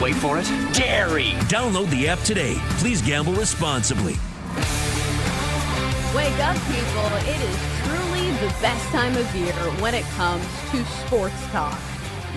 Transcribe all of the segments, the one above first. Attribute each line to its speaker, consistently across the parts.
Speaker 1: Wait for it. Dairy.
Speaker 2: Download the app today. Please gamble responsibly.
Speaker 3: Wake up, people. It is truly the best time of year when it comes to sports talk.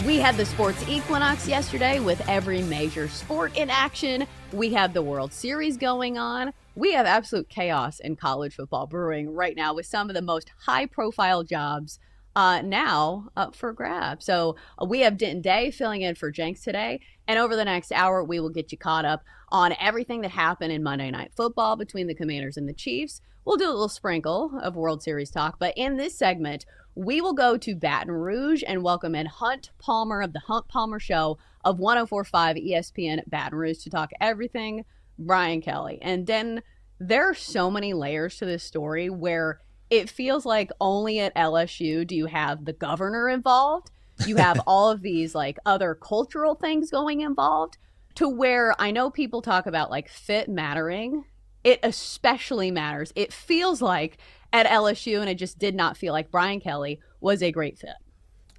Speaker 3: We had the sports equinox yesterday with every major sport in action. We have the World Series going on. We have absolute chaos in college football brewing right now with some of the most high-profile jobs now up for grabs. So we have Denton Day filling in for Jenks today. And over the next hour, we will get you caught up on everything that happened in Monday Night Football between the Commanders and the Chiefs. We'll do a little sprinkle of World Series talk. But in this segment, we will go to Baton Rouge and welcome in Hunt Palmer of the Hunt Palmer Show of 104.5 ESPN Baton Rouge to talk everything Brian Kelly. And then there are so many layers to this story where it feels like only at LSU do you have the governor involved. You have all of these like other cultural things going involved to where I know people talk about like fit mattering. It especially matters. It feels like at LSU, and it just did not feel like Brian Kelly was a great fit.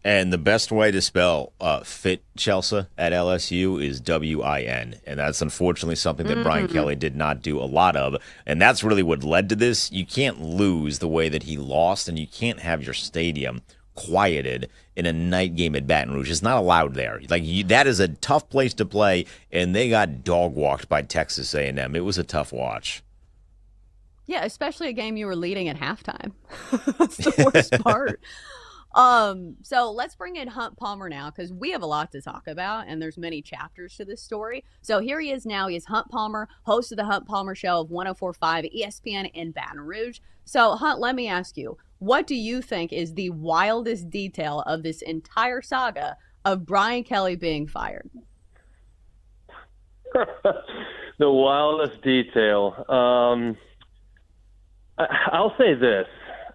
Speaker 4: And the best way to spell fit, Chelsea, at LSU is W-I-N. And that's unfortunately something that Brian Kelly did not do a lot of. And that's really what led to this. You can't lose the way that he lost, and you can't have your stadium quieted in a night game at Baton Rouge. It's not allowed there. That is a tough place to play, and they got dog-walked by Texas A&M. It was a tough watch.
Speaker 3: Yeah, especially a game you were leading at halftime. That's the worst part. So let's bring in Hunt Palmer now because we have a lot to talk about and there's many chapters to this story. So here he is now. He is Hunt Palmer, host of the Hunt Palmer Show of 104.5 ESPN in Baton Rouge. So Hunt, let me ask you, what do you think is the wildest detail of this entire saga of Brian Kelly being fired?
Speaker 5: The wildest detail. I'll say this.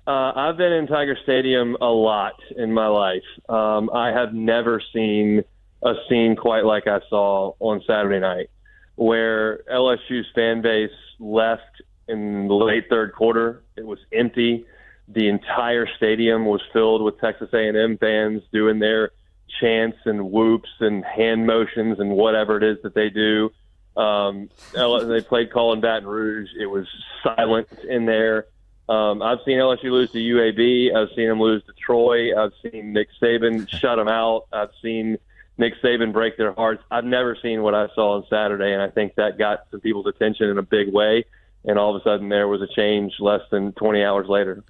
Speaker 5: I've been in Tiger Stadium a lot in my life. I have never seen a scene quite like I saw on Saturday night, where LSU's fan base left in the late third quarter. It was empty. The entire stadium was filled with Texas A&M fans doing their chants and whoops and hand motions and whatever it is that they do. They played call in Baton Rouge. It was silent in there. I've seen LSU lose to UAB. I've seen them lose to Troy. I've seen Nick Saban shut them out. I've seen Nick Saban break their hearts. I've never seen what I saw on Saturday, and I think that got some people's attention in a big way. And all of a sudden there was a change less than 20 hours later.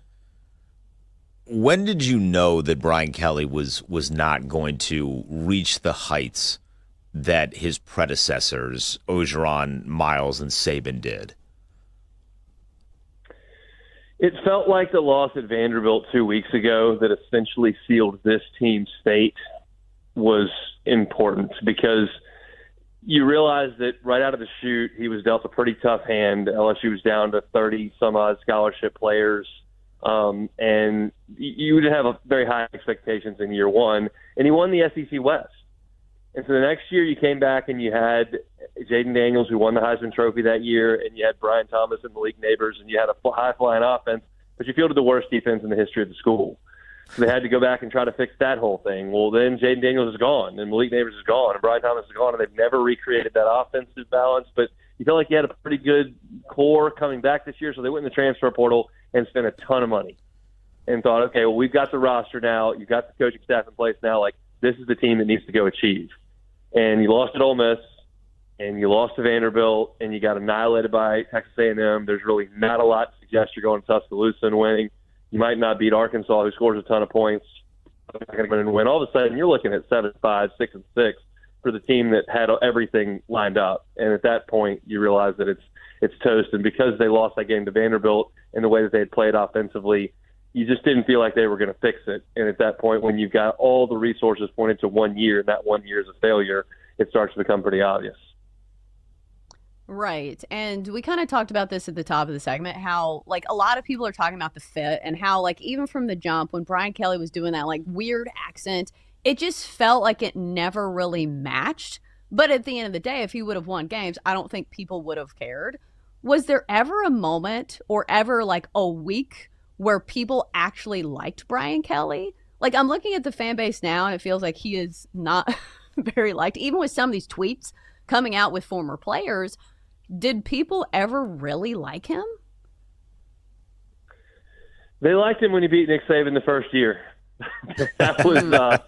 Speaker 4: When did you know that Brian Kelly was not going to reach the heights that his predecessors, Orgeron, Miles, and Saban did?
Speaker 5: It felt like the loss at Vanderbilt 2 weeks ago that essentially sealed this team's fate was important because you realize that right out of the chute, he was dealt a pretty tough hand. LSU was down to 30-some-odd scholarship players, and you would have very high expectations in year one, and he won the SEC West. And so the next year you came back and you had Jaden Daniels, who won the Heisman Trophy that year, and you had Brian Thomas and Malik Neighbors, and you had a high-flying offense, but you fielded the worst defense in the history of the school. So they had to go back and try to fix that whole thing. Well, then Jaden Daniels is gone, and Malik Neighbors is gone, and Brian Thomas is gone, and they've never recreated that offensive balance. But you felt like you had a pretty good core coming back this year, so they went in the transfer portal and spent a ton of money and thought, okay, well, we've got the roster now. You've got the coaching staff in place now. Like, this is the team that needs to go achieve. And you lost at Ole Miss, and you lost to Vanderbilt, and you got annihilated by Texas A&M. There's really not a lot to suggest you're going to Tuscaloosa and winning. You might not beat Arkansas, who scores a ton of points. You're not going to go in and win. All of a sudden, you're looking at 7-5, 6-6 for the team that had everything lined up. And at that point, you realize that it's toast. And because they lost that game to Vanderbilt and the way that they had played offensively, you just didn't feel like they were going to fix it. And at that point, when you've got all the resources pointed to 1 year, and that 1 year is a failure, it starts to become pretty obvious.
Speaker 3: Right. And we kind of talked about this at the top of the segment, how like a lot of people are talking about the fit and how like even from the jump when Brian Kelly was doing that like weird accent, it just felt like it never really matched. But at the end of the day, if he would have won games, I don't think people would have cared. Was there ever a moment or ever like a week where people actually liked Brian Kelly? Like I'm looking at the fan base now and it feels like he is not very liked. Even with some of these tweets coming out with former players, did people ever really like him?
Speaker 5: They liked him when he beat Nick Saban the first year. that was a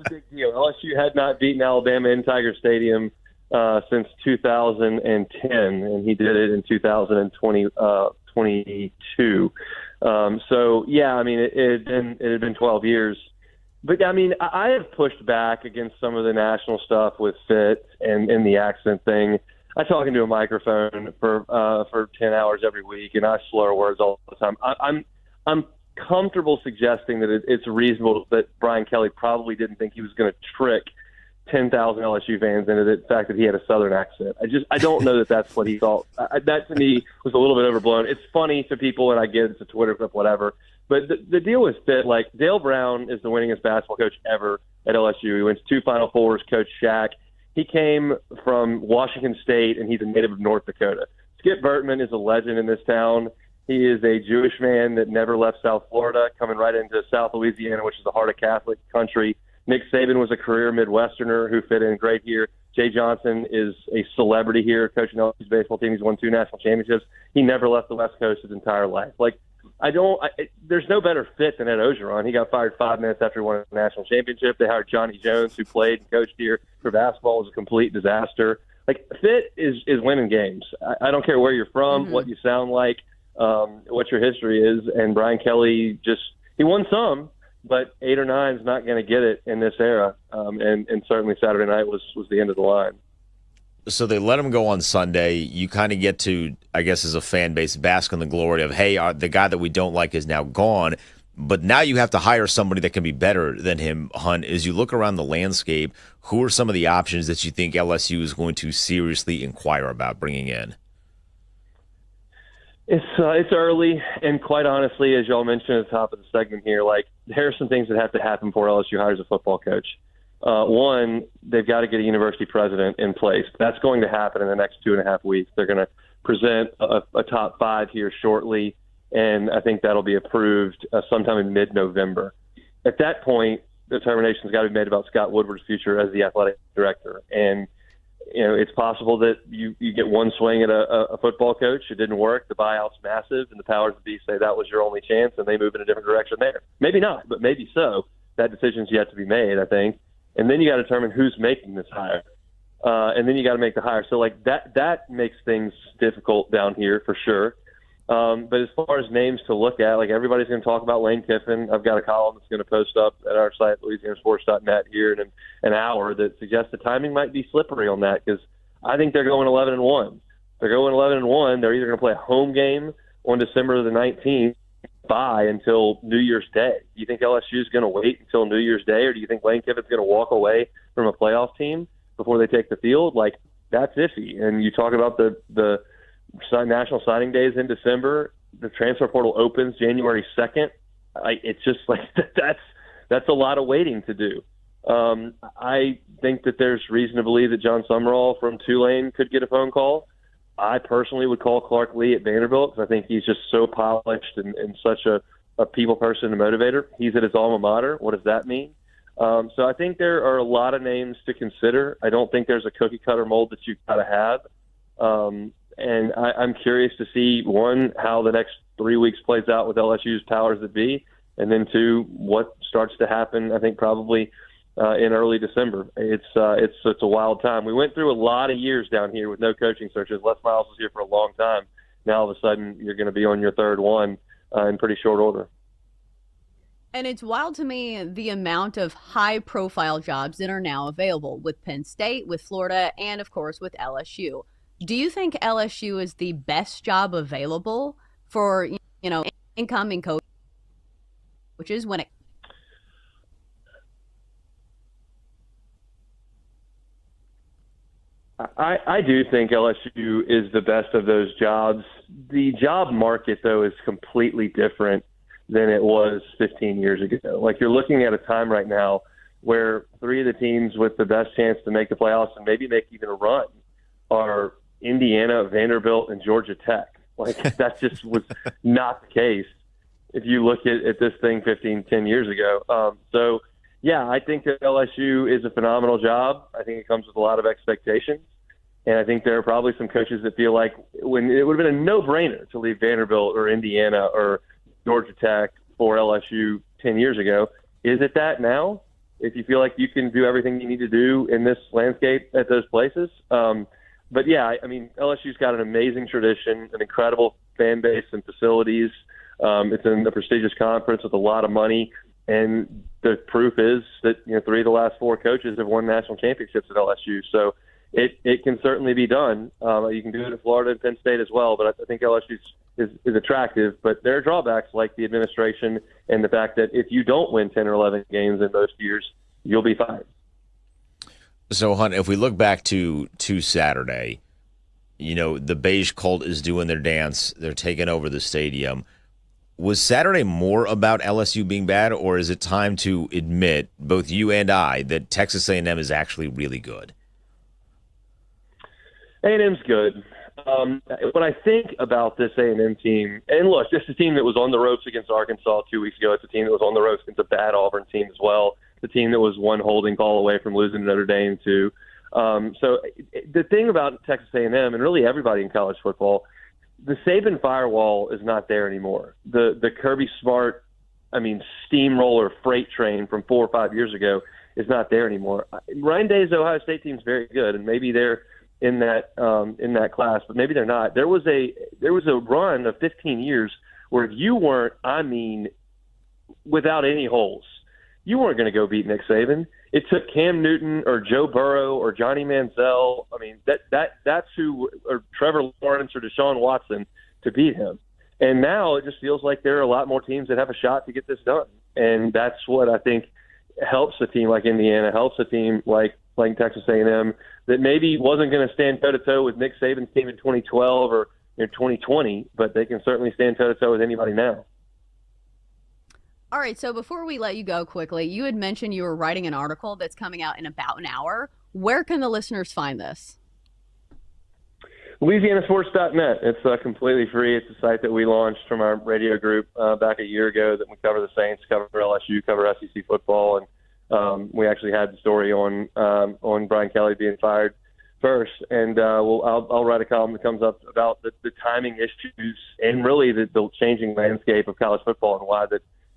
Speaker 5: big deal. LSU had not beaten Alabama in Tiger Stadium since 2010, and he did it in 2022. So yeah, I mean, it had been 12 years. But I mean, I have pushed back against some of the national stuff with fit and the accent thing. I talk into a microphone for 10 hours every week, and I slur words all the time. I'm comfortable suggesting that it's reasonable that Brian Kelly probably didn't think he was going to trick 10,000 LSU fans into the fact that he had a Southern accent. I don't know that that's what he thought. That to me was a little bit overblown. It's funny to people, and I get it's a Twitter clip, whatever. But the deal is that, like, Dale Brown is the winningest basketball coach ever at LSU. He went to 2 Final Fours, Coach Shaq. He came from Washington State, and he's a native of North Dakota. Skip Bertman is a legend in this town. He is a Jewish man that never left South Florida, coming right into South Louisiana, which is the heart of Catholic country. Nick Saban was a career Midwesterner who fit in great here. Jay Johnson is a celebrity here, coaching LSU's baseball team. He's won 2 national championships. He never left the West Coast his entire life. Like, there's no better fit than Ed Ogeron. He got fired 5 minutes after he won a national championship. They hired Johnny Jones, who played and coached here for basketball. It was a complete disaster. Like, fit is winning games. I don't care where you're from, what you sound like, what your history is. And Brian Kelly he won some, but 8 or 9 is not going to get it in this era. And certainly Saturday night was the end of the line.
Speaker 4: So they let him go on Sunday. You kind of get to, I guess, as a fan base, bask in the glory of, hey, the guy that we don't like is now gone. But now you have to hire somebody that can be better than him, Hunt. As you look around the landscape, who are some of the options that you think LSU is going to seriously inquire about bringing in?
Speaker 5: It's early, and quite honestly, as y'all mentioned at the top of the segment here, like, there are some things that have to happen before LSU hires a football coach. One, they've got to get a university president in place. That's going to happen in the next 2.5 weeks. They're going to present a top 5 here shortly, and I think that'll be approved sometime in mid-November. At that point, the determination's got to be made about Scott Woodward's future as the athletic director. And it's possible that you get one swing at a football coach. It didn't work. The buyout's massive, and the powers that be say that was your only chance, and they move in a different direction there. Maybe not, but maybe so. That decision's yet to be made, I think. And then you got to determine who's making this hire. And then you got to make the hire. So, like, that makes things difficult down here for sure. But as far as names to look at, like, everybody's going to talk about Lane Kiffin. I've got a column that's going to post up at our site, LouisianaSports.net, here in an hour that suggests the timing might be slippery on that, because I think they're going 11-1. They're going 11-1. They're either going to play a home game on December the 19th, bye until New Year's Day. Do you think LSU is going to wait until New Year's Day, or do you think Lane Kiffin's going to walk away from a playoff team before they take the field? Like, that's iffy. And you talk about the national signing days in December. The transfer portal opens January 2nd. It's just like that's a lot of waiting to do. I think that there's reason to believe that John Summerall from Tulane could get a phone call. I personally would call Clark Lee at Vanderbilt, because I think he's just so polished and such a people person and motivator. He's at his alma mater. What does that mean? So I think there are a lot of names to consider. I don't think there's a cookie-cutter mold that you've got to have. And I'm curious to see, one, how the next 3 weeks plays out with LSU's powers that be, and then, two, what starts to happen, I think, probably in early December. It's a wild time. We went through a lot of years down here with no coaching searches. Les Miles was here for a long time. Now, all of a sudden, you're going to be on your third one in pretty short order.
Speaker 3: And it's wild to me the amount of high-profile jobs that are now available with Penn State, with Florida, and, of course, with LSU. Do you think LSU is the best job available for, incoming coaches when it?
Speaker 5: I do think LSU is the best of those jobs. The job market, though, is completely different than it was 15 years ago. Like, you're looking at a time right now where 3 of the teams with the best chance to make the playoffs and maybe make even a run are Indiana, Vanderbilt, and Georgia Tech. Like, that just was not the case if you look at this thing 10 years ago. So Yeah, I think that LSU is a phenomenal job. I think it comes with a lot of expectations. And I think there are probably some coaches that feel like when it would have been a no-brainer to leave Vanderbilt or Indiana or Georgia Tech for LSU 10 years ago. Is it that now? If you feel like you can do everything you need to do in this landscape at those places. But, yeah, I mean, LSU's got an amazing tradition, an incredible fan base and facilities. It's in a prestigious conference with a lot of money. And the proof is that, 3 of the last 4 coaches have won national championships at LSU. So it can certainly be done. You can do it in Florida and Penn State as well. But I think LSU is attractive. But there are drawbacks like the administration and the fact that if you don't win 10 or 11 games in most years, you'll be fine.
Speaker 4: So, Hunt, if we look back to Saturday, the beige cult is doing their dance. They're taking over the stadium. Was Saturday more about LSU being bad, or is it time to admit, both you and I, that Texas A&M is actually really good?
Speaker 5: A&M's good. When I think about this A&M team, and look, this is a team that was on the ropes against Arkansas 2 weeks ago. It's a team that was on the ropes against a bad Auburn team as well. The team that was one holding call away from losing to Notre Dame too. So the thing about Texas A&M and really everybody in college football, the Saban firewall is not there anymore. The Kirby Smart, steamroller freight train from 4 or 5 years ago is not there anymore. Ryan Day's Ohio State team is very good, and maybe they're in that class, but maybe they're not. There was a run of 15 years where if you weren't, without any holes, you weren't going to go beat Nick Saban. It took Cam Newton or Joe Burrow or Johnny Manziel. That's who, or Trevor Lawrence or Deshaun Watson to beat him. And now it just feels like there are a lot more teams that have a shot to get this done. And that's what I think helps a team like Indiana, helps a team like Texas A&M that maybe wasn't going to stand toe-to-toe with Nick Saban's team in 2012 or 2020, but they can certainly stand toe-to-toe with anybody now.
Speaker 3: All right, so before we let you go quickly, you had mentioned you were writing an article that's coming out in about an hour. Where can the listeners find this?
Speaker 5: LouisianaSports.net. It's completely free. It's a site that we launched from our radio group back a year ago that we cover the Saints, cover LSU, cover SEC football, and we actually had the story on Brian Kelly being fired first. And I'll write a column that comes up about the timing issues and really the changing landscape of college football and why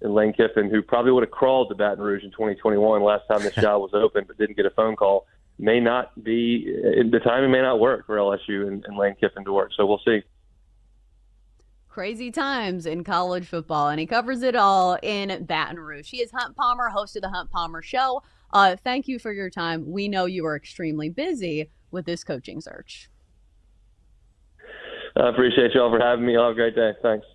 Speaker 5: and Lane Kiffin, who probably would have crawled to Baton Rouge in 2021 last time this job was open but didn't get a phone call, the timing may not work for LSU and Lane Kiffin to work. So we'll see.
Speaker 3: Crazy times in college football, and he covers it all in Baton Rouge. He is Hunt Palmer, host of the Hunt Palmer Show. Thank you for your time. We know you are extremely busy with this coaching search.
Speaker 5: I appreciate you all for having me. I'll have a great day. Thanks.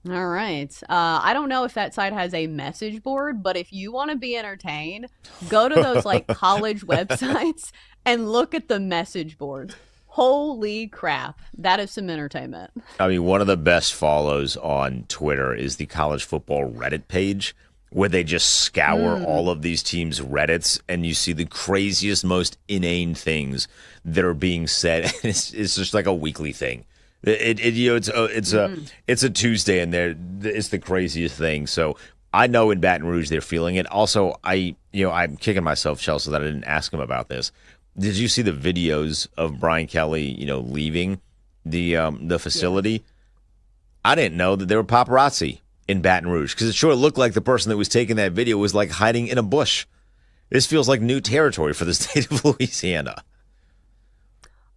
Speaker 3: All right. I don't know if that site has a message board, but if you want to be entertained, go to those college websites and look at the message boards. Holy crap. That is some entertainment.
Speaker 4: One of the best follows on Twitter is the college football Reddit page, where they just scour all of these teams' Reddits, and you see the craziest, most inane things that are being said. It's just like a weekly thing. It's a Tuesday, and it's the craziest thing. So I know in Baton Rouge they're feeling it. Also, I'm kicking myself, Chelsea, that I didn't ask him about this. Did you see the videos of Brian Kelly, leaving the facility? Yes. I didn't know that there were paparazzi in Baton Rouge because it sure looked like the person that was taking that video was hiding in a bush. This feels like new territory for the state of Louisiana.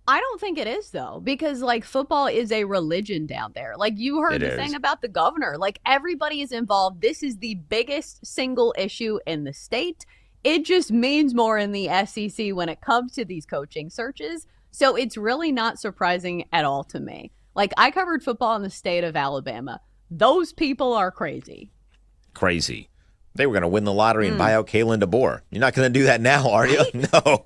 Speaker 3: I don't think it is, though, because football is a religion down there. You heard the thing about the governor. Everybody is involved. This is the biggest single issue in the state. It just means more in the SEC when it comes to these coaching searches. So it's really not surprising at all to me. I covered football in the state of Alabama. Those people are crazy.
Speaker 4: Crazy. They were going to win the lottery and buy out Kalen DeBoer. You're not going to do that now, are you? No.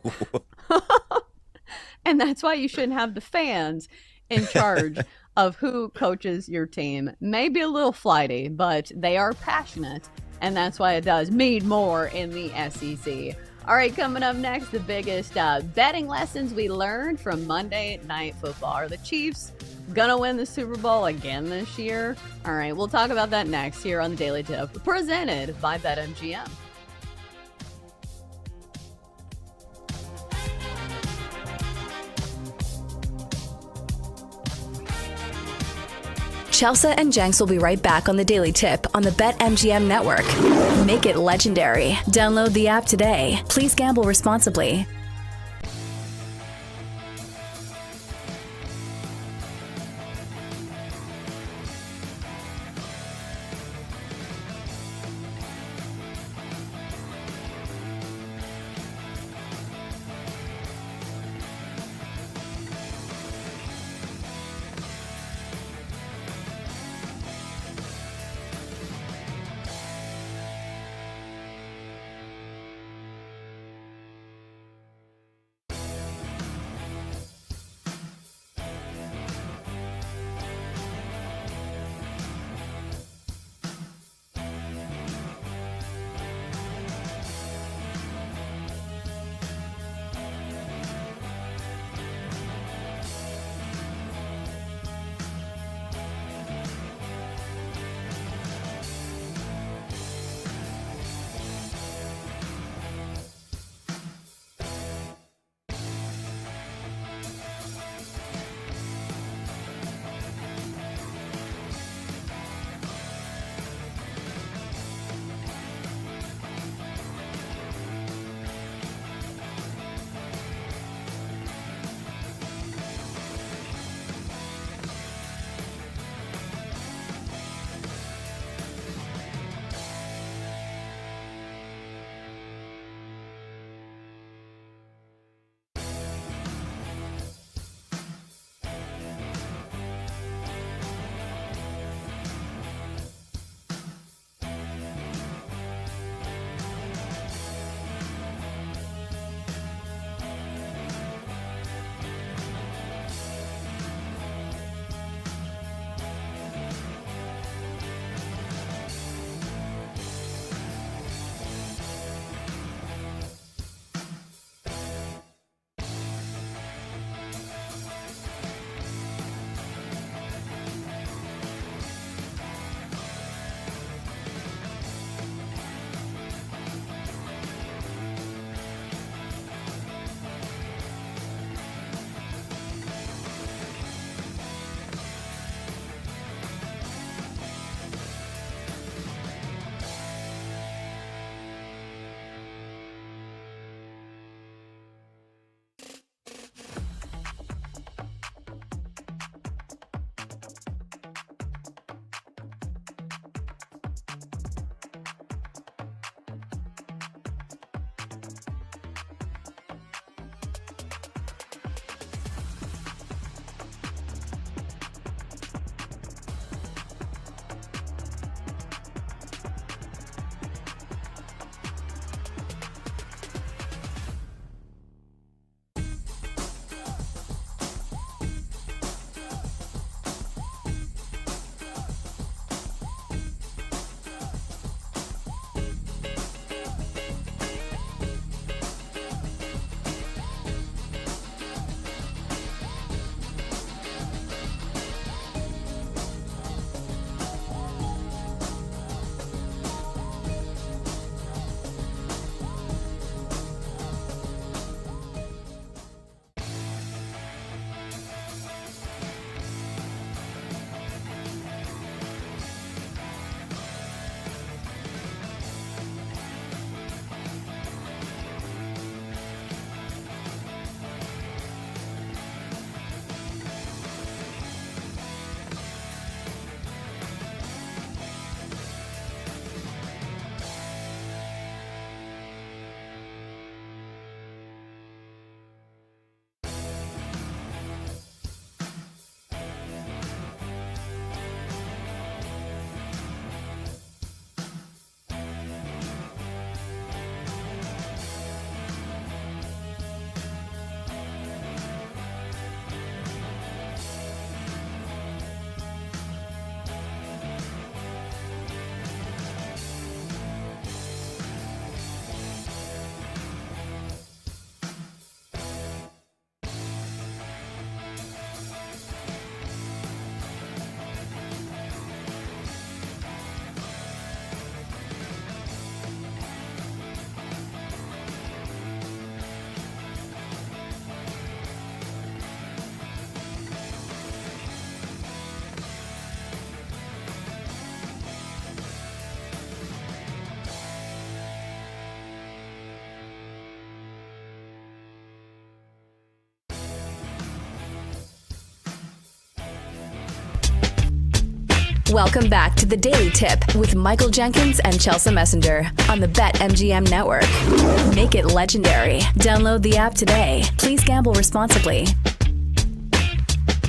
Speaker 3: And that's why you shouldn't have the fans in charge of who coaches your team. Maybe a little flighty, but they are passionate, and that's why it does mean more in the SEC. All right, coming up next, the biggest betting lessons we learned from Monday Night Football. Are the Chiefs going to win the Super Bowl again this year? All right, we'll talk about that next here on the Daily Tip, presented by BetMGM.
Speaker 1: Chelsea and Jenks will be right back on the Daily Tip on the BetMGM network. Make it legendary. Download the app today. Please gamble responsibly. Welcome back to the Daily Tip with Michael Jenkins and Chelsea Messenger on the BetMGM Network. Make it legendary. Download the app today. Please gamble responsibly.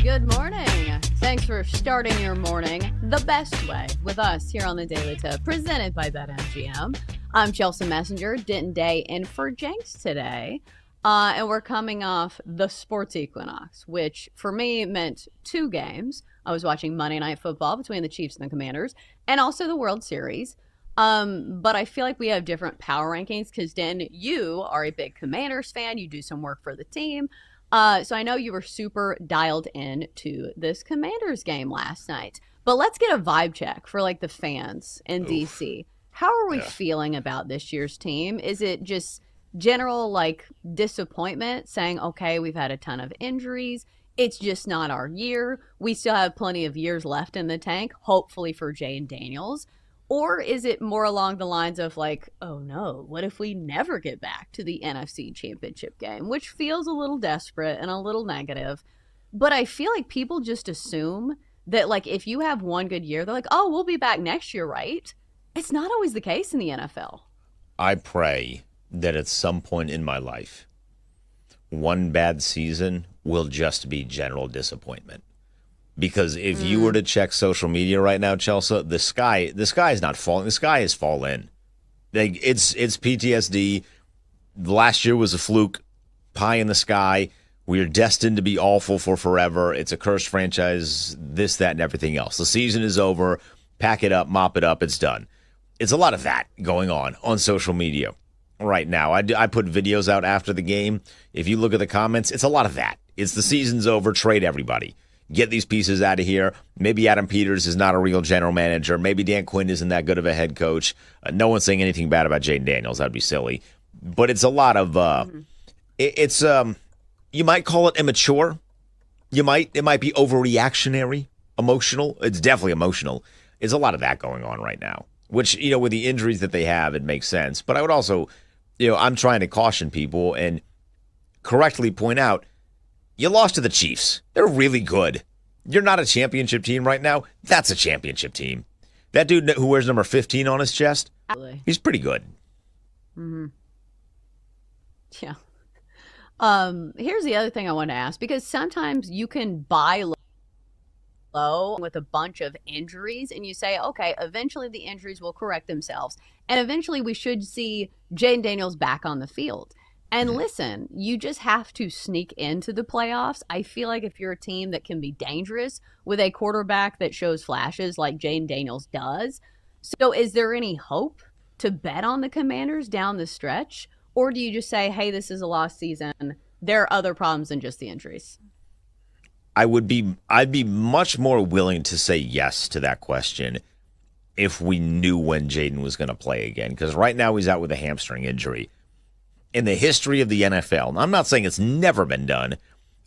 Speaker 3: Good morning. Thanks for starting your morning the best way with us here on the Daily Tip, presented by BetMGM. I'm Chelsea Messenger, Denton Day in for Jenks today. And we're coming off the sports equinox, which for me meant two games. I was watching Monday Night Football between the Chiefs and the Commanders, and also the World Series. But I feel like we have different power rankings because, Den, you are a big Commanders fan. You do some work for the team. So I know you were super dialed in to this Commanders game last night. But let's get a vibe check for, like, the fans in D.C. How are we feeling about this year's team? Is it just general, like, disappointment, saying, okay, we've had a ton of injuries, it's just not our year, we still have plenty of years left in the tank, hopefully for Jane Daniels? Or is it more along the lines of like, oh no, what if we never get back to the NFC Championship game, which feels a little desperate and a little negative. But I feel like people just assume that, like, if you have one good year, they're like, oh, we'll be back next year, right? It's not always the case in the NFL.
Speaker 4: I pray that at some point in my life, one bad season will just be general disappointment. Because if you were to check social media right now, Chelsea, the sky is not falling. The sky has fallen. Like, it's PTSD. Last year was a fluke, pie in the sky. We are destined to be awful for forever. It's a cursed franchise, this, that, and everything else. The season is over. Pack it up, mop it up, it's done. It's a lot of that going on social media right now. I put videos out after the game. If you look at the comments, it's a lot of that. It's the season's over, trade everybody. Get these pieces out of here. Maybe Adam Peters is not a real general manager. Maybe Dan Quinn isn't that good of a head coach. No one's saying anything bad about Jaden Daniels. That'd be silly. But it's a lot of, you might call it immature. It might be overreactionary, emotional. It's definitely emotional. There's a lot of that going on right now, which, with the injuries that they have, it makes sense. But I would also, I'm trying to caution people and correctly point out, you lost to the Chiefs. They're really good. You're not a championship team right now. That's a championship team. That dude who wears number 15 on his chest, he's pretty good.
Speaker 3: Mm-hmm. Yeah. Here's the other thing I want to ask, because sometimes you can buy low with a bunch of injuries and you say, okay, eventually the injuries will correct themselves. And eventually we should see Jaden Daniels back on the field. And listen, you just have to sneak into the playoffs. I feel like if you're a team that can be dangerous with a quarterback that shows flashes like Jaden Daniels does. So is there any hope to bet on the Commanders down the stretch? Or do you just say, hey, this is a lost season. There are other problems than just the injuries?
Speaker 4: I'd be much more willing to say yes to that question if we knew when Jaden was going to play again. Because right now he's out with a hamstring injury. In the history of the NFL, I'm not saying it's never been done,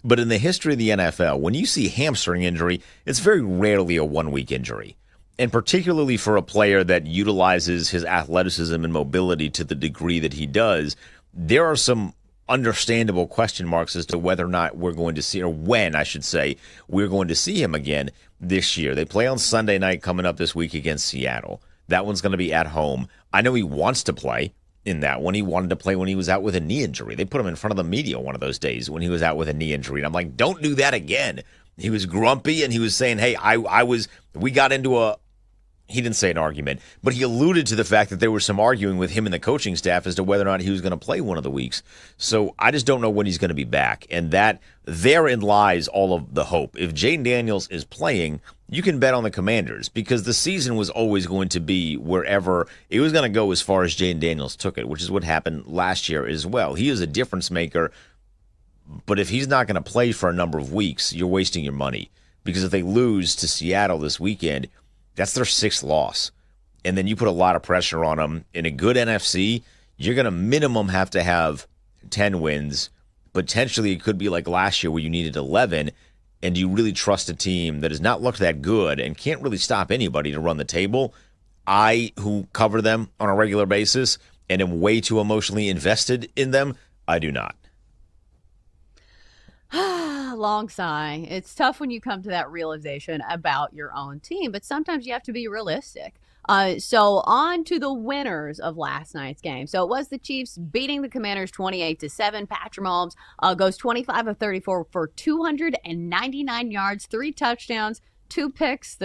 Speaker 4: but in the history of the NFL, when you see hamstring injury, it's very rarely a one-week injury. And particularly for a player that utilizes his athleticism and mobility to the degree that he does, there are some understandable question marks as to whether or not we're going to see, or when, I should say, we're going to see him again this year. They play on Sunday night coming up this week against Seattle. That one's going to be at home. I know he wants to play in that one. He wanted to play when he was out with a knee injury. They put him in front of the media one of those days when he was out with a knee injury. And I'm like, don't do that again. He was grumpy and he was saying, hey, we got into he didn't say an argument, but he alluded to the fact that there was some arguing with him and the coaching staff as to whether or not he was going to play one of the weeks. So I just don't know when he's going to be back. And that therein lies all of the hope. If Jaden Daniels is playing, you can bet on the Commanders because the season was always going to be wherever it was going to go as far as Jaden Daniels took it, which is what happened last year as well. He is a difference maker, but if he's not going to play for a number of weeks, you're wasting your money because if they lose to Seattle this weekend, that's their 6th loss. And then you put a lot of pressure on them. In a good NFC, you're going to minimum have to have 10 wins. Potentially, it could be like last year where you needed 11. And you really trust a team that has not looked that good and can't really stop anybody to run the table. Who cover them on a regular basis and am way too emotionally invested in them, I do not.
Speaker 3: long sigh. It's tough when you come to that realization about your own team, but sometimes you have to be realistic. So on to the winners of last night's game. So it was the Chiefs beating the Commanders 28-7. Patrick Mahomes goes 25 of 34 for 299 yards, 3 touchdowns, 2 picks.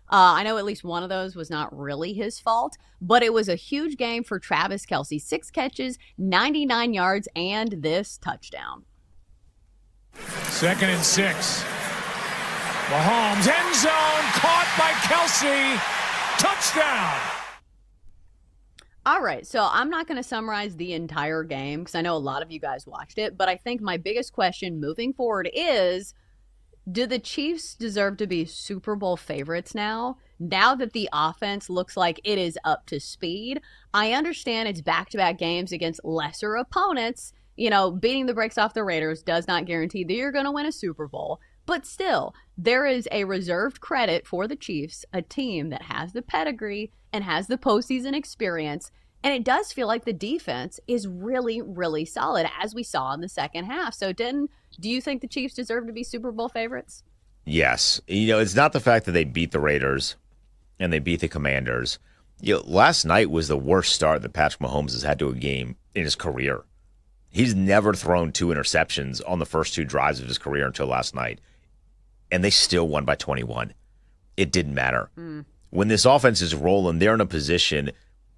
Speaker 3: I know at least one of those was not really his fault, but it was a huge game for Travis Kelce. 6 catches, 99 yards, and this touchdown.
Speaker 6: 2nd and 6. Mahomes, end zone, caught by Kelce. Touchdown!
Speaker 3: All right, so I'm not going to summarize the entire game because I know a lot of you guys watched it, but I think my biggest question moving forward is, do the Chiefs deserve to be Super Bowl favorites now that the offense looks like it is up to speed? I understand it's back-to-back games against lesser opponents. You know, beating the brakes off the Raiders does not guarantee that you're going to win a Super Bowl. But still, there is a reserved credit for the Chiefs, a team that has the pedigree and has the postseason experience. And it does feel like the defense is really, really solid, as we saw in the second half. So, do you think the Chiefs deserve to be Super Bowl favorites?
Speaker 4: Yes. It's not the fact that they beat the Raiders and they beat the Commanders. Last night was the worst start that Patrick Mahomes has had to a game in his career. He's never thrown 2 interceptions on the first 2 drives of his career until last night. And they still won by 21. It didn't matter. When this offense is rolling, they're in a position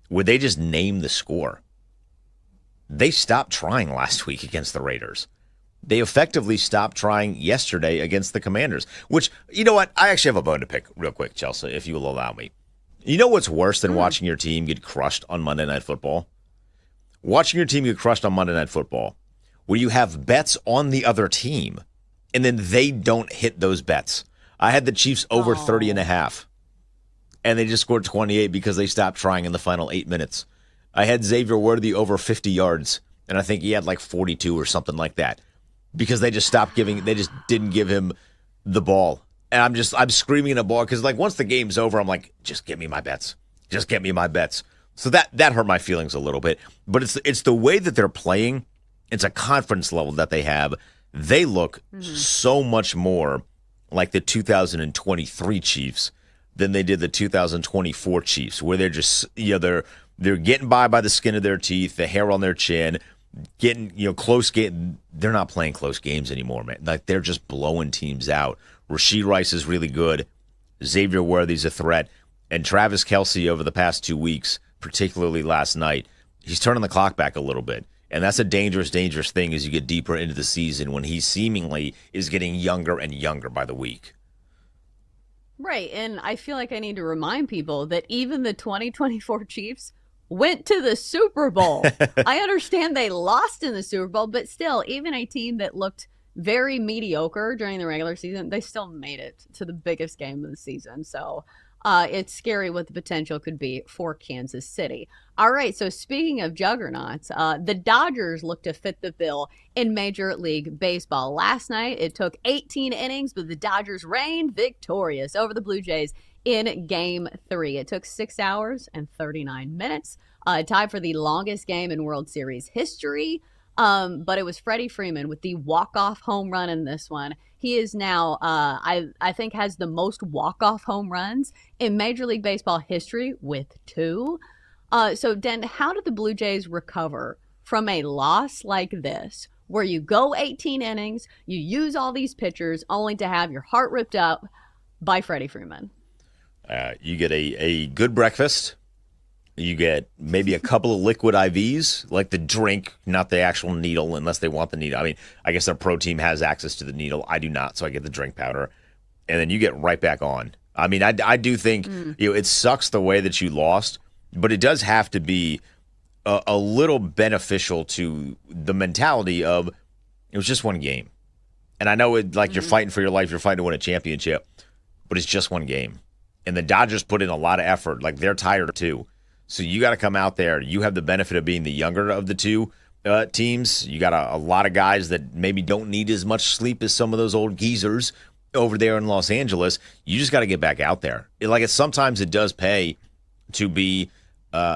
Speaker 4: where they just name the score. They stopped trying last week against the Raiders. They effectively stopped trying yesterday against the Commanders, which, you know what? I actually have a bone to pick real quick, Chelsea, if you will allow me. You know what's worse than watching your team get crushed on Monday Night Football? Watching your team get crushed on Monday Night Football, where you have bets on the other team, and then they don't hit those bets. I had the Chiefs over 30.5, and they just scored 28 because they stopped trying in the final 8 minutes. I had Xavier Worthy over 50 yards, and I think he had like 42 or something like that because they just didn't give him the ball. And I'm screaming at a ball because, like, once the game's over, I'm like, just get me my bets. Just get me my bets. So that hurt my feelings a little bit. But it's the way that they're playing. It's a confidence level that they have. They look so much more like the 2023 Chiefs than they did the 2024 Chiefs, where they're just, they're getting by the skin of their teeth, the hair on their chin, getting, close game. They're not playing close games anymore, man. Like, they're just blowing teams out. Rashee Rice is really good. Xavier Worthy's a threat. And Travis Kelce over the past 2 weeks, particularly last night, he's turning the clock back a little bit. And that's a dangerous, dangerous thing as you get deeper into the season when he seemingly is getting younger and younger by the week.
Speaker 3: Right, and I feel like I need to remind people that even the 2024 Chiefs went to the Super Bowl. I understand they lost in the Super Bowl, but still, even a team that looked very mediocre during the regular season, they still made it to the biggest game of the season. So it's scary what the potential could be for Kansas City. All right, so speaking of juggernauts, the Dodgers look to fit the bill in Major League Baseball. Last night, it took 18 innings, but the Dodgers reigned victorious over the Blue Jays in Game 3. It took 6 hours and 39 minutes, tied for the longest game in World Series history. But it was Freddie Freeman with the walk-off home run in this one. He is now, I think, has the most walk-off home runs in Major League Baseball history with 2. So, Den, how did the Blue Jays recover from a loss like this, where you go 18 innings, you use all these pitchers, only to have your heart ripped up by Freddie Freeman?
Speaker 4: You get a good breakfast. You get maybe a couple of liquid IVs, like the drink, not the actual needle, unless they want the needle. I mean, I guess their pro team has access to the needle. I do not, so I get the drink powder. And then you get right back on. I mean, I do think it sucks the way that you lost, but it does have to be a little beneficial to the mentality of it was just one game. And I know it, like you're fighting for your life, you're fighting to win a championship, but it's just one game. And the Dodgers put in a lot of effort. Like, they're tired too. So you got to come out there. You have the benefit of being the younger of the two teams. You got a lot of guys that maybe don't need as much sleep as some of those old geezers over there in Los Angeles. You just got to get back out there. Sometimes it does pay to be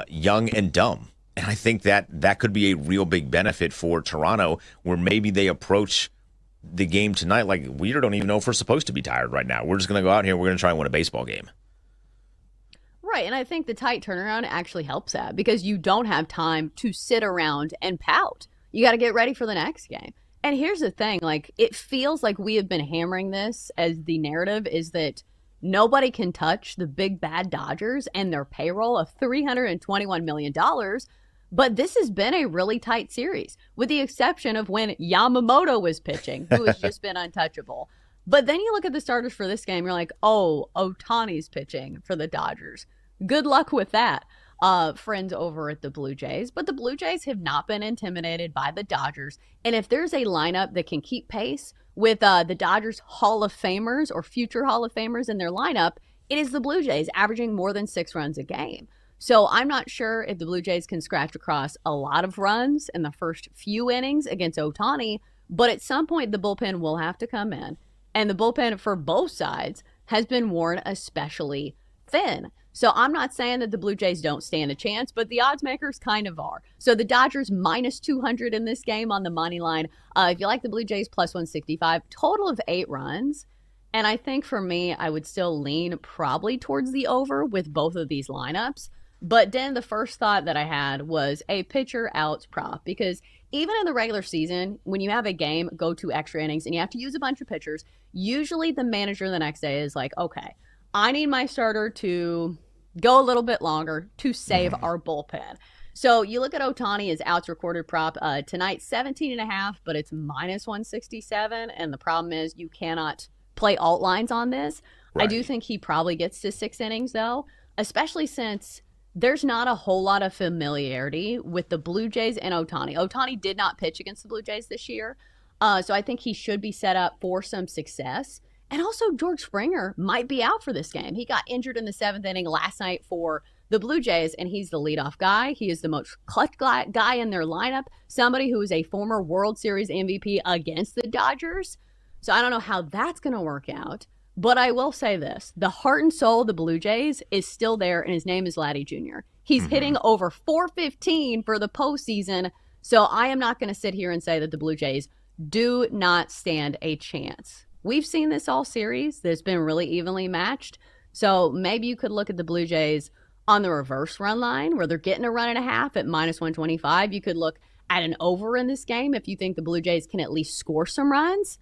Speaker 4: young and dumb. And I think that could be a real big benefit for Toronto, where maybe they approach the game tonight, like, we don't even know if we're supposed to be tired right now. We're just going to go out here. We're going to try and win a baseball game.
Speaker 3: Right, and I think the tight turnaround actually helps that because you don't have time to sit around and pout. You got to get ready for the next game. And here's the thing, like, it feels like we have been hammering this as the narrative is that nobody can touch the big bad Dodgers and their payroll of $321 million. But this has been a really tight series, with the exception of when Yamamoto was pitching, who has just been untouchable. But then you look at the starters for this game, you're like, oh, Ohtani's pitching for the Dodgers. Good luck with that, friends over at the Blue Jays. But the Blue Jays have not been intimidated by the Dodgers. And if there's a lineup that can keep pace with the Dodgers Hall of Famers or future Hall of Famers in their lineup, it is the Blue Jays, averaging more than 6 runs a game. So I'm not sure if the Blue Jays can scratch across a lot of runs in the first few innings against Ohtani, but at some point the bullpen will have to come in. And the bullpen for both sides has been worn especially thin. So I'm not saying that the Blue Jays don't stand a chance, but the odds makers kind of are. So the Dodgers minus 200 in this game on the money line. If you like the Blue Jays, plus 165, total of 8 runs. And I think for me, I would still lean probably towards the over with both of these lineups. But then the first thought that I had was a pitcher outs prop, because even in the regular season, when you have a game go to extra innings and you have to use a bunch of pitchers, usually the manager the next day is like, okay, I need my starter to go a little bit longer to save our bullpen. So you look at Ohtani as outs recorded prop tonight, 17.5, but it's minus 167. And the problem is you cannot play alt lines on this. Right. I do think he probably gets to 6 innings though, especially since there's not a whole lot of familiarity with the Blue Jays and Ohtani. Ohtani did not pitch against the Blue Jays this year. So I think he should be set up for some success. And also, George Springer might be out for this game. He got injured in the 7th inning last night for the Blue Jays, and he's the leadoff guy. He is the most clutch guy in their lineup, somebody who is a former World Series MVP against the Dodgers. So I don't know how that's going to work out. But I will say this. The heart and soul of the Blue Jays is still there, and his name is Laddie Jr. He's hitting over 415 for the postseason. So I am not going to sit here and say that the Blue Jays do not stand a chance. We've seen this all series. That's been really evenly matched. So maybe you could look at the Blue Jays on the reverse run line where they're getting a run and a half at minus 125. You could look at an over in this game if you think the Blue Jays can at least score some runs.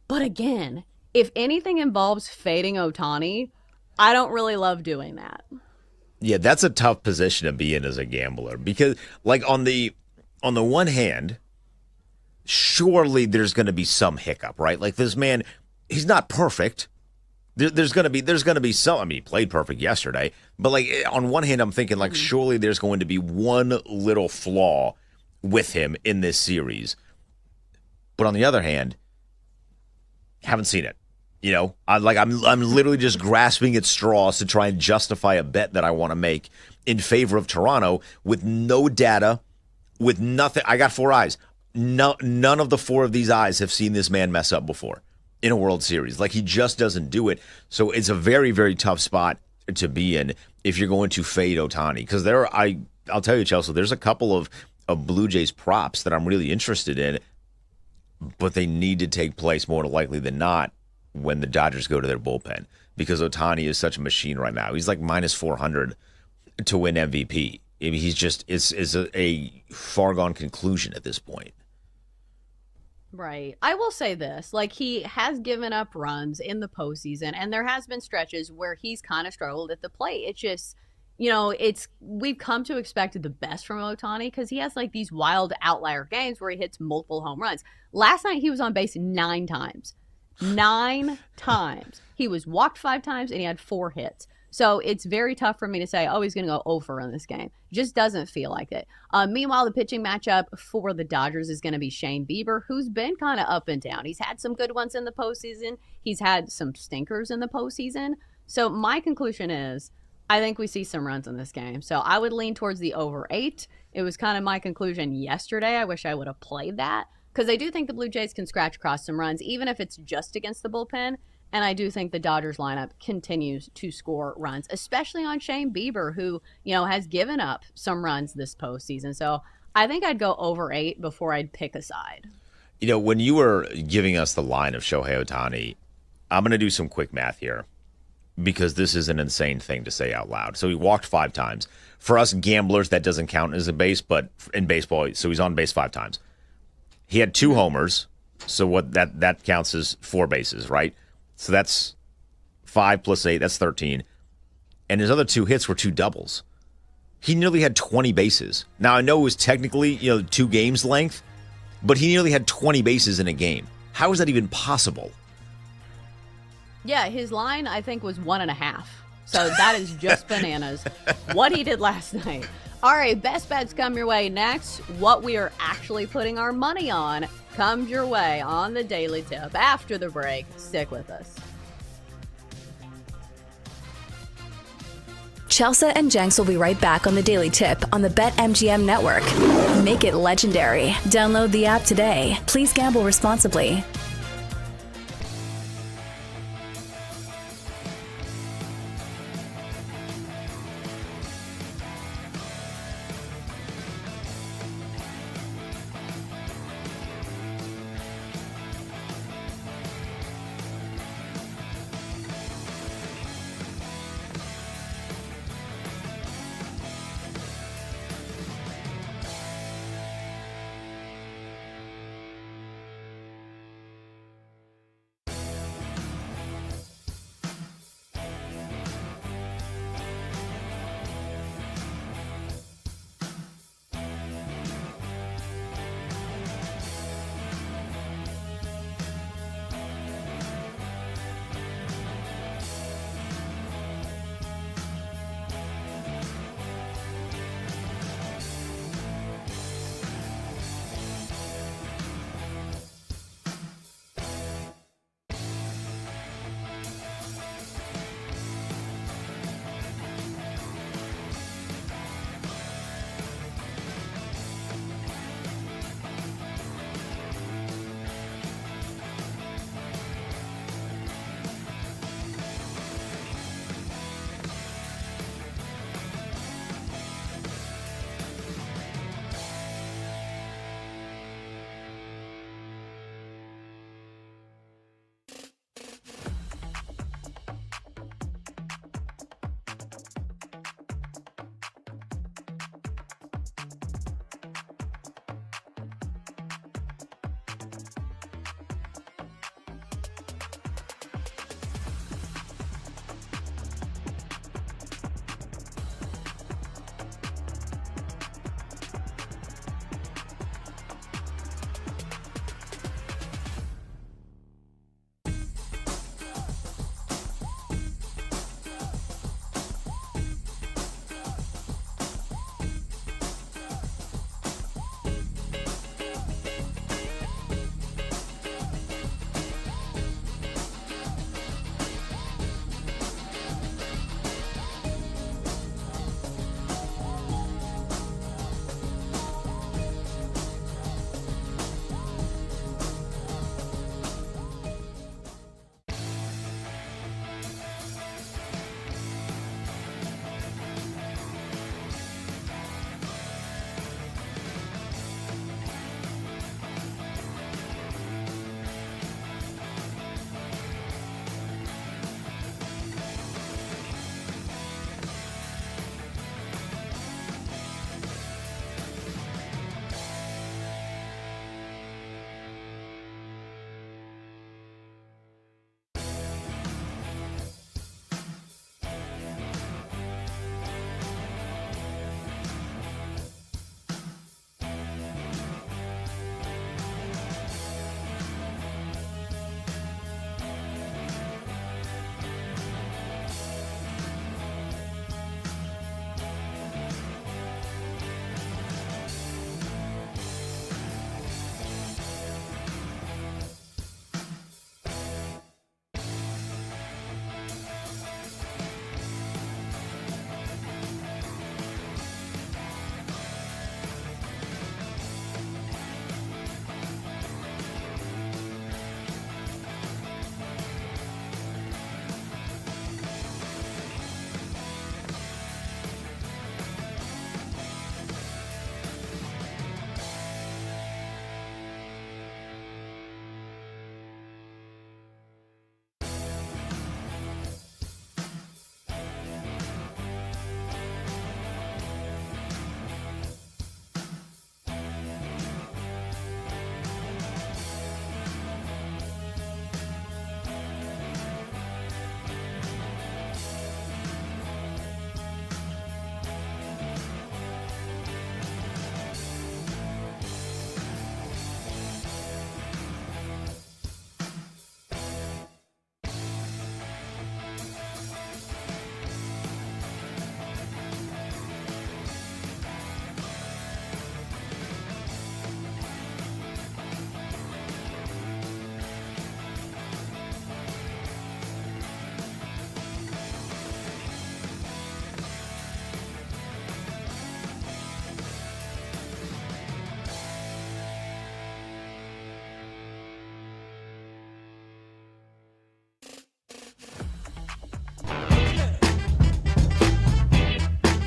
Speaker 3: But again, if anything involves fading Ohtani, I don't really love doing that.
Speaker 4: Yeah, that's a tough position to be in as a gambler because, like, on the one hand, surely there's going to be some hiccup, right? Like, this man, he's not perfect. There's going to be some. I mean, he played perfect yesterday, but like on one hand, I'm thinking like surely there's going to be one little flaw with him in this series. But on the other hand, haven't seen it. You know, I'm literally just grasping at straws to try and justify a bet that I want to make in favor of Toronto with no data, with nothing. I got 4 eyes. No, none of the 4 of these eyes have seen this man mess up before in a World Series. Like, he just doesn't do it. So it's a very, very tough spot to be in if you're going to fade Ohtani. Because I'll tell you, Chelsea, there's a couple of Blue Jays props that I'm really interested in, but they need to take place more likely than not when the Dodgers go to their bullpen, because Ohtani is such a machine right now. He's like minus 400 to win MVP. I mean, he's just it's a foregone conclusion at this point.
Speaker 3: Right. I will say this, like, he has given up runs in the postseason, and there has been stretches where he's kind of struggled at the plate. It's just, you know, we've come to expect the best from Ohtani because he has like these wild outlier games where he hits multiple home runs. Last night he was on base 9 times. 9 times. He was walked 5 times and he had 4 hits. So it's very tough for me to say, oh, he's going to go over in this game. Just doesn't feel like it. Meanwhile, the pitching matchup for the Dodgers is going to be Shane Bieber, who's been kind of up and down. He's had some good ones in the postseason. He's had some stinkers in the postseason. So my conclusion is I think we see some runs in this game. So I would lean towards the over 8. It was kind of my conclusion yesterday. I wish I would have played that because I do think the Blue Jays can scratch across some runs, even if it's just against the bullpen. And I do think the Dodgers lineup continues to score runs, especially on Shane Bieber, who, you know, has given up some runs this postseason. So I think I'd go over 8 before I'd pick a side.
Speaker 4: When you were giving us the line of Shohei Ohtani, I'm going to do some quick math here because this is an insane thing to say out loud. So he walked 5 times. For us gamblers, that doesn't count as a base, but in baseball, so he's on base 5 times. He had 2 homers, so what that counts as 4 bases, right? So that's 5 plus 8, that's 13. And his other 2 hits were 2 doubles. He nearly had 20 bases. Now, I know it was technically, 2 games length, but he nearly had 20 bases in a game. How is that even possible?
Speaker 3: Yeah, his line, I think, was 1.5. So that is just bananas. What he did last night. All right, best bets come your way next. What we are actually putting our money on comes your way on the Daily Tip. After the break, stick with us.
Speaker 1: Chelsea and Jenks will be right back on the Daily Tip on the BetMGM network. Make it legendary. Download the app today. Please gamble responsibly.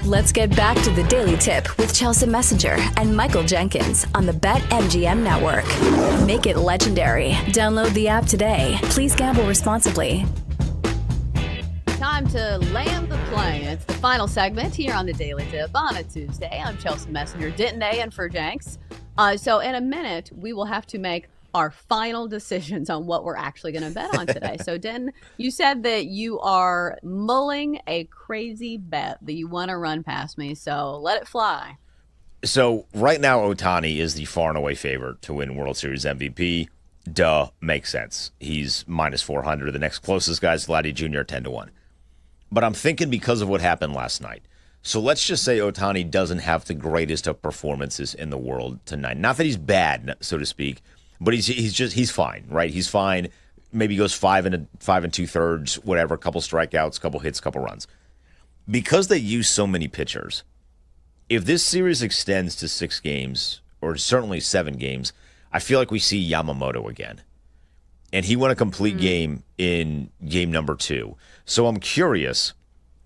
Speaker 1: Let's get back to the Daily Tip with Chelsea Messenger and Michael Jenkins on the BetMGM Network. Make it legendary. Download the app today. Please gamble responsibly.
Speaker 3: Time to land the plane. It's the final segment here on the Daily Tip on a Tuesday. I'm Chelsea Messenger, Denton A, and for Jenks. So in a minute, we will have to make our final decisions on what we're actually going to bet on today. So, Den, you said that you are mulling a crazy bet that you want to run past me. So let it fly.
Speaker 4: So right now, Ohtani is the far and away favorite to win World Series MVP. Duh, makes sense. He's minus 400. The next closest guy is Vladdy Jr. 10-1. But I'm thinking because of what happened last night. So let's just say Ohtani doesn't have the greatest of performances in the world tonight. Not that he's bad, so to speak, but he's fine, right? He's fine. Maybe he goes 5 2/3, whatever, a couple strikeouts, couple hits, couple runs. Because they use so many pitchers, if this series extends to 6 games, or certainly 7 games, I feel like we see Yamamoto again. And he won a complete game in game number 2. So I'm curious.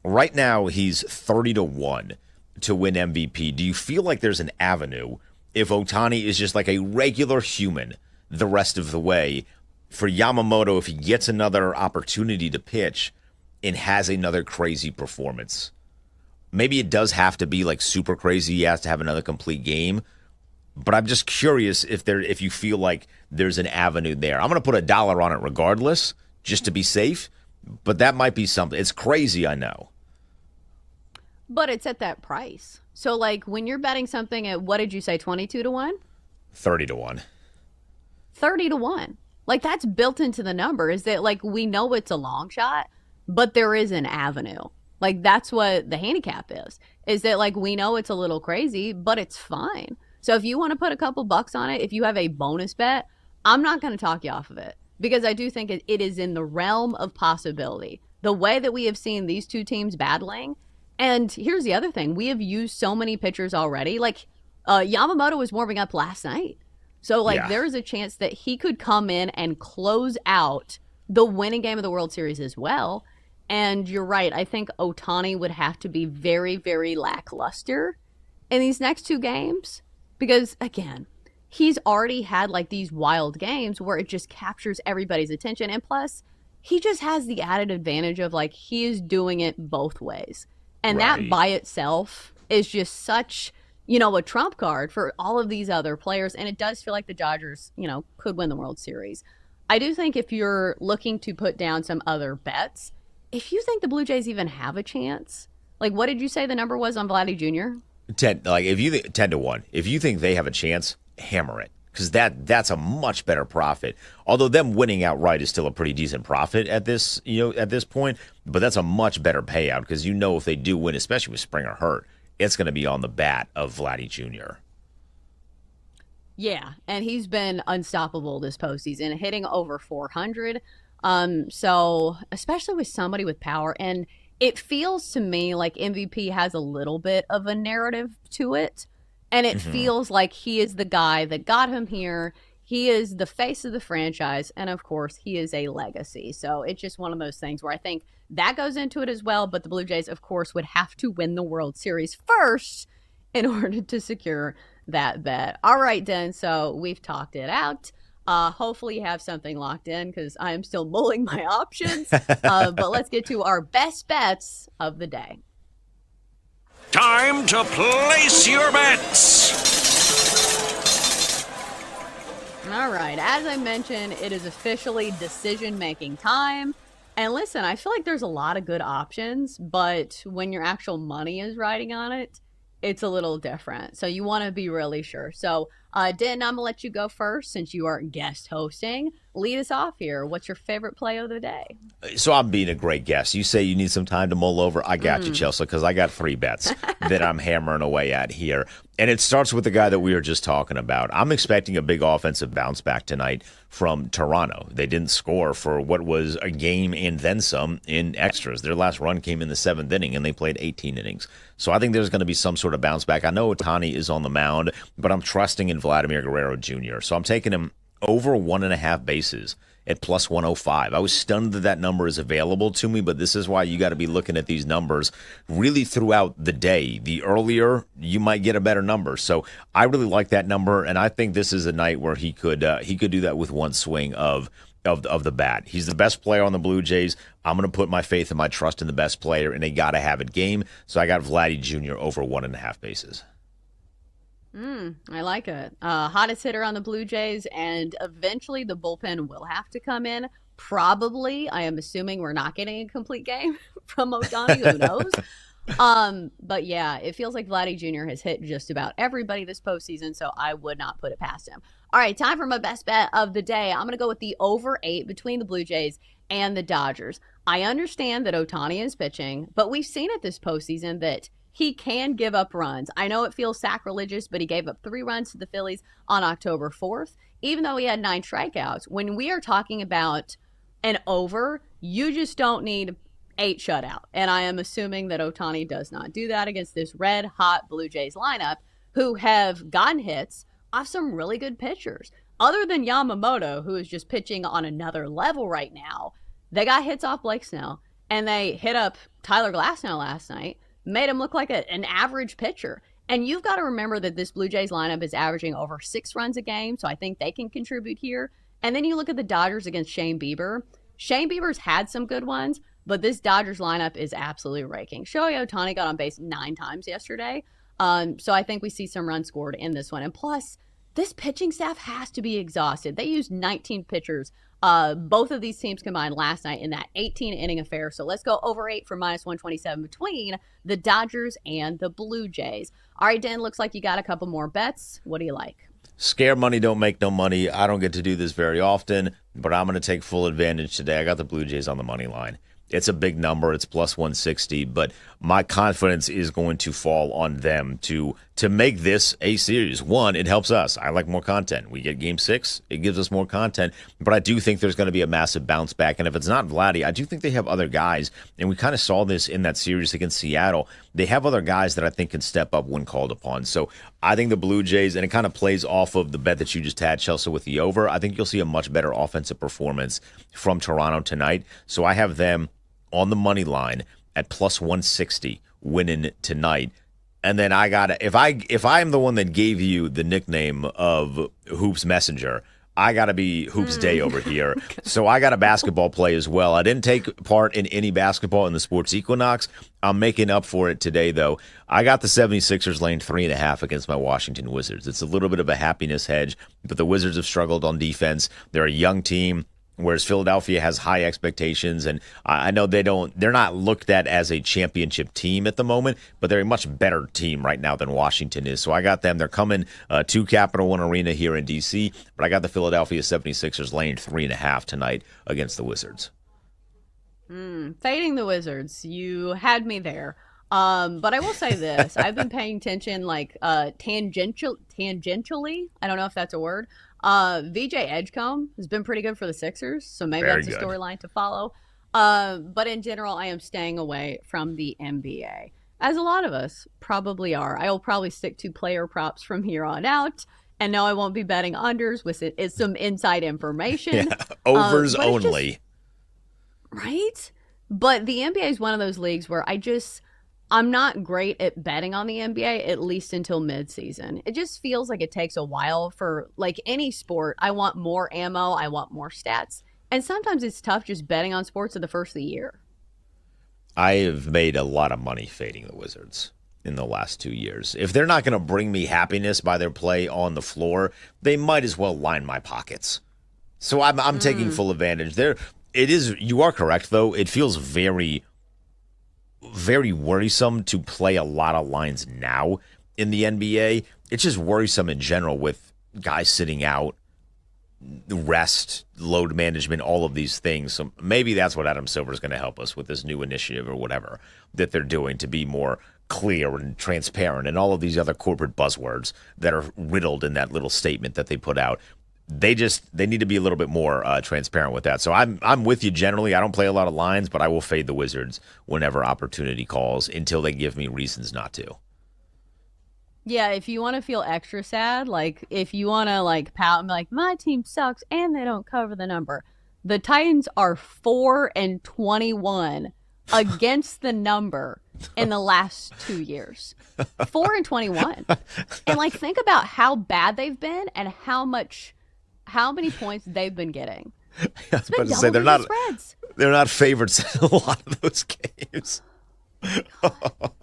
Speaker 4: Right now, he's 30-1 to win MVP. Do you feel like there's an avenue if Ohtani is just like a regular human the rest of the way for Yamamoto, if he gets another opportunity to pitch and has another crazy performance? Maybe it does have to be like super crazy. He has to have another complete game. But I'm just curious if you feel like there's an avenue there. I'm going to put $1 on it regardless, just to be safe. But that might be something. It's crazy, I know.
Speaker 3: But it's at that price. So, like, when you're betting something at, what did you say, 22-1?
Speaker 4: 30-1.
Speaker 3: 30-1. Like, that's built into the number. Is that, like, we know it's a long shot, but there is an avenue. Like, that's what the handicap is. Is that, like, we know it's a little crazy, but it's fine. So if you want to put a couple bucks on it, if you have a bonus bet, I'm not going to talk you off of it. Because I do think it is in the realm of possibility. The way that we have seen these two teams battling. And here's the other thing. We have used so many pitchers already. Like, Yamamoto was warming up last night. So, like, there is a chance that he could come in and close out the winning game of the World Series as well. And you're right. I think Ohtani would have to be very, very lackluster in these next 2 games. Because, again, he's already had, like, these wild games where it just captures everybody's attention. And plus, he just has the added advantage of, like, he is doing it both ways. And that by itself is just such, a trump card for all of these other players. And it does feel like the Dodgers, could win the World Series. I do think if you're looking to put down some other bets, if you think the Blue Jays even have a chance, like, what did you say the number was on Vladdy Jr.?
Speaker 4: 10-1. If you think they have a chance, hammer it. Because that's a much better profit. Although them winning outright is still a pretty decent profit at this point, but that's a much better payout because if they do win, especially with Springer hurt, it's going to be on the bat of Vladdy Jr.
Speaker 3: Yeah, and he's been unstoppable this postseason, hitting over 400. So especially with somebody with power, and it feels to me like MVP has a little bit of a narrative to it. And it feels like he is the guy that got him here. He is the face of the franchise. And, of course, he is a legacy. So it's just one of those things where I think that goes into it as well. But the Blue Jays, of course, would have to win the World Series first in order to secure that bet. All right, Den. So we've talked it out. Hopefully you have something locked in because I am still mulling my options. But let's get to our best bets of the day.
Speaker 2: Time to place your bets.
Speaker 3: All right. As I mentioned, it is officially decision-making time. And listen, I feel like there's a lot of good options, but when your actual money is riding on it, it's a little different. So you want to be really sure. So, Den, I'm going to let you go first since you are guest hosting. Lead us off here. What's your favorite play of the day?
Speaker 4: So I'm being a great guest. You say you need some time to mull over. I got you, Chelsea, because I got 3 bets that I'm hammering away at here. And it starts with the guy that we were just talking about. I'm expecting a big offensive bounce back tonight from Toronto. They didn't score for what was a game and then some in extras. Their last run came in the 7th inning, and they played 18 innings. So I think there's going to be some sort of bounce back. I know Ohtani is on the mound, but I'm trusting in Vladimir Guerrero Jr. So I'm taking him over 1.5 bases at plus 105. I was stunned that that number is available to me, but this is why you got to be looking at these numbers really throughout the day. The earlier, you might get a better number. So I really like that number, and I think this is a night where he could do that with one swing of the bat. He's the best player on the Blue Jays. I'm going to put my faith and my trust in the best player in a gotta-have-it game. So I got Vladdy Jr. over 1.5 bases.
Speaker 3: I like it. Hottest hitter on the Blue Jays, and eventually the bullpen will have to come in. Probably, I am assuming we're not getting a complete game from Ohtani. Who knows? But yeah, it feels like Vladdy Jr. has hit just about everybody this postseason, so I would not put it past him. All right, time for my best bet of the day. I'm going to go with the over 8 between the Blue Jays and the Dodgers. I understand that Ohtani is pitching, but we've seen it this postseason that he can give up runs. I know it feels sacrilegious, but he gave up 3 runs to the Phillies on October 4th, even though he had 9 strikeouts. When we are talking about an over, you just don't need 8 shutout. And I am assuming that Ohtani does not do that against this red-hot Blue Jays lineup, who have gotten hits off some really good pitchers. Other than Yamamoto, who is just pitching on another level right now, they got hits off Blake Snell, and they hit up Tyler Glasnow last night, made him look like an average pitcher. And you've got to remember that this Blue Jays lineup is averaging over 6 runs a game, so I think they can contribute here. And then you look at the Dodgers against Shane Bieber. Shane Bieber's had some good ones, but this Dodgers lineup is absolutely raking. Shohei Ohtani got on base 9 times yesterday. So I think we see some runs scored in this one. And plus, this pitching staff has to be exhausted. They used 19 pitchers, both of these teams combined last night in that 18-inning affair. So let's go over 8 for minus 127 between the Dodgers and the Blue Jays. All right, Dan, looks like you got a couple more bets. What do you like?
Speaker 4: Scare money don't make no money. I don't get to do this very often, but I'm going to take full advantage today. I got the Blue Jays on the money line. It's a big number. It's plus 160, but my confidence is going to fall on them to make this a series. One, it helps us. I like more content. We get Game 6. It gives us more content, but I do think there's going to be a massive bounce back, and if it's not Vladdy, I do think they have other guys, and we kind of saw this in that series against Seattle. They have other guys that I think can step up when called upon. So I think the Blue Jays, and it kind of plays off of the bet that you just had, Chelsea, with the over. I think you'll see a much better offensive performance from Toronto tonight. So I have them on the money line at plus 160 winning tonight. And then I got to, if I'm the one that gave you the nickname of Hoops Messenger, I got to be Hoops Day over here. So I got a basketball play as well. I didn't take part in any basketball in the Sports Equinox. I'm making up for it today, though. I got the 76ers laying 3.5 against my Washington Wizards. It's a little bit of a happiness hedge, but the Wizards have struggled on defense. They're a young team, whereas Philadelphia has high expectations, and I know they're not looked at as a championship team at the moment, but they're a much better team right now than Washington is. So I got them. They're coming to Capital One Arena here in D.C., but I got the Philadelphia 76ers laying 3.5 tonight against the Wizards.
Speaker 3: Fading the Wizards. You had me there. But I will say this. I've been paying attention tangentially. I don't know if that's a word. VJ Edgecombe has been pretty good for the Sixers, so maybe
Speaker 4: Very
Speaker 3: that's a
Speaker 4: good
Speaker 3: storyline to follow. But in general, I am staying away from the NBA, as a lot of us probably are. I will probably stick to player props from here on out, and no, I won't be betting unders with it. It's some inside information.
Speaker 4: Yeah, overs only.
Speaker 3: Right? But the NBA is one of those leagues where I'm not great at betting on the NBA, at least until midseason. It just feels like it takes a while for, like any sport. I want more ammo. I want more stats. And sometimes it's tough just betting on sports at the first of the year.
Speaker 4: I have made a lot of money fading the Wizards in the last 2 years. If they're not going to bring me happiness by their play on the floor, they might as well line my pockets. So I'm taking full advantage there. You are correct, though. It feels very worrisome to play a lot of lines now in the NBA. It's just worrisome in general with guys sitting out, rest, load management, all of these things. So maybe that's what Adam Silver is going to help us with this new initiative or whatever that they're doing to be more clear and transparent and all of these other corporate buzzwords that are riddled in that little statement that they put out. They need to be a little bit more transparent with that. So I'm with you generally. I don't play a lot of lines, but I will fade the Wizards whenever opportunity calls until they give me reasons not to.
Speaker 3: Yeah, if you want to feel extra sad, like if you want to pout and be like, my team sucks and they don't cover the number, The Titans are 4-21 against the number in the last 2 years. 4-21. And like, think about how bad they've been and how many points they've been getting. It's been double-digit spreads.
Speaker 4: They're not favorites in a lot of those games.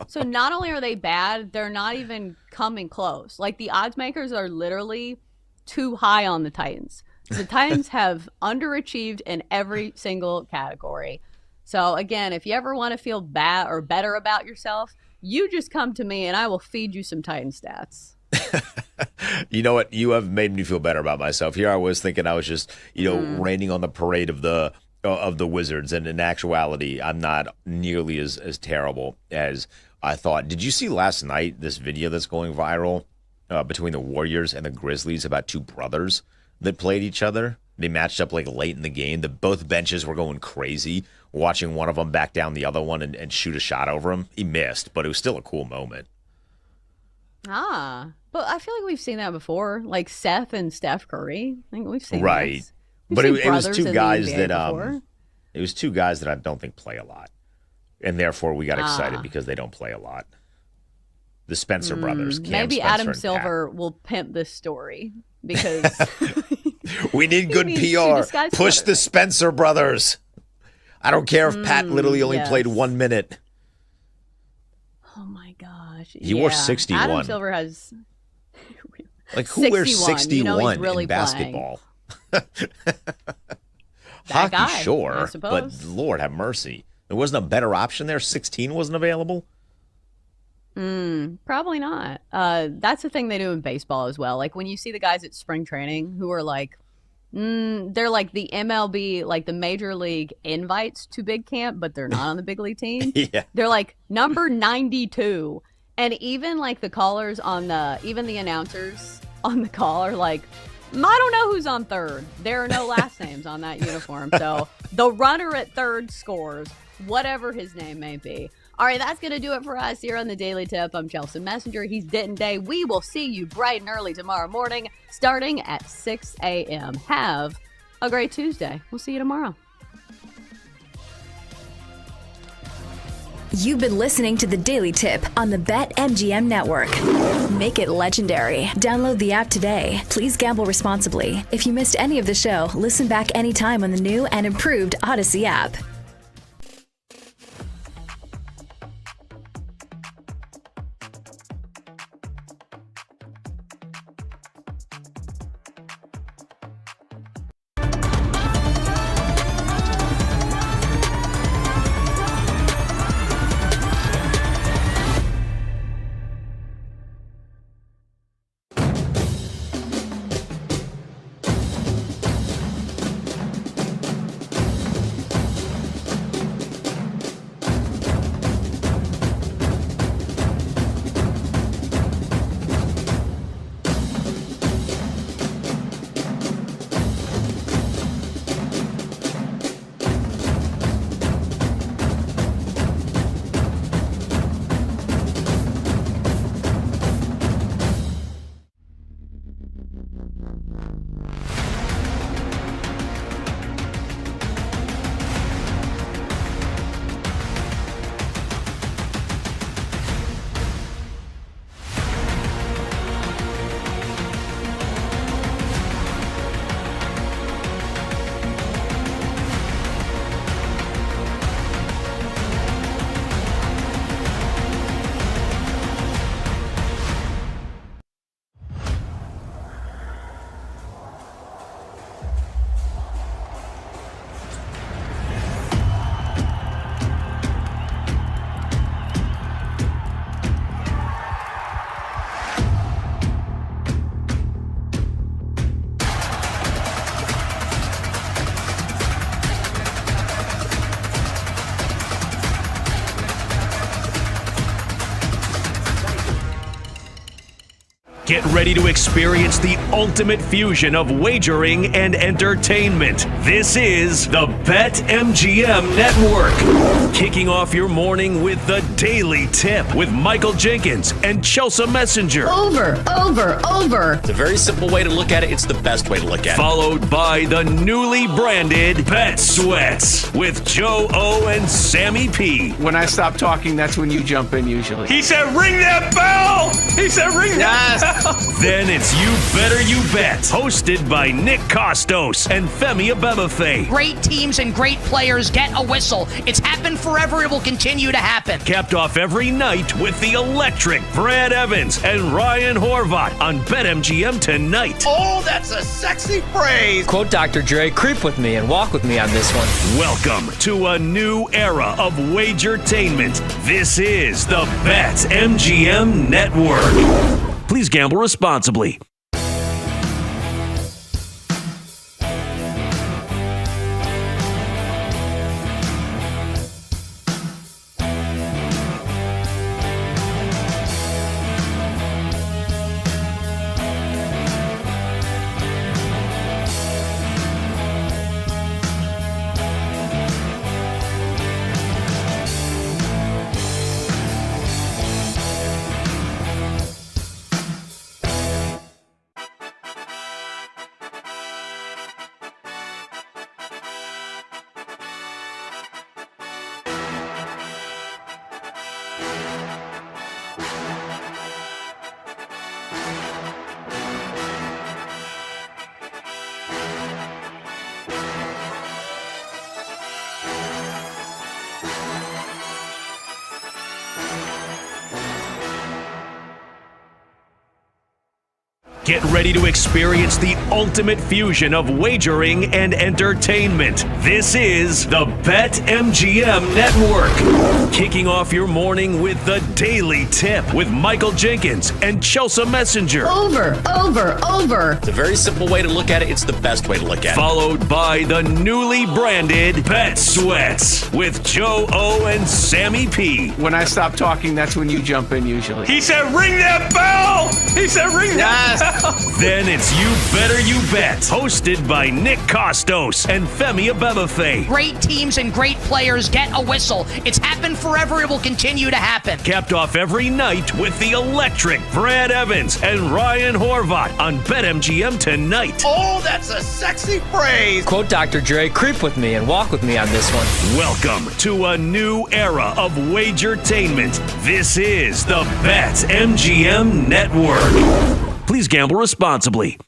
Speaker 3: So not only are they bad, they're not even coming close. Like, the odds makers are literally too high on the Titans. The Titans have underachieved in every single category. So again, if you ever want to feel bad or better about yourself, you just come to me and I will feed you some Titan stats.
Speaker 4: You know what? You have made me feel better about myself. Here I was thinking I was just, raining on the parade of the Wizards, and in actuality, I'm not nearly as terrible as I thought. Did you see last night this video that's going viral between the Warriors and the Grizzlies about two brothers that played each other? They matched up like late in the game. Both benches were going crazy, watching one of them back down the other one and shoot a shot over him. He missed, but it was still a cool moment.
Speaker 3: But I feel like we've seen that before, like Seth and Steph Curry. I think we've seen
Speaker 4: right.
Speaker 3: This.
Speaker 4: But it was two guys that it was two guys that I don't think play a lot, and therefore we got excited because they don't play a lot. The Spencer brothers.
Speaker 3: Maybe
Speaker 4: Spencer
Speaker 3: Adam Silver will pimp this story because
Speaker 4: we need good PR. Push the Spencer brothers. I don't care if Pat literally only played 1 minute.
Speaker 3: Oh my gosh!
Speaker 4: He wore 61.
Speaker 3: Adam Silver has
Speaker 4: like who wears 61
Speaker 3: really
Speaker 4: in basketball?
Speaker 3: That
Speaker 4: Hockey,
Speaker 3: guy,
Speaker 4: sure, but Lord have mercy, there wasn't a better option there. 16 wasn't available.
Speaker 3: Probably not. That's the thing they do in baseball as well. Like when you see the guys at spring training who are like, they're like the MLB, like the major league invites to big camp, but they're not on the big league team.
Speaker 4: Yeah.
Speaker 3: They're like number 92. And even like the callers even the announcers on the call are like, I don't know who's on third. There are no last names on that uniform. So the runner at third scores, whatever his name may be. All right, that's going to do it for us here on the Daily Tip. I'm Chelsea Messenger. He's Denton Day. We will see you bright and early tomorrow morning, starting at 6 a.m. Have a great Tuesday. We'll see you tomorrow.
Speaker 1: You've been listening to the Daily Tip on the BetMGM Network. Make it legendary. Download the app today. Please gamble responsibly. If you missed any of the show, listen back anytime on the new and improved Odyssey app.
Speaker 7: Get ready to experience the ultimate fusion of wagering and entertainment. This is the BetMGM Network. Kicking off your morning with the Daily Tip with Michael Jenkins and Chelsea Messenger.
Speaker 3: Over.
Speaker 8: It's a very simple way to look at it. It's the best way to look at it.
Speaker 7: Followed by the newly branded Bet Sweats with Joe O and Sammy P.
Speaker 9: When I stop talking, that's when you jump in usually.
Speaker 7: He said, ring that bell! He said, ring that bell! Then it's You Better You Bet, hosted by Nick Costos and Femi Abebefe.
Speaker 10: Great teams and great players get a whistle. It's happened forever. It will continue to happen.
Speaker 7: Capped off every night with the electric Brad Evans and Ryan Horvat on BetMGM tonight.
Speaker 8: Oh, that's a sexy phrase.
Speaker 11: Quote Dr. Dre, creep with me and walk with me on this one.
Speaker 7: Welcome to a new era of Wagertainment. This is the BetMGM Network. Please gamble responsibly. Get ready to experience the ultimate fusion of wagering and entertainment. This is the BetMGM Network. Kicking off your morning with the Daily Tip with Michael Jenkins and Chelsea Messenger.
Speaker 3: Over.
Speaker 8: It's a very simple way to look at it. It's the best way to look at it.
Speaker 7: Followed by the newly branded Bet Sweats with Joe O and Sammy P.
Speaker 9: When I stop talking, that's when you jump in usually.
Speaker 7: He said, ring that bell! He said, ring that bell! Then it's You Better You Bet, hosted by Nick Costos and Femi Abebefe.
Speaker 10: Great teams and great players get a whistle. It's happened forever. It will continue to happen.
Speaker 7: Capped off every night with the electric Brad Evans and Ryan Horvat on BetMGM tonight.
Speaker 8: Oh, that's a sexy phrase.
Speaker 11: Quote Dr. Dre, creep with me and walk with me on this one.
Speaker 7: Welcome to a new era of Wagertainment. This is the BetMGM Network. Please gamble responsibly.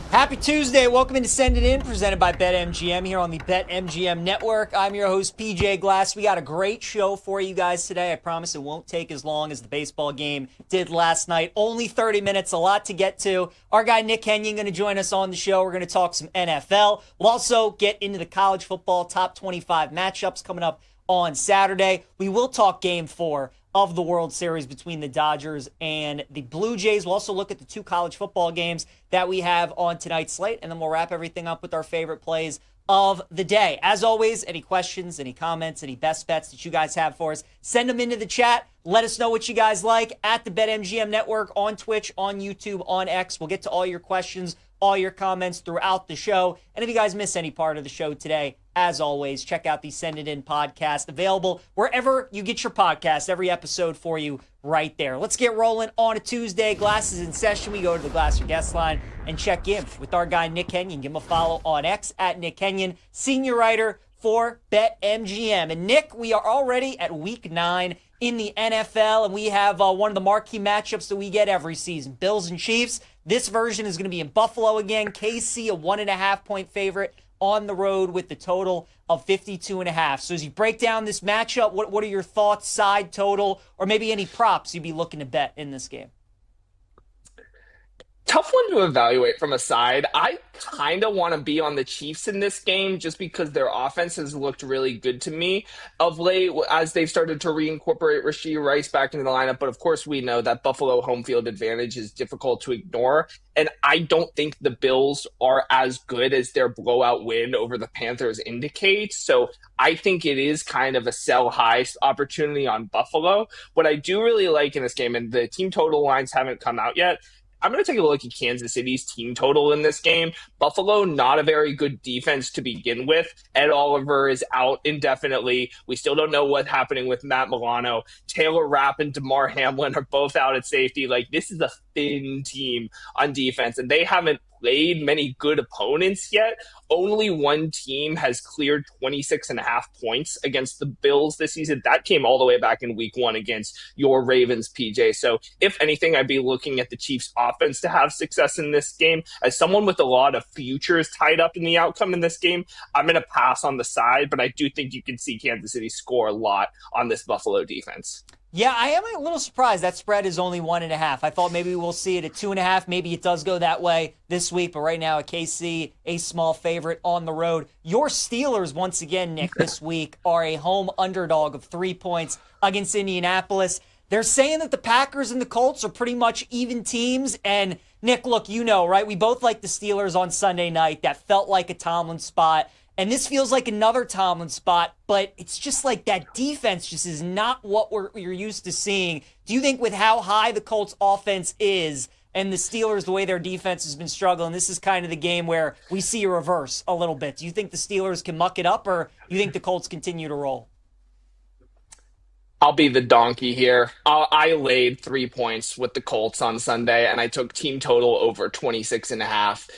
Speaker 12: Happy Tuesday. Welcome into Send It In, presented by BetMGM here on the BetMGM Network. I'm your host, PJ Glass. We got a great show for you guys today. I promise it won't take as long as the baseball game did last night. Only 30 minutes, a lot to get to. Our guy Nick Kenyon going to join us on the show. We're going to talk some NFL. We'll also get into the college football top 25 matchups coming up on Saturday. We will talk Game 4 of the World Series between the Dodgers and the Blue Jays. We'll also look at the two college football games that we have on tonight's slate, and then we'll wrap everything up with our favorite plays of the day. As always, any questions, any comments, any best bets that you guys have for us, send them into the chat. Let us know what you guys like at the BetMGM Network on Twitch, on YouTube, on X. We'll get to all your questions, all your comments throughout the show. And if you guys miss any part of the show today, as always, check out the Send It In podcast, available wherever you get your podcast. Every episode for you right there. Let's get rolling on a Tuesday. Glasses in session. We go to the Glasser guest line and check in with our guy Nick Kenyon. Give him a follow on X at Nick Kenyon, senior writer for BetMGM. And Nick, we are already at week 9 in the NFL, and we have one of the marquee matchups that we get every season, Bills and Chiefs. This version is going to be in Buffalo again. KC, a 1.5-point favorite on the road with the total of 52.5. So as you break down this matchup, what are your thoughts, side total, or maybe any props you'd be looking to bet in this game?
Speaker 13: Tough one to evaluate from a side. I kind of want to be on the Chiefs in this game just because their offense has looked really good to me of late as they've started to reincorporate Rashee Rice back into the lineup. But of course, we know that Buffalo home field advantage is difficult to ignore. And I don't think the Bills are as good as their blowout win over the Panthers indicates. So I think it is kind of a sell high opportunity on Buffalo. What I do really like in this game, and the team total lines haven't come out yet, I'm going to take a look at Kansas City's team total in this game. Buffalo, not a very good defense to begin with. Ed Oliver is out indefinitely. We still don't know what's happening with Matt Milano. Taylor Rapp and DeMar Hamlin are both out at safety. Like, this is a thin team on defense, and they haven't played many good opponents yet. Only one team has cleared 26.5 points against the Bills this season. That came all the way back in week 1 against your Ravens, PJ. So if anything, I'd be looking at the Chiefs offense to have success in this game. As someone with a lot of futures tied up in the outcome in this game, I'm going to pass on the side, but I do think you can see Kansas City score a lot on this Buffalo defense.
Speaker 12: Yeah, I am a little surprised that spread is only 1.5. I thought maybe we'll see it at 2.5. Maybe it does go that way this week, but right now, a KC, a small favorite on the road. Your Steelers, once again, Nick, this week are a home underdog of 3 points against Indianapolis. They're saying that the Packers and the Colts are pretty much even teams. And Nick, look, you know, right? We both like the Steelers on Sunday night. That felt like a Tomlin spot. And this feels like another Tomlin spot, but it's just like that defense just is not what you're used to seeing. Do you think with how high the Colts offense is and the Steelers, the way their defense has been struggling, this is kind of the game where we see a reverse a little bit? Do you think the Steelers can muck it up, or do you think the Colts continue to roll?
Speaker 13: I'll be the donkey here. I laid 3 points with the Colts on Sunday, and I took team total over 26.5.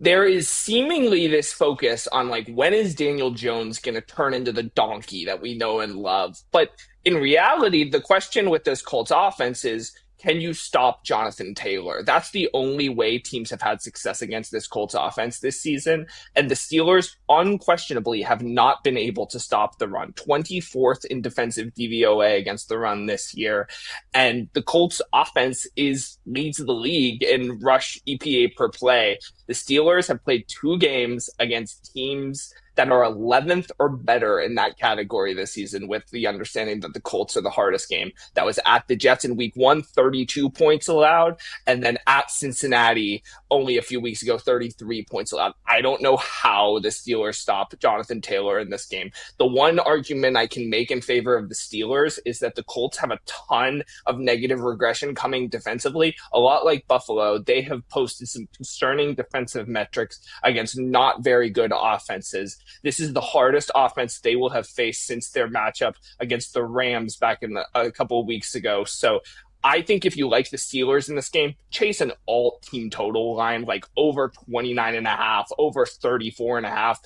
Speaker 13: There is seemingly this focus on, like, when is Daniel Jones going to turn into the donkey that we know and love? But in reality, the question with this Colts offense is, can you stop Jonathan Taylor? That's the only way teams have had success against this Colts offense this season. And the Steelers unquestionably have not been able to stop the run. 24th in defensive DVOA against the run this year. And the Colts offense leads the league in rush EPA per play. The Steelers have played 2 games against teams that are 11th or better in that category this season, with the understanding that the Colts are the hardest game. That was at the Jets in week 1, 32 points allowed, and then at Cincinnati only a few weeks ago, 33 points allowed. I don't know how the Steelers stop Jonathan Taylor in this game. The one argument I can make in favor of the Steelers is that the Colts have a ton of negative regression coming defensively. A lot like Buffalo, they have posted some concerning defensive metrics against not very good offenses. This is the hardest offense they will have faced since their matchup against the Rams back in a couple of weeks ago. So I think if you like the Steelers in this game, chase an alt team total line, like over 29.5, over 34.5.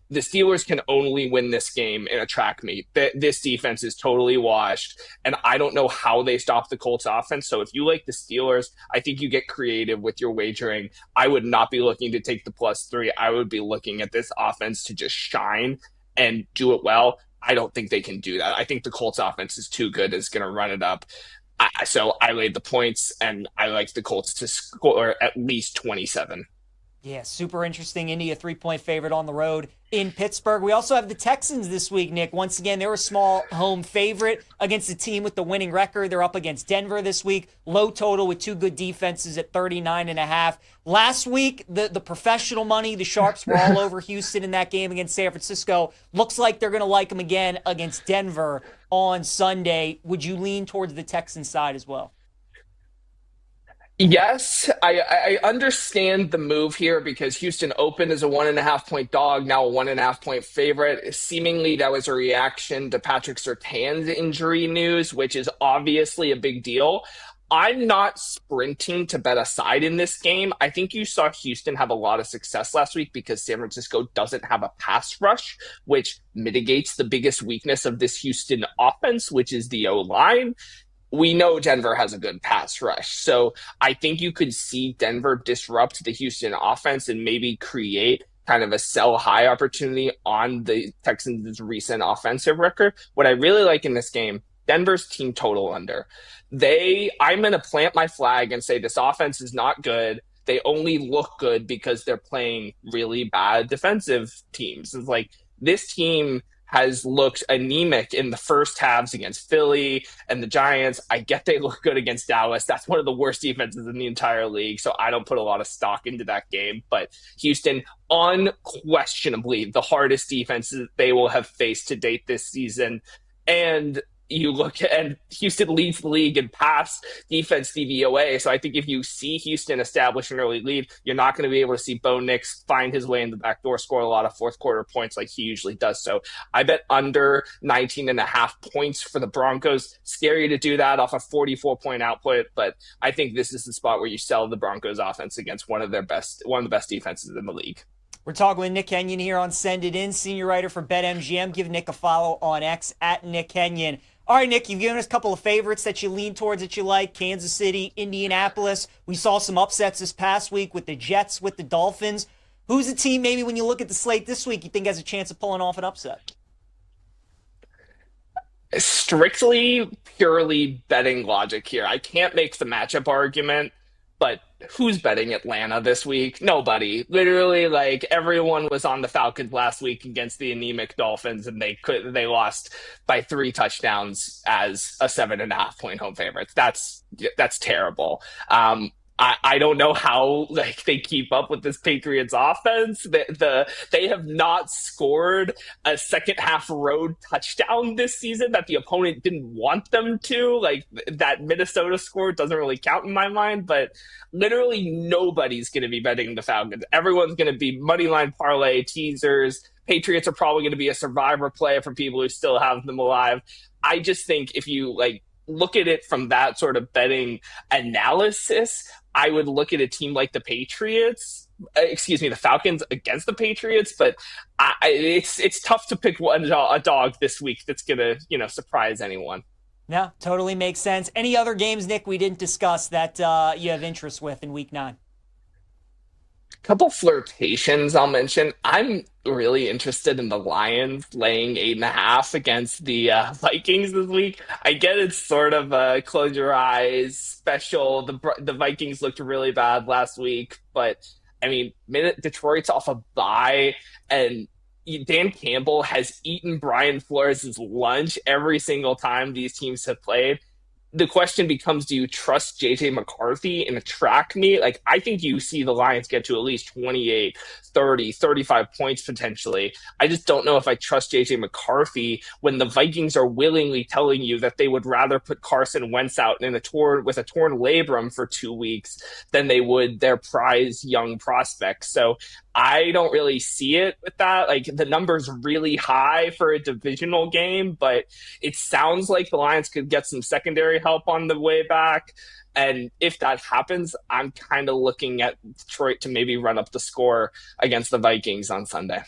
Speaker 13: The Steelers can only win this game in a track meet. This defense is totally washed, and I don't know how they stop the Colts offense. So if you like the Steelers, I think you get creative with your wagering. I would not be looking to take the +3. I would be looking at this offense to just shine and do it well. I don't think they can do that. I think the Colts offense is too good. It's going to run it up. So I laid the points, and I like the Colts to score at least 27.
Speaker 12: Yeah, super interesting. Indy, a 3-point favorite on the road in Pittsburgh. We also have the Texans this week, Nick. Once again, they're a small home favorite against a team with the winning record. They're up against Denver this week. Low total with 2 good defenses at 39.5. Last week, the professional money, the Sharps were all over Houston in that game against San Francisco. Looks like they're going to like them again against Denver on Sunday. Would you lean towards the Texans side as well?
Speaker 13: Yes, I understand the move here because Houston opened as a 1.5-point dog, now a 1.5-point favorite. Seemingly that was a reaction to Patrick Surtain's injury news, which is obviously a big deal. I'm not sprinting to bet a side in this game. I think you saw Houston have a lot of success last week because San Francisco doesn't have a pass rush, which mitigates the biggest weakness of this Houston offense, which is the O-line. We know Denver has a good pass rush. So I think you could see Denver disrupt the Houston offense and maybe create kind of a sell high opportunity on the Texans' recent offensive record. What I really like in this game, Denver's team total under. I'm going to plant my flag and say this offense is not good. They only look good because they're playing really bad defensive teams. It's like this team has looked anemic in the first halves against Philly and the Giants. I get they look good against Dallas. That's one of the worst defenses in the entire league, so I don't put a lot of stock into that game. But Houston, unquestionably the hardest defense that they will have faced to date this season. And you look at, and Houston leads the league in pass defense DVOA. So I think if you see Houston establish an early lead, you're not going to be able to see Bo Nix find his way in the back door, score a lot of fourth quarter points like he usually does. So I bet under 19.5 points for the Broncos. Scary to do that off a 44-point output, but I think this is the spot where you sell the Broncos offense against one of the best defenses in the league.
Speaker 12: We're talking with Nick Kenyon here on Send It In, senior writer for BetMGM. Give Nick a follow on X at Nick Kenyon. All right, Nick, you've given us a couple of favorites that you lean towards that you like. Kansas City, Indianapolis. We saw some upsets this past week with the Jets, with the Dolphins. Who's the team maybe when you look at the slate this week you think has a chance of pulling off an upset?
Speaker 13: Strictly, purely betting logic here. I can't make the matchup argument, but who's betting Atlanta this week? Nobody. Literally, like, everyone was on the Falcons last week against the anemic Dolphins, and they lost by 3 touchdowns as a 7.5-point home favorite. That's terrible. I don't know how they keep up with this Patriots offense. They have not scored a second half road touchdown this season that the opponent didn't want them to. Like, that Minnesota score doesn't really count in my mind, but literally nobody's going to be betting the Falcons. Everyone's going to be moneyline parlay teasers. Patriots are probably going to be a survivor play for people who still have them alive. I just think if you look at it from that sort of betting analysis, I would look at a team like the the Falcons against the Patriots, but it's tough to pick a dog this week that's going to, surprise anyone.
Speaker 12: Yeah, totally makes sense. Any other games, Nick, we didn't discuss that you have interest with in Week 9?
Speaker 13: Couple flirtations I'll mention. I'm really interested in the Lions laying 8.5 against the Vikings this week. I get it's sort of a close your eyes special. The Vikings looked really bad last week, but I mean, Detroit's off a bye, and Dan Campbell has eaten Brian Flores' lunch every single time these teams have played. The question becomes, do you trust J.J. McCarthy in a track meet? I think you see the Lions get to at least 28, 30, 35 points potentially. I just don't know if I trust J.J. McCarthy when the Vikings are willingly telling you that they would rather put Carson Wentz out with a torn labrum for 2 weeks than they would their prize young prospects. So I don't really see it with that. The number's really high for a divisional game, but it sounds like the Lions could get some secondary help on the way back. And if that happens, I'm kind of looking at Detroit to maybe run up the score against the Vikings on Sunday.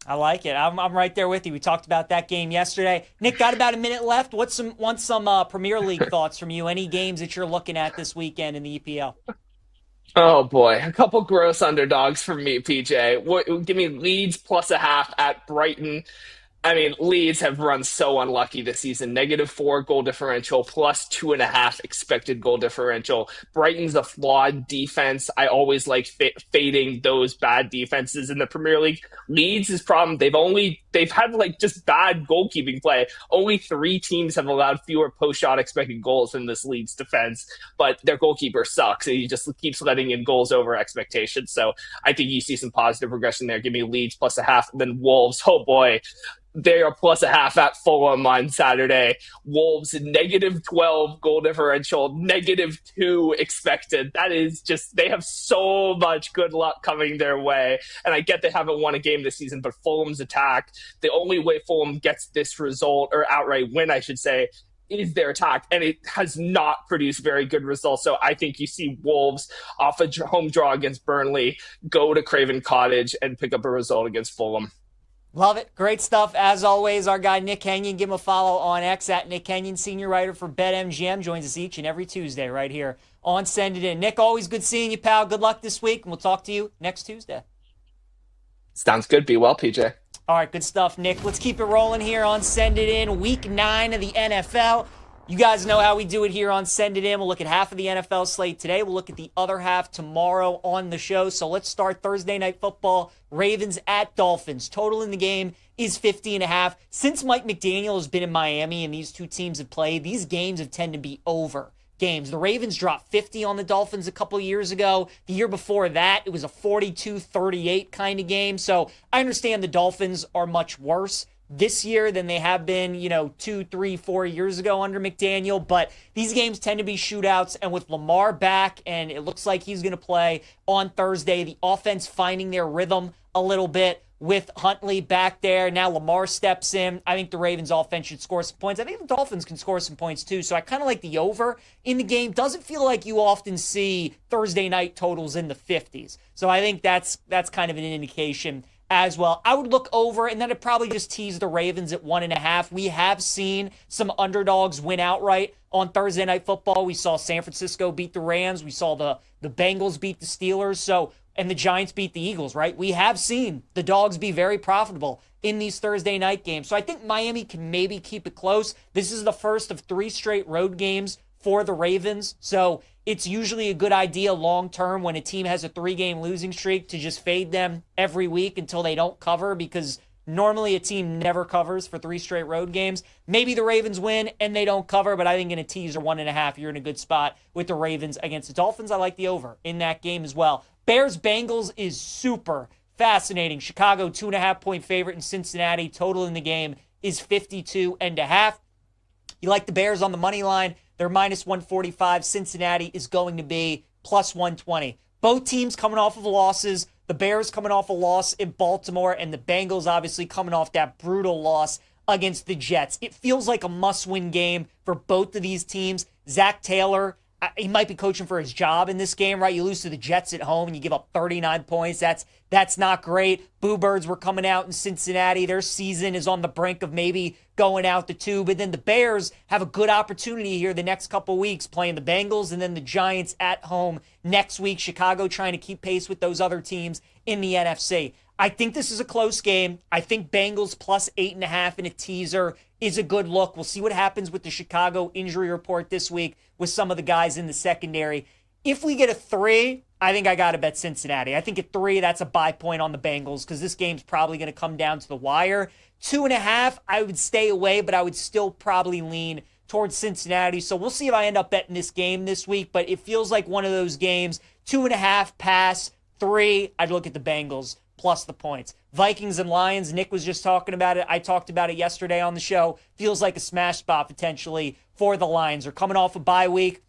Speaker 12: I like it. I'm right there with you. We talked about that game yesterday. Nick, got about a minute left. Want some Premier League thoughts from you? Any games that you're looking at this weekend in the EPL?
Speaker 13: Oh boy, a couple gross underdogs for me, PJ. Give me Leeds +0.5 at Brighton. I mean, Leeds have run so unlucky this season. -4 goal differential, +2.5 expected goal differential. Brighton's a flawed defense. I always like fading those bad defenses in the Premier League. Leeds' problem, they've had just bad goalkeeping play. Only 3 teams have allowed fewer post-shot expected goals in this Leeds defense, but their goalkeeper sucks, and he just keeps letting in goals over expectations. So I think you see some positive regression there. Give me Leeds +0.5. Then Wolves, oh boy. They are +0.5 at Fulham on Saturday. Wolves -12 goal differential, -2 expected. That is just, they have so much good luck coming their way. And I get they haven't won a game this season, but Fulham's attack, the only way Fulham gets this result, or outright win, I should say, is their attack, and it has not produced very good results. So I think you see Wolves off a home draw against Burnley, go to Craven Cottage and pick up a result against Fulham.
Speaker 12: Love it. Great stuff. As always, our guy Nick Kenyon. Give him a follow on X at Nick Kenyon, senior writer for BetMGM. Joins us each and every Tuesday right here on Send It In. Nick, always good seeing you, pal. Good luck this week, and we'll talk to you next Tuesday.
Speaker 13: Sounds good. Be well, PJ.
Speaker 12: All right, good stuff, Nick. Let's keep it rolling here on Send It In, Week 9 of the NFL. You guys know how we do it here on Send It In. We'll look at half of the NFL slate today. We'll look at the other half tomorrow on the show. So let's start Thursday Night Football. Ravens at Dolphins. Total in the game is 50.5. Since Mike McDaniel has been in Miami and these two teams have played, these games have tended to be over games. The Ravens dropped 50 on the Dolphins a couple years ago. The year before that, it was a 42-38 kind of game. So I understand the Dolphins are much worse this year than they have been, 2, 3, 4 years ago under McDaniel. But these games tend to be shootouts. And with Lamar back, and it looks like he's going to play on Thursday, the offense finding their rhythm a little bit with Huntley back there. Now Lamar steps in. I think the Ravens offense should score some points. I think the Dolphins can score some points too. So I kind of like the over in the game. Doesn't feel like you often see Thursday night totals in the 50s. So I think that's kind of an indication as well. I would look over, and then I'd probably just tease the Ravens at 1.5. We have seen some underdogs win outright on Thursday Night Football. We saw San Francisco beat the Rams. We saw the Bengals beat the Steelers. And the Giants beat the Eagles, right? We have seen the dogs be very profitable in these Thursday night games. So I think Miami can maybe keep it close. This is the first of 3 straight road games for the Ravens. So it's usually a good idea long term when a team has a 3-game losing streak to just fade them every week until they don't cover, because normally a team never covers for 3 straight road games. Maybe the Ravens win and they don't cover, but I think in a teaser 1.5, you're in a good spot with the Ravens against the Dolphins. I like the over in that game as well. Bears-Bengals is super fascinating. Chicago, 2.5-point favorite in Cincinnati. Total in the game is 52.5. You like the Bears on the money line. They're minus 145. Cincinnati is going to be plus 120. Both teams coming off of losses. The Bears coming off a loss in Baltimore, and the Bengals obviously coming off that brutal loss against the Jets. It feels like a must-win game for both of these teams. Zach Taylor, he might be coaching for his job in this game, right? You lose to the Jets at home and you give up 39 points. That's not great. Boo Birds were coming out in Cincinnati. Their season is on the brink of maybe going out the tube. But then the Bears have a good opportunity here the next couple weeks, playing the Bengals and then the Giants at home next week. Chicago trying to keep pace with those other teams in the NFC. I think this is a close game. I think Bengals plus 8.5 in a teaser is a good look. We'll see what happens with the Chicago injury report this week with some of the guys in the secondary. If we get a 3, I think I got to bet Cincinnati. I think at 3, that's a buy point on the Bengals because this game's probably going to come down to the wire. 2.5, I would stay away, but I would still probably lean towards Cincinnati. So we'll see if I end up betting this game this week, but it feels like one of those games. 2.5 pass, 3, I'd look at the Bengals plus the points. Vikings and Lions, Nick was just talking about it. I talked about it yesterday on the show. Feels like a smash spot potentially for the Lions. They're coming off a bye week,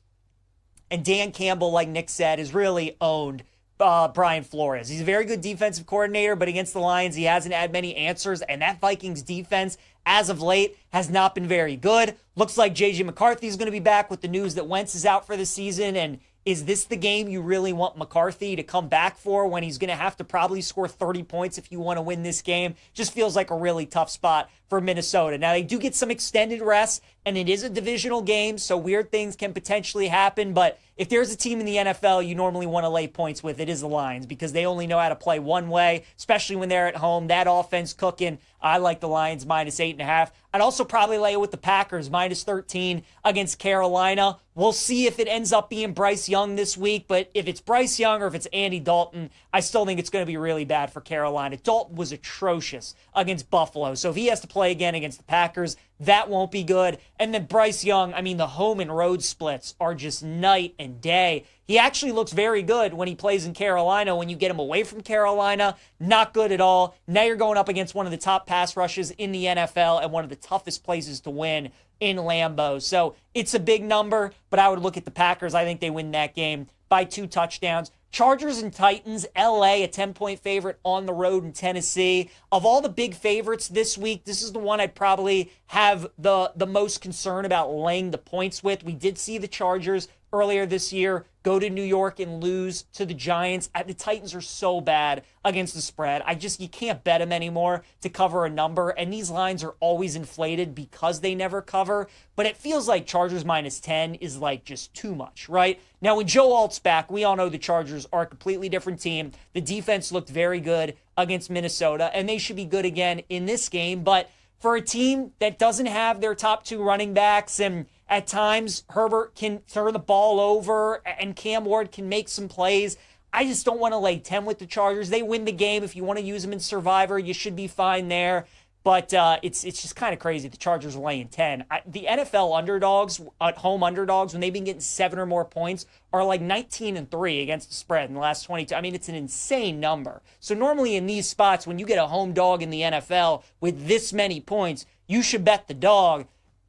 Speaker 12: and Dan Campbell, like Nick said, has really owned Brian Flores. He's a very good defensive coordinator, but against the Lions, he hasn't had many answers, and that Vikings defense, as of late, has not been very good. Looks like J.J. McCarthy is going to be back with the news that Wentz is out for the season, and is this the game you really want McCarthy to come back for when he's going to have to probably score 30 points if you want to win this game? Just feels like a really tough spot for Minnesota. Now, they do get some extended rest, and it is a divisional game, so weird things can potentially happen. But if there's a team in the NFL you normally want to lay points with, it is the Lions, because they only know how to play one way, especially when they're at home. That offense cooking. I like the Lions minus 8.5. I'd also probably lay it with the Packers, minus 13 against Carolina. We'll see if it ends up being Bryce Young this week, but if it's Bryce Young or if it's Andy Dalton, I still think it's going to be really bad for Carolina. Dalton was atrocious against Buffalo, so if he has to play again against the Packers, that won't be good. And then Bryce Young, I mean, the home and road splits are just night and day. He actually looks very good when he plays in Carolina. When you get him away from Carolina, not good at all. Now you're going up against one of the top pass rushes in the NFL and one of the toughest places to win in Lambeau. So it's a big number, but I would look at the Packers. I think they win that game by 2 touchdowns. Chargers and Titans, LA, a 10-point favorite on the road in Tennessee. Of all the big favorites this week, this is the one I'd probably have the most concern about laying the points with. We did see the Chargers earlier this year, go to New York and lose to the Giants. The Titans are so bad against the spread. You can't bet them anymore to cover a number, and these lines are always inflated because they never cover, but it feels like Chargers -10 is like just too much, right? Now, when Joe Alt's back, we all know the Chargers are a completely different team. The defense looked very good against Minnesota, and they should be good again in this game, but for a team that doesn't have their top two running backs, and at times Herbert can turn the ball over and Cam Ward can make some plays, I just don't want to lay 10 with the Chargers. They win the game. If you want to use them in Survivor, you should be fine there. But it's just kind of crazy. The Chargers are laying 10. The NFL underdogs, at home underdogs, when they've been getting 7 or more points, are like 19-3 against the spread in the last 22. I mean, it's an insane number. So normally in these spots, when you get a home dog in the NFL with this many points, you should bet the dog.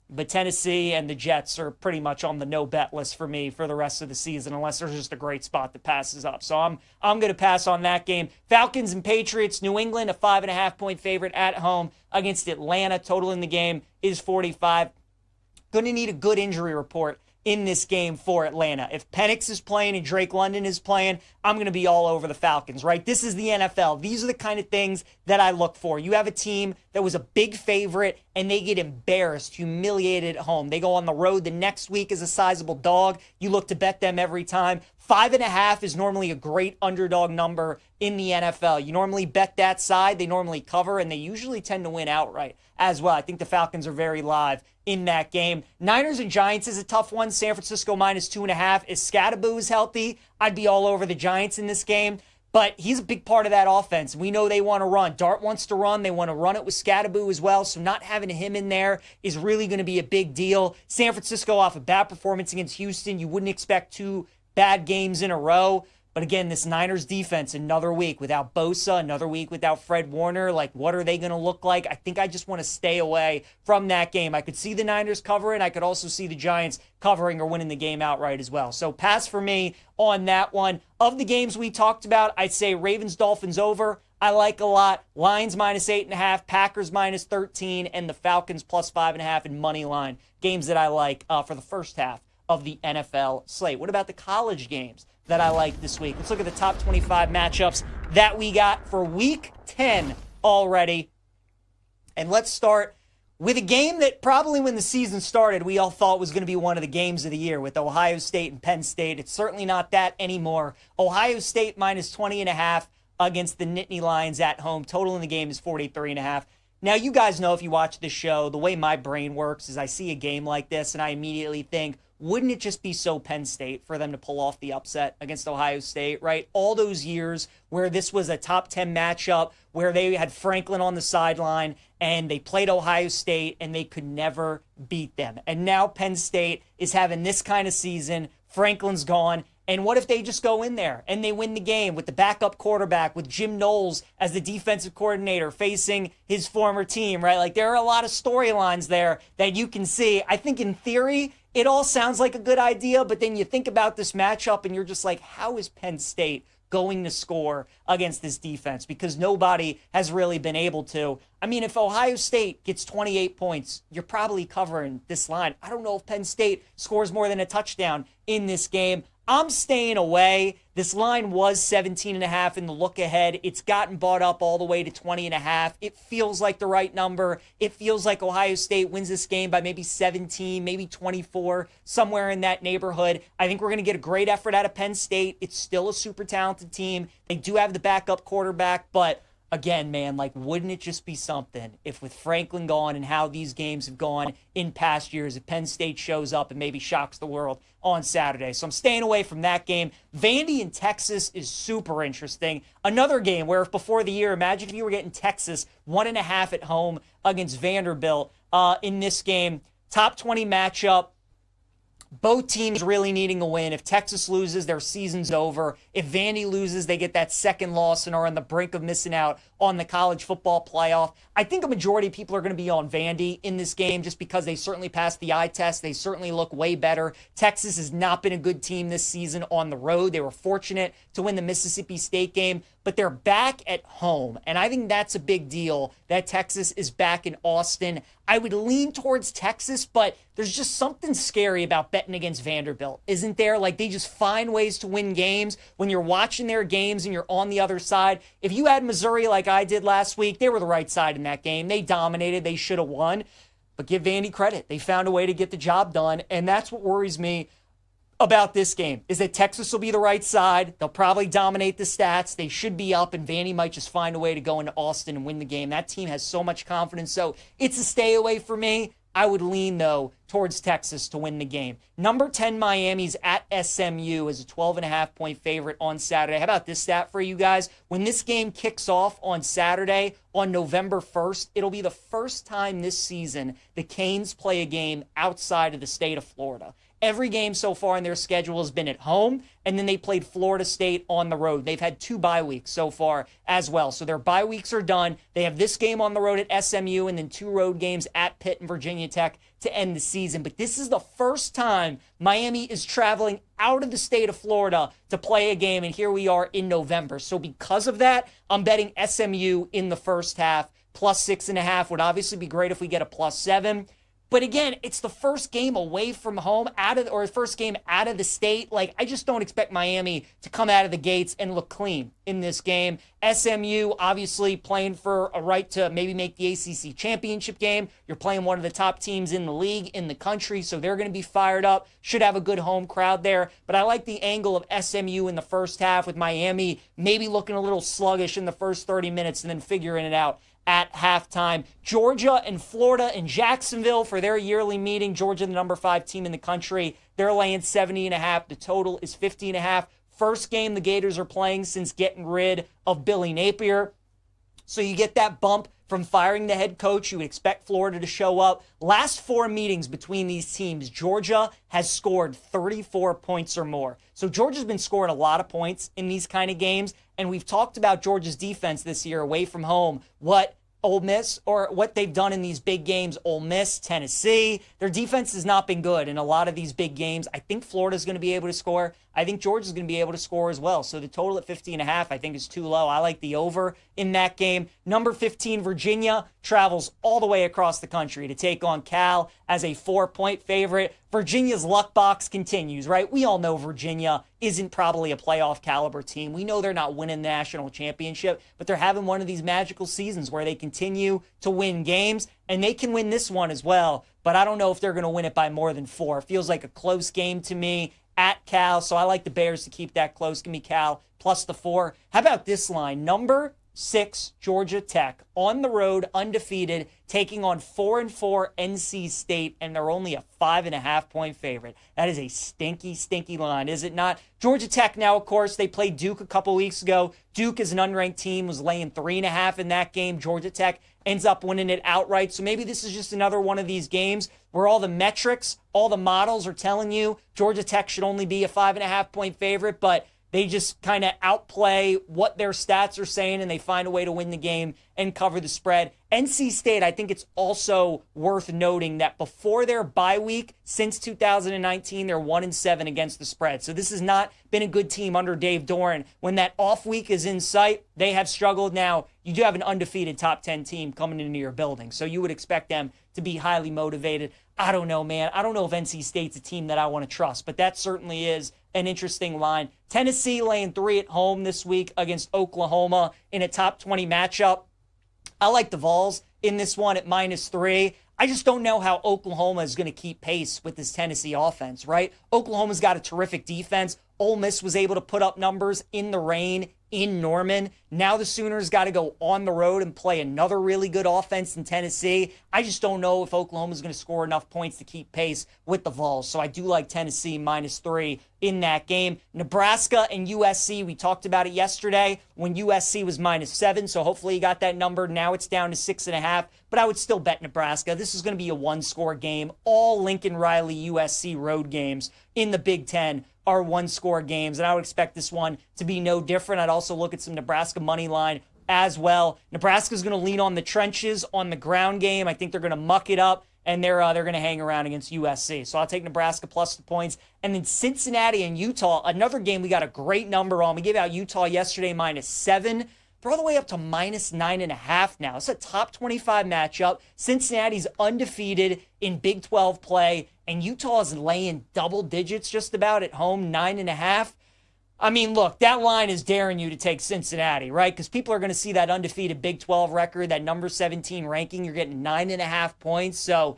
Speaker 12: But Tennessee and the Jets are pretty much on the no-bet list for me for the rest of the season, unless there's just a great spot that passes up. So I'm going to pass on that game. Falcons and Patriots, New England, a 5.5-point favorite at home against Atlanta. Total in the game is 45. Going to need a good injury report in this game for Atlanta. If Penix is playing and Drake London is playing, I'm going to be all over the Falcons, right? This is the NFL. These are the kind of things that I look for. You have a team that was a big favorite and they get embarrassed, humiliated at home. They go on the road the next week as a sizable dog. You look to bet them every time. 5.5 is normally a great underdog number in the NFL. You normally bet that side. They normally cover, and they usually tend to win outright as well. I think the Falcons are very live in that game. Niners and Giants is a tough one. San Francisco -2.5. If Scatterboo is healthy, I'd be all over the Giants in this game. But he's a big part of that offense. We know they want to run. Dart wants to run. They want to run it with Scatterboo as well. So not having him in there is really going to be a big deal. San Francisco off a bad performance against Houston. You wouldn't expect 2 bad games in a row. But again, this Niners defense, another week without Bosa, another week without Fred Warner. Like, what are they going to look like? I think I just want to stay away from that game. I could see the Niners covering. I could also see the Giants covering or winning the game outright as well. So pass for me on that one. Of the games we talked about, I'd say Ravens-Dolphins over. I like a lot. Lions -8.5, Packers -13, and the Falcons +5.5 in money line. Games that I like for the first half of the NFL slate. What about the college games that I like this week? Let's look at the top 25 matchups that we got for week 10 already. And let's start with a game that probably when the season started, we all thought was going to be one of the games of the year with Ohio State and Penn State. It's certainly not that anymore. Ohio State -20.5 against the Nittany Lions at home. Total in the game is 43.5. Now, you guys know if you watch this show, the way my brain works is I see a game like this and I immediately think, wouldn't it just be so Penn State for them to pull off the upset against Ohio State, right? All those years where this was a top 10 matchup, where they had Franklin on the sideline and they played Ohio State and they could never beat them. And now Penn State is having this kind of season. Franklin's gone. And what if they just go in there and they win the game with the backup quarterback, with Jim Knowles as the defensive coordinator facing his former team, right? Like, there are a lot of storylines there that you can see. I think in theory, it all sounds like a good idea, but then you think about this matchup and you're just like, how is Penn State going to score against this defense? Because nobody has really been able to. I mean, if Ohio State gets 28 points, you're probably covering this line. I don't know if Penn State scores more than a touchdown in this game. I'm staying away. This line was 17.5 in the look ahead. It's gotten bought up all the way to 20.5. It feels like the right number. It feels like Ohio State wins this game by maybe 17, maybe 24, somewhere in that neighborhood. I think we're going to get a great effort out of Penn State. It's still a super talented team. They do have the backup quarterback, but again, man, like, wouldn't it just be something if with Franklin gone and how these games have gone in past years, if Penn State shows up and maybe shocks the world on Saturday? So I'm staying away from that game. Vandy in Texas is super interesting. Another game where before the year, imagine if you were getting Texas 1.5 at home against Vanderbilt in this game. Top 20 matchup. Both teams really needing a win. If Texas loses, their season's over. If Vandy loses, they get that second loss and are on the brink of missing out on the college football playoff. I think a majority of people are going to be on Vandy in this game just because they certainly passed the eye test. They certainly look way better. Texas has not been a good team this season on the road. They were fortunate to win the Mississippi State game, but they're back at home. And I think that's a big deal that Texas is back in Austin. I would lean towards Texas, but there's just something scary about betting betting against Vanderbilt, isn't there? Like, they just find ways to win games. When you're watching their games and you're on the other side, if you had Missouri like I did last week, they were the right side in that game. They dominated. They should have won. But give Vandy credit. They found a way to get the job done, and that's what worries me about this game, is that Texas will be the right side. They'll probably dominate the stats. They should be up, and Vandy might just find a way to go into Austin and win the game. That team has so much confidence, so it's a stay away for me. I would lean, though, towards Texas to win the game. Number 10, Miami's at SMU as a 12.5-point favorite on Saturday. How about this stat for you guys? When this game kicks off on Saturday, on November 1st, it'll be the first time this season the Canes play a game outside of the state of Florida. Every game so far in their schedule has been at home, and then they played Florida State on the road. They've had 2 bye weeks so far as well. So their bye weeks are done. They have this game on the road at SMU and then 2 road games at Pitt and Virginia Tech to end the season. But this is the first time Miami is traveling out of the state of Florida to play a game, and here we are in November. So because of that, I'm betting SMU in the first half. Plus 6.5 would obviously be great if we get a plus 7. But again, it's the first game away from home, or first game out of the state. Like, I just don't expect Miami to come out of the gates and look clean in this game. SMU, obviously playing for a right to maybe make the ACC championship game. You're playing one of the top teams in the league, in the country, so they're going to be fired up. Should have a good home crowd there. But I like the angle of SMU in the first half, with Miami maybe looking a little sluggish in the first 30 minutes and then figuring it out at halftime. Georgia and Florida and Jacksonville for their yearly meeting. Georgia, the number 5 team in the country. They're laying 70.5. The total is 50.5. First game the Gators are playing since getting rid of Billy Napier. So you get that bump from firing the head coach. You would expect Florida to show up. Last 4 meetings between these teams, Georgia has scored 34 points or more. So Georgia's been scoring a lot of points in these kind of games. And we've talked about Georgia's defense this year away from home. What Ole Miss, or what they've done in these big games, Ole Miss, Tennessee, their defense has not been good in a lot of these big games. I think Florida's going to be able to score. I think Georgia's going to be able to score as well. So the total at 50.5 I think is too low. I like the over in that game. Number 15, Virginia, travels all the way across the country to take on Cal as a 4-point favorite. Virginia's luck box continues, right? We all know Virginia isn't probably a playoff caliber team. We know they're not winning the national championship, but they're having one of these magical seasons where they continue to win games, and they can win this one as well. But I don't know if they're going to win it by more than 4. It feels like a close game to me at Cal, so I like the Bears to keep that close. Give me Cal plus the 4. How about this line? Number 6, Georgia Tech, on the road, undefeated, taking on 4-4 NC State, and they're only a 5.5-point favorite. That is a stinky, stinky line, is it not? Georgia Tech now, of course, they played Duke a couple weeks ago. Duke, as an unranked team, was laying 3.5 in that game. Georgia Tech ends up winning it outright. So maybe this is just another one of these games where all the metrics, all the models are telling you Georgia Tech should only be a 5.5-point favorite, but they just kind of outplay what their stats are saying, and they find a way to win the game and cover the spread. NC State, I think it's also worth noting that before their bye week, since 2019, they're 1-7 against the spread. So this has not been a good team under Dave Doran. When that off week is in sight, they have struggled. Now, you do have an undefeated top 10 team coming into your building, so you would expect them to be highly motivated. I don't know, man. I don't know if NC State's a team that I want to trust, but that certainly is an interesting line. Tennessee laying 3 at home this week against Oklahoma in a top 20 matchup. I like the Vols in this one at -3. I just don't know how Oklahoma is going to keep pace with this Tennessee offense, right? Oklahoma's got a terrific defense. Ole Miss was able to put up numbers in the rain in Norman. Now the Sooners got to go on the road and play another really good offense in Tennessee. I just don't know if Oklahoma's going to score enough points to keep pace with the Vols. So I do like Tennessee -3 in that game. Nebraska and USC, we talked about it yesterday when USC was -7. So hopefully you got that number. Now it's down to 6.5. But I would still bet Nebraska. This is going to be a 1-score game. All Lincoln Riley USC road games in the Big Ten are 1-score games, and I would expect this one to be no different. I'd also look at some Nebraska money line as well. Nebraska's going to lean on the trenches on the ground game. I think they're going to muck it up, and they're going to hang around against USC. So I'll take Nebraska plus the points. And then Cincinnati and Utah, another game we got a great number on. We gave out Utah yesterday -7. They're all the way up to -9.5 now. It's a top 25 matchup. Cincinnati's undefeated in Big 12 play, and Utah is laying double digits just about at home, 9.5. I mean, look, that line is daring you to take Cincinnati, right? Because people are going to see that undefeated Big 12 record, that number 17 ranking. You're getting 9.5 points. So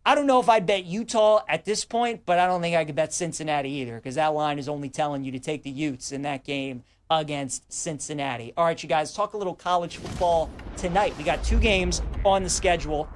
Speaker 12: I don't know if I'd bet Utah at this point, but I don't think I could bet Cincinnati either, because that line is only telling you to take the Utes in that game against Cincinnati. All right, you guys, talk a little college football tonight. We got 2 games on the schedule,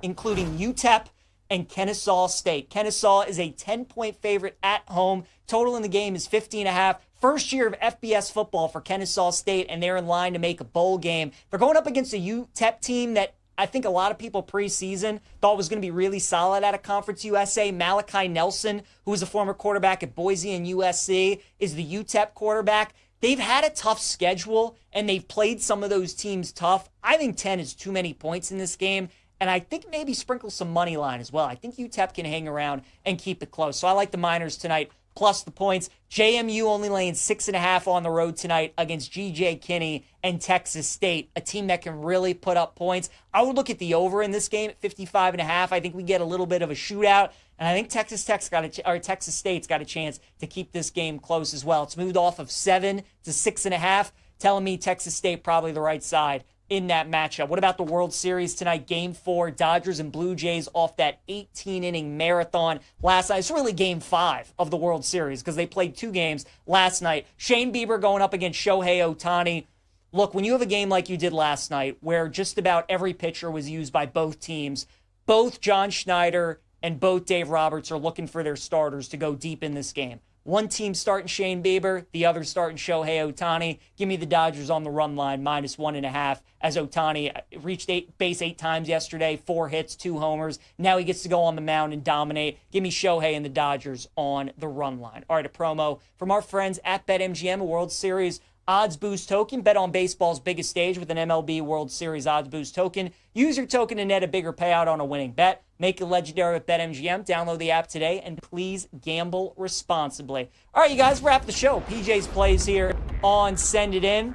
Speaker 12: including UTEP and Kennesaw State. Kennesaw is a 10-point favorite at home. Total in the game is 50.5. First year of FBS football for Kennesaw State, and they're in line to make a bowl game. They're going up against a UTEP team that I think a lot of people preseason thought was going to be really solid out of Conference USA. Malachi Nelson, who was a former quarterback at Boise and USC, is the UTEP quarterback. They've had a tough schedule, and they've played some of those teams tough. I think 10 is too many points in this game. And I think maybe sprinkle some money line as well. I think UTEP can hang around and keep it close. So I like the Miners tonight, plus the points. JMU only laying 6.5 on the road tonight against G.J. Kinney and Texas State, a team that can really put up points. I would look at the over in this game at 55.5. I think we get a little bit of a shootout. And I think Texas State's got a chance to keep this game close as well. It's moved off of 7 to 6.5, telling me Texas State probably the right side in that matchup. What about the World Series tonight? Game 4, Dodgers and Blue Jays off that 18-inning marathon last night. It's really Game 5 of the World Series because they played 2 games last night. Shane Bieber going up against Shohei Ohtani. Look, when you have a game like you did last night where just about every pitcher was used by both teams, both John Schneider and both Dave Roberts are looking for their starters to go deep in this game. One team starting Shane Bieber, the other starting Shohei Ohtani. Give me the Dodgers on the run line, -1.5, as Ohtani reached base 8 times yesterday, 4 hits, 2 homers. Now he gets to go on the mound and dominate. Give me Shohei and the Dodgers on the run line. All right, a promo from our friends at BetMGM, a World Series odds boost token. Bet on baseball's biggest stage with an MLB World Series odds boost token. Use your token to net a bigger payout on a winning bet. Make it legendary with BetMGM. Download the app today, and please gamble responsibly. All right, you guys, wrap the show. PJ's plays here on Send It In.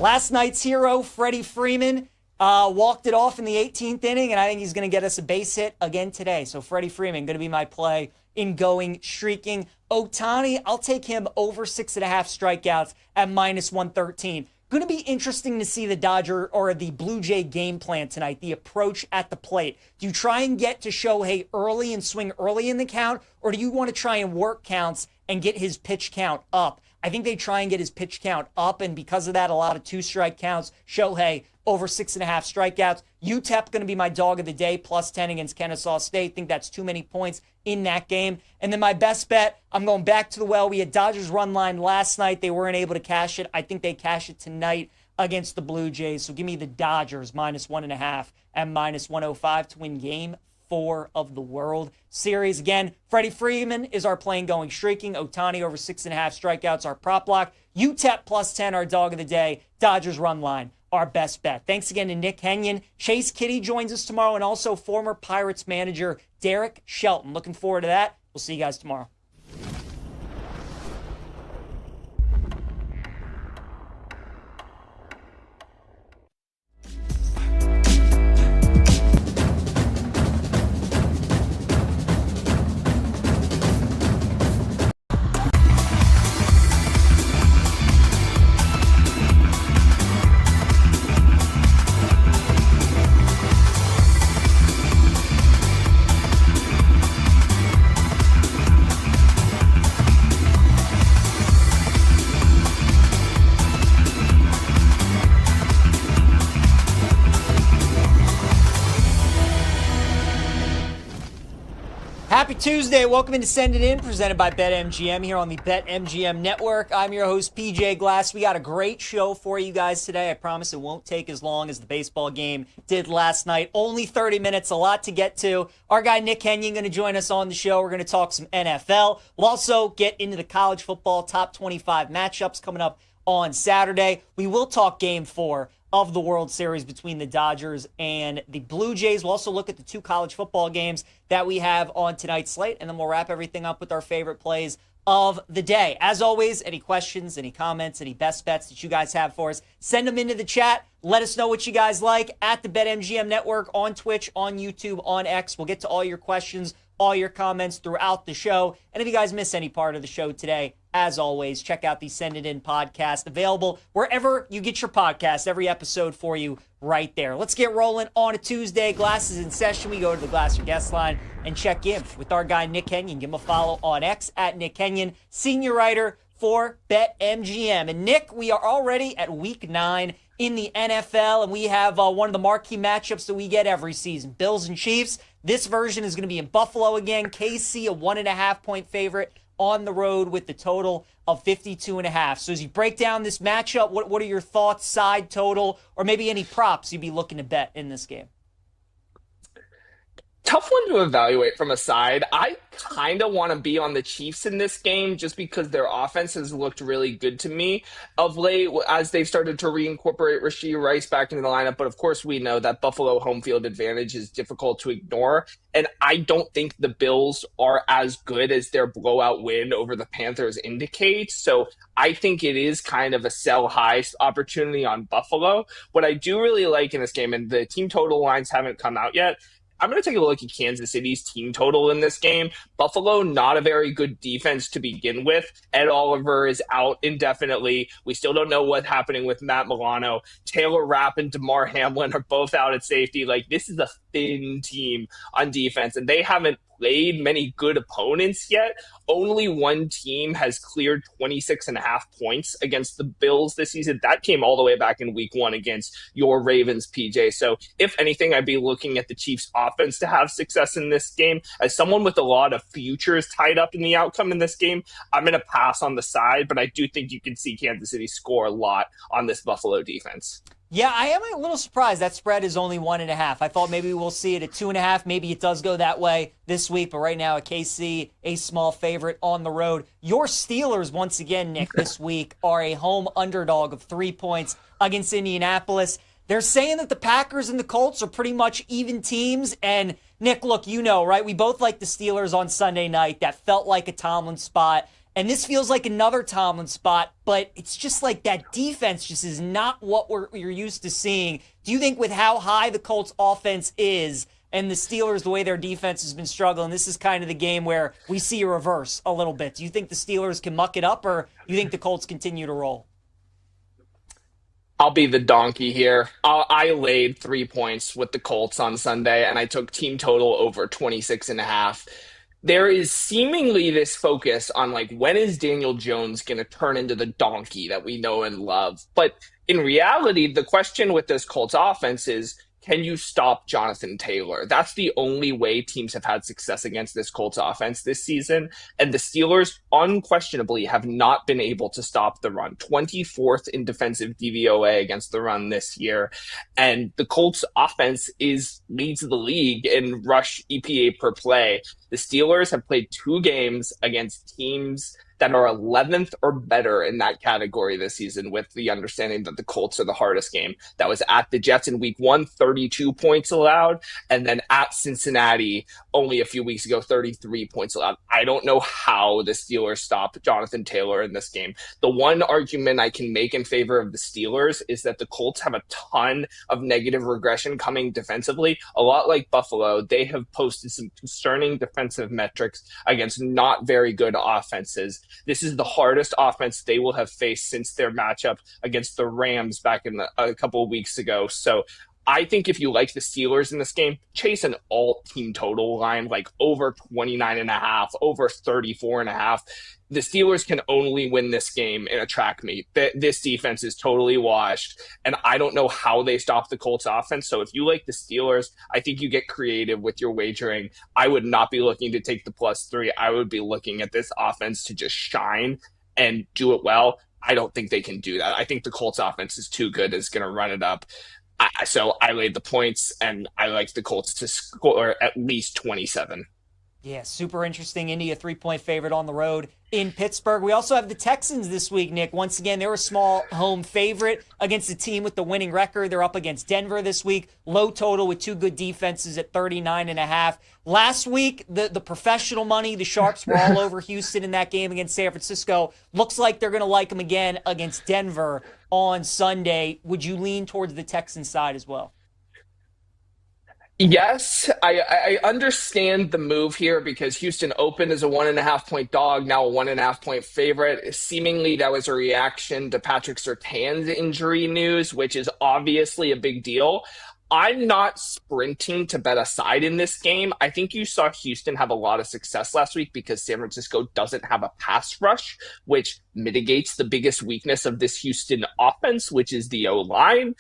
Speaker 12: Last night's hero, Freddie Freeman, walked it off in the 18th inning, and I think he's going to get us a base hit again today. So Freddie Freeman going to be my play in going streaking. Ohtani, I'll take him over 6.5 strikeouts at -113. Going to be interesting to see the Dodger or the Blue Jay game plan tonight, the approach at the plate. Do you try and get to Shohei early and swing early in the count, or do you want to try and work counts and get his pitch count up? I think they try and get his pitch count up, and because of that, a lot of 2-strike counts. Shohei over 6.5 strikeouts. UTEP going to be my dog of the day, +10 against Kennesaw State. Think that's too many points in that game. And then my best bet, I'm going back to the well. We had Dodgers run line last night. They weren't able to cash it. I think they cash it tonight against the Blue Jays. So give me the Dodgers -1.5 and -105 to win Game 4 of the World Series. Again, Freddie Freeman is our plane going streaking. Ohtani over 6.5 strikeouts, our prop block. UTEP +10, our dog of the day. Dodgers run line, our best bet. Thanks again to Nick Kenyon. Chase Kitty joins us tomorrow, and also former Pirates manager Derek Shelton. Looking forward to that. We'll see you guys tomorrow. Happy Tuesday. Welcome into Send It In, presented by BetMGM here on the BetMGM Network. I'm your host, PJ Glass. We got a great show for you guys today. I promise it won't take as long as the baseball game did last night. Only 30 minutes, a lot to get to. Our guy, Nick Kenyon, going to join us on the show. We're going to talk some NFL. We'll also get into the college football top 25 matchups coming up on Saturday. We will talk Game 4 of the World Series between the Dodgers and the Blue Jays. We'll also look at the 2 college football games that we have on tonight's slate, and then we'll wrap everything up with our favorite plays of the day. As always, any questions, any comments, any best bets that you guys have for us, send them into the chat. Let us know what you guys like at the BetMGM Network on Twitch, on YouTube, on X. We'll get to all your questions, all your comments throughout the show. And if you guys miss any part of the show today, as always, check out the Send It In podcast, available wherever you get your podcast. Every episode for you right there. Let's get rolling on a Tuesday. Glasses in session. We go to the Glasser guest line and check in with our guy Nick Kenyon. Give him a follow on X at Nick Kenyon, senior writer for BetMGM. And Nick, we are already at week 9 in the NFL, and we have one of the marquee matchups that we get every season, Bills and Chiefs. This version is going to be in Buffalo again. KC, a 1.5-point favorite on the road with the total of 52.5. So as you break down this matchup, what are your thoughts, side total, or maybe any props you'd be looking to bet in this game?
Speaker 13: Tough one to evaluate from a side. I kind of want to be on the Chiefs in this game just because their offense has looked really good to me of late as they've started to reincorporate Rashee Rice back into the lineup. But of course, we know that Buffalo home field advantage is difficult to ignore. And I don't think the Bills are as good as their blowout win over the Panthers indicates. So I think it is kind of a sell high opportunity on Buffalo. What I do really like in this game, and the team total lines haven't come out yet, I'm going to take a look at Kansas City's team total in this game. Buffalo, not a very good defense to begin with. Ed Oliver is out indefinitely. We still don't know what's happening with Matt Milano. Taylor Rapp and DeMar Hamlin are both out at safety. Like, this is a thin team on defense, and they haven't played many good opponents yet. Only one team has cleared 26.5 points against the Bills this season. That came all the way back in week 1 against your Ravens, PJ. So if anything, I'd be looking at the Chiefs offense to have success in this game. As someone with a lot of futures tied up in the outcome in this game, I'm going to pass on the side, but I do think you can see Kansas City score a lot on this Buffalo defense.
Speaker 12: Yeah, I am a little surprised that spread is only 1.5. I thought maybe we'll see it at 2.5. Maybe it does go that way this week, but right now at KC, a small favorite on the road. Your Steelers, once again, Nick, this week are a home underdog of 3 points against Indianapolis. They're saying that the Packers and the Colts are pretty much even teams. And Nick, look, you know, right? We both like the Steelers on Sunday night. That felt like a Tomlin spot. And this feels like another Tomlin spot, but it's just like that defense just is not what you're used to seeing. Do you think with how high the Colts offense is and the Steelers, the way their defense has been struggling, this is kind of the game where we see a reverse a little bit? Do you think the Steelers can muck it up, or do you think the Colts continue to roll?
Speaker 13: I'll be the donkey here. I laid 3 points with the Colts on Sunday, and I took team total over 26.5. There is seemingly this focus on, like, when is Daniel Jones going to turn into the donkey that we know and love? But in reality, the question with this Colts offense is, can you stop Jonathan Taylor? That's the only way teams have had success against this Colts offense this season. And the Steelers unquestionably have not been able to stop the run. 24th in defensive DVOA against the run this year. And the Colts offense leads the league in rush EPA per play. The Steelers have played 2 games against teams that are 11th or better in that category this season, with the understanding that the Colts are the hardest game. That was at the Jets in week 1, 32 points allowed, and then at Cincinnati only a few weeks ago, 33 points allowed. I don't know how the Steelers stop Jonathan Taylor in this game. The one argument I can make in favor of the Steelers is that the Colts have a ton of negative regression coming defensively. A lot like Buffalo, they have posted some concerning defensive metrics against not very good offenses. This is the hardest offense they will have faced since their matchup against the Rams back in a couple of weeks ago. So I think if you like the Steelers in this game, chase an alt team total line, like over 29.5, over 34.5. The Steelers can only win this game in a track meet. This defense is totally washed, and I don't know how they stop the Colts offense. So if you like the Steelers, I think you get creative with your wagering. I would not be looking to take the +3. I would be looking at this offense to just shine and do it well. I don't think they can do that. I think the Colts offense is too good. It's going to run it up. So I laid the points, and I like the Colts to score at least 27.
Speaker 12: Yeah, super interesting. Indy, a 3-point favorite on the road in Pittsburgh. We also have the Texans this week, Nick. Once again, they're a small home favorite against a team with the winning record. They're up against Denver this week. Low total with two good defenses at 39.5. Last week, the professional money, the Sharps were all over Houston in that game against San Francisco. Looks like they're going to like them again against Denver on Sunday. Would you lean towards the Texans side as well?
Speaker 13: Yes, I understand the move here because Houston opened as a 1.5-point dog, now a 1.5-point favorite. Seemingly, that was a reaction to Patrick Surtain's injury news, which is obviously a big deal. I'm not sprinting to bet a side in this game. I think you saw Houston have a lot of success last week because San Francisco doesn't have a pass rush, which mitigates the biggest weakness of this Houston offense, which is the O-line.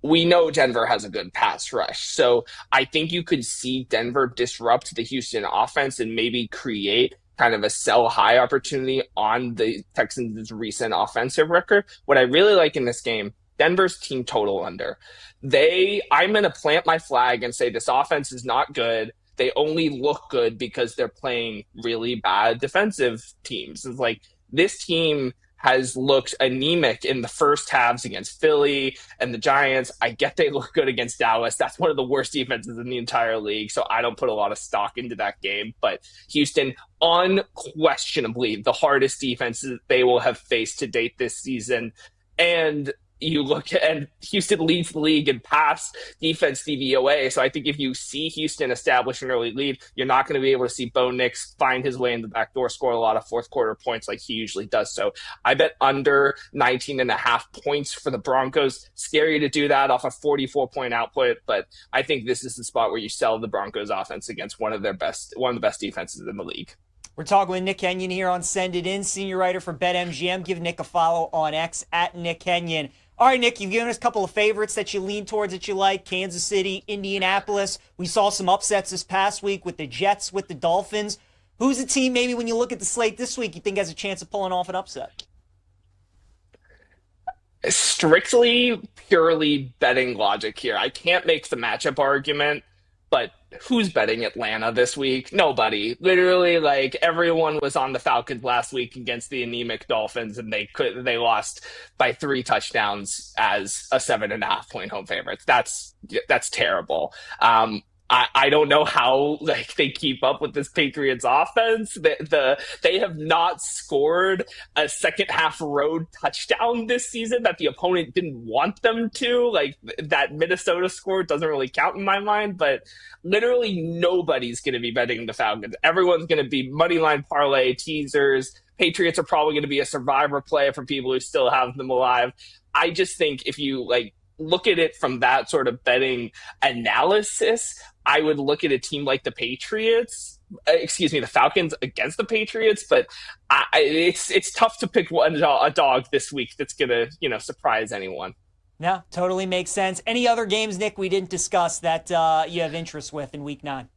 Speaker 13: We know Denver has a good pass rush. So I think you could see Denver disrupt the Houston offense and maybe create kind of a sell high opportunity on the Texans' recent offensive record. What I really like in this game, Denver's team total under. I'm going to plant my flag and say this offense is not good. They only look good because they're playing really bad defensive teams. It's like this team has looked anemic in the first halves against Philly and the Giants. I get they look good against Dallas. That's one of the worst defenses in the entire league, so I don't put a lot of stock into that game. But Houston, unquestionably the hardest defense they will have faced to date this season. And you look at, and Houston leads the league in pass defense DVOA. So I think if you see Houston establish an early lead, you're not going to be able to see Bo Nix find his way in the back door, score a lot of fourth quarter points like he usually does. So I bet under 19.5 points for the Broncos. Scary to do that off a 44-point output, but I think this is the spot where you sell the Broncos offense against one of the best defenses in the league.
Speaker 12: We're talking with Nick Kenyon here on Send It In, senior writer for BetMGM. Give Nick a follow on X at Nick Kenyon. All right, Nick, you've given us a couple of favorites that you lean towards that you like. Kansas City, Indianapolis. We saw some upsets this past week with the Jets, with the Dolphins. Who's the team maybe when you look at the slate this week you think has a chance of pulling off an upset?
Speaker 13: Strictly, purely betting logic here. I can't make the matchup argument, but who's betting Atlanta this week? Nobody. Literally, like, everyone was on the Falcons last week against the anemic Dolphins, and they lost by 3 touchdowns as a 7.5-point home favorite. That's terrible. I don't know how they keep up with this Patriots offense. They have not scored a second half road touchdown this season that the opponent didn't want them to. Like, that Minnesota score doesn't really count in my mind, but literally nobody's going to be betting the Falcons. Everyone's going to be moneyline parlay teasers. Patriots are probably going to be a survivor play for people who still have them alive. I just think if you look at it from that sort of betting analysis, I would look at a team like the Falcons against the Patriots, but it's tough to pick a dog this week that's going to, surprise anyone.
Speaker 12: No, totally makes sense. Any other games, Nick, we didn't discuss that you have interest with in Week 9?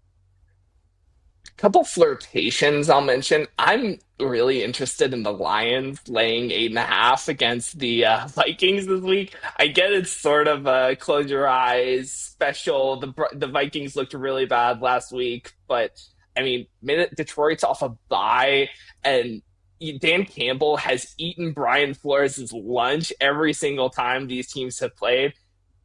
Speaker 13: Couple flirtations I'll mention. I'm really interested in the Lions laying 8.5 against the Vikings this week. I get it's sort of a close your eyes special. The Vikings looked really bad last week, but I mean, Detroit's off a bye, and Dan Campbell has eaten Brian Flores' lunch every single time these teams have played.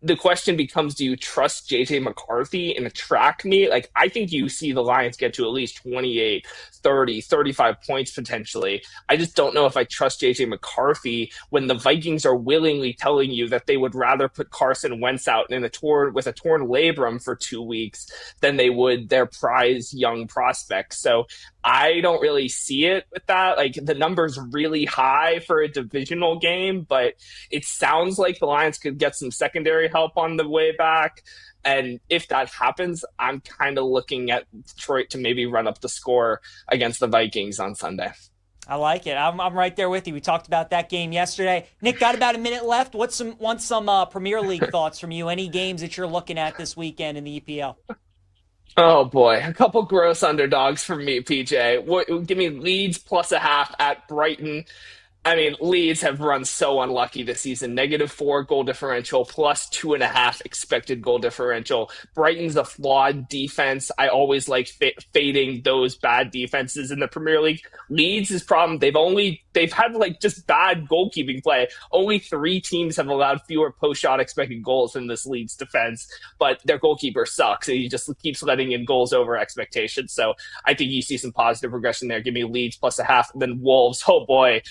Speaker 13: The question becomes, do you trust J.J. McCarthy in a track meet? I think you see the Lions get to at least 28, 30, 35 points potentially. I just don't know if I trust J.J. McCarthy when the Vikings are willingly telling you that they would rather put Carson Wentz out with a torn labrum for 2 weeks than they would their prize young prospects. So I don't really see it with that. The number's really high for a divisional game, but it sounds like the Lions could get some secondary help on the way back. And if that happens, I'm kind of looking at Detroit to maybe run up the score against the Vikings on Sunday.
Speaker 12: I like it. I'm right there with you. We talked about that game yesterday. Nick, got about a minute left. Want some Premier League thoughts from you? Any games that you're looking at this weekend in the EPL?
Speaker 13: Oh boy, a couple gross underdogs for me, PJ. Give me Leeds +0.5 at Brighton. I mean, Leeds have run so unlucky this season. -4 goal differential, +2.5 expected goal differential. Brighton's a flawed defense. I always like fading those bad defenses in the Premier League. Leeds' problem, they've had like just bad goalkeeping play. Only 3 teams have allowed fewer post-shot expected goals in this Leeds defense, but their goalkeeper sucks, and he just keeps letting in goals over expectations. So I think you see some positive regression there. Give me Leeds +0.5, and then Wolves. Oh boy.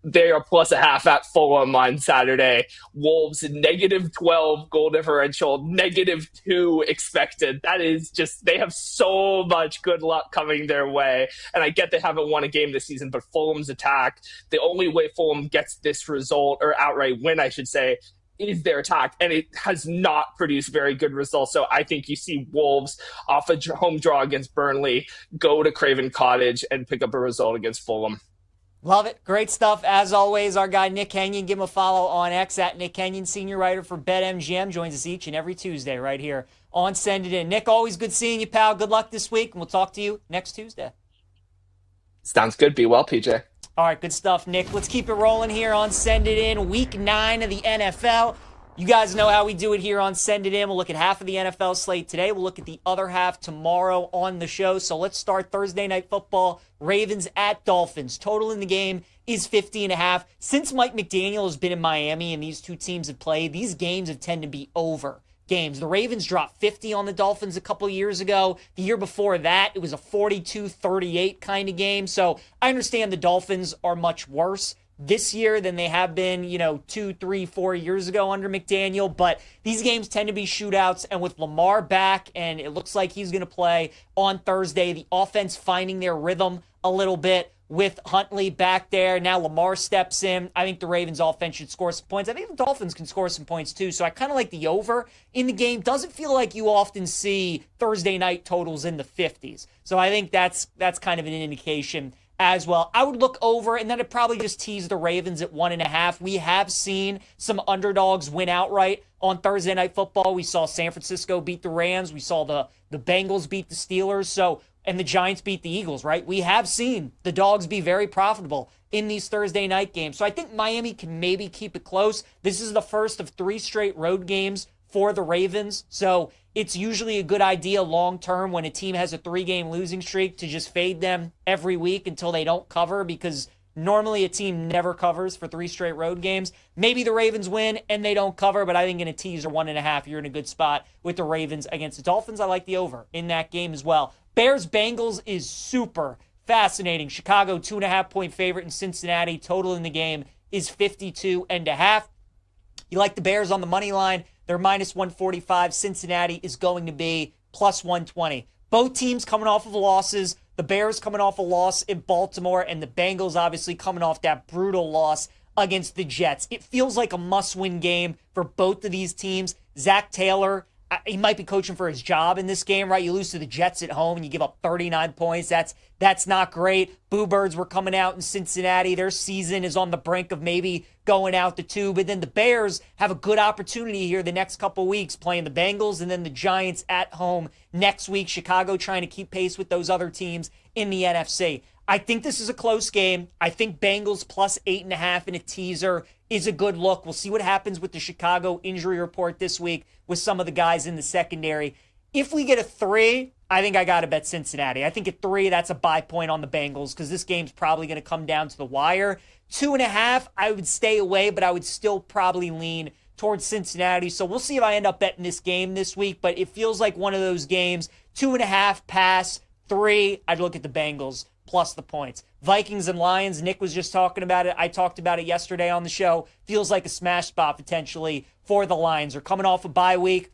Speaker 13: They are +0.5 at Fulham on Saturday. Wolves -12 goal differential, -2 expected. That is just, they have so much good luck coming their way. And I get they haven't won a game this season, but Fulham's attack, the only way Fulham gets this result, or outright win, I should say, is their attack, and it has not produced very good results. So I think you see Wolves off a home draw against Burnley, go to Craven Cottage and pick up a result against Fulham.
Speaker 12: Love it. Great stuff. As always, our guy Nick Kenyon, give him a follow on X at Nick Kenyon, senior writer for BetMGM, joins us each and every Tuesday right here on Send It In. Nick, always good seeing you, pal. Good luck this week, and we'll talk to you next Tuesday.
Speaker 13: Sounds good. Be well, PJ.
Speaker 12: All right, good stuff, Nick. Let's keep it rolling here on Send It In, Week 9 of the NFL. You guys know how we do it here on Send It In. We'll look at half of the NFL slate today. We'll look at the other half tomorrow on the show. So let's start Thursday Night Football. Ravens at Dolphins. Total in the game is 50.5. Since Mike McDaniel has been in Miami and these two teams have played, these games have tended to be over games. The Ravens dropped 50 on the Dolphins a couple years ago. The year before that, it was a 42-38 kind of game. So I understand the Dolphins are much worse this year than they have been, 2, 3, 4 years ago under McDaniel. But these games tend to be shootouts. And with Lamar back, and it looks like he's going to play on Thursday, the offense finding their rhythm a little bit with Huntley back there. Now Lamar steps in. I think the Ravens offense should score some points. I think the Dolphins can score some points too. So I kind of like the over in the game. Doesn't feel like you often see Thursday night totals in the 50s. So I think that's kind of an indication as well. I would look over, and then I'd probably just tease the Ravens at 1.5. We have seen some underdogs win outright on Thursday Night Football. We saw San Francisco beat the Rams. We saw the Bengals beat the Steelers. And the Giants beat the Eagles, right? We have seen the dogs be very profitable in these Thursday night games. So I think Miami can maybe keep it close. This is the first of 3 straight road games for the Ravens. So it's usually a good idea long term when a team has a 3-game losing streak to just fade them every week until they don't cover, because normally a team never covers for 3 straight road games. Maybe the Ravens win and they don't cover, but I think in a teaser 1.5, you're in a good spot with the Ravens against the Dolphins. I like the over in that game as well. Bears-Bengals is super fascinating. Chicago, 2.5-point favorite in Cincinnati. Total in the game is 52.5. You like the Bears on the money line. They're -145. Cincinnati is going to be +120. Both teams coming off of losses. The Bears coming off a loss in Baltimore, and the Bengals obviously coming off that brutal loss against the Jets. It feels like a must-win game for both of these teams. Zach Taylor, he might be coaching for his job in this game, right? You lose to the Jets at home and you give up 39 points. That's not great. Boo Birds were coming out in Cincinnati. Their season is on the brink of maybe going out the tube. And then the Bears have a good opportunity here the next couple weeks, playing the Bengals and then the Giants at home next week. Chicago trying to keep pace with those other teams in the NFC. I think this is a close game. I think Bengals +8.5 in a teaser is a good look. We'll see what happens with the Chicago injury report this week with some of the guys in the secondary. If we get a 3, I think I got to bet Cincinnati. I think at 3, that's a buy point on the Bengals because this game's probably going to come down to the wire. 2.5, I would stay away, but I would still probably lean towards Cincinnati. So we'll see if I end up betting this game this week, but it feels like one of those games. 2.5 pass, 3, I'd look at the Bengals plus the points. Vikings and Lions, Nick was just talking about it. I talked about it yesterday on the show. Feels like a smash spot potentially for the Lions. They're coming off a bye week,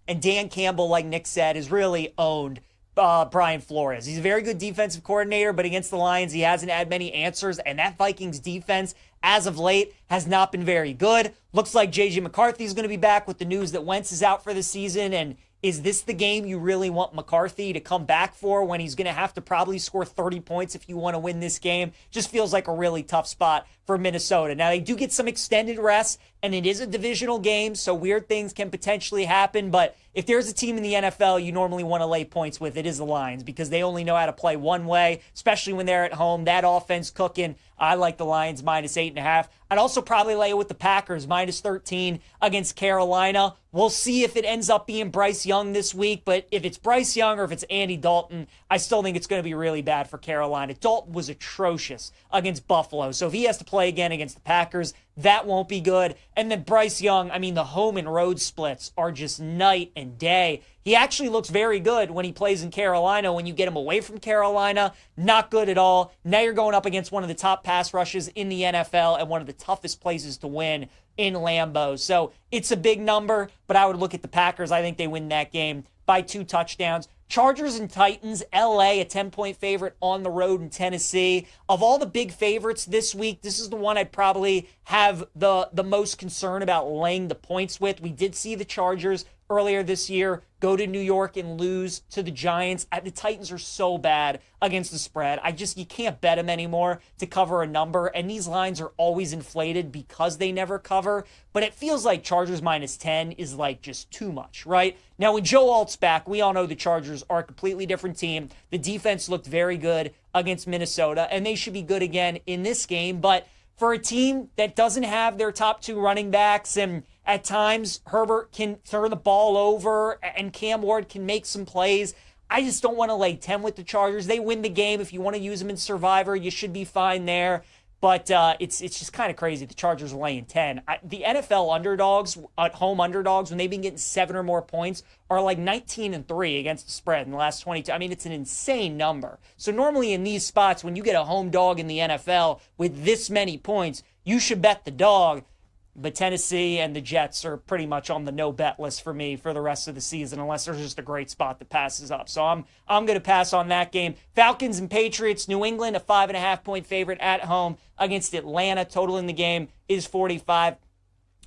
Speaker 12: and Dan Campbell, like Nick said, has really owned Brian Flores. He's a very good defensive coordinator, but against the Lions, he hasn't had many answers, and that Vikings defense, as of late, has not been very good. Looks like J.J. McCarthy is going to be back with the news that Wentz is out for the season, and is this the game you really want McCarthy to come back for when he's going to have to probably score 30 points if you want to win this game? Just feels like a really tough spot for Minnesota. Now, they do get some extended rest, and it is a divisional game, so weird things can potentially happen. But if there's a team in the NFL you normally want to lay points with, it is the Lions, because they only know how to play one way, especially when they're at home. That offense cooking. I like the Lions -8.5. I'd also probably lay it with the Packers, -13 against Carolina. We'll see if it ends up being Bryce Young this week, but if it's Bryce Young or if it's Andy Dalton, I still think it's going to be really bad for Carolina. Dalton was atrocious against Buffalo, so if he has to play again against the Packers, that won't be good. And then Bryce Young, I mean, the home and road splits are just night and day. He actually looks very good when he plays in Carolina. When you get him away from Carolina, not good at all. Now you're going up against one of the top pass rushes in the NFL and one of the toughest places to win in Lambeau. So it's a big number, but I would look at the Packers. I think they win that game by 2 touchdowns. Chargers and Titans, LA, a 10-point favorite on the road in Tennessee. Of all the big favorites this week, this is the one I'd probably have the most concern about laying the points with. We did see the Chargers earlier this year go to New York and lose to the Giants. The Titans are so bad against the spread. You can't bet them anymore to cover a number, and these lines are always inflated because they never cover. But it feels like Chargers -10 is like just too much, right? Now, when Joe Alt's back, we all know the Chargers are a completely different team. The defense looked very good against Minnesota, and they should be good again in this game. But for a team that doesn't have their top 2 running backs, and at times Herbert can turn the ball over and Cam Ward can make some plays, I just don't want to lay 10 with the Chargers. They win the game. If you want to use them in Survivor, you should be fine there. But it's just kind of crazy. The Chargers are laying 10. The NFL underdogs, at home underdogs, when they've been getting 7 or more points, are like 19-3 against the spread in the last 22. I mean, it's an insane number. So normally in these spots, when you get a home dog in the NFL with this many points, you should bet the dog. But Tennessee and the Jets are pretty much on the no-bet list for me for the rest of the season, unless there's just a great spot that passes up. So I'm going to pass on that game. Falcons and Patriots, New England, a 5.5-point favorite at home against Atlanta. Total in the game is 45.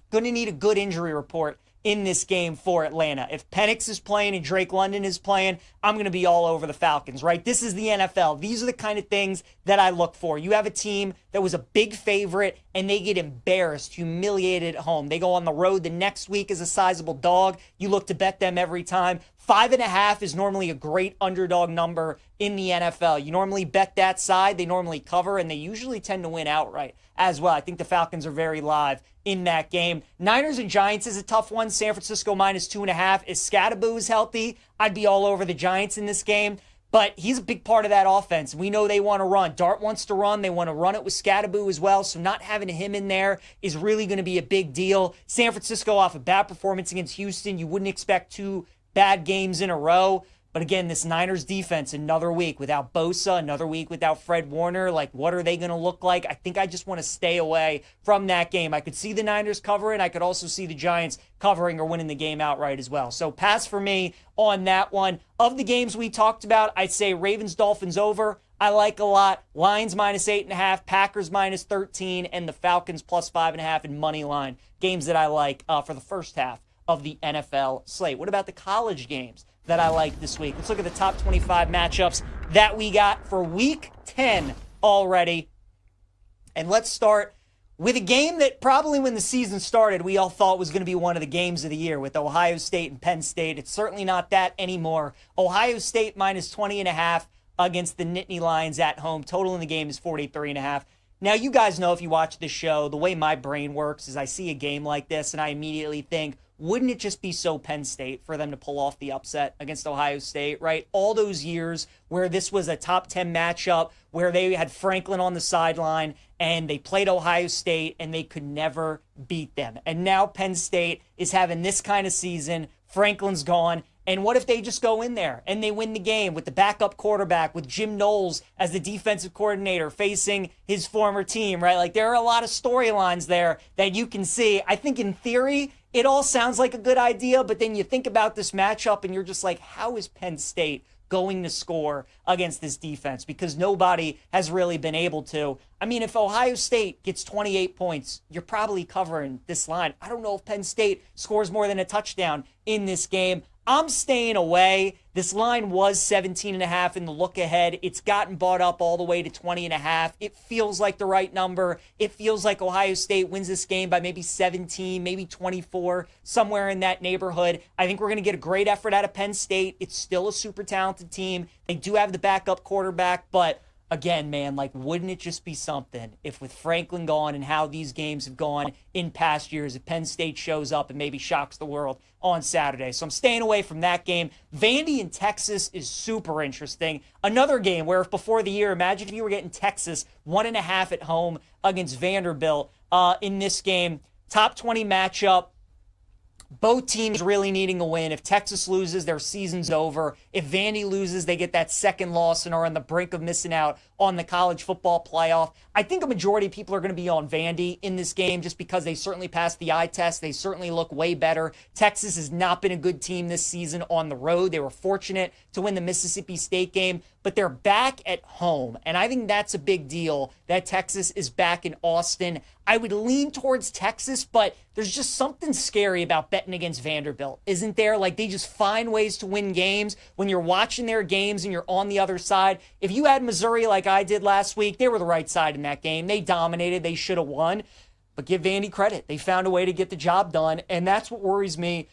Speaker 12: Going to need a good injury report in this game for Atlanta. If Penix is playing and Drake London is playing, I'm going to be all over the Falcons, right? This is the NFL. These are the kind of things that I look for. You have a team that was a big favorite and they get embarrassed, humiliated at home. They go on the road the next week as a sizable dog. You look to bet them every time. 5.5 is normally a great underdog number in the NFL. You normally bet that side. They normally cover, and they usually tend to win outright as well. I think the Falcons are very live in that game. Niners and Giants is a tough one. San Francisco -2.5. If Scatterboo is healthy, I'd be all over the Giants in this game. But he's a big part of that offense. We know they want to run. Dart wants to run. They want to run it with Scatterboo as well. So not having him in there is really going to be a big deal. San Francisco off a bad performance against Houston. You wouldn't expect 2 bad games in a row. But again, this Niners defense, another week without Bosa, another week without Fred Warner. Like, what are they going to look like? I think I just want to stay away from that game. I could see the Niners covering. I could also see the Giants covering or winning the game outright as well. So pass for me on that one. Of the games we talked about, I'd say Ravens-Dolphins over. I like a lot. Lions -8.5, Packers -13, and the Falcons +5.5 in money line. Games that I like for the first half of the NFL slate. What about the college games that I like this week? Let's look at the top 25 matchups that we got for week 10 already. And let's start with a game that probably when the season started, we all thought was going to be one of the games of the year with Ohio State and Penn State. It's certainly not that anymore. Ohio State -20.5 against the Nittany Lions at home. Total in the game is 43.5. Now, you guys know if you watch this show, the way my brain works is I see a game like this and I immediately think, wouldn't it just be so Penn State for them to pull off the upset against Ohio State, right? All those years where this was a top 10 matchup, where they had Franklin on the sideline and they played Ohio State and they could never beat them. And now Penn State is having this kind of season. Franklin's gone. And what if they just go in there and they win the game with the backup quarterback, with Jim Knowles as the defensive coordinator facing his former team, right? Like, there are a lot of storylines there that you can see. I think in theory, it all sounds like a good idea, but then you think about this matchup and you're just like, how is Penn State going to score against this defense? Because nobody has really been able to. I mean, if Ohio State gets 28 points, you're probably covering this line. I don't know if Penn State scores more than a touchdown in this game. I'm staying away. This line was 17.5 in the look ahead. It's gotten bought up all the way to 20.5. It feels like the right number. It feels like Ohio State wins this game by maybe 17, maybe 24, somewhere in that neighborhood. I think we're going to get a great effort out of Penn State. It's still a super talented team. They do have the backup quarterback, but again, man, like, wouldn't it just be something if with Franklin gone and how these games have gone in past years, if Penn State shows up and maybe shocks the world on Saturday? So I'm staying away from that game. Vandy in Texas is super interesting. Another game where if before the year, imagine if you were getting Texas 1.5 at home against Vanderbilt in this game. Top 20 matchup. Both teams really needing a win. If Texas loses, their season's over. If Vandy loses, they get that second loss and are on the brink of missing out on the college football playoff. I think a majority of people are going to be on Vandy in this game just because they certainly passed the eye test. They certainly look way better. Texas has not been a good team this season on the road. They were fortunate to win the Mississippi State game, but they're back at home. And I think that's a big deal that Texas is back in Austin. I would lean towards Texas, but there's just something scary about betting against Vanderbilt, isn't there? Like, they just find ways to win games. When you're watching their games and you're on the other side, if you had Missouri like I did last week, they were the right side in that game. They dominated. They should have won. But give Vandy credit. They found a way to get the job done, and that's what worries me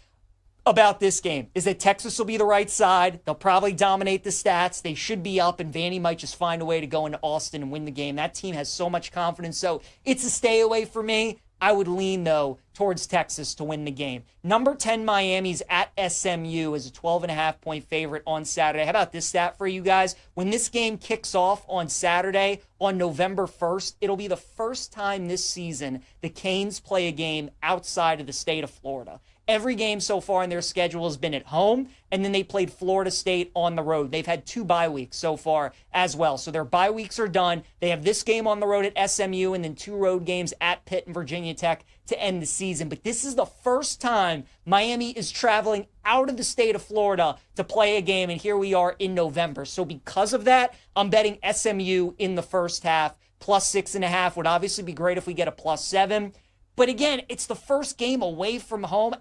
Speaker 12: about this game, is that Texas will be the right side. They'll probably dominate the stats. They should be up, and Vandy might just find a way to go into Austin and win the game. That team has so much confidence, so it's a stay away for me. I would lean, though, towards Texas to win the game. Number 10, Miami's at SMU as a 12.5-point favorite on Saturday. How about this stat for you guys? When this game kicks off on Saturday, on November 1st, it'll be the first time this season the Canes play a game outside of the state of Florida. Every game so far in their schedule has been at home, and then they played Florida State on the road. They've had 2 bye weeks so far as well. So their bye weeks are done. They have this game on the road at SMU and then 2 road games at Pitt and Virginia Tech to end the season. But this is the first time Miami is traveling out of the state of Florida to play a game, and here we are in November. So because of that, I'm betting SMU in the first half. Plus 6.5 would obviously be great if we get a plus 7. But again, it's the first game away from home,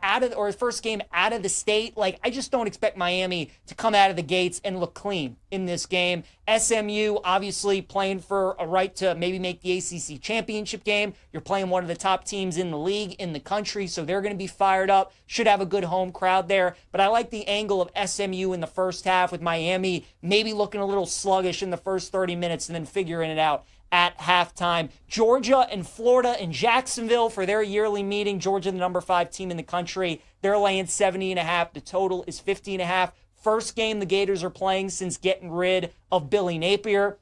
Speaker 12: first game out of the state. Like, I just don't expect Miami to come out of the gates and look clean in this game. SMU obviously playing for a right to maybe make the ACC championship game. You're playing one of the top teams in the league, in the country, so they're going to be fired up. Should have a good home crowd there. But I like the angle of SMU in the first half, with Miami maybe looking a little sluggish in the first 30 minutes and then figuring it out at halftime. Georgia and Florida and Jacksonville for their yearly meeting. Georgia, the number 5 team in the country. They're laying 70.5. The total is 50.5. First game the Gators are playing since getting rid of Billy Napier.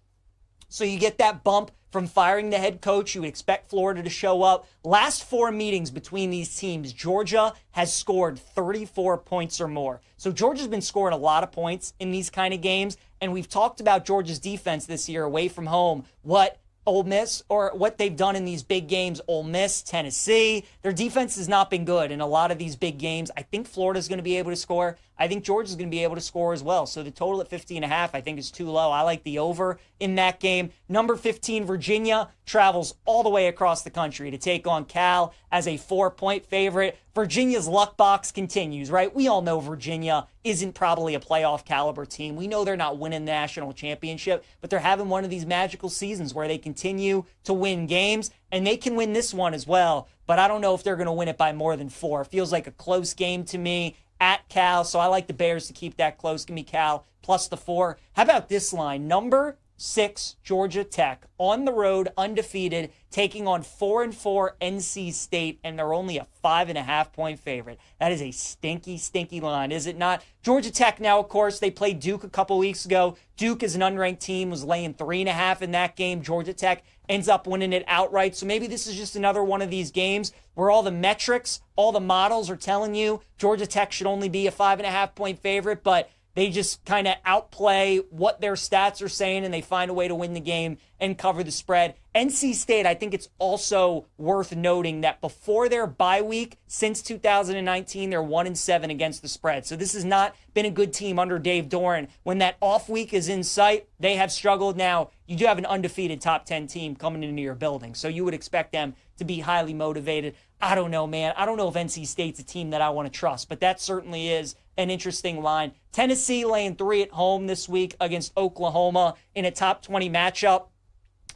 Speaker 12: So you get that bump from firing the head coach. You would expect Florida to show up. Last 4 meetings between these teams, Georgia has scored 34 points or more. So Georgia's been scoring a lot of points in these kind of games. And we've talked about Georgia's defense this year away from home. What Ole Miss, or what they've done in these big games, Ole Miss, Tennessee, their defense has not been good in a lot of these big games. I think Florida's going to be able to score. I think Georgia's going to be able to score as well. So the total at 50.5 I think is too low. I like the over in that game. Number 15, Virginia, travels all the way across the country to take on Cal as a 4-point favorite. Virginia's luck box continues, right? We all know Virginia isn't probably a playoff caliber team. We know they're not winning the national championship, but they're having one of these magical seasons where they continue to win games, and they can win this one as well. But I don't know if they're going to win it by more than 4. It feels like a close game to me at Cal, so I like the Bears to keep that close. Give me Cal plus the 4. How about this line? Number 6, Georgia Tech, on the road, undefeated, taking on 4-4 NC State, and they're only a 5.5-point favorite. That is a stinky, stinky line, is it not? Georgia Tech now, of course, they played Duke a couple weeks ago. Duke, as an unranked team, was laying 3.5 in that game. Georgia Tech ends up winning it outright. So maybe this is just another one of these games where all the metrics, all the models are telling you Georgia Tech should only be a 5.5-point favorite, but they just kind of outplay what their stats are saying, and they find a way to win the game and cover the spread. NC State, I think it's also worth noting that before their bye week, since 2019, they're 1-7 against the spread. So this has not been a good team under Dave Doran. When that off week is in sight, they have struggled. Now, you do have an undefeated top 10 team coming into your building, so you would expect them to be highly motivated. I don't know, man. I don't know if NC State's a team that I want to trust, but that certainly is an interesting line. Tennessee laying 3 at home this week against Oklahoma in a top 20 matchup.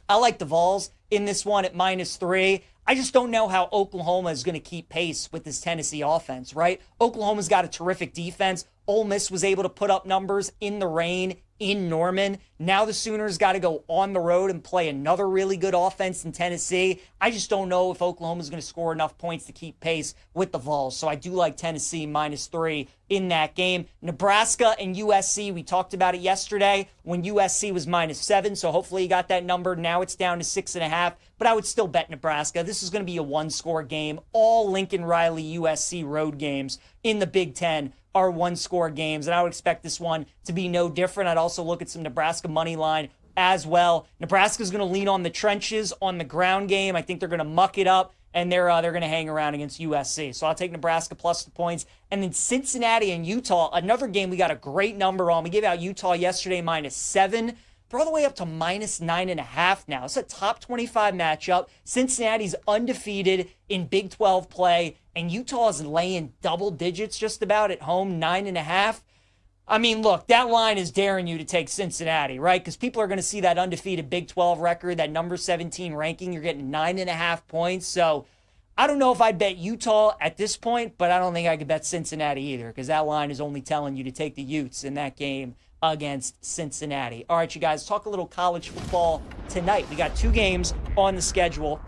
Speaker 12: I like the Vols in this one at -3. I just don't know how Oklahoma is going to keep pace with this Tennessee offense, right? Oklahoma's got a terrific defense. Ole Miss was able to put up numbers in the rain in Norman. Now the Sooners got to go on the road and play another really good offense in Tennessee. I just don't know if Oklahoma's going to score enough points to keep pace with the Vols. So I do like Tennessee -3 in that game. Nebraska and USC, we talked about it yesterday when USC was -7. So hopefully you got that number. Now it's down to 6.5. But I would still bet Nebraska. This is going to be a one-score game. All Lincoln Riley USC road games in the Big Ten are one-score games, and I would expect this one to be no different. I'd also look at some Nebraska money line as well. Nebraska's going to lean on the trenches on the ground game. I think they're going to muck it up, and they're going to hang around against USC. So I'll take Nebraska plus the points. And then Cincinnati and Utah, another game we got a great number on. We gave out Utah yesterday -7. They're all the way up to -9.5 now. It's a top 25 matchup. Cincinnati's undefeated in Big 12 play, and Utah is laying double digits just about at home, 9.5. I mean, look, that line is daring you to take Cincinnati, right? Because people are going to see that undefeated Big 12 record, that number 17 ranking. You're getting 9.5 points. So I don't know if I'd bet Utah at this point, but I don't think I could bet Cincinnati either, because that line is only telling you to take the Utes in that game against Cincinnati. All right, you guys, talk a little college football tonight. We got 2 games on the schedule,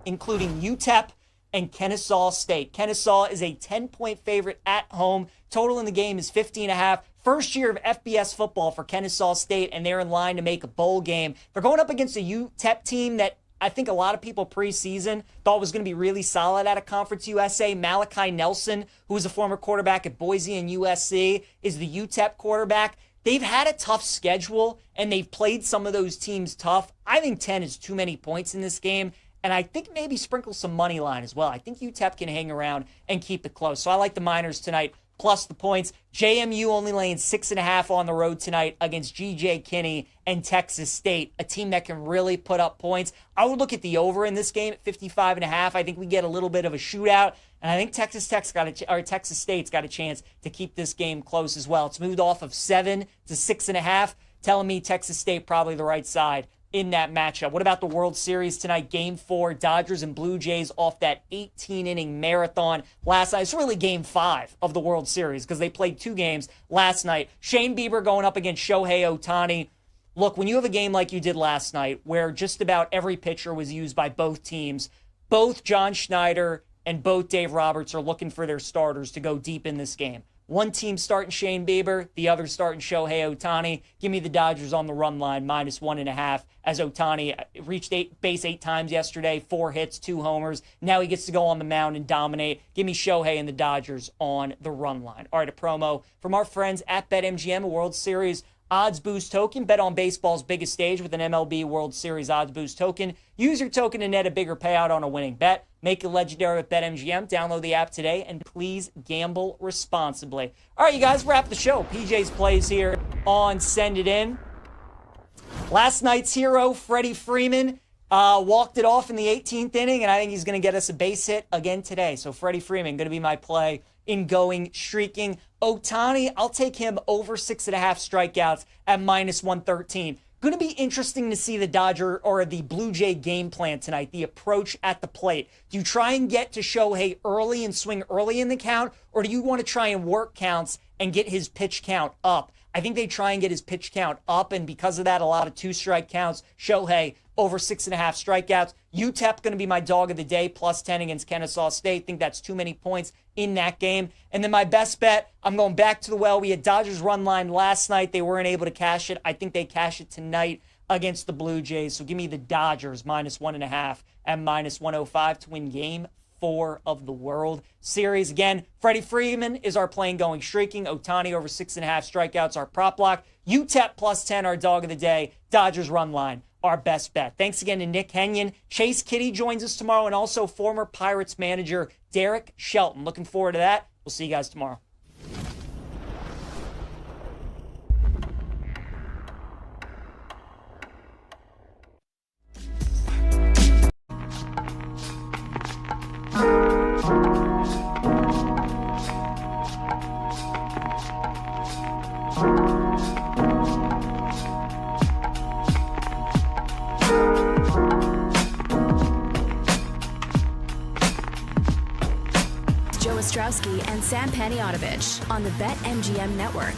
Speaker 12: including UTEP and Kennesaw State. Kennesaw is a 10-point favorite at home. Total in the game is 50.5. First year of FBS football for Kennesaw State, and they're in line to make a bowl game. They're going up against a UTEP team that I think a lot of people preseason thought was going to be really solid out of Conference USA. Malachi Nelson, who was a former quarterback at Boise and USC, is the UTEP quarterback. They've had a tough schedule, and they've played some of those teams tough. I think 10 is too many points in this game, and I think maybe sprinkle some money line as well. I think UTEP can hang around and keep it close. So I like the Miners tonight, plus the points. JMU only laying 6.5 on the road tonight against G.J. Kinney and Texas State, a team that can really put up points. I would look at the over in this game at 55.5. I think we get a little bit of a shootout, and I think Texas State's got a chance to keep this game close as well. It's moved off of 7 to 6.5, telling me Texas State probably the right side in that matchup. What about the World Series tonight? Game 4, Dodgers and Blue Jays off that 18-inning marathon last night. It's really Game 5 of the World Series because they played 2 games last night. Shane Bieber going up against Shohei Ohtani. Look, when you have a game like you did last night where just about every pitcher was used by both teams, both John Schneider and both Dave Roberts are looking for their starters to go deep in this game. One team starting Shane Bieber, the other starting Shohei Ohtani. Give me the Dodgers on the run line, -1.5, as Ohtani reached base 8 times yesterday, 4 hits, 2 homers. Now he gets to go on the mound and dominate. Give me Shohei and the Dodgers on the run line. All right, a promo from our friends at BetMGM, a World Series odds boost token. Bet on baseball's biggest stage with an MLB World Series odds boost token. Use your token to net a bigger payout on a winning bet. Make it legendary with BetMGM. Download the app today, and please gamble responsibly. All right, you guys, wrap the show. PJ's plays here on Send It In. Last night's hero, Freddie Freeman, walked it off in the 18th inning, and I think he's going to get us a base hit again today. So Freddie Freeman going to be my play in going streaking. Ohtani, I'll take him over 6.5 strikeouts at -113. Going to be interesting to see the Dodger or the Blue Jay game plan tonight, the approach at the plate. Do you try and get to Shohei early and swing early in the count, or do you want to try and work counts and get his pitch count up? I think they try and get his pitch count up, and because of that, a lot of 2-strike counts. Shohei over 6.5 strikeouts. UTEP going to be my dog of the day, +10 against Kennesaw State. Think that's too many points in that game. And then my best bet, I'm going back to the well. We had Dodgers run line last night. They weren't able to cash it. I think they cash it tonight against the Blue Jays. So give me the Dodgers -1.5 at -105 to win Game 4 of the World Series. Again, Freddie Freeman is our plane going streaking. Ohtani over 6.5 strikeouts, our prop block. UTEP +10, our dog of the day. Dodgers run line, our best bet. Thanks again to Nick Henyon. Chase Kitty joins us tomorrow, and also former Pirates manager Derek Shelton. Looking forward to that. We'll see you guys tomorrow.
Speaker 1: Joe Ostrowski, and Sam Paniotovich on the BetMGM Network.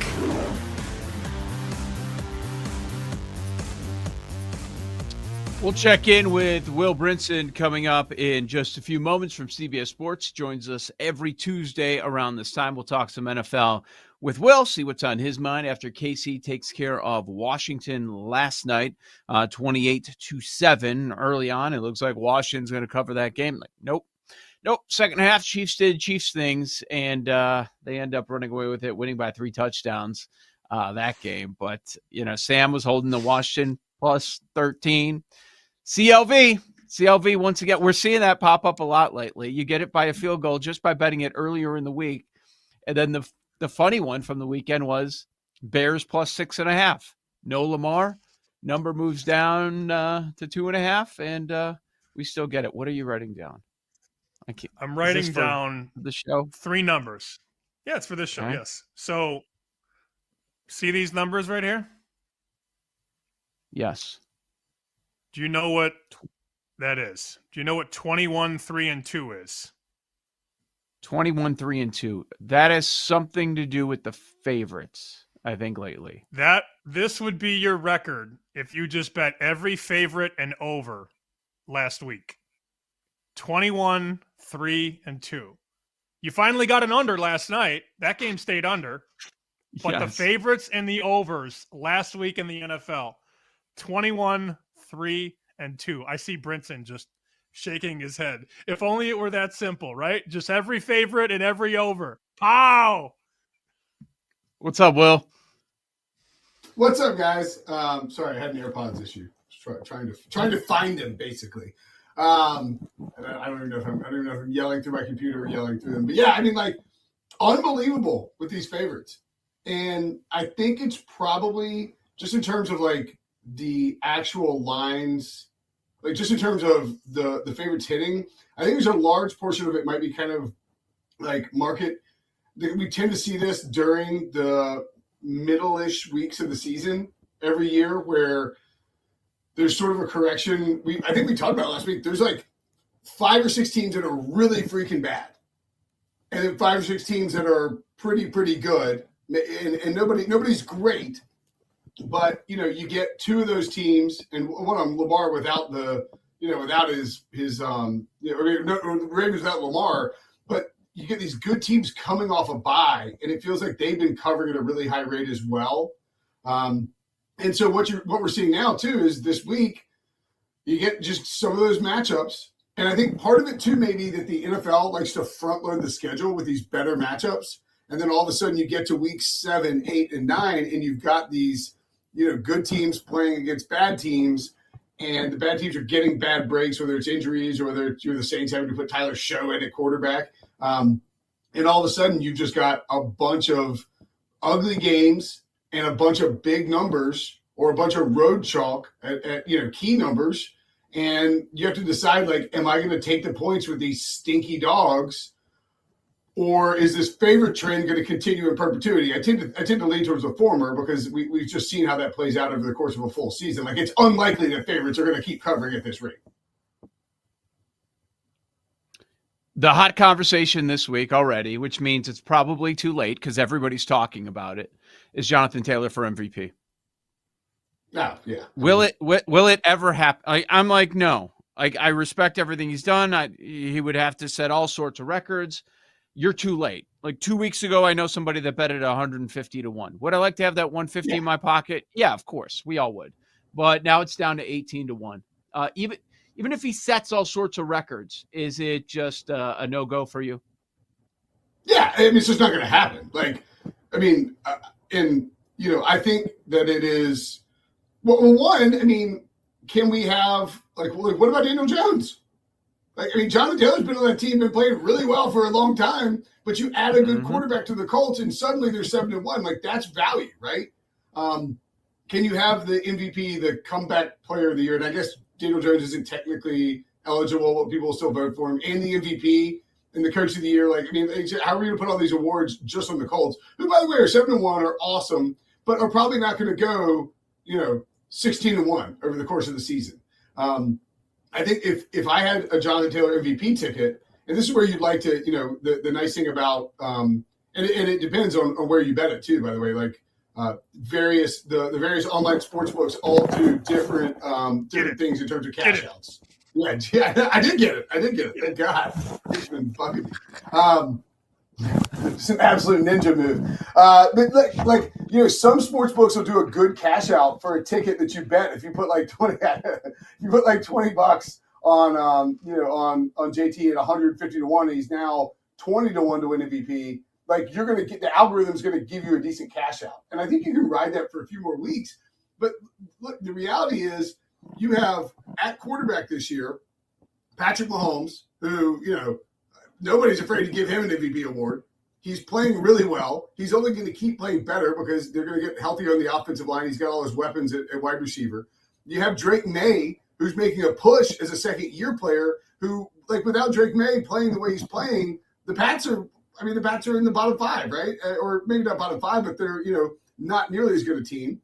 Speaker 14: We'll check in with Will Brinson coming up in just a few moments from CBS Sports. Joins us every Tuesday around this time. We'll talk some NFL with Will, see what's on his mind after KC takes care of Washington last night, 28-7 early on. It looks like Washington's going to cover that game. Nope. Second half, Chiefs did Chiefs things, and they end up running away with it, winning by 3 touchdowns that game. But, Sam was holding the Washington plus 13. CLV, once again, we're seeing that pop up a lot lately. You get it by a field goal just by betting it earlier in the week. And then the funny one from the weekend was Bears plus 6.5. No Lamar. Number moves down to 2.5, and we still get it. What are you writing down?
Speaker 15: I'm writing down
Speaker 14: the show
Speaker 15: 3 numbers. Yeah, it's for this show, yes. So, see these numbers right here?
Speaker 14: Yes.
Speaker 15: Do you know what that is? Do you know what 21, 3, and 2 is?
Speaker 14: 21, 3, and 2. That has something to do with the favorites, I think, lately.
Speaker 15: This would be your record if you just bet every favorite and over last week. 21, 3, and 2. You finally got an under last night. That game stayed under. But the favorites and the overs last week in the NFL, 21, 3, and 2. I see Brinson just shaking his head. If only it were that simple, right? Just every favorite and every over. Pow!
Speaker 14: What's up, Will?
Speaker 16: What's up, guys? Sorry, I had an AirPods issue. Trying to find them, basically. And I don't even know if I'm yelling through my computer or yelling through them. But yeah, unbelievable with these favorites. And I think it's probably just in terms of the actual lines, just in terms of the favorites hitting, I think there's a large portion of it might be kind of market. We tend to see this during the middle-ish weeks of the season every year where there's sort of a correction. I think we talked about it last week. There's 5 or 6 teams that are really freaking bad. And then 5 or 6 teams that are pretty good. And nobody's great. But, you get 2 of those teams, and one of them, Lamar, without his Ravens without Lamar, but you get these good teams coming off a bye, and it feels like they've been covering at a really high rate as well. And so what we're seeing now too is this week you get just some of those matchups, and I think part of it too may be that the NFL likes to front load the schedule with these better matchups, and then all of a sudden you get to weeks 7, 8, and 9, and you've got these good teams playing against bad teams, and the bad teams are getting bad breaks, whether it's injuries or whether you're the Saints having to put Tyler Show in at quarterback. And all of a sudden, you've just got a bunch of ugly games and a bunch of big numbers or a bunch of road chalk at key numbers. And you have to decide, am I going to take the points with these stinky dogs, or is this favorite trend going to continue in perpetuity? I tend to lean towards the former because we've just seen how that plays out over the course of a full season. It's unlikely that favorites are going to keep covering at this rate.
Speaker 14: The hot conversation this week already, which means it's probably too late because everybody's talking about it, is Jonathan Taylor for MVP.
Speaker 16: Oh, yeah.
Speaker 14: Will it ever happen? I'm like, no. I respect everything he's done. He would have to set all sorts of records. You're too late. 2 weeks ago, I know somebody that betted 150-1. Would I like to have that 150 in my pocket? Yeah, of course. We all would. But now it's down to 18-1. Even if he sets all sorts of records, is it just a no-go for you?
Speaker 16: Yeah, it's just not going to happen. I think that it is. Well, one, can we have what about Daniel Jones? Jonathan Taylor's been on that team and playing really well for a long time, but you add a good quarterback to the Colts and suddenly they're 7-1. That's value, right? Can you have the MVP, the comeback player of the year? And I guess Daniel Jones isn't technically eligible, but people will still vote for him. And the MVP and the coach of the year. How are we going to put all these awards just on the Colts, who, by the way, are 7-1, are awesome, but are probably not going to go, 16-1 over the course of the season. I think if I had a Jonathan Taylor MVP ticket And this is where you'd like to, the nice thing about, and it depends on where you bet it too, by the way, like the various online sports books all do different things in terms of cash outs. Yeah, I did get it. Thank God. It's been bugging me. It's an absolute ninja move. But some sports books will do a good cash out for a ticket that you bet. If you put like 20, you put like $20 on JT at 150 to 1, and he's now 20 to 1 to win MVP. Like, you're going to get, the algorithm's going to give you a decent cash out. And I think you can ride that for a few more weeks. But look, the reality is you have at quarterback this year, Patrick Mahomes, who, nobody's afraid to give him an MVP award. He's playing really well. He's only going to keep playing better because they're going to get healthier on the offensive line. He's got all his weapons at wide receiver. You have Drake May, who's making a push as a second-year player who, like, without Drake May playing the way he's playing, the Pats are in the bottom 5, right? Or maybe not bottom 5, but they're, not nearly as good a team.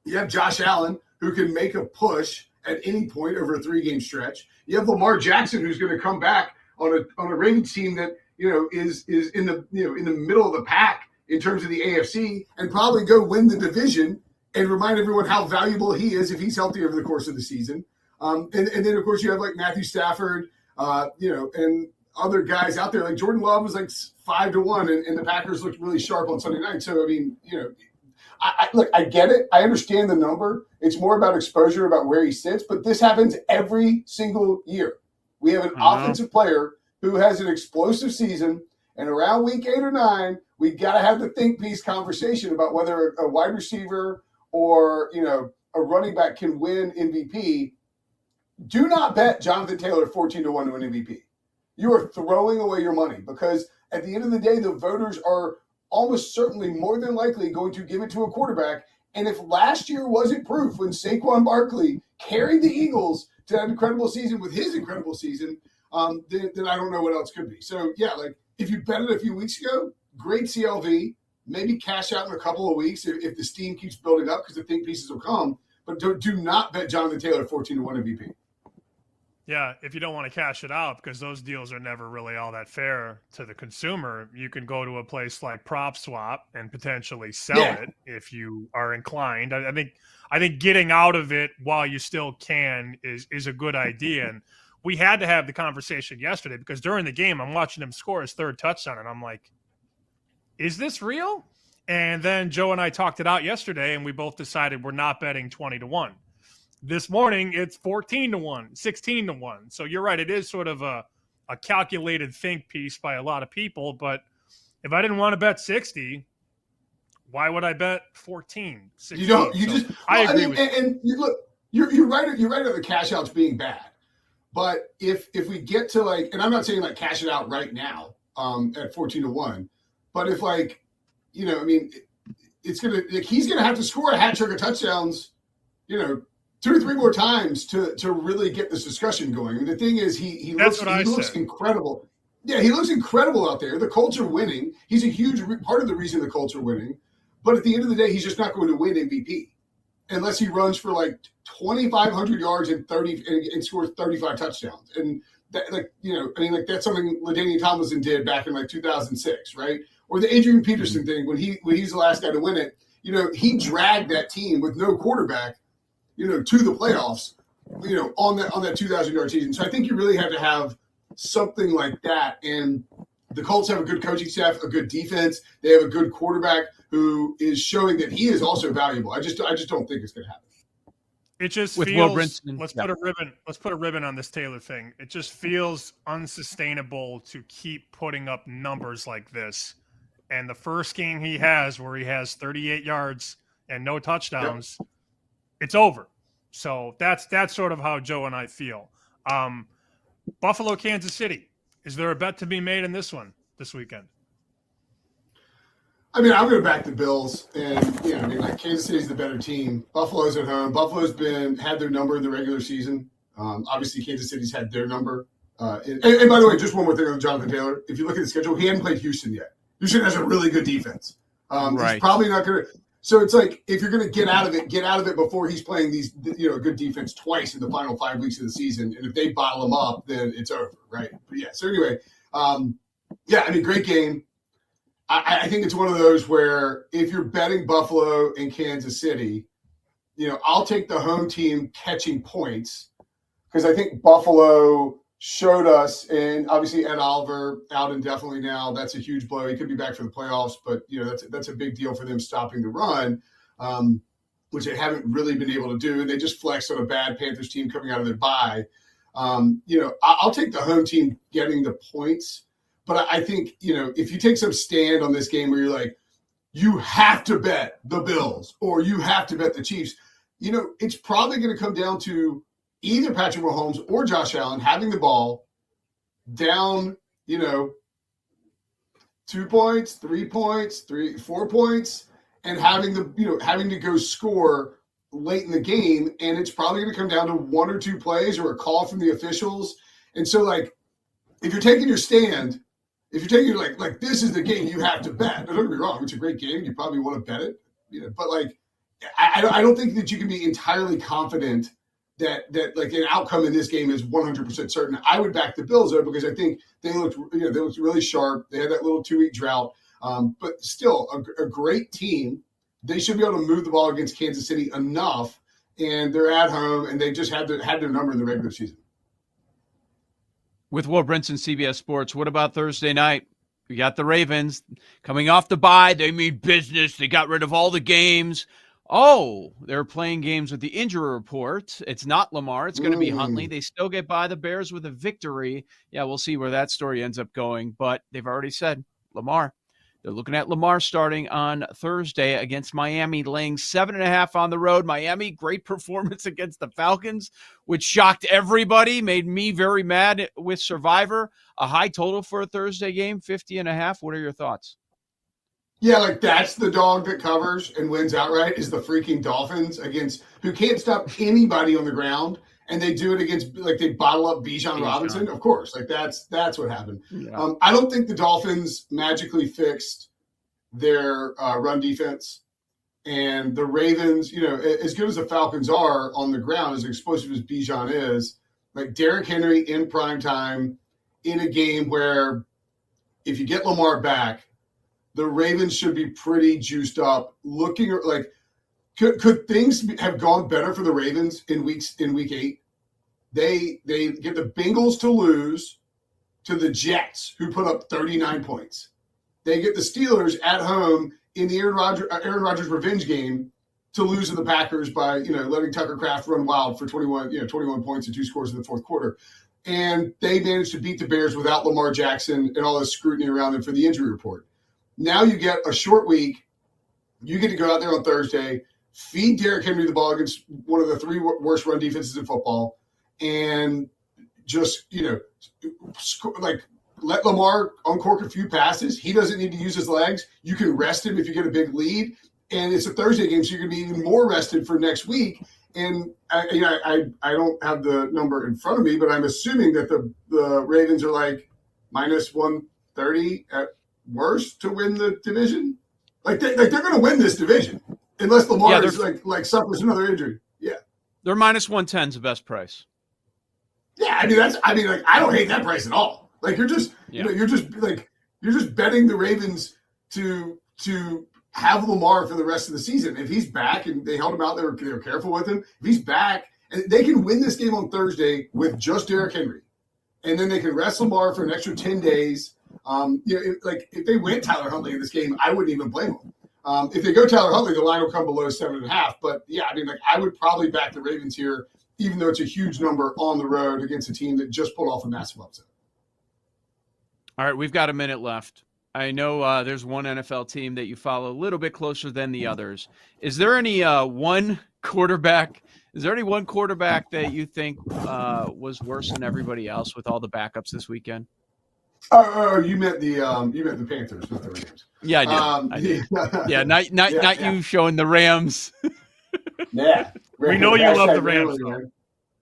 Speaker 16: You have Josh Allen, who can make a push at any point over a 3-game stretch. You have Lamar Jackson, who's going to come back on a Ravens team that, is in the middle of the pack in terms of the AFC, and probably go win the division and remind everyone how valuable he is if he's healthy over the course of the season. And then, of course, you have like Matthew Stafford, and other guys out there. Like Jordan Love was like 5 to 1, and the Packers looked really sharp on Sunday night. So, I mean, I get it. I understand the number. It's more about exposure, about where he sits. But this happens every single year. We have an offensive player who has an explosive season, and around week 8 or 9, we got to have the think piece conversation about whether a wide receiver or a running back can win MVP. Do not bet Jonathan Taylor 14 to 1 to win MVP. You are throwing away your money, because at the end of the day, the voters are almost certainly more than likely going to give it to a quarterback. And if last year wasn't proof when Saquon Barkley carried the Eagles to that incredible season with his incredible season, then I don't know what else could be. So, yeah, like if you bet it a few weeks ago, great CLV, maybe cash out in a couple of weeks if the steam keeps building up, because the think pieces will come. But do not bet Jonathan Taylor 14 to 1 MVP.
Speaker 15: Yeah, if you don't want to cash it out, because those deals are never really all that fair to the consumer, you can go to a place like PropSwap and potentially sell it if you are inclined. I think getting out of it while you still can is a good idea. And we had to have the conversation yesterday, because during the game, I'm watching him score his 3rd touchdown, and I'm like, is this real? And then Joe and I talked it out yesterday, and we both decided we're not betting 20 to 1. This morning, it's 14 to 1, 16 to 1. So you're right. It is sort of a calculated think piece by a lot of people. But if I didn't want to bet 60, why would I bet 14, 16? I agree with you.
Speaker 16: And you look, you're right. You're right about the cash outs being bad. But if we get to like, and I'm not saying like cash it out right now at 14 to 1, but if like, it's going to, he's going to have to score a hat trick of touchdowns, 2 or 3 more times to really get this discussion going. And the thing is, he looks incredible. Yeah, he looks incredible out there. The Colts are winning. He's a huge part of the reason the Colts are winning. But at the end of the day, he's just not going to win MVP unless he runs for like 2,500 yards and scores 35 touchdowns. And that, that's something LaDainian Tomlinson did back in like 2006, right? Or the Adrian Peterson thing when he's the last guy to win it. He dragged that team with no quarterback, to the playoffs, on that 2,000-yard season. So I think you really have to have something like that. And the Colts have a good coaching staff, a good defense. They have a good quarterback who is showing that he is also valuable. I just don't think it's going to happen.
Speaker 15: It just
Speaker 14: with
Speaker 15: feels.
Speaker 14: Will Brinson,
Speaker 15: let's put a ribbon on this Taylor thing. It just feels unsustainable to keep putting up numbers like this. And the first game he has, where he has 38 yards and no touchdowns. Yep. It's over. So that's sort of how Joe and I feel. Buffalo, Kansas City. Is there a bet to be made in this one this weekend?
Speaker 16: I mean, I'm going to back the Bills, and Kansas City's the better team. Buffalo's at home. Buffalo's had their number in the regular season. Obviously, Kansas City's had their number. And by the way, just one more thing on Jonathan Taylor. If you look at the schedule, he hadn't played Houston yet. Houston has a really good defense.
Speaker 14: Right.
Speaker 16: He's probably not going to. So it's like, if you're going to get out of it before he's playing these, good defense twice in the final 5 weeks of the season. And if they bottle him up, then it's over, right? But yeah. So anyway, Yeah, I mean, great game. I think it's one of those where if you're betting Buffalo and Kansas City, I'll take the home team catching points because I think Buffalo showed us, and obviously Ed Oliver out indefinitely now. That's a huge blow. He could be back for the playoffs, but that's a big deal for them stopping the run, which they haven't really been able to do. And they just flexed on a bad Panthers team coming out of their bye. I'll take the home team getting the points. But I think, if you take some stand on this game where you're like, you have to bet the Bills or you have to bet the Chiefs, it's probably going to come down to either Patrick Mahomes or Josh Allen having the ball down, 2 points, 3 points, 4 points, and having to go score late in the game. And it's probably going to come down to 1 or 2 plays or a call from the officials. And so, like, if you're taking your stand, if you're taking like this is the game you have to bet. Don't get me wrong, it's a great game. You probably want to bet it, but like I don't think that you can be entirely confident that like an outcome in this game is 100% certain. I would back the Bills though because I think they looked really sharp. They had that little 2-week drought, but still a great team. They should be able to move the ball against Kansas City enough, and they're at home and they just had their number in the regular season.
Speaker 14: With Will Brinson, CBS Sports. What about Thursday night? We got the Ravens coming off the bye. They mean business. They got rid of all the games. Oh, they're playing games with the injury report. It's not Lamar. It's going to be Huntley. They still get by the Bears with a victory. Yeah, we'll see where that story ends up going. But they've already said Lamar. They're looking at Lamar starting on Thursday against Miami, laying 7.5 on the road. Miami, great performance against the Falcons, which shocked everybody, made me very mad with Survivor. A high total for a Thursday game, 50.5. What are your thoughts?
Speaker 16: Yeah, like that's the dog that covers and wins outright is the freaking Dolphins who can't stop anybody on the ground. And they do it against, like, they bottle up Bijan Robinson. Of course, like that's what happened. Yeah. I don't think the Dolphins magically fixed their run defense. And the Ravens, as good as the Falcons are on the ground, as explosive as Bijan is, like Derrick Henry in prime time in a game where if you get Lamar back, the Ravens should be pretty juiced up. Looking like, could things have gone better for the Ravens in week 8? They get the Bengals to lose to the Jets, who put up 39 points. They get the Steelers at home in the Aaron Rodgers revenge game to lose to the Packers by letting Tucker Kraft run wild for 21 points and 2 scores in the fourth quarter. And they managed to beat the Bears without Lamar Jackson and all this scrutiny around them for the injury report. Now you get a short week. You get to go out there on Thursday, feed Derrick Henry the ball against one of the 3 worst run defenses in football, and just, let Lamar uncork a few passes. He doesn't need to use his legs. You can rest him if you get a big lead. And it's a Thursday game, so you're going to be even more rested for next week. And I don't have the number in front of me, but I'm assuming that the Ravens are like minus 130 at worst to win the division. Like they're going to win this division unless Lamar is like suffers another injury. Yeah,
Speaker 14: they're minus 110 is the best price.
Speaker 16: Yeah, I don't hate that price at all. Like you're just betting the Ravens to have Lamar for the rest of the season. If he's back, and they held him out, they were careful with him. If he's back, and they can win this game on Thursday with just Derrick Henry, and then they can rest Lamar for an extra 10 days. If they went Tyler Huntley in this game, I wouldn't even blame them. If they go Tyler Huntley, the line will come below 7.5. But yeah, I would probably back the Ravens here, even though it's a huge number on the road against a team that just pulled off a massive upset.
Speaker 14: All right, we've got a minute left. I know there's one NFL team that you follow a little bit closer than the others. Is there any one quarterback that you think was worse than everybody else with all the backups this weekend?
Speaker 16: Oh, you meant the Panthers, not the Rams.
Speaker 14: Yeah, I did. Yeah, not you showing the Rams.
Speaker 16: Yeah,
Speaker 15: we know you love the Rams.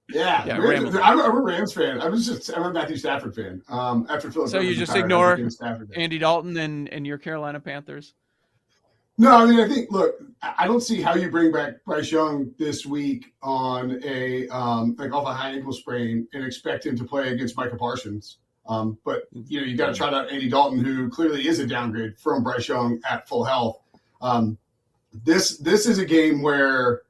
Speaker 16: Yeah, I'm a Rams fan. I'm a Matthew Stafford fan. After Philip,
Speaker 14: so you just ignore Andy Dalton and your Carolina Panthers?
Speaker 16: No, I think. Look, I don't see how you bring back Bryce Young this week on a off a high ankle sprain and expect him to play against Micah Parsons. But you got to try out Andy Dalton, who clearly is a downgrade from Bryce Young at full health. This is a game where,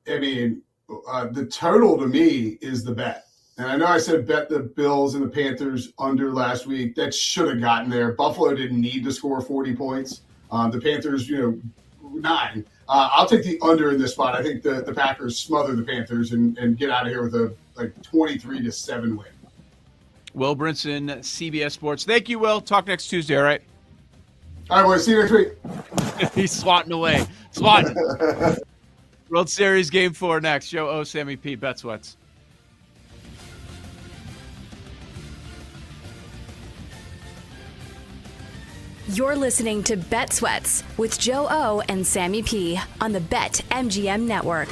Speaker 16: the total to me is the bet. And I know I said bet the Bills and the Panthers under last week. That should have gotten there. Buffalo didn't need to score 40 points. The Panthers, 9. I'll take the under in this spot. I think the Packers smother the Panthers and get out of here with a 23-7 win.
Speaker 14: Will Brinson, CBS Sports. Thank you, Will. Talk next Tuesday, all right?
Speaker 16: All right, boys. See you next week.
Speaker 14: He's swatting away. Swatting. World Series Game 4 next. Joe O, Sammy P, Bet Sweats.
Speaker 1: You're listening to Bet Sweats with Joe O and Sammy P on the BetMGM Network.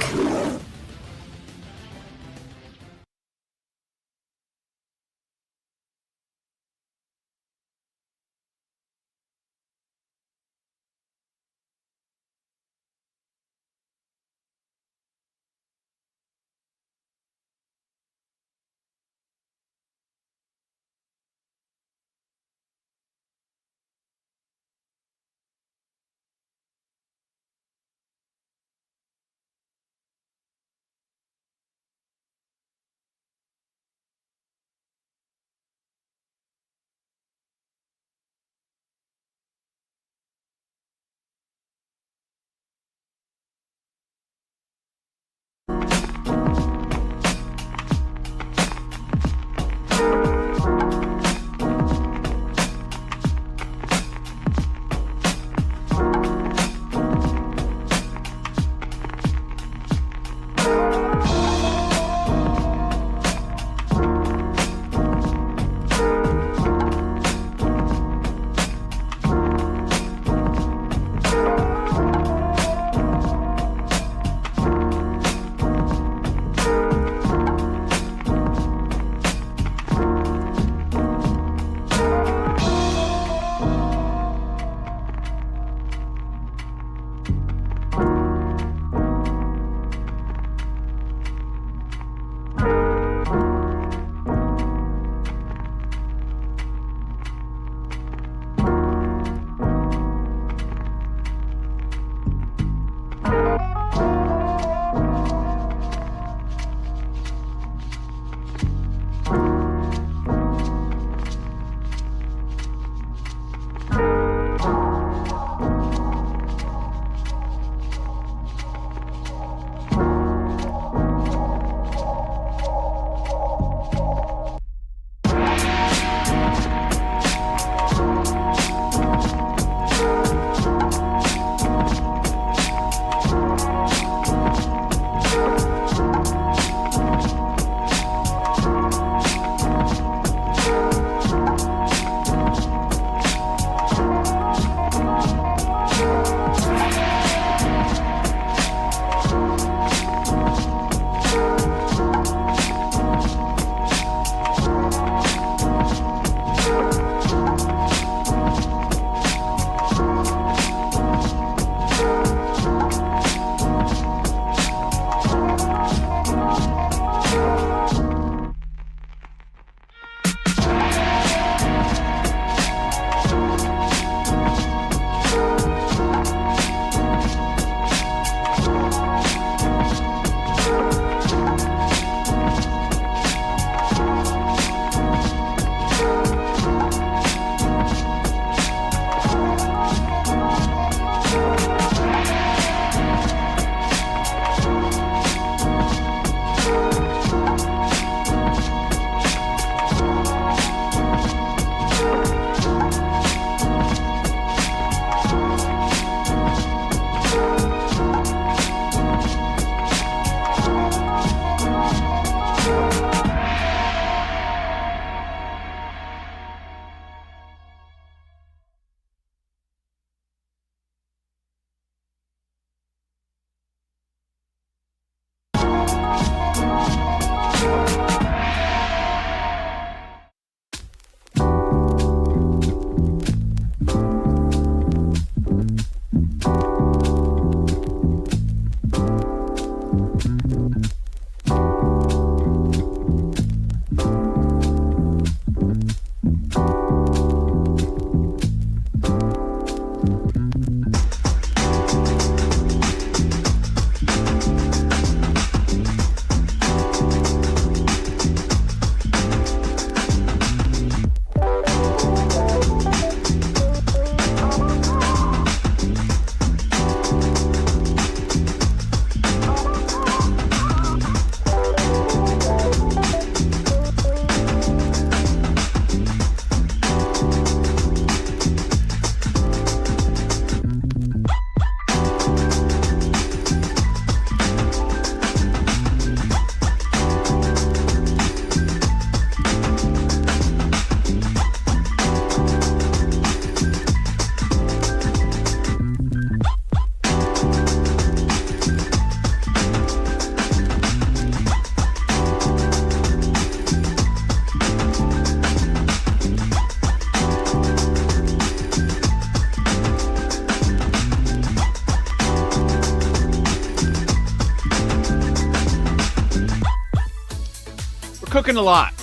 Speaker 14: cooking a lot.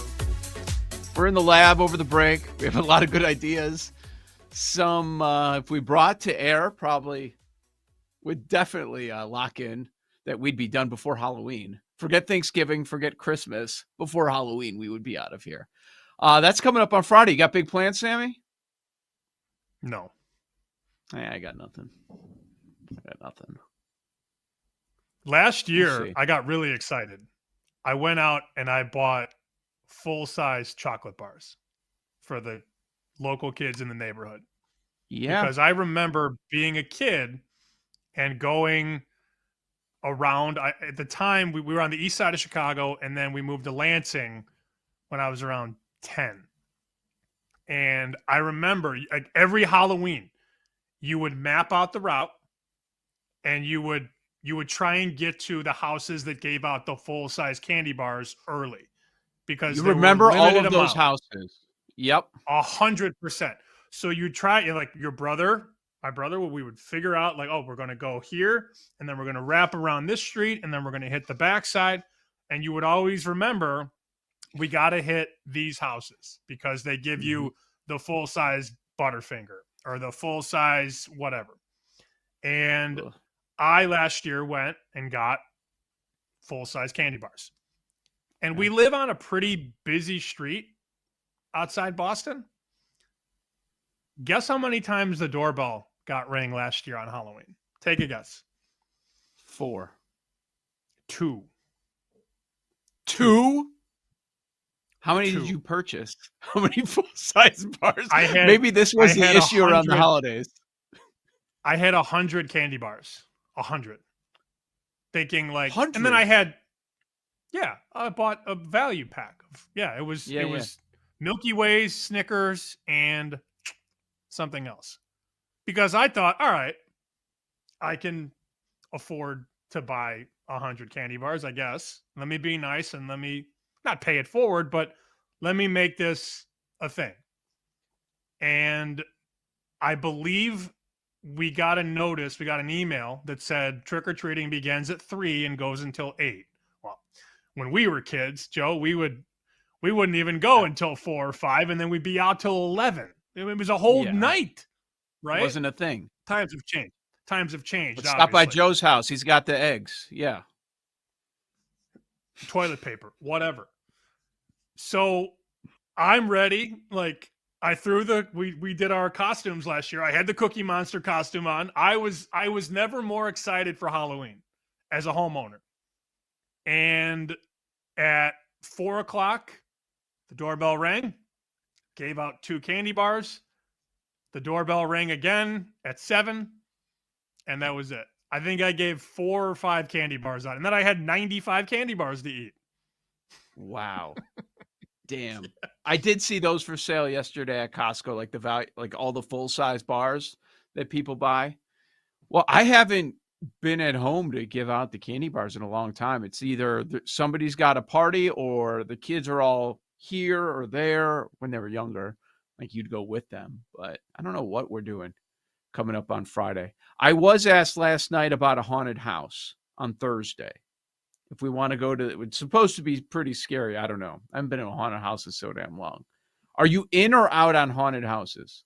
Speaker 14: We're in the lab over the break. We have a lot of good ideas. Some, if we brought to air, probably would definitely lock in that we'd be done before Halloween. Forget Thanksgiving, forget Christmas. Before Halloween, we would be out of here. That's coming up on Friday. You got big plans, Sammy?
Speaker 15: No.
Speaker 14: I got nothing.
Speaker 15: Last year,
Speaker 14: see.
Speaker 15: I got really excited. I went out and I bought full-size chocolate bars for the local kids in the neighborhood.
Speaker 14: Yeah.
Speaker 15: Because I remember being a kid and going around. At the time, we were on the east side of Chicago, and then we moved to Lansing when I was around 10. And I remember like every Halloween, you would map out the route, and you would try and get to the houses that gave out the full-size candy bars early. Because
Speaker 14: You
Speaker 15: there were
Speaker 14: remember all
Speaker 15: limited
Speaker 14: of those
Speaker 15: amounts.
Speaker 14: houses. Yep.
Speaker 15: 100%. So you try, like my brother, we would figure out like, oh, we're going to go here, and then we're going to wrap around this street, and then we're going to hit the backside. And you would always remember, we got to hit these houses because they give you the full size Butterfinger or the full size whatever. And I last year went and got full size candy bars. And we live on a pretty busy street outside Boston. Guess how many times the doorbell got rang last year on Halloween? Take a guess.
Speaker 14: 4.
Speaker 15: 2.
Speaker 14: 2? How many
Speaker 15: 2.
Speaker 14: did you purchase? How many full-size bars?
Speaker 15: I
Speaker 14: Maybe this was the issue around the
Speaker 15: 100
Speaker 14: holidays.
Speaker 15: I had 100 candy bars. 100. Thinking like,
Speaker 14: 100?
Speaker 15: and then I bought a value pack of, it was Milky Ways, Snickers, and something else. Because I thought, all right, I can afford to buy 100 candy bars, I guess. Let me be nice and let me not pay it forward, but let me make this a thing. And I believe we got an email that said trick-or-treating begins at 3 and goes until 8. Well, when we were kids, Joe, we wouldn't even go until 4 or 5, and then we'd be out till 11. It was a whole night, right?
Speaker 14: It wasn't a thing.
Speaker 15: Times have changed.
Speaker 14: Let's stop by
Speaker 15: obviously.
Speaker 14: Joe's house. He's got the eggs. Yeah.
Speaker 15: Toilet paper, whatever. So I'm ready. Like I threw we did our costumes last year. I had the Cookie Monster costume on. I was never more excited for Halloween as a homeowner. And at 4:00, the doorbell rang, gave out 2 candy bars. The doorbell rang again at 7, and that was it. I think I gave 4 or 5 candy bars out, and then I had 95 candy bars to eat.
Speaker 14: Wow. Damn. I did see those for sale yesterday at Costco, like the value, like all the full-size bars that people buy. Well, I haven't been at home to give out the candy bars in a long time. It's either somebody's got a party or the kids are all here or there. When they were younger, like you'd go with them. But I don't know what we're doing coming up on Friday. I was asked last night about a haunted house on Thursday. If we want to go to, it's supposed to be pretty scary. I don't know. I haven't been in a haunted house in so damn long. Are you in or out on haunted houses?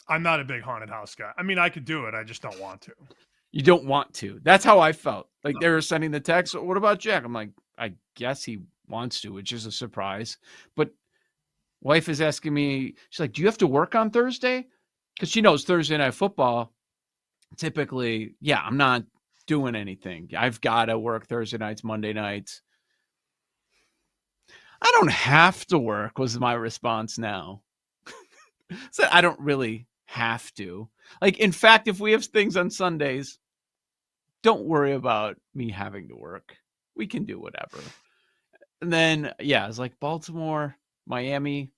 Speaker 15: I'm not a big haunted house guy. I mean, I could do it. I just don't want to.
Speaker 14: You don't want to. That's how I felt. Like they were sending the text. What about Jack? I'm like, I guess he wants to, which is a surprise. But wife is asking me, she's like, do you have to work on Thursday? Because she knows Thursday night football. Typically, I'm not doing anything. I've got to work Thursday nights, Monday nights. I don't have to work was my response now. So I don't really have to. Like, in fact, if we have things on Sundays, don't worry about me having to work. We can do whatever. And then, it's like Baltimore, Miami.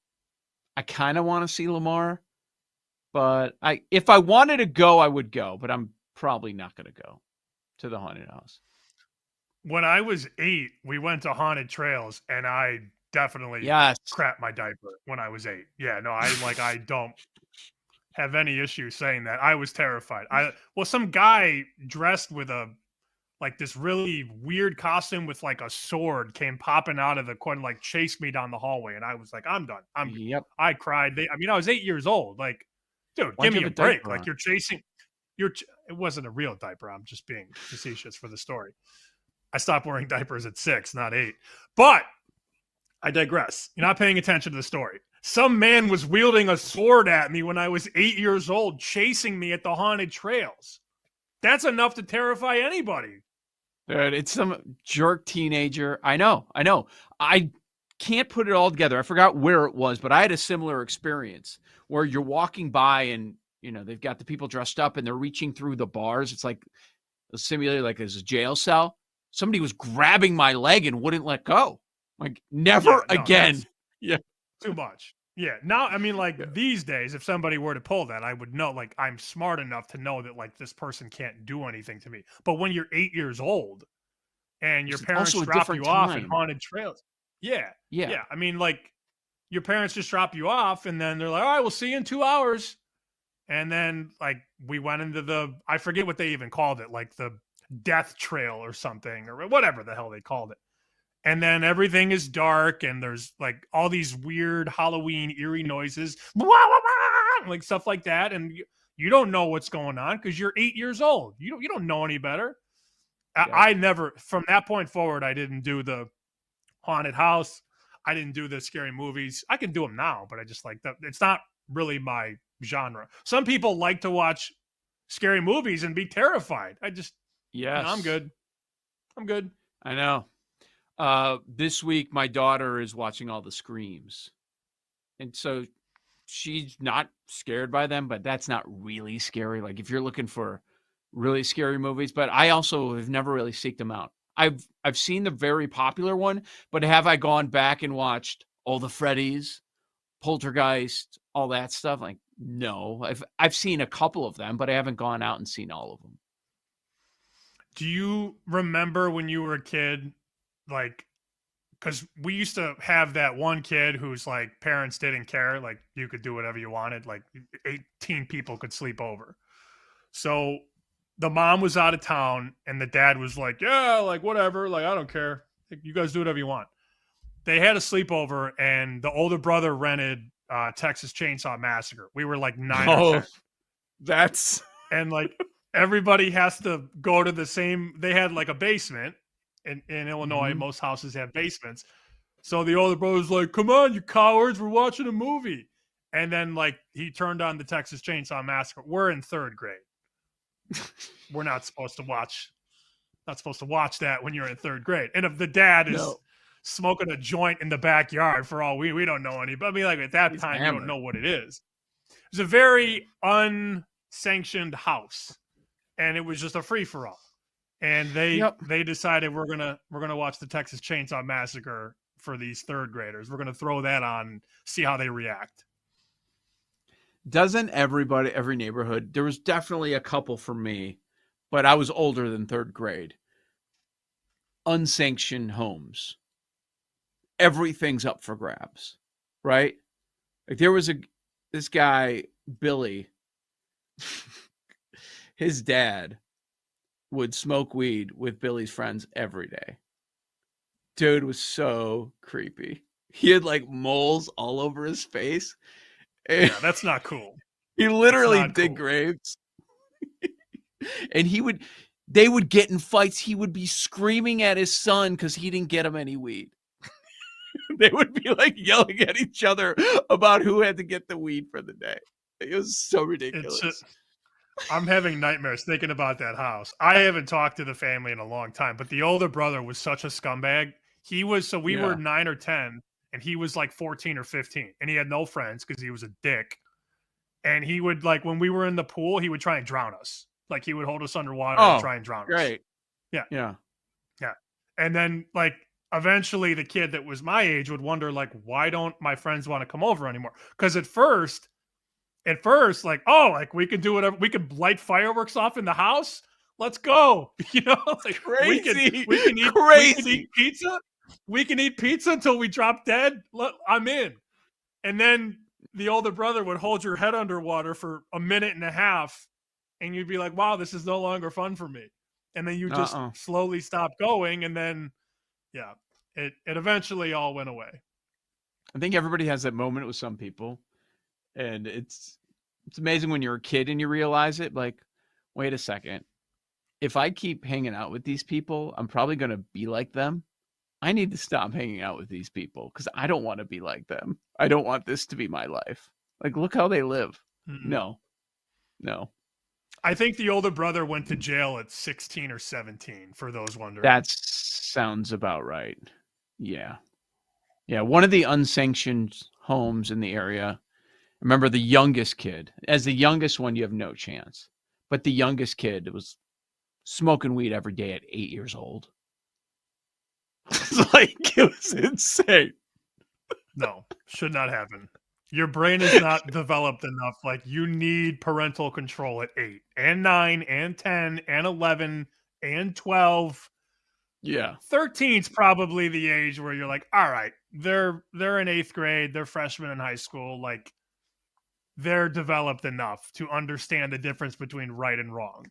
Speaker 14: I kind of want to see Lamar, but if I wanted to go, I would go, but I'm probably not going to go to the haunted house.
Speaker 15: When I was 8, we went to Haunted Trails, and I definitely crap my diaper when I was 8. Yeah, no, I don't have any issue saying that. I was terrified. Some guy dressed with a like this really weird costume with like a sword came popping out of the corner, like chased me down the hallway. And I was like, I'm done. I cried. I was 8 years old. Like, dude,
Speaker 14: Why'd
Speaker 15: give
Speaker 14: you
Speaker 15: me a
Speaker 14: have a
Speaker 15: break.
Speaker 14: diaper
Speaker 15: Like
Speaker 14: on?
Speaker 15: you're chasing, it wasn't a real diaper. I'm just being facetious for the story. I stopped wearing diapers at 6, not 8. But I digress. You're not paying attention to the story. Some man was wielding a sword at me when I was 8 years old, chasing me at the haunted trails. That's enough to terrify anybody.
Speaker 14: Dude, it's some jerk teenager. I know. I can't put it all together. I forgot where it was, but I had a similar experience where you're walking by and, they've got the people dressed up and they're reaching through the bars. It's like a simulator, like as a jail cell. Somebody was grabbing my leg and wouldn't let go. Like, never again. Yeah.
Speaker 15: Too much. Yeah. Now, these days, if somebody were to pull that, I would know, like, I'm smart enough to know that, like, this person can't do anything to me. But when you're 8 years old and your parents
Speaker 14: also a
Speaker 15: drop you
Speaker 14: different
Speaker 15: off in
Speaker 14: time.
Speaker 15: haunted trails. Yeah.
Speaker 14: Yeah.
Speaker 15: Your parents just drop you off and then they're like, all right, we'll see you in 2 hours. And then, like, we went into I forget what they even called it, like the death trail or something, or whatever the hell they called it. And then everything is dark and there's like all these weird Halloween eerie noises, like stuff like that. And you don't know what's going on because you're 8 years old. You don't know any better. Yeah. I never, from that point forward, I didn't do the haunted house. I didn't do the scary movies. I can do them now, but I just like that. It's not really my genre. Some people like to watch scary movies and be terrified.
Speaker 14: Yes.
Speaker 15: I'm good.
Speaker 14: I know. This week, my daughter is watching all the Screams. And so she's not scared by them, but that's not really scary. Like if you're looking for really scary movies, but I also have never really seeked them out. I've seen the very popular one, but have I gone back and watched all the Freddys, Poltergeist, all that stuff? Like, no. I've seen a couple of them, but I haven't gone out and seen all of them.
Speaker 15: Do you remember when you were a kid, like, because we used to have that one kid whose like parents didn't care, like you could do whatever you wanted, like 18 people could sleep over. So the mom was out of town and the dad was like, yeah, like whatever, like I don't care, you guys do whatever you want. They had a sleepover and the older brother rented Texas Chainsaw Massacre. We were like 9 or 10. And like everybody has to go to the same, they had like a basement. In Illinois, most houses have basements. So the older brother's like, come on, you cowards, we're watching a movie. And then like he turned on the Texas Chainsaw Massacre. We're in 3rd grade. We're not supposed to watch that when you're in 3rd grade. And if the dad is smoking a joint in the backyard, for all we don't know any, but I mean, like at that time, you don't know what it is. It was a very unsanctioned house. And it was just a free-for-all. And they decided we're gonna watch the Texas Chainsaw Massacre for these 3rd graders. We're gonna throw that on, see how they react.
Speaker 14: Doesn't every neighborhood? There was definitely a couple for me, but I was older than 3rd grade. Unsanctioned homes. Everything's up for grabs, right? Like there was this guy Billy. His dad would smoke weed with Billy's friends every day. Dude was so creepy. He had like moles all over his face.
Speaker 15: Yeah, that's not cool.
Speaker 14: He literally dig graves. And they would get in fights. He would be screaming at his son because he didn't get him any weed. They would be like yelling at each other about who had to get the weed for the day. It was so ridiculous.
Speaker 15: I'm having nightmares thinking about that house. I haven't talked to the family in a long time, but the older brother was such a scumbag. We were 9 or 10 and he was like 14 or 15 and he had no friends because he was a dick. And he would like, when we were in the pool, he would try and drown us. Like he would hold us underwater and try and drown us.
Speaker 14: Great.
Speaker 15: Yeah.
Speaker 14: Yeah.
Speaker 15: Yeah. And then like eventually the kid that was my age would wonder like, why don't my friends want to come over anymore? Because at first, like, oh, like we could do whatever. We could light fireworks off in the house. Let's go. You know, like
Speaker 14: crazy.
Speaker 15: We can eat pizza. We can eat pizza until we drop dead. I'm in. And then the older brother would hold your head underwater for a minute and a half. And you'd be like, wow, this is no longer fun for me. and then you just slowly stop going, and then, yeah, it eventually all went away.
Speaker 14: I think everybody has that moment with some people, and it's amazing when you're a kid and you realize it. Like, wait a second, if I keep hanging out with these people, I'm probably going to be like them. I need to stop hanging out with these people because I don't want to be like them. I don't want this to be my life. Like, look how they live.
Speaker 15: Mm-hmm.
Speaker 14: No.
Speaker 15: I think the older brother went to jail at 16 or 17, for those wondering.
Speaker 14: That sounds about right. Yeah. Yeah, one of the unsanctioned homes in the area. Remember, the youngest kid. As the youngest one, you have no chance. But the youngest kid was smoking weed every day at 8 years old. It's like, it was insane.
Speaker 15: No, should not happen. Your brain is not developed enough. Like, you need parental control at 8 and 9 and 10 and 11 and 12.
Speaker 14: Yeah.
Speaker 15: 13's probably the age where you're like, all right, they're in 8th grade, they're freshmen in high school, like, they're developed enough to understand the difference between right and wrong.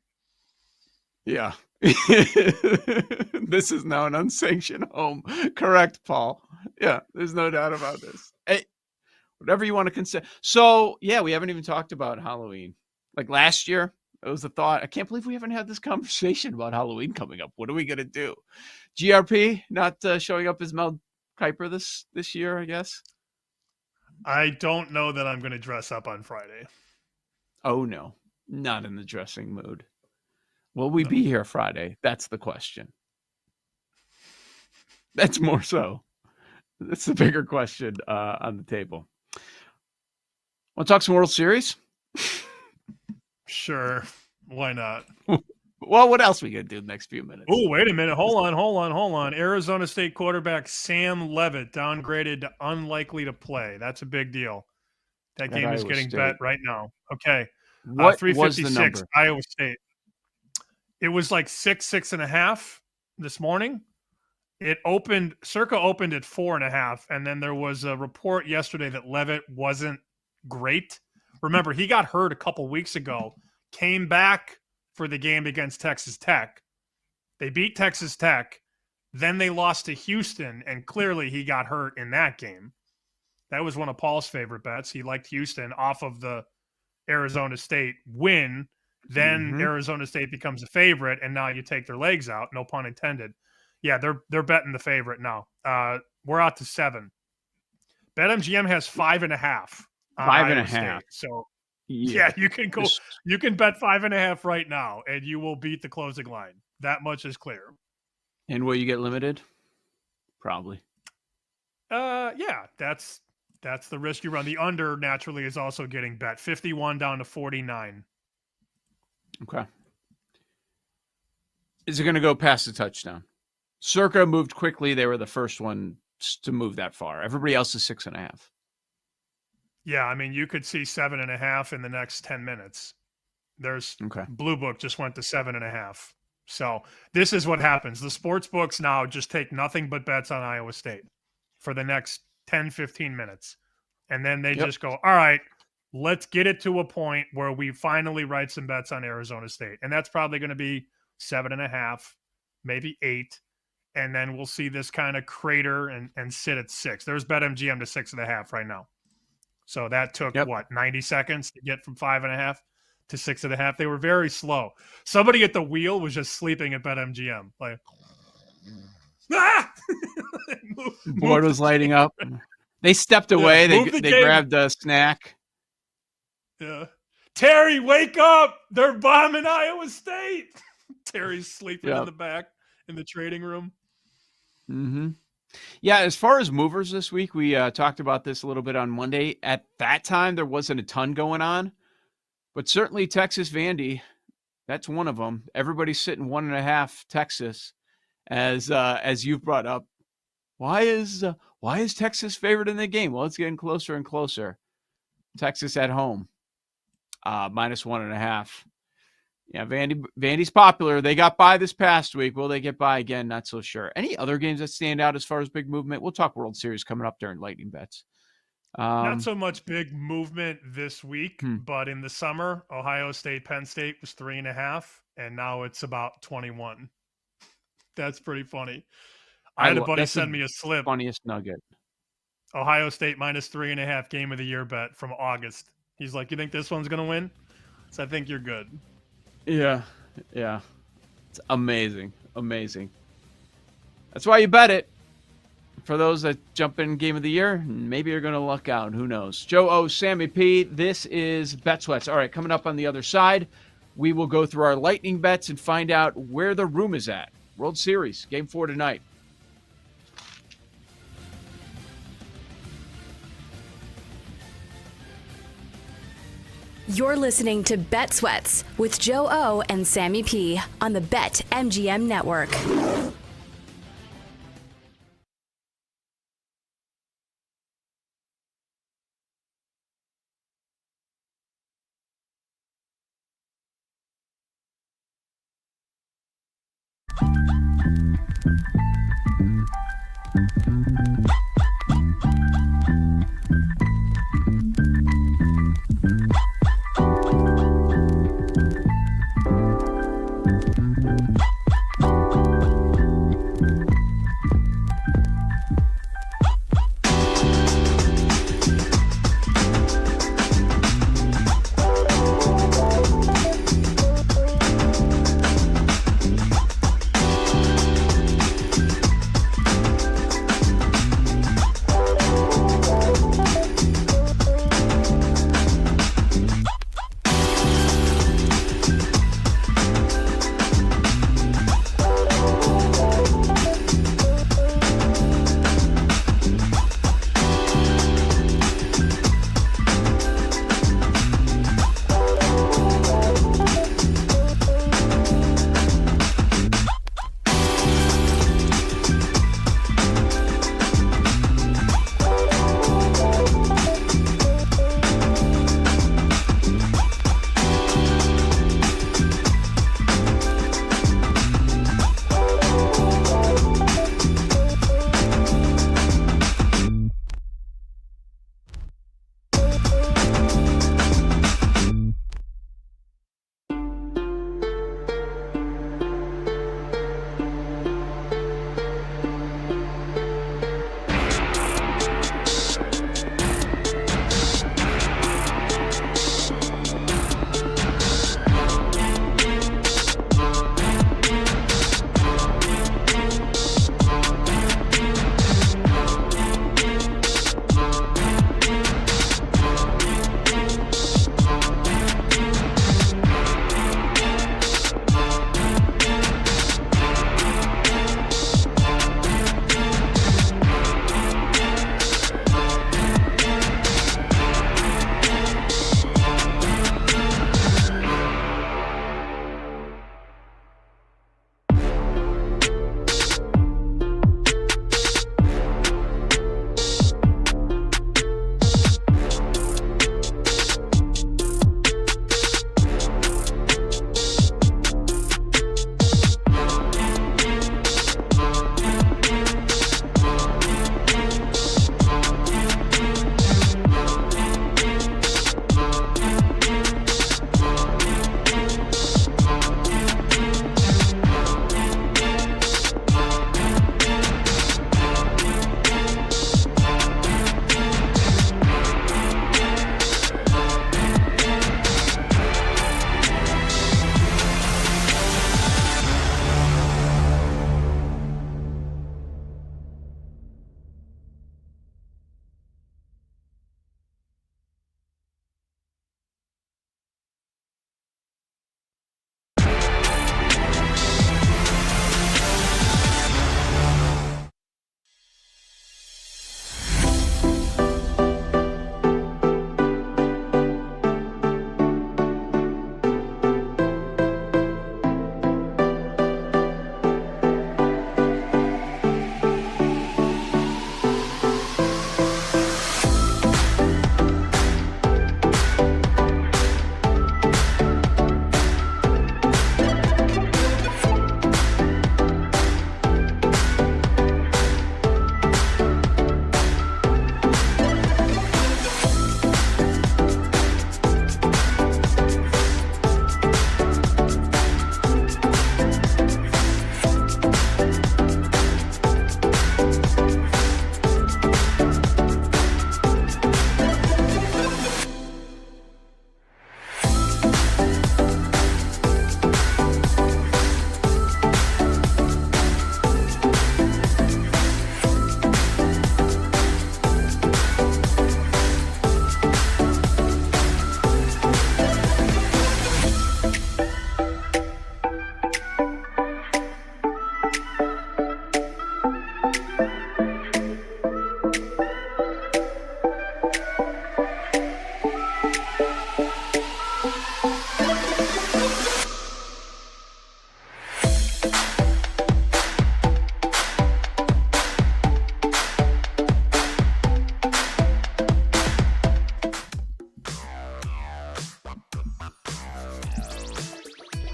Speaker 14: Yeah. This is now an unsanctioned home. Correct, Paul. Yeah, there's no doubt about this. Hey, whatever you want to consider. So, yeah, we haven't even talked about Halloween. Like last year, it was a thought. I can't believe we haven't had this conversation about Halloween coming up. What are we going to do? GRP not showing up as Mel Kiper this year, I guess?
Speaker 15: I don't know that I'm going to dress up on Friday.
Speaker 14: Oh, no. Not in the dressing mood. Will we be here Friday? That's the question. That's more so. That's the bigger question on the table. Want to talk some World Series?
Speaker 15: Sure. Why not?
Speaker 14: Well, what else we going to do the next few minutes?
Speaker 15: Oh, wait a minute. Hold on. Arizona State quarterback Sam Leavitt downgraded to unlikely to play. That's a big deal. That game is getting bet right now. Okay.
Speaker 14: What
Speaker 15: 356,
Speaker 14: was the number?
Speaker 15: Iowa State. It was like 6.5 this morning. Circa opened at 4.5, and then there was a report yesterday that Leavitt wasn't great. Remember, he got hurt a couple weeks ago, came back for the game against Texas Tech. They beat Texas Tech. Then they lost to Houston, and clearly he got hurt in that game. That was one of Paul's favorite bets. He liked Houston off of the Arizona State win. Then Arizona State becomes a favorite, and now you take their legs out. No pun intended. Yeah, they're betting the favorite now. We're out to 7. BetMGM has 5.5.
Speaker 14: 5.5.
Speaker 15: So yeah, you can go. You can bet 5.5 right now, and you will beat the closing line. That much is clear.
Speaker 14: And will you get limited? Probably.
Speaker 15: Yeah, that's the risk you run. The under naturally is also getting bet. 51 down to 49.
Speaker 14: Okay. Is it going to go past the touchdown? Circa moved quickly. They were the first one to move that far. Everybody else is 6.5.
Speaker 15: Yeah, I mean, you could see 7.5 in the next 10 minutes. Blue Book just went to 7.5. So this is what happens. The sports books now just take nothing but bets on Iowa State for the next 10, 15 minutes. And then they just go, all right, let's get it to a point where we finally write some bets on Arizona State. And that's probably going to be 7.5, maybe 8. And then we'll see this kind of crater and sit at 6. There's BetMGM to 6.5 right now. So that took, 90 seconds to get from 5.5 to 6.5. They were very slow. Somebody at the wheel was just sleeping at BetMGM. Like,
Speaker 14: Board was lighting up. They stepped away. They grabbed a snack.
Speaker 15: Yeah. Terry, wake up! They're bombing Iowa State. Terry's sleeping in the back in the trading room.
Speaker 14: Mm-hmm. Yeah, as far as movers this week, we talked about this a little bit on Monday. At that time, there wasn't a ton going on, but certainly Texas Vandy, that's one of them. Everybody's sitting 1.5 Texas, as you've brought up. Why is Texas favored in the game? Well, it's getting closer and closer. Texas at home, -1.5. Yeah, Vandy's popular. They got by this past week. Will they get by again? Not so sure. Any other games that stand out as far as big movement? We'll talk World Series coming up during Lightning Bets.
Speaker 15: Not so much big movement this week, but in the summer, Ohio State, Penn State was 3.5, and now it's about 21. That's pretty funny. I had a buddy send me a slip.
Speaker 14: Funniest nugget.
Speaker 15: Ohio State minus 3.5 game of the year bet from August. He's like, you think this one's going to win? So I think you're good.
Speaker 14: Yeah. It's amazing. That's why you bet it. For those that jump in game of the year, maybe you're going to luck out. Who knows? Joe O, Sammy P, this is Bet Sweats. All right, coming up on the other side, we will go through our lightning bets and find out where the room is at. World Series, Game 4 tonight.
Speaker 1: You're listening to Bet Sweats with Joe O and Sammy P on the BetMGM Network.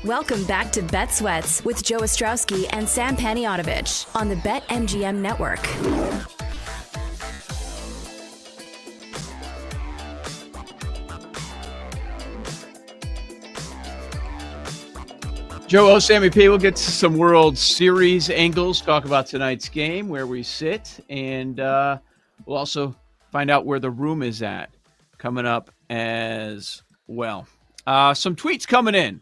Speaker 1: Welcome back to Bet Sweats with Joe Ostrowski and Sam Paniotovich on the BetMGM Network.
Speaker 14: Joe O, Sammy P, we'll get to some World Series angles, talk about tonight's game, where we sit, and we'll also find out where the room is at coming up as well. Some tweets coming in.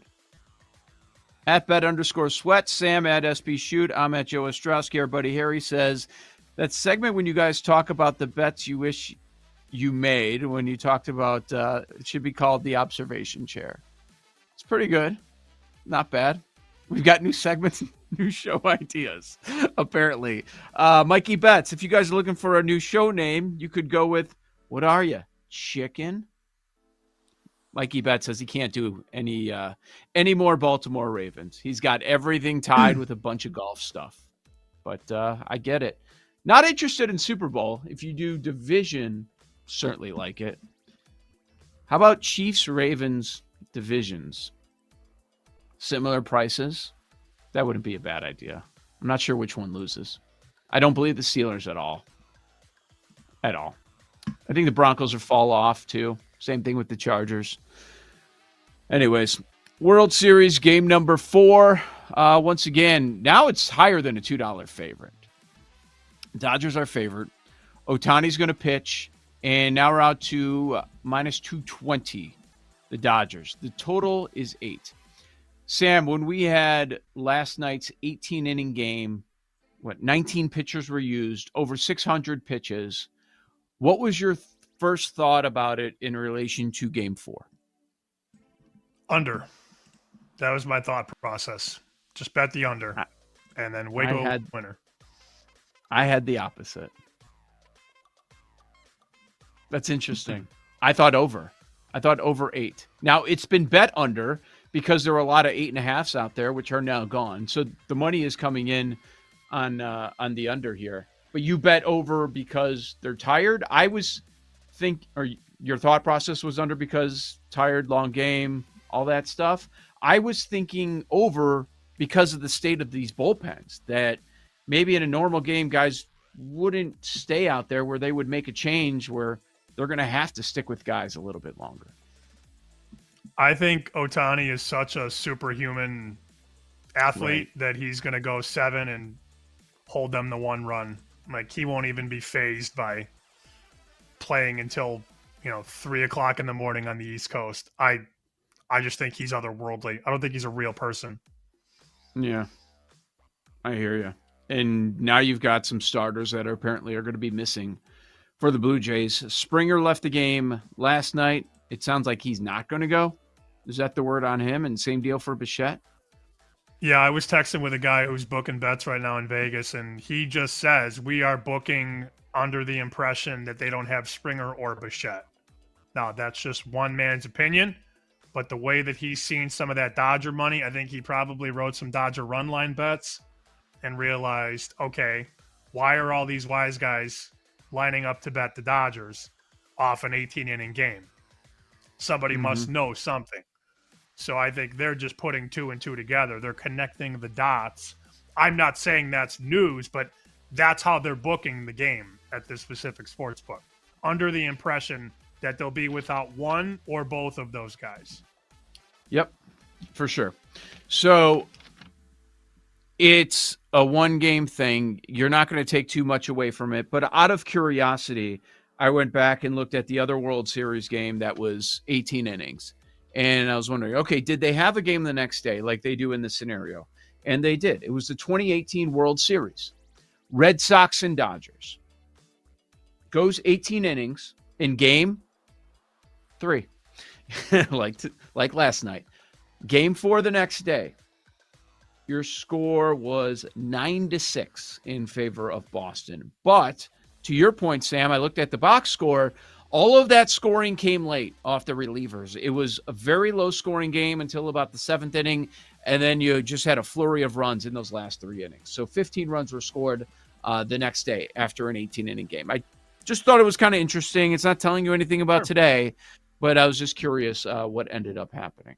Speaker 14: At Bet_Sweat, Sam at SB Shoot, I'm at Joe Ostrowski. Our buddy Harry says, that segment when you guys talk about the bets you wish you made, when you talked about, it should be called the observation chair. It's pretty good. Not bad. We've got new segments, new show ideas, apparently. Mikey Betts, if you guys are looking for a new show name, you could go with, what are you, chicken? Mikey Betts says he can't do any more Baltimore Ravens. He's got everything tied with a bunch of golf stuff. But I get it. Not interested in Super Bowl. If you do division, certainly like it. How about Chiefs-Ravens divisions? Similar prices. That wouldn't be a bad idea. I'm not sure which one loses. I don't believe the Steelers at all. At all. I think the Broncos will fall off too. Same thing with the Chargers. Anyways, World Series game number 4. Once again, now it's higher than a $2 favorite. Dodgers are favorite. Ohtani's going to pitch. And now we're out to minus 220, the Dodgers. The total is 8. Sam, when we had last night's 18-inning game, 19 pitchers were used, over 600 pitches. What was your first thought about it in relation to game 4?
Speaker 15: Under. That was my thought process. Just bet the under, and then wiggle winner.
Speaker 14: I had the opposite. That's interesting. I thought over. I thought over 8. Now, it's been bet under because there were a lot of 8.5s out there, which are now gone. So the money is coming in on the under here. But you bet over because they're tired. I was your thought process was under because tired, long game, all that stuff. I was thinking over because of the state of these bullpens, that maybe in a normal game, guys wouldn't stay out there, where they would make a change where they're going to have to stick with guys a little bit longer.
Speaker 15: I think Ohtani is such a superhuman athlete that he's going to go 7 and hold them to 1 run. Like, he won't even be fazed by playing until 3 o'clock in the morning on the East Coast. I just think he's otherworldly. I don't think he's a real person.
Speaker 14: Yeah, I hear you. And now you've got some starters that apparently are going to be missing for the Blue Jays. Springer left the game last night. It sounds like he's not going to go. Is that the word on him? And same deal for Bichette?
Speaker 15: Yeah, I was texting with a guy who's booking bets right now in Vegas, and he just says we are booking under the impression that they don't have Springer or Bichette. Now, that's just one man's opinion, but the way that he's seen some of that Dodger money, I think he probably wrote some Dodger run line bets and realized, okay, why are all these wise guys lining up to bet the Dodgers off an 18-inning game? Somebody must know something. So I think they're just putting 2 and 2 together. They're connecting the dots. I'm not saying that's news, but that's how they're booking the game at this specific sports book, under the impression that they'll be without one or both of those guys.
Speaker 14: Yep, for sure. So it's a 1-game thing. You're not going to take too much away from it. But out of curiosity, I went back and looked at the other World Series game that was 18 innings. And I was wondering, okay, did they have a game the next day like they do in this scenario? And they did. It was the 2018 World Series. Red Sox and Dodgers. Goes 18 innings in game 3. like last night. Game 4 the next day. Your score was 9-6 in favor of Boston. But to your point, Sam, I looked at the box score. All of that scoring came late off the relievers. It was a very low-scoring game until about the 7th inning, and then you just had a flurry of runs in those last 3 innings. So 15 runs were scored the next day after an 18-inning game. I just thought it was kind of interesting. It's not telling you anything about today, but I was just curious what ended up happening.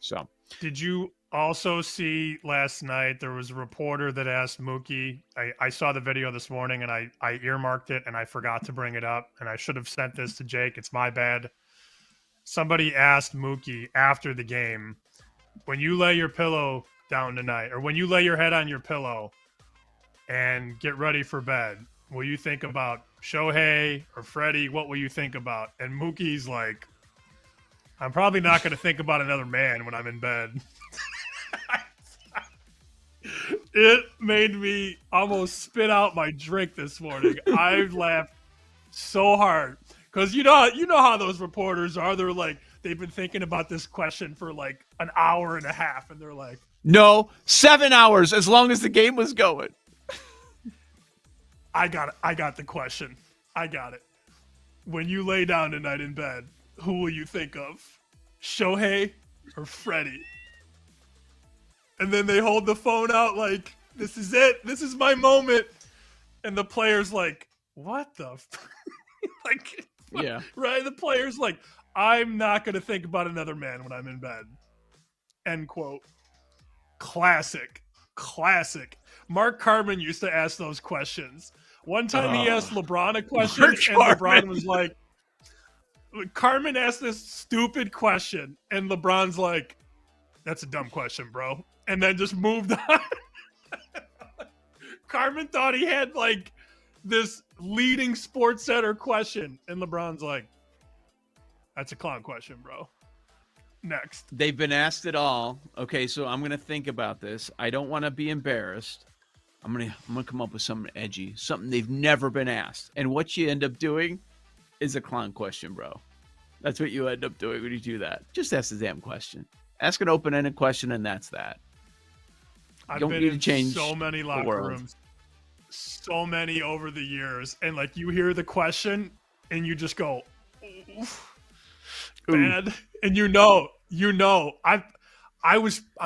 Speaker 14: So,
Speaker 15: did you also see last night there was a reporter that asked Mookie. I saw the video this morning and I earmarked it and I forgot to bring it up. And I should have sent this to Jake. It's my bad. Somebody asked Mookie after the game, when you lay your pillow down tonight, or when you lay your head on your pillow and get ready for bed, will you think about Shohei or Freddie? What will you think about? And Mookie's like, I'm probably not going to think about another man when I'm in bed. It made me almost spit out my drink this morning. I laughed so hard because you know how those reporters are. They're like, they've been thinking about this question for like an hour and a half, and they're like,
Speaker 14: No, 7 hours as long as the game was going.
Speaker 15: I got the question. I got it. When you lay down tonight in bed, who will you think of? Shohei or Freddie? And then they hold the phone out like, this is it. This is my moment. And the player's like, what the like,
Speaker 14: yeah.
Speaker 15: Right? The player's like, I'm not going to think about another man when I'm in bed. End quote. Classic. Mark Carman used to ask those questions. One time he asked LeBron a question, and LeBron was like, Carman asked this stupid question, and LeBron's like, that's a dumb question, bro. And then just moved on. Carman thought he had like this leading Sports Center question, and LeBron's like, that's a clown question, bro. Next.
Speaker 14: They've been asked it all. Okay, so I'm going to think about this. I don't want to be embarrassed. I'm gonna come up with something edgy, something they've never been asked. And what you end up doing is a clown question, bro. That's what you end up doing when you do that. Just ask the damn question. Ask an open-ended question, and that's that.
Speaker 15: I've
Speaker 14: don't
Speaker 15: been
Speaker 14: need to
Speaker 15: in
Speaker 14: change
Speaker 15: so many
Speaker 14: the
Speaker 15: locker
Speaker 14: world.
Speaker 15: rooms, so many over the years, and like you hear the question, and you just go, oof, bad, and you know. I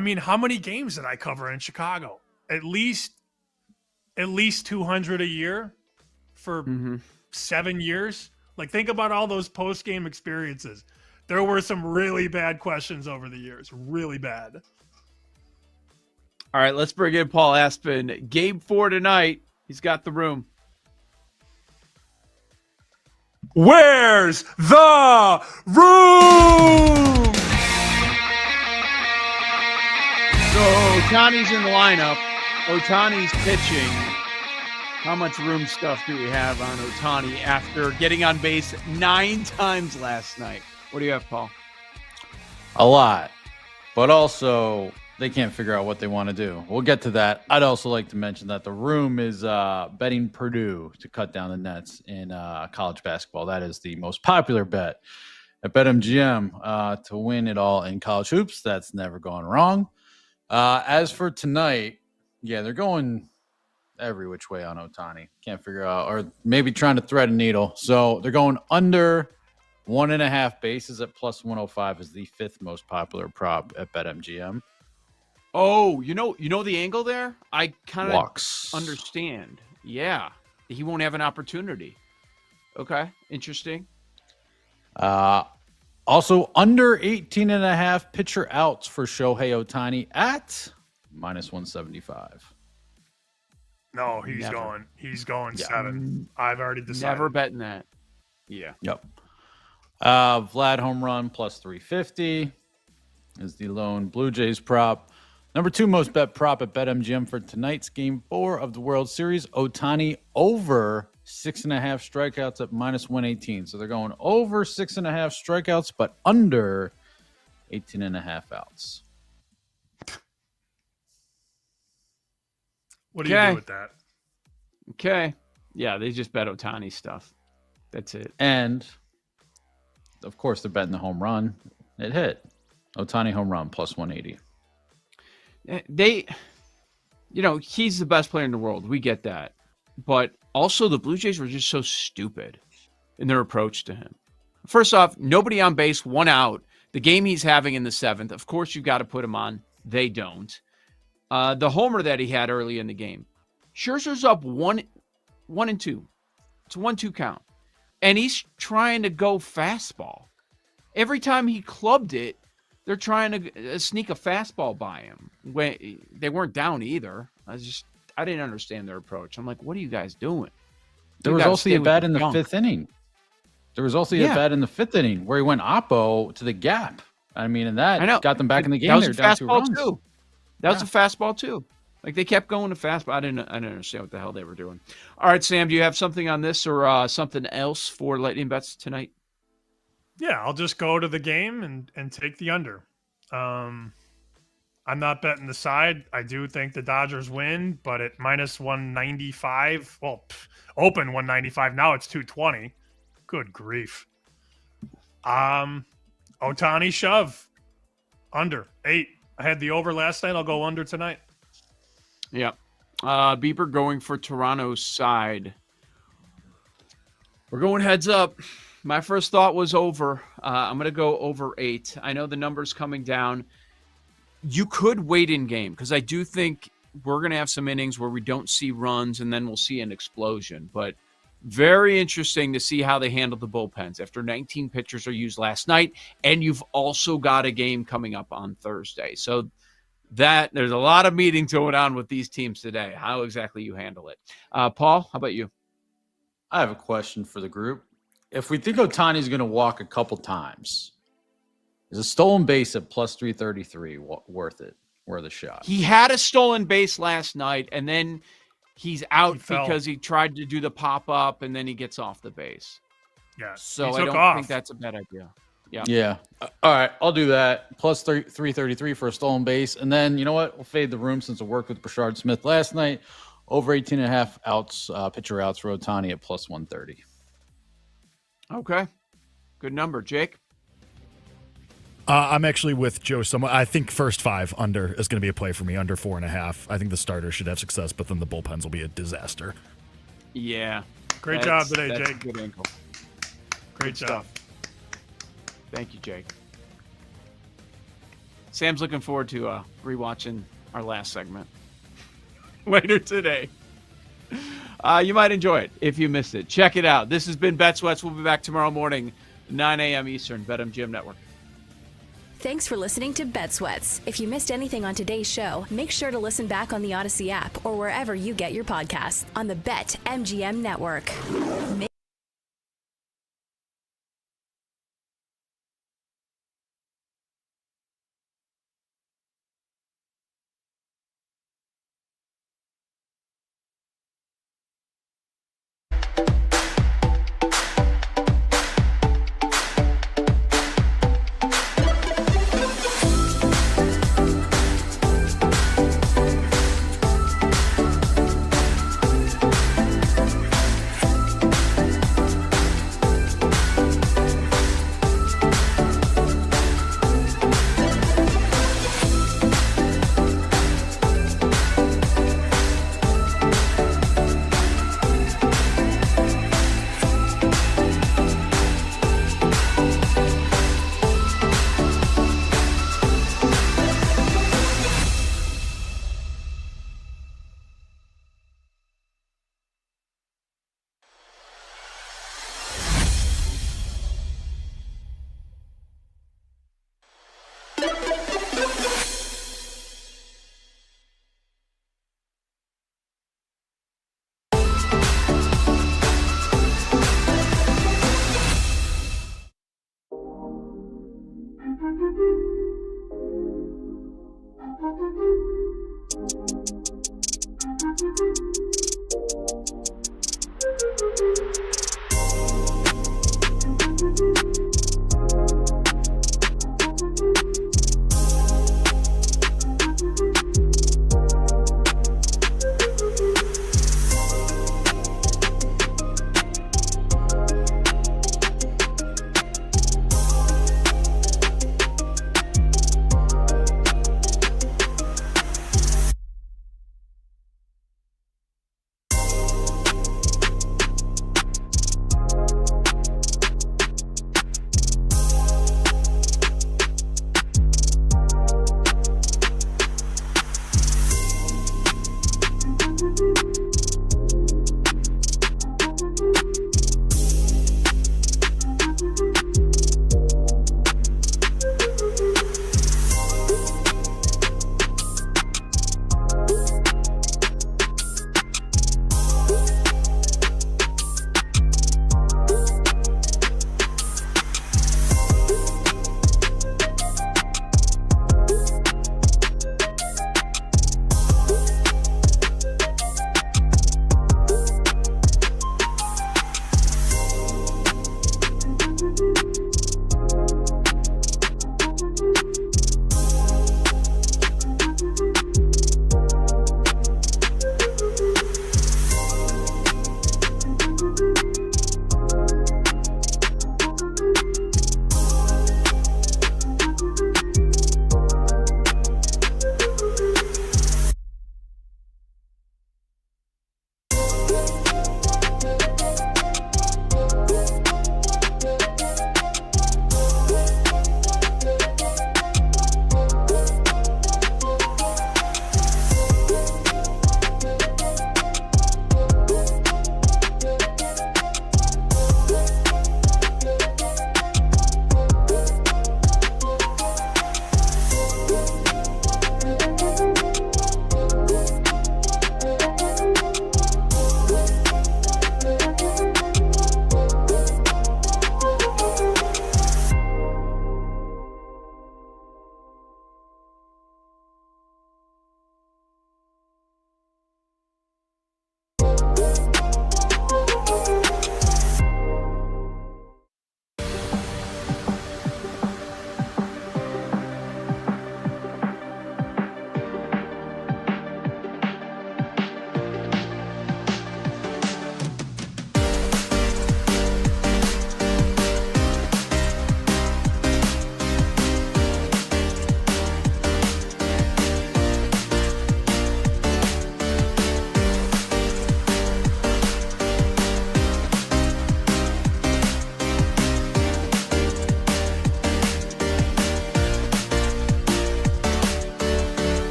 Speaker 15: mean, how many games did I cover in Chicago? At least 200 a year for 7 years. Like, think about all those post-game experiences. There were some really bad questions over the years. Really bad.
Speaker 14: All right, let's bring in Paul Aspen. Game 4 tonight. He's got the room.
Speaker 15: Where's the room?
Speaker 14: So Ohtani's in the lineup. Ohtani's pitching. How much room stuff do we have on Ohtani after getting on base 9 times last night? What do you have, Paul?
Speaker 17: A lot. But also, they can't figure out what they want to do. We'll get to that. I'd also like to mention that the room is betting Purdue to cut down the nets in college basketball. That is the most popular bet at BetMGM to win it all in college hoops. That's never gone wrong. As for tonight, yeah, they're going every which way on Ohtani. Can't figure out, or maybe trying to thread a needle. So they're going under 1.5 bases at plus 105 is the 5th most popular prop at BetMGM.
Speaker 14: Oh, you know the angle there? I kind of
Speaker 17: Walks.
Speaker 14: understand. Yeah. He won't have an opportunity. Okay. Interesting.
Speaker 17: Also under 18.5 pitcher outs for Shohei Ohtani at minus 175.
Speaker 15: No, he's going 7. I've already decided.
Speaker 14: Never betting that. Yeah.
Speaker 17: Yep. Vlad home run plus 350 is the lone Blue Jays prop. Number 2 most bet prop at BetMGM for tonight's Game 4 of the World Series. Ohtani over 6.5 strikeouts at minus 118. So they're going over 6.5 strikeouts, but under 18.5 outs.
Speaker 15: What do you do with that?
Speaker 14: Okay. Yeah, they just bet Ohtani stuff. That's it.
Speaker 17: And, of course, they're betting the home run. It hit. Ohtani home run plus 180.
Speaker 14: He's the best player in the world. We get that. But also the Blue Jays were just so stupid in their approach to him. First off, nobody on base, 1 out. The game he's having in the 7th, of course you've got to put him on. They don't. The homer that he had early in the game. Scherzer's up 1-2. It's a 1-2 count. And he's trying to go fastball. Every time he clubbed it, they're trying to sneak a fastball by him. When they weren't down either. I didn't understand their approach. I'm like, what are you guys doing?
Speaker 17: There was also a bat in the fifth inning. There was also a bat in the fifth inning where he went oppo to the gap. I mean, and that got them back in the game.
Speaker 14: That was
Speaker 17: They're
Speaker 14: a
Speaker 17: down 2
Speaker 14: fastball
Speaker 17: runs.
Speaker 14: too. That was a fastball too. Like they kept going to fastball. I didn't understand what the hell they were doing. All right, Sam, do you have something on this or something else for Lightning Bets tonight?
Speaker 15: Yeah, I'll just go to the game and take the under. I'm not betting the side. I do think the Dodgers win, but at minus 195, open 195. Now it's 220. Good grief. Ohtani shove under 8. I had the over last night. I'll go under tonight.
Speaker 14: Yeah. Bieber going for Toronto's side. We're going heads up. My first thought was over. I'm going to go over 8. I know the number's coming down. You could wait in game because I do think we're going to have some innings where we don't see runs and then we'll see an explosion. But very interesting to see how they handle the bullpens after 19 pitchers are used last night. And you've also got a game coming up on Thursday. So there's a lot of meetings going on with these teams today, how exactly you handle it. Paul, how about you?
Speaker 17: I have a question for the group. If we think Ohtani's going to walk a couple times, is a stolen base at plus 333 worth it? Worth a shot?
Speaker 14: He had a stolen base last night, and then he's out because he tried to do the pop-up, and then he gets off the base.
Speaker 15: Yeah,
Speaker 14: so I don't think that's a bad idea.
Speaker 17: Yeah. All right, I'll do that. Plus 333 for a stolen base. And then, you know what? We'll fade the room since I worked with Brashard Smith last night. Over 18.5 outs, pitcher outs for Ohtani at plus 130.
Speaker 14: Okay. Good number. Jake?
Speaker 18: I'm actually with Joe somewhat. I think first 5 under is going to be a play for me, under 4.5. I think the starter should have success, but then the bullpens will be a disaster.
Speaker 14: Yeah.
Speaker 15: Great job today, Jake.
Speaker 14: Good ankle.
Speaker 15: Great job.
Speaker 14: Thank you, Jake. Sam's looking forward to rewatching our last segment later today. You might enjoy it if you missed it. Check it out. This has been Bet Sweats. We'll be back tomorrow morning, 9 a.m. Eastern, BetMGM Network.
Speaker 1: Thanks for listening to Bet Sweats. If you missed anything on today's show, make sure to listen back on the Odyssey app or wherever you get your podcasts on the BetMGM Network.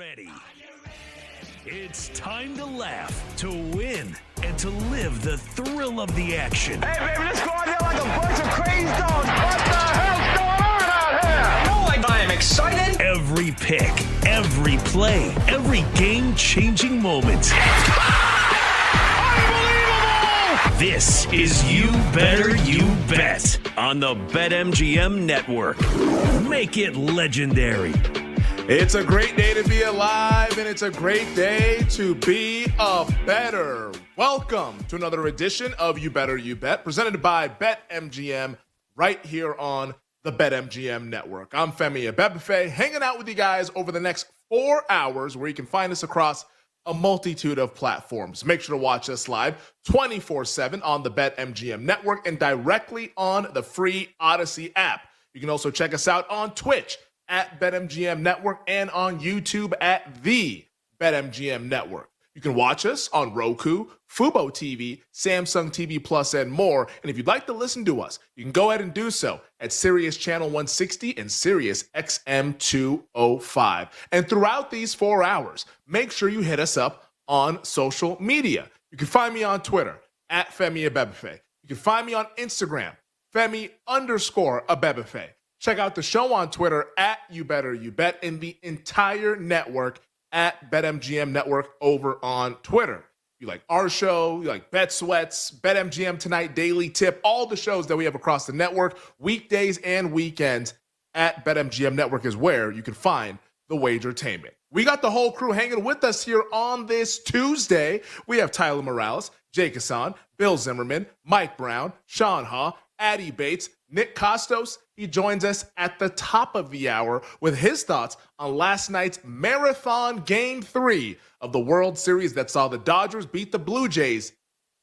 Speaker 7: ready? It's time to laugh, to win, and to live the thrill of the action.
Speaker 19: Hey, baby, let's go out there like a bunch of crazy dogs. What the hell's going on out here? You know I am excited.
Speaker 7: Every pick, every play, every game-changing moment. Unbelievable! This is You Better You Bet on the BetMGM Network. Make it legendary.
Speaker 20: It's a great day to be alive, and it's a great day to be a better. Welcome to another edition of You Better You Bet, presented by BetMGM, right here on the BetMGM Network. I'm Femi Abebefe, hanging out with you guys over the next 4 hours, where you can find us across a multitude of platforms. Make sure to watch us live 24/7 on the BetMGM Network and directly on the free Odyssey app. You can also check us out on Twitch at BetMGM Network and on YouTube at the BetMGM Network. You can watch us on Roku, Fubo TV, Samsung TV Plus, and more. And if you'd like to listen to us, you can go ahead and do so at Sirius Channel 160 and Sirius XM 205. And throughout these 4 hours, make sure you hit us up on social media. You can find me on Twitter at Femi Abebefe. You can find me on Instagram, Femi_Abebefe. Check out the show on Twitter at You Better You Bet, and the entire network at BetMGM Network over on Twitter. You like our show, you like Bet Sweats, BetMGM Tonight, Daily Tip, all the shows that we have across the network, weekdays and weekends at BetMGM Network is where you can find the Wagertainment. We got the whole crew hanging with us here on this Tuesday. We have Tyler Morales, Jake Hassan, Bill Zimmerman, Mike Brown, Sean Haw, Addie Bates, Nick Costos. He joins us at the top of the hour with his thoughts on last night's marathon Game 3 of the World Series that saw the Dodgers beat the Blue Jays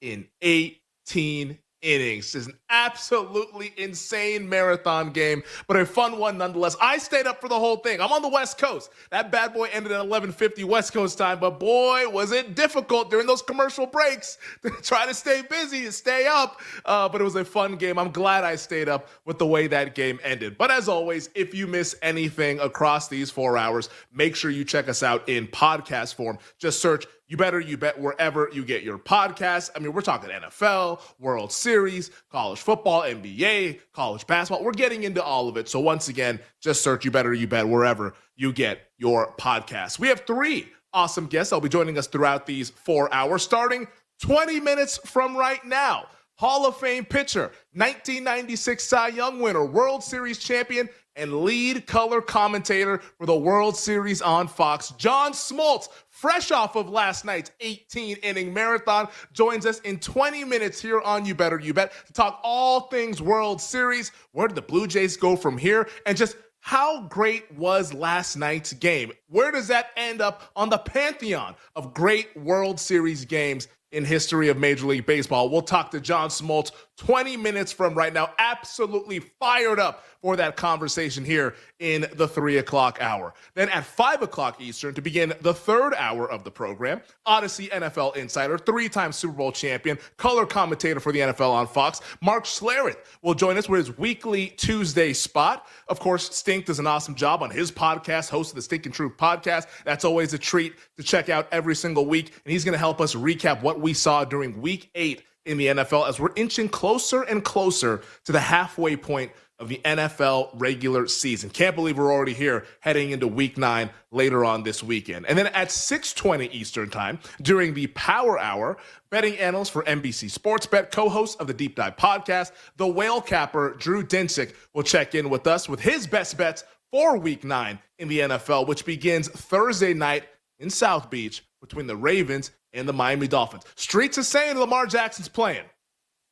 Speaker 20: in 18 innings. It's an absolutely insane marathon game, but a fun one nonetheless. I stayed up for the whole thing. I'm on the West Coast. That bad boy ended at 11:50 West Coast time, but boy, was it difficult during those commercial breaks to try to stay busy and stay up. But it was a fun game. I'm glad I stayed up with the way that game ended. But as always, if you miss anything across these 4 hours, make sure you check us out in podcast form. Just search You Better You Bet wherever you get your podcasts. I mean, we're talking NFL, World Series, college football, NBA, college basketball. We're getting into all of it. So once again, just search You Better You Bet wherever you get your podcasts. We have 3 awesome guests that'll be joining us throughout these 4 hours, starting 20 minutes from right now. Hall of Fame pitcher, 1996 Cy Young winner, World Series champion, and lead color commentator for the World Series on Fox, John Smoltz, fresh off of last night's 18-inning marathon, joins us in 20 minutes here on You Better You Bet to talk all things World Series. Where did the Blue Jays go from here? And just how great was last night's game? Where does that end up on the pantheon of great World Series games in history of Major League Baseball? We'll talk to John Smoltz 20 minutes from right now. Absolutely fired up for that conversation here in the 3 o'clock hour. Then at 5 o'clock Eastern, to begin the 3rd hour of the program, Odyssey NFL insider, 3-time Super Bowl champion, color commentator for the NFL on Fox, Mark Schlereth will join us with his weekly Tuesday spot. Of course, Stink does an awesome job on his podcast, host of the Stink and Truth podcast. That's always a treat to check out every single week, and he's going to help us recap what we saw during Week 8 in the NFL as we're inching closer and closer to the halfway point of the NFL regular season. Can't believe we're already here heading into Week 9 later on this weekend. And then at 6:20 Eastern Time, during the Power Hour, betting analyst for NBC Sports Bet, co-host of the Deep Dive podcast, the whale capper Drew Dinsick will check in with us with his best bets for Week 9 in the NFL, which begins Thursday night in South Beach between the Ravens and the Miami Dolphins. Streets is saying Lamar Jackson's playing,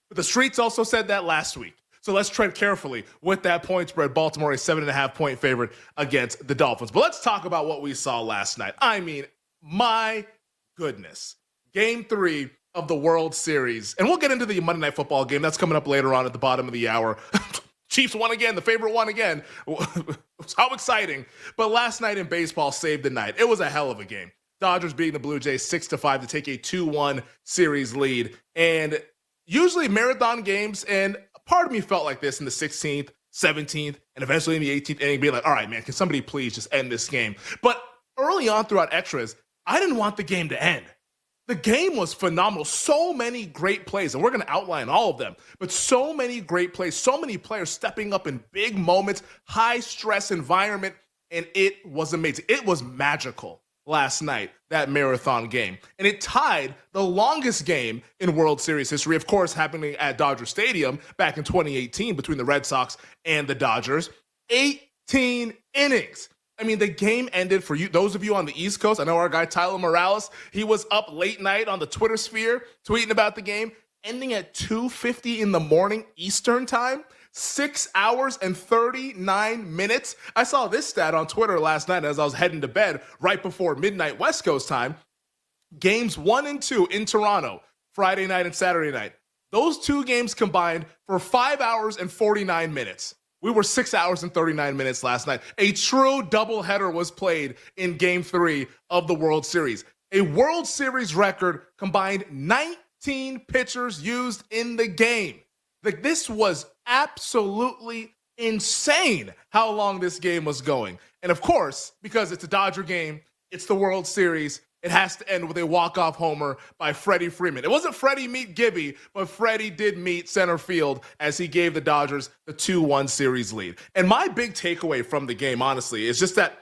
Speaker 20: but the Streets also said that last week. So let's tread carefully with that point spread. Baltimore, a 7.5-point favorite against the Dolphins. But let's talk about what we saw last night. I mean, my goodness. Game 3 of the World Series. And we'll get into the Monday Night Football game. That's coming up later on at the bottom of the hour. Chiefs won again, the favorite won again. How exciting. But last night in baseball saved the night. It was a hell of a game. Dodgers beating the Blue Jays 6-5 to take a 2-1 series lead. And usually marathon games, and part of me felt like this in the 16th, 17th, and eventually in the 18th inning, being like, all right, man, can somebody please just end this game? But early on throughout extras, I didn't want the game to end. The game was phenomenal. So many great plays, and we're going to outline all of them, but so many great plays, so many players stepping up in big moments, high stress environment, and it was amazing. It was magical last night, that marathon game. And it tied the longest game in World Series history, of course, happening at Dodger Stadium back in 2018 between the Red Sox and the Dodgers. 18 innings. I mean, the game ended for you, those of you on the East Coast. I know our guy Tyler Morales, he was up late night on the Twitter sphere tweeting about the game, ending at 2:50 in the morning Eastern time. 6 hours and 39 minutes. I saw this stat on Twitter last night as I was heading to bed right before midnight West Coast time. Games 1 and 2 in Toronto, Friday night and Saturday night. Those two games combined for 5 hours and 49 minutes. We were 6 hours and 39 minutes last night. A true doubleheader was played in Game 3 of the World Series. A World Series record combined 19 pitchers used in the game. Like, this was absolutely insane how long this game was going. And of course, because it's a Dodger game, it's the World Series, it has to end with a walk-off homer by Freddie Freeman. It wasn't Freddie meet Gibby, but Freddie did meet center field as he gave the Dodgers the 2-1 series lead. And my big takeaway from the game, honestly, is just that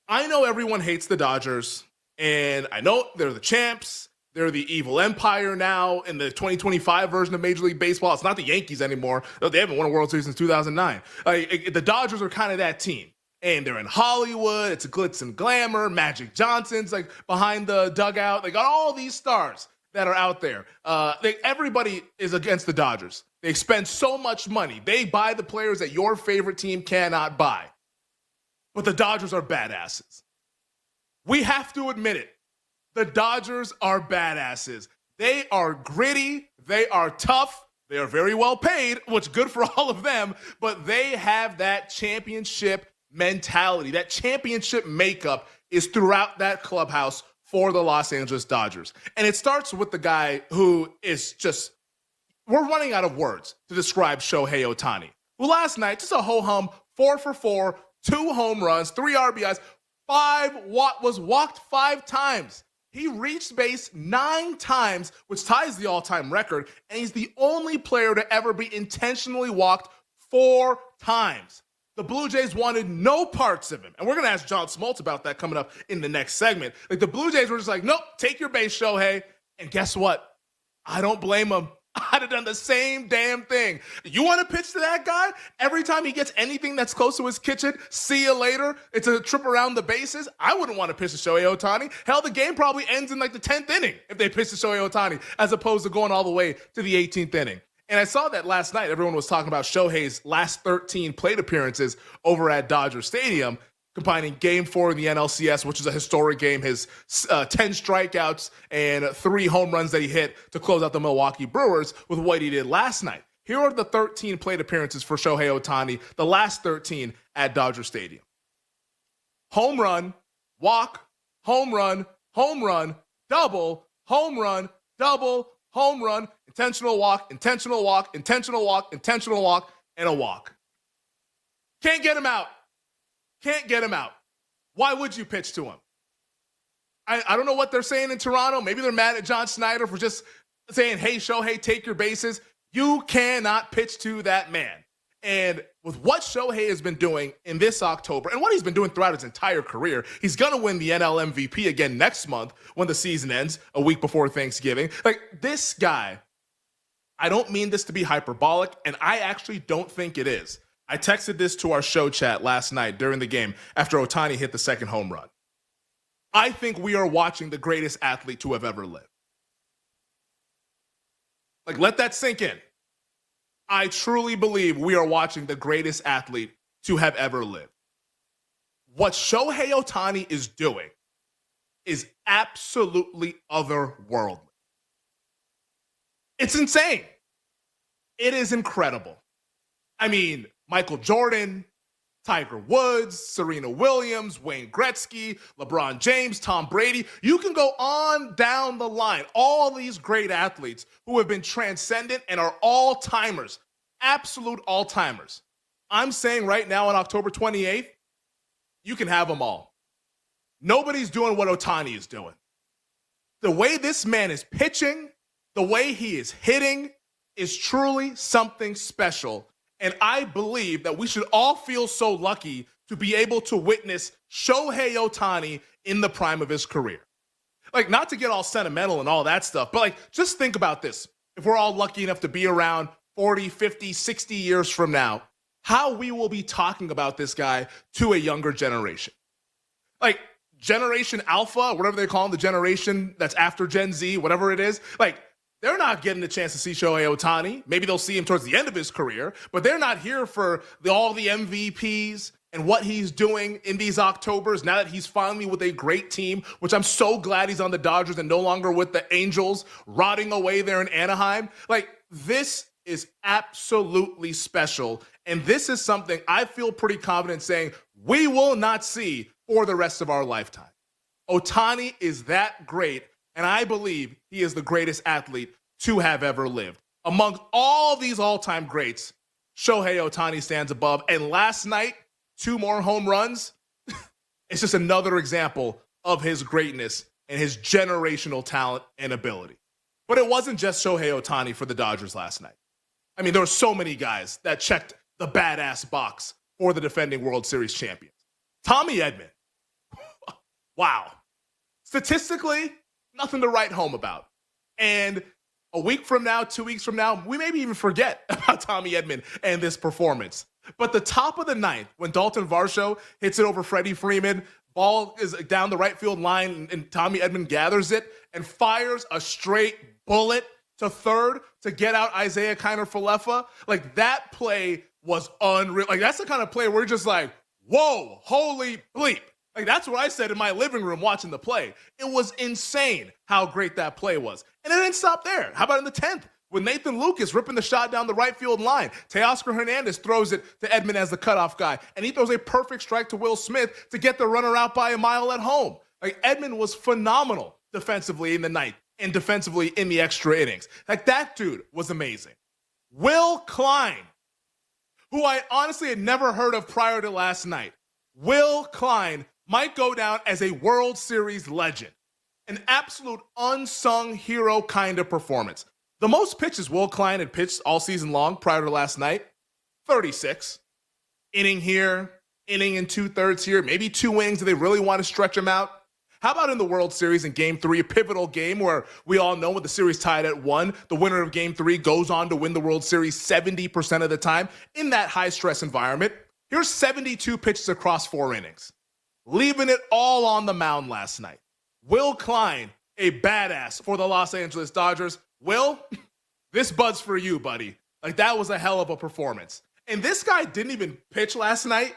Speaker 20: I know everyone hates the Dodgers, and I know they're the champs. They're the evil empire now in the 2025 version of Major League Baseball. It's not the Yankees anymore. They haven't won a World Series since 2009. The Dodgers are kind of that team. And they're in Hollywood. It's a glitz and glamour. Magic Johnson's like behind the dugout. They got all these stars that are out there. Everybody is against the Dodgers. They spend so much money. They buy the players that your favorite team cannot buy. But the Dodgers are badasses. We have to admit it. The Dodgers are badasses. They are gritty. They are tough. They are very well paid, which is good for all of them. But they have that championship mentality. That championship makeup is throughout that clubhouse for the Los Angeles Dodgers. And it starts with the guy who is just, we're running out of words to describe Shohei Ohtani, who last night, just a ho-hum, 4 for 4, 2 home runs, 3 RBIs, was walked 5 times. He reached base 9 times, which ties the all-time record, and he's the only player to ever be intentionally walked 4 times. The Blue Jays wanted no parts of him. And we're going to ask John Smoltz about that coming up in the next segment. Like, the Blue Jays were just like, nope, take your base, Shohei. And guess what? I don't blame him. I'd have done the same damn thing. You want to pitch to that guy? Every time he gets anything that's close to his kitchen, see you later. It's a trip around the bases. I wouldn't want to pitch to Shohei Ohtani. Hell, the game probably ends in like the 10th inning if they pitch to Shohei Ohtani, as opposed to going all the way to the 18th inning. And I saw that last night. Everyone was talking about Shohei's last 13 plate appearances over at Dodger Stadium, combining Game 4 in the NLCS, which is a historic game, his 10 strikeouts and 3 home runs that he hit to close out the Milwaukee Brewers, with what he did last night. Here are the 13 plate appearances for Shohei Ohtani, the last 13 at Dodger Stadium. Home run, walk, home run, double, home run, double, home run, intentional walk, intentional walk, intentional walk, intentional walk, and a walk. Can't get him out. Can't get him out. Why would you pitch to him? I don't know what they're saying in Toronto. Maybe they're mad at John Snyder for just saying, hey, Shohei, take your bases. You cannot pitch to that man. And with what Shohei has been doing in this October and what he's been doing throughout his entire career, he's going to win the NL MVP again next month when the season ends, a week before Thanksgiving. Like, this guy, I don't mean this to be hyperbolic, and I actually don't think it is. I texted this to our show chat last night during the game after Ohtani hit the second home run. I think we are watching the greatest athlete to have ever lived. Like, let that sink in. I truly believe we are watching the greatest athlete to have ever lived. What Shohei Ohtani is doing is absolutely otherworldly. It's insane. It is incredible. I mean, Michael Jordan, Tiger Woods, Serena Williams, Wayne Gretzky, LeBron James, Tom Brady. You can go on down the line. All these great athletes who have been transcendent and are all-timers, absolute all-timers. I'm saying right now on October 28th, you can have them all. nobody's doing what Ohtani is doing. The way this man is pitching, the way he is hitting is truly something special. And I believe that we should all feel so lucky to be able to witness Shohei Ohtani in the prime of his career. Like, not to get all sentimental and all that stuff, but like, just think about this. If we're all lucky enough to be around 40, 50, 60 years from now, how we will be talking about this guy to a younger generation. Like, Generation Alpha, whatever they call them, the generation that's after Gen Z, whatever it is, like, they're not getting the chance to see Shohei Ohtani. Maybe they'll see him towards the end of his career, but they're not here for all the MVPs and what he's doing in these Octobers now that he's finally with a great team, which I'm so glad he's on the Dodgers and no longer with the Angels rotting away there in Anaheim. Like, this is absolutely special. And this is something I feel pretty confident saying we will not see for the rest of our lifetime. Ohtani is that great, and I believe he is the greatest athlete to have ever lived. Among all these all-time greats, Shohei Ohtani stands above. And last night, 2 more home runs. It's just another example of his greatness and his generational talent and ability. But it wasn't just Shohei Ohtani for the Dodgers last night. I mean, there were so many guys that checked the badass box for the defending World Series champions. Tommy Edman. Wow. Statistically, nothing to write home about. And a week from now, 2 weeks from now, we maybe even forget about Tommy Edman and this performance. But the top of the ninth, when Dalton Varsho hits it over Freddie Freeman, ball is down the right field line, and Tommy Edman gathers it and fires a straight bullet to third to get out Isaiah Kiner-Falefa. Like, that play was unreal. Like, that's the kind of play where you're just like, whoa, holy bleep. Like, that's what I said in my living room watching the play. It was insane how great that play was. And it didn't stop there. How about in the 10th? With Nathan Lucas ripping the shot down the right field line. Teoscar Hernandez throws it to Edman as the cutoff guy. And he throws a perfect strike to Will Smith to get the runner out by a mile at home. Like, Edman was phenomenal defensively in the ninth and defensively in the extra innings. Like, that dude was amazing. Will Klein, who I honestly had never heard of prior to last night. Will Klein might go down as a World Series legend. An absolute unsung hero kind of performance. The most pitches Will Klein had pitched all season long prior to last night, 36. Inning here, inning and 2/3 here, maybe 2 innings if they really want to stretch him out. How about in the World Series in Game 3, a pivotal game where we all know with the series tied at 1, the winner of Game 3 goes on to win the World Series 70% of the time in that high-stress environment. Here's 72 pitches across 4 innings, leaving it all on the mound last night. Will Klein, a badass for the Los Angeles Dodgers. Will, this bud's for you, buddy. Like, that was a hell of a performance. And this guy didn't even pitch last night.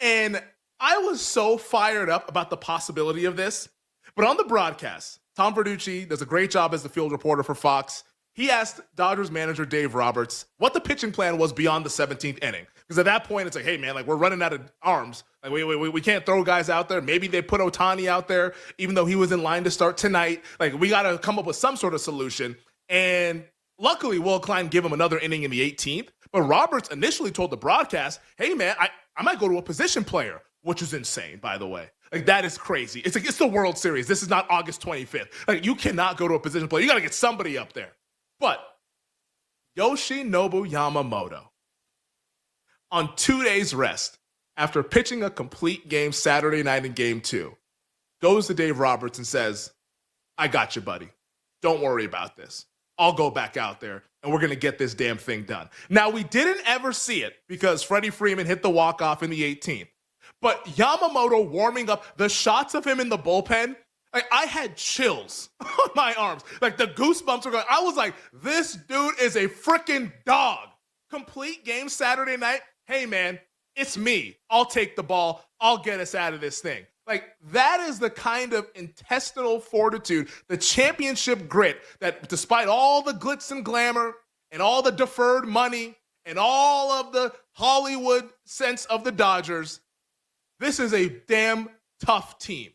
Speaker 20: And I was so fired up about the possibility of this. But on the broadcast, Tom Verducci does a great job as the field reporter for Fox. He asked Dodgers manager Dave Roberts what the pitching plan was beyond the 17th inning. Because at that point, it's like, hey, man, like, we're running out of arms. Like, we can't throw guys out there. Maybe they put Ohtani out there, even though he was in line to start tonight. Like, we got to come up with some sort of solution. And luckily, Will Klein gave him another inning in the 18th. But Roberts initially told the broadcast, hey, man, I might go to a position player, which is insane, by the way. Like, that is crazy. It's like, it's the World Series. This is not August 25th. Like, you cannot go to a position player. You got to get somebody up there. But Yoshinobu Yamamoto, on 2 days rest, after pitching a complete game Saturday night in Game 2, goes to Dave Roberts and says, I got you, buddy. Don't worry about this. I'll go back out there, and we're going to get this damn thing done. Now, we didn't ever see it because Freddie Freeman hit the walk-off in the 18th. But Yamamoto warming up, the shots of him in the bullpen, like, I had chills on my arms. Like, the goosebumps were going. I was like, this dude is a freaking dog. Complete game Saturday night. Hey, man, it's me. I'll take the ball. I'll get us out of this thing. Like, that is the kind of intestinal fortitude, the championship grit that despite all the glitz and glamour and all the deferred money and all of the Hollywood sense of the Dodgers, this is a damn tough team.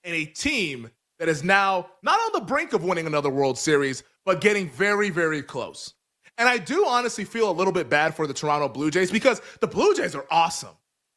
Speaker 20: And a team that is now not on the brink of winning another World Series, but getting very, very close. And I do honestly feel a little bit bad for the Toronto Blue Jays because the Blue Jays are awesome.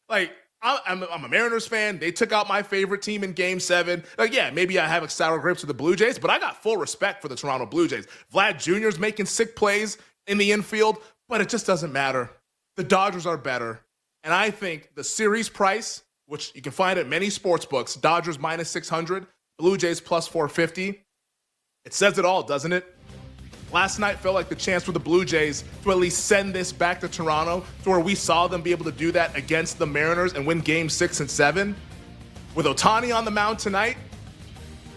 Speaker 20: Like, I'm a Mariners fan. They took out my favorite team in Game 7. Like, yeah, maybe I have sour grapes with the Blue Jays, but I got full respect for the Toronto Blue Jays. Vlad Jr. is making sick plays in the infield, but it just doesn't matter. The Dodgers are better. And I think the series price, which you can find at many sports books, Dodgers minus 600, Blue Jays plus 450, it says it all, doesn't it? Last night felt like the chance for the Blue Jays to at least send this back to Toronto to where we saw them be able to do that against the Mariners and win Game 6 and 7. With Ohtani on the mound tonight,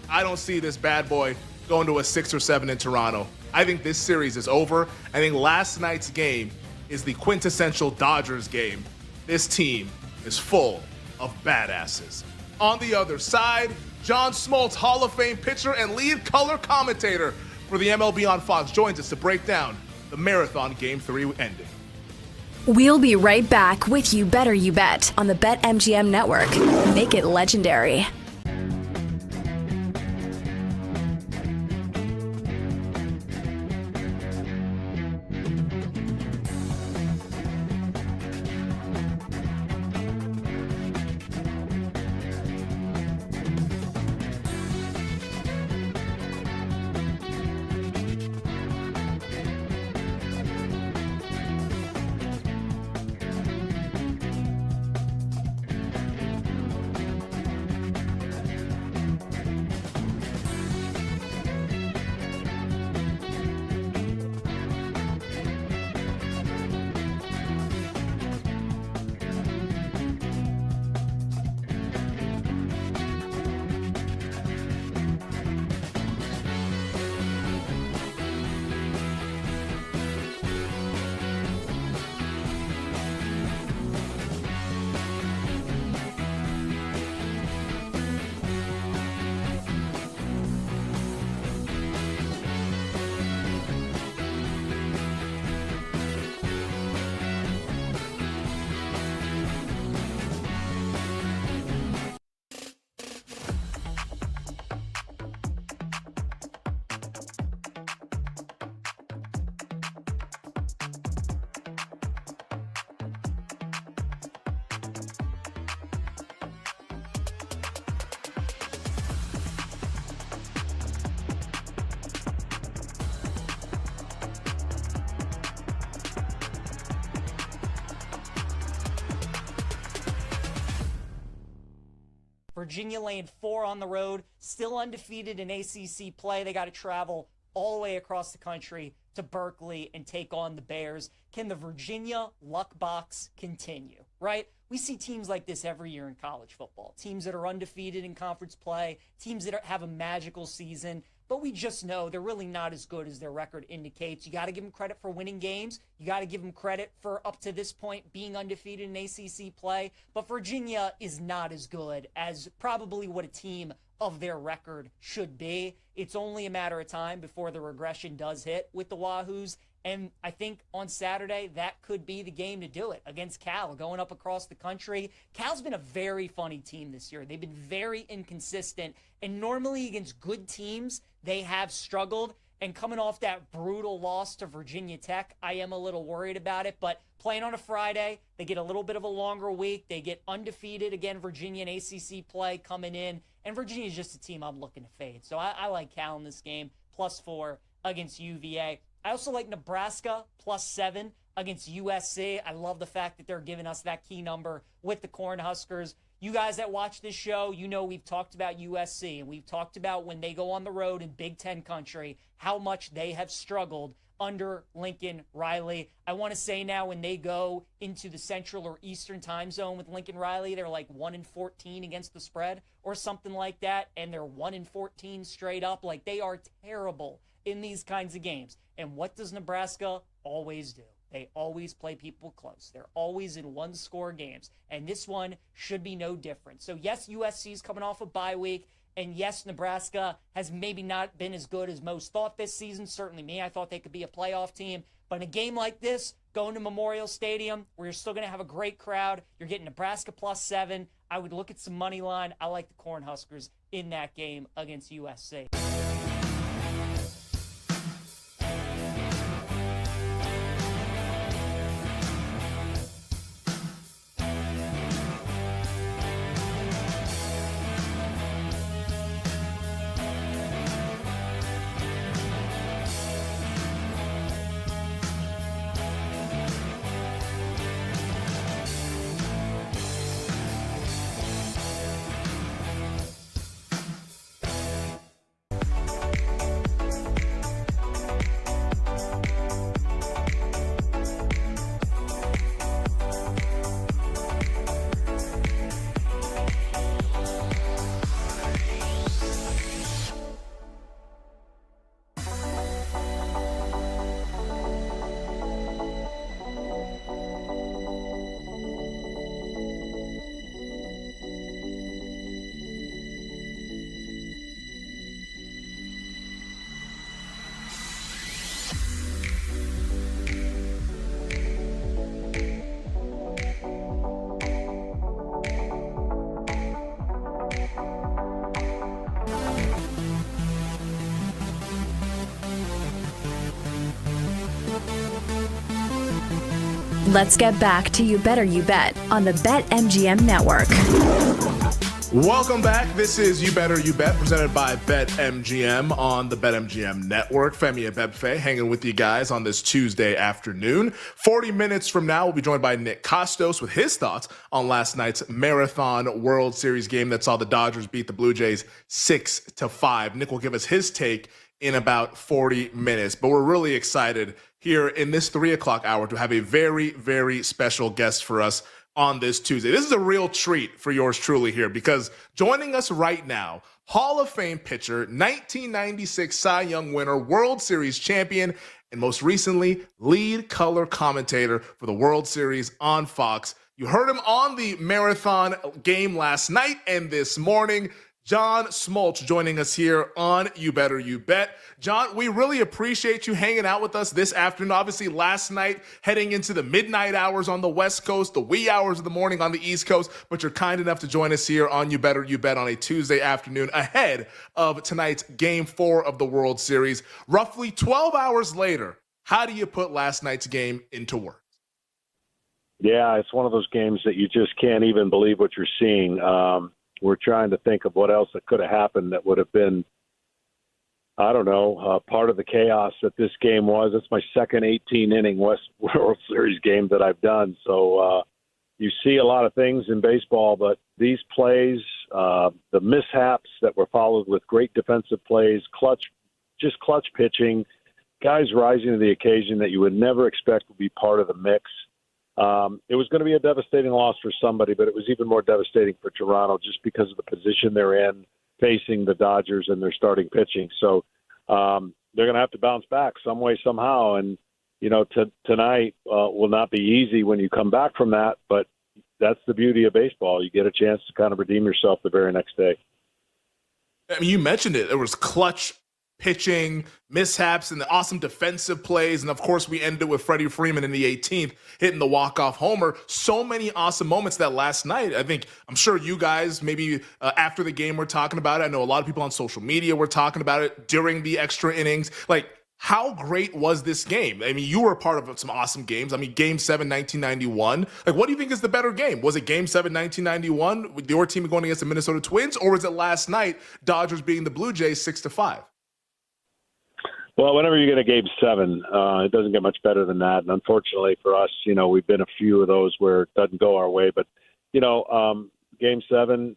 Speaker 20: I don't see this bad boy going to a 6 or 7 in Toronto. I think this series is over. I think last night's game is the quintessential Dodgers game. This team is full of badasses. On the other side, John Smoltz, Hall of Fame pitcher and lead color commentator for the MLB on Fox, joins us to break down the marathon Game 3 ending.
Speaker 1: We'll be right back with You Better You Bet on the BetMGM Network. Make it legendary.
Speaker 12: Virginia laying 4 on the road, still undefeated in ACC play. They got to travel all the way across the country to Berkeley and take on the Bears. Can the Virginia luck box continue, right? We see teams like this every year in college football. Teams that are undefeated in conference play, teams that have a magical season, but we just know they're really not as good as their record indicates. You got to give them credit for winning games. You got to give them credit for, up to this point, being undefeated in ACC play. But Virginia is not as good as probably what a team of their record should be. It's only a matter of time before the regression does hit with the Wahoos. And I think on Saturday, that could be the game to do it against Cal, going up across the country. Cal's been a very funny team this year. They've been very inconsistent. And normally against good teams, they have struggled. And coming off that brutal loss to Virginia Tech, I am a little worried about it. But playing on a Friday, they get a little bit of a longer week. They get undefeated again, Virginia and ACC play coming in. And Virginia's just a team I'm looking to fade. So I like Cal in this game, +4 against UVA. I also like Nebraska +7 against USC. I love the fact that they're giving us that key number with the Cornhuskers. You guys that watch this show, you know we've talked about USC, and we've talked about when they go on the road in Big Ten country, how much they have struggled under Lincoln Riley. I want to say now when they go into the Central or Eastern time zone with Lincoln Riley, they're like 1-14 against the spread or something like that, and they're 1-14 straight up. Like, they are terrible in these kinds of games. And what does Nebraska always do? They always play people close. They're always in one-score games. And this one should be no different. So, yes, USC's coming off a bye week. And, yes, Nebraska has maybe not been as good as most thought this season. Certainly me, I thought they could be a playoff team. But in a game like this, going to Memorial Stadium, where you're still going to have a great crowd, you're getting Nebraska +7. I would look at some money line. I like the Cornhuskers in that game against USC.
Speaker 1: Let's get back to You Better You Bet on the BetMGM Network.
Speaker 20: Welcome back. This is You Better You Bet, presented by BetMGM on the BetMGM Network. Femi Abebfe hanging with you guys on this Tuesday afternoon. 40 minutes from now, we'll be joined by Nick Costos with his thoughts on last night's Marathon World Series game that saw the Dodgers beat the Blue Jays 6-5. Nick will give us his take in about 40 minutes. But we're really excited here in this 3 o'clock hour to have a very, very special guest for us on this Tuesday. This is a real treat for yours truly here, because joining us right now, Hall of Fame pitcher, 1996 Cy Young winner, World Series champion, and most recently, lead color commentator for the World Series on Fox. You heard him on the Marathon game last night and this morning. John Smoltz joining us here on You Better You Bet. John, we really appreciate you hanging out with us this afternoon. Obviously, last night, heading into the midnight hours on the West Coast, the wee hours of the morning on the East Coast, but you're kind enough to join us here on You Better You Bet on a Tuesday afternoon ahead of tonight's Game 4 of the World Series. Roughly 12 hours later, how do you put last night's game into words?
Speaker 21: Yeah, it's one of those games that you just can't even believe what you're seeing. We're trying to think of what else that could have happened that would have been, I don't know, part of the chaos that this game was. It's my second 18-inning West World Series game that I've done. So you see a lot of things in baseball, but these plays, the mishaps that were followed with great defensive plays, clutch pitching, guys rising to the occasion that you would never expect would be part of the mix. It was going to be a devastating loss for somebody, but it was even more devastating for Toronto just because of the position they're in facing the Dodgers and their starting pitching. So they're going to have to bounce back some way, somehow. And, you know, tonight will not be easy when you come back from that, but that's the beauty of baseball. You get a chance to kind of redeem yourself the very next day.
Speaker 20: I mean, you mentioned it. There was clutch pitching, mishaps, and the awesome defensive plays. And, of course, we ended with Freddie Freeman in the 18th, hitting the walk-off homer. So many awesome moments that last night. I'm sure you guys, maybe after the game were talking about it. I know a lot of people on social media were talking about it during the extra innings. Like, how great was this game? I mean, you were a part of some awesome games. I mean, Game 7, 1991. Like, what do you think is the better game? Was it Game 7, 1991, with your team going against the Minnesota Twins? Or was it last night, Dodgers beating the Blue Jays 6-5?
Speaker 21: Well, whenever you get a Game 7, it doesn't get much better than that. And unfortunately for us, you know, we've been a few of those where it doesn't go our way. But, you know, Game 7,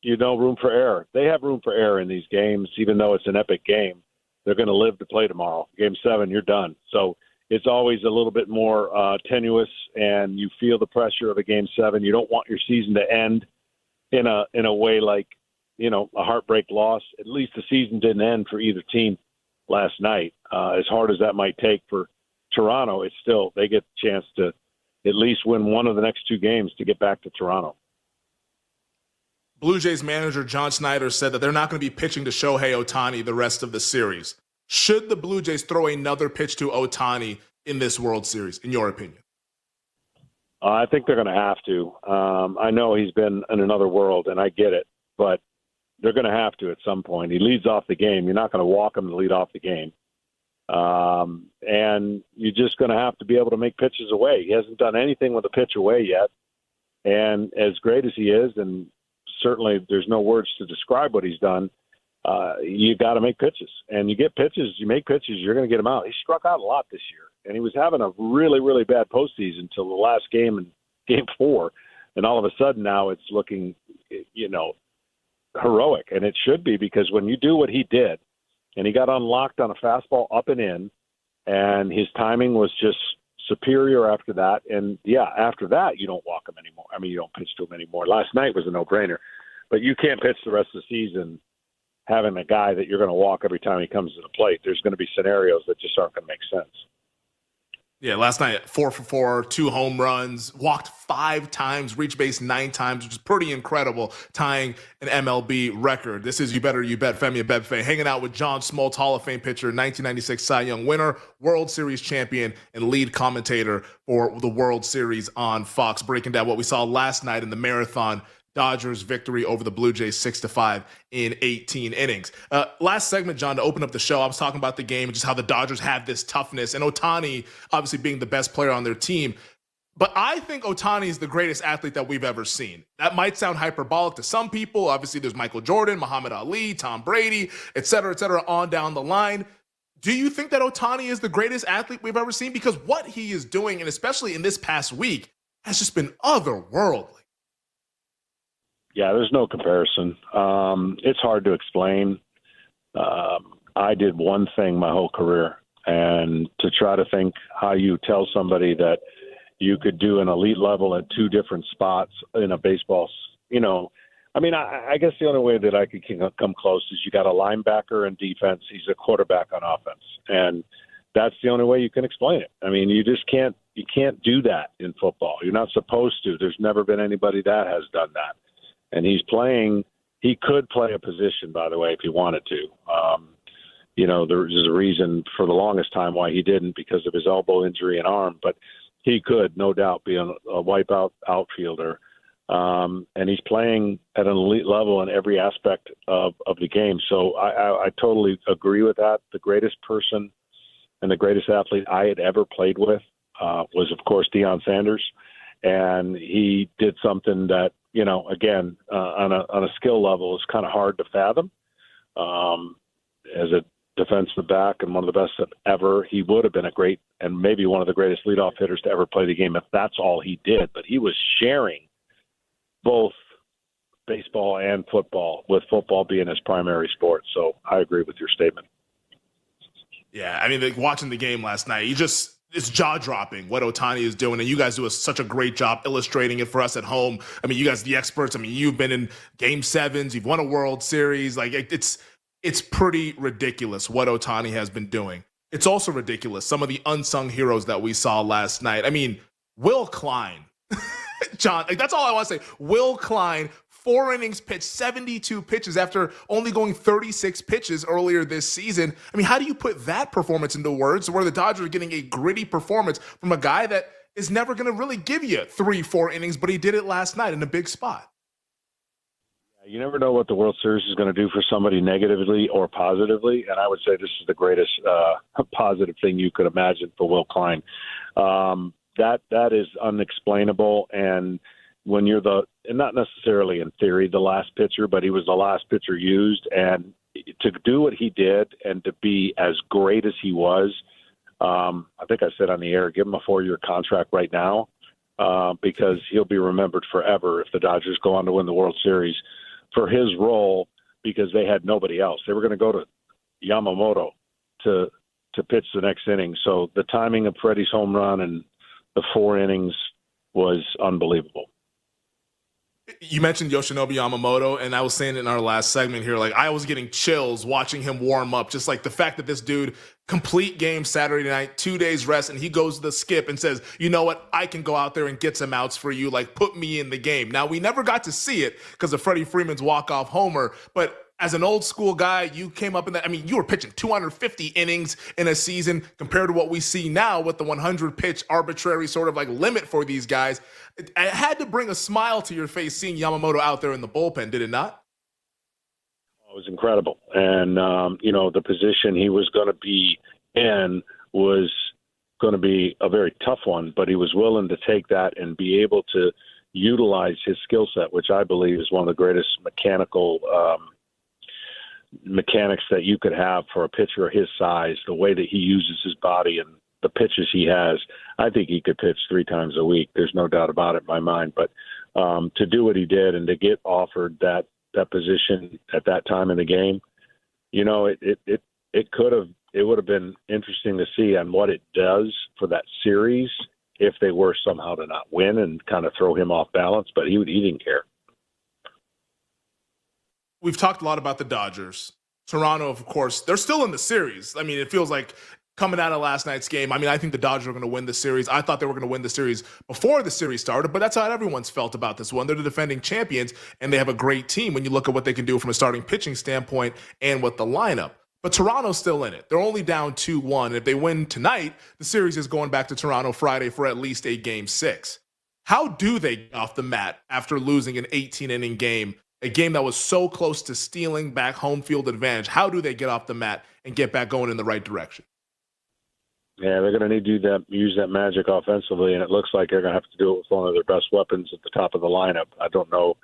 Speaker 21: room for error. They have room for error in these games, even though it's an epic game. They're going to live to play tomorrow. Game 7, you're done. So it's always a little bit more tenuous, and you feel the pressure of a Game 7. You don't want your season to end in a way like, you know, a heartbreak loss. At least the season didn't end for either team last night. As hard as that might take for Toronto, it's still, they get the chance to at least win one of the next two games to get back to Toronto.
Speaker 20: Blue Jays manager John Schneider said that they're not going to be pitching to Shohei Ohtani the rest of the series. Should the Blue Jays throw another pitch to Ohtani in this World Series, in your opinion?
Speaker 21: I think they're going to have to. I know he's been in another world, and I get it, but they're going to have to at some point. He leads off the game. You're not going to walk him to lead off the game. And you're just going to have to be able to make pitches away. He hasn't done anything with a pitch away yet. And as great as he is, and certainly there's no words to describe what he's done, you got to make pitches. And you get pitches, you make pitches, you're going to get him out. He struck out a lot this year. And he was having a really, really bad postseason until the last game in Game 4. And all of a sudden now it's looking, you know, heroic, and it should be, because when you do what he did, and he got unlocked on a fastball up and in, and his timing was just superior after that. And yeah, after that, you don't walk him anymore. I mean, you don't pitch to him anymore. Last night was a no-brainer, but you can't pitch the rest of the season having a guy that you're going to walk every time he comes to the plate. There's going to be scenarios that just aren't going to make sense.
Speaker 20: Yeah, last night, 4 for 4, 2 home runs, walked 5 times, reached base 9 times, which is pretty incredible, tying an MLB record. This is You Better You Bet, Femi Abebfe, hanging out with John Smoltz, Hall of Fame pitcher, 1996 Cy Young winner, World Series champion, and lead commentator for the World Series on Fox, breaking down what we saw last night in the Marathon Dodgers victory over the Blue Jays 6-5 in 18 innings. Last segment, John, to open up the show, I was talking about the game and just how the Dodgers have this toughness, and Ohtani obviously being the best player on their team. But I think Ohtani is the greatest athlete that we've ever seen. That might sound hyperbolic to some people. Obviously, there's Michael Jordan, Muhammad Ali, Tom Brady, et cetera, on down the line. Do you think that Ohtani is the greatest athlete we've ever seen? Because what he is doing, and especially in this past week, has just been otherworldly.
Speaker 21: Yeah, there's no comparison. It's hard to explain. I did one thing my whole career, and to try to think how you tell somebody that you could do an elite level at two different spots in a baseball, I guess the only way that I could come close is you got a linebacker in defense. He's a quarterback on offense. And that's the only way you can explain it. I mean, you can't do that in football. You're not supposed to. There's never been anybody that has done that. And he could play a position, by the way, if he wanted to. There's a reason for the longest time why he didn't, because of his elbow injury and arm, but he could, no doubt, be a wipeout outfielder. And he's playing at an elite level in every aspect of the game. So I totally agree with that. The greatest person and the greatest athlete I had ever played with was, of course, Deion Sanders. And he did something that, again, on a skill level is kind of hard to fathom. As a defensive back and one of the best ever, he would have been a great and maybe one of the greatest leadoff hitters to ever play the game if that's all he did. But he was sharing both baseball and football, with football being his primary sport. So I agree with your statement.
Speaker 20: Yeah, I mean, watching the game last night, it's jaw-dropping what Ohtani is doing, and you guys do such a great job illustrating it for us at home. I mean, you guys, the experts, you've been in Game 7s, you've won a World Series. Like, it's pretty ridiculous what Ohtani has been doing. It's also ridiculous, some of the unsung heroes that we saw last night. I mean, Will Klein, John, that's all I want to say. Will Klein, 4 innings pitched, 72 pitches after only going 36 pitches earlier this season. I mean, how do you put that performance into words where the Dodgers are getting a gritty performance from a guy that is never going to really give you 3-4 innings, but he did it last night in a big spot?
Speaker 21: You never know what the World Series is going to do for somebody negatively or positively, and I would say this is the greatest positive thing you could imagine for Will Klein. That is unexplainable, and when you're and not necessarily in theory the last pitcher, but he was the last pitcher used, and to do what he did and to be as great as he was, I think I said on the air, give him a 4-year contract right now, because he'll be remembered forever if the Dodgers go on to win the World Series for his role, because they had nobody else. They were going to go to Yamamoto to pitch the next inning. So the timing of Freddie's home run and the 4 innings was unbelievable.
Speaker 20: You mentioned Yoshinobu Yamamoto, and I was saying in our last segment here, like, I was getting chills watching him warm up. Just like the fact that this dude, complete game Saturday night, 2 days rest, and he goes to the skip and says, you know what, I can go out there and get some outs for you, like, put me in the game. Now, we never got to see it because of Freddie Freeman's walk-off homer, but as an old school guy, you came up in that. I mean, you were pitching 250 innings in a season compared to what we see now with the 100 pitch arbitrary sort of like limit for these guys. It had to bring a smile to your face seeing Yamamoto out there in the bullpen, did it not?
Speaker 21: It was incredible. And, the position he was going to be in was going to be a very tough one, but he was willing to take that and be able to utilize his skill set, which I believe is one of the greatest mechanics that you could have for a pitcher of his size, the way that he uses his body and the pitches he has. I think he could pitch 3 times a week. There's no doubt about it in my mind. But to do what he did and to get offered that position at that time in the game, it would have been interesting to see on what it does for that series if they were somehow to not win and kind of throw him off balance. But he didn't care.
Speaker 20: We've talked a lot about the Dodgers. Toronto, of course, they're still in the series. I mean, it feels like coming out of last night's game, I think the Dodgers are going to win the series. I thought they were going to win the series before the series started, but that's how everyone's felt about this one. They're the defending champions, and they have a great team when you look at what they can do from a starting pitching standpoint and with the lineup. But Toronto's still in it. They're only down 2-1. If they win tonight, the series is going back to Toronto Friday for at least a Game 6. How do they get off the mat after losing an 18-inning game, a game that was so close to stealing back home field advantage? How do they get off the mat and get back going in the right direction?
Speaker 21: Yeah, they're going to need to use that magic offensively, and it looks like they're going to have to do it with one of their best weapons at the top of the lineup. I don't know,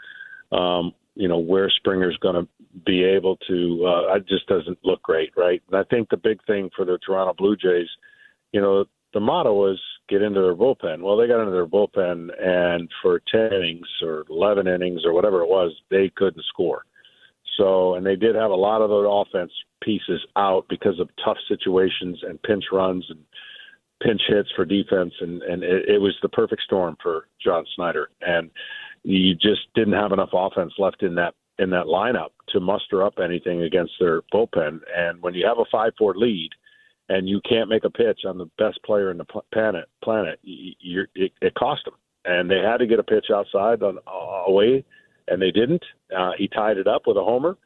Speaker 21: where Springer's going to be able to. It just doesn't look great, right? And I think the big thing for the Toronto Blue Jays, the motto was get into their bullpen. Well, they got into their bullpen, and for 10 innings or 11 innings or whatever it was, they couldn't score. So, and they did have a lot of those offense pieces out because of tough situations and pinch runs and pinch hits for defense, and it was the perfect storm for John Snyder. And you just didn't have enough offense left in that lineup to muster up anything against their bullpen. And when you have a 5-4 lead and you can't make a pitch on the best player in the planet, it cost them. And they had to get a pitch outside away, and they didn't. He tied it up with a homer,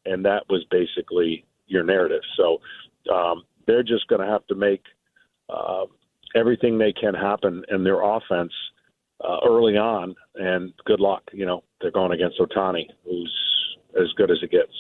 Speaker 21: and that was basically your narrative. So they're just going to have to make everything they can happen in their offense early on, and good luck. They're going against Ohtani, who's as good as it gets.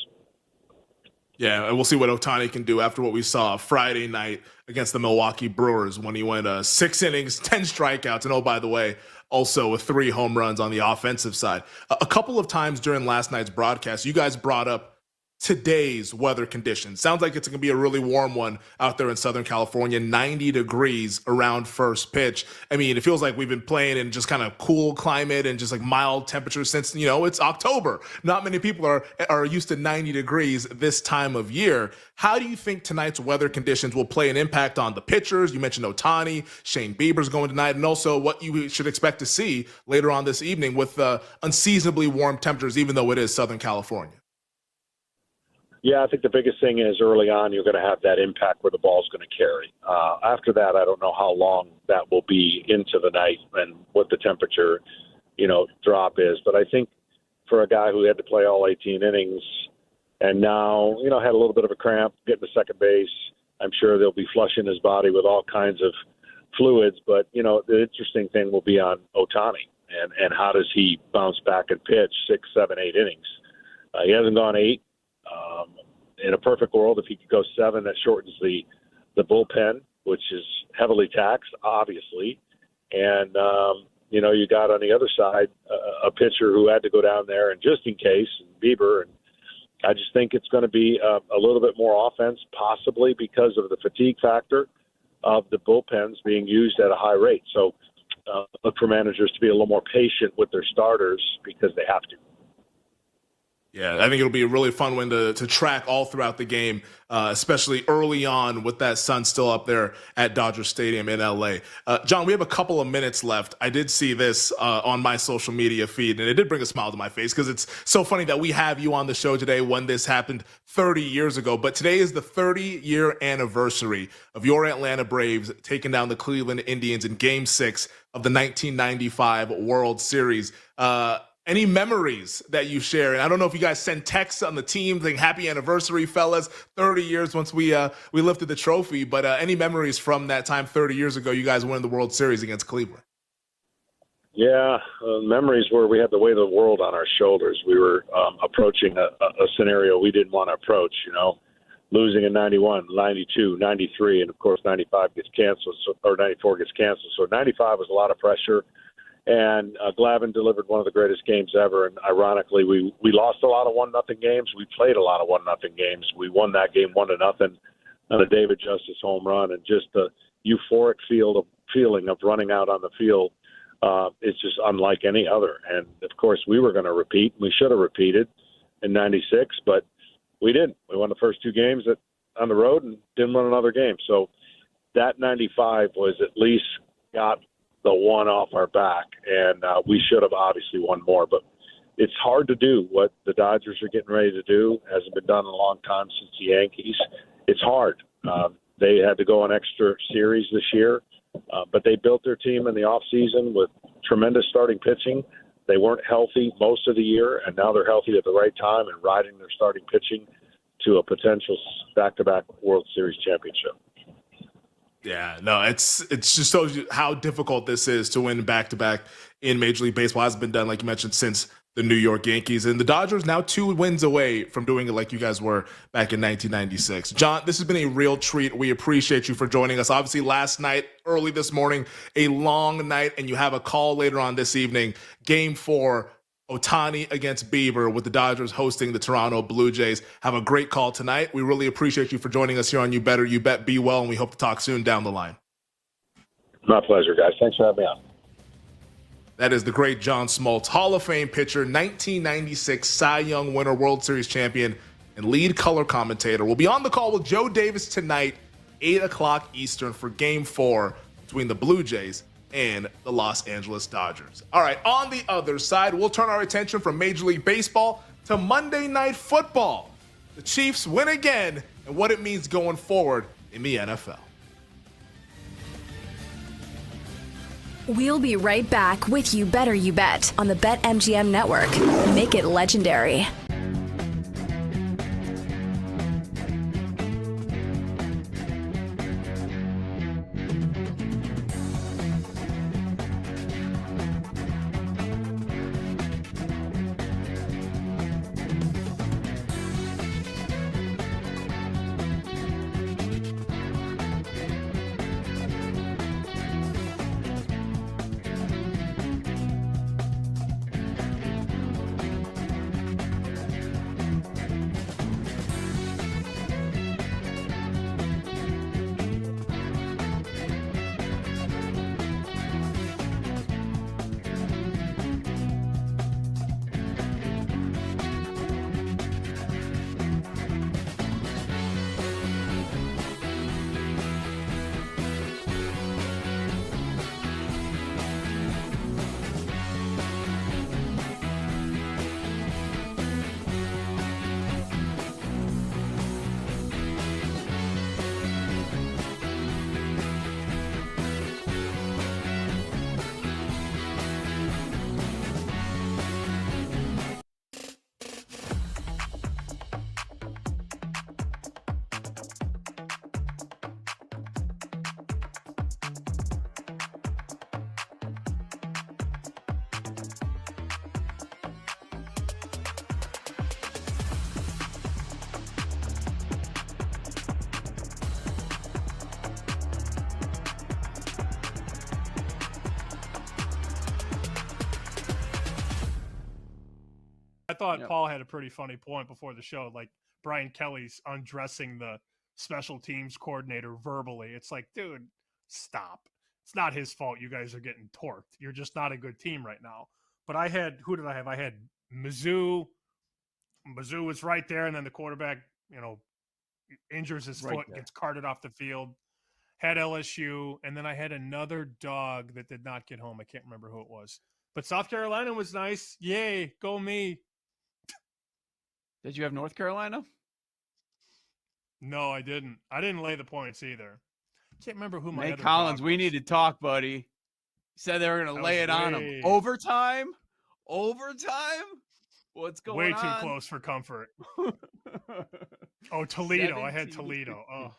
Speaker 20: Yeah, and we'll see what Ohtani can do after what we saw Friday night against the Milwaukee Brewers when he went 6 innings, 10 strikeouts, and by the way, also with 3 home runs on the offensive side. A couple of times during last night's broadcast, you guys brought up today's weather conditions. Sounds like it's going to be a really warm one out there in Southern California, 90 degrees around first pitch. I mean, it feels like we've been playing in just kind of cool climate and just like mild temperatures since, it's October. Not many people are used to 90 degrees this time of year. How do you think tonight's weather conditions will play an impact on the pitchers? You mentioned Ohtani, Shane Bieber's going tonight, and also what you should expect to see later on this evening with unseasonably warm temperatures, even though it is Southern California.
Speaker 21: Yeah, I think the biggest thing is early on you're going to have that impact where the ball's going to carry. After that, I don't know how long that will be into the night and what the temperature, drop is. But I think for a guy who had to play all 18 innings and now, had a little bit of a cramp getting to second base, I'm sure they'll be flushing his body with all kinds of fluids. But, the interesting thing will be on Ohtani and how does he bounce back and pitch 6, 7, 8 innings. He hasn't gone 8. In a perfect world, if he could go 7, that shortens the bullpen, which is heavily taxed, obviously. And, you got on the other side a pitcher who had to go down there and just in case, and Bieber. And I just think it's going to be a little bit more offense, possibly because of the fatigue factor of the bullpens being used at a high rate. So look for managers to be a little more patient with their starters because they have to.
Speaker 20: Yeah, I think it'll be a really fun one to track all throughout the game, especially early on with that sun still up there at Dodger Stadium in L.A. John, we have a couple of minutes left. I did see this on my social media feed, and it did bring a smile to my face because it's so funny that we have you on the show today when this happened 30 years ago. But today is the 30-year anniversary of your Atlanta Braves taking down the Cleveland Indians in Game 6 of the 1995 World Series. Any memories that you share? And I don't know if you guys send texts on the team saying happy anniversary, fellas, 30 years once we lifted the trophy. But any memories from that time 30 years ago you guys won the World Series against Cleveland?
Speaker 21: Yeah, memories where we had the weight of the world on our shoulders. We were approaching a scenario we didn't want to approach, losing in 91, 92, 93, and of course 95 gets canceled, or 94 gets canceled. So 95 was a lot of pressure. And Glavine delivered one of the greatest games ever. And ironically, we lost a lot of 1-0 games. We played a lot of 1-0 games. We won that game 1-0 on a David Justice home run. And just the euphoric feeling of running out on the field is just unlike any other. And, of course, we were going to repeat. We should have repeated in 96, but we didn't. We won the first 2 games on the road and didn't win another game. So that 95 was at least got the one off our back, and we should have obviously won more. But it's hard to do what the Dodgers are getting ready to do. Hasn't been done in a long time since the Yankees. It's hard. They had to go on extra series this year, but they built their team in the offseason with tremendous starting pitching. They weren't healthy most of the year, and now they're healthy at the right time and riding their starting pitching to a potential back-to-back World Series championship.
Speaker 20: Yeah, no, it's just shows you how difficult this is to win back-to-back in Major League Baseball. It hasn't been done, like you mentioned, since the New York Yankees. And the Dodgers now 2 wins away from doing it like you guys were back in 1996. John, this has been a real treat. We appreciate you for joining us. Obviously, last night, early this morning, a long night, and you have a call later on this evening. Game 4, Ohtani against Bieber, with the Dodgers hosting the Toronto Blue Jays. Have a great call tonight. We really appreciate you for joining us here on You Better You Bet. Be well, and we hope to talk soon down the line.
Speaker 21: My pleasure, guys. Thanks for having me on.
Speaker 20: That is the great John Smoltz, Hall of Fame pitcher, 1996 Cy Young winner, World Series champion, and lead color commentator. We'll be on the call with Joe Davis tonight, 8 o'clock Eastern, for Game 4 between the Blue Jays and the Los Angeles Dodgers. All right, on the other side, we'll turn our attention from Major League Baseball to Monday Night Football. The Chiefs win again, and what it means going forward in the NFL.
Speaker 1: We'll be right back with You Better You Bet on the BetMGM network. Make it legendary.
Speaker 15: I thought Paul had a pretty funny point before the show, like Brian Kelly's undressing the special teams coordinator verbally. It's like, dude, stop. It's not his fault you guys are getting torqued. You're just not a good team right now. But I had, who did I have? I had Mizzou. Mizzou was right there, and then the quarterback, injures his foot, gets carted off the field. Had LSU, and then I had another dog that did not get home. I can't remember who it was. But South Carolina was nice. Yay, go me.
Speaker 14: Did you have North Carolina?
Speaker 15: No, I didn't. I didn't lay the points either. Can't remember who my
Speaker 14: Nate
Speaker 15: other
Speaker 14: Collins,
Speaker 15: dog
Speaker 14: we
Speaker 15: was.
Speaker 14: need to talk, buddy. He said they were going to lay it on him. Overtime? What's going
Speaker 15: Way
Speaker 14: on?
Speaker 15: too close for comfort. Oh, Toledo. I had Toledo. Oh,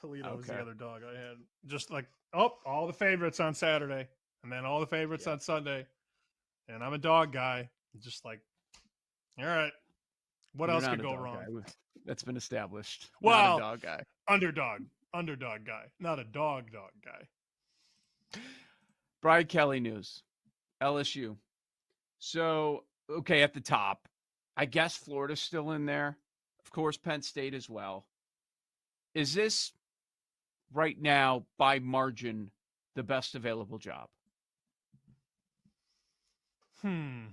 Speaker 15: Toledo was the other dog I had. Just like, all the favorites on Saturday, and then all the favorites on Sunday. And I'm a dog guy. Just like, all right. What else could go wrong?
Speaker 14: Guy. That's been established.
Speaker 15: Well,
Speaker 14: not a dog guy.
Speaker 15: Underdog guy, not a dog guy.
Speaker 14: Brian Kelly news. LSU. So, okay, at the top, I guess Florida's still in there. Of course, Penn State as well. Is this right now, by margin, the best available job?
Speaker 15: I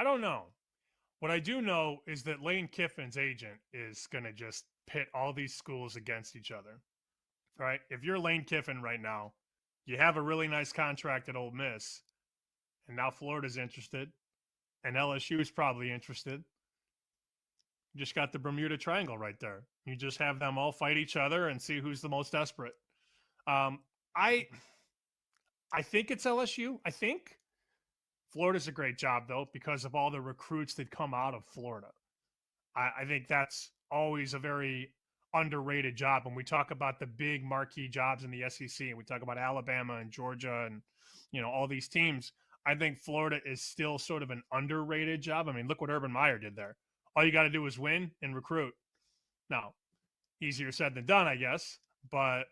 Speaker 15: don't know. What I do know is that Lane Kiffin's agent is going to just pit all these schools against each other, right? If you're Lane Kiffin right now, you have a really nice contract at Ole Miss, and now Florida's interested, and LSU is probably interested. You just got the Bermuda Triangle right there. You just have them all fight each other and see who's the most desperate. I think it's LSU. I think Florida's a great job, though, because of all the recruits that come out of Florida. I think that's always a very underrated job. When we talk about the big marquee jobs in the SEC, and we talk about Alabama and Georgia and, all these teams, I think Florida is still sort of an underrated job. I mean, look what Urban Meyer did there. All you got to do is win and recruit. Now, easier said than done, I guess. But, I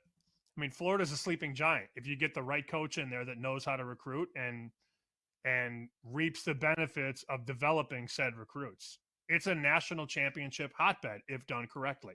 Speaker 15: mean, Florida's a sleeping giant. If you get the right coach in there that knows how to recruit and reaps the benefits of developing said recruits. It's a national championship hotbed if done correctly.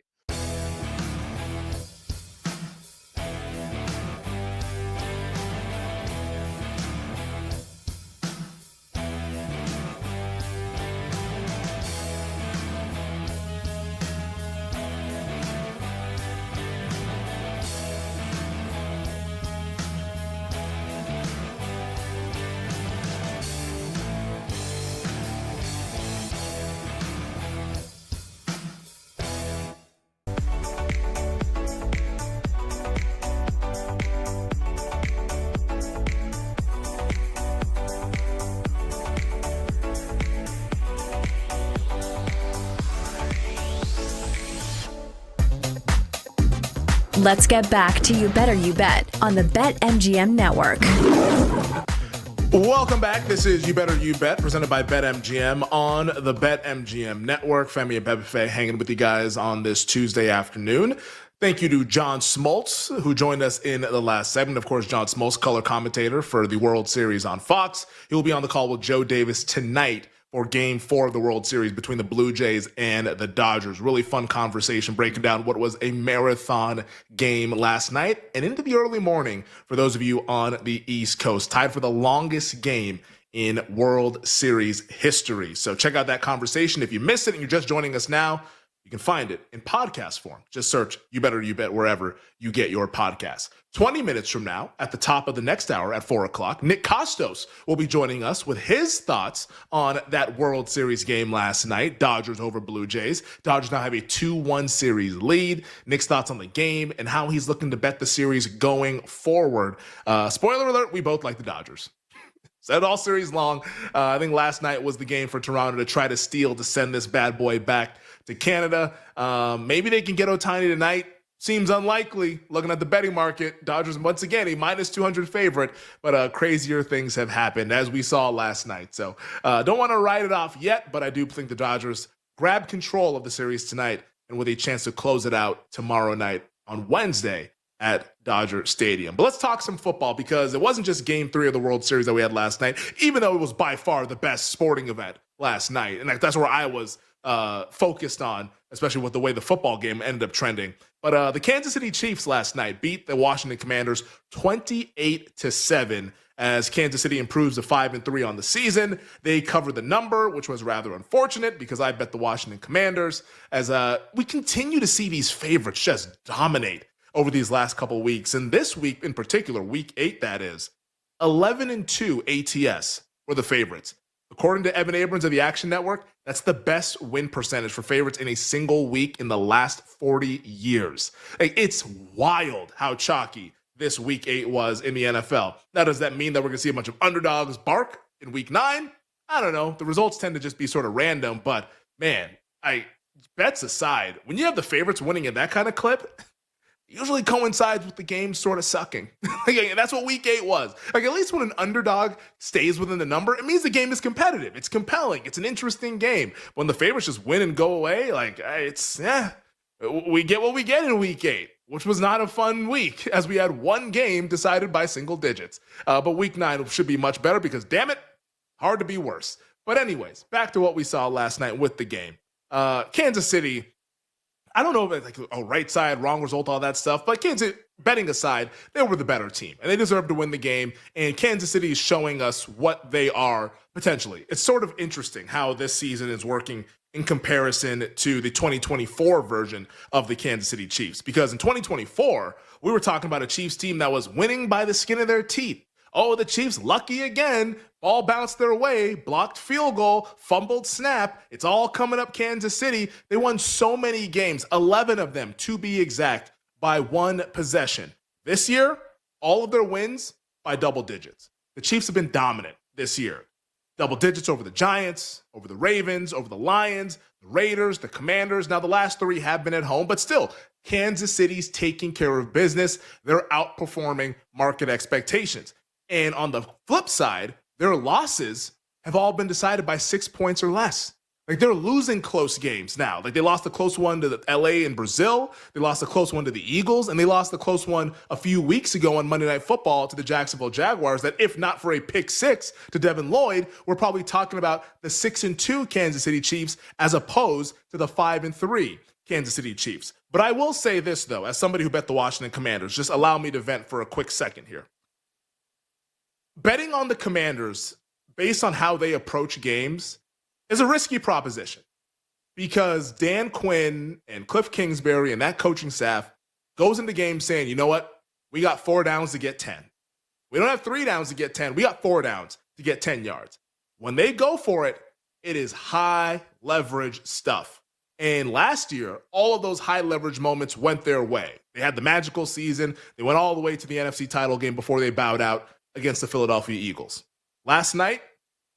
Speaker 1: Let's get back to You Better You Bet on the BetMGM Network.
Speaker 20: Welcome back. This is You Better You Bet, presented by BetMGM on the BetMGM Network. Femi and Pepe hanging with you guys on this Tuesday afternoon. Thank you to John Smoltz, who joined us in the last segment. Of course, John Smoltz, color commentator for the World Series on Fox. He will be on the call with Joe Davis tonight for Game 4 of the World Series between the Blue Jays and the Dodgers. Really fun conversation breaking down what was a marathon game last night and into the early morning for those of you on the East Coast. Tied for the longest game in World Series history. So check out that conversation. If you missed it and you're just joining us now, you can find it in podcast form. Just search You Better You Bet wherever you get your podcasts. 20 minutes from now, at the top of the next hour at 4 o'clock, Nick Costos will be joining us with his thoughts on that World Series game last night, Dodgers over Blue Jays. Dodgers now have a 2-1 series lead. Nick's thoughts on the game and how he's looking to bet the series going forward. Spoiler alert, we both like the Dodgers. Said all series long. I think last night was the game for Toronto to try to steal to send this bad boy back to Canada. Maybe they can get Ohtani tonight. Seems unlikely. Looking at the betting market, Dodgers once again a minus 200 favorite, but crazier things have happened as we saw last night. So don't want to write it off yet, but I do think the Dodgers grab control of the series tonight and with a chance to close it out tomorrow night on Wednesday at Dodger Stadium. But let's talk some football, because it wasn't just Game 3 of the World Series that we had last night, even though it was by far the best sporting event last night. And that's where I was focused on, especially with the way the football game ended up trending. But the Kansas City Chiefs last night beat the Washington Commanders 28-7 as Kansas City improves to 5-3 on the season. They covered the number, which was rather unfortunate because I bet the Washington Commanders, as we continue to see these favorites just dominate over these last couple weeks. And this week in particular, week 8, that is, 11-2 ATS were the favorites. According to Evan Abrams of the Action Network, that's the best win percentage for favorites in a single week in the last 40 years. It's wild how chalky this week 8 was in the NFL. Now, does that mean that we're going to see a bunch of underdogs bark in week 9? I don't know. The results tend to just be sort of random, but man, bets aside, when you have the favorites winning in that kind of clip, usually coincides with the game sort of sucking. That's what week 8 was. At least when an underdog stays within the number, it means the game is competitive. It's compelling. It's an interesting game. When the favorites just win and go away, we get what we get in week 8, which was not a fun week, as we had one game decided by single digits. But week 9 should be much better because, damn it, hard to be worse. But anyways, back to what we saw last night with the game. Kansas City, I don't know if it's like a right side, wrong result, all that stuff, but Kansas, betting aside, they were the better team, and they deserved to win the game, and Kansas City is showing us what they are potentially. It's sort of interesting how this season is working in comparison to the 2024 version of the Kansas City Chiefs, because in 2024, we were talking about a Chiefs team that was winning by the skin of their teeth. Oh, the Chiefs lucky again. Ball bounced their way, blocked field goal, fumbled snap. It's all coming up Kansas City. They won so many games, 11 of them to be exact, by one possession. This year, all of their wins by double digits. The Chiefs have been dominant this year. Double digits over the Giants, over the Ravens, over the Lions, the Raiders, the Commanders. Now, the last 3 have been at home, but still, Kansas City's taking care of business. They're outperforming market expectations. And on the flip side, their losses have all been decided by 6 points or less. Like, they're losing close games now. Like, they lost a close one to the LA and Brazil. They lost a close one to the Eagles. And they lost a close one a few weeks ago on Monday Night Football to the Jacksonville Jaguars that, if not for a pick six to Devin Lloyd, we're probably talking about the 6-2 Kansas City Chiefs as opposed to the 5-3 Kansas City Chiefs. But I will say this, though, as somebody who bet the Washington Commanders, just allow me to vent for a quick second here. Betting on the Commanders based on how they approach games is a risky proposition because Dan Quinn and Cliff Kingsbury and that coaching staff goes into games saying, you know what? We got 4 downs to get 10. We don't have 3 downs to get 10. We got 4 downs to get 10 yards. When they go for it, it is high leverage stuff. And last year, all of those high leverage moments went their way. They had the magical season. They went all the way to the NFC title game before they bowed out against the Philadelphia Eagles. Last night,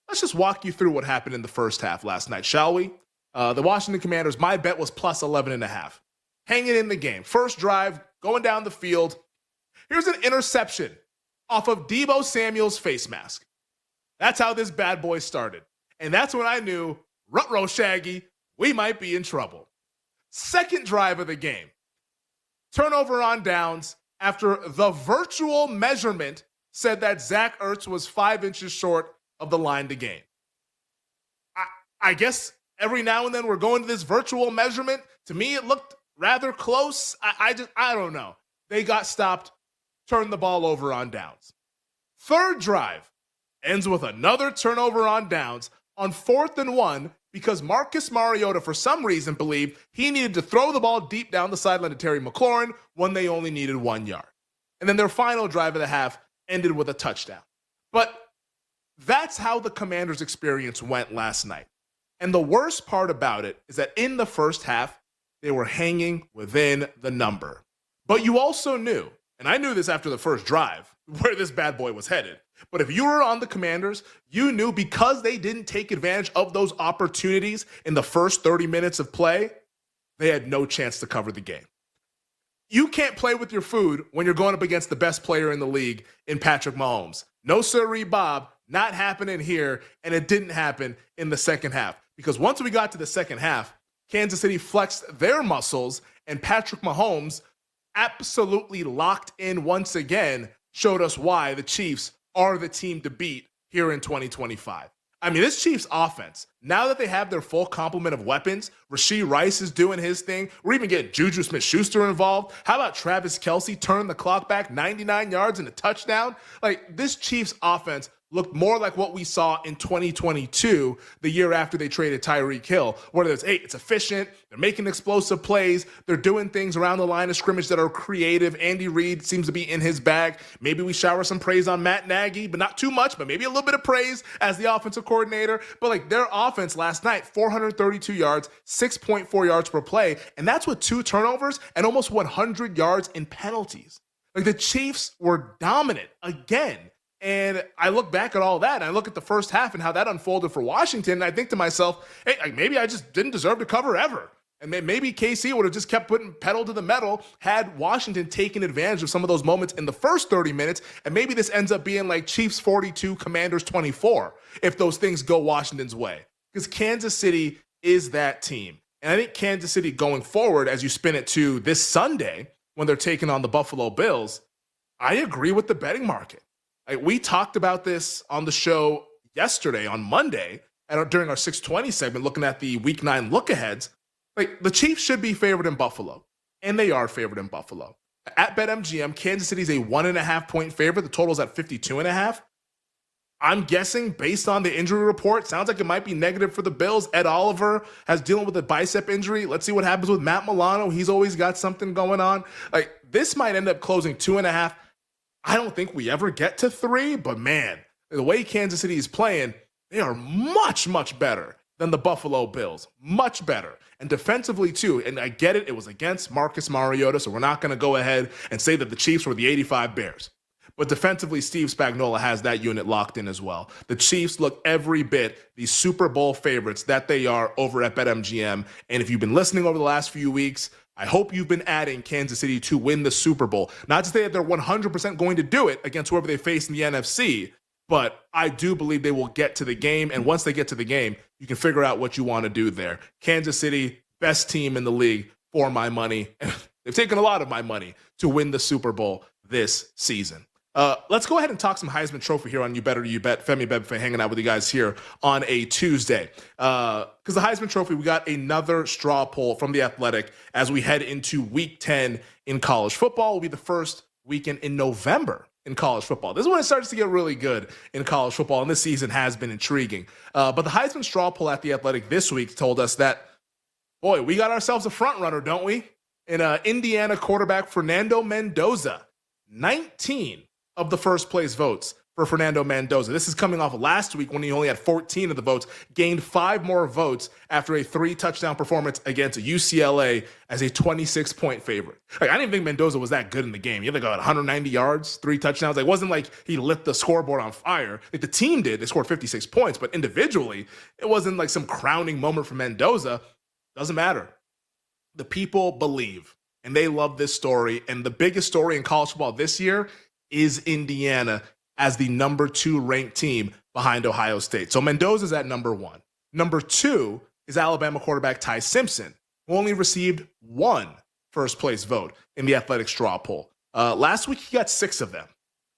Speaker 20: let's just walk you through what happened in the first half last night, shall we? The Washington Commanders, my bet was plus 11.5. Hanging in the game. First drive, going down the field. Here's an interception off of Deebo Samuel's face mask. That's how this bad boy started. And that's when I knew, ruh-roh, Shaggy, we might be in trouble. Second drive of the game. Turnover on downs after the virtual measurement said that Zach Ertz was 5 inches short of the line to gain. I guess every now and then we're going to this virtual measurement. To me, it looked rather close. I don't know. They got stopped, turned the ball over on downs. Third drive ends with another turnover on downs on 4th and 1 because Marcus Mariota, for some reason, believed he needed to throw the ball deep down the sideline to Terry McLaurin when they only needed 1 yard. And then their final drive of the half ended with a touchdown. But that's how the Commanders' experience went last night. And the worst part about it is that in the first half, they were hanging within the number. But you also knew, and I knew this after the first drive, where this bad boy was headed. But if you were on the Commanders, you knew because they didn't take advantage of those opportunities in the first 30 minutes of play, they had no chance to cover the game. You can't play with your food when you're going up against the best player in the league in Patrick Mahomes. No sirree, Bob, not happening here, and it didn't happen in the second half. Because once we got to the second half, Kansas City flexed their muscles, and Patrick Mahomes, absolutely locked in once again, showed us why the Chiefs are the team to beat here in 2025. I mean, this Chiefs offense, now that they have their full complement of weapons, Rashee Rice is doing his thing. We're even getting Juju Smith-Schuster involved. How about Travis Kelce turning the clock back 99 yards and a touchdown? Like, this Chiefs offense looked more like what we saw in 2022, the year after they traded Tyreek Hill, where it's efficient, they're making explosive plays, they're doing things around the line of scrimmage that are creative. Andy Reid seems to be in his bag. Maybe we shower some praise on Matt Nagy, but not too much, but maybe a little bit of praise as the offensive coordinator. But like their offense last night, 432 yards, 6.4 yards per play, and that's with 2 turnovers and almost 100 yards in penalties. Like the Chiefs were dominant again. And I look back at all that, and I look at the first half and how that unfolded for Washington, and I think to myself, hey, maybe I just didn't deserve to cover ever. And maybe KC would have just kept putting pedal to the metal had Washington taken advantage of some of those moments in the first 30 minutes, and maybe this ends up being like Chiefs 42, Commanders 24, if those things go Washington's way. Because Kansas City is that team. And I think Kansas City going forward, as you spin it to this Sunday, when they're taking on the Buffalo Bills, I agree with the betting market. We talked about this on the show yesterday, on Monday, during our 620 segment, looking at the Week 9 look-aheads. Like, the Chiefs should be favored in Buffalo, and they are favored in Buffalo. At BetMGM, Kansas City is a 1.5-point favorite. The total is at 52.5. I'm guessing, based on the injury report, sounds like it might be negative for the Bills. Ed Oliver has dealing with a bicep injury. Let's see what happens with Matt Milano. He's always got something going on. Like, this might end up closing 2.5. I don't think we ever get to 3, but man, the way Kansas City is playing, they are much, much better than the Buffalo Bills. Much better. And defensively, too. And I get it. It was against Marcus Mariota, so we're not going to go ahead and say that the Chiefs were the 85 Bears. But defensively, Steve Spagnuolo has that unit locked in as well. The Chiefs look every bit the Super Bowl favorites that they are over at BetMGM. And if you've been listening over the last few weeks, I hope you've been adding Kansas City to win the Super Bowl. Not to say that they're 100% going to do it against whoever they face in the NFC, but I do believe they will get to the game. And once they get to the game, you can figure out what you want to do there. Kansas City, best team in the league for my money. They've taken a lot of my money to win the Super Bowl this season. Let's go ahead and talk some Heisman Trophy here on You Better You Bet. Femi Bebefe hanging out with you guys here on a Tuesday. Because the Heisman Trophy, we got another straw poll from The Athletic as we head into Week 10 in college football. It will be the first weekend in November in college football. This is when it starts to get really good in college football, and this season has been intriguing. But the Heisman straw poll at The Athletic this week told us that, boy, we got ourselves a front runner, don't we? In Indiana quarterback Fernando Mendoza, 19 of the first place votes for Fernando Mendoza. This is coming off last week when he only had 14 of the votes, gained 5 more votes after a 3-touchdown performance against UCLA as a 26-point favorite. Like, I didn't think Mendoza was that good in the game. He had got 190 yards, 3 touchdowns. Like, it wasn't like he lit the scoreboard on fire. Like, the team did. They scored 56 points, but individually, it wasn't like some crowning moment for Mendoza. Doesn't matter. The people believe, and they love this story. And the biggest story in college football this year is Indiana as the number 2 ranked team behind Ohio State. So Mendoza's at number 1. Number 2 is Alabama quarterback Ty Simpson, who only received 1 first place vote in the Athletic straw poll. Last week, he got 6 of them.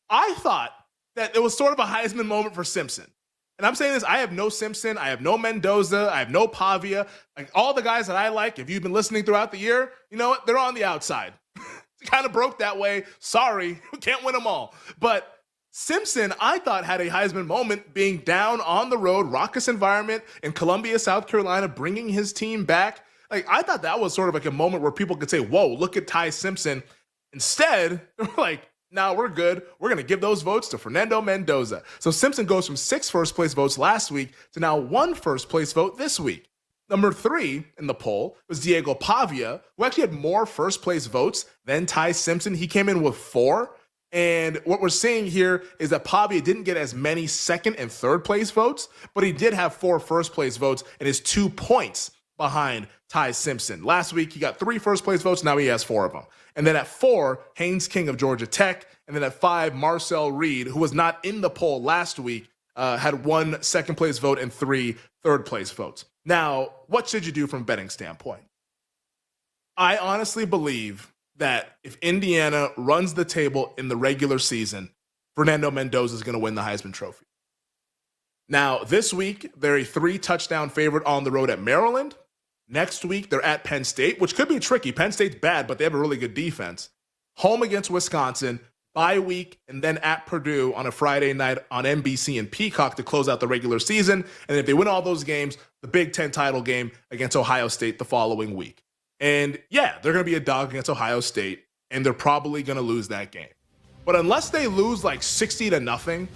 Speaker 20: I thought that it was sort of a Heisman moment for Simpson. And I'm saying this, I have no Simpson, I have no Mendoza, I have no Pavia. Like, all the guys that I like, if you've been listening throughout the year, you know what? They're on the outside. Kind of broke that way. Sorry, we can't win them all. But Simpson, I thought, had a Heisman moment being down on the road, raucous environment in Columbia, South Carolina, bringing his team back. Like, I thought that was sort of like a moment where people could say, whoa, look at Ty Simpson. Instead, they're like, no, we're good. We're going to give those votes to Fernando Mendoza. So Simpson goes from 6 first place votes last week to now 1 first place vote this week. Number 3 in the poll was Diego Pavia, who actually had more first place votes than Ty Simpson. He came in with 4. And what we're seeing here is that Pavia didn't get as many second and third place votes, but he did have 4 first place votes and is 2 points behind Ty Simpson. Last week, he got 3 first place votes. Now he has 4 of them. And then at 4, Haynes King of Georgia Tech. And then at 5, Marcel Reed, who was not in the poll last week, had 1 second place vote and 3 third place votes. Now, what should you do from a betting standpoint? I honestly believe that if Indiana runs the table in the regular season, Fernando Mendoza is going to win the Heisman Trophy. Now, this week, they're a 3-touchdown favorite on the road at Maryland. Next week, they're at Penn State, which could be tricky. Penn State's bad, but they have a really good defense. Home against Wisconsin, bye week, and then at Purdue on a Friday night on NBC and Peacock to close out the regular season. And if they win all those games, the Big Ten title game against Ohio State the following week. And yeah, they're going to be a dog against Ohio State, and they're probably going to lose that game. But unless they lose like 60-0,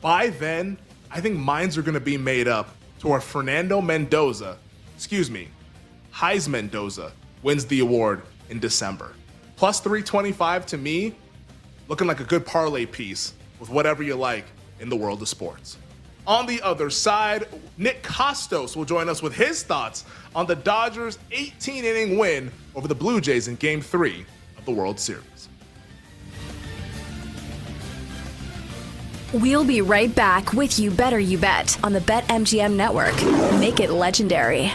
Speaker 20: by then, I think minds are going to be made up to where Fernando Mendoza, Heisman Mendoza, wins the award in December. Plus 325 to me, looking like a good parlay piece with whatever you like in the world of sports. On the other side, Nick Costos will join us with his thoughts on the Dodgers' 18-inning win over the Blue Jays in Game 3 of the World Series.
Speaker 1: We'll be right back with You Better You Bet on the BetMGM Network. Make it legendary.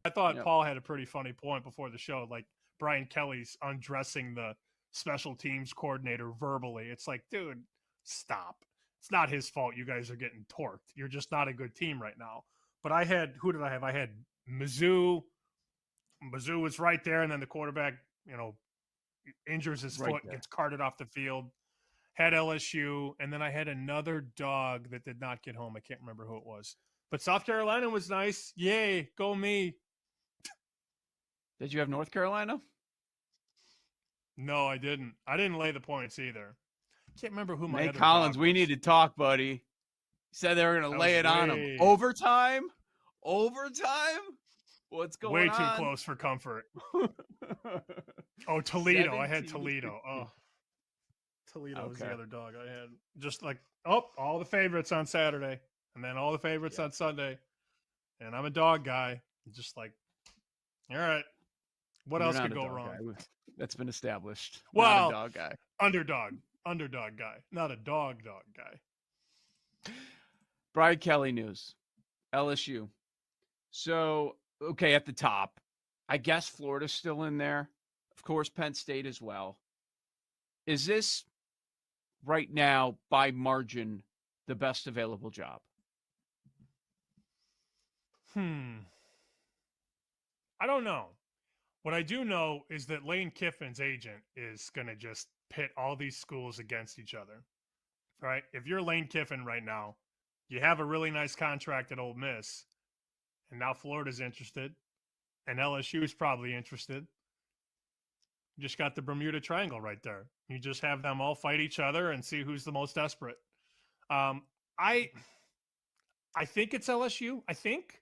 Speaker 15: I thought Paul had a pretty funny point before the show. Like Brian Kelly's undressing the special teams coordinator verbally. It's like, dude, stop. It's not his fault you guys are getting torqued. You're just not a good team right now. But who did I have? I had Mizzou. Mizzou was right there, and then the quarterback, injures his foot, gets carted off the field. Had LSU, and then I had another dog that did not get home. I can't remember who it was. But South Carolina was nice. Yay, go me.
Speaker 14: Did you have North Carolina?
Speaker 15: No, I didn't. I didn't lay the points either. Can't remember who my
Speaker 14: Nate
Speaker 15: other
Speaker 14: Collins,
Speaker 15: dog
Speaker 14: we
Speaker 15: was.
Speaker 14: need to talk, buddy. He said they were going to lay it on him. Overtime? What's going on?
Speaker 15: Way too close for comfort. Oh, Toledo. I had Toledo. Oh, Toledo was the other dog I had. Just like, all the favorites on Saturday, and then all the favorites on Sunday. And I'm a dog guy. Just like, all right, what else could go wrong?
Speaker 14: Guy. That's been established.
Speaker 15: Well,
Speaker 14: not a dog guy.
Speaker 15: Underdog guy, not a dog guy.
Speaker 14: Brian Kelly news, LSU. So, okay, at the top, I guess Florida's still in there. Of course, Penn State as well. Is this right now, by margin, the best available job?
Speaker 15: I don't know. What I do know is that Lane Kiffin's agent is going to just pit all these schools against each other, right? If you're Lane Kiffin right now, you have a really nice contract at Ole Miss, and now Florida's interested, and LSU is probably interested. You just got the Bermuda Triangle right there. You just have them all fight each other and see who's the most desperate. I think it's LSU. I think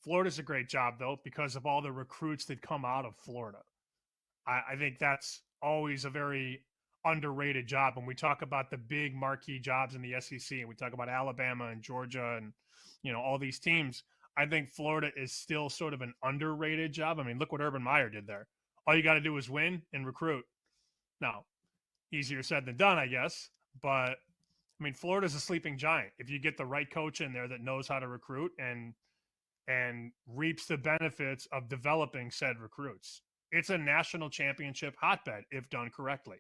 Speaker 15: Florida's a great job, though, because of all the recruits that come out of Florida. I think that's always a very underrated job. When we talk about the big marquee jobs in the SEC, and we talk about Alabama and Georgia and, all these teams, I think Florida is still sort of an underrated job. I mean, look what Urban Meyer did there. All you got to do is win and recruit. Now, easier said than done, I guess. But, I mean, Florida's a sleeping giant. If you get the right coach in there that knows how to recruit and reaps the benefits of developing said recruits. It's a national championship hotbed if done correctly.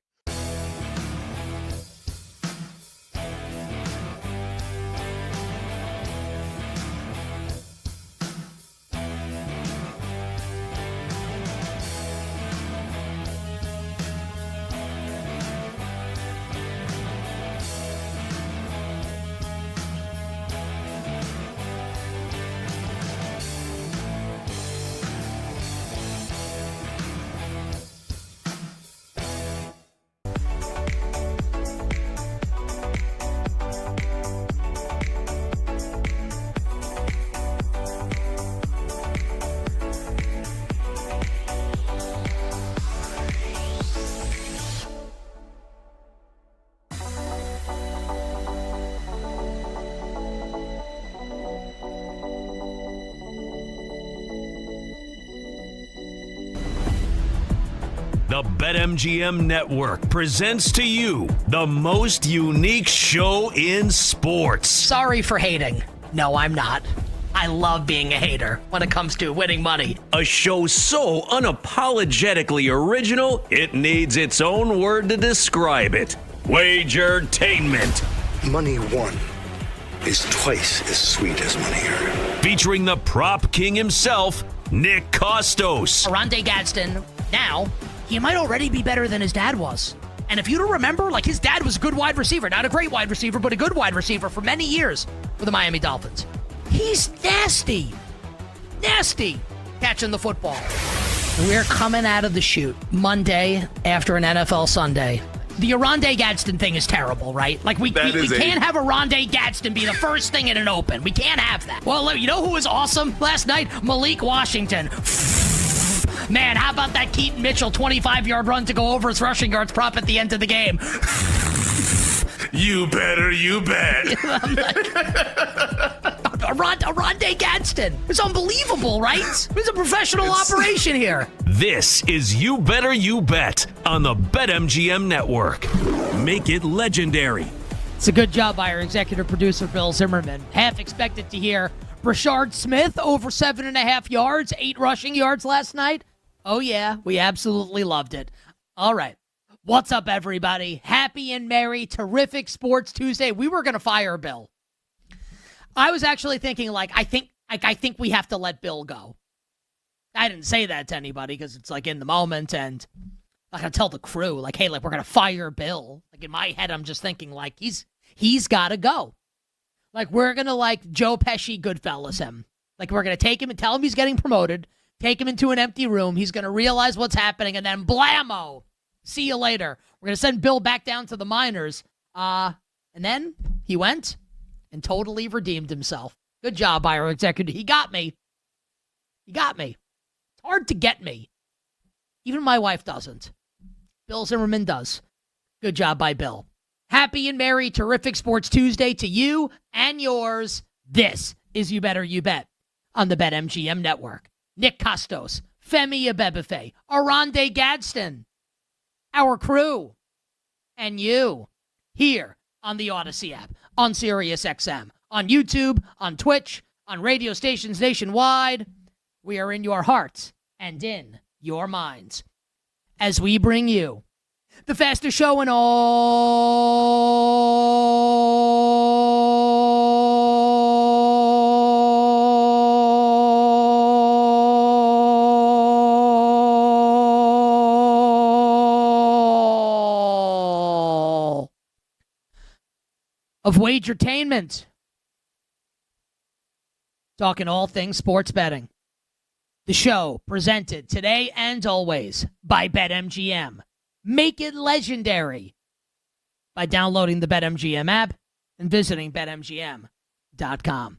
Speaker 7: The BetMGM Network presents to you the most unique show in sports.
Speaker 10: Sorry for hating. No, I'm not. I love being a hater when it comes to winning money.
Speaker 7: A show so unapologetically original, it needs its own word to describe it. Wagertainment.
Speaker 5: Money won is twice as sweet as money earned.
Speaker 7: Featuring the prop king himself, Nick Costos.
Speaker 10: Arande Gadsden, now, he might already be better than his dad was. And if you don't remember, like, his dad was a good wide receiver. Not a great wide receiver, but a good wide receiver for many years with the Miami Dolphins. He's nasty. Nasty catching the football. We're coming out of the chute Monday after an NFL Sunday. The Arande Gadsden thing is terrible, right? Like, we can't have Arande Gadsden be the first thing in an open. We can't have that. Well, you know who was awesome last night? Malik Washington. Man, how about that Keaton Mitchell 25-yard run to go over his rushing yards prop at the end of the game?
Speaker 7: You bet.
Speaker 10: Arande Gadsden. It's unbelievable, right? It's a professional operation here.
Speaker 7: This is You Better You Bet on the BetMGM Network. Make it legendary.
Speaker 10: It's a good job by our executive producer, Bill Zimmerman. Half expected to hear Brashard Smith over 7.5 yards, 8 rushing yards last night. Oh, yeah, we absolutely loved it. All right. What's up, everybody? Happy and merry, terrific Sports Tuesday. We were going to fire Bill. I was actually thinking, I think we have to let Bill go. I didn't say that to anybody because it's in the moment, and I gotta tell the crew, hey, we're gonna fire Bill. In my head, I'm just thinking, he's gotta go. We're gonna Joe Pesci Goodfellas him. We're gonna take him and tell him he's getting promoted, take him into an empty room, he's gonna realize what's happening, and then blammo! See you later. We're gonna send Bill back down to the minors. And then he went and totally redeemed himself. Good job, our executive. He got me. It's hard to get me. Even my wife doesn't. Bill Zimmerman does. Good job by Bill. Happy and merry, terrific Sports Tuesday to you and yours. This is You Better You Bet on the BetMGM Network. Nick Costos, Femi Abebefe, Arande Gadsden, our crew, and you here on the Odyssey app, on SiriusXM, on YouTube, on Twitch, on radio stations nationwide. We are in your hearts and in your minds as we bring you the fastest show in all of Wagertainment. Talking all things sports betting. The show presented today and always by BetMGM. Make it legendary by downloading the BetMGM app and visiting BetMGM.com.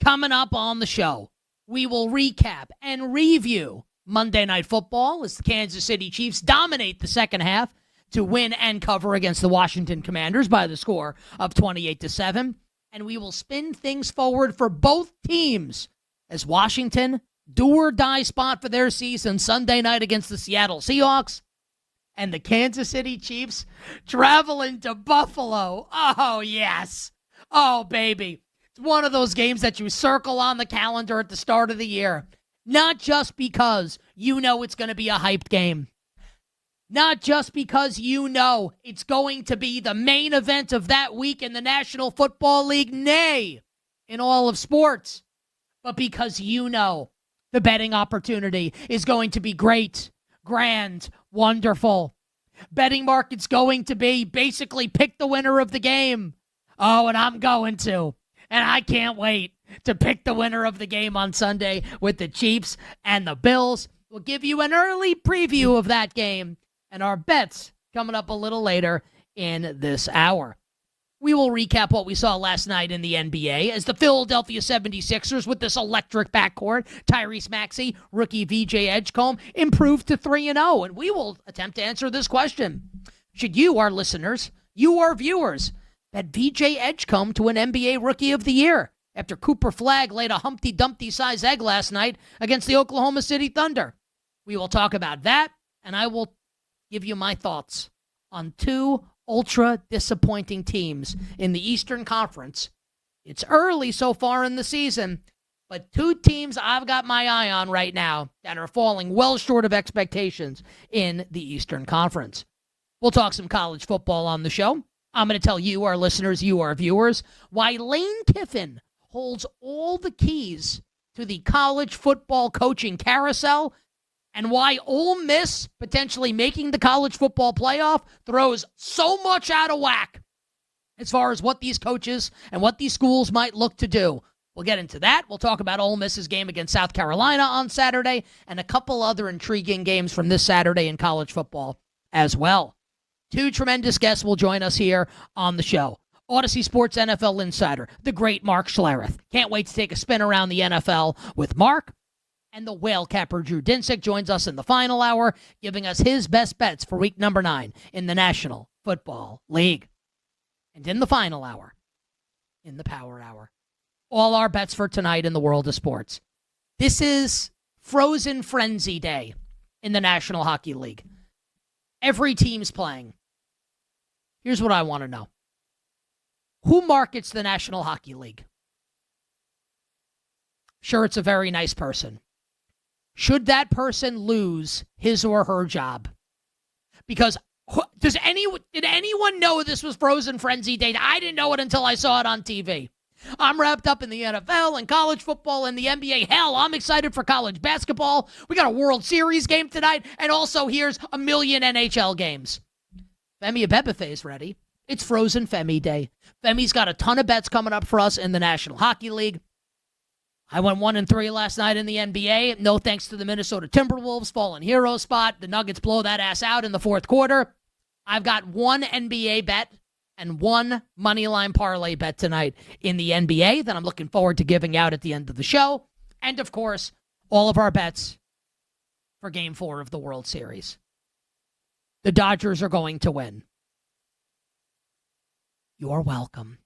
Speaker 10: Coming up on the show, we will recap and review Monday Night Football as the Kansas City Chiefs dominate the second half to win and cover against the Washington Commanders by the score of 28-7. And we will spin things forward for both teams as Washington do-or-die spot for their season Sunday night against the Seattle Seahawks, and the Kansas City Chiefs traveling to Buffalo. Oh, yes. Oh, baby. It's one of those games that you circle on the calendar at the start of the year, not just because you know it's going to be a hyped game, not just because you know it's going to be the main event of that week in the National Football League, nay, in all of sports, but because you know the betting opportunity is going to be great, grand, wonderful. Betting market's going to be basically pick the winner of the game. Oh, and I'm going to. And I can't wait to pick the winner of the game on Sunday with the Chiefs and the Bills. We'll give you an early preview of that game and our bets coming up a little later in this hour. We will recap what we saw last night in the NBA as the Philadelphia 76ers with this electric backcourt, Tyrese Maxey, rookie VJ Edgecombe, improved to 3-0. And we will attempt to answer this question. Should you, our listeners, you, our viewers, bet VJ Edgecombe to an NBA Rookie of the Year after Cooper Flagg laid a Humpty Dumpty-sized egg last night against the Oklahoma City Thunder? We will talk about that, and I will give you my thoughts on two ultra disappointing teams in the Eastern Conference. It's early so far in the season, but two teams I've got my eye on right now that are falling well short of expectations in the Eastern Conference. We'll talk some college football on the show. I'm going to tell you, our listeners, you, our viewers, why Lane Kiffin holds all the keys to the college football coaching carousel, and why Ole Miss potentially making the college football playoff throws so much out of whack as far as what these coaches and what these schools might look to do. We'll get into that. We'll talk about Ole Miss's game against South Carolina on Saturday and a couple other intriguing games from this Saturday in college football as well. Two tremendous guests will join us here on the show. Odyssey Sports NFL Insider, the great Mark Schlereth. Can't wait to take a spin around the NFL with Mark. And the whale capper Drew Dinsick joins us in the final hour, giving us his best bets for week number 9 in the National Football League. And in the final hour, in the power hour, all our bets for tonight in the world of sports. This is Frozen Frenzy Day in the National Hockey League. Every team's playing. Here's what I want to know. Who markets the National Hockey League? Sure, it's a very nice person. Should that person lose his or her job? Because did anyone know this was Frozen Frenzy Day? I didn't know it until I saw it on TV. I'm wrapped up in the NFL and college football and the NBA. Hell, I'm excited for college basketball. We got a World Series game tonight, and also here's a million NHL games. Femi Abebefe is ready. It's Frozen Femi Day. Femi's got a ton of bets coming up for us in the National Hockey League. I went 1-3 last night in the NBA. No thanks to the Minnesota Timberwolves fallen hero spot. The Nuggets blow that ass out in the fourth quarter. I've got one NBA bet and one moneyline parlay bet tonight in the NBA that I'm looking forward to giving out at the end of the show. And, of course, all of our bets for Game 4 of the World Series. The Dodgers are going to win. You're welcome.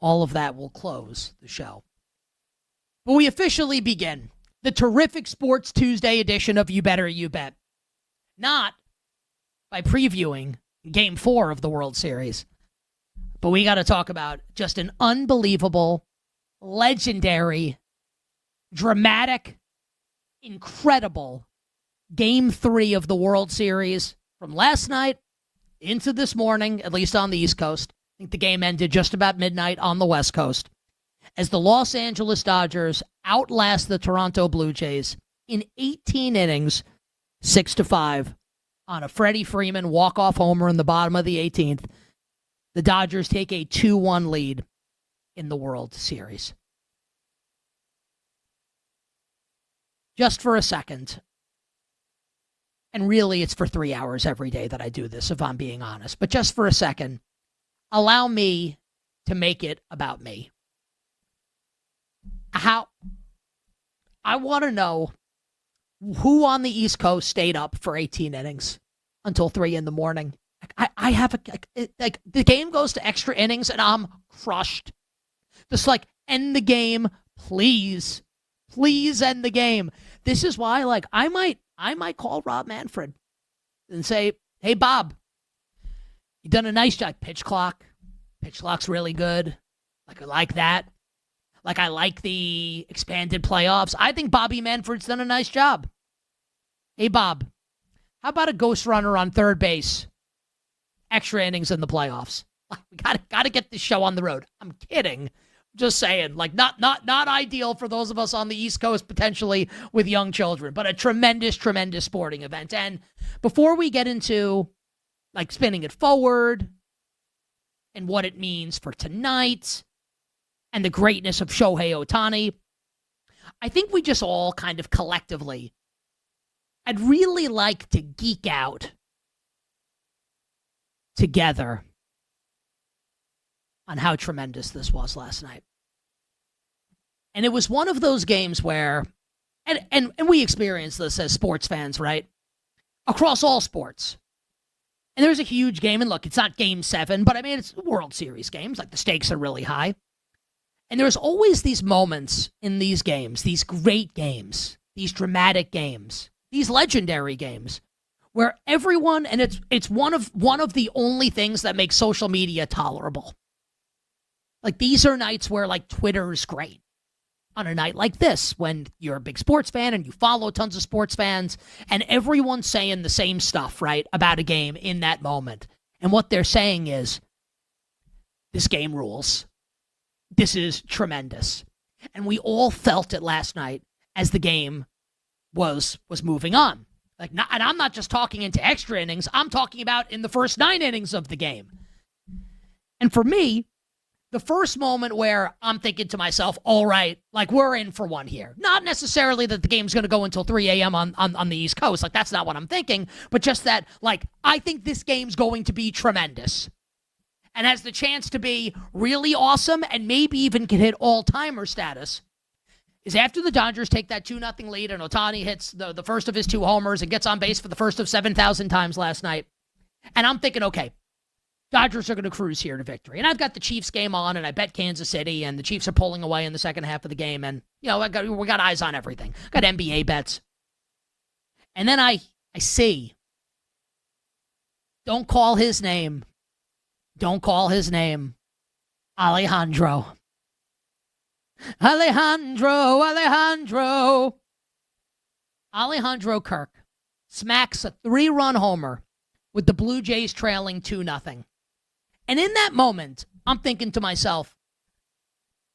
Speaker 10: All of that will close the show. But we officially begin the terrific Sports Tuesday edition of You Better You Bet. Not by previewing Game 4 of the World Series, but we got to talk about just an unbelievable, legendary, dramatic, incredible Game 3 of the World Series from last night into this morning, at least on the East Coast. I think the game ended just about midnight on the West Coast, as the Los Angeles Dodgers outlast the Toronto Blue Jays in 18 innings, 6-5, on a Freddie Freeman walk-off homer in the bottom of the 18th. The Dodgers take a 2-1 lead in the World Series. Just for a second, and really it's for 3 hours every day that I do this, if I'm being honest, but just for a second, allow me to make it about me. I want to know who on the East Coast stayed up for 18 innings until 3 in the morning. I have the game goes to extra innings and I'm crushed. Just end the game, please. Please end the game. This is why I might call Rob Manfred and say, "Hey Bob, you done a nice job. Pitch clock's really good. I like that. I like the expanded playoffs. I think Bobby Manfred's done a nice job. Hey, Bob, how about a ghost runner on third base? Extra innings in the playoffs. We gotta get this show on the road." I'm kidding. Just saying, not ideal for those of us on the East Coast potentially with young children, but a tremendous, tremendous sporting event. And before we get into spinning it forward and what it means for tonight and the greatness of Shohei Ohtani, I think we just all kind of collectively, I'd really like to geek out together on how tremendous this was last night. And it was one of those games where, and we experience this as sports fans, right? Across all sports. And there's a huge game, and look, it's not Game 7, but it's World Series games. The stakes are really high. And there's always these moments in these games, these great games, these dramatic games, these legendary games, where everyone, and it's one of the only things that make social media tolerable. These are nights where Twitter is great. On a night like this, when you're a big sports fan and you follow tons of sports fans, and everyone's saying the same stuff, right, about a game in that moment. And what they're saying is, this game rules. This is tremendous. And we all felt it last night as the game was moving on. And I'm not just talking into extra innings. I'm talking about in the first 9 innings of the game. And for me, the first moment where I'm thinking to myself, all right, we're in for one here. Not necessarily that the game's going to go until 3 a.m. on the East Coast. That's not what I'm thinking. But just that, I think this game's going to be tremendous and has the chance to be really awesome and maybe even can hit all-timer status, is after the Dodgers take that 2-0 lead and Ohtani hits the first of his 2 homers and gets on base for the first of 7,000 times last night. And I'm thinking, okay, Dodgers are going to cruise here to victory. And I've got the Chiefs game on, and I bet Kansas City, and the Chiefs are pulling away in the second half of the game. And, we got eyes on everything. Got NBA bets. And then I see, don't call his name, Alejandro. Alejandro Kirk smacks a 3-run homer with the Blue Jays trailing 2-0. And in that moment, I'm thinking to myself,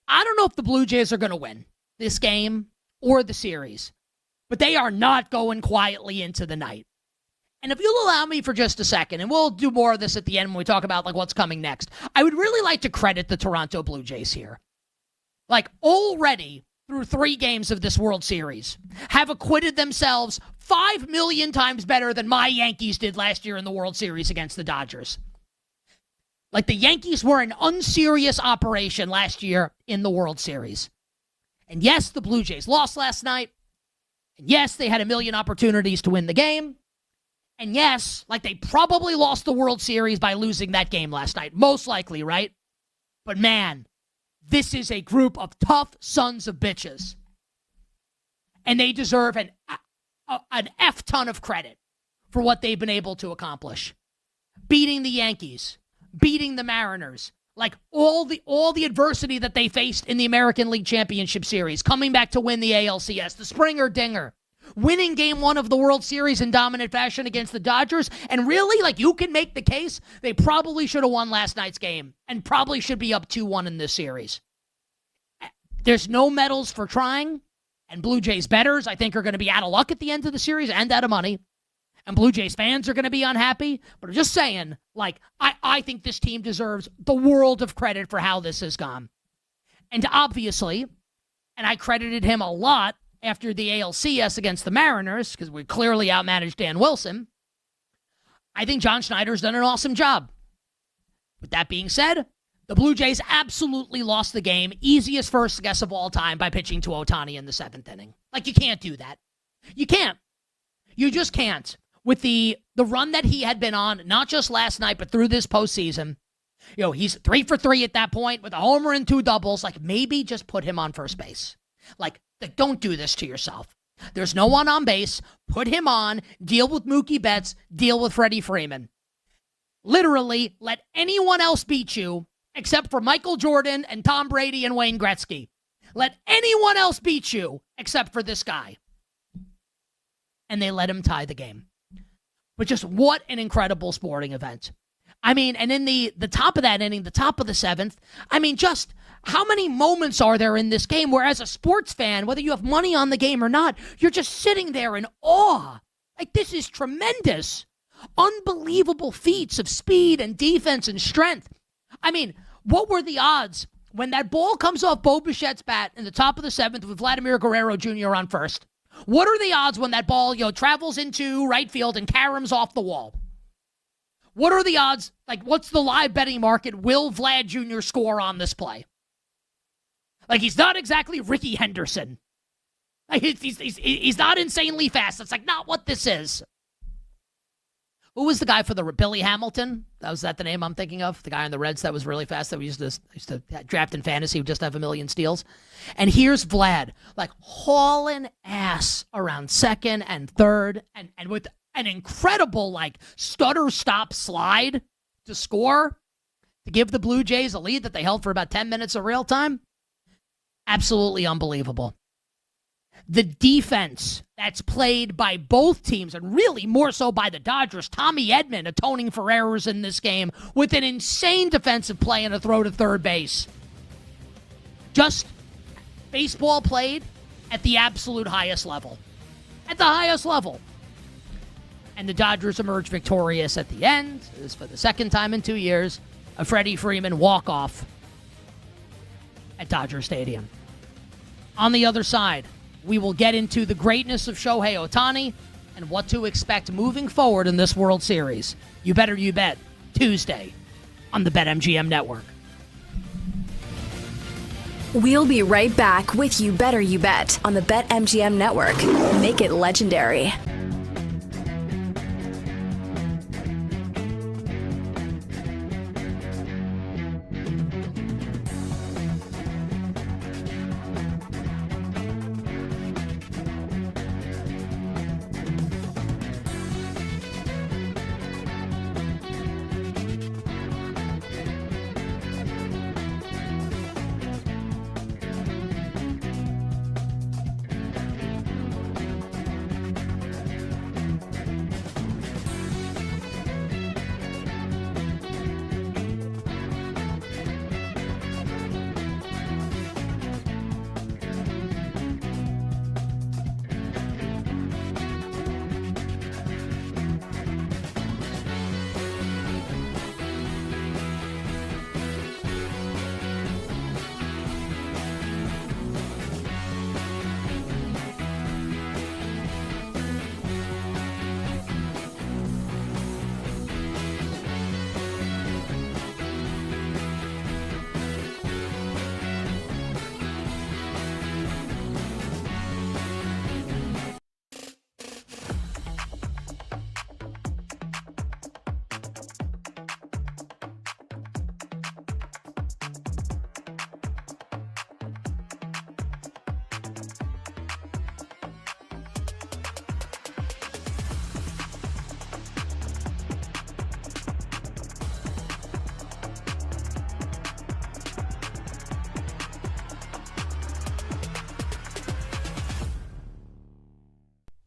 Speaker 10: I don't know if the Blue Jays are going to win this game or the series, but they are not going quietly into the night. And if you'll allow me for just a second, and we'll do more of this at the end when we talk about like what's coming next, I would really like to credit the Toronto Blue Jays here. Like already through 3 games of this World Series, have acquitted themselves 5 million times better than my Yankees did last year in the World Series against the Dodgers. Like the Yankees were an unserious operation last year in the World Series. And yes, the Blue Jays lost last night. And yes, they had a million opportunities to win the game. And yes, like they probably lost the World Series by losing that game last night. Most likely, right? But man, this is a group of tough sons of bitches. And they deserve an F ton of credit for what they've been able to accomplish. Beating the Yankees, beating the Mariners, like all the adversity that they faced in the American League Championship Series, coming back to win the ALCS, the Springer Dinger, winning Game 1 of the World Series in dominant fashion against the Dodgers, and really, like, you can make the case they probably should have won last night's game and probably should be up 2-1 in this series. There's no medals for trying, and Blue Jays bettors, I think, are going to be out of luck at the end of the series and out of money, and Blue Jays fans are going to be unhappy, but I'm just saying, like, I think this team deserves the world of credit for how this has gone. And obviously, and I credited him a lot after the ALCS against the Mariners, because we clearly outmanaged Dan Wilson, I think John Schneider's done an awesome job. With that being said, the Blue Jays absolutely lost the game, easiest first guess of all time, by pitching to Ohtani in the 7th inning. Like, you can't do that. You can't. You just can't. With the run that he had been on, not just last night, but through this postseason, you know, he's 3 for 3 at that point with a homer and 2 doubles. Like, maybe just put him on first base. Like, don't do this to yourself. There's no one on base. Put him on. Deal with Mookie Betts. Deal with Freddie Freeman. Literally, let anyone else beat you except for Michael Jordan and Tom Brady and Wayne Gretzky. Let anyone else beat you except for this guy. And they let him tie the game. But just what an incredible sporting event. I mean, and in the top of that inning, the top of the 7th, I mean, just how many moments are there in this game where as a sports fan, whether you have money on the game or not, you're just sitting there in awe. Like, this is tremendous. Unbelievable feats of speed and defense and strength. I mean, what were the odds when that ball comes off Bo Bichette's bat in the top of the 7th with Vladimir Guerrero Jr. on first? What are the odds when that ball, travels into right field and caroms off the wall? What are the odds? Like, what's the live betting market? Will Vlad Jr. score on this play? Like, he's not exactly Ricky Henderson. Like, he's not insanely fast. That's like not what this is. Who was the guy for the Billy Hamilton? Was that the name I'm thinking of? The guy on the Reds that was really fast that we used to draft in fantasy who just have 1 million steals. And here's Vlad, like hauling ass around second and third, and with an incredible like stutter stop slide to score to give the Blue Jays a lead that they held for about 10 minutes of real time. Absolutely unbelievable. The defense that's played by both teams, and really more so by the Dodgers, Tommy Edman atoning for errors in this game with an insane defensive play and a throw to third base. Just baseball played at the absolute highest level. At the highest level. And the Dodgers emerged victorious at the end. This is for the second time in 2 years. A Freddie Freeman walk-off at Dodger Stadium. On the other side, we will get into the greatness of Shohei Ohtani and what to expect moving forward in this World Series. You Better You Bet, Tuesday on the BetMGM Network.
Speaker 1: We'll be right back with You Better You Bet on the BetMGM Network. Make it legendary.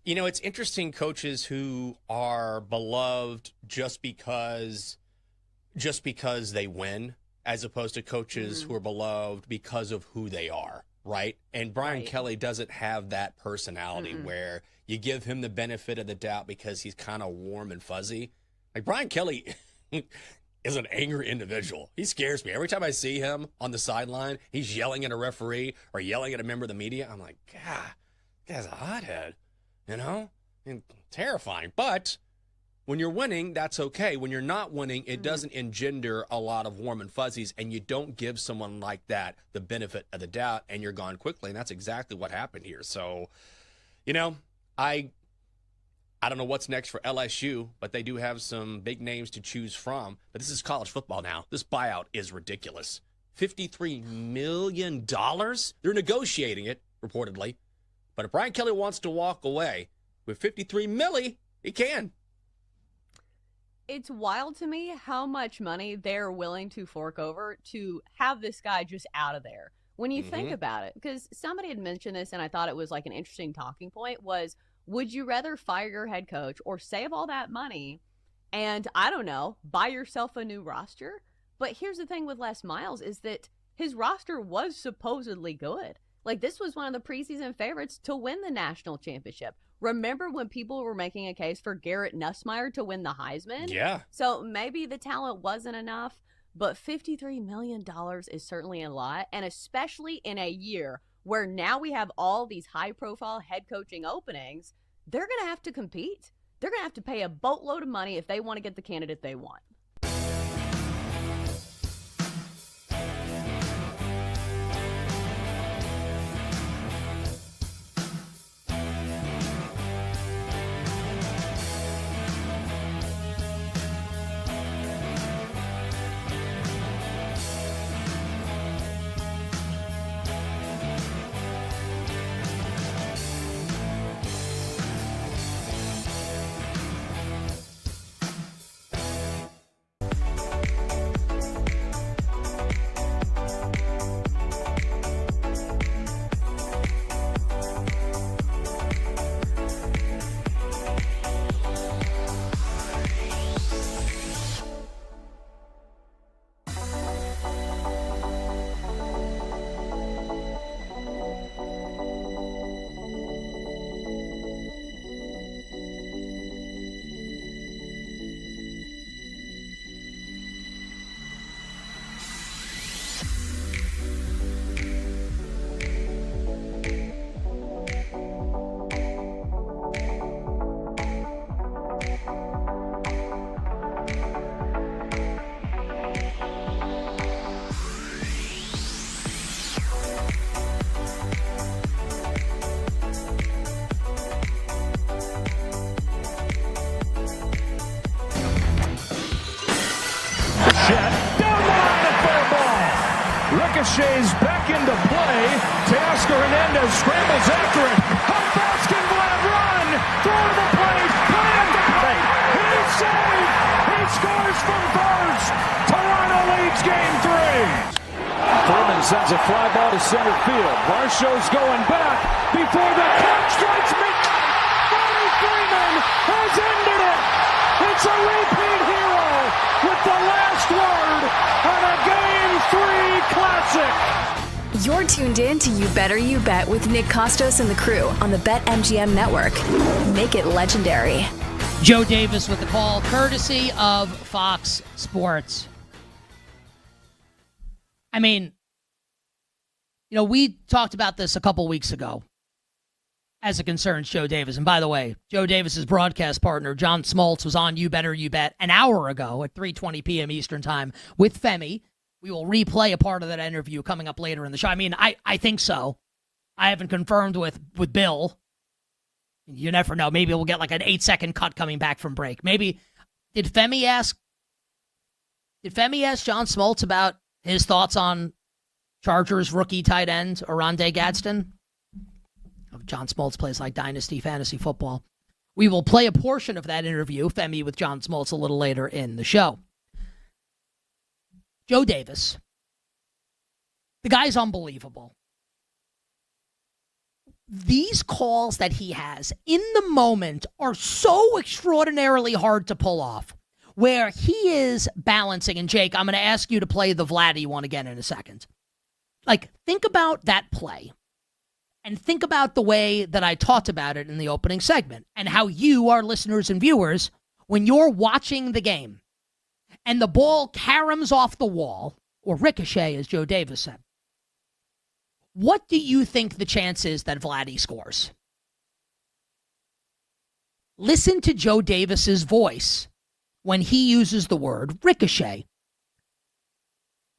Speaker 8: It's interesting, coaches who are beloved just because they win, as opposed to coaches who are beloved because of who they are, right? And Brian Kelly doesn't have that personality where you give him the benefit of the doubt because he's kind of warm and fuzzy. Like, Brian Kelly is an angry individual. He scares me. Every time I see him on the sideline, he's yelling at a referee or yelling at a member of the media. I'm like, God, this guy's a hothead, And terrifying. But when you're winning, that's okay. When you're not winning, it doesn't engender a lot of warm and fuzzies, and you don't give someone like that the benefit of the doubt, and you're gone quickly, and that's exactly what happened here. So, I don't know what's next for LSU, but they do have some big names to choose from. But this is college football now. This buyout is ridiculous. $53 million? They're negotiating it, reportedly. But if Brian Kelly wants to walk away with $53 million, he can.
Speaker 3: It's wild to me how much money they're willing to fork over to have this guy just out of there. When you think about it, because somebody had mentioned this and I thought it was like an interesting talking point, was would you rather fire your head coach or save all that money and, I don't know, buy yourself a new roster? But here's the thing with Les Miles is that his roster was supposedly good. Like, this was one of the preseason favorites to win the national championship. Remember when people were making a case for Garrett Nussmeier to win the Heisman?
Speaker 8: Yeah.
Speaker 3: So maybe the talent wasn't enough, but $53 million is certainly a lot, and especially in a year where now we have all these high-profile head coaching openings, they're going to have to compete. They're going to have to pay a boatload of money if they want to get the candidate they want.
Speaker 19: Ricochets back into play. Teoscar Hernandez scrambles after it. A basket run through the plate. Put at the plate. He's saved. He scores from first. Toronto leads game 3. Freeman sends a fly ball to center field. Varsho's going back before the catch strikes me. Freddie Freeman has ended it. It's a repeat hero with the last word on a Game 3 classic.
Speaker 1: You're tuned in to You Better You Bet with Nick Costos and the crew on the BetMGM network. Make it legendary.
Speaker 10: Joe Davis with the call, courtesy of Fox Sports. I mean, we talked about this a couple weeks ago as it concerns Joe Davis. And by the way, Joe Davis's broadcast partner, John Smoltz, was on You Better You Bet an hour ago at 3:20 p.m. Eastern Time with Femi. We will replay a part of that interview coming up later in the show. I mean, I think so. I haven't confirmed with Bill. You never know. Maybe we'll get like an 8-second cut coming back from break. Maybe did Femi ask John Smoltz about his thoughts on Chargers rookie tight end Oronde Gadsden? John Smoltz plays like Dynasty Fantasy Football. We will play a portion of that interview, Femi with John Smoltz, a little later in the show. Joe Davis. The guy's unbelievable. these calls that he has in the moment are so extraordinarily hard to pull off, where he is balancing. And Jake, I'm going to ask you to play the Vladdy one again in a second. Like, think about that play and think about the way that I talked about it in the opening segment and how you, our listeners and viewers, when you're watching the game and the ball caroms off the wall, or ricochet, as Joe Davis said, what do you think the chance is that Vladdy scores? Listen to Joe Davis's voice when he uses the word ricochet.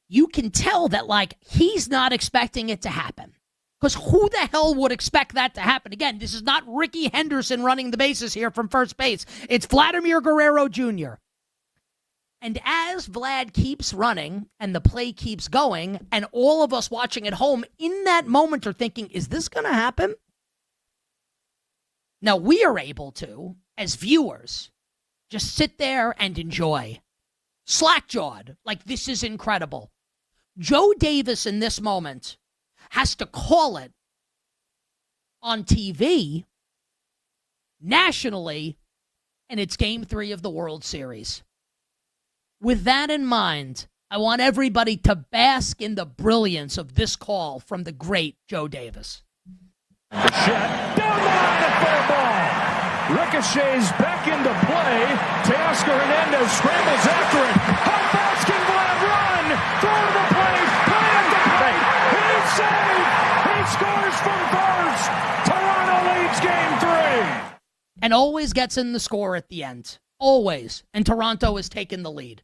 Speaker 10: You can tell that, like, he's not expecting it to happen. Because who the hell would expect that to happen? Again, this is not Ricky Henderson running the bases here from first base. It's Vladimir Guerrero Jr. And as Vlad keeps running and the play keeps going, and all of us watching at home in that moment are thinking, is this going to happen? Now, we are able to, as viewers, just sit there and enjoy. Slack-jawed, like this is incredible. Joe Davis in this moment has to call it on TV, nationally, and it's Game 3 of the World Series. With that in mind, I want everybody to bask in the brilliance of this call from the great Joe Davis.
Speaker 19: Bichette down the line at fair ball. Ricochets back into play. Teoscar Hernandez scrambles after it. How fast can Vlad run? Throw to the plate. Play at the plate. He's saved. He scores from first. Toronto leads Game 3.
Speaker 10: And always gets in the score at the end. Always. And Toronto has taken the lead.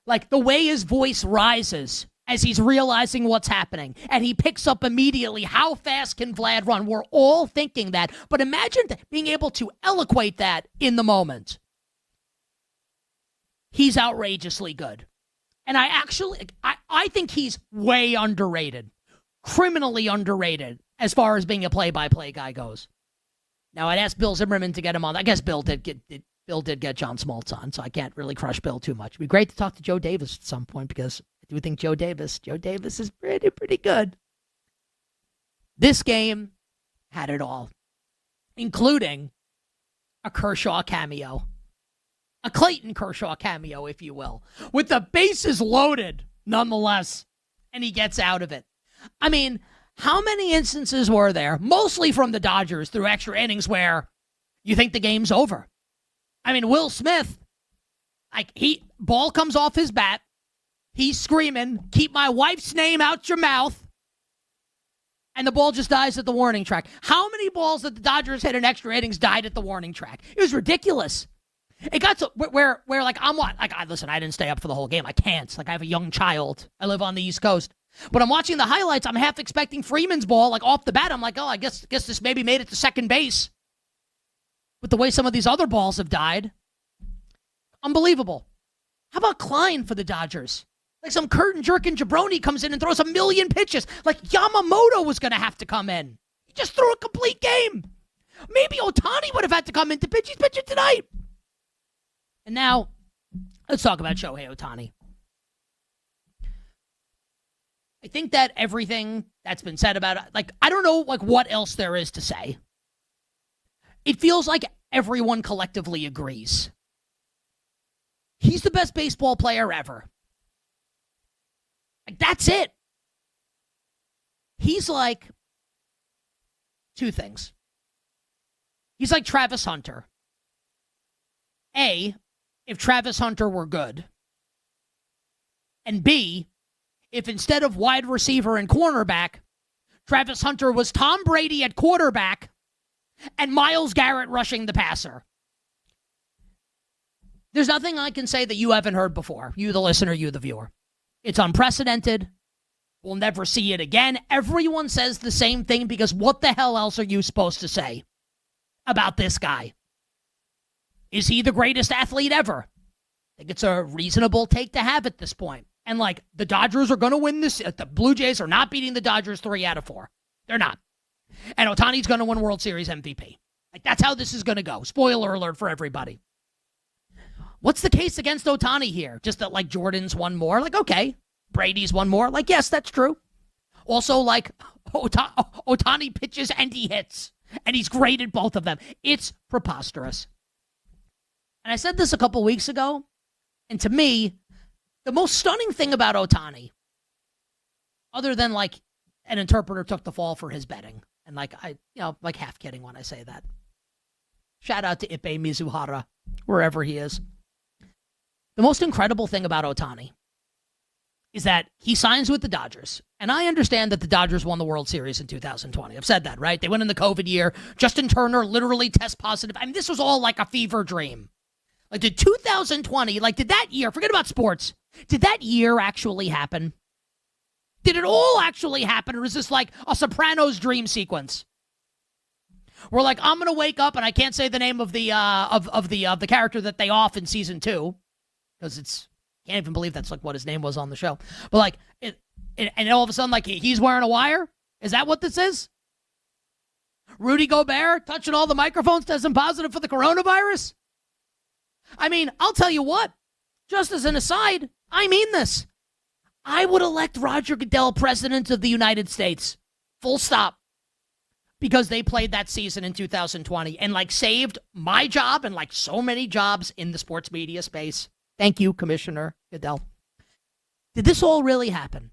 Speaker 10: Like, the way his voice rises as he's realizing what's happening, and he picks up immediately, how fast can Vlad run? We're all thinking that, but imagine being able to eloquate that in the He's outrageously good. And I think he's way underrated, criminally underrated, as far as being a play-by-play guy goes. Now, I'd ask Bill Zimmerman to get him on. I guess Bill did get John Smoltz on, so I can't really crush Bill too much. It'd be great to talk to Joe Davis at some point, because I do think Joe Davis is pretty good. This game had it all, including a Kershaw cameo, a Clayton Kershaw cameo, if you will, with the bases loaded nonetheless, and he gets out of it. I mean, how many instances were there, mostly from the Dodgers through extra innings, where you think the game's over? I mean, Will Smith, ball comes off his bat. He's screaming, "Keep my wife's name out your mouth." And the ball just dies at the warning track. How many balls that the Dodgers hit in extra innings died at the warning track? It was ridiculous. It got to where listen, I didn't stay up for the whole game. I can't. Like, I have a young child. I live on the East Coast. But I'm watching the highlights. I'm half expecting Freeman's ball, like, off the bat. I'm like, oh, I guess this maybe made it to second base. With the way some of these other balls have died. Unbelievable. How about Klein for the Dodgers? Like, some curtain-jerking jabroni comes in and throws 1,000,000 pitches. Like, Yamamoto was going to have to come in. He just threw a complete game. Maybe Ohtani would have had to come in to pitch. He's pitching tonight. And now, let's talk about Shohei Ohtani. I think that everything that's been said about it, like, I don't know, like, what else there is to say. It feels like everyone collectively agrees. He's the best baseball player ever. Like, that's it. He's like two things. He's like Travis Hunter. A, if Travis Hunter were good. And B, if instead of wide receiver and cornerback, Travis Hunter was Tom Brady at quarterback and Myles Garrett rushing the passer. There's nothing I can say that you haven't heard before. You, the listener, you, the viewer. It's unprecedented. We'll never see it again. Everyone says the same thing, because what the hell else are you supposed to say about this guy? Is he the greatest athlete ever? I think it's a reasonable take to have at this point. And, like, the Dodgers are going to win this. The Blue Jays are not beating the Dodgers 3 out of 4. They're not. And Ohtani's going to win World Series MVP. Like, that's how this is going to go. Spoiler alert for everybody. What's the case against Ohtani here? Just that, like, Jordan's won more? Like, okay. Brady's won more? Like, yes, that's true. Also, like, Ohtani pitches and he hits. And he's great at both of them. It's preposterous. And I said this a couple weeks ago. And to me, the most stunning thing about Ohtani, other than like an interpreter took the fall for his betting, and like half kidding when I say that. Shout out to Ippei Mizuhara, wherever he is. The most incredible thing about Ohtani is that he signs with the Dodgers. And I understand that the Dodgers won the World Series in 2020. I've said that, right? They went in the COVID year. Justin Turner literally test positive. I mean, this was all like a fever dream. Like, did 2020, did that year, forget about sports, did that year actually happen? Did it all actually happen, or is this like a Sopranos dream sequence? We're like, I'm going to wake up, and I can't say the name of the the character that they off in season 2, because can't even believe that's like what his name was on the show. But and all of a sudden, like, he's wearing a wire? Is that what this is? Rudy Gobert touching all the microphones, testing positive for the coronavirus? I mean, I'll tell you what, just as an aside, I mean this. I would elect Roger Goodell president of the United States. Full stop. Because they played that season in 2020 and saved my job and so many jobs in the sports media space. Thank you, Commissioner Goodell. Did this all really happen?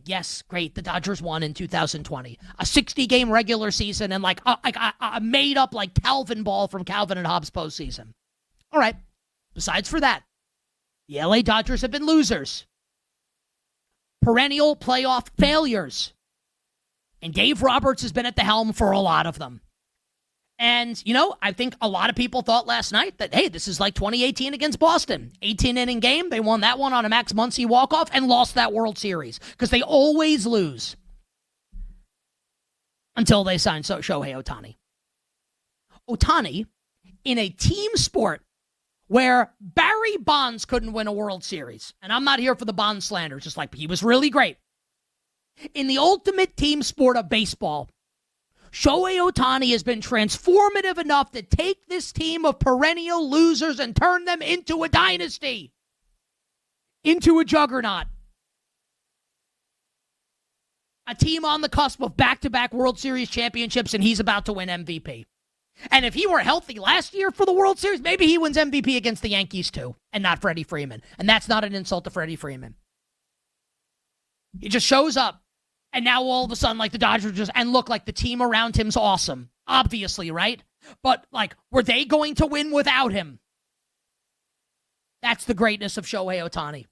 Speaker 10: Yes, great. The Dodgers won in 2020. A 60-game regular season and a made-up Calvin ball from Calvin and Hobbes postseason. All right. Besides for that, the LA Dodgers have been losers. Perennial playoff failures. And Dave Roberts has been at the helm for a lot of them. And, I think a lot of people thought last night that, hey, this is like 2018 against Boston. 18-inning game. They won that one on a Max Muncy walk-off and lost that World Series because they always lose until they sign Shohei Ohtani. Ohtani, in a team sport where Barry Bonds couldn't win a World Series, and I'm not here for the Bonds slander, just he was really great. In the ultimate team sport of baseball, Shohei Ohtani has been transformative enough to take this team of perennial losers and turn them into a dynasty, into a juggernaut. A team on the cusp of back-to-back World Series championships, and he's about to win MVP. And if he were healthy last year for the World Series, maybe he wins MVP against the Yankees too, and not Freddie Freeman. And that's not an insult to Freddie Freeman. He just shows up, and now all of a sudden, the Dodgers and look like the team around him's awesome. Obviously, right? But, were they going to win without him? That's the greatness of Shohei Ohtani.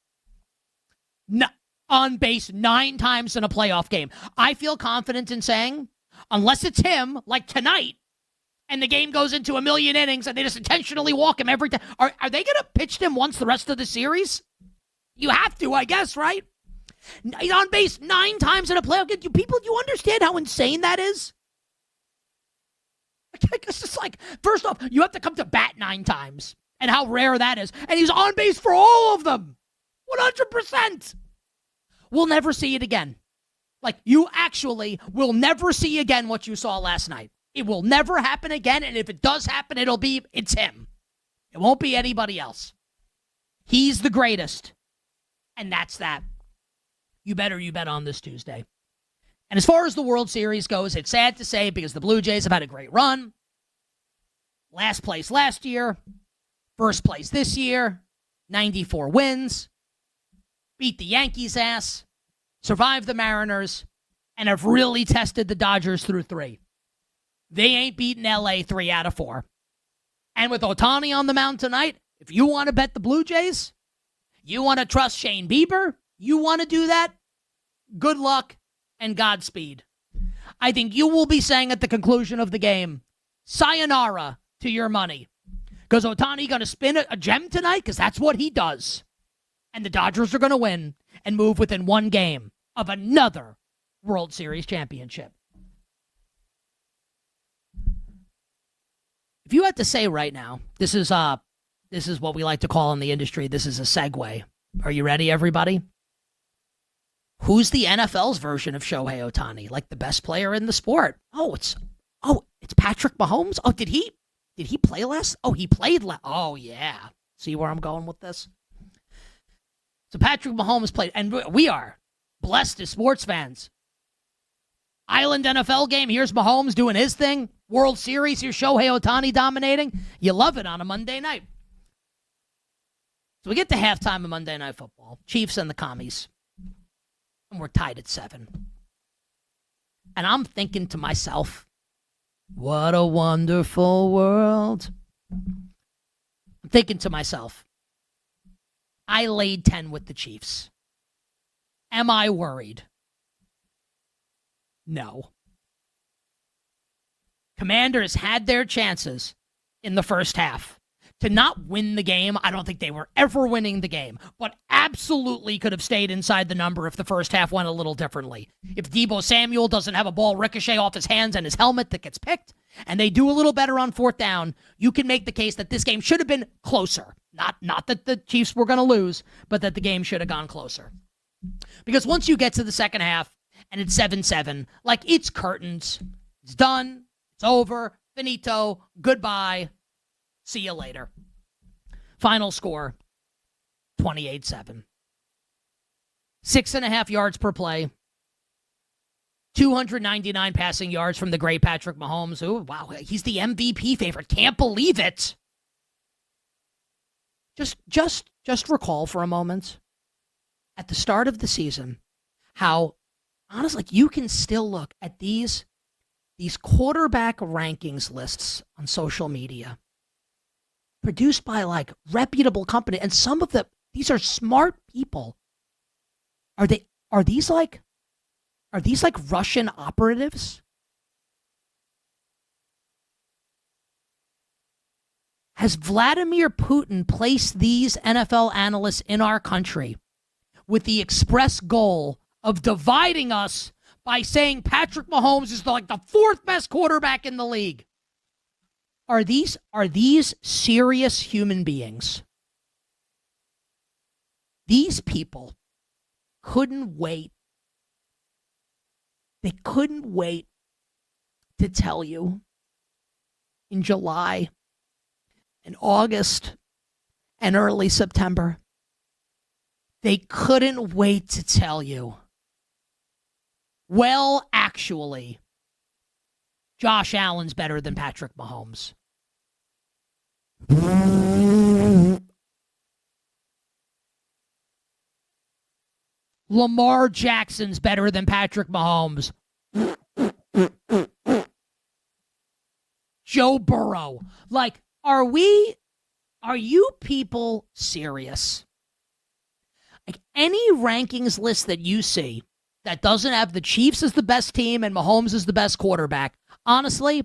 Speaker 10: On base 9 times in a playoff game. I feel confident in saying, unless it's him, like tonight, and the game goes into 1,000,000 innings and they just intentionally walk him every time. Are they going to pitch him once the rest of the series? You have to, I guess, right? He's on base 9 times in a playoff game. You understand how insane that is? It's just first off, you have to come to bat 9 times and how rare that is. And he's on base for all of them. 100%. We'll never see it again. You actually will never see again what you saw last night. It will never happen again, and if it does happen, it's him. It won't be anybody else. He's the greatest, and that's that. You bet on this Tuesday. And as far as the World Series goes, it's sad to say because the Blue Jays have had a great run. Last place last year, first place this year, 94 wins, beat the Yankees' ass, survived the Mariners, and have really tested the Dodgers through 3. They ain't beaten LA 3 out of 4. And with Ohtani on the mound tonight, if you want to bet the Blue Jays, you want to trust Shane Bieber, you want to do that, good luck and Godspeed. I think you will be saying at the conclusion of the game, sayonara to your money. Because Ohtani going to spin a gem tonight? Because that's what he does. And the Dodgers are going to win and move within 1 game of another World Series championship. If you had to say right now, this is what we like to call in the industry, this is a segue. Are you ready, everybody? Who's the NFL's version of Shohei Ohtani? The best player in the sport. It's Patrick Mahomes. Oh, did he play last? Oh, he played last. Oh, yeah. See where I'm going with this? So Patrick Mahomes played, and we are blessed as sports fans Island NFL game, here's Mahomes doing his thing. World Series, here's Shohei Ohtani dominating. You love it on a Monday night. So we get to halftime of Monday Night Football. Chiefs and the Commies. And we're tied at 7. And I'm thinking to myself, what a wonderful world. I'm thinking to myself, I laid 10 with the Chiefs. Am I worried? No. Commanders had their chances in the first half to not win the game. I don't think they were ever winning the game, but absolutely could have stayed inside the number if the first half went a little differently. If Deebo Samuel doesn't have a ball ricochet off his hands and his helmet that gets picked, and they do a little better on fourth down, you can make the case that this game should have been closer. Not that the Chiefs were going to lose, but that the game should have gone closer. Because once you get to the second half and it's 7-7, like, it's curtains. It's done. It's over. Finito. Goodbye. See you later. Final score, 28-7. 6.5 yards per play. 299 passing yards from the great Patrick Mahomes. Oh, wow, he's the MVP favorite. Can't believe it. Just recall for a moment, at the start of the season, how, honestly, you can still look at these quarterback rankings lists on social media, produced by, like, reputable company, and some of these are smart people. Are these like Russian operatives? Has Vladimir Putin placed these NFL analysts in our country with the express goal of dividing us by saying Patrick Mahomes is like the fourth best quarterback in the league? Are these serious human beings? These people couldn't wait. They couldn't wait to tell you in July and August and early September. They couldn't wait to tell you, well, actually, Josh Allen's better than Patrick Mahomes. Lamar Jackson's better than Patrick Mahomes. Joe Burrow. Like, are you people serious? Like, any rankings list that you see that doesn't have the Chiefs as the best team and Mahomes as the best quarterback, honestly,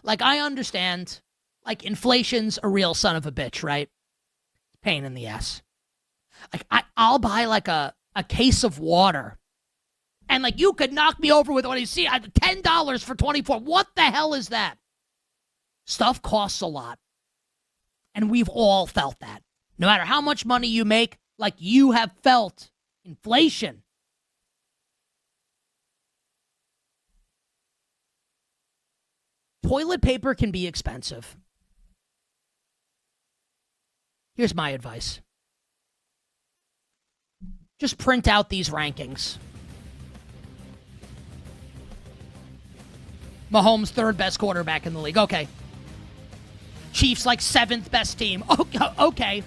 Speaker 10: like, I understand, like, inflation's a real son of a bitch, right? Pain in the ass. Like, I'll buy, like, a case of water, and, like, you could knock me over with what you see, $10 for 24. What the hell is that? Stuff costs a lot. And we've all felt that. No matter how much money you make, like, you have felt inflation. Toilet paper can be expensive. Here's my advice. Just print out these rankings. Mahomes, third best quarterback in the league. Okay. Chiefs, like, seventh best team. Okay.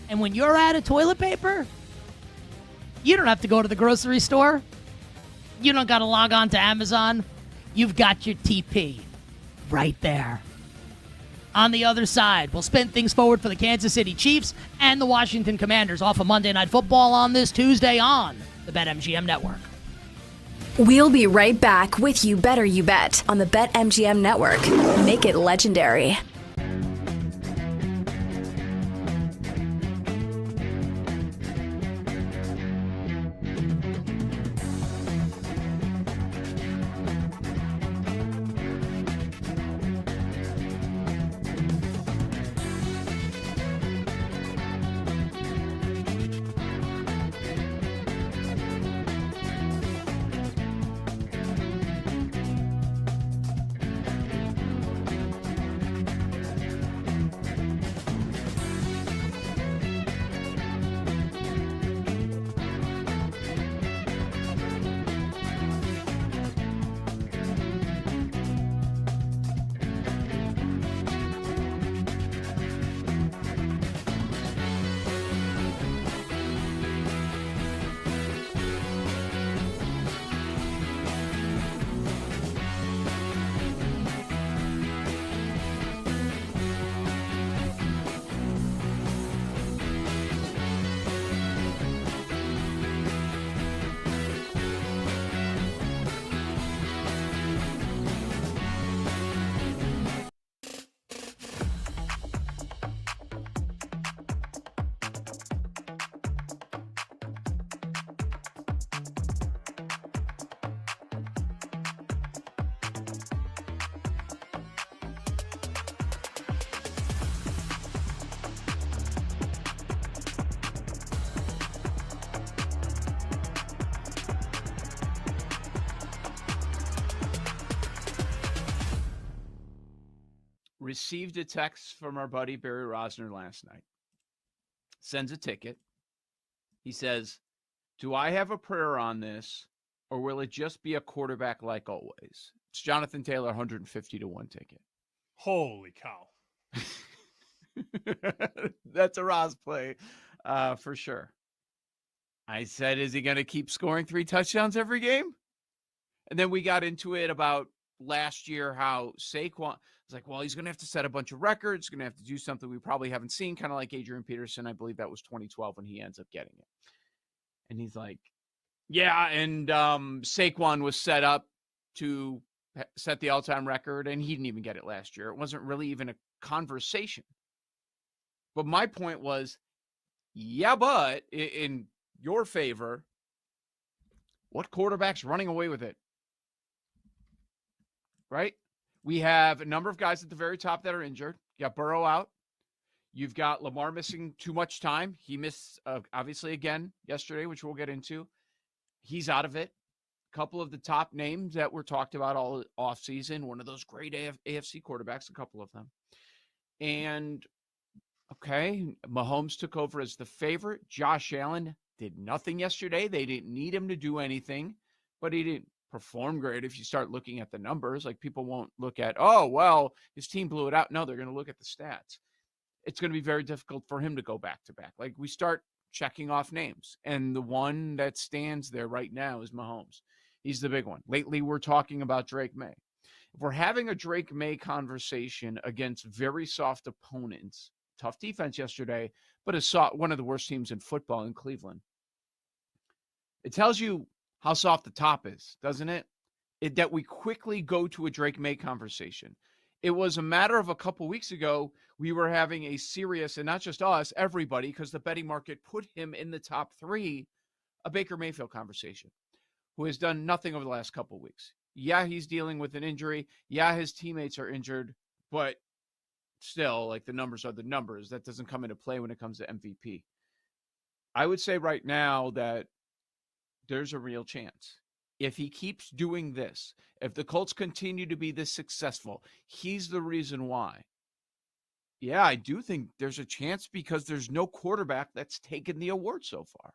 Speaker 10: And when you're out of toilet paper, you don't have to go to the grocery store. You don't got to log on to Amazon. You've got your TP right there. On the other side, we'll spin things forward for the Kansas City Chiefs and the Washington Commanders off of Monday Night Football on this Tuesday on the BetMGM Network.
Speaker 1: We'll be right back with You Better You Bet on the BetMGM Network. Make it legendary.
Speaker 14: received a text from our buddy Barry Rosner last night. Sends a ticket. He says, do I have a prayer on this, or will it just be a quarterback like always? It's Jonathan Taylor, 150-1 ticket.
Speaker 15: Holy cow.
Speaker 14: That's a Roz play for sure. I said, is he going to keep scoring 3 touchdowns every game? And then we got into it about last year, how Saquon was like, well, he's going to have to set a bunch of records, going to have to do something we probably haven't seen, kind of like Adrian Peterson. I believe that was 2012 when he ends up getting it. And he's like, yeah, and Saquon was set up to set the all-time record, and he didn't even get it last year. It wasn't really even a conversation. But my point was, yeah, but in your favor, what quarterback's running away with it? Right? We have a number of guys at the very top that are injured. You got Burrow out. You've got Lamar missing too much time. He missed, obviously, again yesterday, which we'll get into. He's out of it. A couple of the top names that were talked about all offseason, one of those great AFC quarterbacks, a couple of them. And, okay, Mahomes took over as the favorite. Josh Allen did nothing yesterday. They didn't need him to do anything, but he didn't perform great. If you start looking at the numbers, like people won't look at, oh, well, his team blew it out. No, they're going to look at the stats. It's going to be very difficult for him to go back to back. Like we start checking off names, and the one that stands there right now is Mahomes. He's the big one. Lately, we're talking about Drake May. If we're having a Drake May conversation against very soft opponents, tough defense yesterday, but one of the worst teams in football in Cleveland. It tells you how soft the top is, doesn't it? That we quickly go to a Drake May conversation. It was a matter of a couple weeks ago, we were having a serious, and not just us, everybody, because the betting market put him in the top 3, a Baker Mayfield conversation, who has done nothing over the last couple of weeks. Yeah, he's dealing with an injury. Yeah, his teammates are injured, but still, like the numbers are the numbers. That doesn't come into play when it comes to MVP. I would say right now that there's a real chance. If he keeps doing this, if the Colts continue to be this successful, he's the reason why. Yeah, I do think there's a chance because there's no quarterback that's taken the award so far.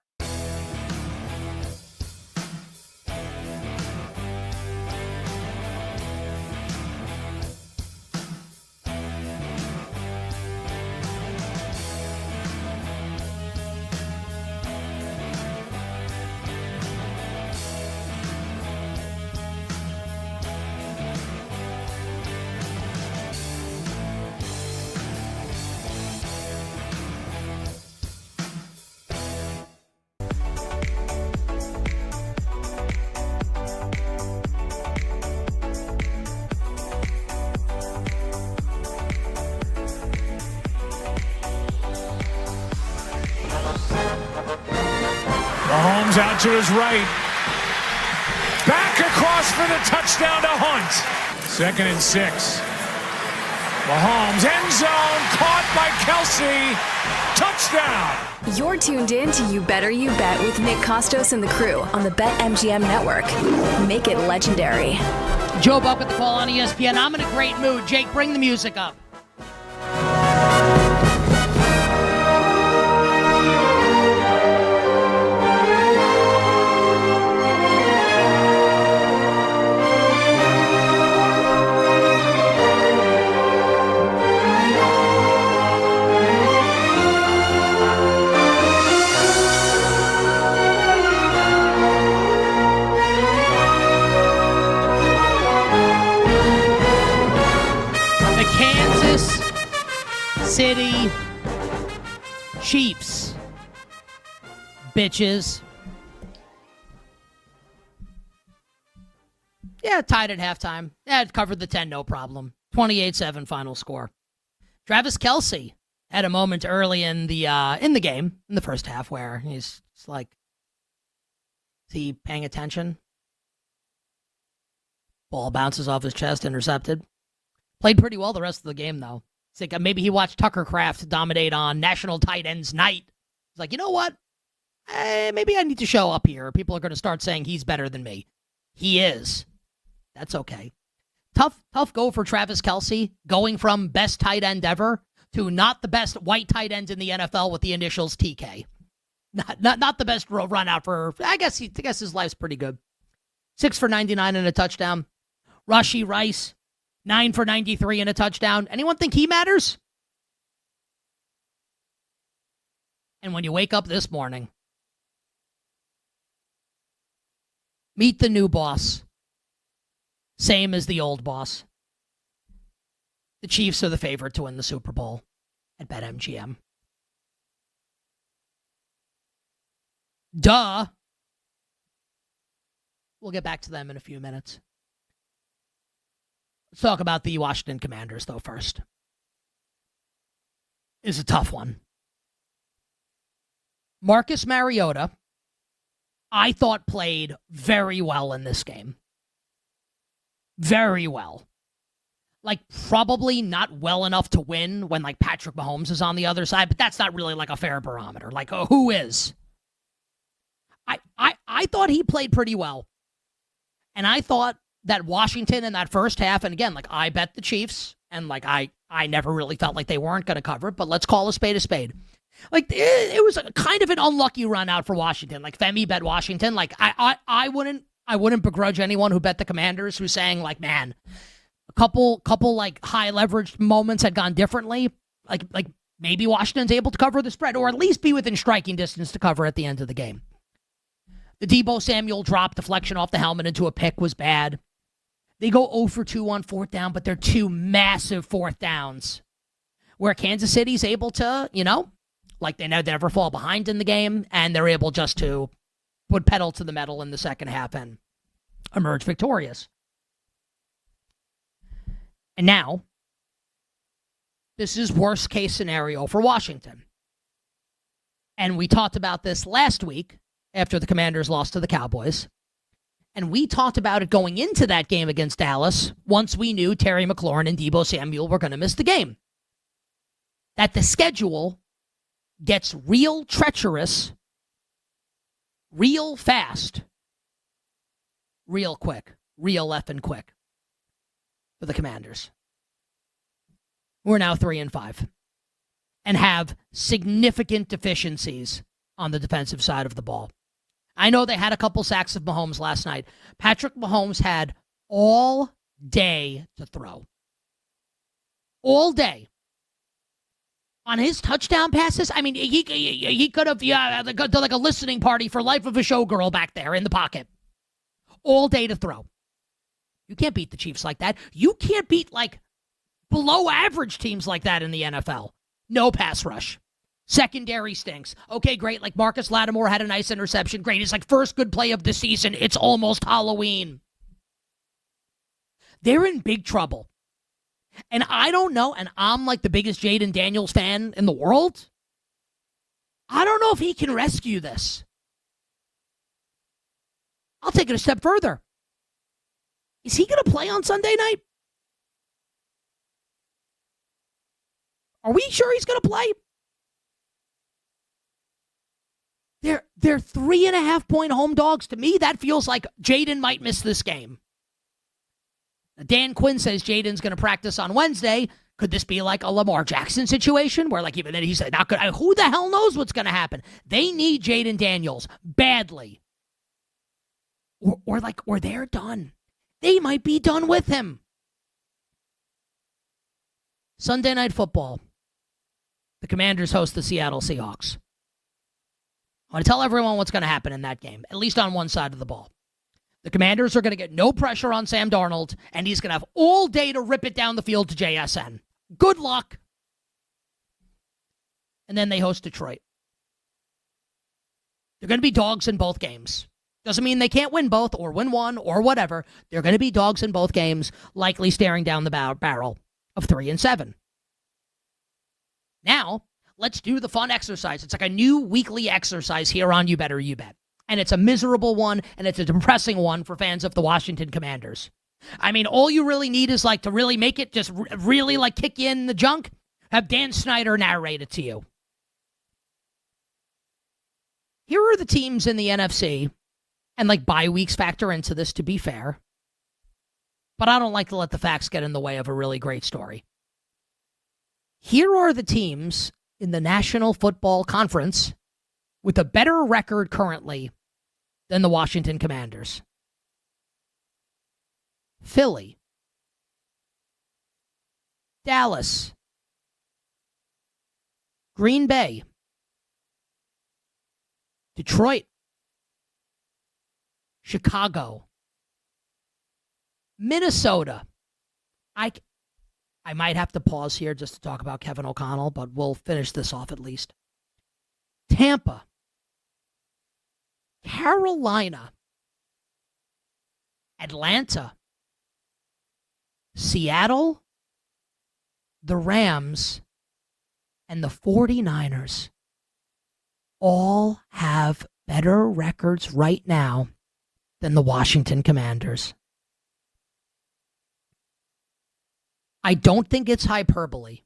Speaker 19: Mahomes out to his right. Back across for the touchdown to Hunt. 2nd and 6. Mahomes, end zone, caught by Kelsey. Touchdown.
Speaker 1: You're tuned in to You Better You Bet with Nick Costos and the crew on the BetMGM network. Make it legendary.
Speaker 10: Joe Buck with the call on ESPN. I'm in a great mood. Jake, bring the music up. City Chiefs, bitches. Yeah, tied at halftime. Yeah, covered the 10, no problem. 28-7 final score. Travis Kelce had a moment early in the game, in the first half, where he's like, is he paying attention? Ball bounces off his chest, intercepted. Played pretty well the rest of the game, though. It's like maybe he watched Tucker Kraft dominate on National Tight Ends Night. He's like, you know what? Maybe I need to show up here. People are going to start saying he's better than me. He is. That's okay. Tough go for Travis Kelce, going from best tight end ever to not the best white tight end in the NFL with the initials TK. Not the best run out for. I guess his life's pretty good. 6 for 99 and a touchdown. Rashee Rice, 9 for 93 and a touchdown. Anyone think he matters? And when you wake up this morning, meet the new boss. Same as the old boss. The Chiefs are the favorite to win the Super Bowl at BetMGM. Duh. We'll get back to them in a few minutes. Let's talk about the Washington Commanders, though, first. It's a tough one. Marcus Mariota, I thought, played very well in this game. Very well. Like, probably not well enough to win when, like, Patrick Mahomes is on the other side, but that's not really, like, a fair barometer. Like, who is? I thought he played pretty well. And I thought that Washington in that first half, and again, like, I bet the Chiefs, and, like, I never really felt like they weren't going to cover it, but let's call a spade a spade. Like, it was kind of an unlucky run out for Washington. Like, Femi bet Washington. Like, I wouldn't begrudge anyone who bet the Commanders who's saying, like, man, a couple like high leveraged moments had gone differently. Like maybe Washington's able to cover the spread, or at least be within striking distance to cover at the end of the game. The Deebo Samuel drop deflection off the helmet into a pick was bad. They go 0 for 2 on fourth down, but they're 2 massive fourth downs where Kansas City's able to, like they never fall behind in the game, and they're able just to put pedal to the metal in the second half and emerge victorious. And now, this is worst case scenario for Washington. And we talked about this last week after the Commanders lost to the Cowboys. And we talked about it going into that game against Dallas once we knew Terry McLaurin and Deebo Samuel were going to miss the game. That the schedule gets real treacherous, real fast, real quick, real effing quick for the Commanders. We're now 3-5 and have significant deficiencies on the defensive side of the ball. I know they had a couple sacks of Mahomes last night. Patrick Mahomes had all day to throw. All day. On his touchdown passes, I mean, he could have done like a listening party for Life of a Showgirl back there in the pocket. All day to throw. You can't beat the Chiefs like that. You can't beat, like, below average teams like that in the NFL. No pass rush. Secondary stinks. Okay, great. Like, Marcus Lattimore had a nice interception. Great. It's like first good play of the season. It's almost Halloween. They're in big trouble. And I don't know, and I'm like the biggest Jaden Daniels fan in the world. I don't know if he can rescue this. I'll take it a step further. Is he going to play on Sunday night? Are we sure he's going to play? They're 3.5-point home dogs. To me, that feels like Jaden might miss this game. Dan Quinn says Jaden's going to practice on Wednesday. Could this be like a Lamar Jackson situation where, like, even then he's not good? Who the hell knows what's going to happen? They need Jaden Daniels badly. Or they're done. They might be done with him. Sunday Night Football. The Commanders host the Seattle Seahawks. I want to tell everyone what's going to happen in that game, at least on one side of the ball. The Commanders are going to get no pressure on Sam Darnold, and he's going to have all day to rip it down the field to JSN. Good luck. And then they host Detroit. They're going to be dogs in both games. Doesn't mean they can't win both or win one or whatever. They're going to be dogs in both games, likely staring down the barrel of 3-7. Now, let's do the fun exercise. It's like a new weekly exercise here on You Better You Bet. And it's a miserable one, and it's a depressing one for fans of the Washington Commanders. I mean, all you really need is, like, to really make it just really, like, kick you in the junk. Have Dan Snyder narrate it to you. Here are the teams in the NFC, and, like, bye weeks factor into this, to be fair, but I don't like to let the facts get in the way of a really great story. Here are the teams in the National Football Conference with a better record currently than the Washington Commanders. Philly, Dallas, Green Bay, Detroit, Chicago, Minnesota. I might have to pause here just to talk about Kevin O'Connell, but we'll finish this off at least. Tampa, Carolina, Atlanta, Seattle, the Rams, and the 49ers all have better records right now than the Washington Commanders. I don't think it's hyperbole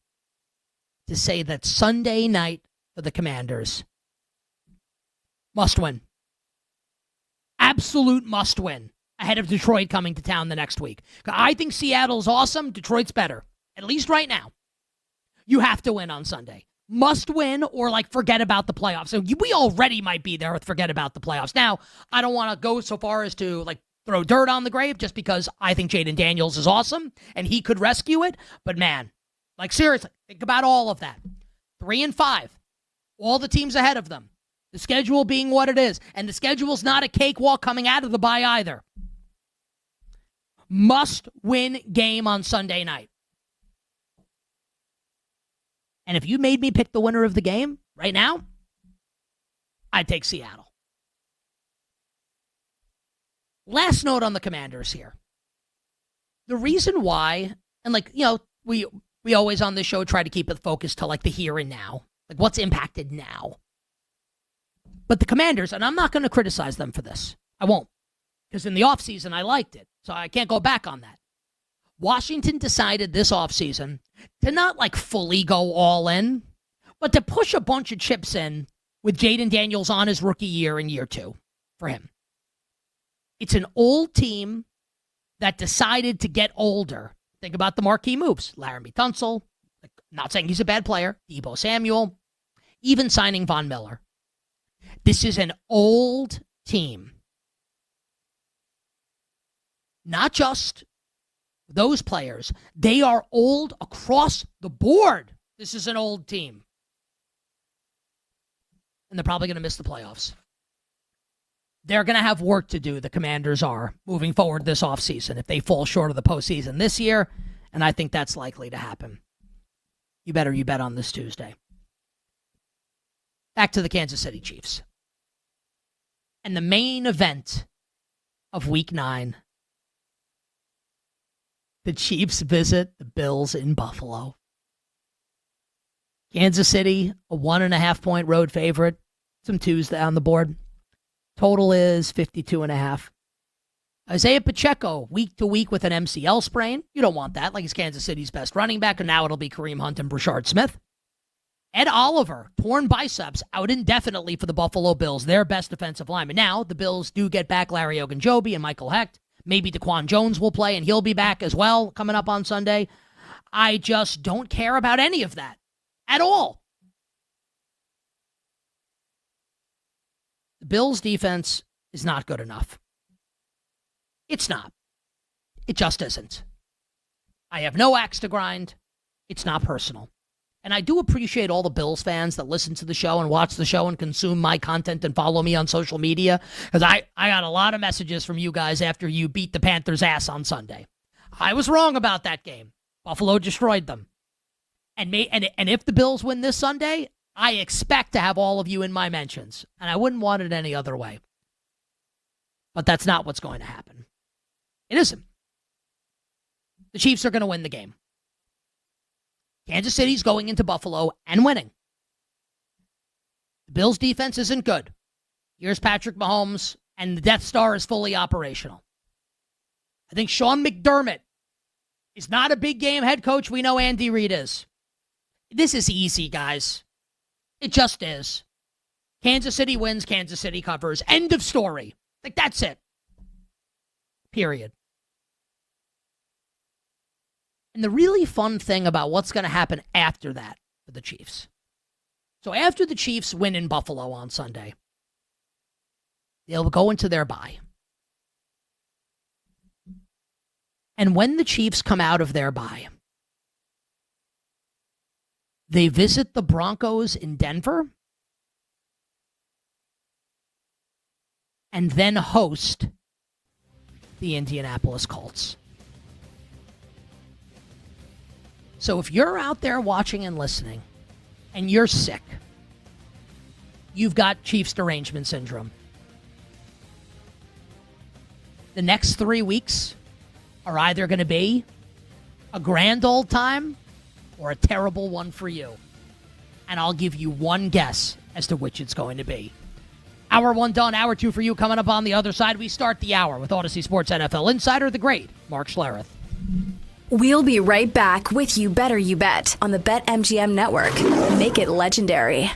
Speaker 10: to say that Sunday night for the Commanders, must win. Absolute must win ahead of Detroit coming to town the next week. I think Seattle's awesome. Detroit's better, at least right now. You have to win on Sunday. Must win or forget about the playoffs. So we already might be there with forget about the playoffs. Now, I don't want to go so far as to throw dirt on the grave just because I think Jaden Daniels is awesome and he could rescue it. But man, seriously, think about all of that. 3-5, all the teams ahead of them. The schedule being what it is. And the schedule's not a cakewalk coming out of the bye either. Must win game on Sunday night. And if you made me pick the winner of the game right now, I'd take Seattle. Last note on the Commanders here. The reason why, and we always on this show try to keep it focused to the here and now, what's impacted now. But the Commanders, and I'm not going to criticize them for this. I won't. Because in the offseason, I liked it. So I can't go back on that. Washington decided this offseason to not fully go all in, but to push a bunch of chips in with Jaden Daniels on his rookie year in year 2 for him. It's an old team that decided to get older. Think about the marquee moves. Laramie Tunsil, not saying he's a bad player, Deebo Samuel, even signing Von Miller. This is an old team. Not just those players. They are old across the board. This is an old team. And they're probably going to miss the playoffs. They're going to have work to do, the Commanders are, moving forward this offseason if they fall short of the postseason this year, and I think that's likely to happen. You bet on this Tuesday. Back to the Kansas City Chiefs. And the main event of Week 9, the Chiefs visit the Bills in Buffalo. Kansas City, a 1.5-point road favorite. Some twos on the board. Total is 52.5. Isaiah Pacheco, week to week with an MCL sprain. You don't want that. He's Kansas City's best running back, and now it'll be Kareem Hunt and Brashard Smith. Ed Oliver, torn biceps, out indefinitely for the Buffalo Bills, their best defensive lineman. Now, the Bills do get back Larry Ogunjobi and Michael Hecht. Maybe DeQuan Jones will play, and he'll be back as well coming up on Sunday. I just don't care about any of that at all. The Bills' defense is not good enough. It's not. It just isn't. I have no axe to grind. It's not personal. And I do appreciate all the Bills fans that listen to the show and watch the show and consume my content and follow me on social media. Because I got a lot of messages from you guys after you beat the Panthers' ass on Sunday. I was wrong about that game. Buffalo destroyed them. And if the Bills win this Sunday, I expect to have all of you in my mentions. And I wouldn't want it any other way. But that's not what's going to happen. It isn't. The Chiefs are going to win the game. Kansas City's going into Buffalo and winning. The Bills' defense isn't good. Here's Patrick Mahomes, and the Death Star is fully operational. I think Sean McDermott is not a big game head coach. We know Andy Reid is. This is easy, guys. It just is. Kansas City wins, Kansas City covers. End of story. That's it. Period. and the really fun thing about what's going to happen after that for the Chiefs. So after the Chiefs win in Buffalo on Sunday, they'll go into their bye. And when the Chiefs come out of their bye, they visit the Broncos in Denver and then host the Indianapolis Colts. So if you're out there watching and listening and you're sick, you've got Chiefs derangement syndrome, the next 3 weeks are either going to be a grand old time or a terrible one for you. And I'll give you one guess as to which it's going to be. Hour 1 done, hour 2 for you. Coming up on the other side, we start the hour with Odyssey Sports NFL Insider, the great Mark Schlereth.
Speaker 1: We'll be right back with You Better You Bet on the BetMGM Network. Make it legendary.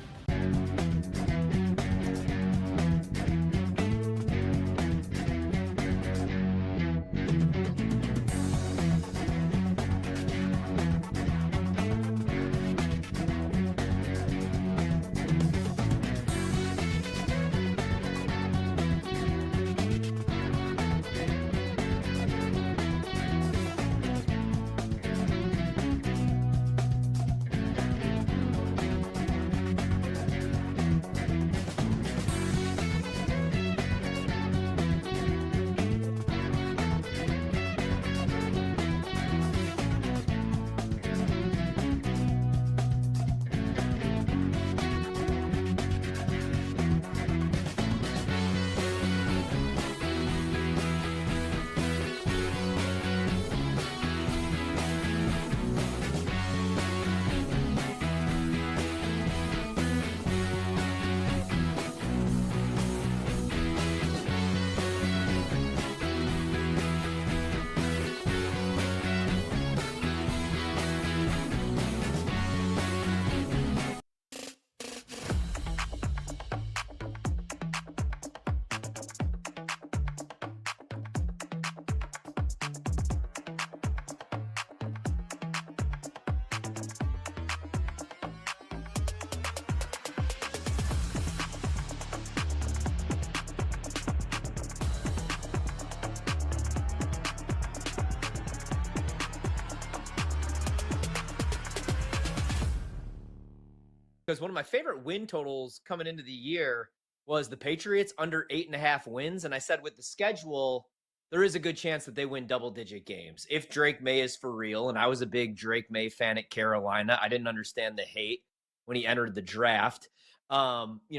Speaker 6: Because one of my favorite win totals coming into the year was the Patriots under 8.5 wins. And I said with the schedule, there is a good chance that they win double-digit games. If Drake May is for real, and I was a big Drake May fan at Carolina, I didn't understand the hate when he entered the draft. It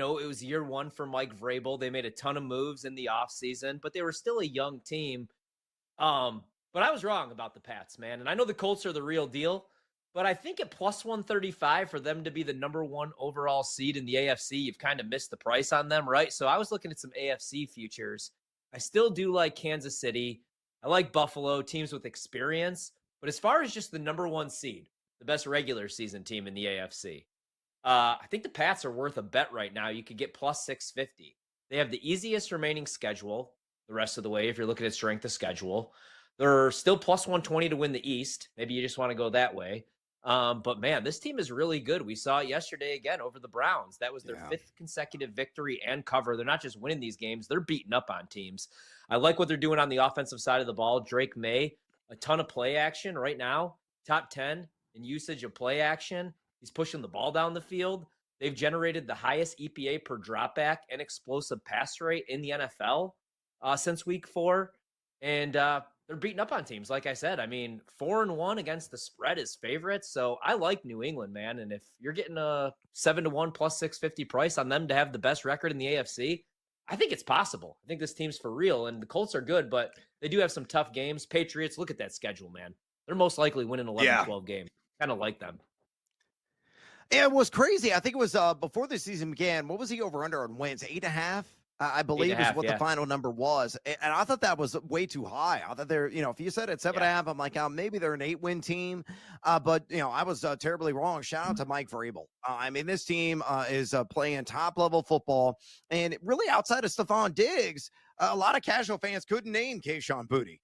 Speaker 6: was year one for Mike Vrabel. They made a ton of moves in the offseason, but they were still a young team. But I was wrong about the Pats, man. And I know the Colts are the real deal. But I think at plus 135 for them to be the number one overall seed in the AFC, you've kind of missed the price on them, right? So I was looking at some AFC futures. I still do like Kansas City. I like Buffalo, teams with experience. But as far as just the number one seed, the best regular season team in the AFC, I think the Pats are worth a bet right now. You could get plus 650. They have the easiest remaining schedule the rest of the way if you're looking at strength of schedule. They're still plus 120 to win the East. Maybe you just want to go that way. But man, this team is really good. We saw it yesterday again over the Browns. That was their fifth consecutive victory and cover. They're not just winning these games, they're beating up on teams. I like what they're doing on the offensive side of the ball. Drake May, a ton of play action right now, top 10 in usage of play action. He's pushing the ball down the field. They've generated the highest EPA per dropback and explosive pass rate in the NFL since week 4. And they're beating up on teams. Like I said, 4-1 against the spread is favorites. So I like New England, man. And if you're getting a 7-1 plus 650 price on them to have the best record in the AFC, I think it's possible. I think this team's for real. And the Colts are good, but they do have some tough games. Patriots, look at that schedule, man. They're most likely winning 11-12 games. Kind of like them.
Speaker 22: Yeah, it was crazy. I think it was before the season began. What was he over under on wins? 8.5? I believe is what the final number was. And I thought that was way too high. I thought they're, if you said at 7.5, I'm like, maybe they're an 8-win team. But I was terribly wrong. Shout out to Mike Vrabel. This team is playing top level football, and really outside of Stephon Diggs, a lot of casual fans couldn't name Kayshon Boutte.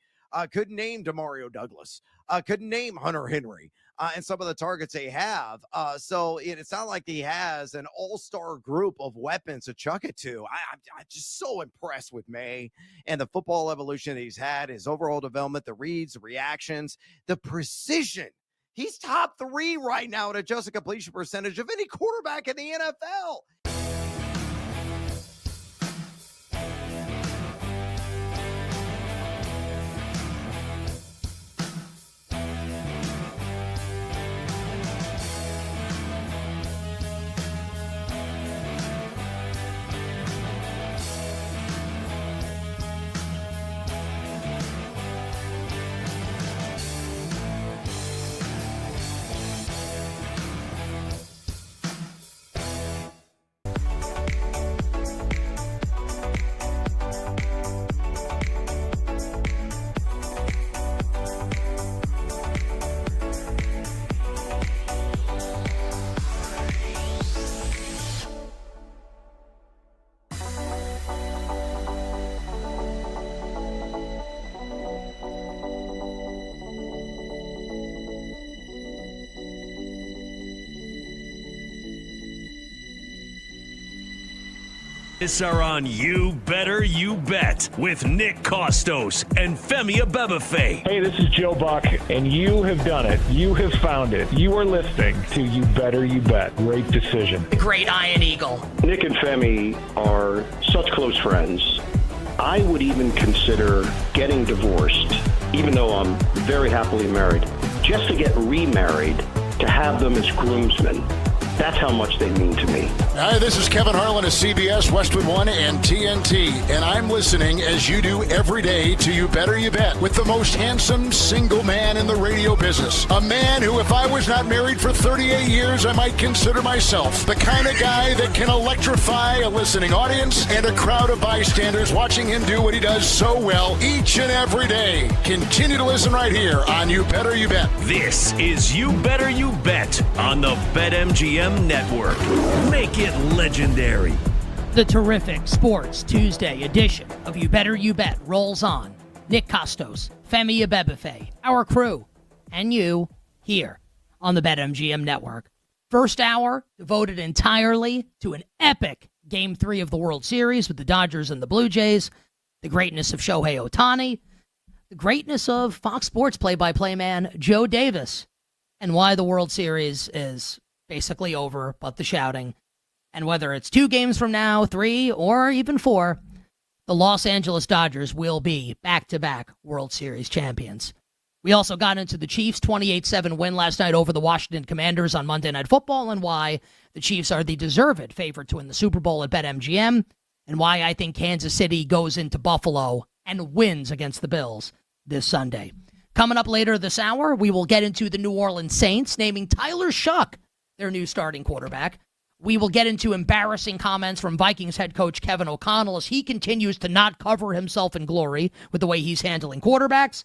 Speaker 22: Couldn't name Demario Douglas. could name Hunter Henry and some of the targets they have. So it's not like he has an all-star group of weapons to chuck it to. I'm just so impressed with May and the football evolution that he's had, his overall development, the reads, the reactions, the precision. He's top 3 right now at adjusted completion percentage of any quarterback in the NFL.
Speaker 7: This are on You Better You Bet with Nick Costos and Femi Abebefe.
Speaker 2: Hey, this is Joe Buck, and you have done it. You have found it. You are listening to You Better You Bet. Great decision.
Speaker 10: Great Iron Eagle.
Speaker 21: Nick and Femi are such close friends. I would even consider getting divorced, even though I'm very happily married, just to get remarried, to have them as groomsmen. That's how much they mean to me.
Speaker 4: Hi, this is Kevin Harlan of CBS, Westwood One, and TNT, and I'm listening as you do every day to You Better You Bet with the most handsome single man in the radio business. A man who, if I was not married for 38 years, I might consider myself the kind of guy that can electrify a listening audience and a crowd of bystanders watching him do what he does so well each and every day. Continue to listen right here on You Better You Bet.
Speaker 7: This is You Better You Bet on the BetMGM Network. Make it legendary.
Speaker 10: The terrific Sports Tuesday edition of You Better You Bet rolls on. Nick Costos, Femi Abebefe, our crew, and you here on the BetMGM Network. First hour devoted entirely to an epic Game 3 of the World Series with the Dodgers and the Blue Jays, the greatness of Shohei Ohtani, the greatness of Fox Sports play-by-play man Joe Davis, and why the World Series is basically over, but the shouting. And whether it's 2 games from now, 3, or even 4, the Los Angeles Dodgers will be back-to-back World Series champions. We also got into the Chiefs' 28-7 win last night over the Washington Commanders on Monday Night Football, and why the Chiefs are the deserved favorite to win the Super Bowl at BetMGM, and why I think Kansas City goes into Buffalo and wins against the Bills this Sunday. Coming up later this hour, we will get into the New Orleans Saints naming Tyler Shuck their new starting quarterback. We will get into embarrassing comments from Vikings head coach Kevin O'Connell as he continues to not cover himself in glory with the way he's handling quarterbacks.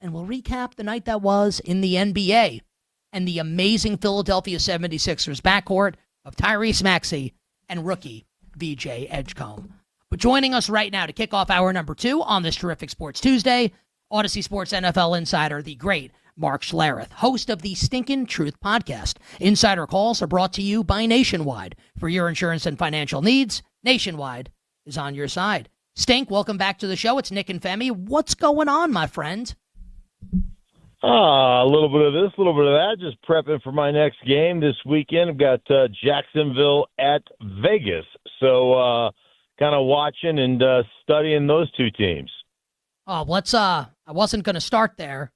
Speaker 10: And we'll recap the night that was in the NBA and the amazing Philadelphia 76ers backcourt of Tyrese Maxey and rookie VJ Edgecombe. But joining us right now to kick off hour number 2 on this terrific Sports Tuesday, Odyssey Sports NFL insider, the great Mark Schlereth, host of the Stinkin' Truth podcast. Insider calls are brought to you by Nationwide. For your insurance and financial needs, Nationwide is on your side. Stink, welcome back to the show. It's Nick and Femi. What's going on, my friend?
Speaker 23: A little bit of this, a little bit of that. Just prepping for my next game this weekend. I've got Jacksonville at Vegas. So kind of watching and studying those 2 teams.
Speaker 10: Oh, I wasn't going to start there.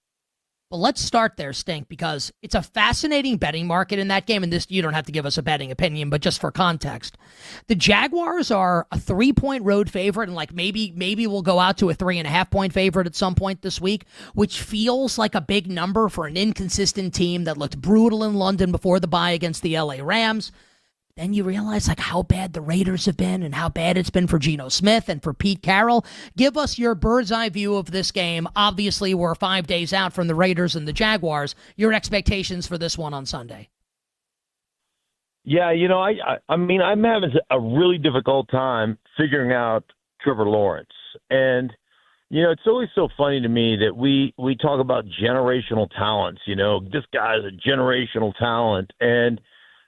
Speaker 10: But let's start there, Stink, because it's a fascinating betting market in that game. And this, you don't have to give us a betting opinion, but just for context, the Jaguars are a 3-point road favorite, and like maybe we'll go out to a 3.5-point favorite at some point this week, which feels like a big number for an inconsistent team that looked brutal in London before the bye against the LA Rams. Then you realize like how bad the Raiders have been and how bad it's been for Geno Smith and for Pete Carroll. Give us your bird's eye view of this game. Obviously, we're 5 days out from the Raiders and the Jaguars. Your expectations for this one on Sunday?
Speaker 23: Yeah, I mean, I'm having a really difficult time figuring out Trevor Lawrence. And It's always so funny to me that we talk about generational talents. This guy's a generational talent. And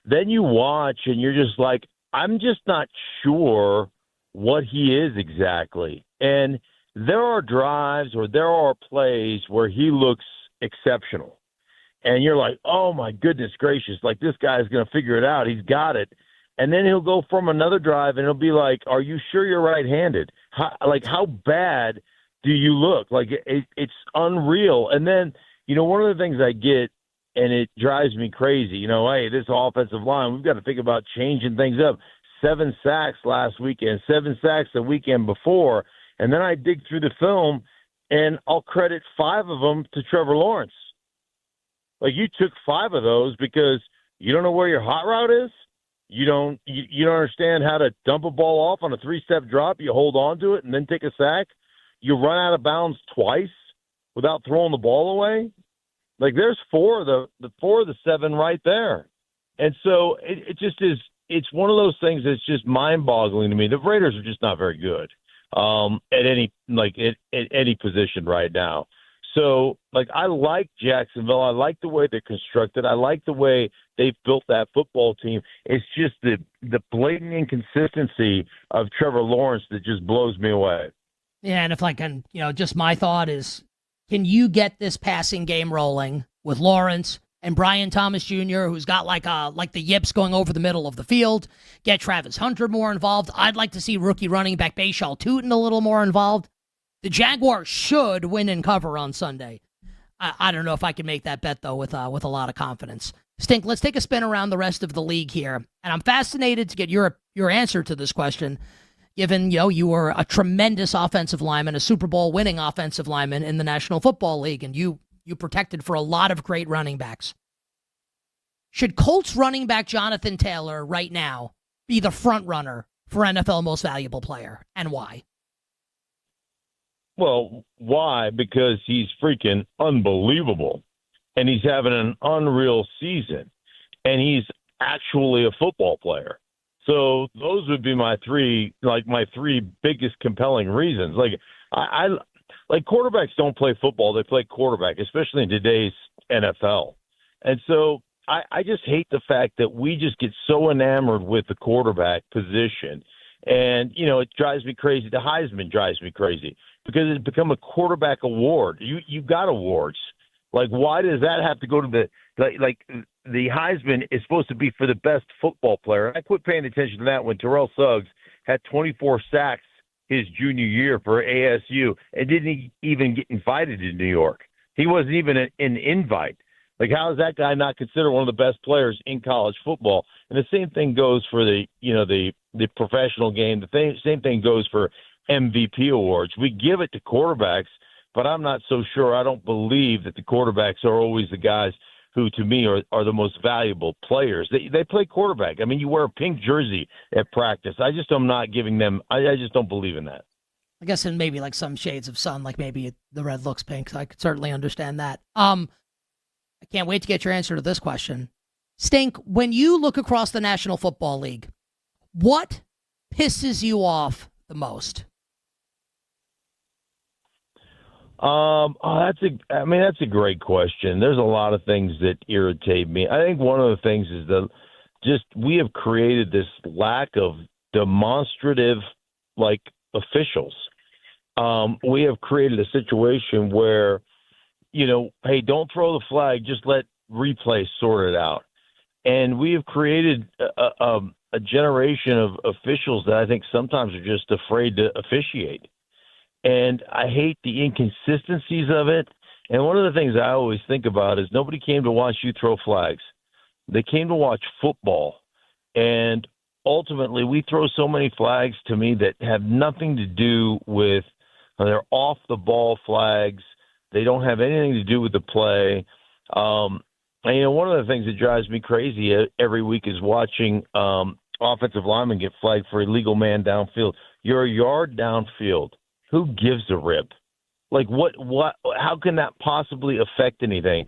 Speaker 23: then you watch and you're just like, I'm just not sure what he is exactly. And there are drives or there are plays where he looks exceptional. And you're like, oh, my goodness gracious, like this guy's going to figure it out. He's got it. And then he'll go from another drive and he'll be like, are you sure you're right-handed? How bad do you look? Like, it's unreal. And then, one of the things I get, and it drives me crazy, hey, this offensive line, we've got to think about changing things up. 7 sacks last weekend, 7 sacks the weekend before. And then I dig through the film, and I'll credit 5 of them to Trevor Lawrence. Like, you took 5 of those because you don't know where your hot route is. You don't understand how to dump a ball off on a 3-step drop. You hold on to it and then take a sack. You run out of bounds twice without throwing the ball away. Like, there's 4 of the 7 right there. And so it just is. It's one of those things that's just mind-boggling to me. The Raiders are just not very good at any position right now. So, I like Jacksonville. I like the way they're constructed. I like the way they've built that football team. It's just the blatant inconsistency of Trevor Lawrence that just blows me away.
Speaker 10: Yeah, and if I can, just my thought is, can you get this passing game rolling with Lawrence and Brian Thomas Jr., who's got like the yips going over the middle of the field? Get Travis Hunter more involved. I'd like to see rookie running back Bashal Tutin a little more involved. The Jaguars should win and cover on Sunday. I don't know if I can make that bet, though, with a lot of confidence. Stink, let's take a spin around the rest of the league here. And I'm fascinated to get your answer to this question, given, you were a tremendous offensive lineman, a Super Bowl winning offensive lineman in the National Football League, and you protected for a lot of great running backs. Should Colts running back Jonathan Taylor right now be the front runner for NFL Most Valuable Player, and why?
Speaker 23: Well, why? Because he's freaking unbelievable, and he's having an unreal season, and he's actually a football player. So those would be my three biggest compelling reasons. I quarterbacks don't play football; they play quarterback, especially in today's NFL. And so I just hate the fact that we just get so enamored with the quarterback position. And, it drives me crazy. The Heisman drives me crazy because it's become a quarterback award. You've got awards. Why does that have to go to the Heisman is supposed to be for the best football player? I quit paying attention to that when Terrell Suggs had 24 sacks his junior year for ASU and didn't even get invited to New York. He wasn't even an invite. How is that guy not considered one of the best players in college football? And the same thing goes for the professional game. The same thing goes for MVP awards. We give it to quarterbacks, but I'm not so sure. I don't believe that the quarterbacks are always the guys who, to me, are the most valuable players. They play quarterback. I mean, you wear a pink jersey at practice. I just am not giving them – I just don't believe in that.
Speaker 10: I guess in maybe some shades of sun, maybe the red looks pink. So I could certainly understand that. I can't wait to get your answer to this question. Stink, when you look across the National Football League, what pisses you off the most?
Speaker 23: That's a great question. There's a lot of things that irritate me. I think one of the things is we have created this lack of demonstrative officials. We have created a situation where, hey, don't throw the flag, just let replay sort it out. And we have created a generation of officials that I think sometimes are just afraid to officiate. And I hate the inconsistencies of it. And one of the things I always think about is nobody came to watch you throw flags. They came to watch football. And ultimately, we throw so many flags to me that have nothing to do with they're off-the-ball flags. They don't have anything to do with the play. And, one of the things that drives me crazy every week is watching offensive linemen get flagged for illegal man downfield. You're a yard downfield. Who gives a rip? What? How can that possibly affect anything?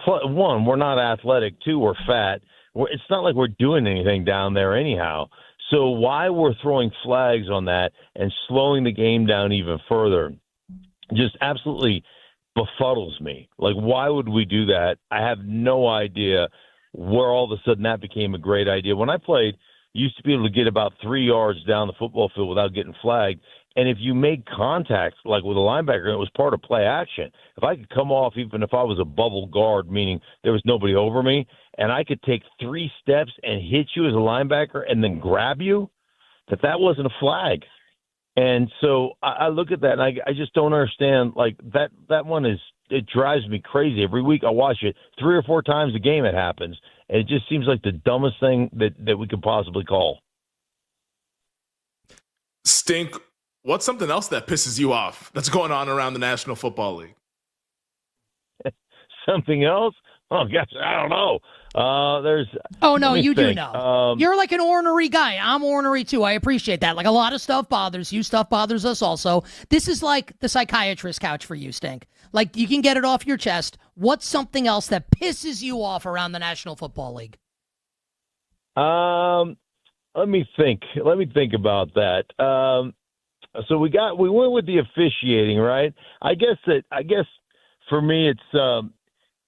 Speaker 23: One, we're not athletic. Two, we're fat. It's not like we're doing anything down there anyhow. So why we're throwing flags on that and slowing the game down even further just absolutely befuddles me. Like, why would we do that? I have no idea where all of a sudden that became a great idea. When I played, you used to be able to get about 3 yards down the football field without getting flagged. And if you made contact, like with a linebacker, it was part of play action. If I could come off, even if I was a bubble guard, meaning there was nobody over me, and I could take 3 steps and hit you as a linebacker and then grab you, that wasn't a flag. And so I look at that, and I just don't understand. Like, that one it drives me crazy. Every week I watch it 3 or 4 times a game it happens, and it just seems like the dumbest thing that we could possibly call.
Speaker 20: Stink, what's something else that pisses you off that's going on around the National Football League?
Speaker 23: Something else? Oh, gosh, I don't know.
Speaker 10: Oh, no, you do know. You're like an ornery guy. I'm ornery, too. I appreciate that. Like, a lot of stuff bothers you. Stuff bothers us also. This is like the psychiatrist couch for you, Stink. Like, you can get it off your chest. What's something else that pisses you off around the National Football League?
Speaker 23: Let me think about that. So we went with the officiating, right? I guess for me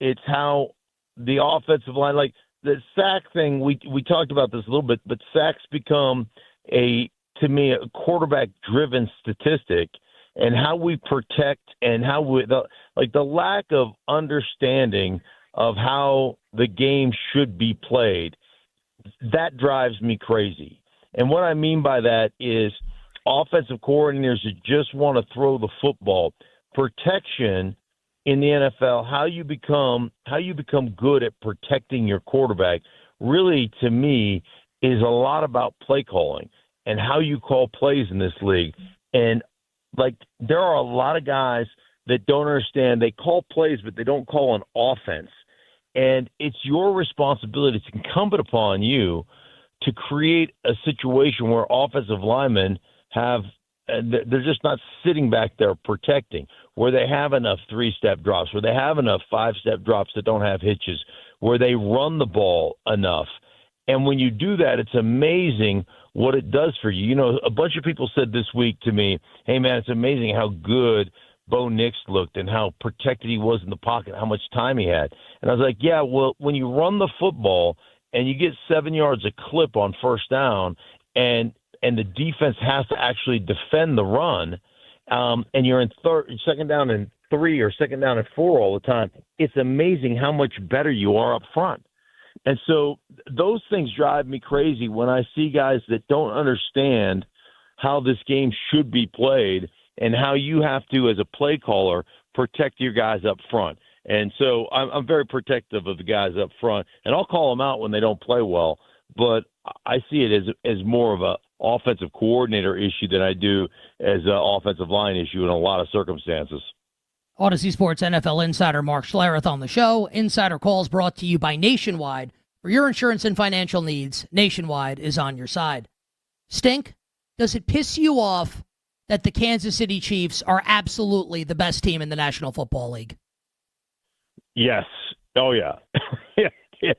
Speaker 23: it's how the offensive line, like the sack thing, we talked about this a little bit, but sacks become to me a quarterback driven statistic, and how we protect and how the lack of understanding of how the game should be played, that drives me crazy. And what I mean by that is offensive coordinators that just want to throw the football. Protection in the NFL, how you become good at protecting your quarterback, really, to me, is a lot about play calling and how you call plays in this league. And like, there are a lot of guys that don't understand. They call plays, but they don't call an offense. And it's your responsibility. It's incumbent upon you to create a situation where offensive linemen they're just not sitting back there protecting, where they have enough 3-step drops, where they have enough 5-step drops that don't have hitches, where they run the ball enough. And when you do that, it's amazing what it does for you. You know, a bunch of people said this week to me, hey, man, it's amazing how good Bo Nix looked and how protected he was in the pocket, how much time he had. And I was like, yeah, well, when you run the football and you get 7 yards a clip on first down and the defense has to actually defend the run, and you're in second down and 3 or second down and 4 all the time, it's amazing how much better you are up front. And so those things drive me crazy when I see guys that don't understand how this game should be played and how you have to, as a play caller, protect your guys up front. And so I'm very protective of the guys up front, and I'll call them out when they don't play well, but I see it as more of a offensive coordinator issue than I do as an offensive line issue in a lot of circumstances.
Speaker 10: Odyssey Sports NFL insider Mark Schlereth on the show. Insider Calls brought to you by Nationwide. For your insurance and financial needs, Nationwide is on your side. Stink, does it piss you off that the Kansas City Chiefs are absolutely the best team in the National Football League?
Speaker 23: Yes. Oh, yeah. Yes.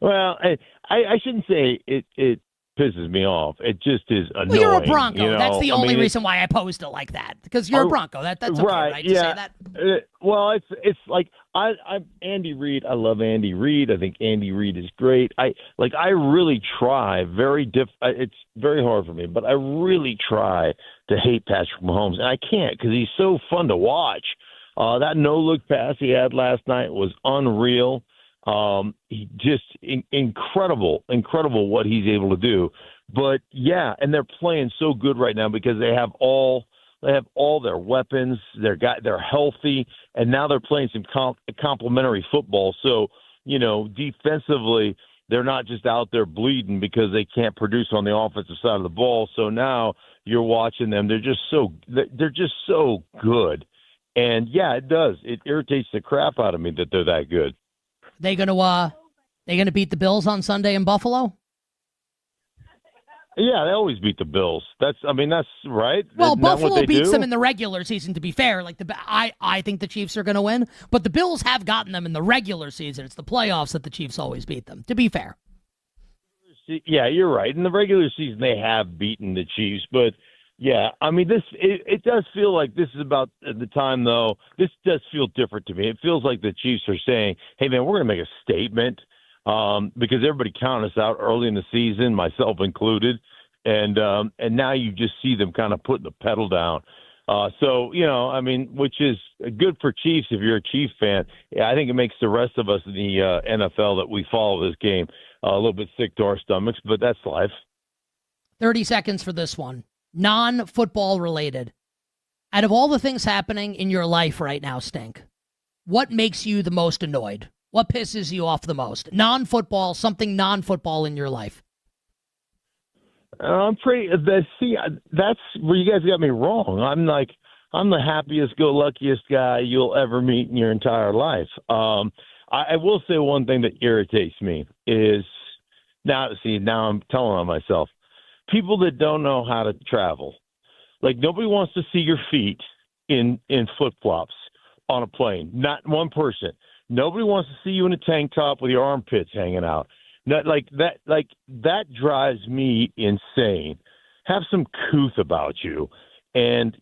Speaker 23: Well, I shouldn't say it pisses me off. It just is annoying.
Speaker 10: Well, you're a Bronco.
Speaker 23: You know?
Speaker 10: That's the only reason why I posed it like that. Because you're a Bronco. That's okay, right? To say that?
Speaker 23: Well, it's like I'm Andy Reid. I love Andy Reid. I think Andy Reid is great. I really try it's very hard for me, but I really try to hate Patrick Mahomes, and I can't because he's so fun to watch. That no-look pass he had last night was unreal. He just incredible what he's able to do. But yeah, and they're playing so good right now because they have all their weapons. They're healthy, and now they're playing some complementary football. So, you know, defensively, they're not just out there bleeding because they can't produce on the offensive side of the ball. So now you're watching them. They're just so good. And yeah, it does. It irritates the crap out of me that they're that good.
Speaker 10: They gonna beat the Bills on Sunday in Buffalo?
Speaker 23: Yeah, they always beat the Bills. That's right.
Speaker 10: Well, Buffalo beats them in the regular season. To be fair, I think the Chiefs are gonna win, but the Bills have gotten them in the regular season. It's the playoffs that the Chiefs always beat them. To be fair.
Speaker 23: Yeah, you're right. In the regular season, they have beaten the Chiefs, but Yeah, I mean, it does feel like this is about the time, though. This does feel different to me. It feels like the Chiefs are saying, hey, man, we're going to make a statement because everybody counted us out early in the season, myself included. And now you just see them kind of putting the pedal down. So, I mean, which is good for Chiefs if you're a Chiefs fan. Yeah, I think it makes the rest of us in the NFL that we follow this game a little bit sick to our stomachs, but that's life.
Speaker 10: 30 seconds for this one. Non-football related. Out of all the things happening in your life right now, Stink, what makes you the most annoyed? What pisses you off the most? Non-football, something non-football in your life.
Speaker 23: I'm pretty. See, that's where you guys got me wrong. I'm the happiest, go luckiest guy you'll ever meet in your entire life. I will say one thing that irritates me is now I'm telling on myself. People that don't know how to travel, like nobody wants to see your feet in flip flops on a plane. Not one person. Nobody wants to see you in a tank top with your armpits hanging out. Not like that. Like that drives me insane. Have some couth about you, and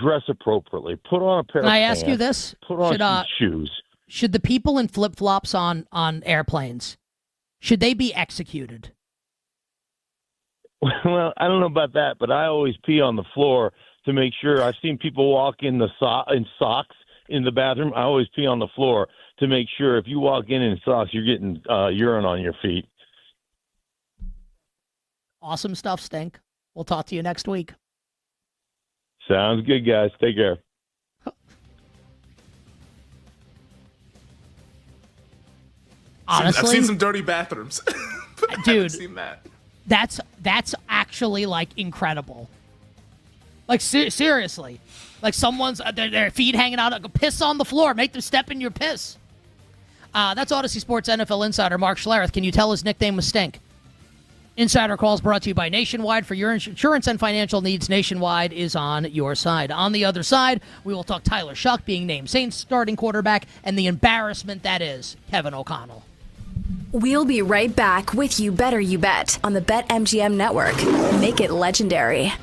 Speaker 23: dress appropriately. Put on a pair.
Speaker 10: Can
Speaker 23: of
Speaker 10: I
Speaker 23: pants,
Speaker 10: ask you this?
Speaker 23: Put on some shoes.
Speaker 10: Should the people in flip flops on airplanes, should they be executed?
Speaker 23: Well, I don't know about that, but I always pee on the floor to make sure. I've seen people walk in socks in the bathroom. I always pee on the floor to make sure if you walk in socks, you're getting urine on your feet.
Speaker 10: Awesome stuff, Stink. We'll talk to you next week.
Speaker 23: Sounds good, guys. Take care.
Speaker 10: Honestly,
Speaker 20: I've seen some dirty bathrooms.
Speaker 10: Dude,
Speaker 20: I've seen that.
Speaker 10: That's actually like incredible. Like seriously, like someone's their feet hanging out. Piss on the floor. Make them step in your piss. That's Odyssey Sports NFL insider Mark Schlereth. Can you tell his nickname was Stink? Insider calls brought to you by Nationwide. For your insurance and financial needs, Nationwide is on your side. On the other side, we will talk Tyler Shuck being named Saints starting quarterback and the embarrassment that is Kevin O'Connell.
Speaker 1: We'll be right back with You Better You Bet on the BetMGM network. Make it legendary.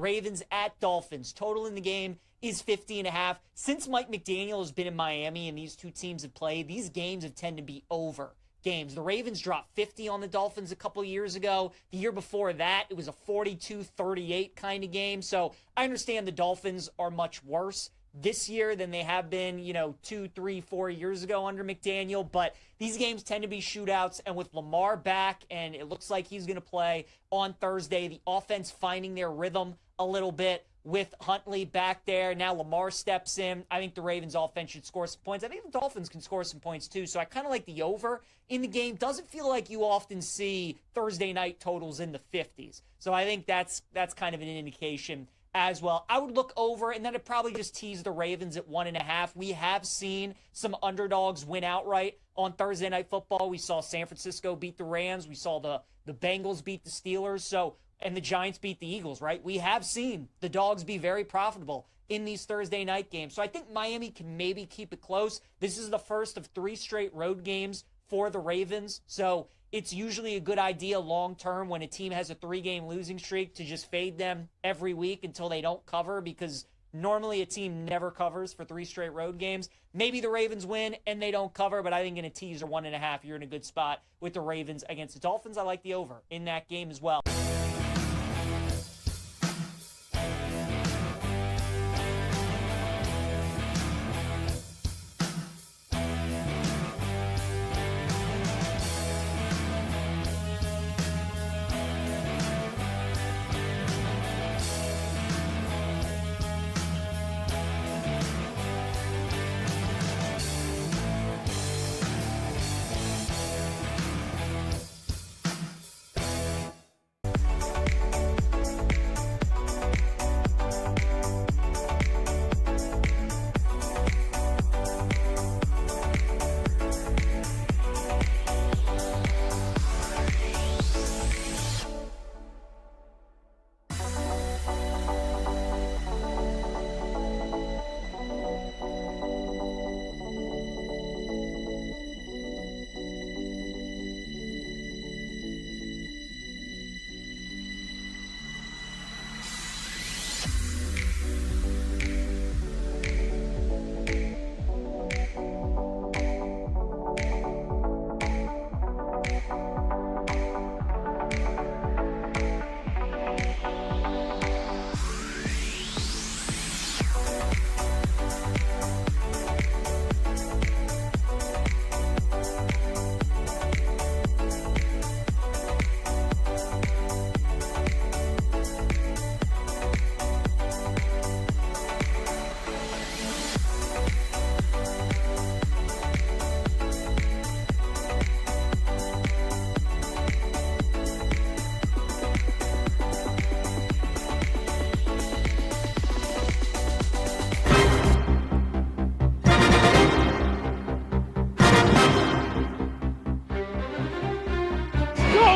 Speaker 12: Ravens at Dolphins. Total in the game is 50.5. Since Mike McDaniel has been in Miami and these two teams have played, these games have tended to be over games. The Ravens dropped 50 on the Dolphins a couple years ago. The year before that, it was a 42-38 kind of game. So I understand the Dolphins are much worse this year than they have been, 2, 3, 4 years ago under McDaniel. But these games tend to be shootouts. And with Lamar back, and it looks like he's going to play on Thursday, the offense finding their rhythm a little bit with Huntley back there. Now Lamar steps in. I think the Ravens offense should score some points. I think the Dolphins can score some points too. So I kind of like the over in the game. Doesn't feel like you often see Thursday night totals in the 50s. So I think that's kind of an indication as well. I would look over, and then I'd probably just tease the Ravens at 1.5. We have seen some underdogs win outright on Thursday Night Football. We saw San Francisco beat the Rams. We saw the Bengals beat the Steelers. And the Giants beat the Eagles, right? We have seen the dogs be very profitable in these Thursday night games. So I think Miami can maybe keep it close. This is the first of 3 straight road games for the Ravens. So it's usually a good idea long-term when a team has a 3-game losing streak to just fade them every week until they don't cover, because normally a team never covers for 3 straight road games. Maybe the Ravens win and they don't cover, but I think in a teaser 1.5, you're in a good spot with the Ravens against the Dolphins. I like the over in that game as well.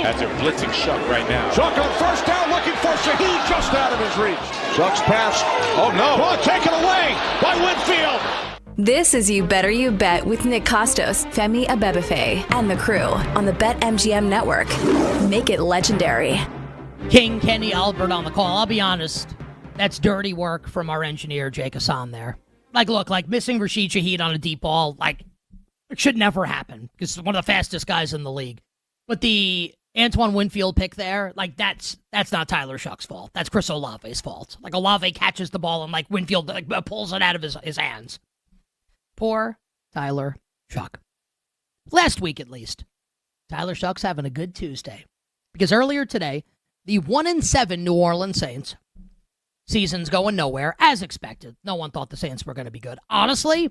Speaker 19: That's a blitzing Shuck right now. Shuck on first down, looking for Shaheed, just out of his reach. Shuck's pass. Oh no! Ball taken away by Winfield.
Speaker 1: This is You Better You Bet with Nick Costos, Femi Abebefe, and the crew on the BetMGM network. Make it legendary.
Speaker 10: King Kenny Albert on the call. I'll be honest, that's dirty work from our engineer, Jake Hassan there. Look, missing Rashid Shaheed on a deep ball, it should never happen because he's one of the fastest guys in the league. But the Antoine Winfield pick there, that's not Tyler Shuck's fault. That's Chris Olave's fault. Olave catches the ball and Winfield pulls it out of his hands. Poor Tyler Shuck. Last week, at least, Tyler Shuck's having a good Tuesday. Because earlier today, the 1-7 New Orleans Saints, season's going nowhere, as expected. No one thought the Saints were going to be good. Honestly,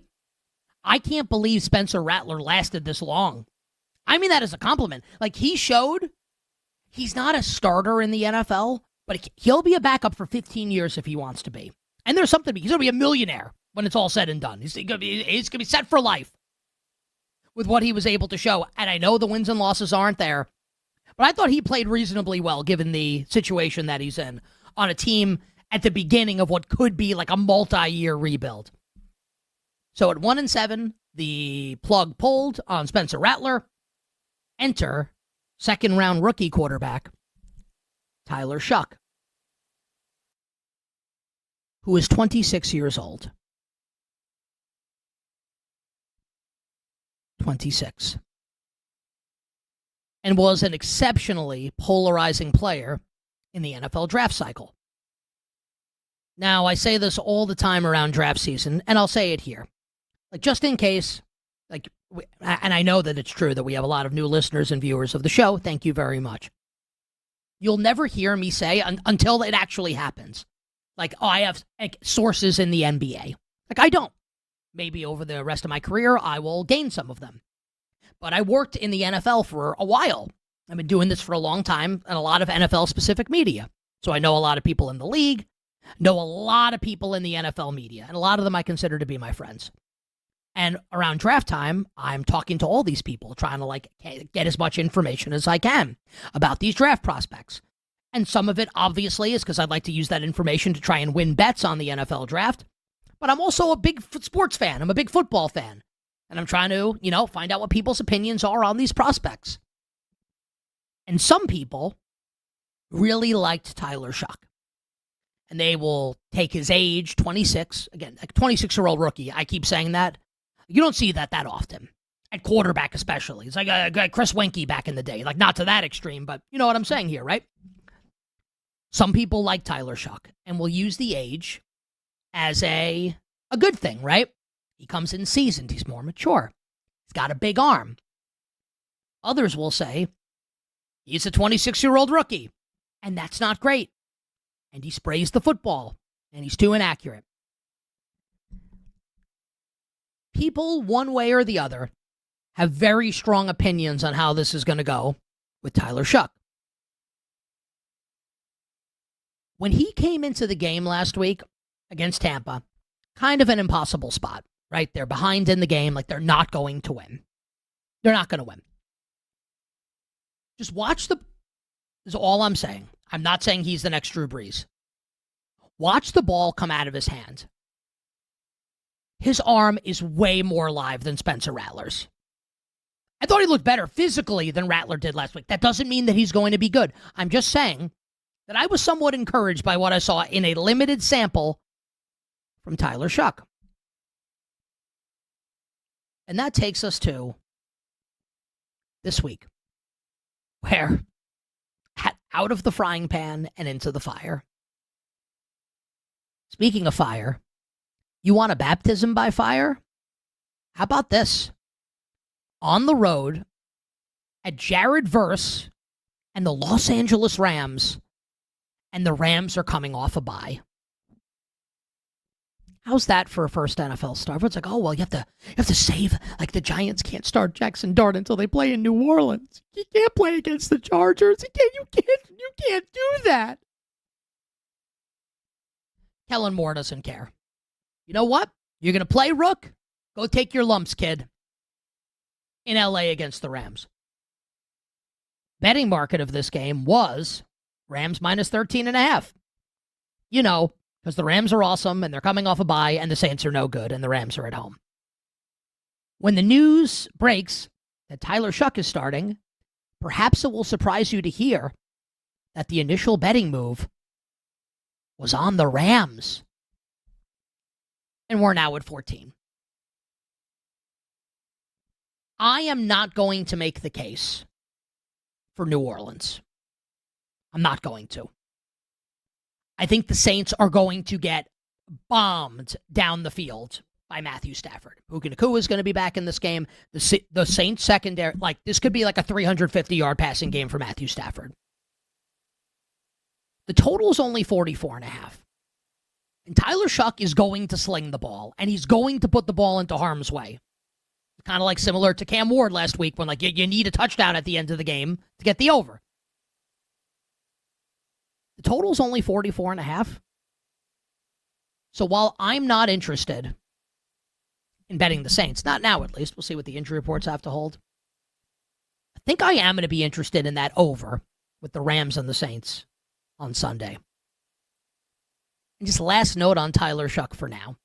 Speaker 10: I can't believe Spencer Rattler lasted this long. I mean that as a compliment. He showed he's not a starter in the NFL, but he'll be a backup for 15 years if he wants to be. And there's something, he's going to be a millionaire when it's all said and done. He's going to be set for life with what he was able to show. And I know the wins and losses aren't there, but I thought he played reasonably well given the situation that he's in on a team at the beginning of what could be a multi-year rebuild. So at 1-7, the plug pulled on Spencer Rattler. Enter second-round rookie quarterback Tyler Shuck, who is 26 years old. 26. And was an exceptionally polarizing player in the NFL draft cycle. Now, I say this all the time around draft season, and I'll say it here. Just in case, and I know that it's true that we have a lot of new listeners and viewers of the show. Thank you very much. You'll never hear me say until it actually happens. I have sources in the NBA. I don't. Maybe over the rest of my career, I will gain some of them. But I worked in the NFL for a while. I've been doing this for a long time and a lot of NFL-specific media. So I know a lot of people in the league. know a lot of people in the NFL media, and a lot of them I consider to be my friends. And around draft time, I'm talking to all these people, trying to get as much information as I can about these draft prospects. And some of it obviously is because I'd like to use that information to try and win bets on the NFL draft. But I'm also a big sports fan. I'm a big football fan. And I'm trying to, find out what people's opinions are on these prospects. And some people really liked Tyler Shough. And they will take his age, 26. Again, a 26-year-old rookie. I keep saying that. You don't see that often. At quarterback especially. It's like Chris Wenke back in the day. Like, not to that extreme, but you know what I'm saying here, right? Some people like Tyler Shough and will use the age as a good thing, right? He comes in seasoned. He's more mature. He's got a big arm. Others will say he's a 26-year-old rookie, and that's not great. And he sprays the football, and he's too inaccurate. People, one way or the other, have very strong opinions on how this is going to go with Tyler Shough. When he came into the game last week against Tampa, kind of an impossible spot, right? They're behind in the game, like they're not going to win. They're not going to win. Just watch is all I'm saying. I'm not saying he's the next Drew Brees. Watch the ball come out of his hand. His arm is way more alive than Spencer Rattler's. I thought he looked better physically than Rattler did last week. That doesn't mean that he's going to be good. I'm just saying that I was somewhat encouraged by what I saw in a limited sample from Tyler Shough. And that takes us to this week, where out of the frying pan and into the fire. Speaking of fire, you want a baptism by fire? How about this? On the road at Jared Verse and the Los Angeles Rams, and the Rams are coming off a bye. How's that for a first NFL start? Everyone's like, oh, well, you have to save. Like, the Giants can't start Jackson Dart until they play in New Orleans. You can't play against the Chargers. You can't do that. Kellen Moore doesn't care. You know what? You're going to play Rook? Go take your lumps, kid. In LA against the Rams. Betting market of this game was Rams minus 13.5. Because the Rams are awesome and they're coming off a bye and the Saints are no good and the Rams are at home. When the news breaks that Tyler Shough is starting, perhaps it will surprise you to hear that the initial betting move was on the Rams. And we're now at 14. I am not going to make the case for New Orleans. I'm not going to. I think the Saints are going to get bombed down the field by Matthew Stafford. Puka Nacua is going to be back in this game. The Saints secondary, this could be like a 350-yard passing game for Matthew Stafford. The total is only 44.5. And Tyler Shough is going to sling the ball, and he's going to put the ball into harm's way. Kind of like similar to Cam Ward last week when you need a touchdown at the end of the game to get the over. The total is only 44.5. So while I'm not interested in betting the Saints, not now at least, we'll see what the injury reports have to hold. I think I am going to be interested in that over with the Rams and the Saints on Sunday. And just last note on Tyler Shough for now.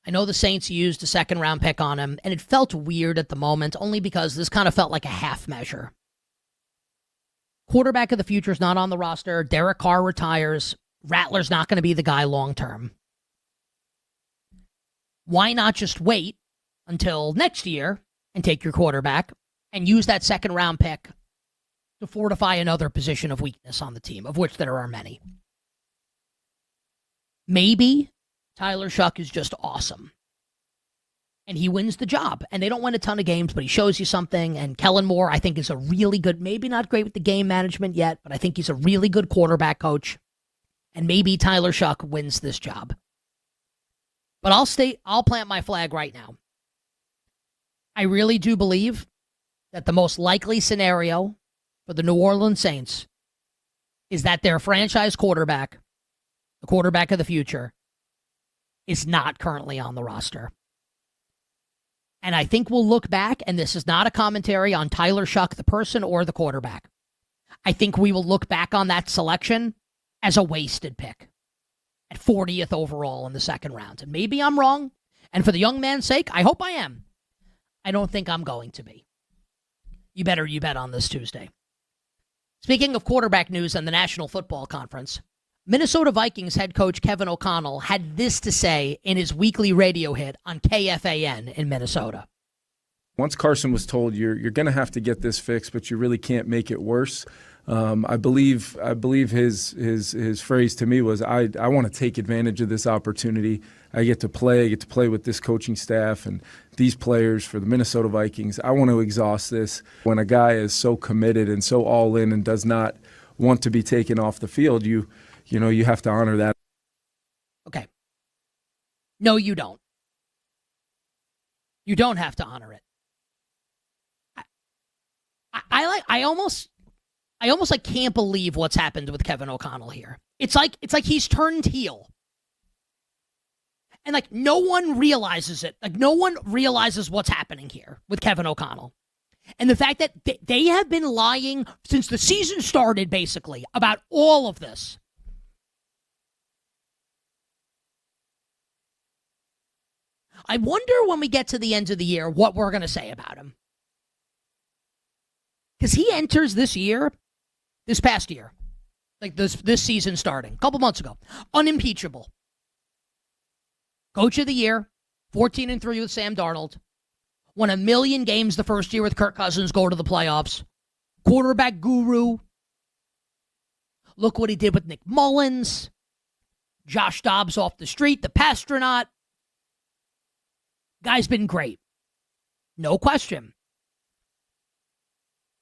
Speaker 10: I know the Saints used a second-round pick on him, and it felt weird at the moment, only because this kind of felt like a half measure. Quarterback of the future is not on the roster. Derek Carr retires. Rattler's not going to be the guy long-term. Why not just wait until next year and take your quarterback and use that second-round pick to fortify another position of weakness on the team, of which there are many? Maybe Tyler Shough is just awesome. And he wins the job. And they don't win a ton of games, but he shows you something. And Kellen Moore, I think, is a really good, maybe not great with the game management yet, but I think he's a really good quarterback coach. And maybe Tyler Shough wins this job. But I'll plant my flag right now. I really do believe that the most likely scenario for the New Orleans Saints is that their franchise quarterback the quarterback of the future, is not currently on the roster. And I think we'll look back, and this is not a commentary on Tyler Shuck, the person, or the quarterback. I think we will look back on that selection as a wasted pick at 40th overall in the second round. And maybe I'm wrong, and for the young man's sake, I hope I am. I don't think I'm going to be. You bet on this Tuesday. Speaking of quarterback news and the National Football Conference, Minnesota Vikings head coach Kevin O'Connell had this to say in his weekly radio hit on KFAN in Minnesota.
Speaker 9: Once Carson was told you're going to have to get this fixed, but you really can't make it worse. I believe his phrase to me was, I want to take advantage of this opportunity. I get to play with this coaching staff and these players for the Minnesota Vikings. I want to exhaust this. When a guy is so committed and so all in and does not want to be taken off the field, you have to honor that.
Speaker 10: Okay. No, you don't. You don't have to honor it. I almost can't believe what's happened with Kevin O'Connell here. It's like he's turned heel. And no one realizes it. No one realizes what's happening here with Kevin O'Connell. And the fact that they have been lying since the season started, basically, about all of this. I wonder when we get to the end of the year what we're going to say about him. Because he enters this past year, this season starting, a couple months ago, unimpeachable. Coach of the year, 14-3 with Sam Darnold. Won 1 million games the first year with Kirk Cousins, go to the playoffs. Quarterback guru. Look what he did with Nick Mullins. Josh Dobbs off the street, the Pastronaut. Guy's been great. No question.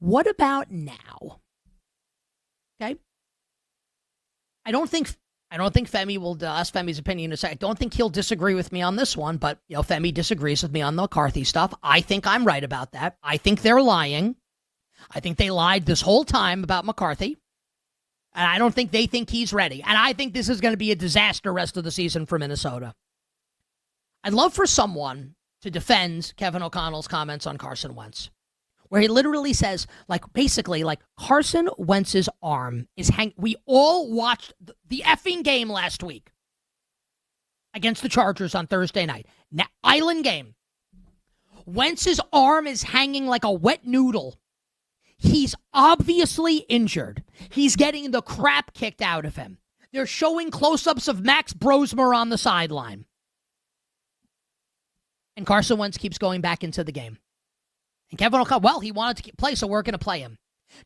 Speaker 10: What about now? Okay. I don't think Femi will ask Femi's opinion in a second. I don't think he'll disagree with me on this one, but Femi disagrees with me on the McCarthy stuff. I think I'm right about that. I think they're lying. I think they lied this whole time about McCarthy. And I don't think they think he's ready. And I think this is going to be a disaster rest of the season for Minnesota. I'd love for someone to defend Kevin O'Connell's comments on Carson Wentz, where he literally says, basically, Carson Wentz's arm is we all watched the effing game last week against the Chargers on Thursday night. Island game. Wentz's arm is hanging like a wet noodle. He's obviously injured. He's getting the crap kicked out of him. They're showing close-ups of Max Brosmer on the sideline. And Carson Wentz keeps going back into the game. And Kevin O'Connell, he wanted to play, so we're going to play him.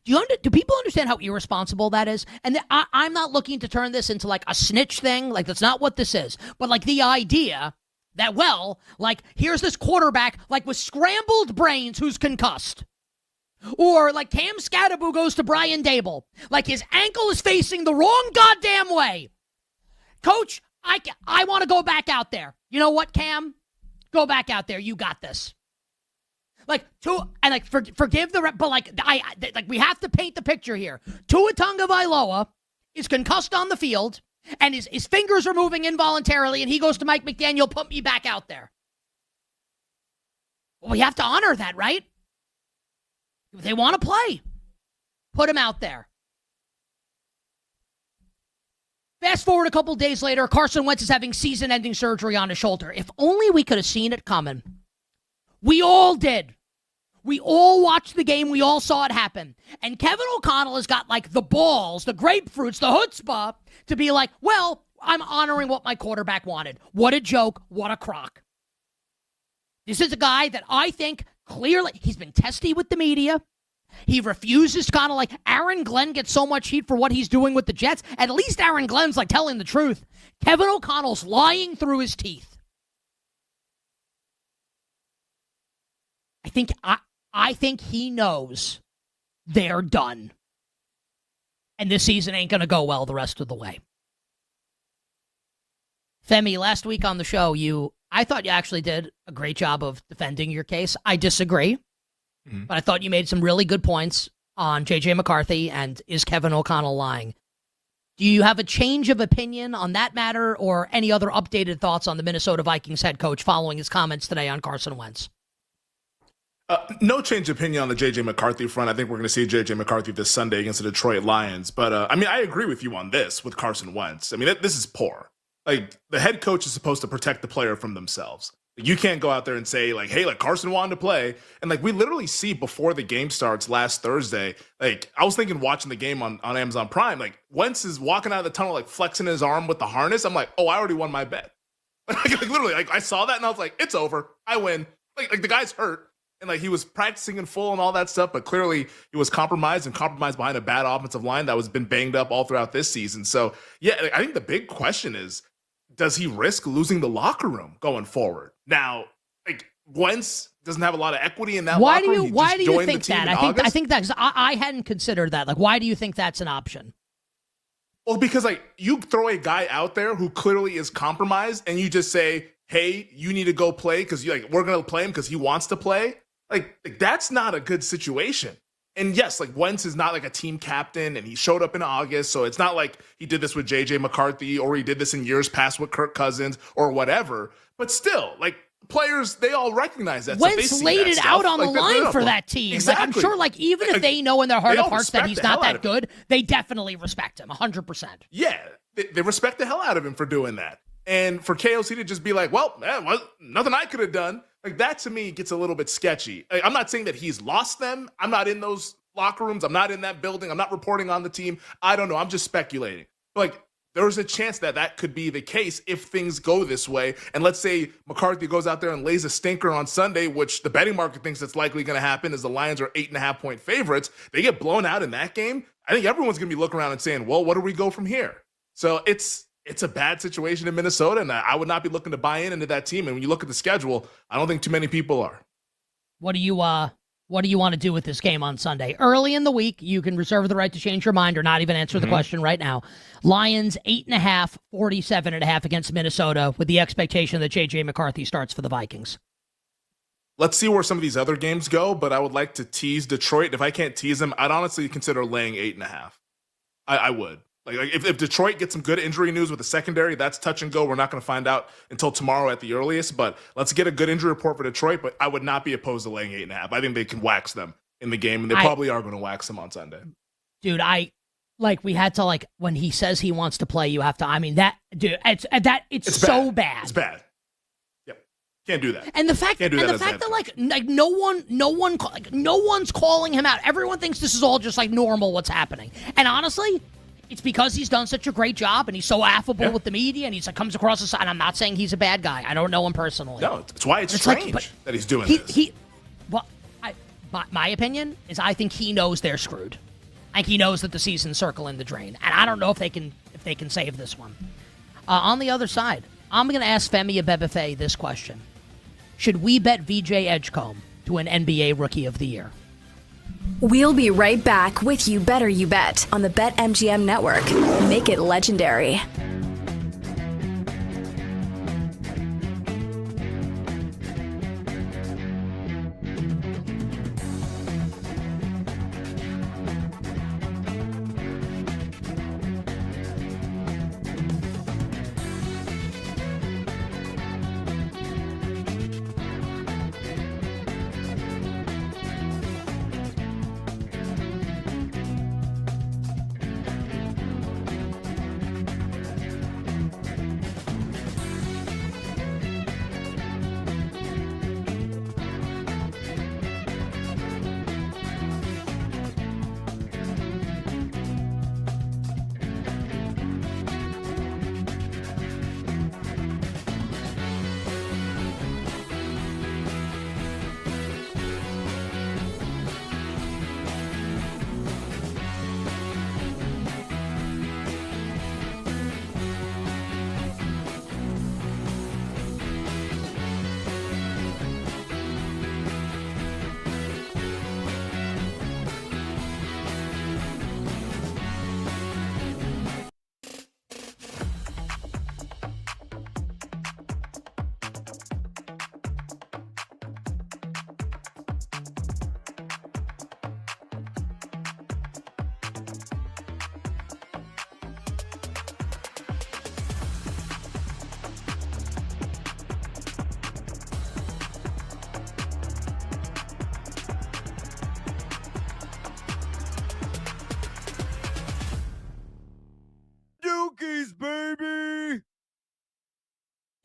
Speaker 10: Do people understand how irresponsible that is? And I'm not looking to turn this into a snitch thing. That's not what this is. But the idea that, here's this quarterback, with scrambled brains who's concussed. Or Cam Scatterbo goes to Brian Dable. His ankle is facing the wrong goddamn way. Coach, I want to go back out there. You know what, Cam? Go back out there. You got this. Forgive the rep, but we have to paint the picture here. Tua Tagovailoa is concussed on the field, and his fingers are moving involuntarily, and he goes to Mike McDaniel, put me back out there. Well, we have to honor that, right? If they want to play, put him out there. Fast forward a couple days later, Carson Wentz is having season-ending surgery on his shoulder. If only we could have seen it coming. We all did. We all watched the game. We all saw it happen. And Kevin O'Connell has got the balls, the grapefruits, the chutzpah to be well, I'm honoring what my quarterback wanted. What a joke. What a crock. This is a guy that I think clearly, he's been testy with the media. He refuses to Aaron Glenn gets so much heat for what he's doing with the Jets. At least Aaron Glenn's telling the truth. Kevin O'Connell's lying through his teeth. I think he knows they're done. And this season ain't going to go well the rest of the way. Femi, last week on the show, I thought you actually did a great job of defending your case. I disagree. Mm-hmm. But I thought you made some really good points on J.J. McCarthy and is Kevin O'Connell lying. Do you have a change of opinion on that matter or any other updated thoughts on the Minnesota Vikings head coach following his comments today on Carson Wentz?
Speaker 20: No change of opinion on the J.J. McCarthy front. I think we're going to see J.J. McCarthy this Sunday against the Detroit Lions. But, I agree with you on this with Carson Wentz. This is poor. Like, the head coach is supposed to protect the player from themselves. You can't go out there and say, like, hey, like, Carson wanted to play. And, like, we literally see before the game starts last Thursday, like, I was thinking watching the game on Amazon Prime, like, Wentz is walking out of the tunnel, like, flexing his arm with the harness. I'm like, oh, I already won my bet. Like literally, like, I saw that and I was like, it's over. I win. Like the guy's hurt. And, like, he was practicing in full and all that stuff, but clearly he was compromised behind a bad offensive line that was been banged up all throughout this season. So, yeah, I think the big question is, does he risk losing the locker room going forward? Now, like, Wentz doesn't have a lot of equity in that locker room.
Speaker 10: Why do you think that? I think that, 'cause I hadn't considered that. Like, why do you think that's an option?
Speaker 20: Well, because, like, you throw a guy out there who clearly is compromised and you just say, hey, you need to go play because we're going to play him because he wants to play. Like, that's not a good situation. And yes, like, Wentz is not like a team captain and he showed up in August. So it's not like he did this with J.J. McCarthy or he did this in years past with Kirk Cousins or whatever. But still, like, players, they all recognize that.
Speaker 10: Wentz laid it out on the line for that team.
Speaker 20: Exactly.
Speaker 10: Like, I'm sure, like, even if they know in their heart of hearts that he's not that good, they definitely respect him 100%.
Speaker 20: Yeah, they respect the hell out of him for doing that. And for KOC to just be like, well, nothing I could have done. Like, that to me gets a little bit sketchy. I'm not saying that he's lost them. I'm not in those locker rooms. I'm not in that building. I'm not reporting on the team. I don't know. I'm just speculating. Like, there's a chance that could be the case if things go this way. And let's say McCarthy goes out there and lays a stinker on Sunday, which the betting market thinks that's likely going to happen as the Lions are 8.5-point favorites. They get blown out in that game. I think everyone's going to be looking around and saying, well, what do we go from here? So it's a bad situation in Minnesota, and I would not be looking to buy into that team. And when you look at the schedule, I don't think too many people are.
Speaker 10: What do you want to do with this game on Sunday? Early in the week, you can reserve the right to change your mind or not even answer the question right now. Lions 8.5, 47.5 against Minnesota with the expectation that J.J. McCarthy starts for the Vikings.
Speaker 20: Let's see where some of these other games go, but I would like to tease Detroit. If I can't tease them, I'd honestly consider laying 8.5. I would. Like if Detroit gets some good injury news with the secondary, that's touch and go. We're not going to find out until tomorrow at the earliest, but let's get a good injury report for Detroit, but I would not be opposed to laying 8.5. I think they can wax them in the game, and they probably are going to wax them on Sunday.
Speaker 10: Dude, we had to, when he says he wants to play, you have to, it's so bad.
Speaker 20: It's bad. Yep. Can't do that.
Speaker 10: And the fact that no one's calling him out. Everyone thinks this is all just like normal what's happening. And honestly, it's because he's done such a great job and he's so affable with the media and he's comes across the side. And I'm not saying he's a bad guy. I don't know him personally.
Speaker 20: No, that's why it's strange that he's doing this.
Speaker 10: My opinion is I think he knows they're screwed. I think he knows that the season's circling the drain. And I don't know if they can save this one. On the other side, I'm going to ask Femi Abebefe this question. Should we bet VJ Edgecombe to an NBA Rookie of the Year?
Speaker 1: We'll be right back with You Better You Bet on the BetMGM Network. Make it legendary.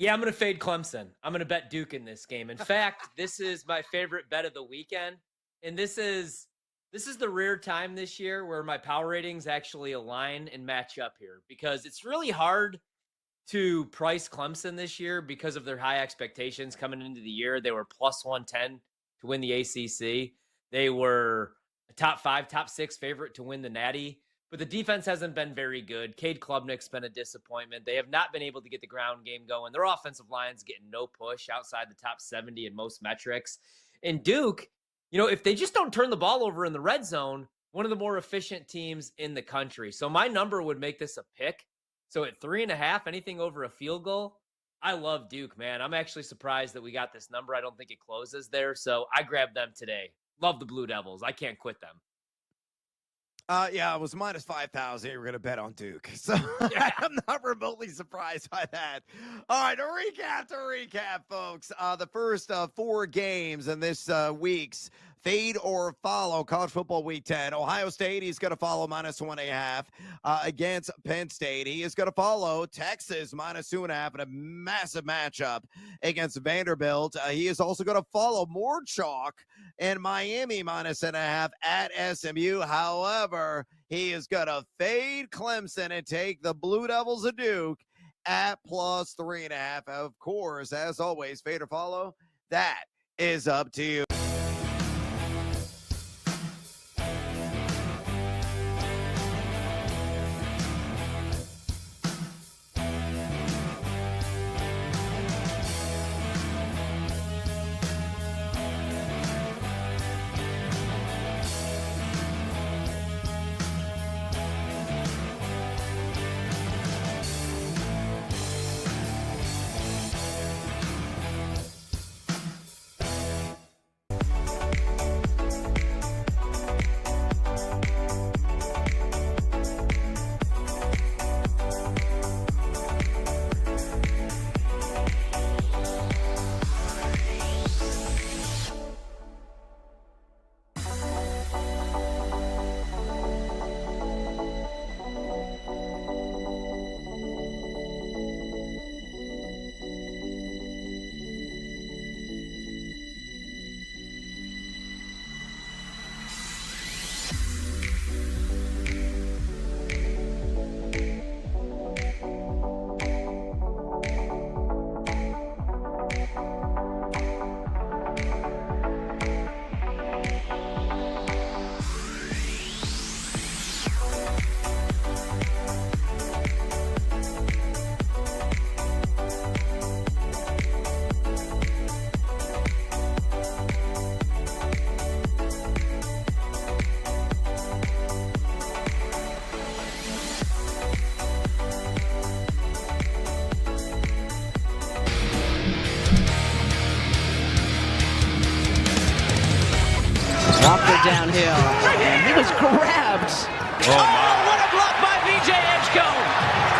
Speaker 6: Yeah, I'm going to fade Clemson. I'm going to bet Duke in this game. In fact, this is my favorite bet of the weekend. And this is the rare time this year where my power ratings actually align and match up here, because it's really hard to price Clemson this year because of their high expectations coming into the year. They were plus 110 to win the ACC. They were a top 5, top 6 favorite to win the Natty. But the defense hasn't been very good. Cade Klubnik's been a disappointment. They have not been able to get the ground game going. Their offensive line's getting no push outside the top 70 in most metrics. And Duke, if they just don't turn the ball over in the red zone, one of the more efficient teams in the country. So my number would make this a pick. So at 3.5, anything over a field goal, I love Duke, man. I'm actually surprised that we got this number. I don't think it closes there. So I grabbed them today. Love the Blue Devils. I can't quit them.
Speaker 22: Yeah, it was minus 5,000. We're going to bet on Duke. So I'm not remotely surprised by that. All right, to recap, folks. The first 4 games in this week's Fade or Follow College Football Week 10. Ohio State, he's going to follow minus 1.5 against Penn State. He is going to follow Texas minus 2.5 in a massive matchup against Vanderbilt. He is also going to follow more chalk and Miami minus 1.5 at SMU. However, he is going to fade Clemson and take the Blue Devils of Duke at plus 3.5. Of course, as always, fade or follow, that is up to you.
Speaker 10: Walker downhill, and he was grabbed.
Speaker 11: Oh, my.
Speaker 10: What a block by VJ Edgecombe.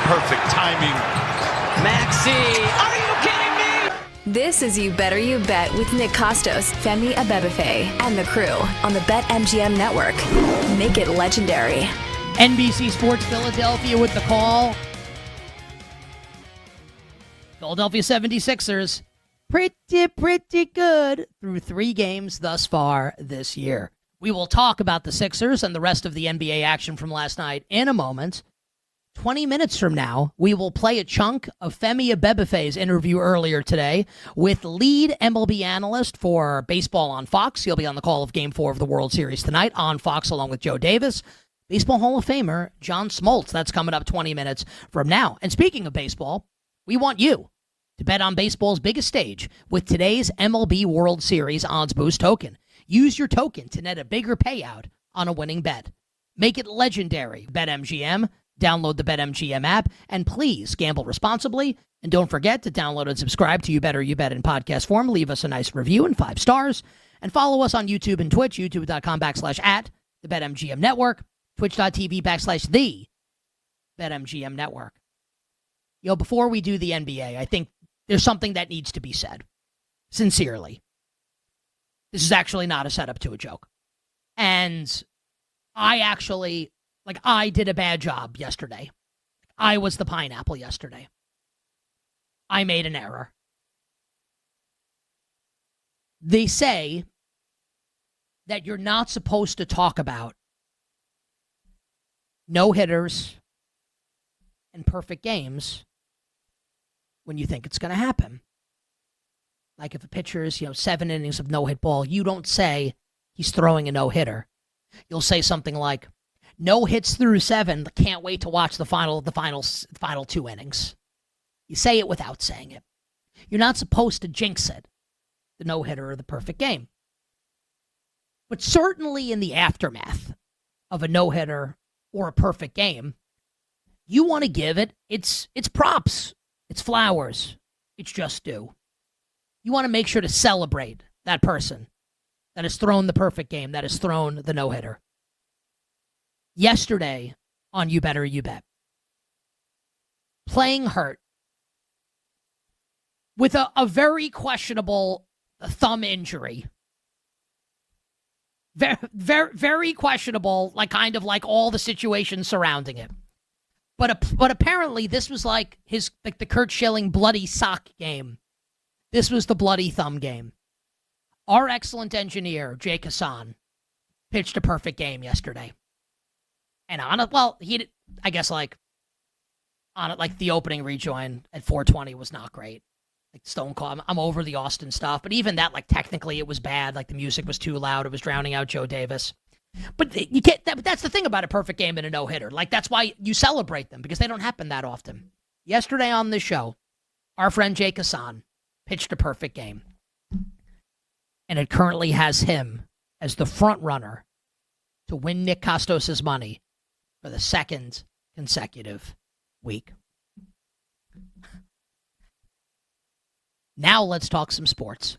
Speaker 11: Perfect timing.
Speaker 10: Maxi, are you kidding me?
Speaker 1: This is You Better You Bet with Nick Costos, Femi Abebefe, and the crew on the BetMGM Network. Make it legendary.
Speaker 10: NBC Sports Philadelphia with the call. Philadelphia 76ers, pretty good through 3 games thus far this year. We will talk about the Sixers and the rest of the NBA action from last night in a moment. 20 minutes from now, we will play a chunk of Femi Abebefe's interview earlier today with lead MLB analyst for baseball on Fox. He'll be on the call of Game 4 of the World Series tonight on Fox along with Joe Davis. Baseball Hall of Famer John Smoltz. That's coming up 20 minutes from now. And speaking of baseball, we want you to bet on baseball's biggest stage with today's MLB World Series Odds Boost token. Use your token to net a bigger payout on a winning bet. Make it legendary. BetMGM. Download the BetMGM app, and please gamble responsibly. And don't forget to download and subscribe to You Better You Bet in podcast form. Leave us a nice review and 5 stars. And follow us on YouTube and Twitch, youtube.com/@ the BetMGM Network, twitch.tv/the BetMGM Network. Before we do the NBA, I think there's something that needs to be said. Sincerely. This is actually not a setup to a joke. And I did a bad job yesterday. I was the pineapple yesterday. I made an error. They say that you're not supposed to talk about no-hitters and perfect games when you think it's going to happen. Like if a pitcher is, 7 innings of no-hit ball, you don't say he's throwing a no-hitter. You'll say something like, no hits through 7, can't wait to watch the final 2 innings. You say it without saying it. You're not supposed to jinx it, the no-hitter or the perfect game. But certainly in the aftermath of a no-hitter or a perfect game, you want to give it its props, its flowers, its just due. You want to make sure to celebrate that person that has thrown the perfect game, that has thrown the no-hitter. Yesterday on You Better You Bet, playing hurt with a very questionable thumb injury. Very, very, very questionable, kind of like all the situations surrounding it. But apparently this was like the Kurt Schilling bloody sock game. This was the bloody thumb game. Our excellent engineer, Jake Hassan, pitched a perfect game yesterday. And on it, the opening rejoin at 420 was not great. Like Stone Cold, I'm over the Austin stuff, but even that, technically it was bad. The music was too loud. It was drowning out Joe Davis. But you can't. That's the thing about a perfect game and a no-hitter. That's why you celebrate them, because they don't happen that often. Yesterday on this show, our friend Jake Hassan pitched a perfect game, and it currently has him as the front runner to win Nick Costos' money for the second consecutive week. Now let's talk some sports.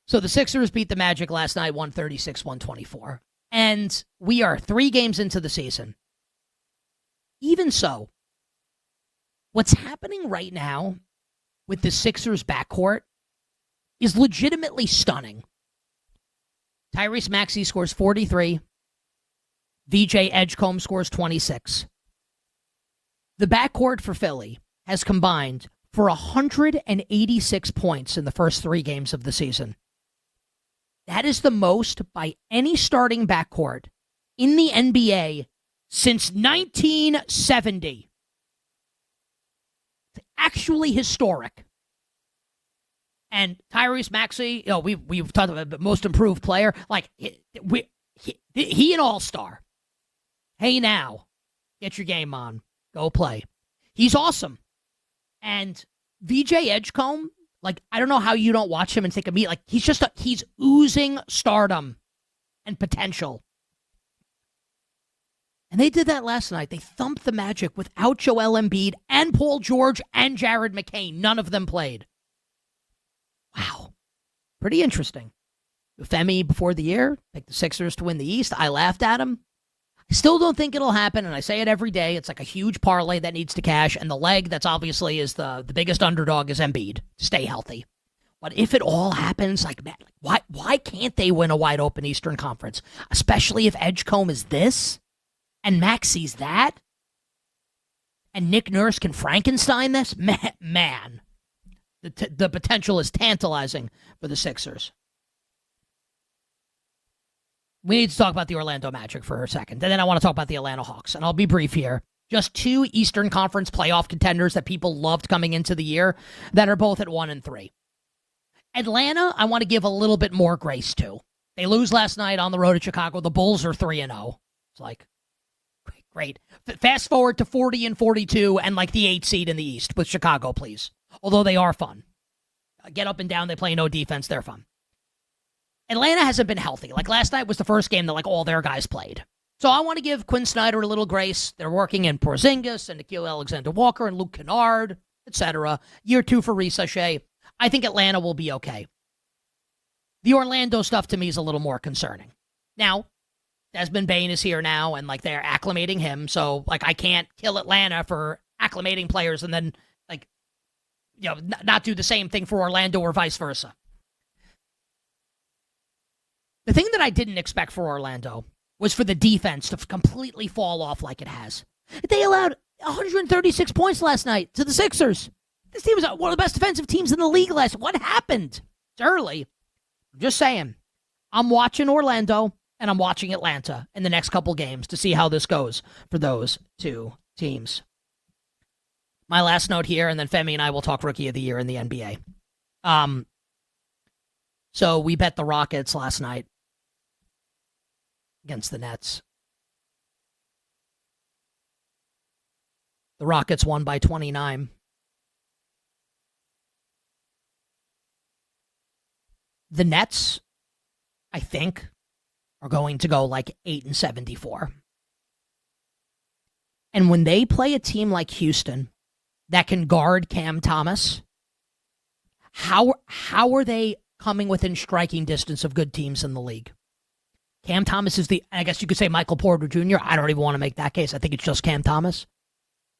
Speaker 10: So the Sixers beat the Magic last night, 136-124. And we are 3 games into the season. Even so, what's happening right now with the Sixers backcourt is legitimately stunning. Tyrese Maxey scores 43. VJ Edgecombe scores 26. The backcourt for Philly has combined for 186 points in the first 3 games of the season. That is the most by any starting backcourt in the NBA since 1970. It's actually historic. And Tyrese Maxey, we've talked about the most improved player. He an all-star. Hey now, get your game on. Go play. He's awesome. And VJ Edgecombe, I don't know how you don't watch him and think of me. He's oozing stardom and potential. And they did that last night. They thumped the Magic without Joel Embiid and Paul George and Jared McCain. None of them played. Wow. Pretty interesting. Femi, before the year, picked the Sixers to win the East. I laughed at him. I still don't think it'll happen, and I say it every day. It's like a huge parlay that needs to cash, and the leg that's obviously is the biggest underdog is Embiid. Stay healthy. But if it all happens, man, why can't they win a wide-open Eastern Conference? Especially if Edgecombe is this, and Maxey's that, and Nick Nurse can Frankenstein this? Man, the potential is tantalizing for the Sixers. We need to talk about the Orlando Magic for a second, and then I want to talk about the Atlanta Hawks, and I'll be brief here. Just 2 Eastern Conference playoff contenders that people loved coming into the year that are both at 1-3. Atlanta, I want to give a little bit more grace to. They lose last night on the road at Chicago. The Bulls are 3-0. It's great. Fast forward to 40-42 and the 8th seed in the East with Chicago, please. Although they are fun. Get up and down. They play no defense. They're fun. Atlanta hasn't been healthy. Last night was the first game that all their guys played. So I want to give Quinn Snyder a little grace. They're working in Porzingis and Nickeil Alexander-Walker and Luke Kennard, etc. Year 2 for Risa Shea. I think Atlanta will be okay. The Orlando stuff to me is a little more concerning. Now, Desmond Bane is here now, and they're acclimating him. So I can't kill Atlanta for acclimating players and then not do the same thing for Orlando or vice versa. The thing that I didn't expect for Orlando was for the defense to completely fall off like it has. They allowed 136 points last night to the Sixers. This team was one of the best defensive teams in the league last. What happened? It's early. I'm just saying. I'm watching Orlando and I'm watching Atlanta in the next couple games to see how this goes for those two teams. My last note here, and then Femi and I will talk Rookie of the Year in the NBA. So we bet the Rockets last night against the Nets. The Rockets won by 29. The Nets, I think, are going to go like 8-74. And when they play a team like Houston that can guard Cam Thomas, how are they coming within striking distance of good teams in the league? Cam Thomas is I guess you could say Michael Porter Jr. I don't even want to make that case. I think it's just Cam Thomas.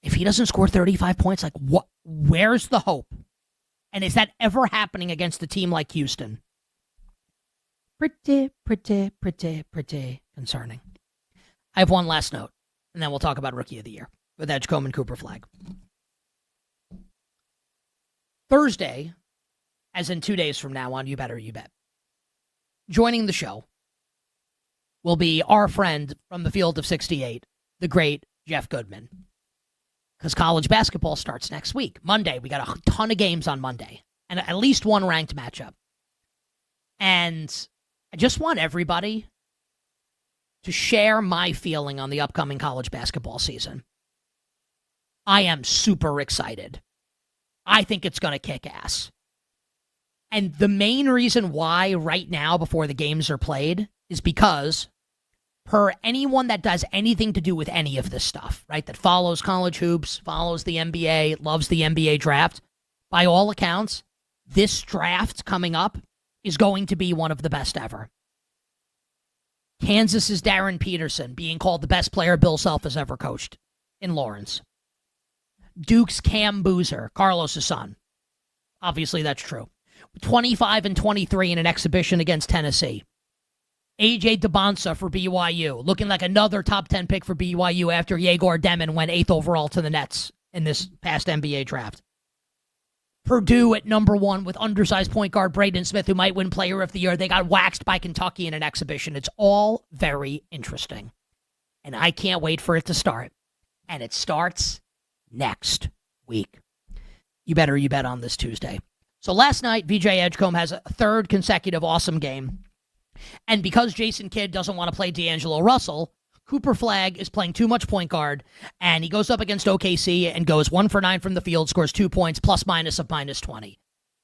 Speaker 10: If he doesn't score 35 points, like what? Where's the hope? And is that ever happening against a team like Houston? Pretty concerning. I have one last note, and then we'll talk about Rookie of the Year with Edgecombe and Cooper Flag. Thursday, as in 2 days from now on You Better You Bet, joining the show will be our friend from the field of 68, the great Jeff Goodman. Because college basketball starts next week. Monday, we got a ton of games on Monday, and at least one ranked matchup. And I just want everybody to share my feeling on the upcoming college basketball season. I am super excited. I think it's going to kick ass. And the main reason why right now, before the games are played, is because per anyone that does anything to do with any of this stuff, right, that follows college hoops, follows the NBA, loves the NBA draft, by all accounts, this draft coming up is going to be one of the best ever. Kansas's Darren Peterson being called the best player Bill Self has ever coached in Lawrence. Duke's Cam Boozer, Carlos' son. Obviously, that's true. 25 and 23 in an exhibition against Tennessee. A.J. DeBonsa for BYU, looking like another top 10 pick for BYU after Yegor Demon went 8th overall to the Nets in this past NBA draft. Purdue at number 1 with undersized point guard Braden Smith, who might win Player of the Year. They got waxed by Kentucky in an exhibition. It's all very interesting. And I can't wait for it to start. And it starts next week. You better you bet on this Tuesday. So last night, VJ Edgecombe has a third consecutive awesome game. And because Jason Kidd doesn't want to play D'Angelo Russell, Cooper Flag is playing too much point guard, and he goes up against OKC and goes 1 for 9 from the field, scores 2 points, plus minus of minus 20.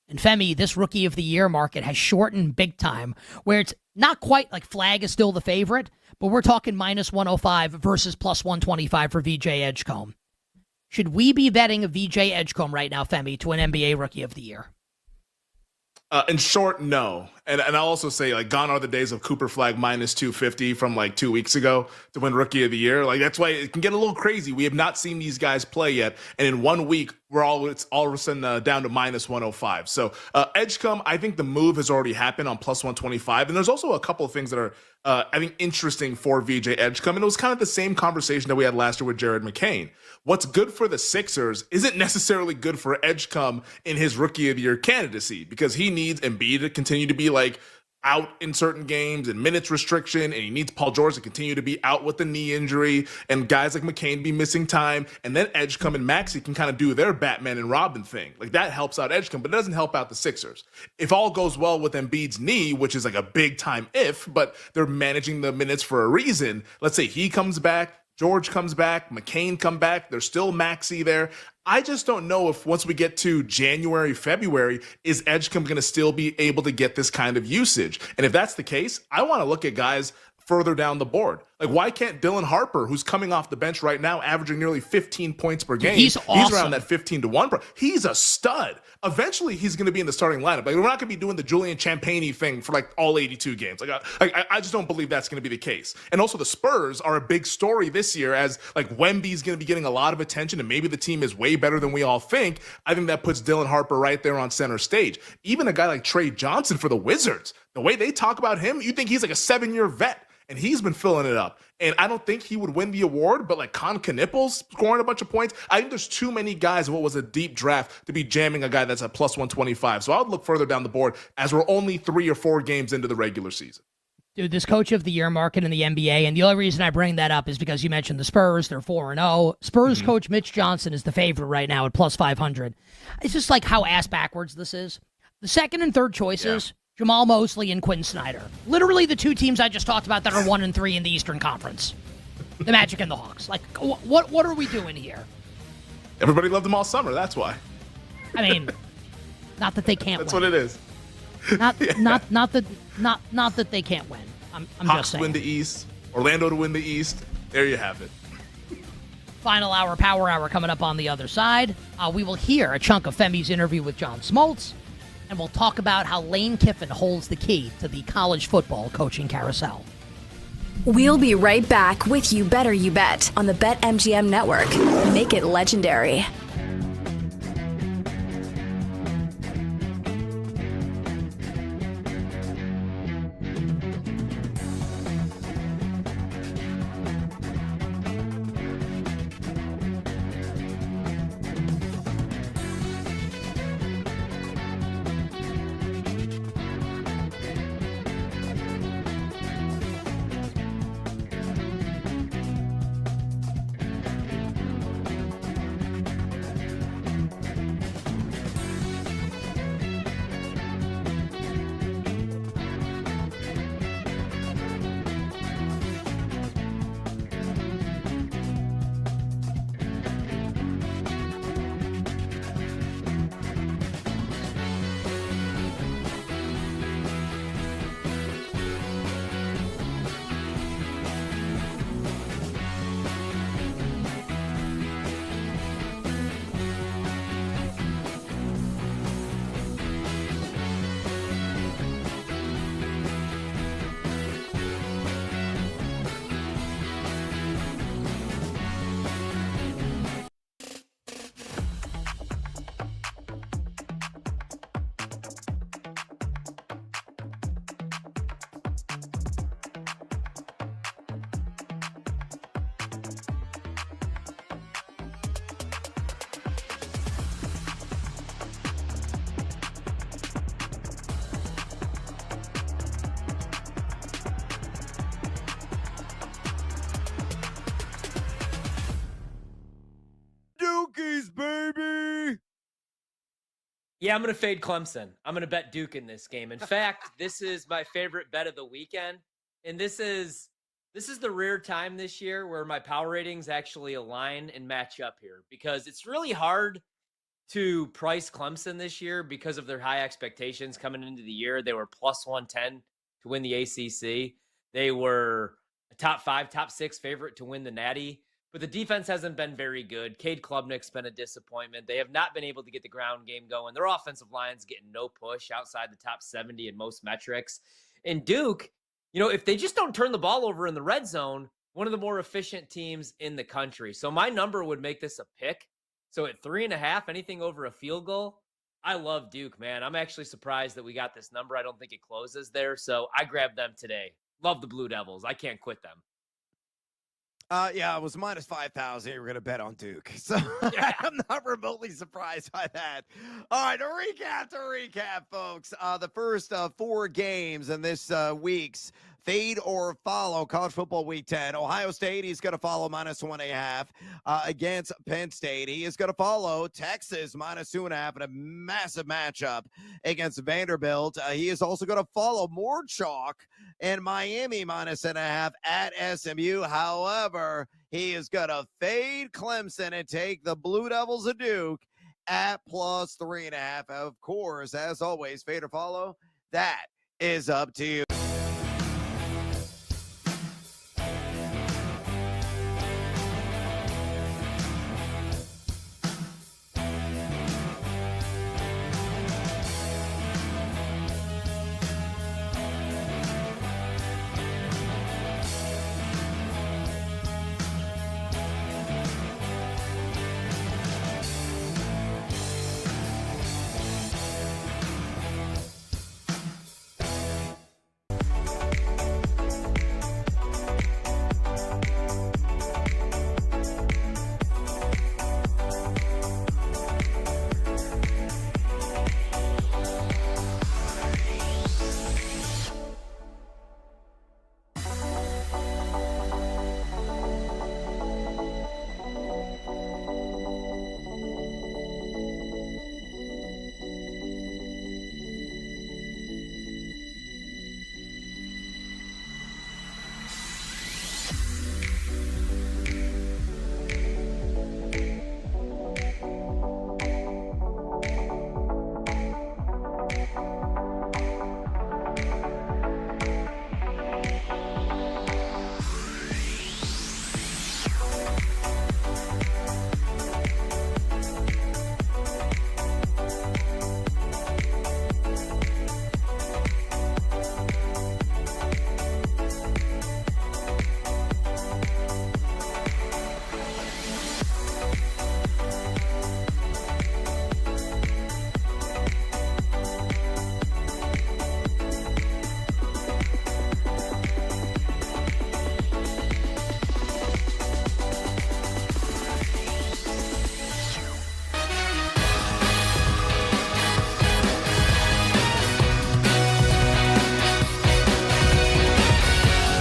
Speaker 10: And Femi, this Rookie of the Year market has shortened big time, where it's not quite like Flag is still the favorite, but we're talking minus 105 versus plus 125 for VJ Edgecombe. Should we be betting a VJ Edgecombe right now, Femi, to an NBA Rookie of the Year?
Speaker 20: In short, no. And I'll also say, like, gone are the days of Cooper Flag minus 250 from like 2 weeks ago to win Rookie of the Year. Like, that's why it can get a little crazy. We have not seen these guys play yet. And in 1 week, it's all of a sudden down to minus 105. So Edgecombe, I think the move has already happened on plus 125. And there's also a couple of things that are, I think, interesting for VJ Edgecombe. And it was kind of the same conversation that we had last year with Jared McCain. What's good for the Sixers isn't necessarily good for Edgecombe in his Rookie of the Year candidacy, because he needs Embiid to continue to be like out in certain games and minutes restriction, and he needs Paul George to continue to be out with the knee injury, and guys like McCain be missing time, and then Edgecombe and Maxey can kind of do their Batman and Robin thing. Like, that helps out Edgecombe, but it doesn't help out the Sixers. If all goes well with Embiid's knee, which is like a big time if, but they're managing the minutes for a reason. Let's say he comes back, George comes back, McCain come back, there's still Maxey there. I just don't know if once we get to January, February, is Edgecombe going to still be able to get this kind of usage? And if that's the case, I want to look at guys further down the board. Like, why can't Dylan Harper, who's coming off the bench right now, averaging nearly 15 points per game?
Speaker 10: He's awesome.
Speaker 20: He's around that 15-1. He's a stud. Eventually, he's going to be in the starting lineup. Like, we're not going to be doing the Julian Champagny thing for like all 82 games. I just don't believe that's going to be the case. And also, the Spurs are a big story this year, as like Wemby's going to be getting a lot of attention, and maybe the team is way better than we all think. I think that puts Dylan Harper right there on center stage. Even a guy like Trey Johnson for the Wizards, the way they talk about him, you think he's like a 7-year vet. and he's been filling it up. And I don't think he would win the award, but like Con Knipples scoring a bunch of points, I think there's too many guys in what was a deep draft to be jamming a guy that's at plus 125. So I would look further down the board as we're only 3 or 4 games into the regular season.
Speaker 10: Dude, this coach of the year market in the NBA, and the only reason I bring that up is because you mentioned the Spurs. They're 4-0. Spurs coach Mitch Johnson is the favorite right now at plus 500. It's just like how ass backwards this is. The second and third choices, Jamal Mosley and Quinn Snyder. Literally the 2 teams I just talked about that are 1-3 in the Eastern Conference. The Magic and the Hawks. Like, what are we doing here?
Speaker 20: Everybody loved them all summer. That's why.
Speaker 10: I mean, not that they can't
Speaker 20: That's
Speaker 10: win.
Speaker 20: what it is.
Speaker 10: Not that they can't win. I'm
Speaker 20: Hawks
Speaker 10: just saying.
Speaker 20: win the East. Orlando to win the East. There you have it.
Speaker 10: Final hour, power hour coming up on the other side. We will hear a chunk of Femi's interview with John Smoltz, and we'll talk about how Lane Kiffin holds the key to the college football coaching carousel.
Speaker 1: We'll be right back with You Better You Bet on the BetMGM Network. Make it legendary.
Speaker 6: Yeah, I'm going to fade Clemson. I'm going to bet Duke in this game. In fact, this is my favorite bet of the weekend. And this is the rare time this year where my power ratings actually align and match up here, because it's really hard to price Clemson this year because of their high expectations coming into the year. They were plus 110 to win the ACC. They were a top 5, top 6 favorite to win the Natty. But the defense hasn't been very good. Cade Klubnik's been a disappointment. They have not been able to get the ground game going. Their offensive line's getting no push outside the top 70 in most metrics. And Duke, if they just don't turn the ball over in the red zone, one of the more efficient teams in the country. So my number would make this a pick. So at 3.5, anything over a field goal, I love Duke, man. I'm actually surprised that we got this number. I don't think it closes there. So I grabbed them today. Love the Blue Devils. I can't quit them.
Speaker 22: Yeah, it was minus 5,000. You were going to bet on Duke. So I'm not remotely surprised by that. All right, to recap, folks. The first 4 games in this week's Fade or Follow College Football Week 10. Ohio State, he's going to follow minus 1.5 against Penn State. He is going to follow Texas minus 2.5 in a massive matchup against Vanderbilt. He is also going to follow more chalk and Miami minus 1.5 at SMU. However, he is going to fade Clemson and take the Blue Devils of Duke at plus 3.5. Of course, as always, fade or follow, that is up to you.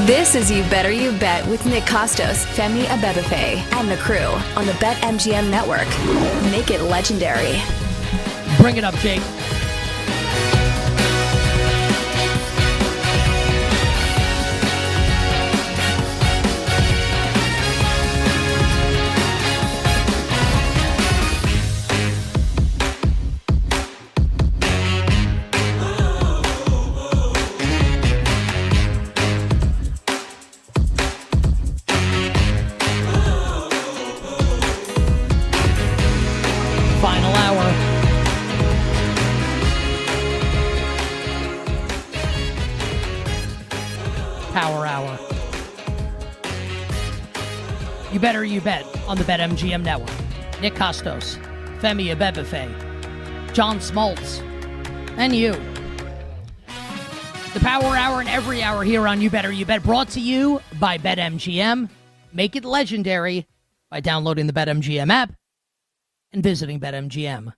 Speaker 1: This is You Better You Bet with Nick Costos, Femi Abebefe, and the crew on the BetMGM Network. Make it legendary.
Speaker 10: Bring it up, Jake. Final hour. Power hour. You better you bet on the BetMGM Network. Nick Costos, Femi Abebefe, John Smoltz, and you. The Power Hour and every hour here on You Better You Bet, brought to you by BetMGM. Make it legendary by downloading the BetMGM app and visiting BetMGM.com.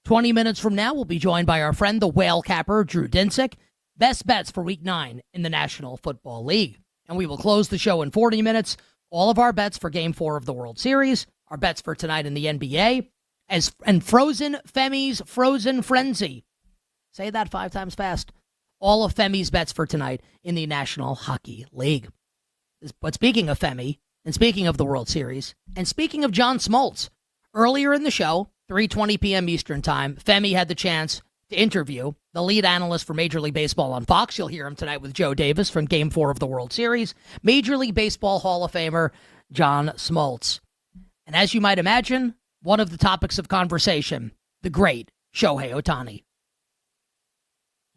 Speaker 10: 20 minutes from now, we'll be joined by our friend, the whale capper, Drew Dinsick. Best bets for Week 9 in the National Football League. And we will close the show in 40 minutes. All of our bets for Game 4 of the World Series, our bets for tonight in the NBA, and Frozen Femi's Frozen Frenzy. Say that 5 times fast. All of Femi's bets for tonight in the National Hockey League. But speaking of Femi, and speaking of the World Series, and speaking of John Smoltz, earlier in the show, 3:20 p.m. Eastern Time, Femi had the chance to interview the lead analyst for Major League Baseball on Fox. You'll hear him tonight with Joe Davis from Game 4 of the World Series. Major League Baseball Hall of Famer John Smoltz. And as you might imagine, one of the topics of conversation, the great Shohei Ohtani.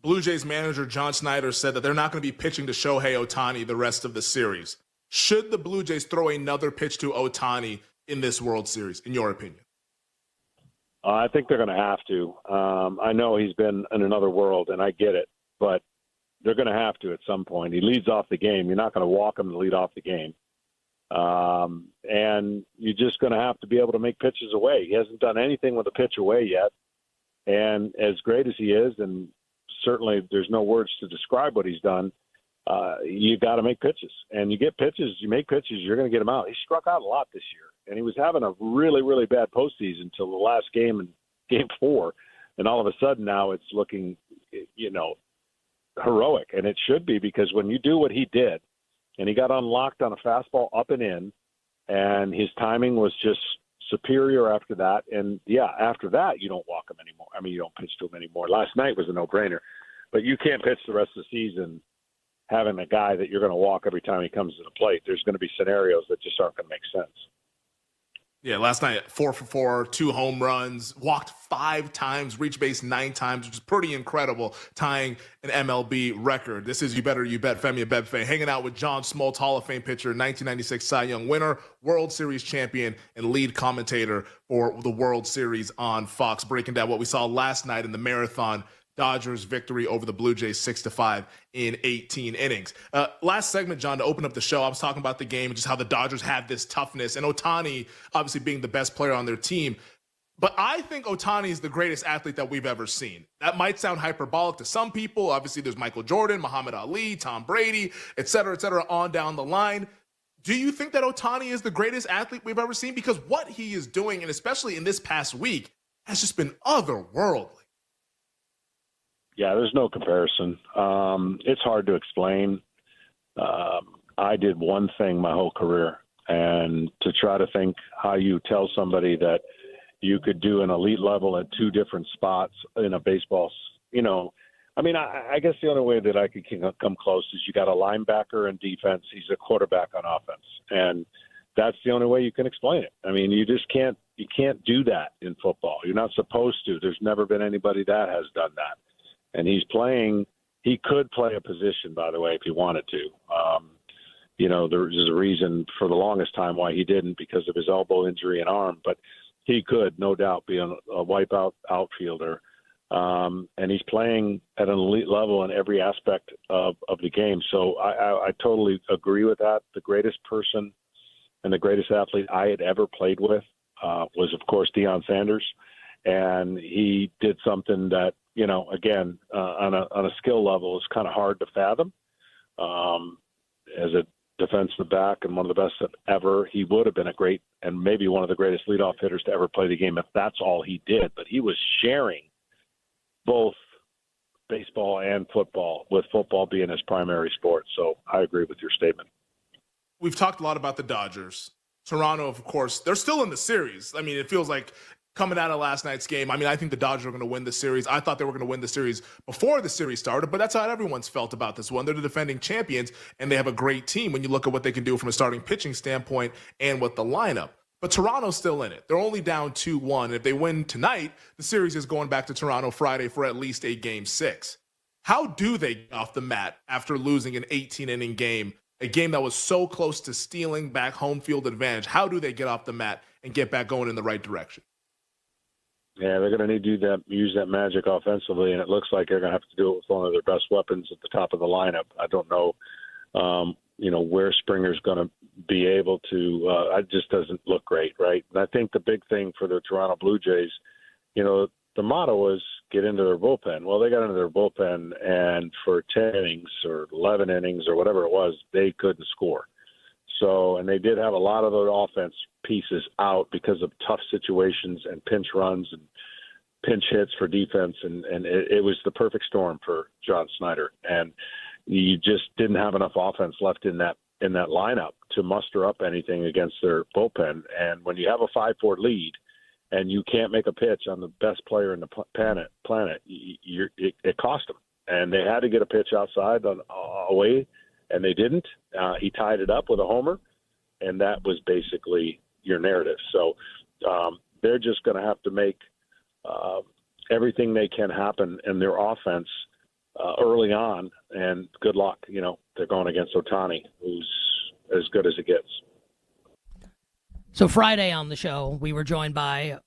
Speaker 20: Blue Jays manager John Schneider said that they're not going to be pitching to Shohei Ohtani the rest of the series. Should the Blue Jays throw another pitch to Ohtani in this World Series, in your opinion?
Speaker 21: I think they're going to have to. I know he's been in another world, and I get it, but they're going to have to at some point. He leads off the game. You're not going to walk him to lead off the game. And you're just going to have to be able to make pitches away. He hasn't done anything with a pitch away yet. And as great as he is, and certainly there's no words to describe what he's done, you got to make pitches. And you get pitches, you make pitches, you're going to get them out. He struck out a lot this year. And he was having a really, really bad postseason until the last game in Game 4. And all of a sudden now it's looking, heroic. And it should be, because when you do what he did, and he got unlocked on a fastball up and in, and his timing was just superior after that. And, after that, you don't walk him anymore. I mean, you don't pitch to him anymore. Last night was a no-brainer. But you can't pitch the rest of the season having a guy that you're going to walk every time he comes to the plate. There's going to be scenarios that just aren't going to make sense.
Speaker 20: Yeah, last night, 4 for 4, 2 home runs, walked 5 times, reached base 9 times, which is pretty incredible, tying an MLB record. This is You Better You Bet, Femi Abebefe, hanging out with John Smoltz, Hall of Fame pitcher, 1996 Cy Young winner, World Series champion, and lead commentator for the World Series on Fox, breaking down what we saw last night in the marathon Dodgers victory over the Blue Jays 6-5 in 18 innings. Last segment, John, to open up the show, I was talking about the game and just how the Dodgers have this toughness, and Ohtani obviously being the best player on their team. But I think Ohtani is the greatest athlete that we've ever seen. That might sound hyperbolic to some people. Obviously, there's Michael Jordan, Muhammad Ali, Tom Brady, et cetera, on down the line. Do you think that Ohtani is the greatest athlete we've ever seen? Because what he is doing, and especially in this past week, has just been otherworldly.
Speaker 21: Yeah, there's no comparison. It's hard to explain. I did one thing my whole career, and to try to think how you tell somebody that you could do an elite level at 2 different spots in a baseball, I guess the only way that I could come close is you got a linebacker in defense. He's a quarterback on offense. And that's the only way you can explain it. I mean, you can't do that in football. You're not supposed to. There's never been anybody that has done that. And he could play a position, by the way, if he wanted to. There's a reason for the longest time why he didn't, because of his elbow injury and arm, but he could, no doubt, be a wipeout outfielder. And he's playing at an elite level in every aspect of the game. So I totally agree with that. The greatest person and the greatest athlete I had ever played with was, of course, Deion Sanders. And he did something that, again, on a skill level is kind of hard to fathom. as a defensive back and one of the best ever. He would have been a great and maybe one of the greatest leadoff hitters to ever play the game if that's all he did. But he was sharing both baseball and football, with football being his primary sport. So I agree with your statement.
Speaker 20: We've talked a lot about the Dodgers. Toronto, of course, they're still in the series. I mean, it feels like coming out of last night's game, I mean, I think the Dodgers are going to win the series. I thought they were going to win the series before the series started, but that's how everyone's felt about this one. They're the defending champions, and they have a great team when you look at what they can do from a starting pitching standpoint and with the lineup. But Toronto's still in it. They're only down 2-1. If they win tonight, the series is going back to Toronto Friday for at least a Game 6. How do they get off the mat after losing an 18-inning game, a game that was so close to stealing back home field advantage? How do they get off the mat and get back going in the right direction?
Speaker 21: Yeah, they're going to need to use that magic offensively, and it looks like they're going to have to do it with one of their best weapons at the top of the lineup. I don't know, where Springer's going to be able to. It just doesn't look great, right? And I think the big thing for the Toronto Blue Jays, the motto was get into their bullpen. Well, they got into their bullpen, and for 10 innings or 11 innings or whatever it was, they couldn't score. So, and they did have a lot of their offense pieces out because of tough situations and pinch runs and pinch hits for defense, and it was the perfect storm for John Snyder. And you just didn't have enough offense left in that lineup to muster up anything against their bullpen. And when you have a 5-4 lead and you can't make a pitch on the best player in the planet, it cost them. And they had to get a pitch outside away, and they didn't. He tied it up with a homer, and that was basically your narrative. So they're just going to have to make everything they can happen in their offense early on, and good luck. They're going against Ohtani, who's as good as it gets.
Speaker 10: So Friday on the show, we were joined by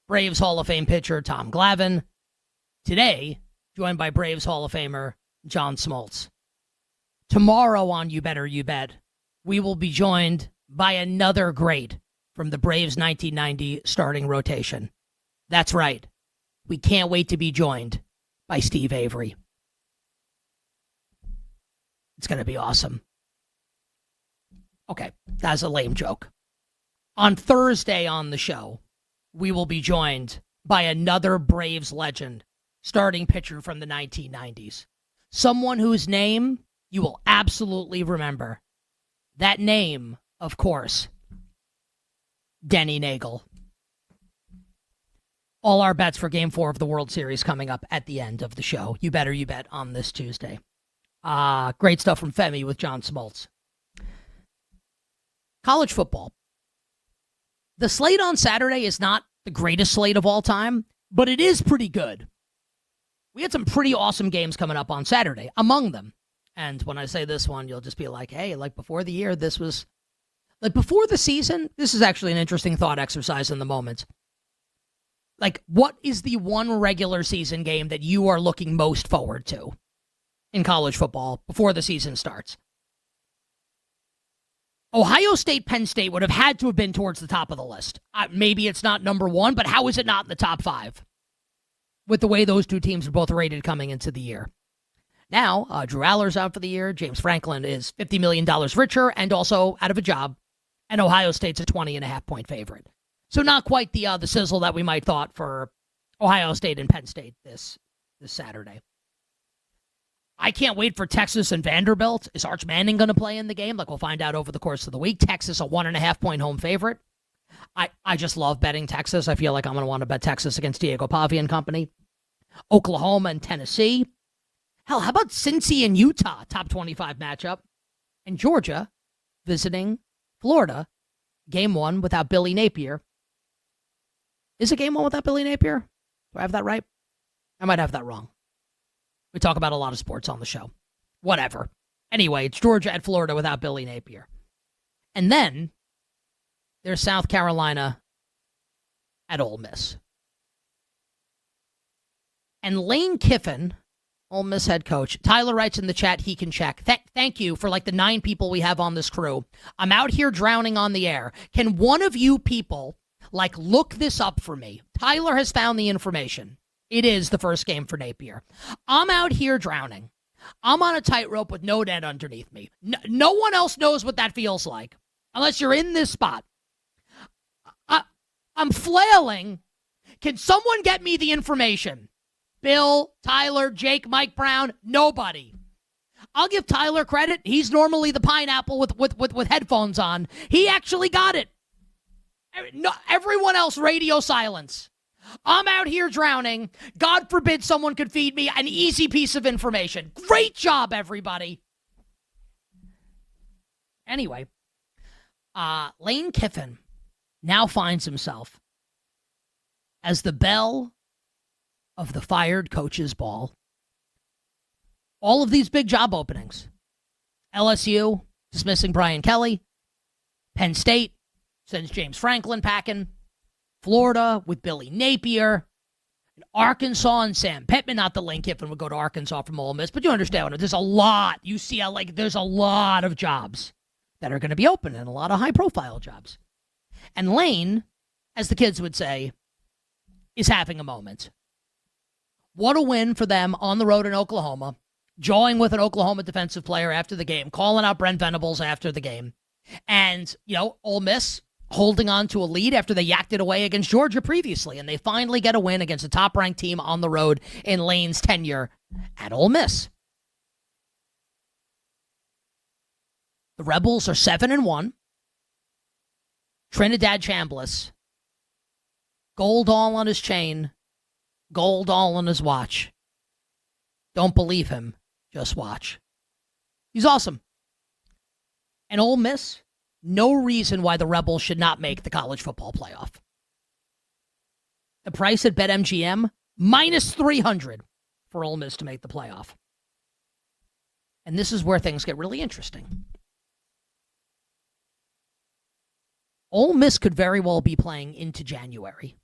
Speaker 10: Braves Hall of Fame pitcher Tom Glavine. Today, joined by Braves Hall of Famer John Smoltz. Tomorrow on You Better You Bet, we will be joined by another great from the Braves' 1990 starting rotation. That's right. We can't wait to be joined by Steve Avery. It's going to be awesome. Okay, that's a lame joke. On Thursday on the show, we will be joined by another Braves legend, starting pitcher from the 1990s. Someone whose name you will absolutely remember. That name, of course, Denny Nagel. All our bets for Game 4 of the World Series coming up at the end of the show. You better you bet on this Tuesday. Great stuff from Femi with John Smoltz. College football. The slate on Saturday is not the greatest slate of all time, but it is pretty good. We had some pretty awesome games coming up on Saturday, among them. And when I say this one, you'll just be like, hey, like before the year, this was... Like before the season, this is actually an interesting thought exercise in the moment. Like, what is the one regular season game that you are looking most forward to in college football before the season starts? Ohio State, Penn State would have had to have been towards the top of the list. Maybe it's not number one, but how is it not in the top 5? With the way those two teams are both rated coming into the year. Now, Drew Aller's out for the year. James Franklin is $50 million richer and also out of a job. And Ohio State's a 20.5-point favorite. So not quite the sizzle that we might thought for Ohio State and Penn State this Saturday. I can't wait for Texas and Vanderbilt. Is Arch Manning going to play in the game? Like, we'll find out over the course of the week. Texas, a 1.5-point home favorite. I just love betting Texas. I feel like I'm going to want to bet Texas against Diego Pavia and company. Oklahoma and Tennessee. Hell, how about Cincy and Utah, top 25 matchup? And Georgia visiting Florida, game 1 without Billy Napier. Is it game 1 without Billy Napier? Do I have that right? I might have that wrong. We talk about a lot of sports on the show. Whatever. Anyway, it's Georgia at Florida without Billy Napier. And then there's South Carolina at Ole Miss. And Lane Kiffin, Ole Miss head coach, Tyler writes in the chat he can check. Thank you for like the 9 people we have on this crew. I'm out here drowning on the air. Can one of you people look this up for me? Tyler has found the information. It is the first game for Napier. I'm out here drowning. I'm on a tightrope with no net underneath me. No one else knows what that feels like unless you're in this spot. I'm flailing. Can someone get me the information? Bill, Tyler, Jake, Mike Brown, nobody. I'll give Tyler credit. He's normally the pineapple with headphones on. He actually got it. No, everyone else, radio silence. I'm out here drowning. God forbid someone could feed me an easy piece of information. Great job, everybody. Anyway, Lane Kiffin now finds himself as the belle of the fired coach's ball. All of these big job openings. LSU dismissing Brian Kelly. Penn State sends James Franklin packing. Florida with Billy Napier. Arkansas and Sam Pittman. Not that Lane Kiffin would go to Arkansas from Ole Miss, but you understand, there's a lot. UCLA, there's a lot of jobs that are going to be open and a lot of high-profile jobs. And Lane, as the kids would say, is having a moment. What a win for them on the road in Oklahoma, jawing with an Oklahoma defensive player after the game, calling out Brent Venables after the game. And, Ole Miss holding on to a lead after they yacked it away against Georgia previously, and they finally get a win against a top-ranked team on the road in Lane's tenure at Ole Miss. The Rebels are 7-1. Trinidad Chambliss, gold all on his chain, gold all on his watch. Don't believe him, just watch. He's awesome. And Ole Miss, no reason why the Rebels should not make the college football playoff. The price at BetMGM, minus 300 for Ole Miss to make the playoff. And this is where things get really interesting. Ole Miss could very well be playing into January.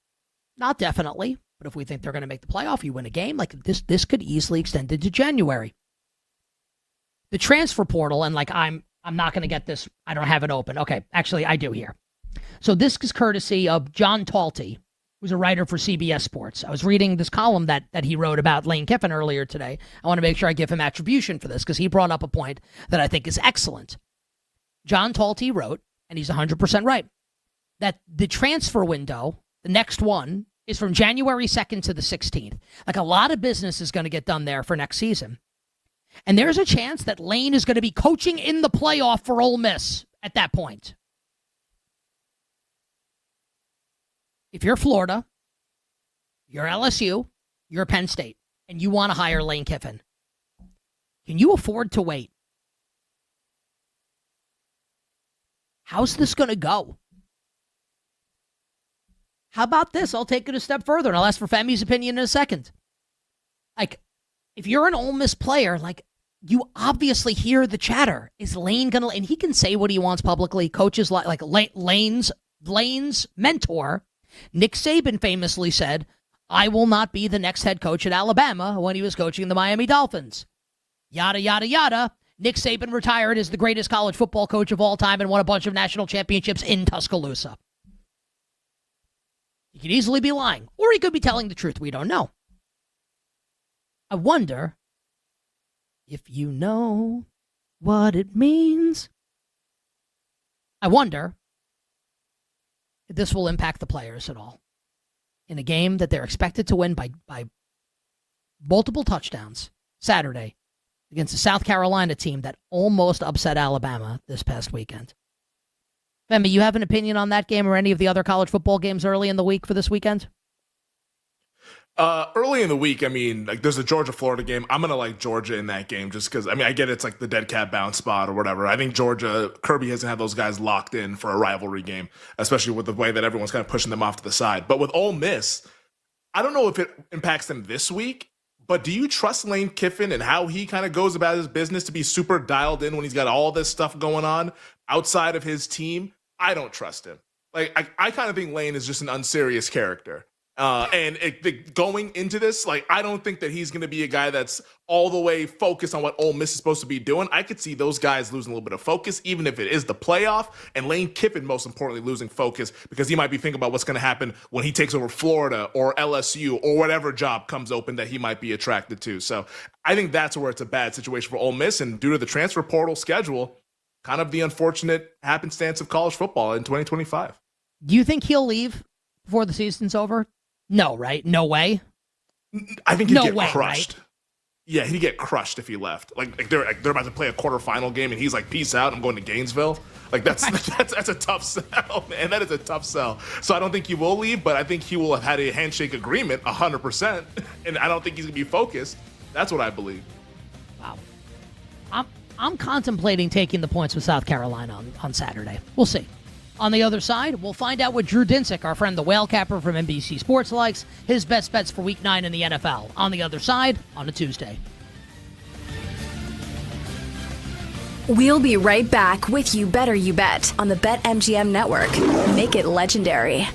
Speaker 10: Not definitely, but if we think they're going to make the playoff, you win a game, like this could easily extend into January. The transfer portal, and I'm not going to get this. I don't have it open. Okay, actually, I do here. So this is courtesy of John Talty, who's a writer for CBS Sports. I was reading this column that he wrote about Lane Kiffin earlier today. I want to make sure I give him attribution for this because he brought up a point that I think is excellent. John Talty wrote, and he's 100% right, that the transfer window, the next one, is from January 2nd to the 16th. Like, a lot of business is going to get done there for next season. And there's a chance that Lane is going to be coaching in the playoff for Ole Miss at that point. If you're Florida, you're LSU, you're Penn State, and you want to hire Lane Kiffin, can you afford to wait? How's this going to go? How about this? I'll take it a step further, and I'll ask for Femi's opinion in a second. If you're an Ole Miss player, you obviously hear the chatter. Is Lane going to... And he can say what he wants publicly. Coaches like Lane's mentor, Nick Saban, famously said, I will not be the next head coach at Alabama when he was coaching the Miami Dolphins. Yada, yada, yada. Nick Saban retired as the greatest college football coach of all time and won a bunch of national championships in Tuscaloosa. He could easily be lying, or he could be telling the truth. We don't know. I wonder if you know what it means. I wonder if this will impact the players at all. In a game that they're expected to win by multiple touchdowns Saturday against a South Carolina team that almost upset Alabama this past weekend. Femi, you have an opinion on that game or any of the other college football games early in the week for this weekend?
Speaker 20: Early in the week, there's a Georgia-Florida game. I'm going to like Georgia in that game just because, I get it's like the dead cat bounce spot or whatever. I think Georgia, Kirby hasn't had those guys locked in for a rivalry game, especially with the way that everyone's kind of pushing them off to the side. But with Ole Miss, I don't know if it impacts them this week, but do you trust Lane Kiffin and how he kind of goes about his business to be super dialed in when he's got all this stuff going on outside of his team? I don't trust him. I kind of think Lane is just an unserious character. Going into this, like, I don't think that he's going to be a guy that's all the way focused on what Ole Miss is supposed to be doing. I could see those guys losing a little bit of focus, even if it is the playoff, and Lane Kiffin, most importantly, losing focus because he might be thinking about what's going to happen when he takes over Florida or LSU or whatever job comes open that he might be attracted to. So I think that's where it's a bad situation for Ole Miss, and due to the transfer portal schedule, kind of the unfortunate happenstance of college football in 2025.
Speaker 10: Do you think he'll leave before the season's over? No, right? No way.
Speaker 20: I think he'd get crushed. Right? Yeah, he'd get crushed if he left. Like they're about to play a quarterfinal game, and he's like, "Peace out, I'm going to Gainesville." Like that's a tough sell, man. That is a tough sell. So I don't think he will leave, but I think he will have had a handshake agreement 100%, and I don't think he's gonna be focused. That's what I believe.
Speaker 10: Wow. I'm contemplating taking the points with South Carolina on Saturday. We'll see. On the other side, we'll find out what Drew Dinsick, our friend the whale capper from NBC Sports, likes, his best bets for Week 9 in the NFL. On the other side, on a Tuesday.
Speaker 1: We'll be right back with You Better You Bet on the BetMGM Network. Make it legendary.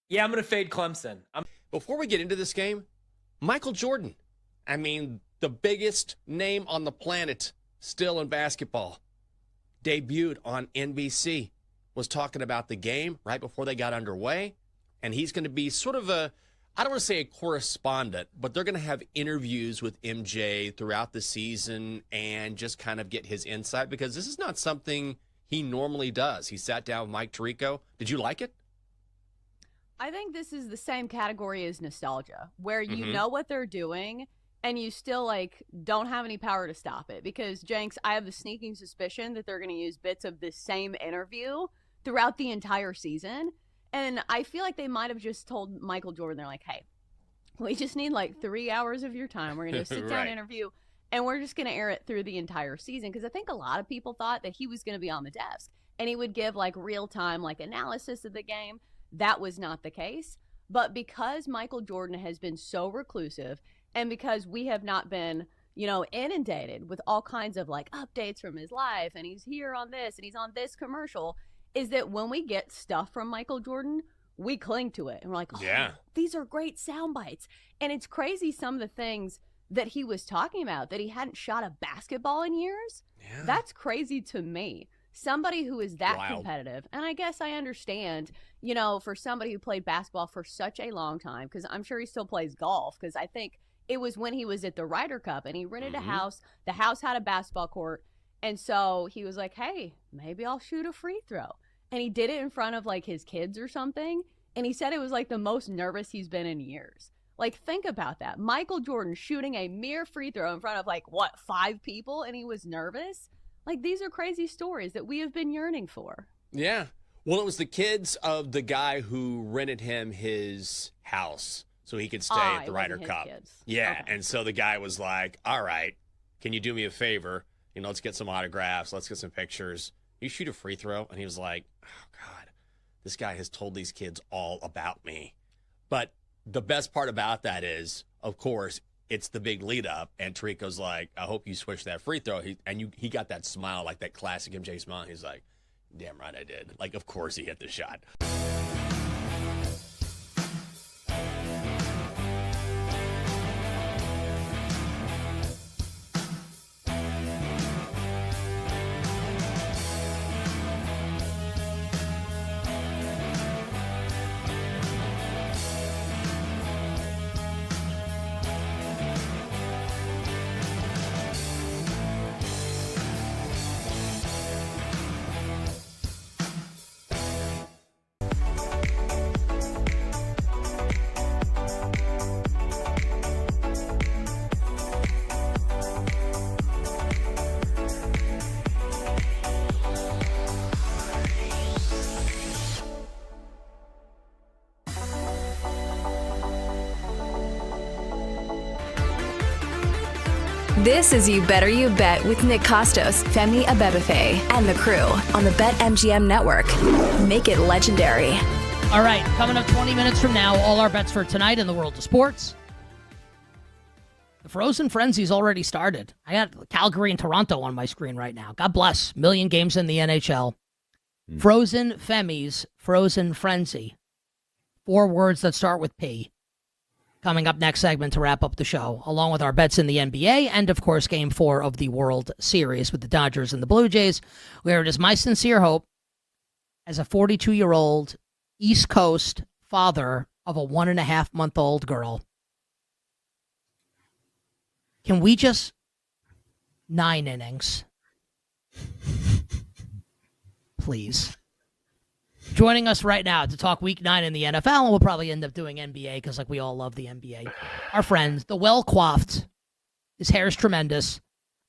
Speaker 6: Yeah, I'm going to fade Clemson.
Speaker 8: Before we get into this game, Michael Jordan. I mean, the biggest name on the planet still in basketball. Debuted on NBC. Was talking about the game right before they got underway. And he's going to be sort of I don't want to say a correspondent, but they're going to have interviews with MJ throughout the season and just kind of get his insight because this is not something he normally does. He sat down with Mike Tirico. Did you like it?
Speaker 3: I think this is the same category as nostalgia, where you know what they're doing and you still don't have any power to stop it. Because Jenks, I have the sneaking suspicion that they're going to use bits of this same interview throughout the entire season. And I feel like they might have just told Michael Jordan, they're like, hey, we just need 3 hours of your time. We're going to sit down interview and we're just going to air it through the entire season. Because I think a lot of people thought that he was going to be on the desk and he would give real time analysis of the game. That was not the case. But because Michael Jordan has been so reclusive and because we have not been, inundated with all kinds of updates from his life and he's here on this and he's on this commercial, is that when we get stuff from Michael Jordan, we cling to it. And we're like, oh, yeah, these are great sound bites. And it's crazy some of the things that he was talking about, that he hadn't shot a basketball in years. Yeah. That's crazy to me. Somebody who is that competitive. And I guess I understand, for somebody who played basketball for such a long time, because I'm sure he still plays golf, because I think it was when he was at the Ryder Cup and he rented a house. The house had a basketball court. And so he was like, hey, maybe I'll shoot a free throw. And he did it in front of his kids or something. And he said it was the most nervous he's been in years. Think about that. Michael Jordan shooting a mere free throw in front of 5 people, and he was nervous. These are crazy stories that we have been yearning for.
Speaker 8: Yeah. Well, it was the kids of the guy who rented him his house so he could stay at the Ryder Cup. Yeah, okay. And so the guy was like, all right, can you do me a favor? Let's get some autographs. Let's get some pictures. You shoot a free throw? And he was like, oh, God, this guy has told these kids all about me. But the best part about that is, of course, it's the big lead up. And Tariq's like, I hope you switch that free throw. He got that smile, like that classic MJ smile. He's like, damn right I did. Like, of course he hit the shot.
Speaker 1: This is You Better You Bet with Nick Costos, Femi Abebefe, and the crew on the BetMGM Network. Make it legendary.
Speaker 10: All right, coming up 20 minutes from now, all our bets for tonight in the world of sports. The Frozen Frenzy's already started. I got Calgary and Toronto on my screen right now. God bless. Million games in the NHL. Frozen Femi's Frozen Frenzy. 4 words that start with P. Coming up next segment to wrap up the show, along with our bets in the NBA and, of course, Game 4 of the World Series with the Dodgers and the Blue Jays, where it is my sincere hope, as a 42-year-old East Coast father of a 1.5-month-old girl, can we just 9 innings? Please. Joining us right now to talk Week 9 in the NFL, and we'll probably end up doing NBA because, we all love the NBA. Our friend, the well-coiffed, his hair is tremendous,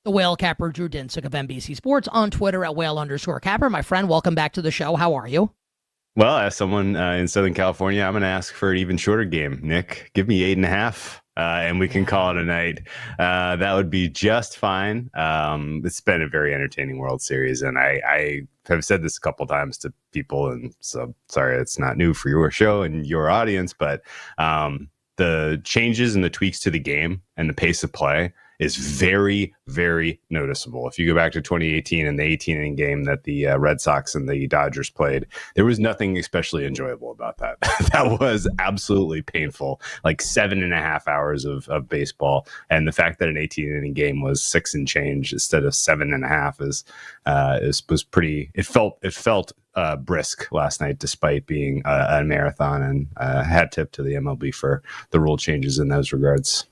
Speaker 10: the whale capper Drew Dinsick of NBC Sports on Twitter at whale_capper. My friend, welcome back to the show. How are you?
Speaker 13: Well, as someone in Southern California, I'm going to ask for an even shorter game. Nick, give me 8.5. And we can call it a night. That would be just fine. It's been a very entertaining World Series, and I have said this a couple times to people, and so sorry it's not new for your show and your audience, but the changes and the tweaks to the game and the pace of play is very, very noticeable. If you go back to 2018 and the 18-inning game that the Red Sox and the Dodgers played, there was nothing especially enjoyable about that. That was absolutely painful, like 7.5 hours of baseball. And the fact that an 18-inning game was 6 and change instead of 7.5 was pretty. It felt brisk last night, despite being a marathon. And hat tip to the MLB for the rule changes in those regards.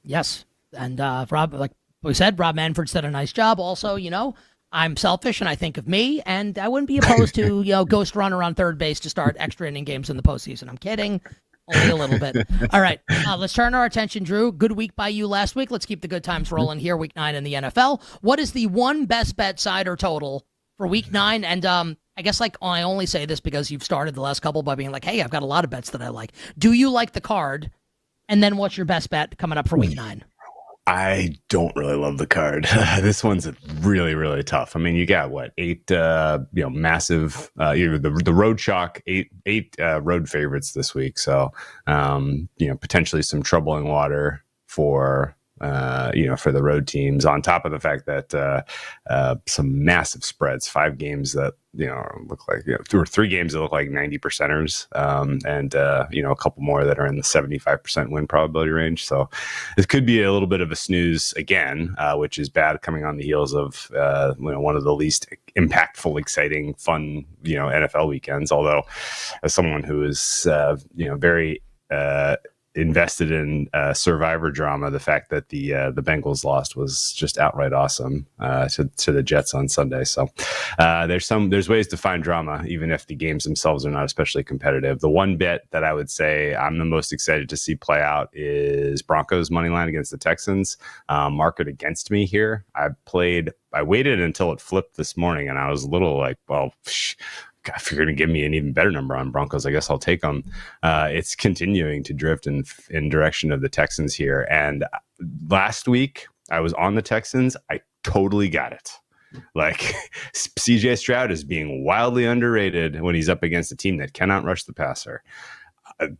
Speaker 10: Yes. And Rob, like we said, Rob Manfred did a nice job. Also, I'm selfish and I think of me, and I wouldn't be opposed to, ghost runner on third base to start extra inning games in the postseason. I'm kidding. Only a little bit. All right. Let's turn our attention, Drew. Good week by you last week. Let's keep the good times rolling here. Week 9 in the NFL. What is the one best bet side or total for week 9? And I guess I only say this because you've started the last couple by being like, hey, I've got a lot of bets that I like. Do you like the card? And then what's your best bet coming up for week 9?
Speaker 13: I don't really love the card. This one's really, really tough. I mean, you got 8, massive, the road chalk, eight road favorites this week. So, potentially some troubling water for the road teams, on top of the fact that some massive spreads, 5 games that, look like, 2 or 3 games that look like 90%ers, and a couple more that are in the 75% win probability range. So it could be a little bit of a snooze again, which is bad coming on the heels of, one of the least impactful, exciting, fun, NFL weekends. Although as someone who is, very, invested in survivor drama, the fact that the Bengals lost was just outright awesome to the Jets on Sunday. So there's ways to find drama, even if the games themselves are not especially competitive. The one bet that I would say I'm the most excited to see play out is Broncos money line against the Texans. Market against me here. I waited until it flipped this morning, and I was a little like, well, if you're going to give me an even better number on Broncos, I guess I'll take them. It's continuing to drift in direction of the Texans here. And last week I was on the Texans. I totally got it. Like CJ Stroud is being wildly underrated when he's up against a team that cannot rush the passer.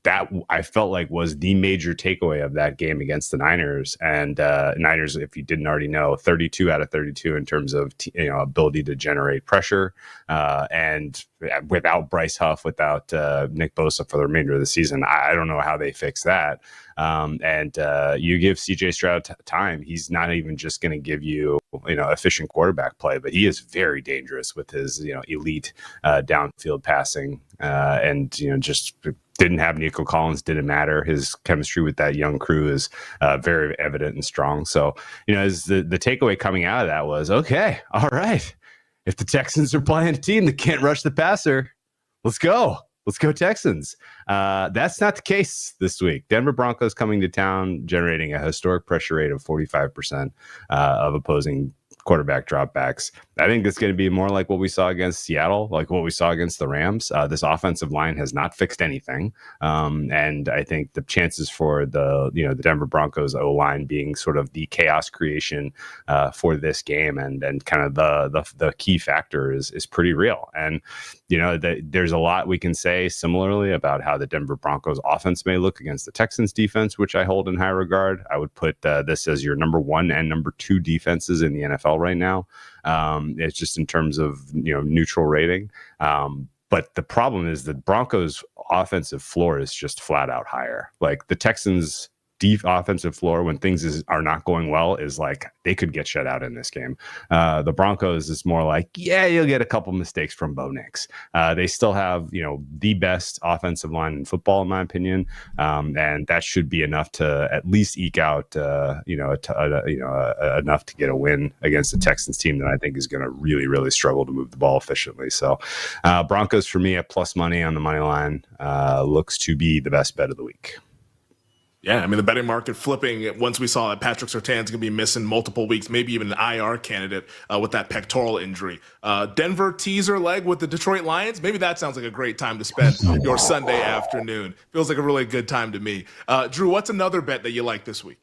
Speaker 13: That I felt like was the major takeaway of that game against the Niners. And Niners, if you didn't already know, 32 out of 32 in terms of ability to generate pressure. And without Bryce Huff, without Nick Bosa for the remainder of the season, I don't know how they fix that. And you give CJ Stroud time, he's not even just going to give you efficient quarterback play, but he is very dangerous with his elite downfield passing and just didn't have Nico Collins, didn't matter. His chemistry with that young crew is very evident and strong. So, as the takeaway coming out of that was, okay, all right, if the Texans are playing a team that can't rush the passer, let's go. Let's go Texans. That's not the case this week. Denver Broncos coming to town, generating a historic pressure rate of 45% of opposing quarterback dropbacks. I think it's going to be more like what we saw against Seattle, like what we saw against the Rams. This offensive line has not fixed anything. And I think the chances for the Denver Broncos O-line being sort of the chaos creation for this game and kind of the key factor is pretty real. And, there's a lot we can say similarly about how the Denver Broncos offense may look against the Texans defense, which I hold in high regard. I would put this as your number 1 and number 2 defenses in the NFL right now. It's just in terms of neutral rating. But the problem is the Broncos offensive floor is just flat out higher. Like the Texans deep offensive floor when things are not going well is like they could get shut out in this game. The Broncos is more like, yeah, you'll get a couple mistakes from Bo Nix. They still have the best offensive line in football in my opinion, and that should be enough to at least eke out enough to get a win against the Texans team that I think is going to really, really struggle to move the ball efficiently. So Broncos for me at plus money on the money line looks to be the best bet of the week.
Speaker 20: Yeah, I mean, the betting market flipping once we saw that Patrick Surtain's going to be missing multiple weeks, maybe even an IR candidate with that pectoral injury. Denver teaser leg with the Detroit Lions, maybe that sounds like a great time to spend your Sunday afternoon. Feels like a really good time to me. Drew, what's another bet that you like this week?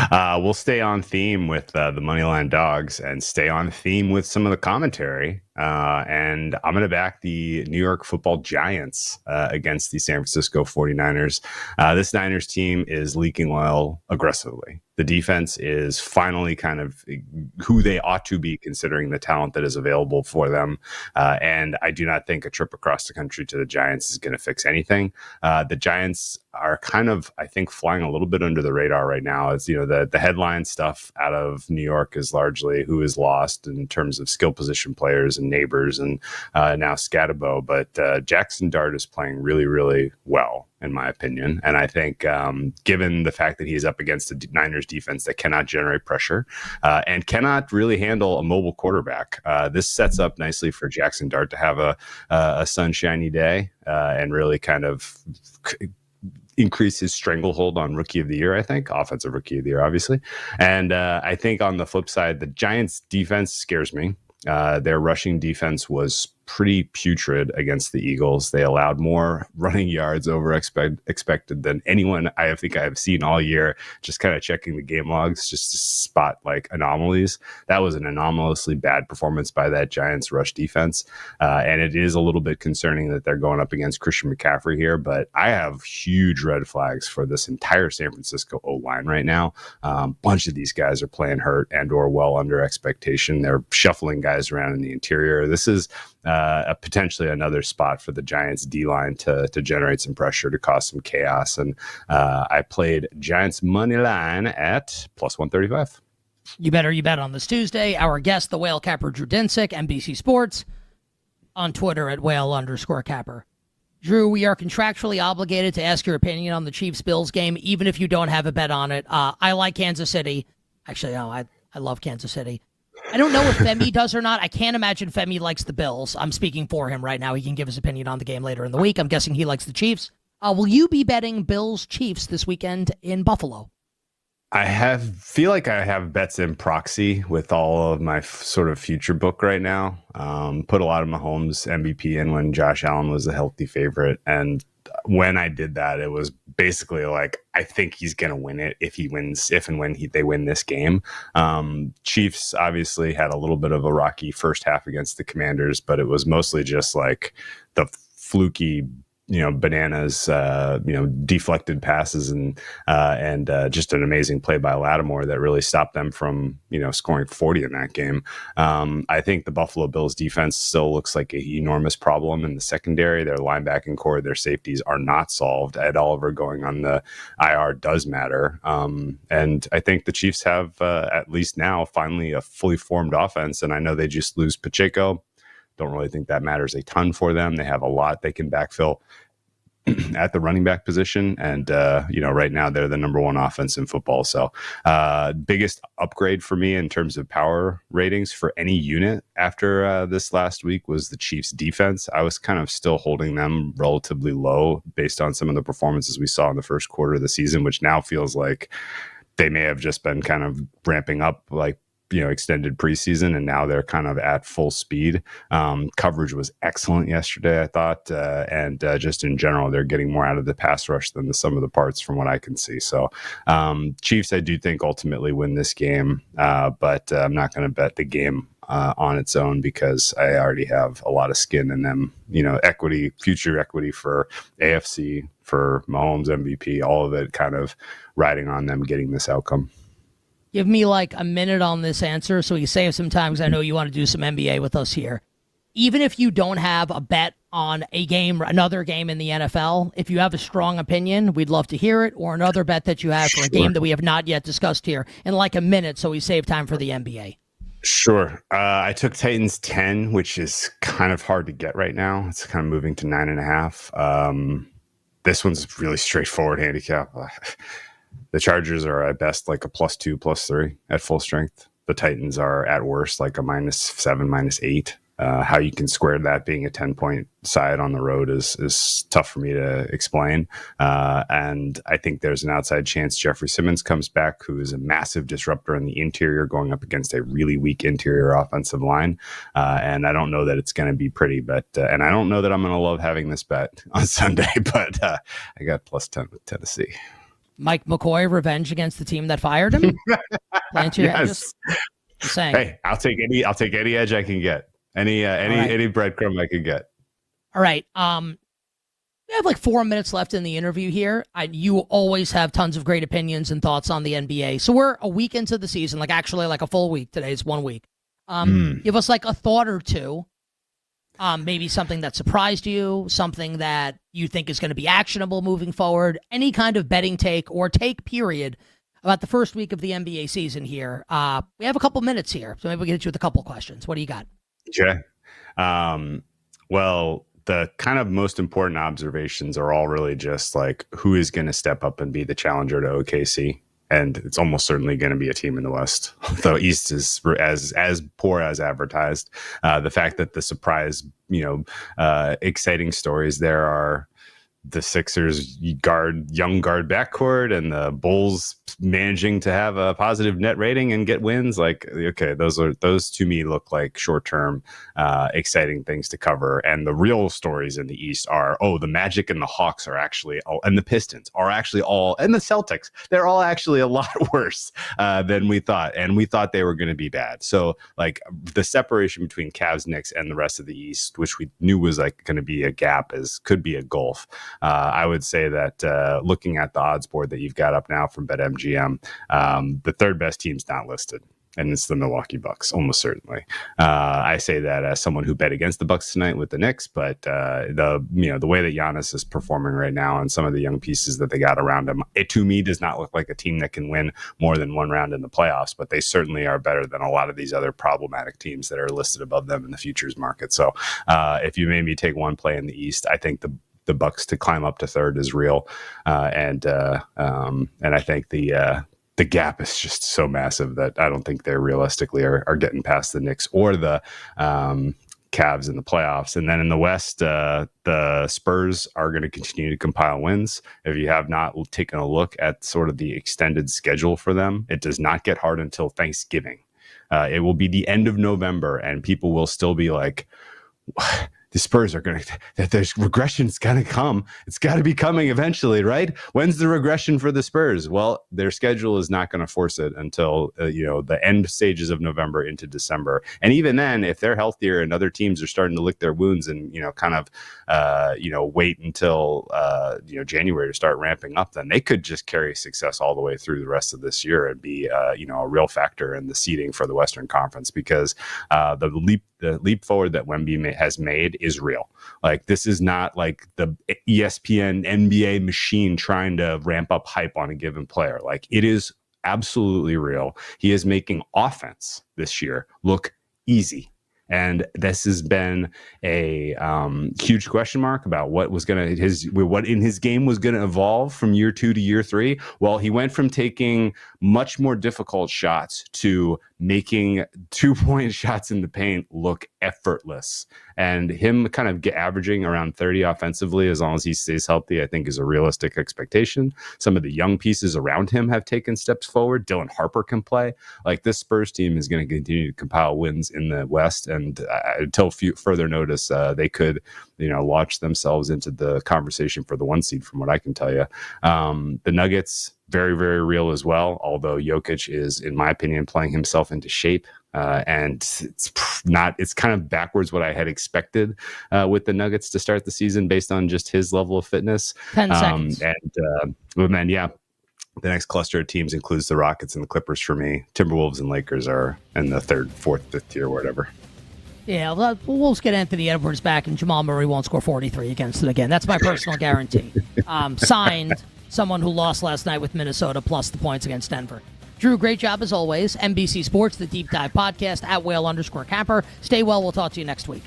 Speaker 13: We'll stay on theme with the Moneyline Dogs and stay on theme with some of the commentary. And I'm going to back the New York Football Giants against the San Francisco 49ers. This Niners team is leaking oil aggressively. The defense is finally kind of who they ought to be considering the talent that is available for them. And I do not think a trip across the country to the Giants is going to fix anything. The Giants are kind of, I think, flying a little bit under the radar right now. As the headline stuff out of New York is largely who is lost in terms of skill position players and neighbors and now Scatabo. But Jackson Dart is playing really, really well, in my opinion. And I think given the fact that he's up against a Niners defense that cannot generate pressure and cannot really handle a mobile quarterback, this sets up nicely for Jackson Dart to have a sunshiny day and really kind of increase his stranglehold on Rookie of the Year, I think. Offensive Rookie of the Year, obviously. And I think on the flip side, the Giants defense scares me. Their rushing defense was pretty putrid against the Eagles. They allowed more running yards over expected than anyone I think I have seen all year, just kind of checking the game logs just to spot like anomalies. That was an anomalously bad performance by that Giants rush defense. And it is a little bit concerning that they're going up against Christian McCaffrey here, but I have huge red flags for this entire San Francisco O-line right now. Bunch of these guys are playing hurt and or well under expectation. They're shuffling guys around in the interior. This is potentially another spot for the Giants D-line to generate some pressure, to cause some chaos. And I played Giants money line at plus 135.
Speaker 10: You bet on this Tuesday. Our guest, the whale capper Drew Dinsick, NBC Sports, on Twitter at whale_capper. Drew, we are contractually obligated to ask your opinion on the Chiefs-Bills game, even if you don't have a bet on it. I like Kansas City. Actually, no, I love Kansas City. I don't know if Femi does or not. I can't imagine Femi likes the Bills. I'm speaking for him right now. He can give his opinion on the game later in the week. I'm guessing he likes the Chiefs. Will you be betting Bills-Chiefs this weekend in Buffalo?
Speaker 13: I feel like I have bets in proxy with all of my sort of future book right now. Put a lot of Mahomes MVP in when Josh Allen was a healthy favorite, and when I did that, it was basically like, I think he's going to win it if and when they win this game. Chiefs obviously had a little bit of a rocky first half against the Commanders, but it was mostly just like the fluky, bananas, deflected passes and just an amazing play by Lattimore that really stopped them from, scoring 40 in that game. I think the Buffalo Bills defense still looks like an enormous problem in the secondary. Their linebacking core, their safeties are not solved. Ed Oliver going on the IR does matter. And I think the Chiefs have, at least now, finally a fully formed offense. And I know they just lose Pacheco. Don't really think that matters a ton for them. They have a lot they can backfill at the running back position. And, right now they're the number one offense in football. So biggest upgrade for me in terms of power ratings for any unit after this last week was the Chiefs defense. I was kind of still holding them relatively low based on some of the performances we saw in the first quarter of the season, which now feels like they may have just been kind of ramping up like, extended preseason, and now they're kind of at full speed. Coverage was excellent yesterday, I thought, and just in general, they're getting more out of the pass rush than the sum of the parts from what I can see. So Chiefs, I do think ultimately win this game, but I'm not going to bet the game on its own because I already have a lot of skin in them, future equity for AFC, for Mahomes MVP, all of it kind of riding on them getting this outcome.
Speaker 10: Give me like a minute on this answer so we can save some time, because I know you want to do some NBA with us here. Even if you don't have a bet on another game in the NFL, if you have a strong opinion, we'd love to hear it, or another bet that you have for a game that we have not yet discussed here in like a minute so we save time for the NBA.
Speaker 13: Sure. I took Titans 10, which is kind of hard to get right now. It's kind of moving to 9.5. This one's really straightforward handicap. The Chargers are at best like a +2, +3 at full strength. The Titans are at worst like a -7, -8. How you can square that being a 10-point side on the road is tough for me to explain. And I think there's an outside chance Jeffrey Simmons comes back, who is a massive disruptor in the interior going up against a really weak interior offensive line. And I don't know that it's going to be pretty, but and I don't know that I'm going to love having this bet on Sunday, but I got +10 with Tennessee.
Speaker 10: Mike McCoy, revenge against the team that fired him?
Speaker 13: Yes.
Speaker 10: Just saying.
Speaker 13: Hey, I'll take any edge I can get. Any breadcrumb I can get.
Speaker 10: All right. We have like 4 minutes left in the interview here. You always have tons of great opinions and thoughts on the NBA. So we're a week into the season, like actually like a full week. Today is 1 week. Give us like a thought or two. Maybe something that surprised you, something that you think is going to be actionable moving forward, any kind of betting take or take period about the first week of the NBA season here. We have a couple minutes here, so maybe we can hit you with a couple questions. What do you got?
Speaker 13: Okay. Well, the kind of most important observations are all really just like who is going to step up and be the challenger to OKC. And it's almost certainly going to be a team in the West. The East is as poor as advertised. The fact that the surprise, exciting stories there are the Sixers young guard backcourt and the Bulls managing to have a positive net rating and get wins. Like, okay, those to me look like short-term exciting things to cover. And the real stories in the East are, the Magic and the Hawks are actually, and the Pistons are actually and the Celtics, they're all actually a lot worse than we thought. And we thought they were going to be bad. So like the separation between Cavs, Knicks, and the rest of the East, which we knew was like going to be a gap, could be a gulf. I would say that looking at the odds board that you've got up now from BetMGM, the third best team's not listed, and it's the Milwaukee Bucks, almost certainly. I say that as someone who bet against the Bucks tonight with the Knicks, but the way that Giannis is performing right now and some of the young pieces that they got around him, it to me does not look like a team that can win more than one round in the playoffs, but they certainly are better than a lot of these other problematic teams that are listed above them in the futures market. So if you made me take one play in the East, I think the Bucks to climb up to third is real, and I think the gap is just so massive that I don't think they realistically are getting past the Knicks or the Cavs in the playoffs. And then in the West, the Spurs are going to continue to compile wins. If you have not taken a look at sort of the extended schedule for them, it does not get hard until Thanksgiving. It will be the end of November, and people will still be like, the Spurs are going to, there's regression's going to come. It's got to be coming eventually, right? When's the regression for the Spurs? Well, their schedule is not going to force it until, the end stages of November into December. And even then, if they're healthier and other teams are starting to lick their wounds and, wait until, January to start ramping up, then they could just carry success all the way through the rest of this year and be, a real factor in the seeding for the Western Conference, because the leap forward that Wemby has made is real. Like, this is not like the ESPN NBA machine trying to ramp up hype on a given player. Like, it is absolutely real. He is making offense this year look easy. And this has been a huge question mark about what in his game was going to evolve from year 2 to year 3. Well, he went from taking much more difficult shots to making 2-point shots in the paint look effortless. And him kind of averaging around 30 offensively, as long as he stays healthy, I think is a realistic expectation. Some of the young pieces around him have taken steps forward. Dylan Harper can play. Like, this Spurs team is going to continue to compile wins in the West. And until further notice, they could, launch themselves into the conversation for the 1 seed, from what I can tell you. The Nuggets, very, very real as well, although Jokic is, in my opinion, playing himself into shape. And it's kind of backwards what I had expected with the Nuggets to start the season based on just his level of fitness.
Speaker 10: 10 seconds.
Speaker 13: The next cluster of teams includes the Rockets and the Clippers for me. Timberwolves and Lakers are in the 3rd, 4th, 5th tier, whatever.
Speaker 10: Yeah, the Wolves get Anthony Edwards back, and Jamal Murray won't score 43 against them again. That's my personal guarantee. Signed someone who lost last night with Minnesota, plus the points against Denver. Drew, great job as always. NBC Sports, the Deep Dive Podcast, at Whale_Capper. Stay well. We'll talk to you next week.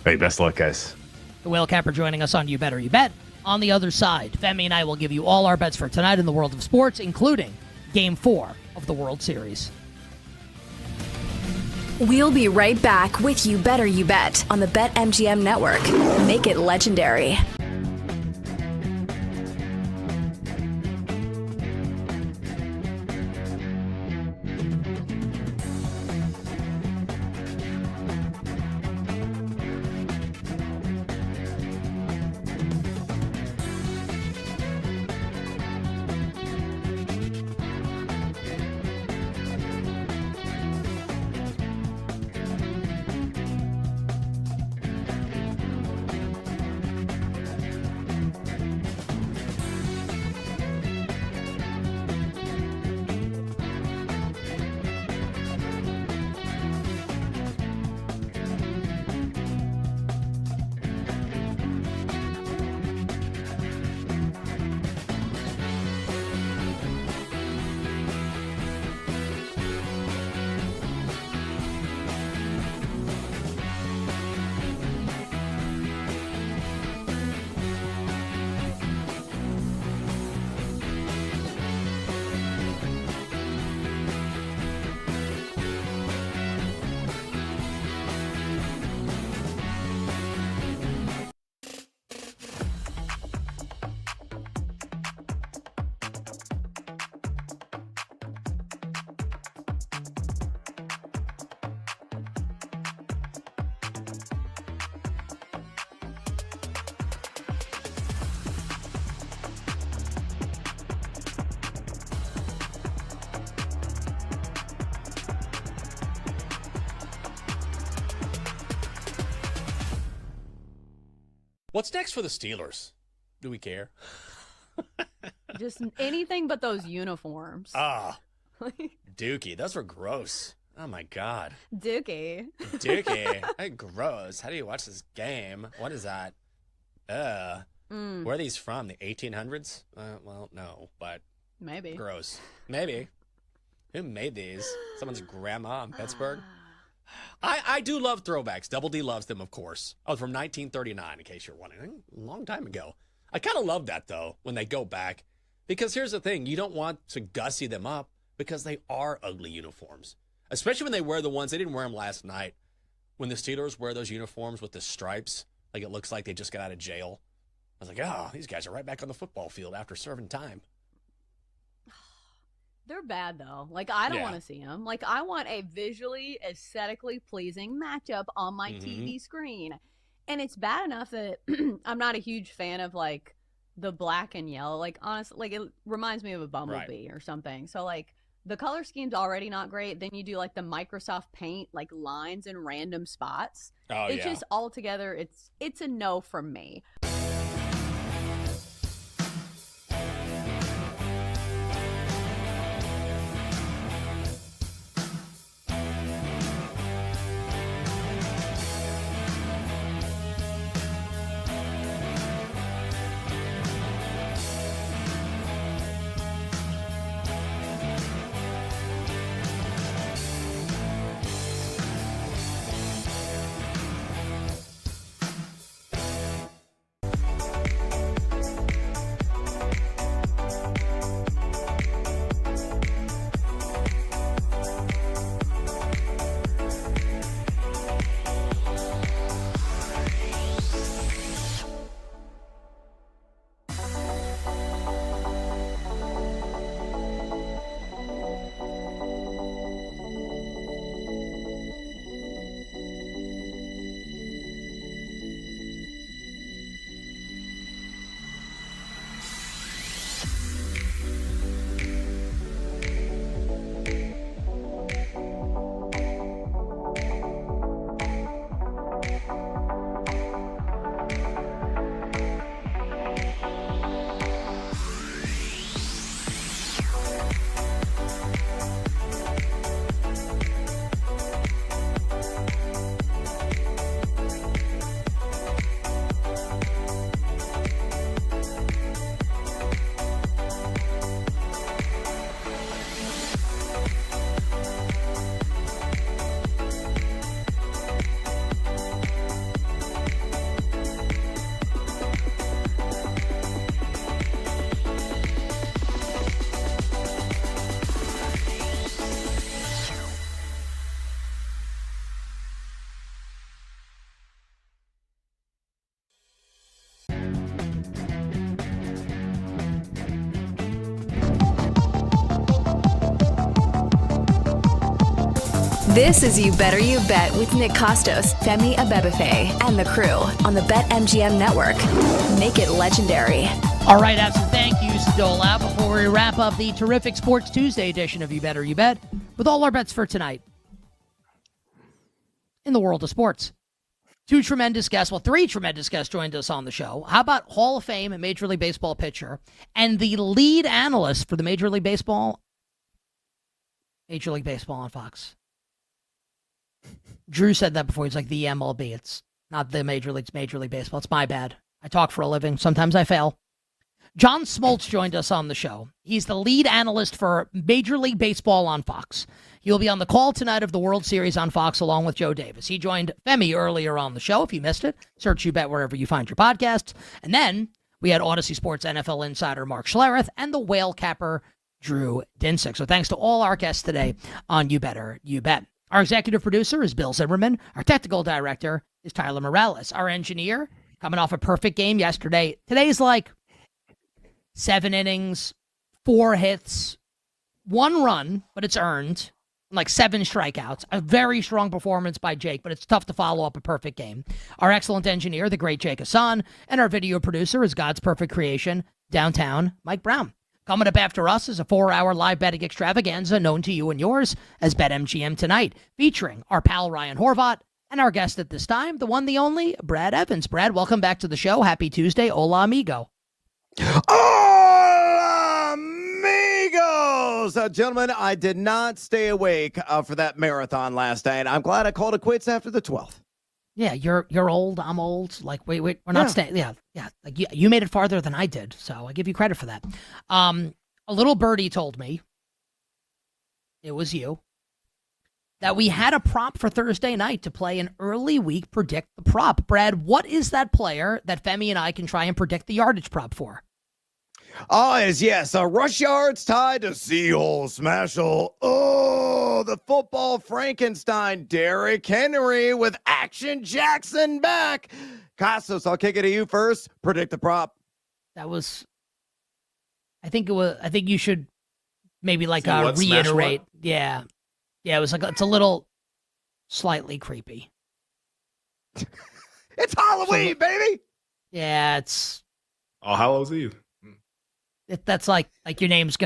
Speaker 13: Hey, best of luck, guys.
Speaker 10: The Whale Capper joining us on You Better You Bet. On the other side, Femi and I will give you all our bets for tonight in the world of sports, including Game 4 of the World Series.
Speaker 1: We'll be right back with You Better You Bet on the BetMGM Network. Make it legendary.
Speaker 8: What's next for the Steelers? Do we care?
Speaker 3: Just anything but those uniforms.
Speaker 8: Dookie. Those were gross. Oh, my God.
Speaker 3: Dookie.
Speaker 8: Hey, gross. How do you watch this game? What is that? Where are these from? The 1800s? Well, no, but
Speaker 3: maybe.
Speaker 8: Gross. Maybe. Who made these? Someone's grandma in Pittsburgh? I do love throwbacks. Double D loves them, of course. Oh, from 1939, in case you're wondering. A long time ago. I kind of love that, though, when they go back. Because here's the thing. You don't want to gussy them up because they are ugly uniforms. Especially when they wear the ones. They didn't wear them last night. when the Steelers wear those uniforms with the stripes, like it looks like they just got out of jail. I was like, oh, these guys are right back on the football field after serving time.
Speaker 3: They're bad, though. Like, I don't
Speaker 8: Yeah.
Speaker 3: want to see them. Like, I want a visually, aesthetically pleasing matchup on my TV screen. And it's bad enough that I'm not a huge fan of, like, the black and yellow. Like, honestly, like, it reminds me of a bumblebee or something. So, like, the color scheme's already not great. Then you do, like, the Microsoft Paint, like, lines in random spots.
Speaker 8: Oh,
Speaker 3: it's
Speaker 8: yeah.
Speaker 3: just altogether, it's a no from me.
Speaker 1: This is You Better You Bet with Nick Costos, Femi Abebefe, and the crew on the BetMGM Network. Make it legendary.
Speaker 10: All right, have some thank yous to dole out before we wrap up the terrific Sports Tuesday edition of You Better You Bet with all our bets for tonight in the world of sports. Three tremendous guests joined us on the show. How about Hall of Fame and Major League Baseball pitcher and the lead analyst for the Major League Baseball on Fox? Drew said that before. He's like, the MLB. It's not the Major League Baseball. It's my bad. I talk for a living. Sometimes I fail. John Smoltz joined us on the show. He's the lead analyst for Major League Baseball on Fox. He'll be on the call tonight of the World Series on Fox along with Joe Davis. He joined Femi earlier on the show. If you missed it, search You Bet wherever you find your podcasts. And then we had Odyssey Sports NFL insider Mark Schlereth and the whale capper Drew Dinsick. So thanks to all our guests today on You Better You Bet. Our executive producer is Bill Zimmerman. Our technical director is Tyler Morales. Our engineer, coming off a perfect game yesterday. Today's like 7 innings, 4 hits, 1 run, but it's earned, like 7 strikeouts. A very strong performance by Jake, but it's tough to follow up a perfect game. Our excellent engineer, the great Jake Hassan, and our video producer is God's perfect creation, downtown Mike Brown. Coming up after us is a 4-hour live betting extravaganza known to you and yours as BetMGM Tonight, featuring our pal Ryan Horvat and our guest at this time, the one, the only, Brad Evans. Brad, welcome back to the show. Happy Tuesday. Hola, amigo.
Speaker 22: Hola, amigos! Gentlemen, I did not stay awake for that marathon last night. I'm glad I called it quits after the 12th.
Speaker 10: Yeah, you're old. I'm old. Like, wait, we're not staying. Yeah. Like you made it farther than I did, so I give you credit for that. A little birdie told me, it was you, that we had a prop for Thursday night to play an early week predict the prop. Brad, what is that player that Femi and I can try and predict the yardage prop for?
Speaker 22: Oh, yes. Rush yards tied to Seahole Smashel. Oh, the football Frankenstein. Derrick Henry with Action Jackson back. Costos, I'll kick it to you first. Predict the prop.
Speaker 10: That was, I think you should maybe reiterate. Yeah. Yeah, it was it's a little slightly creepy.
Speaker 22: It's Halloween, baby.
Speaker 10: Yeah, it's
Speaker 20: All Hallows Eve.
Speaker 10: That's like your name's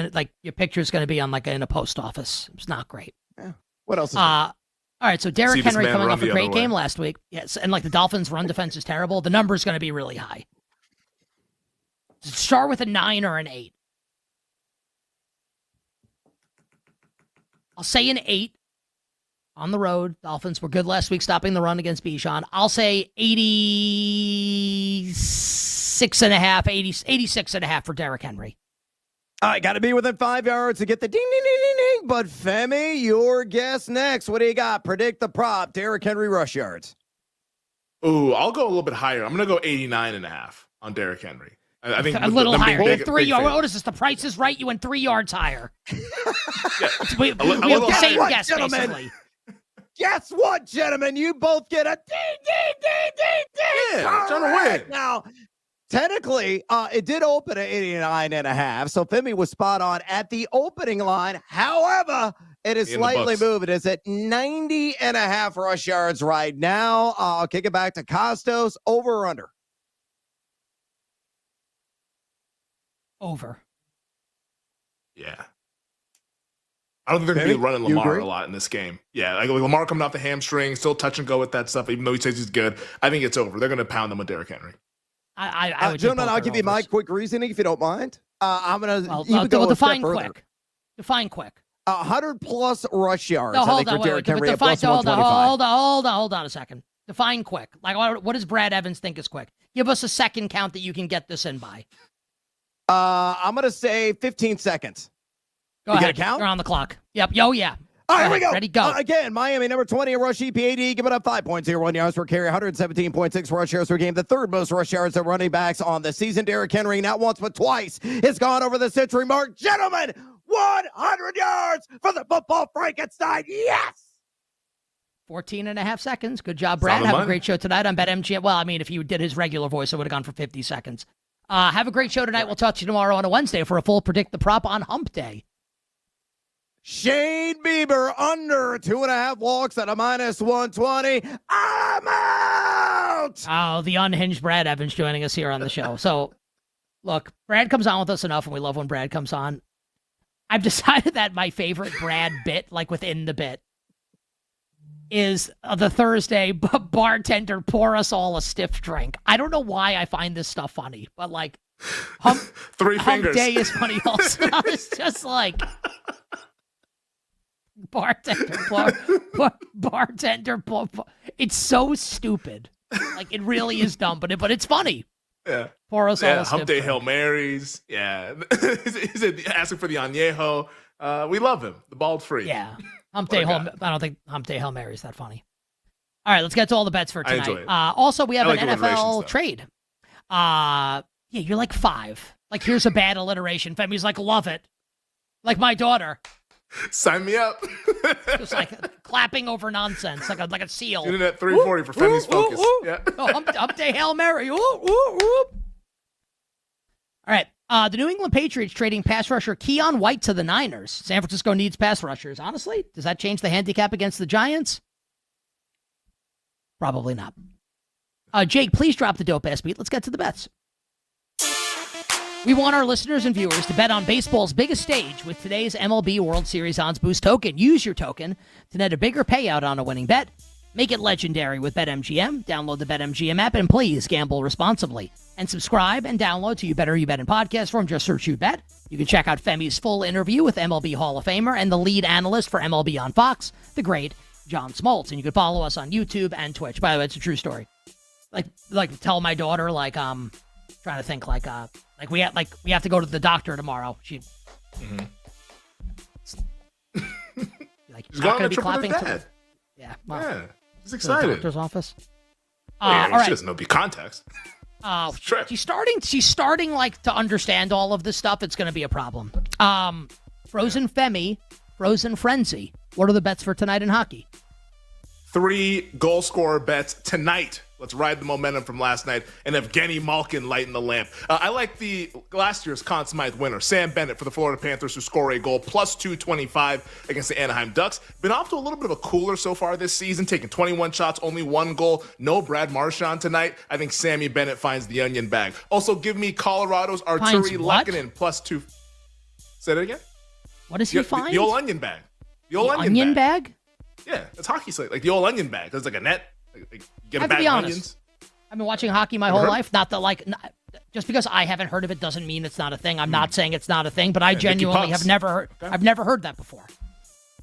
Speaker 10: your picture's gonna be on in a post office. It's not great.
Speaker 22: Yeah. What else?
Speaker 10: All right, so Derrick Henry coming off a great game
Speaker 20: way.
Speaker 10: last week. Yes, and the Dolphins' run defense is terrible. The number's gonna be really high. Start with a 9 or an 8. I'll say an 8 on the road. Dolphins were good last week stopping the run against Bijan. I'll say 86.5, 86.5 for Derrick Henry.
Speaker 22: All right, got to be within 5 yards to get the ding, ding, ding, ding, ding. But Femi, your guess next. What do you got? Predict the prop. Derrick Henry rush yards.
Speaker 20: Ooh, I'll go a little bit higher. I'm going to go 89.5 on Derrick Henry. I think
Speaker 10: a little higher.
Speaker 20: Big,
Speaker 10: 3 yards. What is this? The Price is Right. You went 3 yards higher. We have
Speaker 22: the
Speaker 10: same guess, basically.
Speaker 22: Guess what, gentlemen? You both get a ding, ding, ding, ding, ding.
Speaker 20: Yeah, trying to win.
Speaker 22: Now, technically, it did open at 89.5, so Femi was spot on at the opening line. However, it is slightly moved. It is at 90.5 rush yards right now. I'll kick it back to Costos. Over or under?
Speaker 10: Over.
Speaker 20: Yeah. I don't think they're going to be running Lamar a lot in this game. Yeah, Lamar coming off the hamstring, still touch and go with that stuff, even though he says he's good. I think it's over. They're going to pound them with Derrick Henry.
Speaker 10: I would
Speaker 22: gentlemen, I'll give you my quick reasoning if you don't mind. I'm going to
Speaker 10: define quick. Define quick.
Speaker 22: 100+ rush yards.
Speaker 10: No, hold
Speaker 22: I think
Speaker 10: on,
Speaker 22: for Derrick Henry at plus
Speaker 10: 125. Hold on a second. Define quick. What does Brad Evans think is quick? Give us a second count that you can get this in by.
Speaker 22: I'm going to say 15 seconds.
Speaker 10: Go ahead. Count? You're on the clock. Yep. Yo, yeah.
Speaker 22: All right, here we go.
Speaker 10: Ready, go.
Speaker 22: Again, Miami, number 20 in rush EPAD, giving up 5.01 yards per carry, 117.6 rush yards per game, the third most rush yards of running backs on the season. Derrick Henry, not once but twice, has gone over the century mark. Gentlemen, 100 yards for the football Frankenstein. Yes!
Speaker 10: 14.5 seconds. Good job, Brad. Have a great show tonight on BetMGM. Well, I mean, if you did his regular voice, it would have gone for 50 seconds. Have a great show tonight. We'll talk to you tomorrow on a Wednesday for a full Predict the Prop on Hump Day.
Speaker 22: Shane Bieber under 2.5 walks at a -120. I'm out!
Speaker 10: Oh, the unhinged Brad Evans joining us here on the show. So, look, Brad comes on with us enough, and we love when Brad comes on. I've decided that my favorite Brad bit, within the bit, is the Thursday bartender pour us all a stiff drink. I don't know why I find this stuff funny, but hump day is funny also. It's just bartender. It's so stupid. It really is dumb, but it's funny.
Speaker 20: Yeah.
Speaker 10: Pour us all a
Speaker 20: Hump Day
Speaker 10: stiff
Speaker 20: Hail Marys. Yeah. Is it asking for the añejo? We love him. The bald free.
Speaker 10: Yeah. Hump Day I don't think Hump Day Hail Mary is that funny. All right, let's get to all the bets for tonight.
Speaker 20: I enjoy it.
Speaker 10: Also, we have an NFL trade. Yeah, you're 5. Here's a bad alliteration. Femi's love it. Like my daughter.
Speaker 20: Sign me up.
Speaker 10: Just clapping over nonsense, like a seal.
Speaker 20: Internet 340 for Femi's focus. Yeah.
Speaker 10: Oh, Hump Day Hail Mary. All right. The New England Patriots trading pass rusher Keon White to the Niners. San Francisco needs pass rushers. Honestly, does that change the handicap against the Giants? Probably not. Jake, please drop the dope ass beat. Let's get to the bets. We want our listeners and viewers to bet on baseball's biggest stage with today's MLB World Series Odds Boost token. Use your token to net a bigger payout on a winning bet. Make it legendary with BetMGM. Download the BetMGM app and please gamble responsibly. And subscribe and download to You Better You Bet in podcast form. Just search You Bet. You can check out Femi's full interview with MLB Hall of Famer and the lead analyst for MLB on Fox, the great John Smoltz. And you can follow us on YouTube and Twitch. By the way, it's a true story. Tell my daughter, trying to think, we have to go to the doctor tomorrow. She,
Speaker 20: She's not going to be clapping.
Speaker 10: Yeah.
Speaker 20: Well, yeah. He's excited.
Speaker 10: The doctor's office.
Speaker 20: All right.
Speaker 10: She
Speaker 20: doesn't know the context.
Speaker 10: She's starting like to understand all of this stuff. It's going to be a problem. Frozen Femi, Frozen Frenzy. What are the bets for tonight in hockey?
Speaker 20: 3 goal scorer bets tonight. Let's ride the momentum from last night and Evgeny Malkin lighting the lamp. I like the last year's Conn Smythe winner, Sam Bennett for the Florida Panthers, who score a goal, plus 225 against the Anaheim Ducks. Been off to a little bit of a cooler so far this season, taking 21 shots, only 1 goal. No Brad Marchand tonight. I think Sammy Bennett finds the onion bag. Also, give me Colorado's Arturi Lehkonen, plus 2. Say that again?
Speaker 10: What does he find?
Speaker 20: The old onion bag. The old
Speaker 10: onion bag?
Speaker 20: Yeah, it's hockey slate, like the old onion bag. There's like a net. Like, you get a bag of onions.
Speaker 10: I've been watching hockey my whole life. Not that just because I haven't heard of it doesn't mean it's not a thing. I'm not saying it's not a thing, but I genuinely have never heard. Okay. I've never heard that before.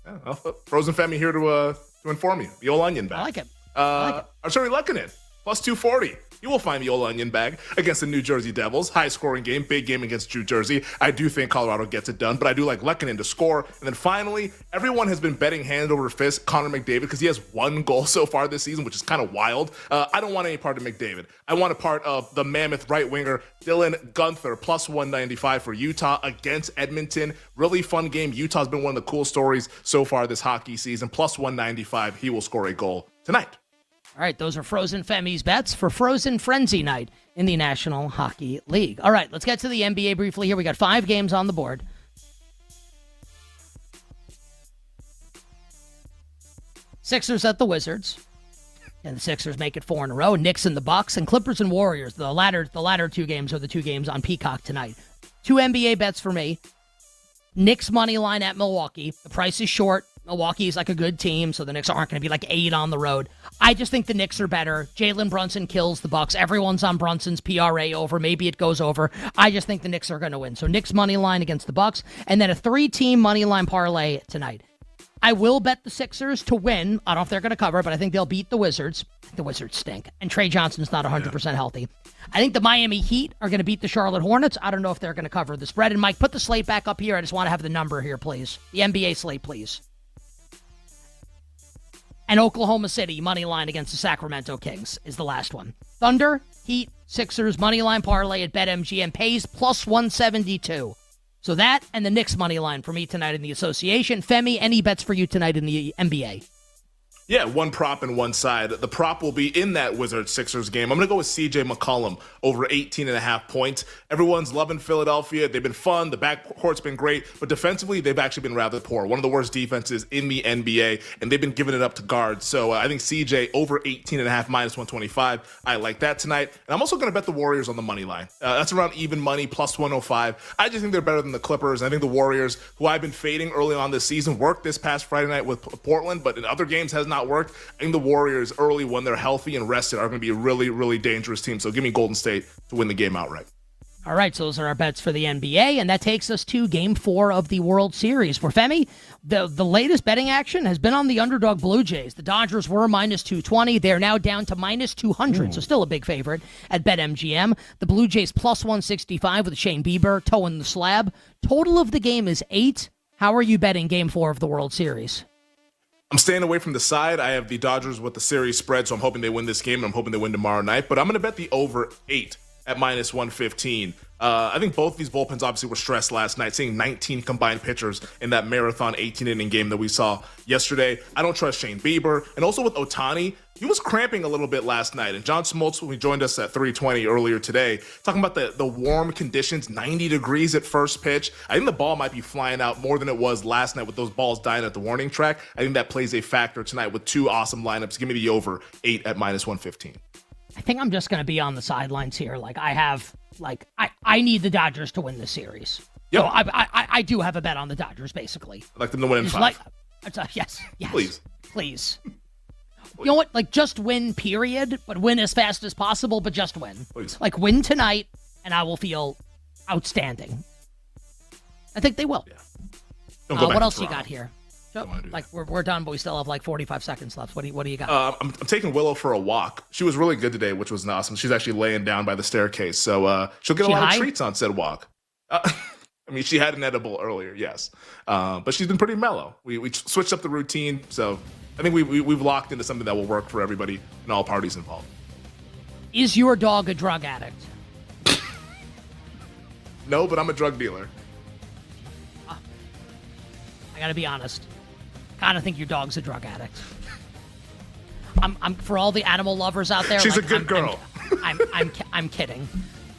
Speaker 20: Yeah, well, Frozen Femi here to inform you. The old onion bag.
Speaker 10: I like it.
Speaker 20: Arturi Lehkonen, plus 240. You will find the old onion bag against the New Jersey Devils. High-scoring game, big game against New Jersey. I do think Colorado gets it done, but I do like Lehkonen to score. And then finally, everyone has been betting hand over fist Connor McDavid because he has 1 goal so far this season, which is kind of wild. I don't want any part of McDavid. I want a part of the mammoth right winger, Dylan Guenther, plus 195 for Utah against Edmonton. Really fun game. Utah's been one of the cool stories so far this hockey season. Plus 195. He will score a goal tonight.
Speaker 10: All right, those are Frozen Femi's bets for Frozen Frenzy night in the National Hockey League. All right, let's get to the NBA briefly here. We got 5 games on the board. Sixers at the Wizards. And the Sixers make it 4 in a row. Knicks and the Bucks, and Clippers and Warriors. The latter 2 games are the 2 games on Peacock tonight. 2 NBA bets for me. Knicks money line at Milwaukee. The price is short. Milwaukee is like a good team, so the Knicks aren't going to be like 8 on the road. I just think the Knicks are better. Jalen Brunson kills the Bucks. Everyone's on Brunson's PRA over. Maybe it goes over. I just think the Knicks are going to win. So Knicks money line against the Bucks, and then a 3-team money line parlay tonight. I will bet the Sixers to win. I don't know if they're going to cover, but I think they'll beat the Wizards. The Wizards stink, and Trey Johnson's not 100% healthy. I think the Miami Heat are going to beat the Charlotte Hornets. I don't know if they're going to cover the spread. And Mike, put the slate back up here. I just want to have the number here, please. The NBA slate, please. And Oklahoma City, money line against the Sacramento Kings is the last one. Thunder, Heat, Sixers, money line parlay at BetMGM pays plus 172. So that and the Knicks money line for me tonight in the association. Femi, any bets for you tonight in the NBA?
Speaker 20: Yeah, 1 prop and 1 side. The prop will be in that Wizards-Sixers game. I'm going to go with C.J. McCollum over 18.5 points. Everyone's loving Philadelphia. They've been fun. The backcourt's been great. But defensively, they've actually been rather poor. One of the worst defenses in the NBA, and they've been giving it up to guards. So I think C.J. over 18.5 minus 125. I like that tonight. And I'm also going to bet the Warriors on the money line. That's around even money, plus 105. I just think they're better than the Clippers. I think the Warriors, who I've been fading early on this season, worked this past Friday night with Portland, but in other games has not worked. I think the Warriors early, when they're healthy and rested, are going to be a really, really dangerous team. So give me Golden State to win the game outright.
Speaker 10: All right, so those are our bets for the NBA, and that takes us to Game 4 of the World Series. For Femi, the latest betting action has been on the underdog Blue Jays. The Dodgers were minus 220. They're now down to minus 200, so still a big favorite at BetMGM. The Blue Jays plus 165 with Shane Bieber toeing the slab. Total of the game is 8. How are you betting Game 4 of the World Series?
Speaker 20: I'm staying away from the side. I have the Dodgers with the series spread, so I'm hoping they win this game, and I'm hoping they win tomorrow night. But I'm going to bet the over 8 at minus 115. I think both these bullpens obviously were stressed last night, seeing 19 combined pitchers in that marathon 18-inning game that we saw yesterday. I don't trust Shane Bieber. And also with Ohtani, he was cramping a little bit last night. And John Smoltz, when he joined us at 3:20 earlier today, talking about the warm conditions, 90 degrees at first pitch. I think the ball might be flying out more than it was last night with those balls dying at the warning track. I think that plays a factor tonight with 2 awesome lineups. Give me the over 8 at minus 115.
Speaker 10: I think I'm just going to be on the sidelines here. I need the Dodgers to win this series. Yep. So I do have a bet on the Dodgers, basically.
Speaker 20: I'd like them to win in 5.
Speaker 10: Yes.
Speaker 20: Please.
Speaker 10: You know what? Just win, period. But win as fast as possible, but just win.
Speaker 20: Please.
Speaker 10: Win tonight, and I will feel outstanding. I think they will.
Speaker 20: Yeah.
Speaker 10: What else you got here? So, we're done, but we still have 45 seconds left. What do you got?
Speaker 20: I'm taking Willow for a walk. She was really good today, which was awesome. She's actually laying down by the staircase, so she'll get a lot of treats on said walk. I mean, she had an edible earlier, yes, but she's been pretty mellow. We switched up the routine, so I think we've locked into something that will work for everybody and all parties involved.
Speaker 10: Is your dog a drug addict?
Speaker 20: No, but I'm a drug dealer.
Speaker 10: I gotta be honest. Kind of think your dog's a drug addict. I'm for all the animal lovers out there.
Speaker 20: She's a good girl.
Speaker 10: I'm kidding.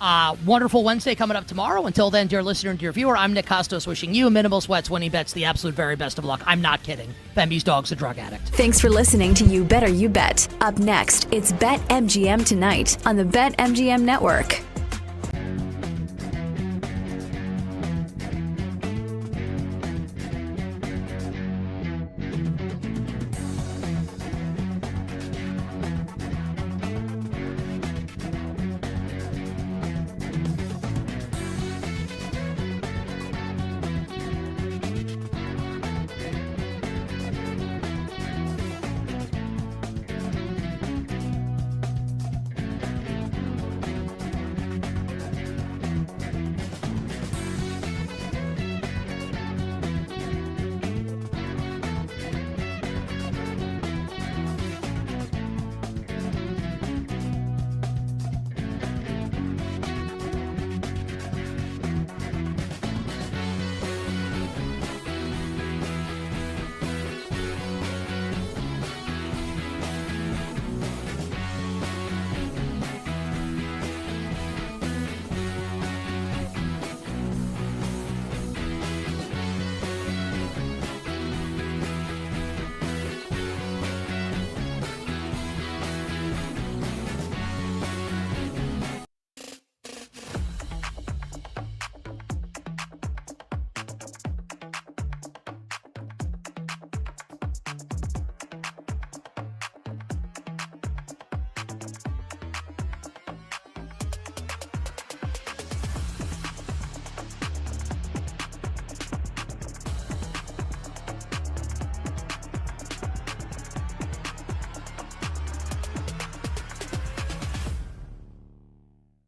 Speaker 10: Wonderful Wednesday coming up tomorrow. Until then, dear listener and dear viewer, I'm Nick Costos wishing you minimal sweats, winning bets, the absolute very best of luck. I'm not kidding. Femby's dog's a drug addict.
Speaker 1: Thanks for listening to You Better You Bet. Up next, it's BetMGM Tonight on the BetMGM Network.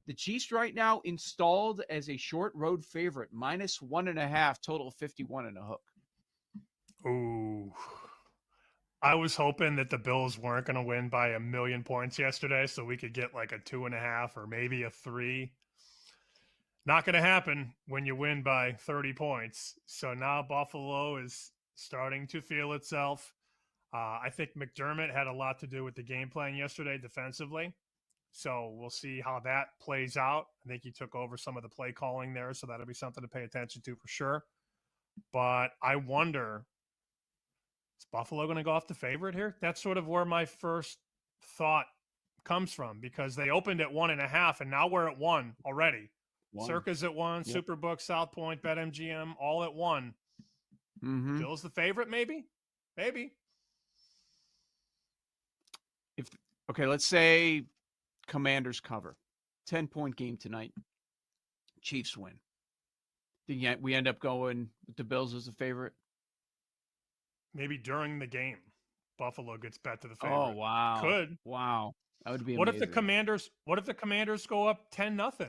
Speaker 14: The Chiefs right now installed as a short road favorite, -1.5, total of 51 and a hook.
Speaker 15: Ooh. I was hoping that the Bills weren't going to win by 1,000,000 points yesterday, so we could get like a 2.5 or maybe a 3. Not going to happen when you win by 30 points. So now Buffalo is starting to feel itself. I think McDermott had a lot to do with the game plan yesterday defensively. So we'll see how that plays out. I think he took over some of the play calling there, so that'll be something to pay attention to for sure. But I wonder, is Buffalo going to go off the favorite here? That's sort of where my first thought comes from, because they opened at 1.5 and now we're at 1 already. Circa's at 1, yep. Superbook, South Point, BetMGM, all at 1.
Speaker 14: Mm-hmm.
Speaker 15: Bill's the favorite, maybe? Maybe.
Speaker 14: Okay, let's say Commanders cover. 10-point game tonight. Chiefs win. We end up going with the Bills as a favorite.
Speaker 15: Maybe during the game, Buffalo gets bet to the favorite.
Speaker 14: Oh, wow.
Speaker 15: Could.
Speaker 14: Wow. That would be
Speaker 15: What
Speaker 14: amazing.
Speaker 15: if the Commanders go up 10-0?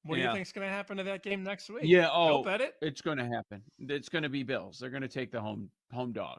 Speaker 15: What do you think's going to happen to that game next week?
Speaker 14: Yeah,
Speaker 15: You'll bet it?
Speaker 14: It's going to happen. It's going to be Bills. They're going to take the home dog.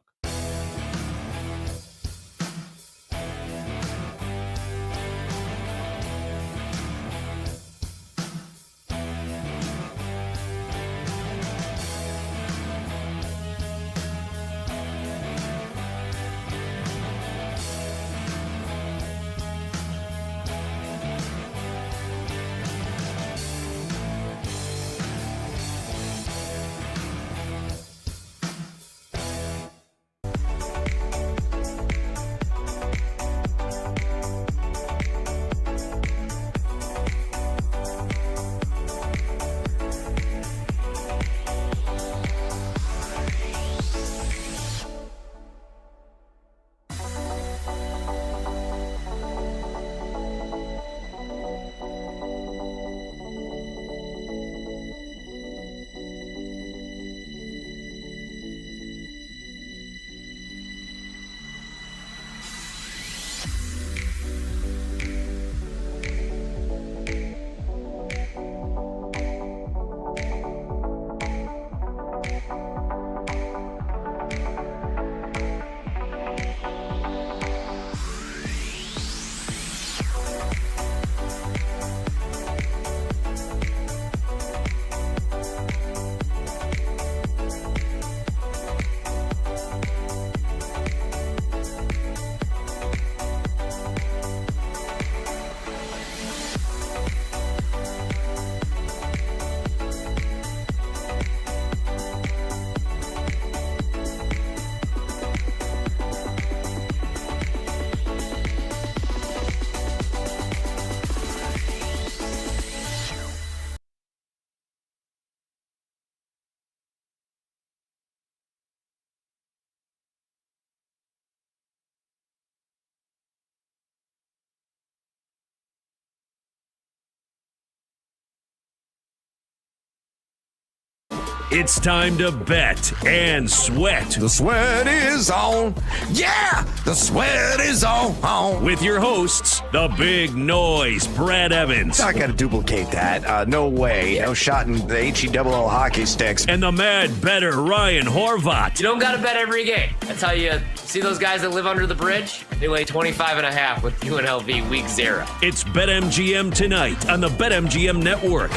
Speaker 7: It's time to bet and sweat.
Speaker 16: The sweat is on. Yeah, the sweat is on.
Speaker 7: With your hosts, the big noise, Brad Evans.
Speaker 22: Not going to duplicate that. No way. No shot in the HE-double-L hockey sticks.
Speaker 7: And the mad better, Ryan Horvat.
Speaker 6: You don't got to bet every game. That's how you see those guys that live under the bridge? They lay 25.5 with UNLV week 0.
Speaker 7: It's BetMGM tonight on the BetMGM network.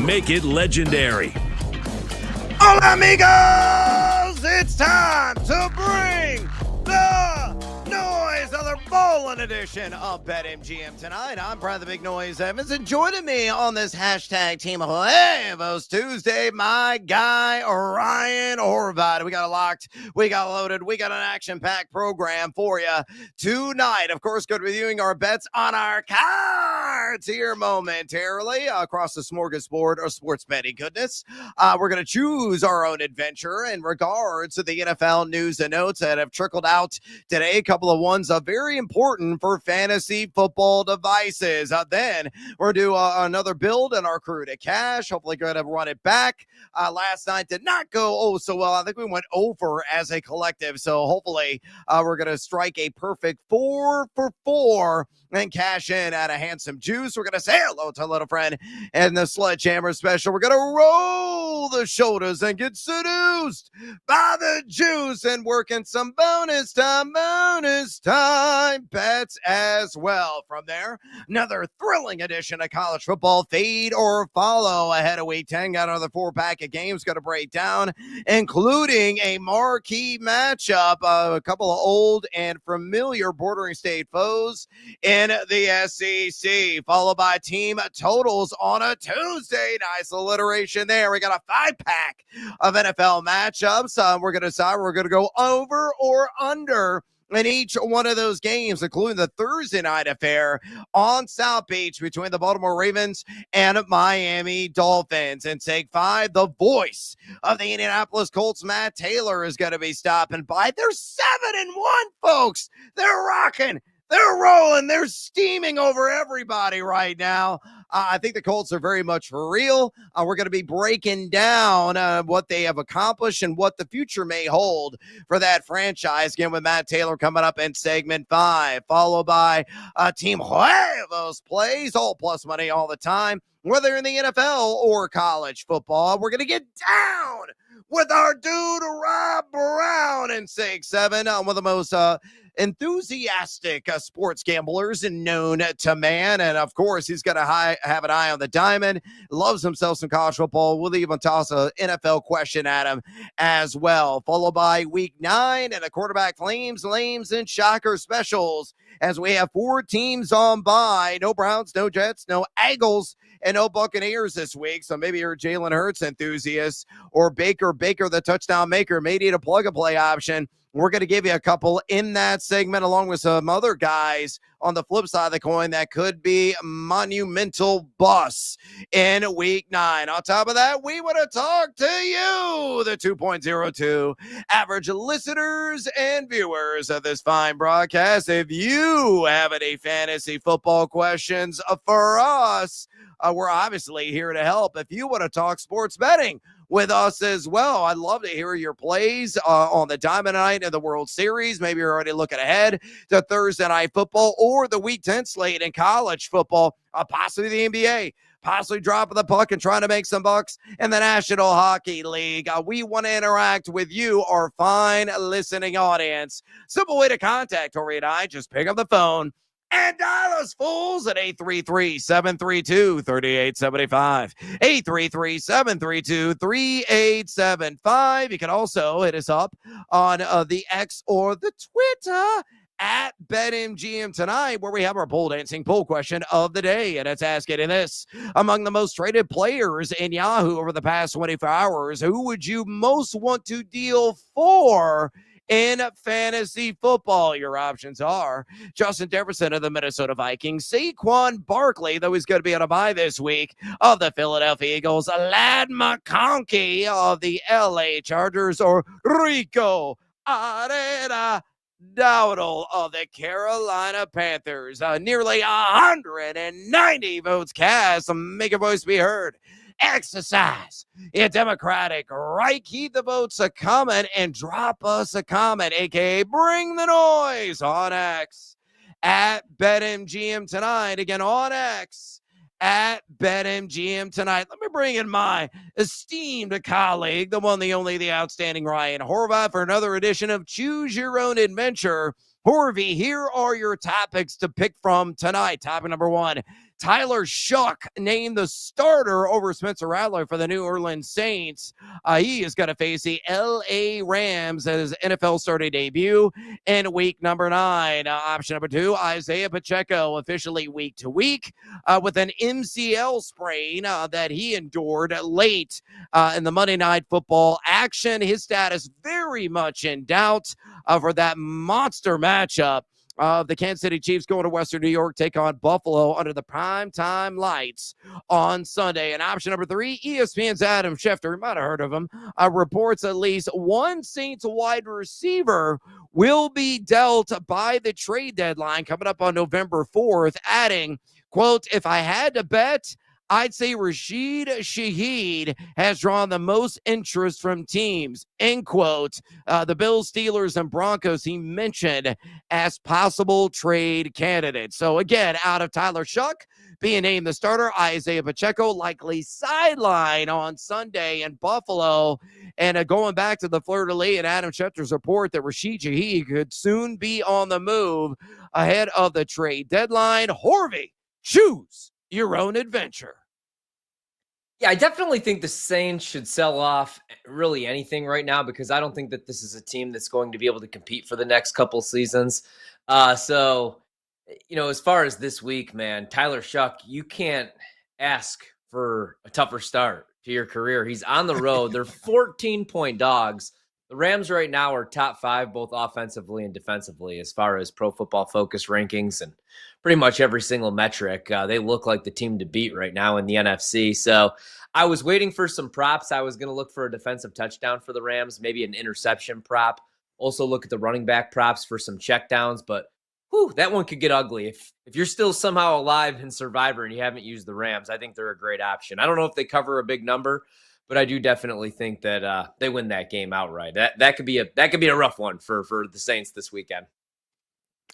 Speaker 7: Make it legendary.
Speaker 22: Hola, amigos! It's time to bring the noise, another bowling edition of BetMGM tonight. I'm Brad the Big Noise Evans, and joining me on this hashtag Team Huevos Tuesday, my guy Ryan Horvat. We got it locked, we got loaded, we got an action-packed program for you tonight. Of course, good reviewing our bets on our cards here momentarily across the smorgasbord of sports betting goodness. We're going to choose our own adventure in regards to the NFL news and notes that have trickled out today. A couple of ones very important for fantasy football devices. Then we're do another build in our crew to cash. Hopefully going to run it back. Last night did not go so well. I think we went over as a collective. So hopefully we're going to strike a perfect 4 for 4 and cash in at a handsome juice. We're going to say hello to a little friend and the Sledgehammer special. We're going to roll the shoulders and get seduced by the juice and working some bonus time bets as well. From there, another thrilling edition of college football fade or follow ahead of week 10. Got another 4-pack of games going to break down, including a marquee matchup, a couple of old and familiar bordering state foes in the SEC, followed by team totals on a Tuesday. Nice alliteration there. We got a 5-pack of NFL matchups. We're going to decide we're going to go over or under in each one of those games, including the Thursday night affair on South Beach between the Baltimore Ravens and Miami Dolphins. In Take 5, the voice of the Indianapolis Colts, Matt Taylor, is going to be stopping by. They're 7-1, folks. They're rocking. They're rolling. They're steaming over everybody right now. I think the Colts are very much for real. We're going to be breaking down what they have accomplished and what the future may hold for that franchise. Again, with Matt Taylor coming up in segment 5, followed by Team Huevos plays, all plus money all the time, whether in the NFL or college football. We're going to get down with our dude Rob Brown in Seg 7, one of the most enthusiastic sports gamblers and known to man. And of course, he's got to have an eye on the diamond, loves himself some college football. We'll even toss an NFL question at him as well, followed by week 9 and a quarterback flames, lames, and shocker specials, as we have 4 teams on bye. No Browns, no Jets, no Eagles, and no Buccaneers this week. So maybe you're a Jalen Hurts enthusiast or Baker, the touchdown maker, may need a plug-and-play option. We're going to give you a couple in that segment, along with some other guys on the flip side of the coin that could be monumental busts in week 9. On top of that, we want to talk to you, the 2.02 average listeners and viewers of this fine broadcast. If you have any fantasy football questions for us, we're obviously here to help. If you want to talk sports betting with us as well, I'd love to hear your plays on the Diamond Night of the World Series. Maybe you're already looking ahead to Thursday Night Football or the Week 10 slate in college football, possibly the NBA, possibly dropping the puck and trying to make some bucks in the National Hockey League. We want to interact with you, our fine listening audience. Simple way to contact Tori and I, just pick up the phone and dial us fools at 833-732-3875. 833-732-3875. You can also hit us up on the X or the Twitter at BetMGM tonight, where we have our pole dancing poll question of the day. And it's asking this: among the most traded players in Yahoo over the past 24 hours, who would you most want to deal for in fantasy football? Your options are Justin Jefferson of the Minnesota Vikings, Saquon Barkley, though he's going to be on a bye this week, of the Philadelphia Eagles, Ladd McConkey of the LA Chargers, or Rico Arena Dowdle of the Carolina Panthers. Nearly 190 votes cast. Make your voice be heard Exercise your democratic right. Keep the votes a coming and drop us a comment, aka bring the noise on X at BetMGM tonight. Again on X at BetMGM tonight. Let me bring in my esteemed colleague, the one, the only, the outstanding Ryan Horvath for another edition of Choose Your Own Adventure. Horvey, here are your topics to pick from tonight. Topic number one, Tyler Shuck named the starter over Spencer Rattler for the New Orleans Saints. He is going to face the L.A. Rams at his NFL starting debut in week number 9. Option number 2, Isaiah Pacheco, officially week to week with an MCL sprain that he endured late in the Monday Night Football action. His status very much in doubt for that monster matchup of the Kansas City Chiefs going to Western New York, take on Buffalo under the primetime lights on Sunday. And option number 3, ESPN's Adam Schefter, you might have heard of him, reports at least one Saints wide receiver will be dealt by the trade deadline coming up on November 4th, adding, quote, if I had to bet, I'd say Rashid Shaheed has drawn the most interest from teams, end quote. The Bills, Steelers, and Broncos he mentioned as possible trade candidates. So again, out of Tyler Shuck being named the starter, Isaiah Pacheco likely sideline on Sunday in Buffalo. And going back to the fleur-de-lis and Adam Schefter's report that Rashid Shaheed could soon be on the move ahead of the trade deadline. Horvey, choose your own adventure.
Speaker 6: Yeah, I definitely think the Saints should sell off really anything right now because I don't think that this is a team that's going to be able to compete for the next couple seasons. So, as far as this week, man, Tyler Shuck, you can't ask for a tougher start to your career. He's on the road. They're 14-point dogs. The Rams right now are top 5, both offensively and defensively, as far as Pro Football Focus rankings and pretty much every single metric. They look like the team to beat right now in the NFC. So I was waiting for some props. I was going to look for a defensive touchdown for the Rams, maybe an interception prop. Also look at the running back props for some checkdowns. But that one could get ugly. If you're still somehow alive in Survivor and you haven't used the Rams, I think they're a great option. I don't know if they cover a big number, but I do definitely think that they win that game outright. That could be a rough one for the Saints this weekend.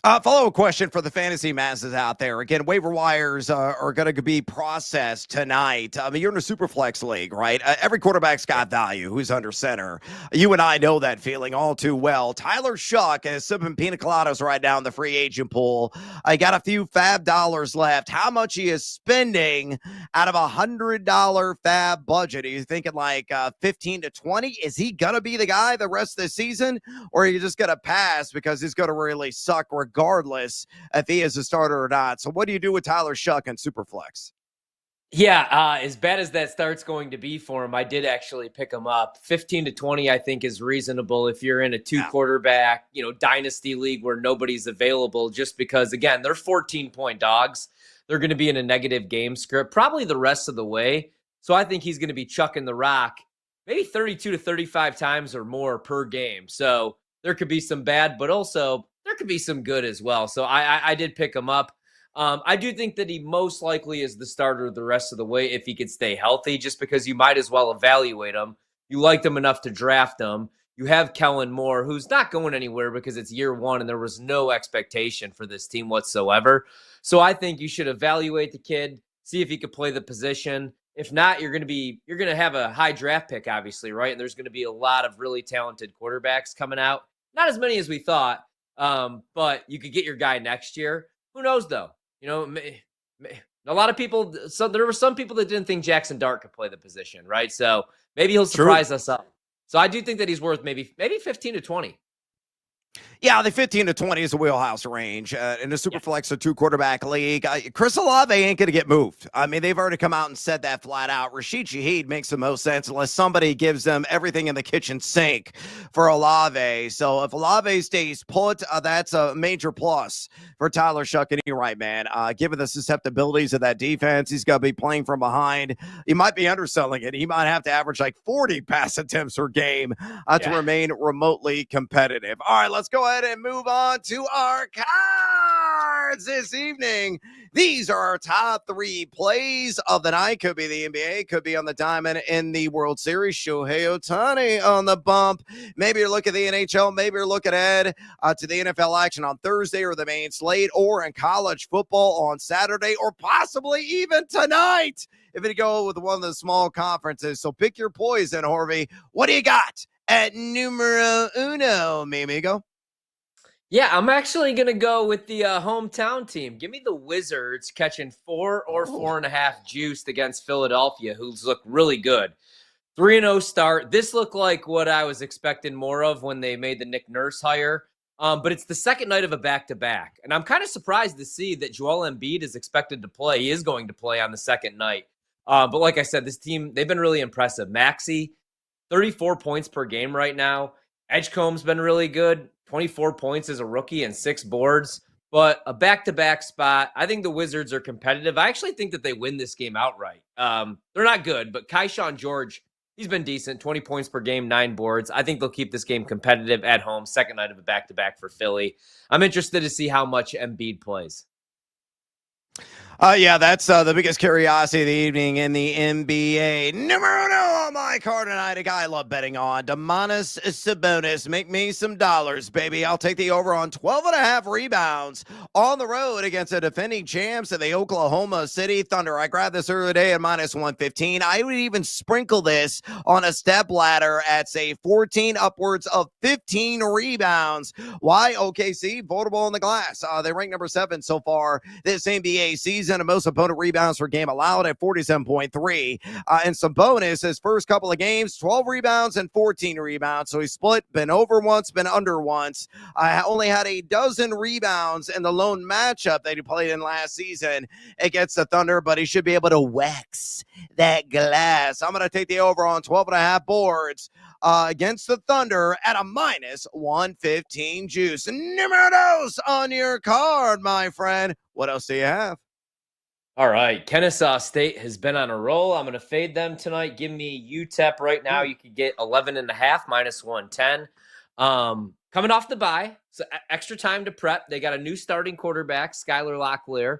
Speaker 22: Follow-up question for the fantasy masses out there. Again, waiver wires are going to be processed tonight. You're in a super flex league, right? Every quarterback's got value who's under center. You and I know that feeling all too well. Tyler Shuck is sipping pina coladas right now in the free agent pool. I got a few fab dollars left. How much he is spending out of $100 fab budget? Are you thinking like 15 to 20? Is he going to be the guy the rest of the season? Or are you just going to pass because he's going to really suck regardless if he is a starter or not? So what do you do with Tyler Shuck and Superflex?
Speaker 6: Yeah, as bad as that start's going to be for him, I did actually pick him up. 15 to 20, I think, is reasonable if you're in a 2-quarterback, dynasty league where nobody's available, just because, again, they're 14-point dogs. They're going to be in a negative game script probably the rest of the way. So I think he's going to be chucking the rock maybe 32 to 35 times or more per game. So there could be some bad, but also there could be some good as well. So I did pick him up. I do think that he most likely is the starter the rest of the way if he could stay healthy, just because you might as well evaluate him. You liked him enough to draft him. You have Kellen Moore, who's not going anywhere because it's year one and there was no expectation for this team whatsoever. So I think you should evaluate the kid, see if he could play the position. If not, you're going to have a high draft pick, obviously, right? And there's going to be a lot of really talented quarterbacks coming out. Not as many as we thought, but you could get your guy next year. Who knows, though? A lot of people. So there were some people that didn't think Jackson Dart could play the position, right? So maybe he'll surprise us up. So I do think that he's worth maybe 15 to 20.
Speaker 22: Yeah, the 15 to 20 is a wheelhouse range. In a Superflex, a 2-quarterback league, Chris Olave ain't going to get moved. They've already come out and said that flat out. Rashid Shaheed makes the most sense unless somebody gives them everything in the kitchen sink for Olave. So if Olave stays put, that's a major plus for Tyler Shuck. And you're right, man. Given the susceptibilities of that defense, he's going to be playing from behind. He might be underselling it. He might have to average like 40 pass attempts per game to remain remotely competitive. All right, let's go ahead and move on to our cards this evening. These are our top 3 plays of the night. Could be the NBA, could be on the diamond in the World Series. Shohei Ohtani on the bump. Maybe you're looking at the NHL. Maybe you're looking ahead to the NFL action on Thursday or the main slate, or in college football on Saturday, or possibly even tonight if it go with one of the small conferences. So pick your poison, Horvey. What do you got at numero uno, mi amigo?
Speaker 6: Yeah, I'm actually going to go with the hometown team. Give me the Wizards catching 4 or 4.5 juiced against Philadelphia, who's looked really good. 3-0 start. This looked like what I was expecting more of when they made the Nick Nurse hire. But it's the second night of a back-to-back. And I'm kind of surprised to see that Joel Embiid is expected to play. He is going to play on the second night. But like I said, this team, they've been really impressive. Maxey, 34 points per game right now. Edgecombe's been really good. 24 points as a rookie and 6 boards. But a back-to-back spot. I think the Wizards are competitive. I actually think that they win this game outright. They're not good, but Keyshawn George, he's been decent. 20 points per game, 9 boards. I think they'll keep this game competitive at home. Second night of a back-to-back for Philly. I'm interested to see how much Embiid plays.
Speaker 22: Yeah, that's the biggest curiosity of the evening in the NBA. Numero uno on my card tonight, a guy I love betting on, Domantas Sabonis. Make me some dollars, baby. I'll take the over on 12.5 rebounds on the road against the defending champs of the Oklahoma City Thunder. I grabbed this earlier today at -115. I would even sprinkle this on a step ladder at, say, 14, upwards of 15 rebounds. Why? OKC, votable on the glass. They rank number 7 so far this NBA season. And most opponent rebounds per game allowed at 47.3. And Sabonis, his first couple of games, 12 rebounds and 14 rebounds. So he split, been over once, been under once. Only had a dozen rebounds in the lone matchup that he played in last season against the Thunder, but he should be able to wax that glass. I'm going to take the over on 12.5 boards against the Thunder at a -115 juice. Numero dos on your card, my friend. What else do you have?
Speaker 6: All right. Kennesaw State has been on a roll. I'm going to fade them tonight. Give me UTEP right now. You could get 11.5 -110. Coming off the bye, so extra time to prep. They got a new starting quarterback, Skylar Locklear,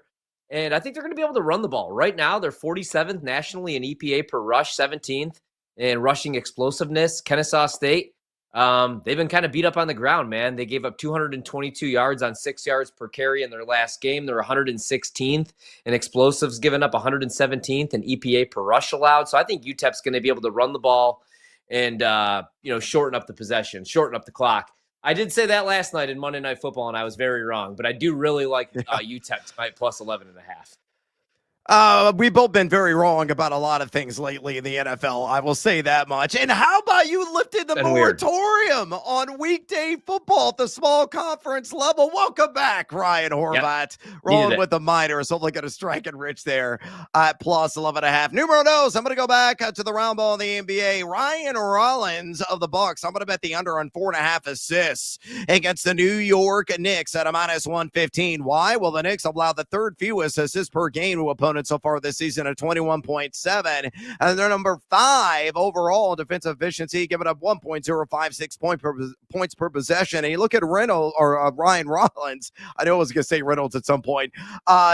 Speaker 6: and I think they're going to be able to run the ball. Right now, they're 47th nationally in EPA per rush, 17th in rushing explosiveness. Kennesaw State, they've been kind of beat up on the ground, man. They gave up 222 yards on 6 yards per carry in their last game. They're 116th in explosives, given up 117th in EPA per rush allowed. So I think UTEP's going to be able to run the ball and, shorten up the possession, shorten up the clock. I did say that last night in Monday Night Football, and I was very wrong. But I do really like UTEP tonight, plus 11.5.
Speaker 22: We've both been very wrong about a lot of things lately in the NFL. I will say that much. And how about you lifted the moratorium on weekday football at the small conference level? Welcome back, Ryan Horvat. Yep. Rolling with the minors. Hopefully going to strike and rich there at plus 11.5. Numero dos. I'm going to go back to the round ball in the NBA. Ryan Rollins of the Bucks. I'm going to bet the under on 4.5 assists against the New York Knicks at a -115. Why? Well, the Knicks allowed the third fewest assists per game to opponents so far this season at 21.7, and they're number 5 overall in defensive efficiency, giving up 1.056 points per possession. And you look at Ryan Rollins. I know I was going to say Reynolds at some point.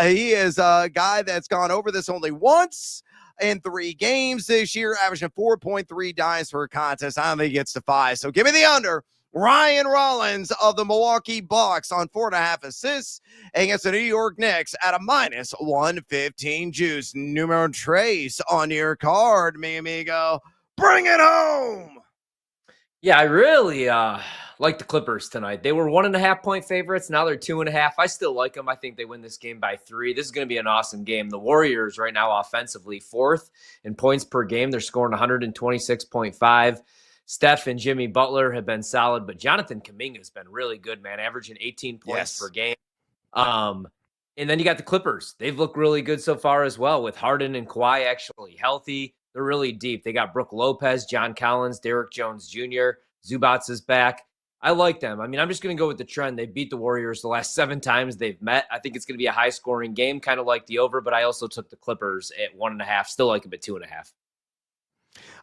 Speaker 22: He is a guy that's gone over this only once in 3 games this year, averaging 4.3 dimes per contest. I don't think he gets to 5. So give me the under. Ryan Rollins of the Milwaukee Bucks on 4.5 assists against the New York Knicks at a -115 juice. Numero tres on your card, mi amigo. Bring it home.
Speaker 6: Yeah, I really like the Clippers tonight. They were 1.5 point favorites. Now they're 2.5. I still like them. I think they win this game by 3. This is going to be an awesome game. The Warriors right now offensively 4th in points per game. They're scoring 126.5. Steph and Jimmy Butler have been solid, but Jonathan Kuminga has been really good, man, averaging 18 points per game. And then you got the Clippers. They've looked really good so far as well, with Harden and Kawhi actually healthy. They're really deep. They got Brook Lopez, John Collins, Derrick Jones Jr., Zubats is back. I like them. I mean, I'm just going to go with the trend. They beat the Warriors the last 7 times they've met. I think it's going to be a high-scoring game, kind of like the over, but I also took the Clippers at 1.5. Still like them at 2.5.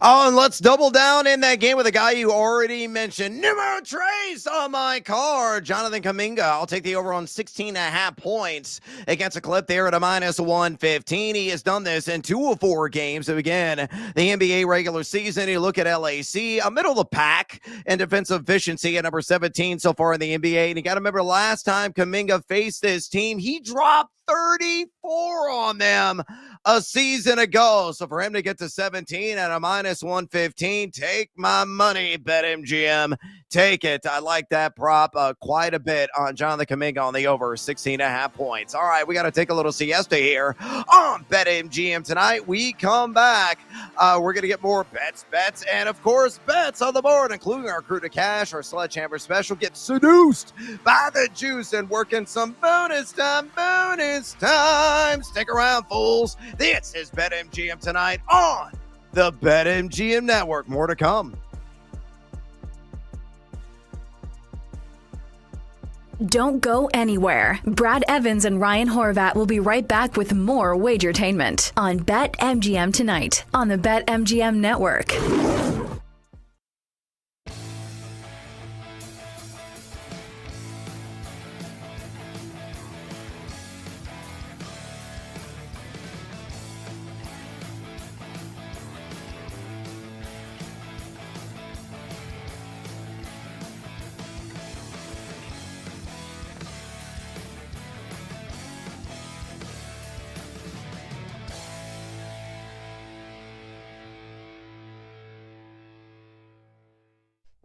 Speaker 22: Oh, and let's double down in that game with a guy you already mentioned. Numero tres on my card, Jonathan Kuminga. I'll take the over on 16.5 points against a clip there at a -115. He has done this in 2 of 4 games. So again, the NBA regular season, you look at LAC, a middle of the pack in defensive efficiency at number 17 so far in the NBA. And you got to remember last time Kuminga faced this team, he dropped 34 on them a season ago. So for him to get to 17 at a -115, take my money, BetMGM. Take it. I like that prop quite a bit on Jonathan Kuminga on the over 16.5 points. All right, we got to take a little siesta here on BetMGM tonight. We come back. We're going to get more bets, and of course, bets on the board, including our Crew to Cash, our Sledgehammer special. Get seduced by the juice and working some bonus time. Stick around, fools. This is BetMGM tonight on the BetMGM Network. More to come.
Speaker 1: Don't go anywhere. Brad Evans and Ryan Horvat will be right back with more Wagertainment on BetMGM tonight on the BetMGM Network.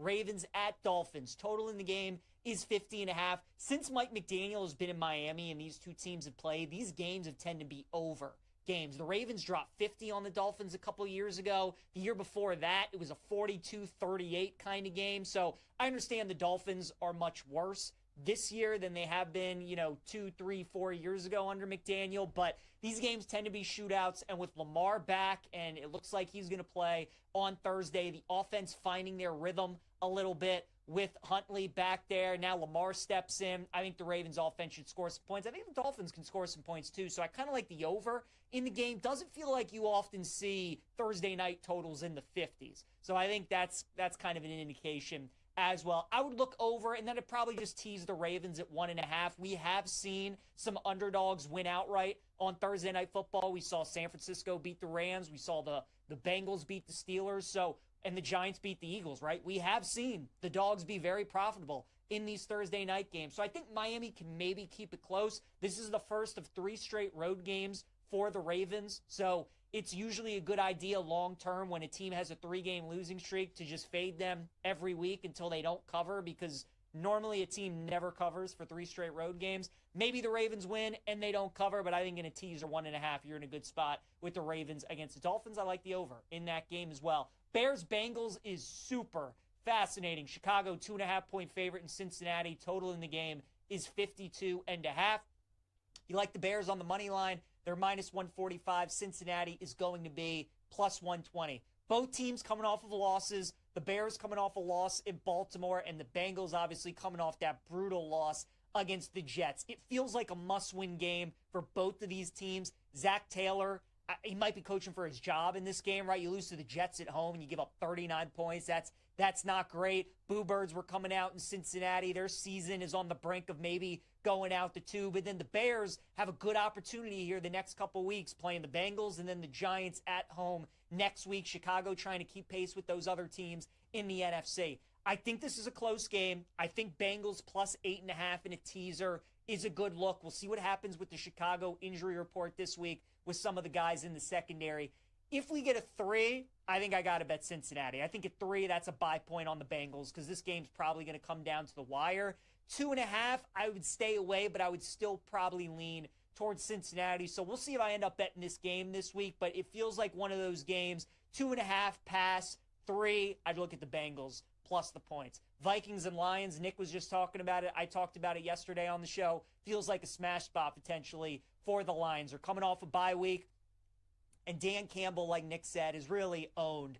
Speaker 12: Ravens at Dolphins. Total in the game is 50.5. Since Mike McDaniel has been in Miami and these two teams have played, these games have tended to be over games. The Ravens dropped 50 on the Dolphins a couple years ago. The year before that, it was a 42-38 kind of game. So I understand the Dolphins are much worse this year than they have been, 2, 3, 4 years ago under McDaniel. But these games tend to be shootouts, and with Lamar back, and it looks like he's going to play on Thursday, the offense finding their rhythm a little bit with Huntley back there. Now Lamar steps in. I think the Ravens offense should score some points. I think the Dolphins can score some points too. So I kind of like the over in the game. Doesn't feel like you often see Thursday night totals in the 50s. So I think that's kind of an indication as well. I would look over, and then I'd probably just tease the Ravens at 1.5. We have seen some underdogs win outright on Thursday Night Football. We saw San Francisco beat the Rams. We saw the Bengals beat the Steelers. And the Giants beat the Eagles, right? We have seen the dogs be very profitable in these Thursday night games. So I think Miami can maybe keep it close. This is the first of 3 straight road games for the Ravens. So it's usually a good idea long-term when a team has a 3-game losing streak to just fade them every week until they don't cover, because normally a team never covers for 3 straight road games. Maybe the Ravens win and they don't cover, but I think in a teaser 1.5, you're in a good spot with the Ravens against the Dolphins. I like the over in that game as well. Bears-Bengals is super fascinating. Chicago, 2.5-point favorite in Cincinnati. Total in the game is 52.5. You like the Bears on the money line. They're -145. Cincinnati is going to be +120. Both teams coming off of losses. The Bears coming off a loss in Baltimore, and the Bengals obviously coming off that brutal loss against the Jets. It feels like a must-win game for both of these teams. Zach Taylor, he might be coaching for his job in this game, right? You lose to the Jets at home and you give up 39 points. That's not great. Boo Birds were coming out in Cincinnati. Their season is on the brink of maybe going out the tube. But then the Bears have a good opportunity here the next couple weeks, playing the Bengals and then the Giants at home next week. Chicago trying to keep pace with those other teams in the NFC. I think this is a close game. I think Bengals +8.5 in a teaser is a good look. We'll see what happens with the Chicago injury report this week with some of the guys in the secondary. If we get a 3, I think I got to bet Cincinnati. I think at 3, that's a buy point on the Bengals because this game's probably going to come down to the wire. 2.5, I would stay away, but I would still probably lean towards Cincinnati. So we'll see if I end up betting this game this week, but it feels like one of those games. 2.5 pass, 3, I'd look at the Bengals plus the points. Vikings and Lions, Nick was just talking about it. I talked about it yesterday on the show. Feels like a smash spot potentially for the Lions. They're coming off a bye week, and Dan Campbell, like Nick said, has really owned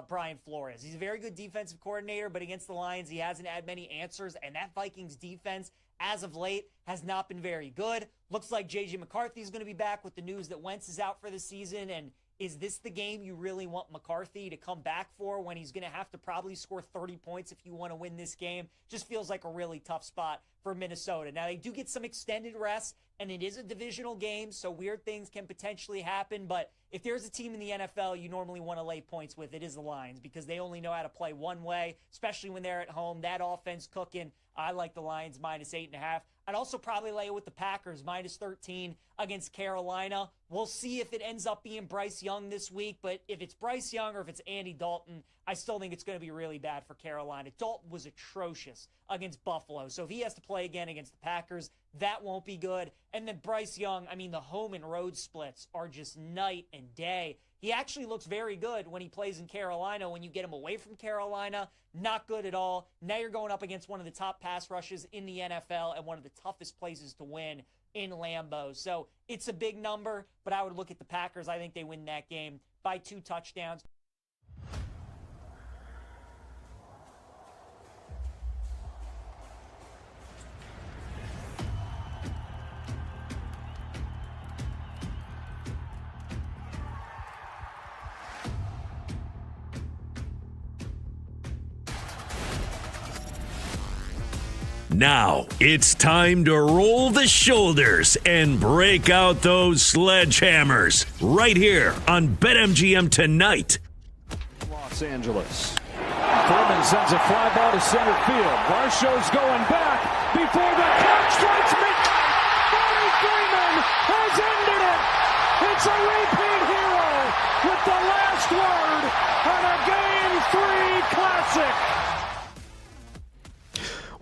Speaker 12: Brian Flores. He's a very good defensive coordinator, but against the Lions, he hasn't had many answers, and that Vikings defense, as of late, has not been very good. Looks like J.J. McCarthy is going to be back with the news that Wentz is out for the season, and Is this the game you really want McCarthy to come back for when he's going to have to probably score 30 points if you want to win this game? Just feels like a really tough spot for Minnesota. Now, they do get some extended rest, and it is a divisional game, so weird things can potentially happen. But if there's a team in the NFL you normally want to lay points with, it is the Lions, because they only know how to play one way, especially when they're at home. That offense cooking. I like the Lions minus 8.5. I'd also probably lay it with the Packers minus 13 against Carolina. We'll see if it ends up being Bryce Young this week, but if it's Bryce Young or if it's Andy Dalton, I still think it's going to be really bad for Carolina. Dalton was atrocious against Buffalo, so if he has to play again against the Packers, that won't be good. And then Bryce Young, I mean, the home and road splits are just night and day. He actually looks very good when he plays in Carolina. When you get him away from Carolina, not good at all. Now you're going up against one of the top pass rushes in the NFL and one of the toughest places to win in Lambeau. So it's a big number, but I would look at the Packers. I think they win that game by 2 touchdowns.
Speaker 7: Now it's time to roll the shoulders and break out those sledgehammers right here on BetMGM tonight.
Speaker 19: Los Angeles. Foreman sends a fly ball to center field. Varsho's going back before the clock strikes midnight. Freddie Freeman has ended it. It's a repeat hero with the last word on a Game 3 classic.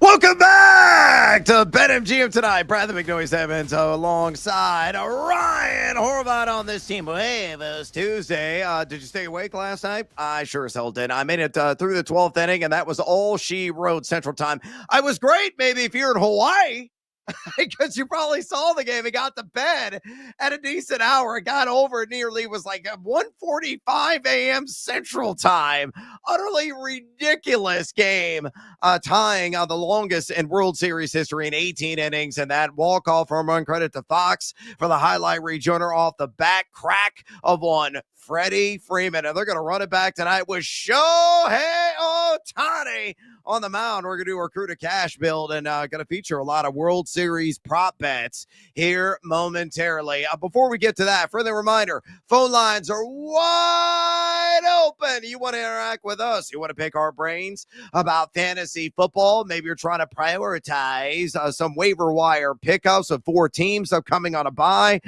Speaker 22: Welcome back to BetMGM tonight. Bradley McNoyes Evans alongside Ryan Horvath on this team. Hey, it was Tuesday. Did you stay awake last night? I sure as hell did. I made it through the 12th inning, and that was all she wrote Central Time. I was great, maybe, if you're in Hawaii. Because you probably saw the game and got to bed at a decent hour. It got over, it nearly was like 1:45 a.m. Central Time. Utterly ridiculous game, tying the longest in World Series history in 18 innings. And that walk-off home run, credit to Fox for the highlight rejoiner off the back crack of one. Freddie Freeman. And they're going to run it back tonight with Shohei Ohtani on the mound. We're going to do our Crew to Cash build and going to feature a lot of World Series prop bets here momentarily. Before we get to that, friendly reminder, phone lines are wide open. You want to interact with us. You want to pick our brains about fantasy football. Maybe you're trying to prioritize some waiver wire pickups of 4 teams upcoming on a bye.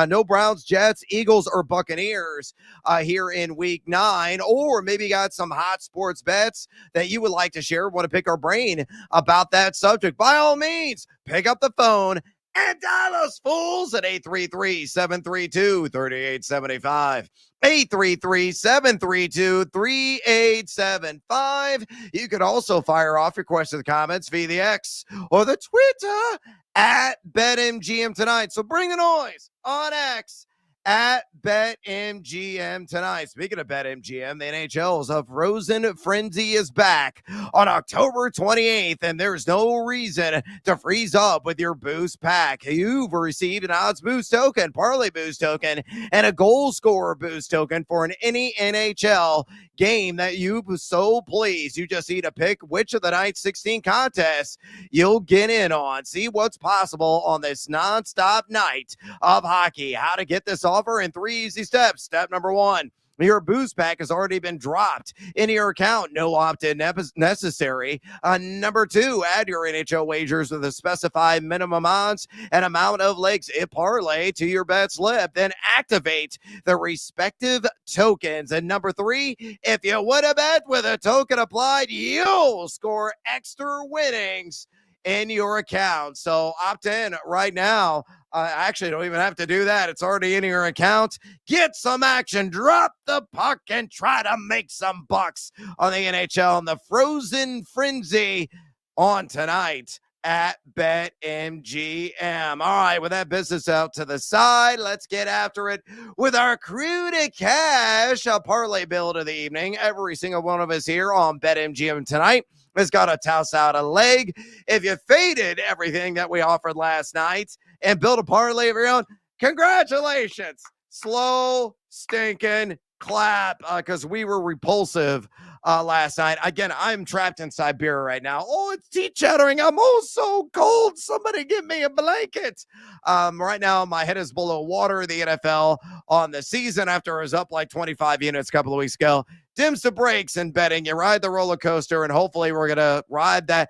Speaker 22: No Browns, Jets, Eagles, or Buccaneers here in week 9, or maybe you got some hot sports bets that you would like to share, want to pick our brain about that subject. By all means, pick up the phone and dial us fools at 833-732-3875. 833-732-3875. You could also fire off your questions and comments via the X or the Twitter at BetMGM tonight. So bring the noise on X at BetMGM tonight. Speaking of BetMGM, the NHL's Frozen Frenzy is back on October 28th, and there's no reason to freeze up with your boost pack. You've received an odds boost token, parlay boost token, and a goal scorer boost token for any NHL game that you so please. You just need to pick which of the night's 16 contests you'll get in on. See what's possible on this nonstop night of hockey. How to get this offer in 3 easy steps. Step number 1. Your boost pack has already been dropped into your account. No opt-in necessary. Number 2, add your NHL wagers with a specified minimum odds and amount of legs it parlay to your bet slip. Then activate the respective tokens. And number 3, if you win a bet with a token applied, you'll score extra winnings in your account. So opt in right now. Actually, don't even have to do that. It's already in your account. Get some action. Drop the puck and try to make some bucks on the NHL and the Frozen Frenzy on tonight at BetMGM. All right, with that business out to the side, let's get after it with our Crew to Cash, a parlay build of the evening. Every single one of us here on BetMGM tonight has got to toss out a leg. If you faded everything that we offered last night and built a parlay of your own, congratulations. slow stinking clap because we were repulsive last night. Again, I'm trapped in Siberia right now. Oh, it's teeth chattering. I'm oh so cold. Somebody give me a blanket. Right now, my head is below water. The NFL on the season after it was up like 25 units a couple of weeks ago. Dims the brakes in betting. You ride the roller coaster, and hopefully we're going to ride that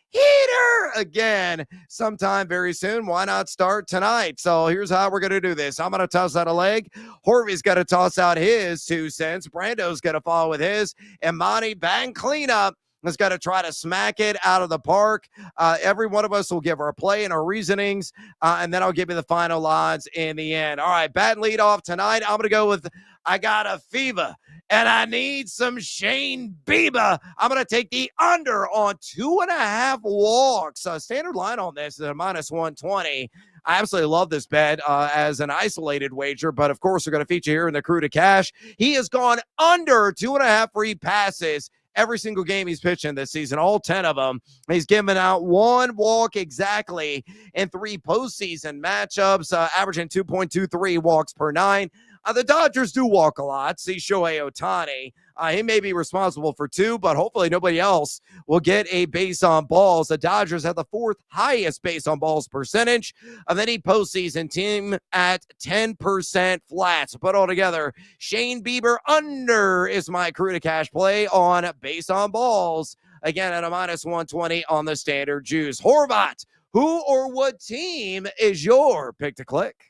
Speaker 22: heater again sometime very soon. Why not start tonight? So here's how we're going to do this. I'm going to toss out a leg. Horvy's got to toss out his 2 cents. Brando's going to follow with his. And Monty, bang cleanup, has got to try to smack it out of the park. Every one of us will give our play and our reasonings, and then I'll give you the final odds in the end. All right, bat and lead off tonight. I'm going to go with I got a fever, and I need some Shane Bieber. I'm going to take the under on 2.5 walks. Standard line on this is a -120. I absolutely love this bet as an isolated wager, but of course we're going to feature here in the Crew to Cash. He has gone under 2.5 free passes every single game he's pitching this season, all 10 of them. He's given out 1 walk exactly in 3 postseason matchups, averaging 2.23 walks per 9. The Dodgers do walk a lot. See Shohei Ohtani. He may be responsible for 2, but hopefully nobody else will get a base on balls. The Dodgers have the 4th highest base on balls percentage of any postseason team at 10% flat. So put all together, Shane Bieber under is my Crew to Cash play on base on balls. Again, at a -120 on the standard juice. Horvat, who or what team is your pick to click?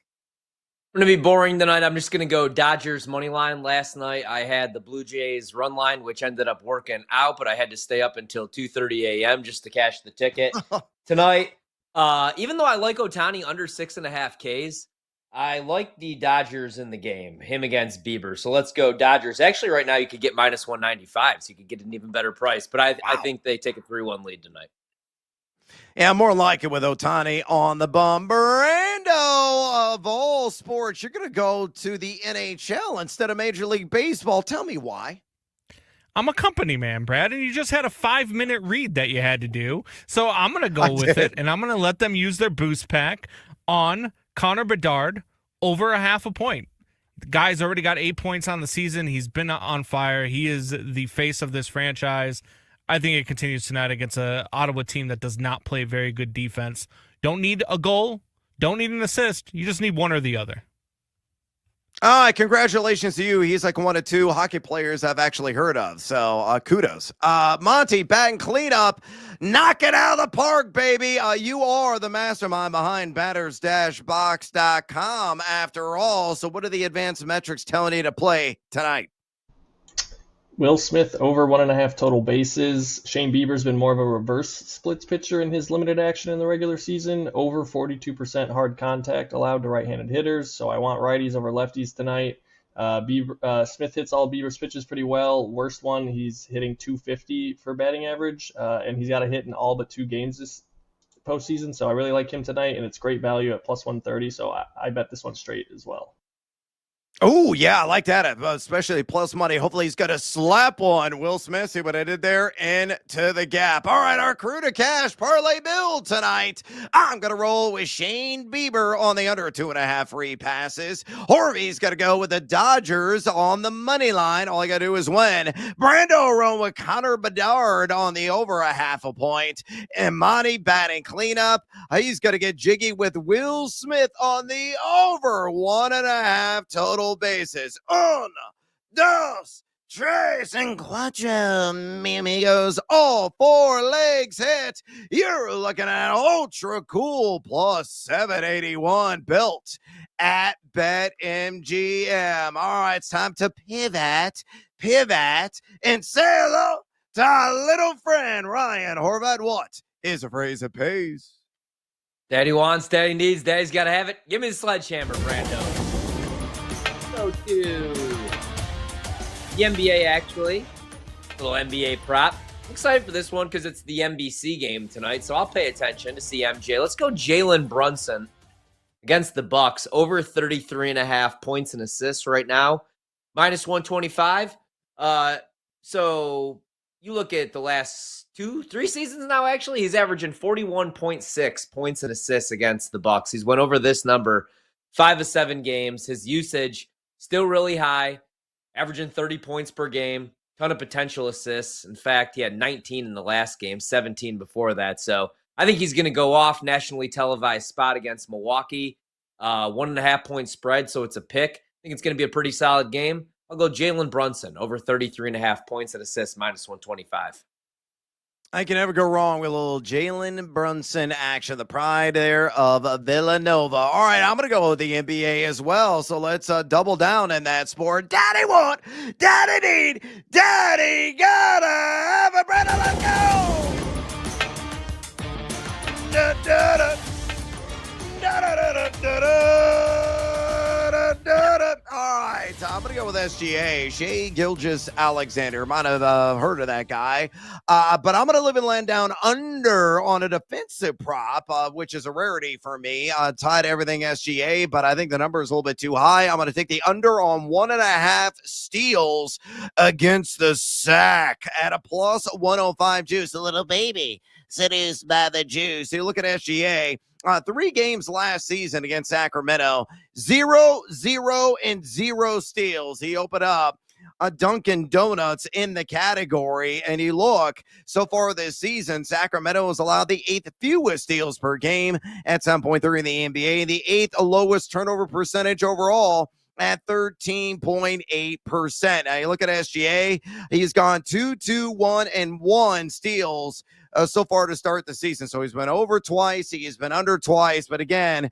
Speaker 6: I'm going to be boring tonight. I'm just going to go Dodgers money line. Last night, I had the Blue Jays run line, which ended up working out, but I had to stay up until 2:30 a.m. just to cash the ticket. Tonight, even though I like Ohtani under 6.5 Ks, I like the Dodgers in the game, him against Bieber. So let's go Dodgers. Actually, right now, you could get -195, so you could get an even better price, but I think they take a 3-1 lead tonight.
Speaker 22: Yeah, more like it with Ohtani on the bum. Brando, of all sports, you're going to go to the NHL instead of Major League Baseball. Tell me why.
Speaker 5: I'm a company man, Brad, and you just had a 5-minute read that you had to do. So I'm going to go with it, and I'm going to let them use their boost pack on Connor Bedard over 0.5 point. The guy's already got 8 points on the season. He's been on fire. He is the face of this franchise. I think it continues tonight against an Ottawa team that does not play very good defense. Don't need a goal. Don't need an assist. You just need one or the other.
Speaker 22: All right, congratulations to you. He's like one of 2 hockey players I've actually heard of, so kudos. Monty, bat and cleanup. Knock it out of the park, baby. You are the mastermind behind batters-box.com after all. So what are the advanced metrics telling you to play tonight?
Speaker 17: Will Smith over 1.5 total bases. Shane Bieber's been more of a reverse splits pitcher in his limited action in the regular season. Over 42% hard contact allowed to right-handed hitters. So I want righties over lefties tonight. Smith hits all Bieber's pitches pretty well. Worst one, he's hitting 250 for batting average. And he's got a hit in all but 2 games this postseason. So I really like him tonight, and it's great value at +130. So I bet this one straight as well.
Speaker 22: Oh, yeah, I like that, especially plus money. Hopefully he's got a slap on Will Smith. See what I did there? Into the gap. All right, our Crew to Cash parlay build tonight. I'm going to roll with Shane Bieber on the under 2.5 free passes. Harvey's got to go with the Dodgers on the money line. All I got to do is win. Brando rolling with Connor Bedard on the over 0.5 point. And Monty batting cleanup. He's got to get jiggy with Will Smith on the over 1.5 total bases. 1, 2, 3, and cuatro, mi amigos. All 4 legs hit. You're looking at ultra cool +781 built at BetMGM. All right, it's time to pivot, and say hello to our little friend Ryan Horvat. What is a phrase that pays?
Speaker 6: Daddy wants, daddy needs, daddy's got to have it. Give me the sledgehammer, Brando. Go to the NBA, actually. A little NBA prop. I'm excited for this one because it's the NBC game tonight, so I'll pay attention to see MJ. Let's go Jalen Brunson against the Bucks. Over 33.5 points and assists right now. -125. So you look at the last 2-3 seasons now, actually, he's averaging 41.6 points and assists against the Bucks. He's went over this number 5 of 7 games. His usage still really high, averaging 30 points per game, ton of potential assists. In fact, he had 19 in the last game, 17 before that. So I think he's going to go off. Nationally televised spot against Milwaukee. 1.5 point spread, so it's a pick. I think it's going to be a pretty solid game. I'll go Jalen Brunson over 33.5 points and assists, -125.
Speaker 22: I can never go wrong with a little Jalen Brunson action. The pride there of Villanova. All right, I'm going to go with the NBA as well. So let's double down in that sport. Daddy want, daddy need, daddy gotta have a brother. Let's go. Da, da, da. Da, da, da, da, da, da, da, da. All right, I'm going to go with SGA, Shea Gilgeous-Alexander. Might have heard of that guy. But I'm going to live and land down under on a defensive prop, which is a rarity for me. Tied everything SGA, but I think the number is a little bit too high. I'm going to take the under on 1.5 steals against the sack at a +105 juice. A little baby seduced by the juice. So you look at SGA. 3 games last season against Sacramento, 0, 0, and 0 steals. He opened up a Dunkin' Donuts in the category, and you look, so far this season, Sacramento has allowed the 8th fewest steals per game at 7.3 in the NBA, the 8th lowest turnover percentage overall at 13.8%. Now you look at SGA, he's gone 2, 2, 1, and 1 steals so far to start the season. So he's been over twice, he's been under twice, but again,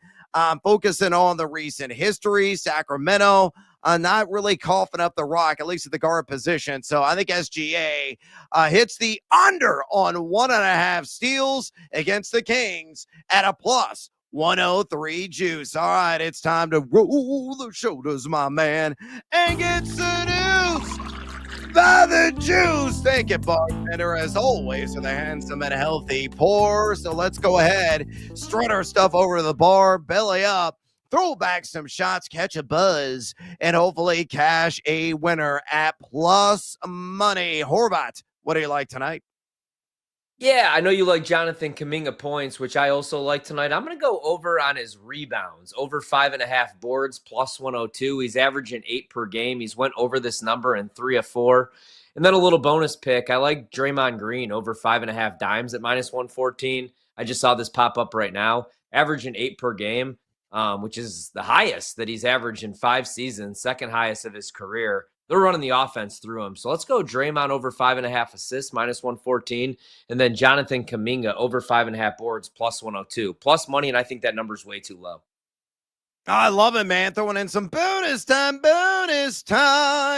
Speaker 22: focusing on the recent history, Sacramento not really coughing up the rock, at least at the guard position. So I think SGA hits the under on 1.5 steals against the Kings at a +103 juice. All right, it's time to roll the shoulders, my man, and get seduced by the juice. Thank you, bartender, as always, for the handsome and healthy pour. So let's go ahead, strut our stuff over to the bar, belly up, throw back some shots, catch a buzz, and hopefully cash a winner at plus money. Horvat, what do you like tonight?
Speaker 6: Yeah, I know you like Jonathan Kuminga points, which I also like tonight. I'm going to go over on his rebounds, over 5.5 boards, +102. He's averaging 8 per game. He's went over this number in 3 of 4. And then a little bonus pick. I like Draymond Green over 5.5 dimes at -114. I just saw this pop up right now, averaging 8 per game, which is the highest that he's averaged in 5 seasons, second highest of his career. They're running the offense through him. So let's go Draymond over 5.5 assists, -114. And then Jonathan Kuminga over 5.5 boards, +102. Plus money, and I think that number's way too low.
Speaker 22: I love it, man. Throwing in some bonus time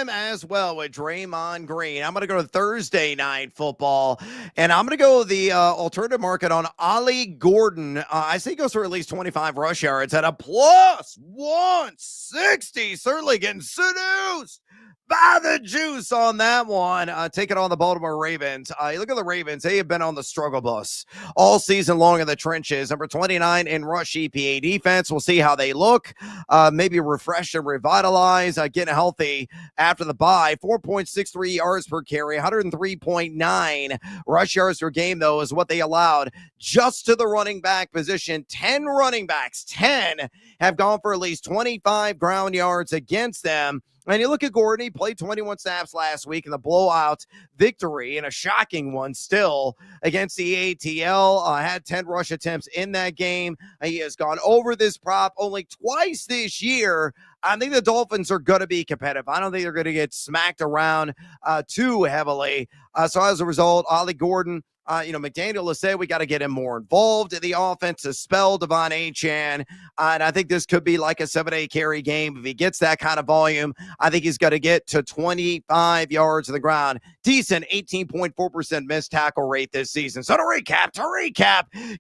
Speaker 22: as well with Draymond Green. I'm going to go to Thursday night football, and I'm going to go the alternative market on Ollie Gordon. I say he goes for at least 25 rush yards at a +160. Certainly getting seduced by the juice on that one. Take it on the Baltimore Ravens. You look at the Ravens. They have been on the struggle bus all season long in the trenches. Number 29 in rush EPA defense. We'll see how they look. Maybe refresh and revitalize. Getting healthy after the bye. 4.63 yards per carry. 103.9 rush yards per game, though, is what they allowed just to the running back position. 10 running backs, 10 have gone for at least 25 ground yards against them. And you look at Gordon, he played 21 snaps last week in the blowout victory, and a shocking one still against the ATL. Had 10 rush attempts in that game. He has gone over this prop only twice this year. I think the Dolphins are going to be competitive. I don't think they're going to get smacked around too heavily. So as a result, Ollie Gordon, McDaniel has said we got to get him more involved in the offense to spell Devon Achane. And I think this could be like a 7-8 carry game. If he gets that kind of volume, I think he's got to get to 25 yards of the ground. Decent 18.4% missed tackle rate this season. So to recap,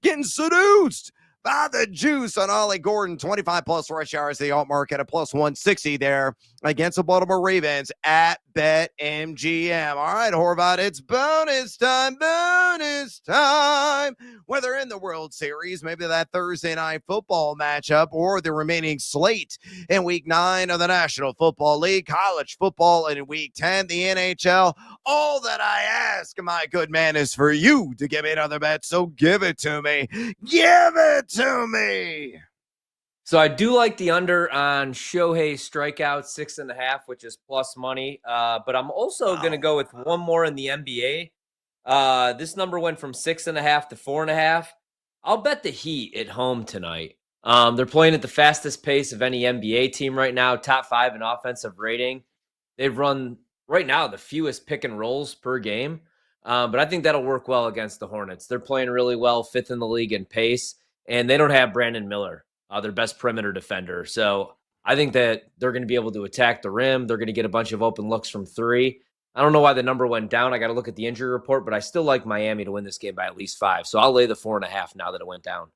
Speaker 22: getting seduced by the juice on Ollie Gordon, 25 plus rush yards, the alt market at +160 there against the Baltimore Ravens at BetMGM. All right, Horvat, it's bonus time. Whether in the World Series, maybe that Thursday night football matchup, or the remaining slate in Week 9 of the National Football League, college football in Week 10, the NHL. All that I ask, my good man, is for you to give me another bet, so give it to me. Give it to me.
Speaker 6: So I do like the under on Shohei's strikeouts, 6.5, which is plus money. But I'm also going to go with one more in the NBA. This number went from 6.5 to 4.5. I'll bet the Heat at home tonight. They're playing at the fastest pace of any NBA team right now, top 5 in offensive rating. They've run right now the fewest pick and rolls per game. But I think that'll work well against the Hornets. They're playing really well, 5th in the league in pace, and they don't have Brandon Miller, their best perimeter defender. So I think that they're going to be able to attack the rim. They're going to get a bunch of open looks from 3. I don't know why the number went down. I got to look at the injury report, but I still like Miami to win this game by at least 5. So I'll lay the 4.5 now that it went down.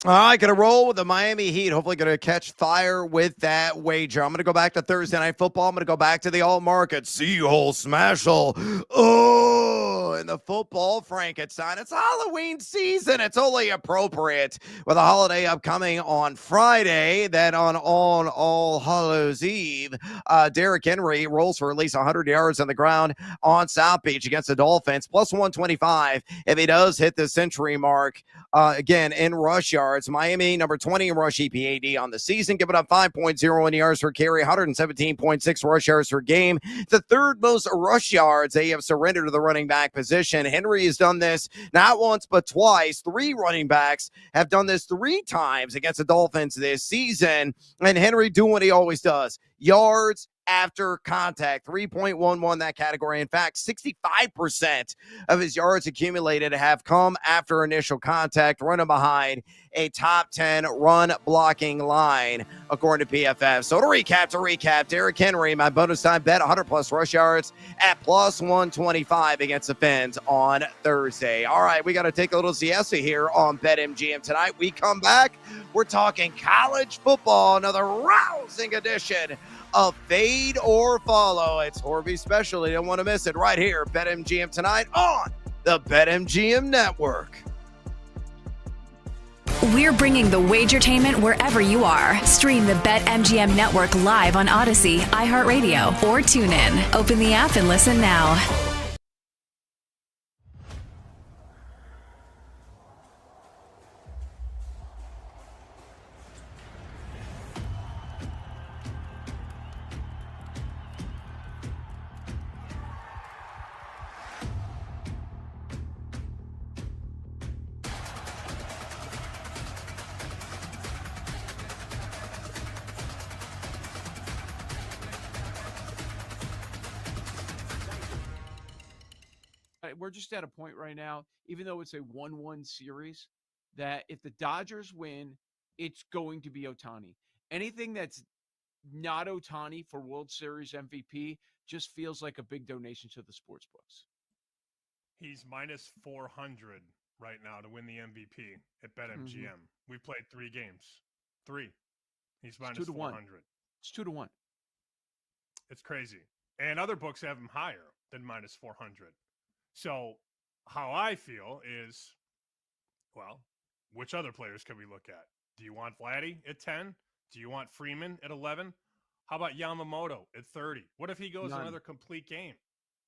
Speaker 22: All right, going to roll with the Miami Heat. Hopefully going to catch fire with that wager. I'm going to go back to Thursday Night Football. I'm going to go back to the all-market Seahole Smashel. Oh, and the football Frankenstein. It's Halloween season. It's only appropriate with a holiday upcoming on Friday. Then on All Hallows Eve, Derrick Henry rolls for at least 100 yards on the ground on South Beach against the Dolphins. Plus 125 if he does hit the century mark again in rush yards. Miami, number 20 in rush EPAD on the season, giving up 5.01 yards per carry, 117.6 rush yards per game. The third most rush yards they have surrendered to the running back position. Henry has done this not once, but twice. 3 running backs have done this 3 times against the Dolphins this season. And Henry doing what he always does. Yards after contact, 3.11 that category. In fact, 65% of his yards accumulated have come after initial contact, running behind a top 10 run blocking line, according to PFF. So to recap, Derrick Henry, my bonus time bet, 100 plus rush yards at plus 125 against the Fins on Thursday. All right, we got to take a little siesta here on BetMGM tonight. We come back, we're talking college football, another rousing edition of Fade or Follow. It's Horby's special. You don't want to miss it right here. BetMGM tonight on the BetMGM Network.
Speaker 1: We're bringing the Wagertainment wherever you are. Stream the BetMGM Network live on Odyssey, iHeartRadio, or TuneIn. Open the app and listen now.
Speaker 14: We're just at a point right now, even though it's a 1-1 series, that if the Dodgers win, it's going to be Ohtani. Anything that's not Ohtani for World Series MVP just feels like a big donation to the sports books.
Speaker 15: He's minus 400 right now to win the MVP at BetMGM. We've played 3 games. 3. He's minus 400.
Speaker 14: It's 2-1.
Speaker 15: It's crazy. And other books have him higher than minus 400. So how I feel is, well, which other players can we look at? Do you want Vladdy at 10? Do you want Freeman at 11? How about Yamamoto at 30? What if he goes another complete game?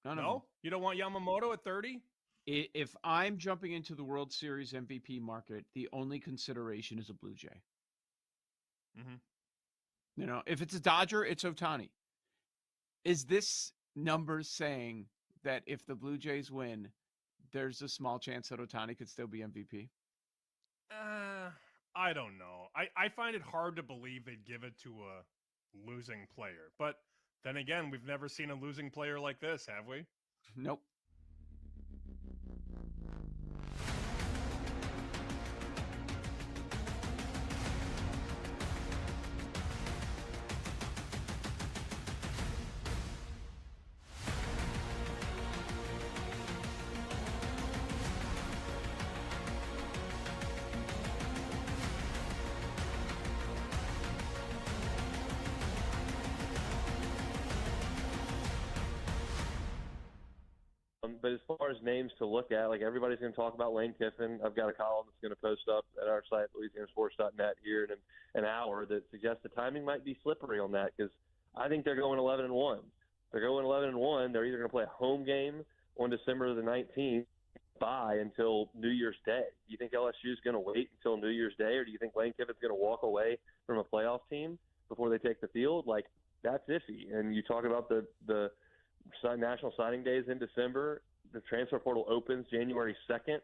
Speaker 15: No? You don't want Yamamoto at 30?
Speaker 14: If I'm jumping into the World Series MVP market, the only consideration is a Blue Jay. You know, if it's a Dodger, it's Ohtani. Is this number saying that if the Blue Jays win, there's a small chance that Ohtani could still be MVP?
Speaker 15: I don't know. I find it hard to believe they'd give it to a losing player. But then again, we've never seen a losing player like this, have we?
Speaker 14: Nope.
Speaker 2: But as far as names to look at, like everybody's going to talk about Lane Kiffin. I've got a column that's going to post up at our site, LouisianaSports.net, here in an hour that suggests the timing might be slippery on that because I think they're going 11-1. They're going 11-1. They're either going to play a home game on December the 19th bye until New Year's Day. Do you think LSU is going to wait until New Year's Day, or do you think Lane Kiffin's going to walk away from a playoff team before they take the field? Like, that's iffy. And you talk about the national signing days in December. The transfer portal opens January 2nd.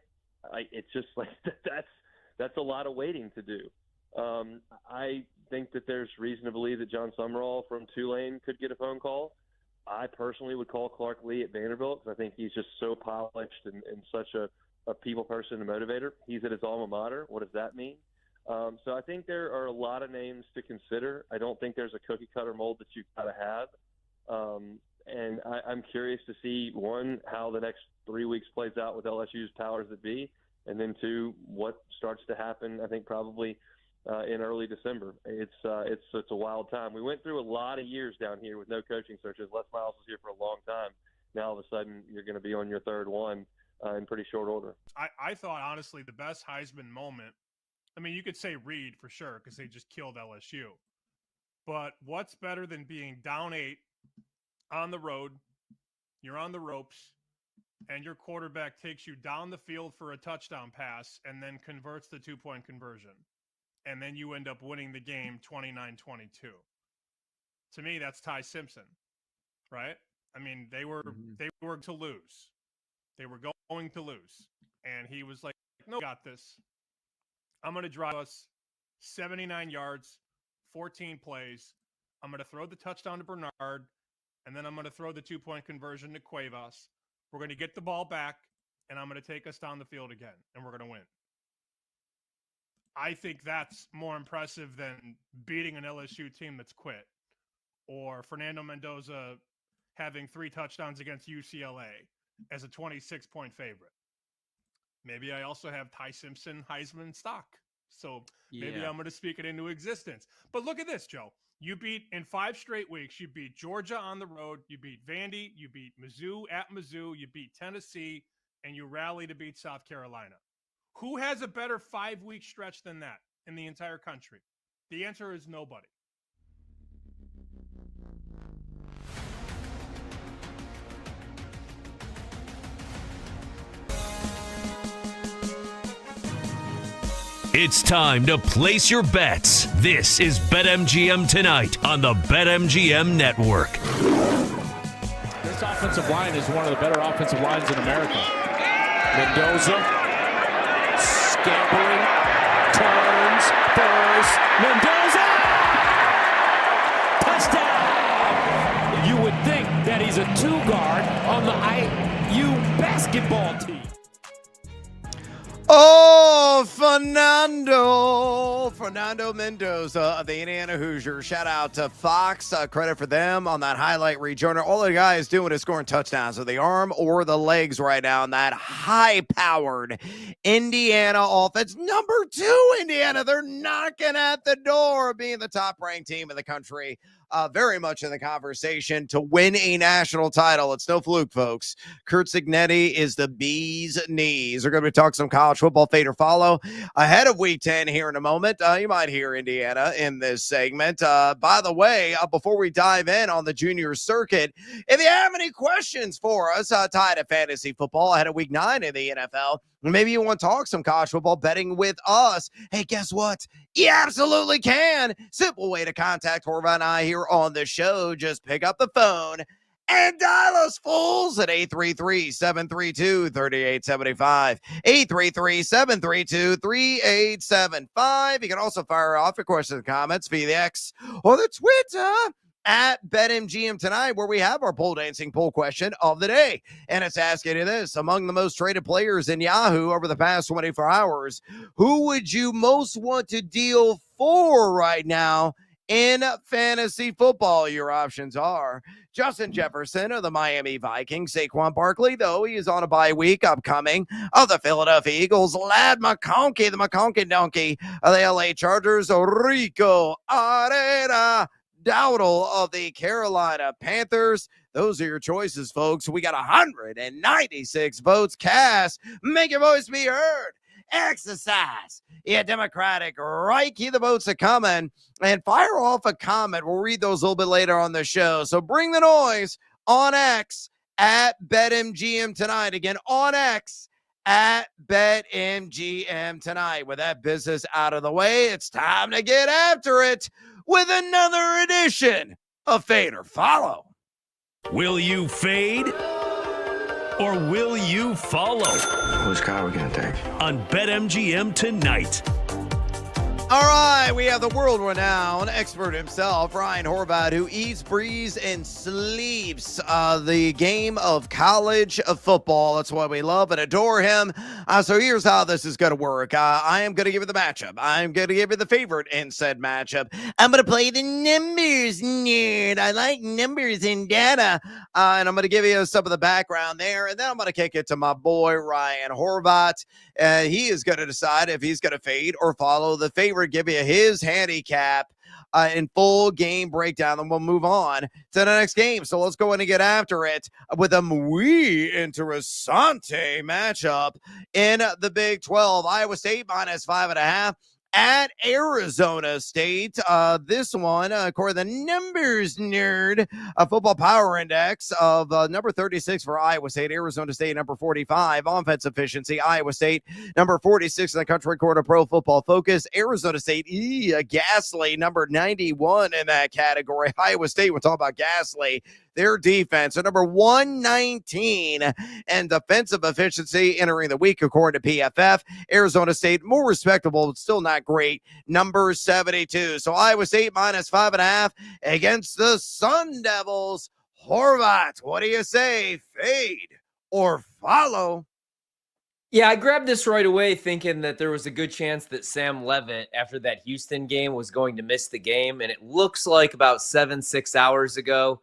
Speaker 2: It's just like that's a lot of waiting to do. I think that there's reason to believe that John Summerall from Tulane could get a phone call. I personally would call Clark Lee at Vanderbilt because I think he's just so polished and such a people person and motivator. He's at his alma mater. What does that mean? So I think there are a lot of names to consider. I don't think there's a cookie-cutter mold that you've got to have. And I'm curious to see, one, how the next 3 weeks plays out with LSU's powers that be, and then two, what starts to happen, I think probably in early December. It's a wild time. We went through a lot of years down here with no coaching searches. Les Miles was here for a long time. Now all of a sudden you're going to be on your third one in pretty short order.
Speaker 15: I thought, honestly, the best Heisman moment, I mean, you could say Reed for sure because they just killed LSU. But what's better than being down 8 on the road, you're on the ropes, and your quarterback takes you down the field for a touchdown pass and then converts the 2-point conversion. And then you end up winning the game 29-22. To me, that's Ty Simpson, right? I mean, they were to lose. They were going to lose. And he was like, no, got this. I'm going to drive us 79 yards, 14 plays. I'm going to throw the touchdown to Bernard, and then I'm going to throw the 2-point conversion to Cuevas. We're going to get the ball back, and I'm going to take us down the field again, and we're going to win. I think that's more impressive than beating an LSU team that's quit, or Fernando Mendoza having 3 touchdowns against UCLA as a 26-point favorite. Maybe I also have Ty Simpson Heisman stock, so maybe I'm going to speak it into existence. But look at this, Joe. You beat, in 5 straight weeks, you beat Georgia on the road, you beat Vandy, you beat Mizzou at Mizzou, you beat Tennessee, and you rally to beat South Carolina. Who has a better 5-week stretch than that in the entire country? The answer is nobody.
Speaker 7: It's time to place your bets. This is BetMGM Tonight on the BetMGM Network.
Speaker 19: This offensive line is one of the better offensive lines in America. Mendoza. Scampering, turns, throws, Mendoza! Touchdown! You would think that he's a 2-guard on the IU basketball team.
Speaker 22: Oh, Fernando Mendoza of the Indiana Hoosiers. Shout out to Fox. Credit for them on that highlight rejoiner. All the guy is doing is scoring touchdowns with the arm or the legs right now in that high-powered Indiana offense. Number 2, Indiana. They're knocking at the door of being the top-ranked team in the country. Very much in the conversation to win a national title. It's no fluke, folks. Kurt Cignetti is the bee's knees. We're going to be talking some college football fade or follow ahead of Week 10 here in a moment. You might hear Indiana in this segment. By the way, before we dive in on the junior circuit, if you have any questions for us tied to fantasy football ahead of Week 9 in the NFL, maybe you want to talk some college football betting with us. Hey, guess what? You absolutely can. Simple way to contact Horvath and I here on the show. Just pick up the phone and dial us fools at 833-732-3875. 833-732-3875. You can also fire off your questions and comments via the X or the Twitter at BetMGM Tonight, where we have our pole dancing poll question of the day. And it's asking you this: among the most traded players in Yahoo over the past 24 hours, who would you most want to deal for right now in fantasy football? Your options are Justin Jefferson of the Miami Vikings, Saquon Barkley, though he is on a bye week upcoming, of the Philadelphia Eagles, Lad McConkey, the McConkey Donkey of the LA Chargers, Rico Arena Dowdle of the Carolina Panthers. Those are your choices, folks. We got 196 votes cast. Make your voice be heard. Exercise your democratic right. Keep the votes are coming, and fire off a comment. We'll read those a little bit later on the show. So bring the noise on X at BetMGM Tonight. Again, on X at BetMGM tonight. With that business out of the way, it's time to get after it with another edition of Fade or Follow.
Speaker 7: Will you fade or will you follow?
Speaker 4: Which car are we going to take?
Speaker 7: On BetMGM tonight.
Speaker 22: All right, we have the world-renowned expert himself, Ryan Horvath, who eats, breathes, and sleeps the game of college football. That's why we love and adore him. So here's how this is going to work. I am going to give you the matchup. I'm going to give you the favorite in said matchup. I'm going to play the numbers nerd. I like numbers and data. And I'm going to give you some of the background there. And then I'm going to kick it to my boy, Ryan Horvath. He is going to decide if he's going to fade or follow the favorite, give you his handicap in full game breakdown, and we'll move on to the next game. So let's go in and get after it with a muy interesante matchup in the Big 12. Iowa State minus 5.5 at Arizona State. This one, according to the numbers nerd, a football power index of number 36 for Iowa State, Arizona State number 45, offense efficiency, Iowa State number 46 in the country according to Pro Football Focus, Arizona State, a ghastly number 91 in that category. Iowa State, we're talking about ghastly. Their defense, number 119, and defensive efficiency entering the week, according to PFF. Arizona State, more respectable, but still not great, number 72. So Iowa State minus 5.5 against the Sun Devils. Horvath, what do you say? Fade or follow?
Speaker 6: Yeah, I grabbed this right away thinking that there was a good chance that Sam Levitt, after that Houston game, was going to miss the game. And it looks like about 6 hours ago,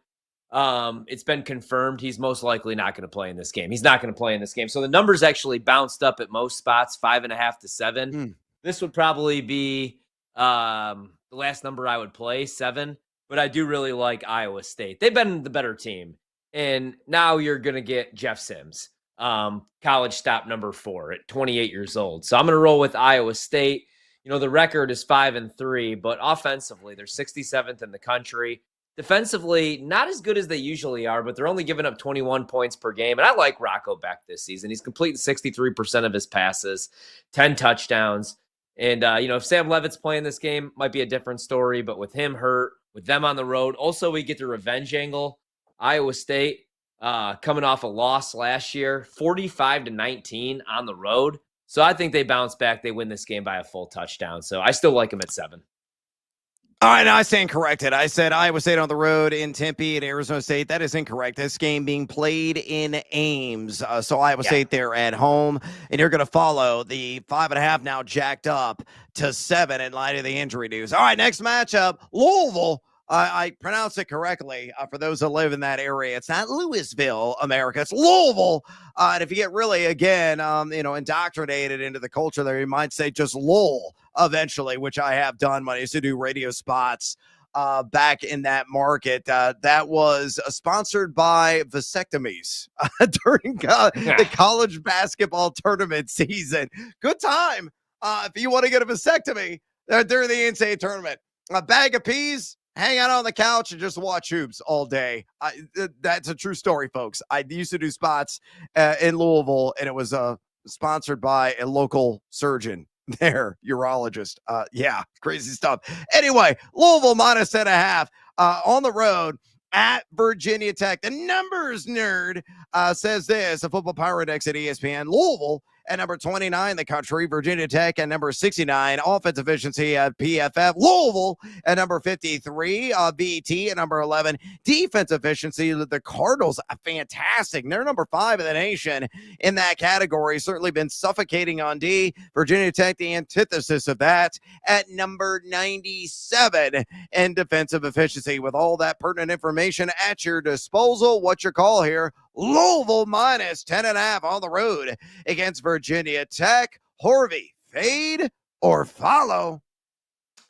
Speaker 6: it's been confirmed he's most likely not going to play in this game. He's not going to play in this game. So the numbers actually bounced up at most spots, 5.5 to 7. This would probably be the last number I would play, 7. But I do really like Iowa State. They've been the better team. And now you're going to get Jeff Sims, college stop number 4 at 28 years old. So I'm going to roll with Iowa State. You know, the record is 5-3, but offensively, they're 67th in the country. Defensively, not as good as they usually are, but they're only giving up 21 points per game. And I like Rocco Beck this season. He's completing 63% of his passes, 10 touchdowns. And, if Sam Levitt's playing this game, might be a different story. But with him hurt, with them on the road, also we get the revenge angle. Iowa State coming off a loss last year, 45-19 on the road. So I think they bounce back. They win this game by a full touchdown. So I still like them at 7.
Speaker 22: All right, I stand corrected. I said Iowa State on the road in Tempe and Arizona State. That is incorrect. This game being played in Ames. So Iowa State there at home. And you're going to follow the 5.5 now jacked up to 7 in light of the injury news. All right, next matchup, Louisville. I pronounced it correctly for those that live in that area. It's not Louisville, America. It's Louisville. And if you get really, again, indoctrinated into the culture there, you might say just Lowell eventually, which I have done when I used to do radio spots back in that market. That was sponsored by vasectomies during the college basketball tournament season. Good time if you want to get a vasectomy during the NCAA tournament. A bag of peas, hang out on the couch and just watch hoops all day. That's a true story, folks. I used to do spots in Louisville, and it was sponsored by a local surgeon there, urologist. Crazy stuff. Anyway, Louisville minus 10.5 on the road at Virginia Tech. The numbers nerd says this, a football power index at ESPN. Louisville at number 29 in the country, Virginia Tech at number 69, offense efficiency at PFF, Louisville at number 53, BT at number 11, defense efficiency, the Cardinals are fantastic. They're number 5 in the nation in that category, certainly been suffocating on D. Virginia Tech, the antithesis of that, at number 97 in defensive efficiency. With all that pertinent information at your disposal, what's your call here? Louisville minus 10.5 on the road against Virginia Tech. Horvey, fade or follow?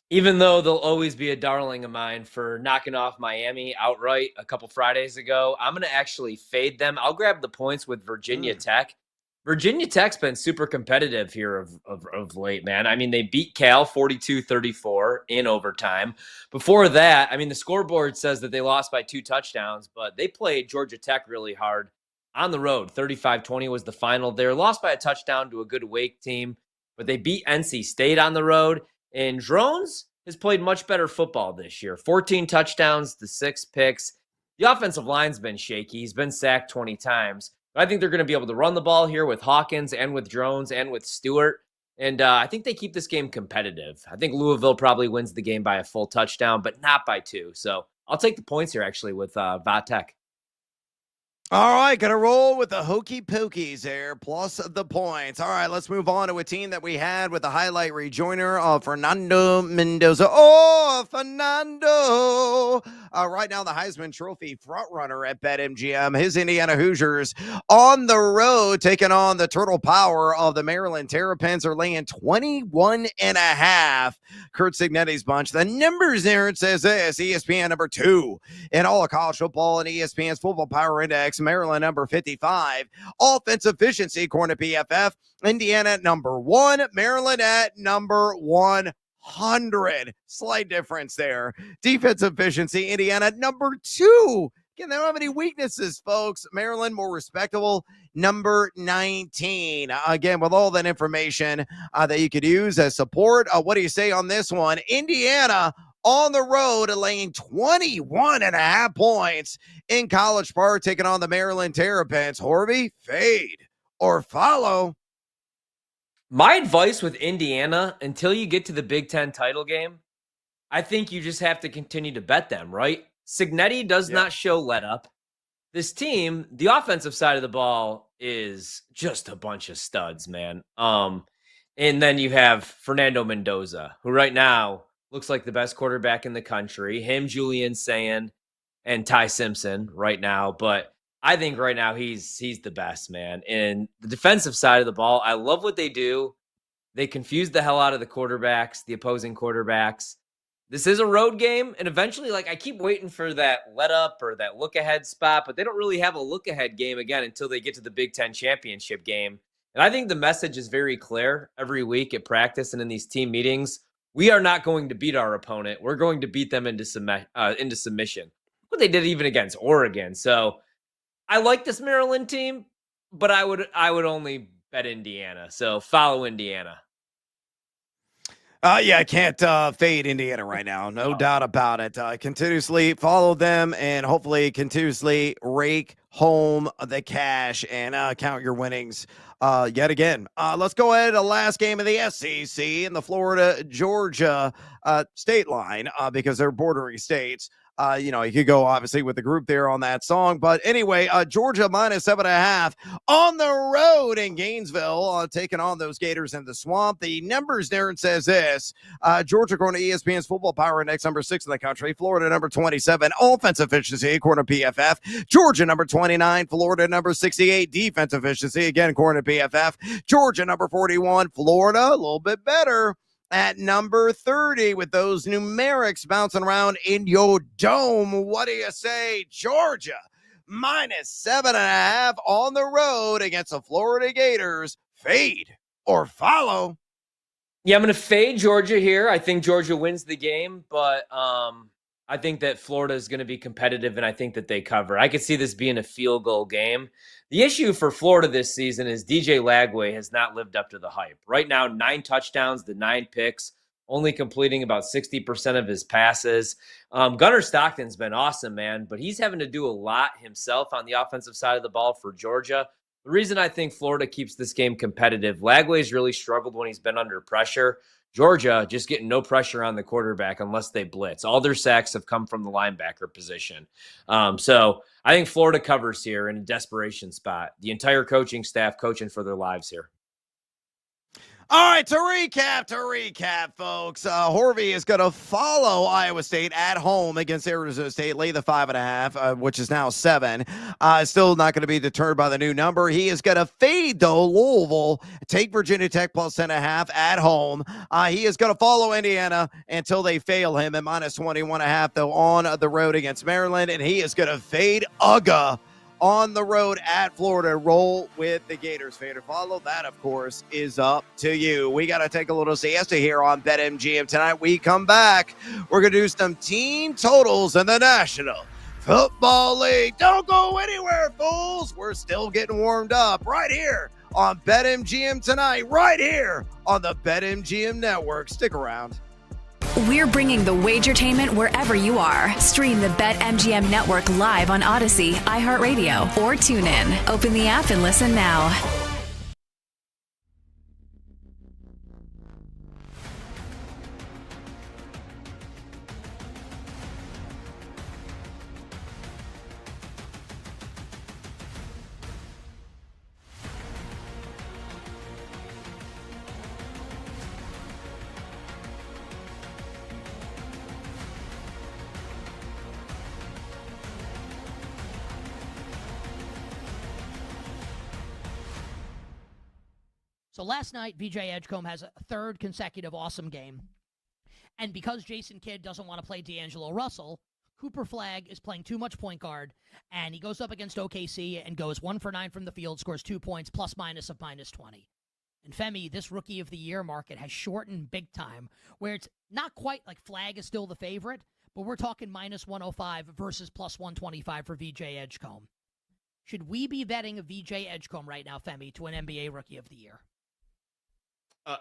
Speaker 6: Even though they'll always be a darling of mine for knocking off Miami outright a couple Fridays ago, I'm going to actually fade them. I'll grab the points with Virginia Tech. Virginia Tech's been super competitive here of late, man. I mean, they beat Cal 42-34 in overtime. Before that, I mean, the scoreboard says that they lost by 2 touchdowns, but they played Georgia Tech really hard on the road. 35-20 was the final there. Lost by a touchdown to a good Wake team, but they beat NC State on the road. And Drones has played much better football this year. 14 touchdowns to 6 picks. The offensive line's been shaky. He's been sacked 20 times. But I think they're going to be able to run the ball here with Hawkins and with Drones and with Stewart. And I think they keep this game competitive. I think Louisville probably wins the game by a full touchdown, but not by 2. So I'll take the points here, actually, with Vatek.
Speaker 22: All right, gonna roll with the hokey pokies there, plus the points. All right, let's move on to a team that we had with a highlight rejoiner of Fernando Mendoza. Oh, Fernando! Right now, the Heisman Trophy frontrunner at BetMGM. His Indiana Hoosiers on the road, taking on the Turtle Power of the Maryland Terrapins, are laying 21.5. Kurt Signetti's bunch. The numbers there, it says this: ESPN number 2 in all of college football and ESPN's Football Power Index. Maryland number 55. Offensive efficiency, according to PFF. Indiana at number 1. Maryland at number 100. Slight difference there. Defensive efficiency, Indiana at number 2. Again, they don't have any weaknesses, folks. Maryland more respectable, number 19. Again, with all that information that you could use as support, what do you say on this one? Indiana on the road, laying 21.5 points in College Park, taking on the Maryland Terrapins. Horvey, fade or follow?
Speaker 6: My advice with Indiana, until you get to the Big Ten title game, I think you just have to continue to bet them, right? Signetti does not show let up. This team, the offensive side of the ball is just a bunch of studs, man. And then you have Fernando Mendoza, who right now looks like the best quarterback in the country. Him, Julian Sand, and Ty Simpson right now. But I think right now he's the best, man. And the defensive side of the ball, I love what they do. They confuse the hell out of the quarterbacks, the opposing quarterbacks. This is a road game, and eventually, like, I keep waiting for that let up or that look ahead spot, but they don't really have a look ahead game again until they get to the Big Ten championship game. And I think the message is very clear every week at practice and in these team meetings. We are not going to beat our opponent. We're going to beat them into submission. What they did even against Oregon. So I like this Maryland team, but I would only bet Indiana. So follow Indiana.
Speaker 22: Yeah, I can't fade Indiana right now. No doubt about it. Continuously follow them and hopefully continuously rake home the cash and count your winnings yet again. Let's go ahead to the last game of the SEC in the Florida-Georgia state line because they're bordering states. You could go obviously with the group there on that song. But anyway, Georgia minus 7.5 on the road in Gainesville, taking on those Gators in the swamp. The numbers there, it says this: Georgia, according to ESPN's Football Power Index, number 6 in the country. Florida, number 27. Offensive efficiency, according to PFF. Georgia, number 29. Florida, number 68. Defensive efficiency, again, according to PFF. Georgia, number 41. Florida, a little bit better at number 30 with those numerics bouncing around in your dome. What do you say, Georgia? Minus 7.5 on the road against the Florida Gators. Fade or follow?
Speaker 6: Yeah, I'm going to fade Georgia here. I think Georgia wins the game, but I think that Florida is going to be competitive, and I think that they cover. I could see this being a field goal game. The issue for Florida this season is DJ Lagway has not lived up to the hype. Right now, 9 touchdowns to 9 picks, only completing about 60% of his passes. Gunnar Stockton's been awesome, man, but he's having to do a lot himself on the offensive side of the ball for Georgia. The reason I think Florida keeps this game competitive, Lagway's really struggled when he's been under pressure. Georgia just getting no pressure on the quarterback unless they blitz. All their sacks have come from the linebacker position. So I think Florida covers here in a desperation spot. The entire coaching staff coaching for their lives here.
Speaker 22: All right, to recap, folks, Horvey is going to follow Iowa State at home against Arizona State, lay the 5.5, which is now 7. Still not going to be deterred by the new number. He is going to fade, though, Louisville, take Virginia Tech plus 10.5 at home. He is going to follow Indiana until they fail him at minus 21.5, though, on the road against Maryland. And he is going to fade UGA on the road at Florida. Roll with the Gators. Fade or follow? That, of course, is up to you. We got to take a little siesta here on BetMGM tonight. We come back. We're going to do some team totals in the National Football League. Don't go anywhere, fools. We're still getting warmed up right here on BetMGM tonight, right here on the BetMGM Network. Stick around.
Speaker 1: We're bringing the Wagertainment wherever you are. Stream the BetMGM Network live on Odyssey, iHeartRadio, or TuneIn. Open the app and listen now.
Speaker 10: So last night, VJ Edgecombe has a third consecutive awesome game. And because Jason Kidd doesn't want to play D'Angelo Russell, Cooper Flagg is playing too much point guard, and he goes up against OKC and goes 1 for 9 from the field, scores 2 points, plus minus of minus 20. And Femi, this Rookie of the Year market has shortened big time, where it's not quite like Flagg is still the favorite, but we're talking minus 105 versus plus 125 for VJ Edgecombe. Should we be betting a VJ Edgecombe right now, Femi, to an NBA Rookie of the Year?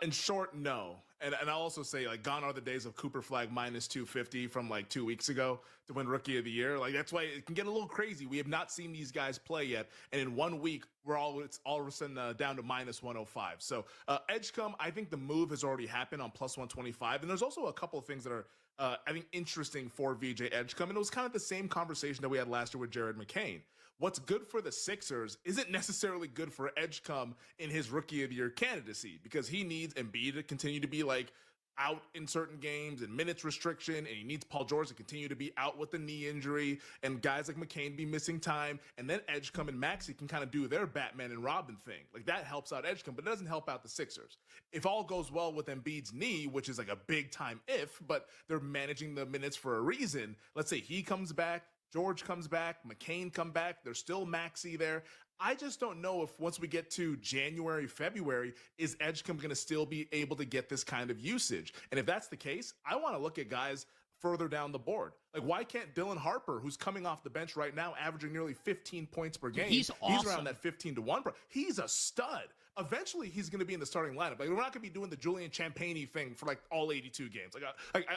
Speaker 20: In short, no. And I'll also say, like, gone are the days of Cooper Flagg minus 250 from like 2 weeks ago to win Rookie of the Year. Like, that's why it can get a little crazy. We have not seen these guys play yet. And in 1 week, it's all of a sudden down to minus 105. So Edgecombe, I think the move has already happened on plus 125. And there's also a couple of things that are, I think, interesting for VJ Edgecombe. And it was kind of the same conversation that we had last year with Jared McCain. What's good for the Sixers isn't necessarily good for Edgecombe in his Rookie of the Year candidacy, because he needs Embiid to continue to be like out in certain games and minutes restriction, and he needs Paul George to continue to be out with the knee injury, and guys like McCain be missing time, and then Edgecombe and Maxey can kind of do their Batman and Robin thing. Like, that helps out Edgecombe, but it doesn't help out the Sixers. If all goes well with Embiid's knee, which is like a big time if, but they're managing the minutes for a reason. Let's say he comes back, George comes back, McCain come back, there's still Maxey there. I just don't know if once we get to January, February, is Edgecombe going to still be able to get this kind of usage? And if that's the case, I want to look at guys further down the board. Like, why can't Dylan Harper, who's coming off the bench right now, averaging nearly 15 points per game?
Speaker 10: He's awesome.
Speaker 20: He's around that 15 to 1. He's a stud. Eventually, he's going to be in the starting lineup. Like, we're not going to be doing the Julian Champagny thing for like all 82 games. Like,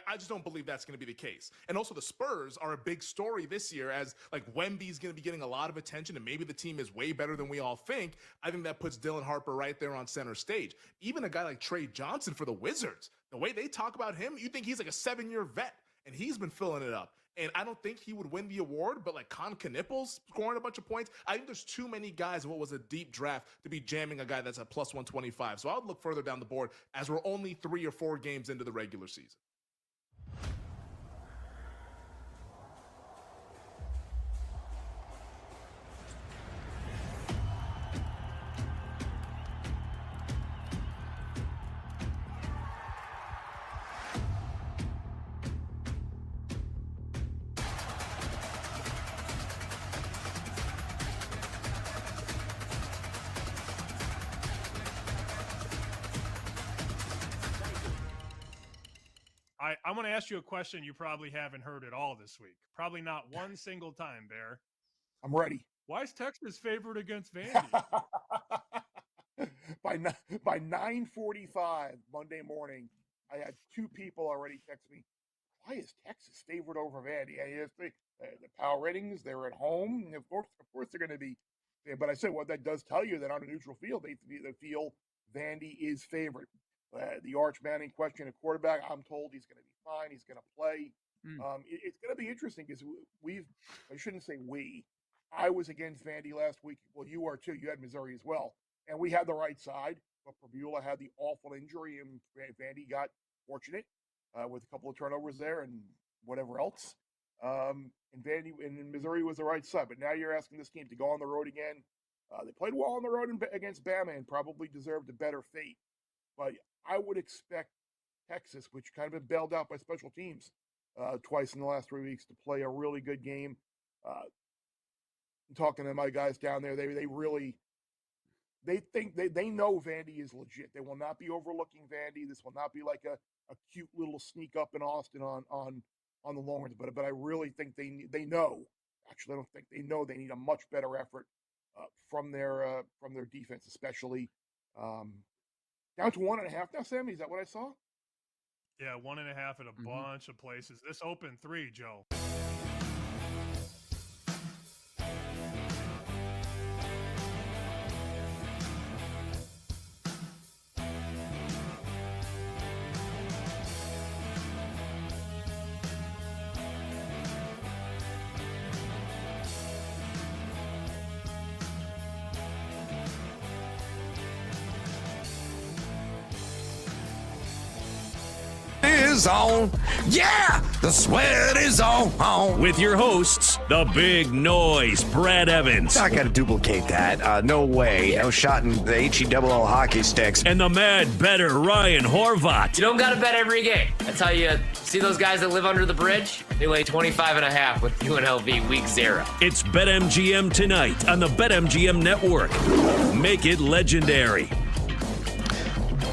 Speaker 20: I just don't believe that's going to be the case. And also, the Spurs are a big story this year, as like Wemby's going to be getting a lot of attention, and maybe the team is way better than we all think. I think that puts Dylan Harper right there on center stage. Even a guy like Trey Johnson for the Wizards, the way they talk about him, you think he's like a 7-year vet, and he's been filling it up. And I don't think he would win the award, but like Con Knipples scoring a bunch of points, I think there's too many guys in what was a deep draft to be jamming a guy that's at plus 125. So I would look further down the board, as we're only 3 or 4 games into the regular season.
Speaker 15: I'm going to ask you a question you probably haven't heard at all this week. Probably not one single time, Bear.
Speaker 9: I'm ready.
Speaker 15: Why is Texas favored against Vandy?
Speaker 9: By 9:45 Monday morning, I had 2 people already text me, why is Texas favored over Vandy? And the power ratings, they're at home. And of course they're going to be. But I said, well, that does tell you that on a neutral field, they feel Vandy is favored. The Arch Manning question at quarterback, I'm told he's going to be fine. He's going to play. It's going to be interesting because I shouldn't say we. I was against Vandy last week. Well, you are too. You had Missouri as well. And we had the right side. But Pabula had the awful injury, and Vandy got fortunate with a couple of turnovers there and whatever else. And Missouri was the right side. But now you're asking this team to go on the road again. They played well on the road against Bama and probably deserved a better fate. But I would expect Texas, which kind of been bailed out by special teams twice in the last 3 weeks, to play a really good game. Talking to my guys down there, they think they know Vandy is legit. They will not be overlooking Vandy. This will not be like a cute little sneak up in Austin on the Lawrence. But I really think they know, Actually, I don't think they know they need a much better effort from their defense, especially. Down to 1.5 now, Sammy. Is that what I saw?
Speaker 15: Yeah, 1.5 at a bunch of places. This opened 3, Joe.
Speaker 16: Is on. Yeah, the sweat is on.
Speaker 7: With your hosts, the big noise, Brad Evans.
Speaker 22: Not going to duplicate that. No way. No shot in the HE-double-L hockey sticks.
Speaker 7: And the mad better Ryan Horvat.
Speaker 6: You don't got to bet every game. That's how you see those guys that live under the bridge. They lay 25.5 with UNLV week 0.
Speaker 7: It's BetMGM tonight on the BetMGM network. Make it legendary.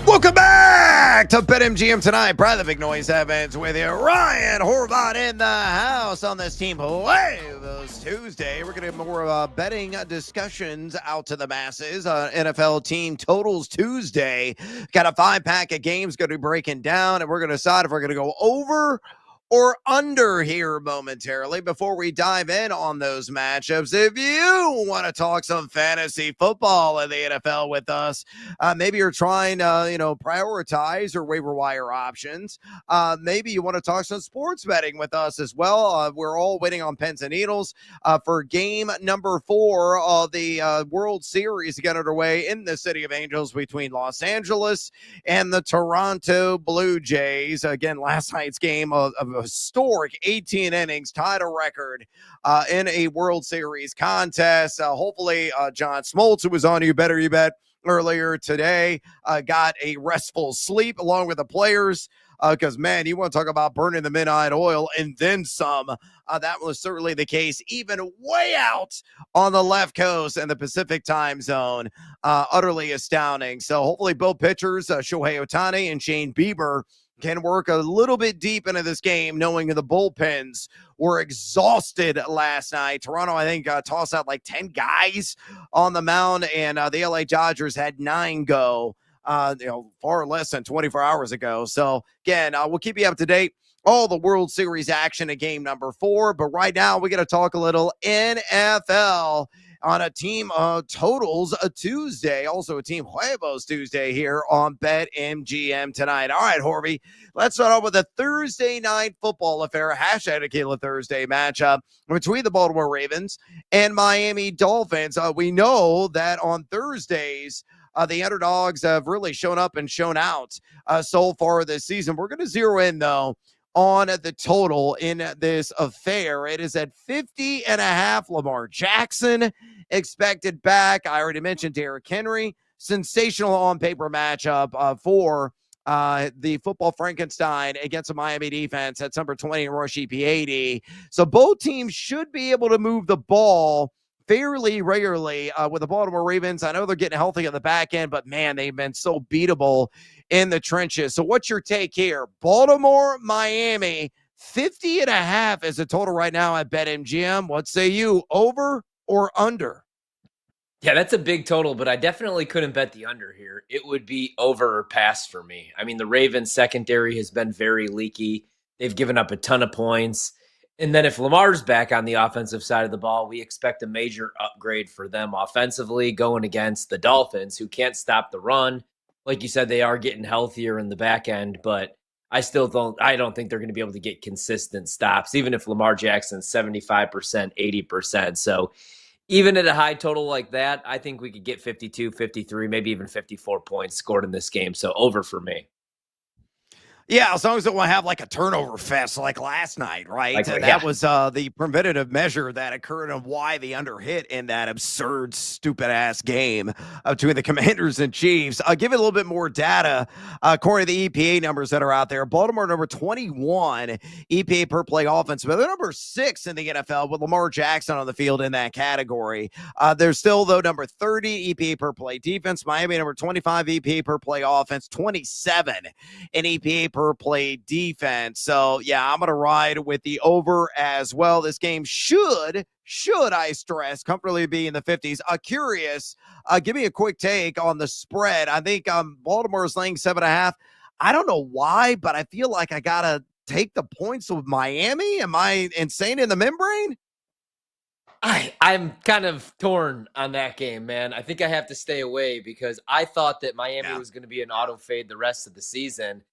Speaker 22: Welcome back to BetMGM tonight. Brad the Big Noise Evans with you. Ryan Horvat in the house on this Team Huevos Tuesday. We're going to have more betting discussions out to the masses. NFL Team Totals Tuesday. Got a 5-pack of games going to be breaking down, and we're going to decide if we're going to go over or under here momentarily before we dive in on those matchups. If you want to talk some fantasy football in the NFL with us, maybe you're trying to, prioritize your waiver wire options. Maybe you want to talk some sports betting with us as well. We're all waiting on pins and needles for game number 4 of the World Series to get underway in the City of Angels between Los Angeles and the Toronto Blue Jays. Again, last night's game of historic 18 innings, tied a record in a World Series contest. Hopefully, John Smoltz, who was on You Better You Bet earlier today, got a restful sleep along with the players. Because, man, you want to talk about burning the midnight oil and then some. That was certainly the case, even way out on the left coast and the Pacific time zone. Utterly astounding. So hopefully both pitchers, Shohei Ohtani and Shane Bieber, can work a little bit deep into this game, knowing the bullpens were exhausted last night. Toronto, I think, tossed out like 10 guys on the mound, and the LA Dodgers had 9 go, far less than 24 hours ago. So, again, we'll keep you up to date. All the World Series action in game number 4. But right now, we got to talk a little NFL on a Team Totals Tuesday, also a Team Huevos Tuesday here on BetMGM tonight. All right, Horvey, let's start off with a Thursday night football affair, #Tequila Thursday matchup between the Baltimore Ravens and Miami Dolphins. We know that on Thursdays, the underdogs have really shown up and shown out so far this season. We're going to zero in, though, on the total in this affair. It is at 50.5. Lamar Jackson expected back. I already mentioned Derrick Henry. Sensational on-paper matchup for the football Frankenstein against a Miami defense at number 20 in rush EPA. So both teams should be able to move the ball fairly regularly with the Baltimore Ravens. I know they're getting healthy at the back end, but man, they've been so beatable in the trenches. So what's your take here? Baltimore, Miami, 50.5 is the total right now at BetMGM. What say you, over or under?
Speaker 6: Yeah, that's a big total, but I definitely couldn't bet the under here. It would be over or pass for me. I mean, the Ravens secondary has been very leaky. They've given up a ton of points. And then if Lamar's back on the offensive side of the ball, we expect a major upgrade for them offensively going against the Dolphins, who can't stop the run. Like you said, they are getting healthier in the back end, but I don't think they're going to be able to get consistent stops, even if Lamar Jackson's 75%, 80%. So even at a high total like that, I think we could get 52, 53, maybe even 54 points scored in this game. So over for me.
Speaker 22: Yeah, as long as it won't have like a turnover fest like last night, right? That was the preventative measure that occurred and why the under hit in that absurd, stupid-ass game between the Commanders and Chiefs. I'll give it a little bit more data. According to the EPA numbers that are out there, Baltimore number 21 EPA per play offense, but they're number 6 in the NFL with Lamar Jackson on the field in that category. They're still, though, number 30 EPA per play defense. Miami number 25 EPA per play offense, 27 in EPA per play defense. So, yeah, I'm going to ride with the over as well. This game should should, I stress, comfortably be in the 50s. Curious, give me a quick take on the spread. I think Baltimore is laying 7.5. I don't know why, but I feel like I got to take the points with Miami. Am I insane in the membrane?
Speaker 6: I'm kind of torn on that game, man. I think I have to stay away because I thought that Miami was going to be an auto fade the rest of the season.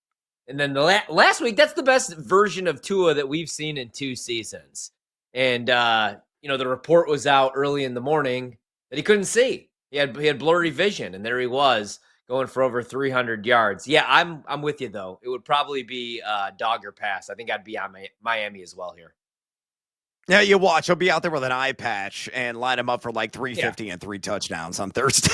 Speaker 6: And then the last week, that's the best version of Tua that we've seen in 2 seasons. And, the report was out early in the morning that he couldn't see. He had blurry vision, and there he was going for over 300 yards. Yeah, I'm with you, though. It would probably be dog or pass. I think I'd be on Miami as well here.
Speaker 22: Yeah, you watch. He'll be out there with an eye patch and line him up for like 350 and 3 touchdowns on Thursday.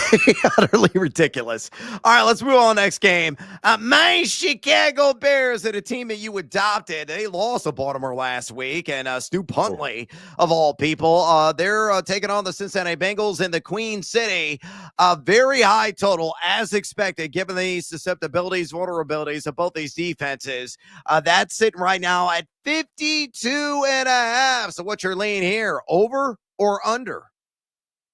Speaker 22: Utterly ridiculous. All right, let's move on to the next game. My Chicago Bears are a team that you adopted. They lost to Baltimore last week, and Stu Huntley, of all people, they're taking on the Cincinnati Bengals in the Queen City. A very high total, as expected, given the susceptibilities, vulnerabilities of both these defenses. That's sitting right now at 52.5. So what's your lean here? Over or under?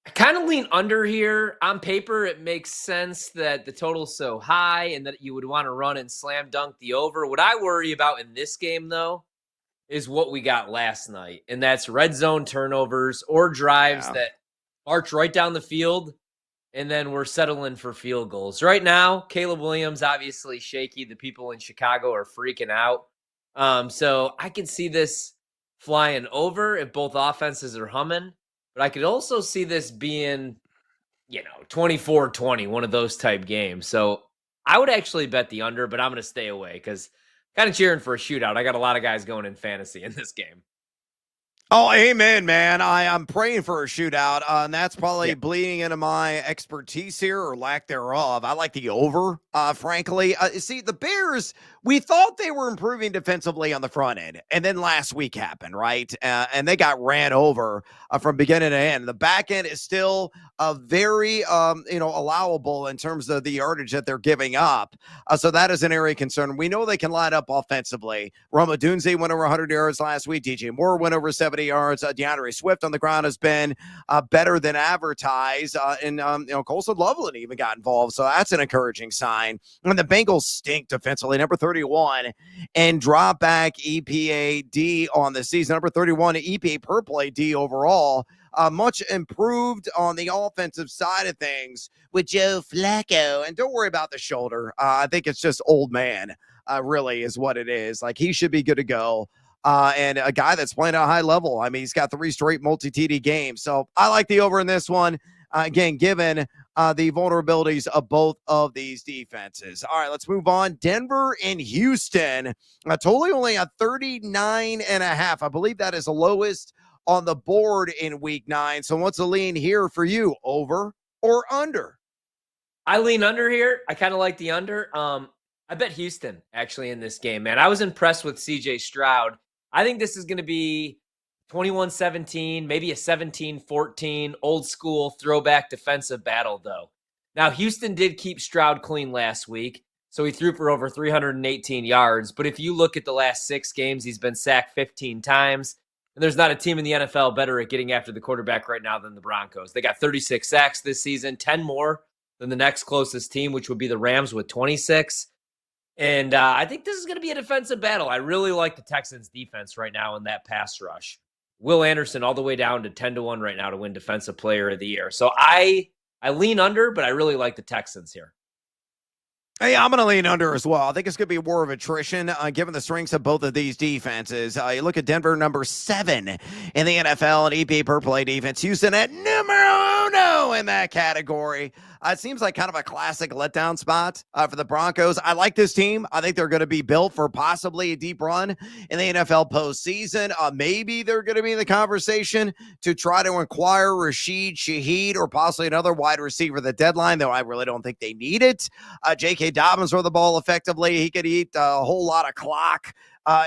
Speaker 6: I kind of lean under here. On paper, it makes sense that the total's so high and that you would want to run and slam dunk the over. What I worry about in this game, though, is what we got last night, and that's red zone turnovers or drives that march right down the field, and then we're settling for field goals. Right now, Caleb Williams obviously shaky. The people in Chicago are freaking out. So I can see this flying over if both offenses are humming, but I could also see this being, 24-20, one of those type games. So I would actually bet the under, but I'm going to stay away because kind of cheering for a shootout. I got a lot of guys going in fantasy in this game.
Speaker 22: Oh, amen, man. I'm praying for a shootout, and that's probably bleeding into my expertise here or lack thereof. I like the over, frankly. See, the Bears, we thought they were improving defensively on the front end, and then last week happened, right? And they got ran over from beginning to end. The back end is still very, allowable in terms of the yardage that they're giving up. So that is an area of concern. We know they can line up offensively. Roma Dunze went over 100 yards last week. DJ Moore went over 70 yards. DeAndre Swift on the ground has been better than advertised. Colson Loveland even got involved. So that's an encouraging sign. And the Bengals stink defensively. Number 31 and drop back EPA D on the season. Number 31 EPA per play D overall. Much improved on the offensive side of things with Joe Flacco. And don't worry about the shoulder. I think it's just old man, really, is what it is. Like, he should be good to go. And a guy that's playing at a high level. I mean, he's got 3 straight multi-TD games. So I like the over in this one. Again, given the vulnerabilities of both of these defenses. All right, let's move on. Denver and Houston. Totally only a 39.5. I believe that is the lowest on the board in week 9. So what's the lean here for you? Over or under?
Speaker 6: I lean under here. I kind of like the under. I bet Houston actually in this game, man. I was impressed with CJ Stroud. I think this is going to be 21-17, maybe a 17-14, old school throwback defensive battle, though. Now, Houston did keep Stroud clean last week, so he threw for over 318 yards. But if you look at the last 6 games, he's been sacked 15 times. And there's not a team in the NFL better at getting after the quarterback right now than the Broncos. They got 36 sacks this season, 10 more than the next closest team, which would be the Rams with 26. And I think this is going to be a defensive battle. I really like the Texans' defense right now in that pass rush. Will Anderson all the way down to 10-1 right now to win Defensive Player of the Year. So I lean under, but I really like the Texans here.
Speaker 22: Hey, I'm going to lean under as well. I think it's going to be a war of attrition, given the strengths of both of these defenses. You look at Denver, number 7 in the NFL and EPA per play defense. Houston at numero uno in that category. It seems like kind of a classic letdown spot for the Broncos. I like this team. I think they're going to be built for possibly a deep run in the NFL postseason. Maybe they're going to be in the conversation to try to acquire Rashid Shaheed or possibly another wide receiver at the deadline, though I really don't think they need it. J.K. Dobbins throw the ball effectively. He could eat a whole lot of clock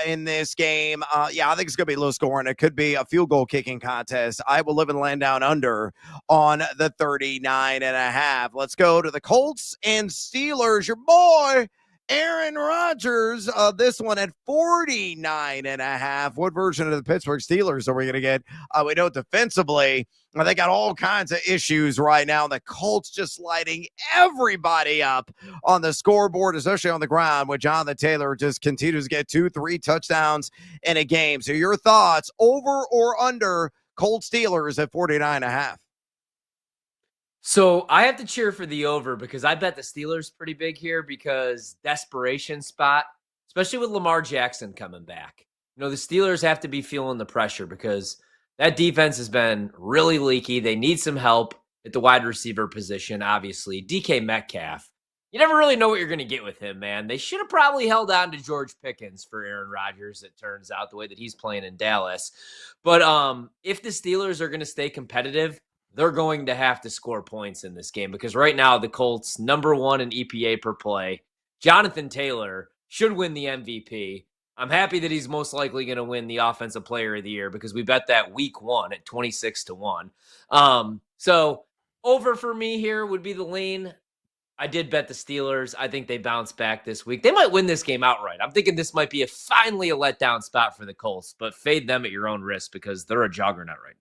Speaker 22: in this game. I think it's going to be low scoring. It could be a field goal kicking contest. I will live and land down under on the 39.5. Let's go to the Colts and Steelers. Your boy Aaron Rodgers, this one at 49.5. What version of the Pittsburgh Steelers are we going to get? We know defensively, they got all kinds of issues right now. The Colts just lighting everybody up on the scoreboard, especially on the ground, with Jonathan Taylor just continues to get 2-3 touchdowns in a game. So your thoughts, over or under Colts Steelers at 49.5?
Speaker 6: So I have to cheer for the over because I bet the Steelers pretty big here because desperation spot, especially with Lamar Jackson coming back. The Steelers have to be feeling the pressure because that defense has been really leaky. They need some help at the wide receiver position, obviously. DK Metcalf, you never really know what you're going to get with him, man. They should have probably held on to George Pickens for Aaron Rodgers, it turns out, the way that he's playing in Dallas. But if the Steelers are going to stay competitive, they're going to have to score points in this game because right now the Colts, number 1 in EPA per play. Jonathan Taylor should win the MVP. I'm happy that he's most likely going to win the Offensive Player of the Year because we bet that week 1 at 26-1. So over for me here would be the lean. I did bet the Steelers. I think they bounce back this week. They might win this game outright. I'm thinking this might be finally a letdown spot for the Colts, but fade them at your own risk because they're a juggernaut right now.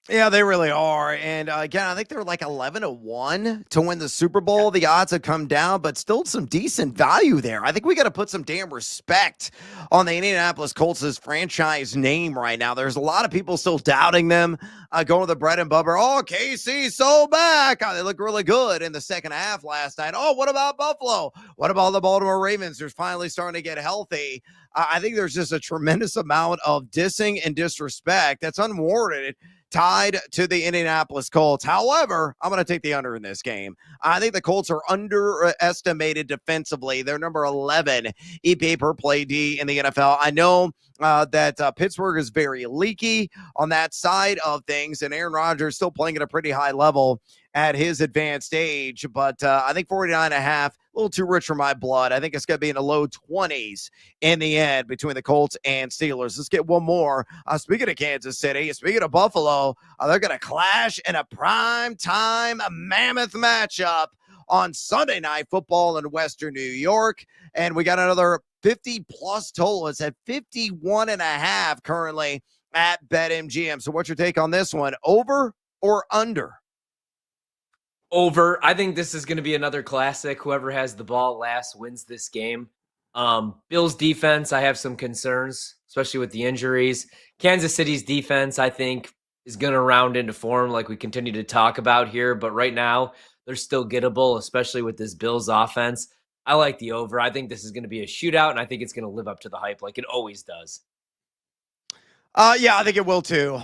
Speaker 22: Yeah, they really are. And again, I think they're like 11-1 to win the Super Bowl. The odds have come down, but still some decent value there. I think we got to put some damn respect on the Indianapolis Colts' franchise name right now. There's a lot of people still doubting them, going to the bread and butter. Oh, KC so back. Oh, they look really good in the second half last night. Oh, what about Buffalo? What about the Baltimore Ravens? They're finally starting to get healthy. I think there's just a tremendous amount of dissing and disrespect that's unwarranted tied to the Indianapolis Colts. However, I'm going to take the under in this game. I think the Colts are underestimated defensively. They're number 11 EPA per play D in the NFL. I know that Pittsburgh is very leaky on that side of things, and Aaron Rodgers still playing at a pretty high level at his advanced age, but I think 49.5, a little too rich for my blood. I think it's going to be in the low 20s in the end between the Colts and Steelers. Let's get one more. Speaking of Kansas City, speaking of Buffalo, they're going to clash in a prime time mammoth matchup on Sunday Night Football in Western New York, and we got another 50-plus total. It's at 51.5 currently at BetMGM. So what's your take on this one, over or under?
Speaker 6: Over. I think this is going to be another classic. Whoever has the ball last wins this game. Bills defense, I have some concerns, especially with the injuries. Kansas City's defense, I think, is going to round into form like we continue to talk about here. But right now, they're still gettable, especially with this Bills offense. I like the over. I think this is going to be a shootout, and I think it's going to live up to the hype like it always does.
Speaker 22: Yeah, I think it will too.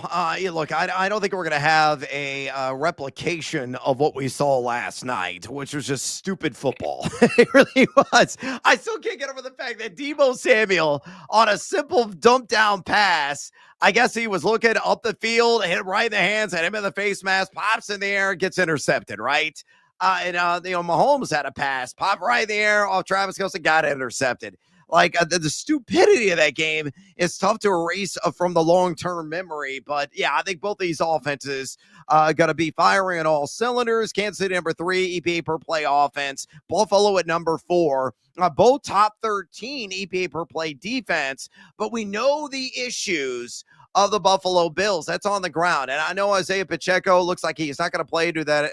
Speaker 22: Look, I don't think we're going to have a replication of what we saw last night, which was just stupid football. It really was. I still can't get over the fact that Deebo Samuel, on a simple dump down pass, I guess he was looking up the field, hit right in the hands, had him in the face mask, pops in the air, gets intercepted, right? Mahomes had a pass, pop right in the air off Travis Kelce, got intercepted. Like the stupidity of that game is tough to erase from the long-term memory. But yeah, I think both these offenses going to be firing on all cylinders. Kansas City number 3 EPA per play offense. Buffalo at number 4. Both top 13 EPA per play defense. But we know the issues of the Buffalo Bills. That's on the ground. And I know Isaiah Pacheco looks like he's not going to play due to that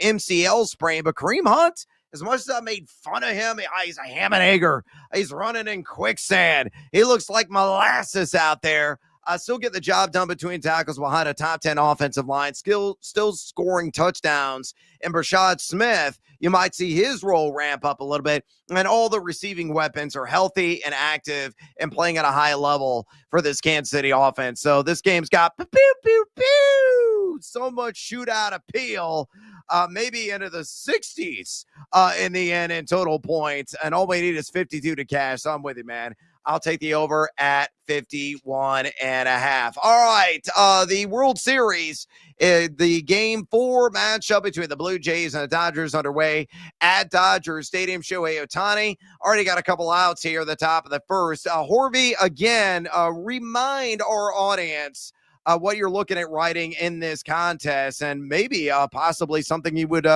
Speaker 22: MCL sprain. But Kareem Hunt, as much as I made fun of him, he's a ham and egger. He's running in quicksand. He looks like molasses out there. Still get the job done between tackles behind a top 10 offensive line. Still scoring touchdowns. And Brashad Smith, you might see his role ramp up a little bit. And all the receiving weapons are healthy and active and playing at a high level for this Kansas City offense. So this game's got so much shootout appeal. Maybe into the 60s in the end in total points. And all we need is 52 to cash. So I'm with you, man. I'll take the over at 51.5. All right. The World Series, the Game 4 matchup between the Blue Jays and the Dodgers underway at Dodger Stadium. Shohei Ohtani already got a couple outs here at the top of the first. Horvey, again, remind our audience what you're looking at writing in this contest and maybe possibly something you would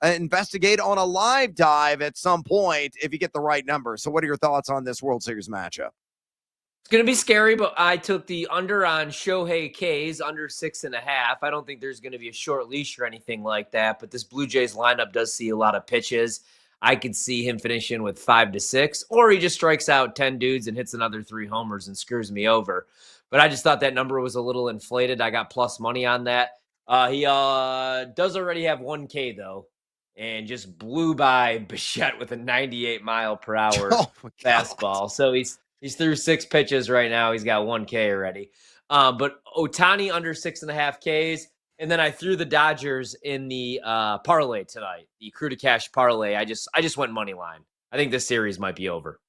Speaker 22: investigate on a live dive at some point if you get the right number. So what are your thoughts on this World Series matchup?
Speaker 6: It's going to be scary, but I took the under on Shohei K's under 6.5. I don't think there's going to be a short leash or anything like that, but this Blue Jays lineup does see a lot of pitches. I could see him finishing with 5 to 6, or he just strikes out 10 dudes and hits another 3 homers and screws me over. But I just thought that number was a little inflated. I got plus money on that. He does already have 1K, though, and just blew by Bichette with a 98 mile per hour fastball. So he's through 6 pitches right now. He's got 1K already. But Ohtani under 6.5 Ks. And then I threw the Dodgers in the parlay tonight, the Crew to Cash parlay. I just went money line. I think this series might be over.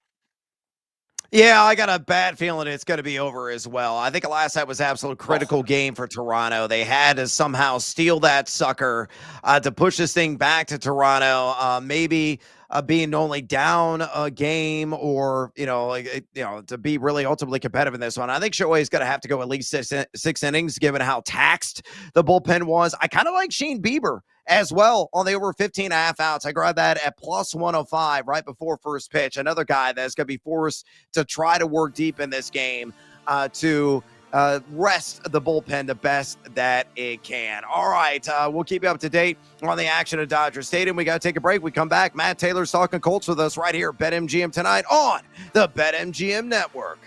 Speaker 22: Yeah, I got a bad feeling it's going to be over as well. I think last night was an absolute critical game for Toronto. They had to somehow steal that sucker to push this thing back to Toronto. Maybe being only down a game, or to be really ultimately competitive in this one. I think Shohei's going to have to go at least six innings, given how taxed the bullpen was. I kind of like Shane Bieber as well on the over 15.5 outs. I grabbed that at plus 105 right before first pitch. Another guy that's going to be forced to try to work deep in this game to rest the bullpen the best that it can. All right, we'll keep you up to date on the action at Dodger Stadium. We got to take a break. We come back. Matt Taylor's talking Colts with us right here at BetMGM tonight on the BetMGM Network.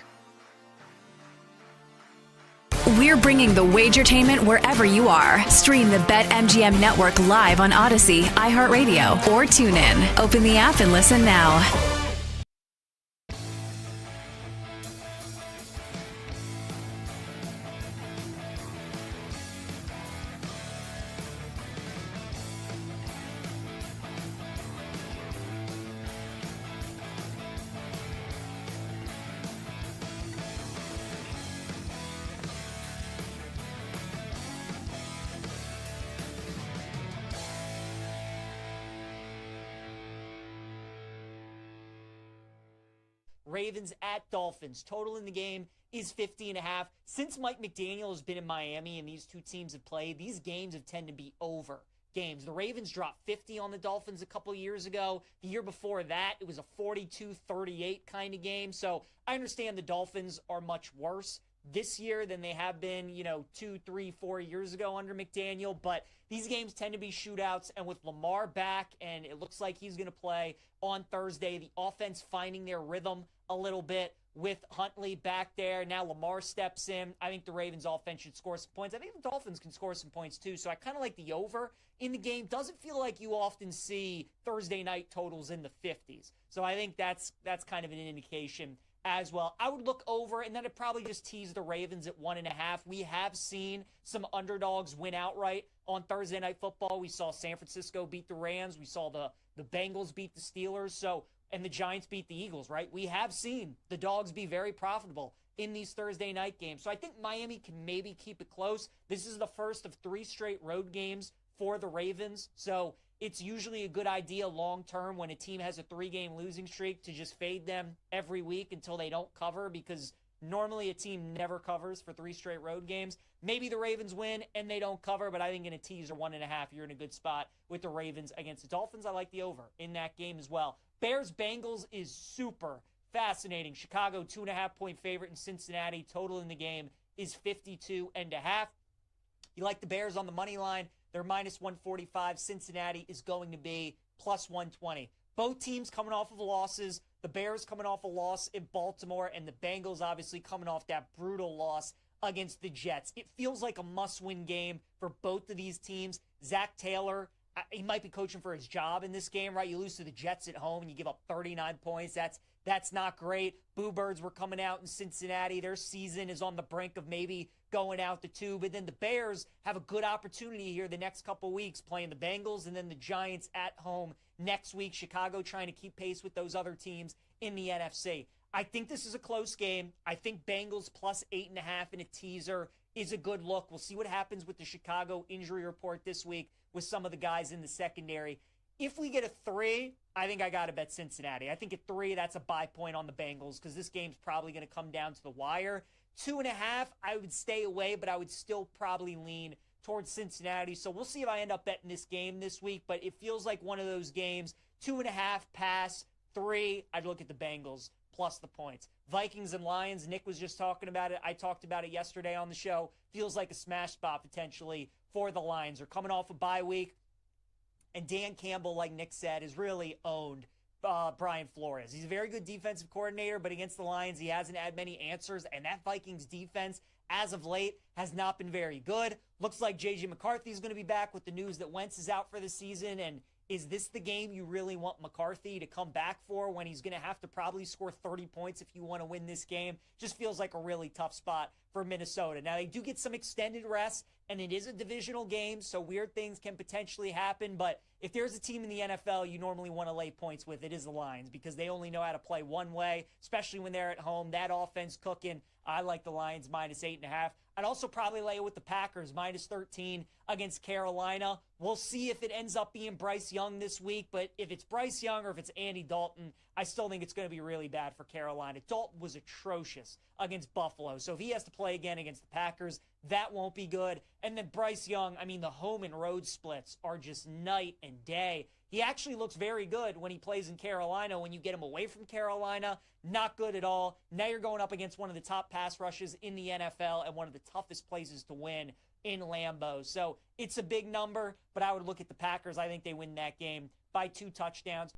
Speaker 1: We're bringing the Wagertainment wherever you are. Stream the BetMGM Network live on Odyssey, iHeartRadio, or TuneIn. Open the app and listen now.
Speaker 12: Ravens at Dolphins. Total in the game is 50.5. Since Mike McDaniel has been in Miami and these two teams have played, these games have tended to be over games. The Ravens dropped 50 on the Dolphins a couple years ago. The year before that, it was a 42-38 kind of game. So I understand the Dolphins are much worse this year than they have been, 2, 3, 4 years ago under McDaniel. But these games tend to be shootouts, and with Lamar back, and it looks like he's going to play on Thursday, the offense finding their rhythm a little bit with Huntley back there. Now Lamar steps in. I think the Ravens offense should score some points. I think the Dolphins can score some points too, so I kind of like the over in the game. Doesn't feel like you often see Thursday night totals in the 50s. So I think that's kind of an indication as well. I would look over, and then I'd probably just tease the Ravens at 1.5. We have seen some underdogs win outright on Thursday Night Football. We saw San Francisco beat the Rams. We saw the Bengals beat the Steelers. And the Giants beat the Eagles, right? We have seen the dogs be very profitable in these Thursday night games. So I think Miami can maybe keep it close. This is the first of 3 straight road games for the Ravens. So it's usually a good idea long-term when a team has a 3-game losing streak to just fade them every week until they don't cover, because normally a team never covers for 3 straight road games. Maybe the Ravens win and they don't cover, but I think in a teaser 1.5, you're in a good spot with the Ravens against the Dolphins. I like the over in that game as well. Bears-Bengals is super fascinating. Chicago, 2.5-point favorite in Cincinnati. Total in the game is 52.5. You like the Bears on the money line. They're minus 145. Cincinnati is going to be plus 120. Both teams coming off of losses. The Bears coming off a loss in Baltimore, and the Bengals obviously coming off that brutal loss against the Jets. It feels like a must-win game for both of these teams. Zach Taylor, he might be coaching for his job in this game, right? You lose to the Jets at home and you give up 39 points. That's not great. Boo Birds were coming out in Cincinnati. Their season is on the brink of maybe going out the tube. But then the Bears have a good opportunity here the next couple weeks, playing the Bengals and then the Giants at home next week. Chicago trying to keep pace with those other teams in the NFC. I think this is a close game. I think Bengals plus 8.5 in a teaser is a good look. We'll see what happens with the Chicago injury report this week with some of the guys in the secondary. If we get a 3, I think I got to bet Cincinnati. I think at 3, that's a buy point on the Bengals because this game's probably going to come down to the wire. 2.5, I would stay away, but I would still probably lean towards Cincinnati. So we'll see if I end up betting this game this week, but it feels like one of those games, 2.5 pass, 3, I'd look at the Bengals plus the points. Vikings and Lions, Nick was just talking about it. I talked about it yesterday on the show. Feels like a smash spot potentially for the Lions. They're coming off a bye week, and Dan Campbell, like Nick said, has really owned Brian Flores. He's a very good defensive coordinator, but against the Lions, he hasn't had many answers, and that Vikings defense, as of late, has not been very good. Looks like J.J. McCarthy is going to be back with the news that Wentz is out for the season, and is this the game you really want McCarthy to come back for when he's going to have to probably score 30 points if you want to win this game? Just feels like a really tough spot for Minnesota. Now, they do get some extended rest, and it is a divisional game, so weird things can potentially happen. But if there's a team in the NFL you normally want to lay points with, it is the Lions, because they only know how to play one way, especially when they're at home. That offense cooking. I like the Lions minus 8.5. I'd also probably lay it with the Packers minus 13 against Carolina. We'll see if it ends up being Bryce Young this week, but if it's Bryce Young or if it's Andy Dalton, I still think it's going to be really bad for Carolina. Dalton was atrocious against Buffalo, so if he has to play again against the Packers, that won't be good. And then Bryce Young, I mean, the home and road splits are just night and day. He actually looks very good when he plays in Carolina. When you get him away from Carolina, not good at all. Now you're going up against one of the top pass rushes in the NFL and one of the toughest places to win in Lambeau. So it's a big number, but I would look at the Packers. I think they win that game by 2 touchdowns.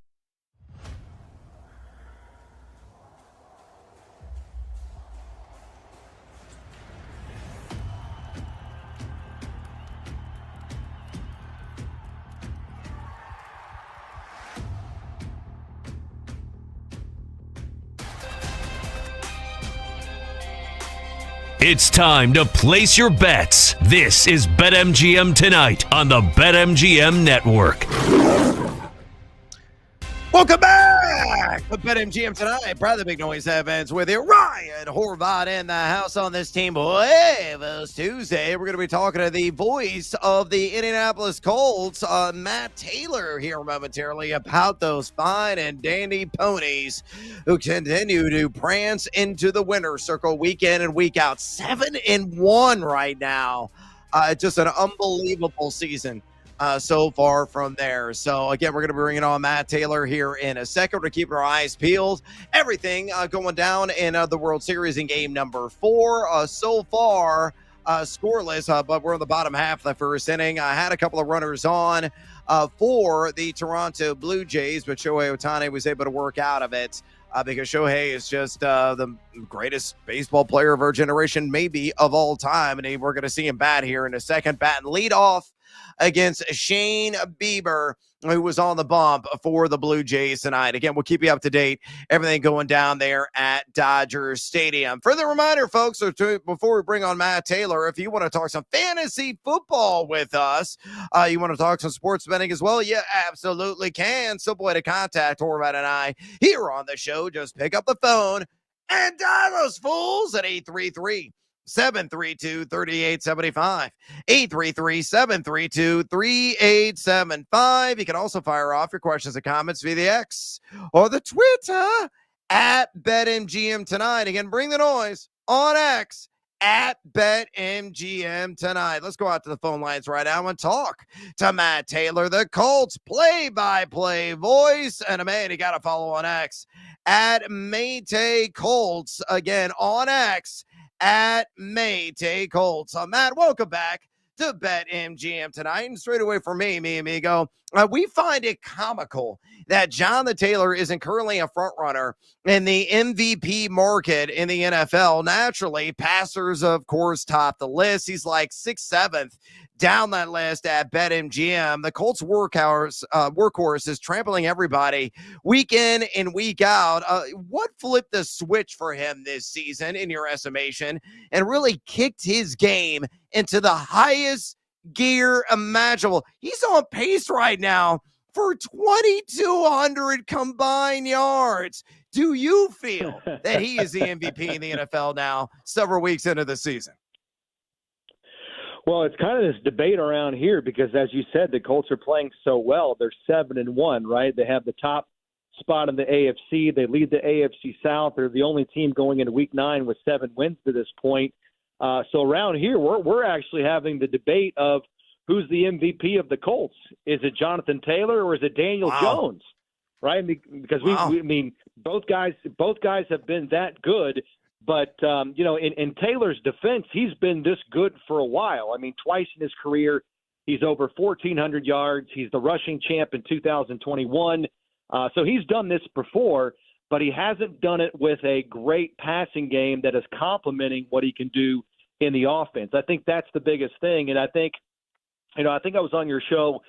Speaker 7: It's time to place your bets. This is BetMGM Tonight on the BetMGM Network.
Speaker 22: Welcome back to BetMGM Tonight. Brother Big Noise Evans with you. Ryan Horvath in the house on this Team Waivers Tuesday. We're going to be talking to the voice of the Indianapolis Colts, Matt Taylor, here momentarily about those fine and dandy ponies who continue to prance into the winner's circle week in and week out. 7-1 right now. Just an unbelievable season so far from there. So, again, we're going to be bringing on Matt Taylor here in a second. We're keeping our eyes peeled. Everything going down in the World Series in game number 4. So far, scoreless, but we're in the bottom half of the first inning. I had a couple of runners on for the Toronto Blue Jays, but Shohei Ohtani was able to work out of it. Because Shohei is just the greatest baseball player of our generation, maybe of all time. And we're going to see him bat here in a second. Bat and lead off against Shane Bieber, who was on the bump for the Blue Jays tonight. Again, we'll keep you up to date. Everything going down there at Dodger Stadium. Further reminder, folks, before we bring on Matt Taylor, if you want to talk some fantasy football with us, you want to talk some sports betting as well, you absolutely can. Simple way to contact Horvath and I here on the show. Just pick up the phone and dial those fools at 833-732-3875. 833-732-3875. You can also fire off your questions and comments via the X or the Twitter at BetMGM Tonight. Again, bring the noise on X at BetMGM Tonight. Let's go out to the phone lines right now and talk to Matt Taylor, the Colts play-by-play voice. And, man, you got to follow on X at Maytay Colts. Again, on X at Maytay Colts. Matt, welcome back to BetMGM Tonight. And straight away for me, amigo, we find it comical that Jonathan Taylor isn't currently a front runner in the MVP market in the NFL. Naturally, passers, of course, top the list. He's like 6th, 7th down that list at BetMGM. The Colts workhorse is trampling everybody week in and week out. What flipped the switch for him this season, in your estimation, and really kicked his game into the highest gear imaginable? He's on pace right now for 2,200 combined yards. Do you feel that he is the MVP in the NFL now, several weeks into the season?
Speaker 2: Well, it's kind of this debate around here because, as you said, the Colts are playing so well. They're 7-1, right? They have the top spot in the AFC. They lead the AFC South. They're the only team going into Week 9 with 7 wins to this point.
Speaker 11: So around here, we're actually having the debate of who's the MVP of the Colts. Is it Jonathan Taylor or is it Daniel Jones? Right? Because I mean, both guys have been that good. But, in Taylor's defense, he's been this good for a while. I mean, twice in his career, he's over 1,400 yards. He's the rushing champ in 2021. So he's done this before, but he hasn't done it with a great passing game that is complementing what he can do in the offense. I think that's the biggest thing. And I think I was on your show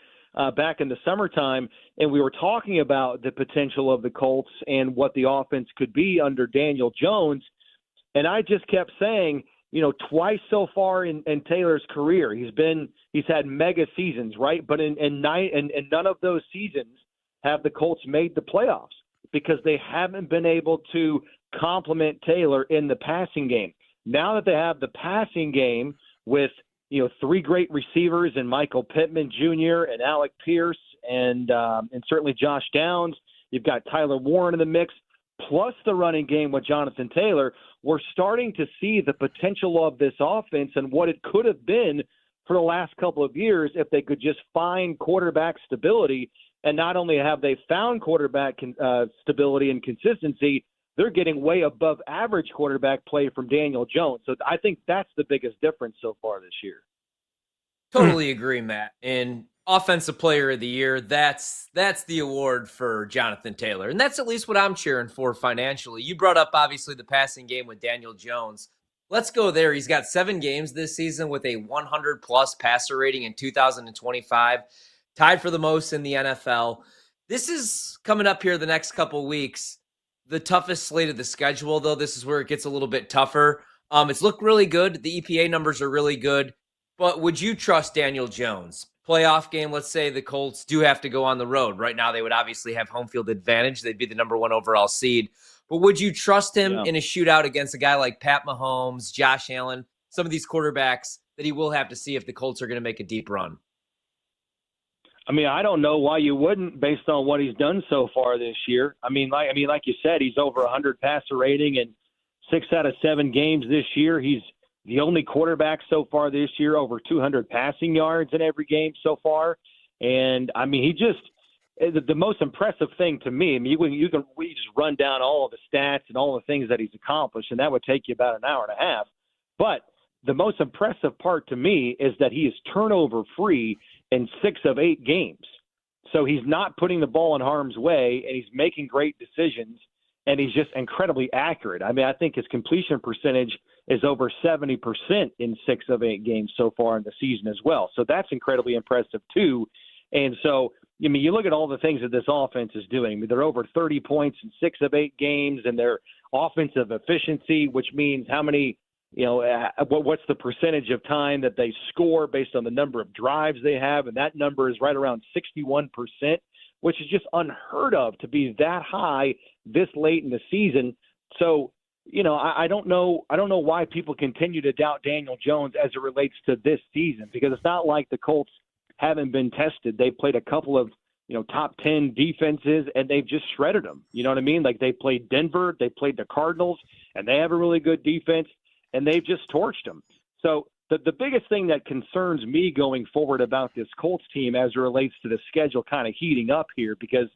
Speaker 11: back in the summertime, and we were talking about the potential of the Colts and what the offense could be under Daniel Jones. And I just kept saying, twice so far in Taylor's career, he's had mega seasons, right? But in none of those seasons have the Colts made the playoffs because they haven't been able to complement Taylor in the passing game. Now that they have the passing game with, three great receivers and Michael Pittman Jr. and Alec Pierce and certainly Josh Downs, you've got Tyler Warren in the mix, plus the running game with Jonathan Taylor, we're starting to see the potential of this offense and what it could have been for the last couple of years if they could just find quarterback stability. And not only have they found quarterback stability and consistency, they're getting way above average quarterback play from Daniel Jones. So I think that's the biggest difference so far this year.
Speaker 6: Totally agree, Matt. And Offensive Player of the Year, that's the award for Jonathan Taylor. And that's at least what I'm cheering for financially. You brought up, obviously, the passing game with Daniel Jones. Let's go there. He's got 7 games this season with a 100-plus passer rating in 2025, tied for the most in the NFL. This is coming up here the next couple weeks. The toughest slate of the schedule, though. This is where it gets a little bit tougher. It's looked really good. The EPA numbers are really good. But would you trust Daniel Jones? Playoff game, let's say the Colts do have to go on the road. Right now, they would obviously have home field advantage. They'd be the number 1 overall seed. But would you trust him in a shootout against a guy like Pat Mahomes, Josh Allen, some of these quarterbacks that he will have to see if the Colts are going to make a deep run?
Speaker 11: I mean, I don't know why you wouldn't based on what he's done so far this year. I mean, like you said, he's over 100 passer rating in 6 out of 7 games this year. He's the only quarterback so far this year over 200 passing yards in every game so far. And, I mean, the most impressive thing to me, we just run down all of the stats and all the things that he's accomplished, and that would take you about an hour and a half. But the most impressive part to me is that he is turnover-free in 6 of 8 games. So he's not putting the ball in harm's way, and he's making great decisions, and he's just incredibly accurate. I mean, I think his completion percentage is over 70% in 6 of 8 games so far in the season as well. So that's incredibly impressive too. And so, I mean, you look at all the things that this offense is doing. I mean, they're over 30 points in 6 of 8 games, and their offensive efficiency, which means how many, what's the percentage of time that they score based on the number of drives they have, and that number is right around 61%, which is just unheard of to be that high this late in the season. So, I don't know why people continue to doubt Daniel Jones as it relates to this season, because it's not like the Colts haven't been tested. They played a couple of, top 10 defenses, and they've just shredded them. You know what I mean? Like, they played Denver, they played the Cardinals, and they have a really good defense, and they've just torched them. So the biggest thing that concerns me going forward about this Colts team as it relates to the schedule kind of heating up here, because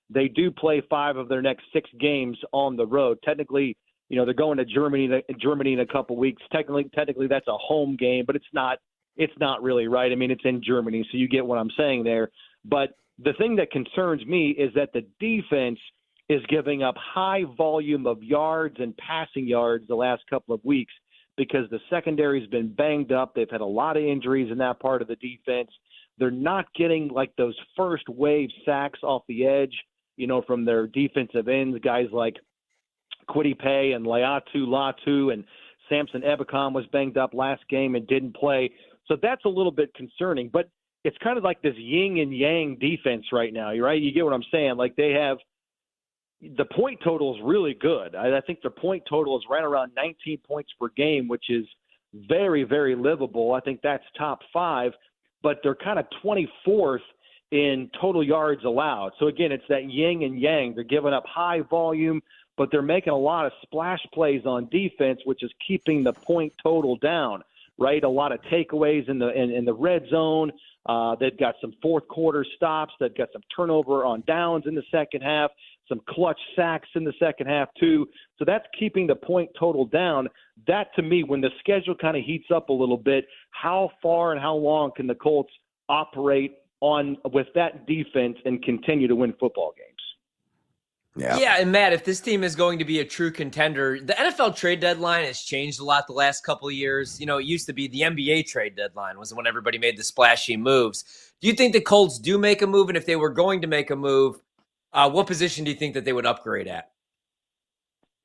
Speaker 11: they do play 5 of their next 6 games on the road. Technically, they're going to Germany in a couple weeks. Technically that's a home game, but it's not really, right? I mean, it's in Germany, so you get what I'm saying there. But the thing that concerns me is that the defense is giving up high volume of yards and passing yards the last couple of weeks because the secondary's been banged up. They've had a lot of injuries in that part of the defense. They're not getting like those first wave sacks off the edge, from their defensive ends, guys like Kwity Paye and Laiatu Latu, and Samson Ebukam was banged up last game and didn't play. So that's a little bit concerning, but it's kind of like this yin and yang defense right now, right? You get what I'm saying? Like, they have the point total is really good. I think their point total is right around 19 points per game, which is very, very livable. I think that's top 5, but they're kind of 24th in total yards allowed. So again, it's that yin and yang. They're giving up high volume, but they're making a lot of splash plays on defense, which is keeping the point total down, right? A lot of takeaways in the red zone. They've got some fourth quarter stops. They've got some turnover on downs in the second half, some clutch sacks in the second half too. So that's keeping the point total down. That, to me, when the schedule kind of heats up a little bit, how far and how long can the Colts operate on with that defense and continue to win football games?
Speaker 6: Yeah, and Matt, if this team is going to be a true contender, the NFL trade deadline has changed a lot the last couple of years. You know, it used to be the NBA trade deadline was when everybody made the splashy moves. Do you think the Colts do make a move? And if they were going to make a move, what position do you think that they would upgrade at?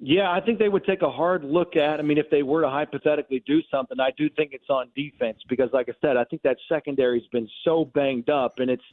Speaker 11: Yeah, I think they would take a hard look at, I mean, if they were to hypothetically do something, I do think it's on defense because, like I said, I think that secondary's been so banged up, and it's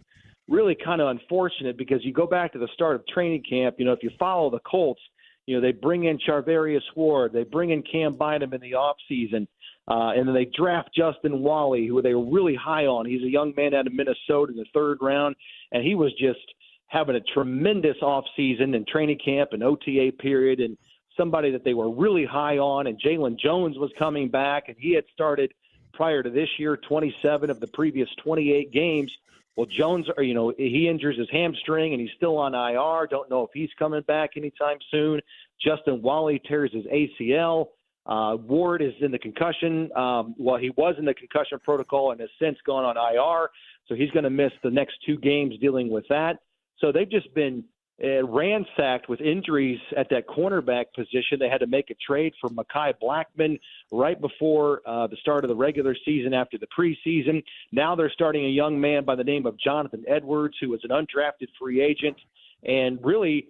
Speaker 11: really kind of unfortunate because you go back to the start of training camp, you know, if you follow the Colts, you know, they bring in Charvarius Ward, they bring in Cam Bynum in the offseason, and then they draft Justin Wally, who they were really high on. He's a young man out of Minnesota in the third round, and he was just having a tremendous offseason and training camp and OTA period, and somebody that they were really high on. And Jalen Jones was coming back, and he had started prior to this year 27 of the previous 28 games. Well, Jones, you know, he injures his hamstring, and he's still on IR. Don't know if he's coming back anytime soon. Justin Wally tears his ACL. Ward is in the concussion. Well, he was in the concussion protocol and has since gone on IR, so he's going to miss the next 2 games dealing with that. So they've just been ransacked with injuries at that cornerback position. They had to make a trade for Mekhi Blackmon right before the start of the regular season after the preseason. Now they're starting a young man by the name of Jonathan Edwards, who was an undrafted free agent. And really,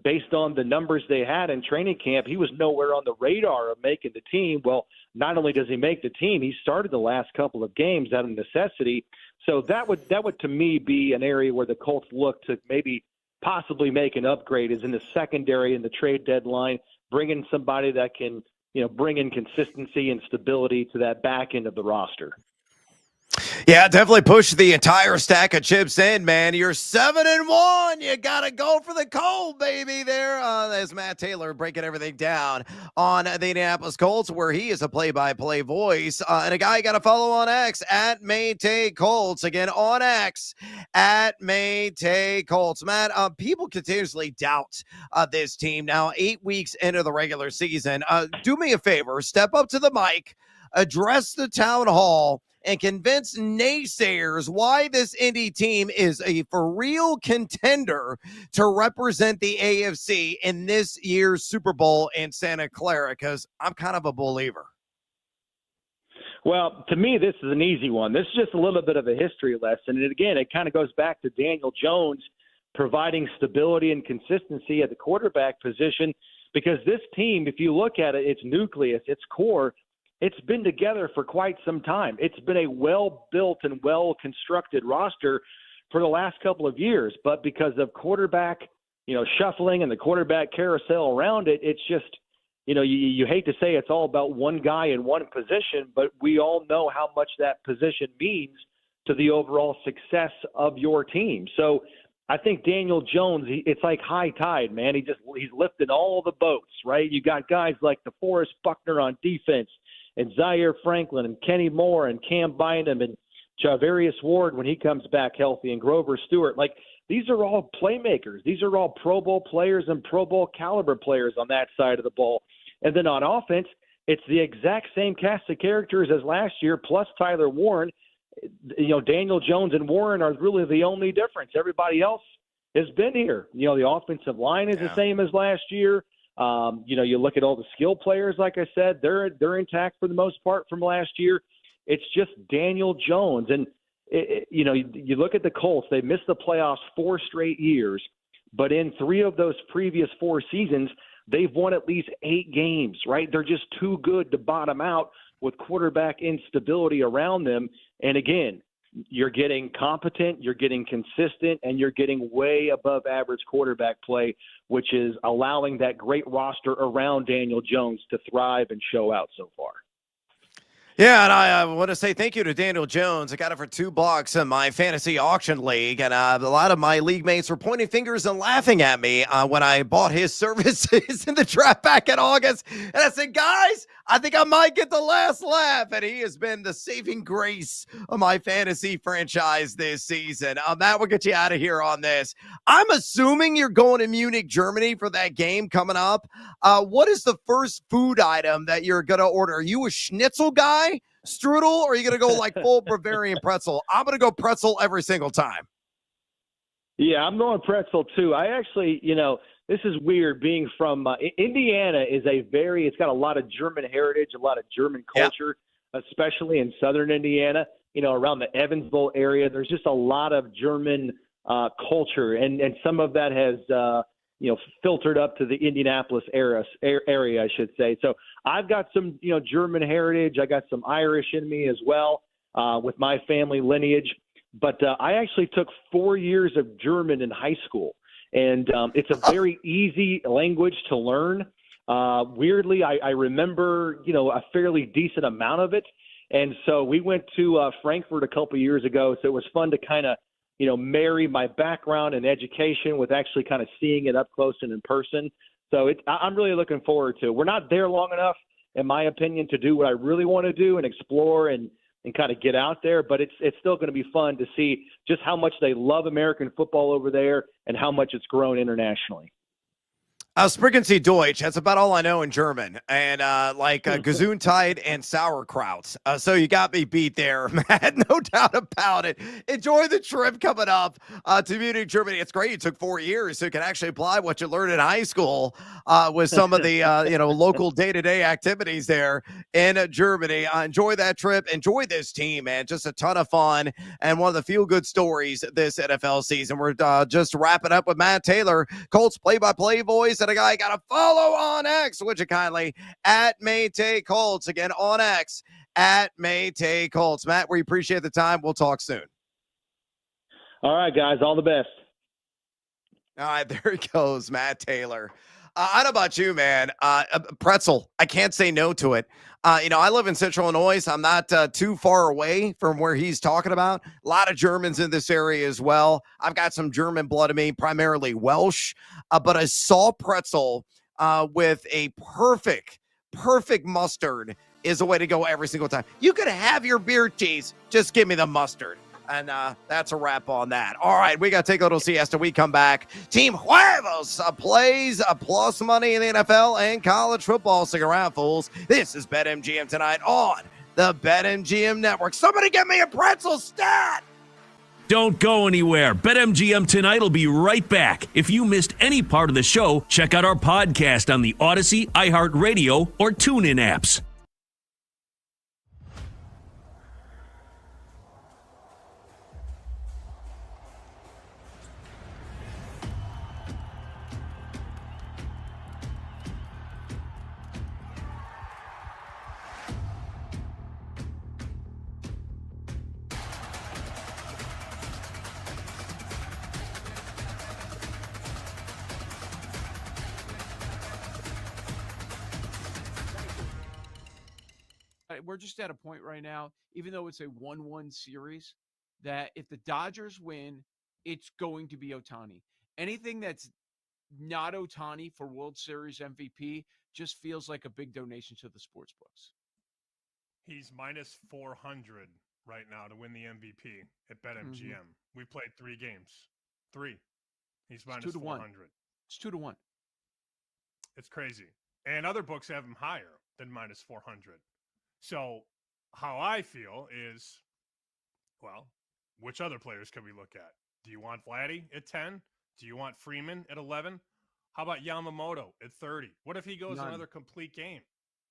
Speaker 11: based on the numbers they had in training camp, he was nowhere on the radar of making the team. Well, not only does he make the team, he started the last couple of games out of necessity. So that would to me be an area where the Colts look to maybe possibly make an upgrade is in the secondary in the trade deadline, bring in somebody that can, you know, bring in consistency and stability to that back end of the roster.
Speaker 22: Yeah, definitely push the entire stack of chips in, man. You're 7-1. You got to go for the cold, baby, there. As Matt Taylor breaking everything down on the Indianapolis Colts, where he is a play-by-play voice. And a guy you got to follow on X, at Maytay Colts. Again, on X, at Maytay Colts. Matt, people continuously doubt this team now 8 weeks into the regular season. Do me a favor, step up to the mic, address the town hall, and convince naysayers why this Indy team is a for real contender to represent the AFC in this year's Super Bowl in Santa Clara, because I'm kind of a believer.
Speaker 11: Well, to me, this is an easy one. This is just a little bit of a history lesson. And again, it kind of goes back to Daniel Jones providing stability and consistency at the quarterback position, because this team, if you look at it, its nucleus, its core, it's been together for quite some time. It's been a well-built and well-constructed roster for the last couple of years. But because of quarterback, you know, shuffling and the quarterback carousel around it, it's just, you know, you hate to say it's all about one guy in one position, but we all know how much that position means to the overall success of your team. So I think Daniel Jones, it's like high tide, man. He's lifting all the boats, right? You got guys like DeForest Buckner on defense, and Zaire Franklin and Kenny Moore and Cam Bynum and Charvarius Ward when he comes back healthy, and Grover Stewart. Like, these are all playmakers. These are all Pro Bowl players and Pro Bowl caliber players on that side of the ball. And then on offense, it's the exact same cast of characters as last year, plus Tyler Warren. You know, Daniel Jones and Warren are really the only difference. Everybody else has been here. You know, the offensive line is the same as last year. You know, you look at all the skill players, like I said, they're intact for the most part from last year. It's just Daniel Jones. And, you know, you look at the Colts, they missed the playoffs 4 straight years, but in 3 of those previous 4 seasons, they've won at least 8 games, right? They're just too good to bottom out with quarterback instability around them. And again, you're getting competent, you're getting consistent, and you're getting way above average quarterback play, which is allowing that great roster around Daniel Jones to thrive and show out so far.
Speaker 22: Yeah, and I want to say thank you to Daniel Jones. I got it for $2 in my fantasy auction league, and a lot of my league mates were pointing fingers and laughing at me when I bought his services in the draft back in August. And I said, guys, I think I might get the last laugh, and he has been the saving grace of my fantasy franchise this season. Matt, we'll get you out of here on this. I'm assuming you're going to Munich, Germany for that game coming up. What is the first food item that you're going to order? Are you a schnitzel guy? Strudel, or are you going to go like full Bavarian pretzel? I'm going to go pretzel every single time.
Speaker 11: Yeah, I'm going pretzel too. I actually, this is weird being from Indiana it's got a lot of German heritage, a lot of German culture, especially in southern Indiana, around the Evansville area. There's just a lot of German culture, and some of that has, filtered up to the Indianapolis area, I should say. So I've got some, German heritage. I got some Irish in me as well with my family lineage. But I actually took 4 years of German in high school, and it's a very easy language to learn. Weirdly, I remember, a fairly decent amount of it. And so we went to Frankfurt a couple of years ago, so it was fun to kind of, marry my background and education with actually kind of seeing it up close and in person. So I'm really looking forward to it. We're not there long enough, in my opinion, to do what I really want to do and explore and kind of get out there. But it's still going to be fun to see just how much they love American football over there and how much it's grown internationally.
Speaker 22: Spricken Sie Deutsch. That's about all I know in German. And Gesundheit and sauerkraut. So you got me beat there, Matt. No doubt about it. Enjoy the trip coming up to Munich, Germany. It's great. You took 4 years, so you can actually apply what you learned in high school with some of the local day-to-day activities there in Germany. Enjoy that trip. Enjoy this team, man. Just a ton of fun and one of the feel-good stories this NFL season. We're just wrapping up with Matt Taylor, Colts play-by-play voice, and a guy got to follow on X, would you kindly, at Maytay Colts. Again, on X, at Maytay Colts. Matt, we appreciate the time. We'll talk soon.
Speaker 11: All right, guys. All the best.
Speaker 22: All right, there he goes, Matt Taylor. I don't know about you, man. Pretzel. I can't say no to it. I live in Central Illinois. So I'm not too far away from where he's talking about. A lot of Germans in this area as well. I've got some German blood in me, primarily Welsh. But a salt pretzel with a perfect mustard is a way to go every single time. You could have your beer cheese. Just give me the mustard. And that's a wrap on that. All right, we got to take a little siesta. We come back. Team Huevos plays plus money in the NFL and college football. Stick around, fools. This is BetMGM tonight on the BetMGM Network. Somebody get me a pretzel stat.
Speaker 7: Don't go anywhere. BetMGM tonight will be right back. If you missed any part of the show, check out our podcast on the Odyssey, iHeartRadio, or TuneIn apps.
Speaker 14: We're just at a point right now, even though it's a 1-1 series, that if the Dodgers win, it's going to be Ohtani. Anything that's not Ohtani for World Series MVP just feels like a big donation to the sports books.
Speaker 15: He's minus 400 right now to win the MVP at BetMGM. We've played 3 games. 3. He's minus 400.
Speaker 14: It's 2-1.
Speaker 15: It's crazy. And other books have him higher than minus 400. So how I feel is, well, which other players can we look at? Do you want Vladdy at 10? Do you want Freeman at 11? How about Yamamoto at 30? What if he goes another complete game?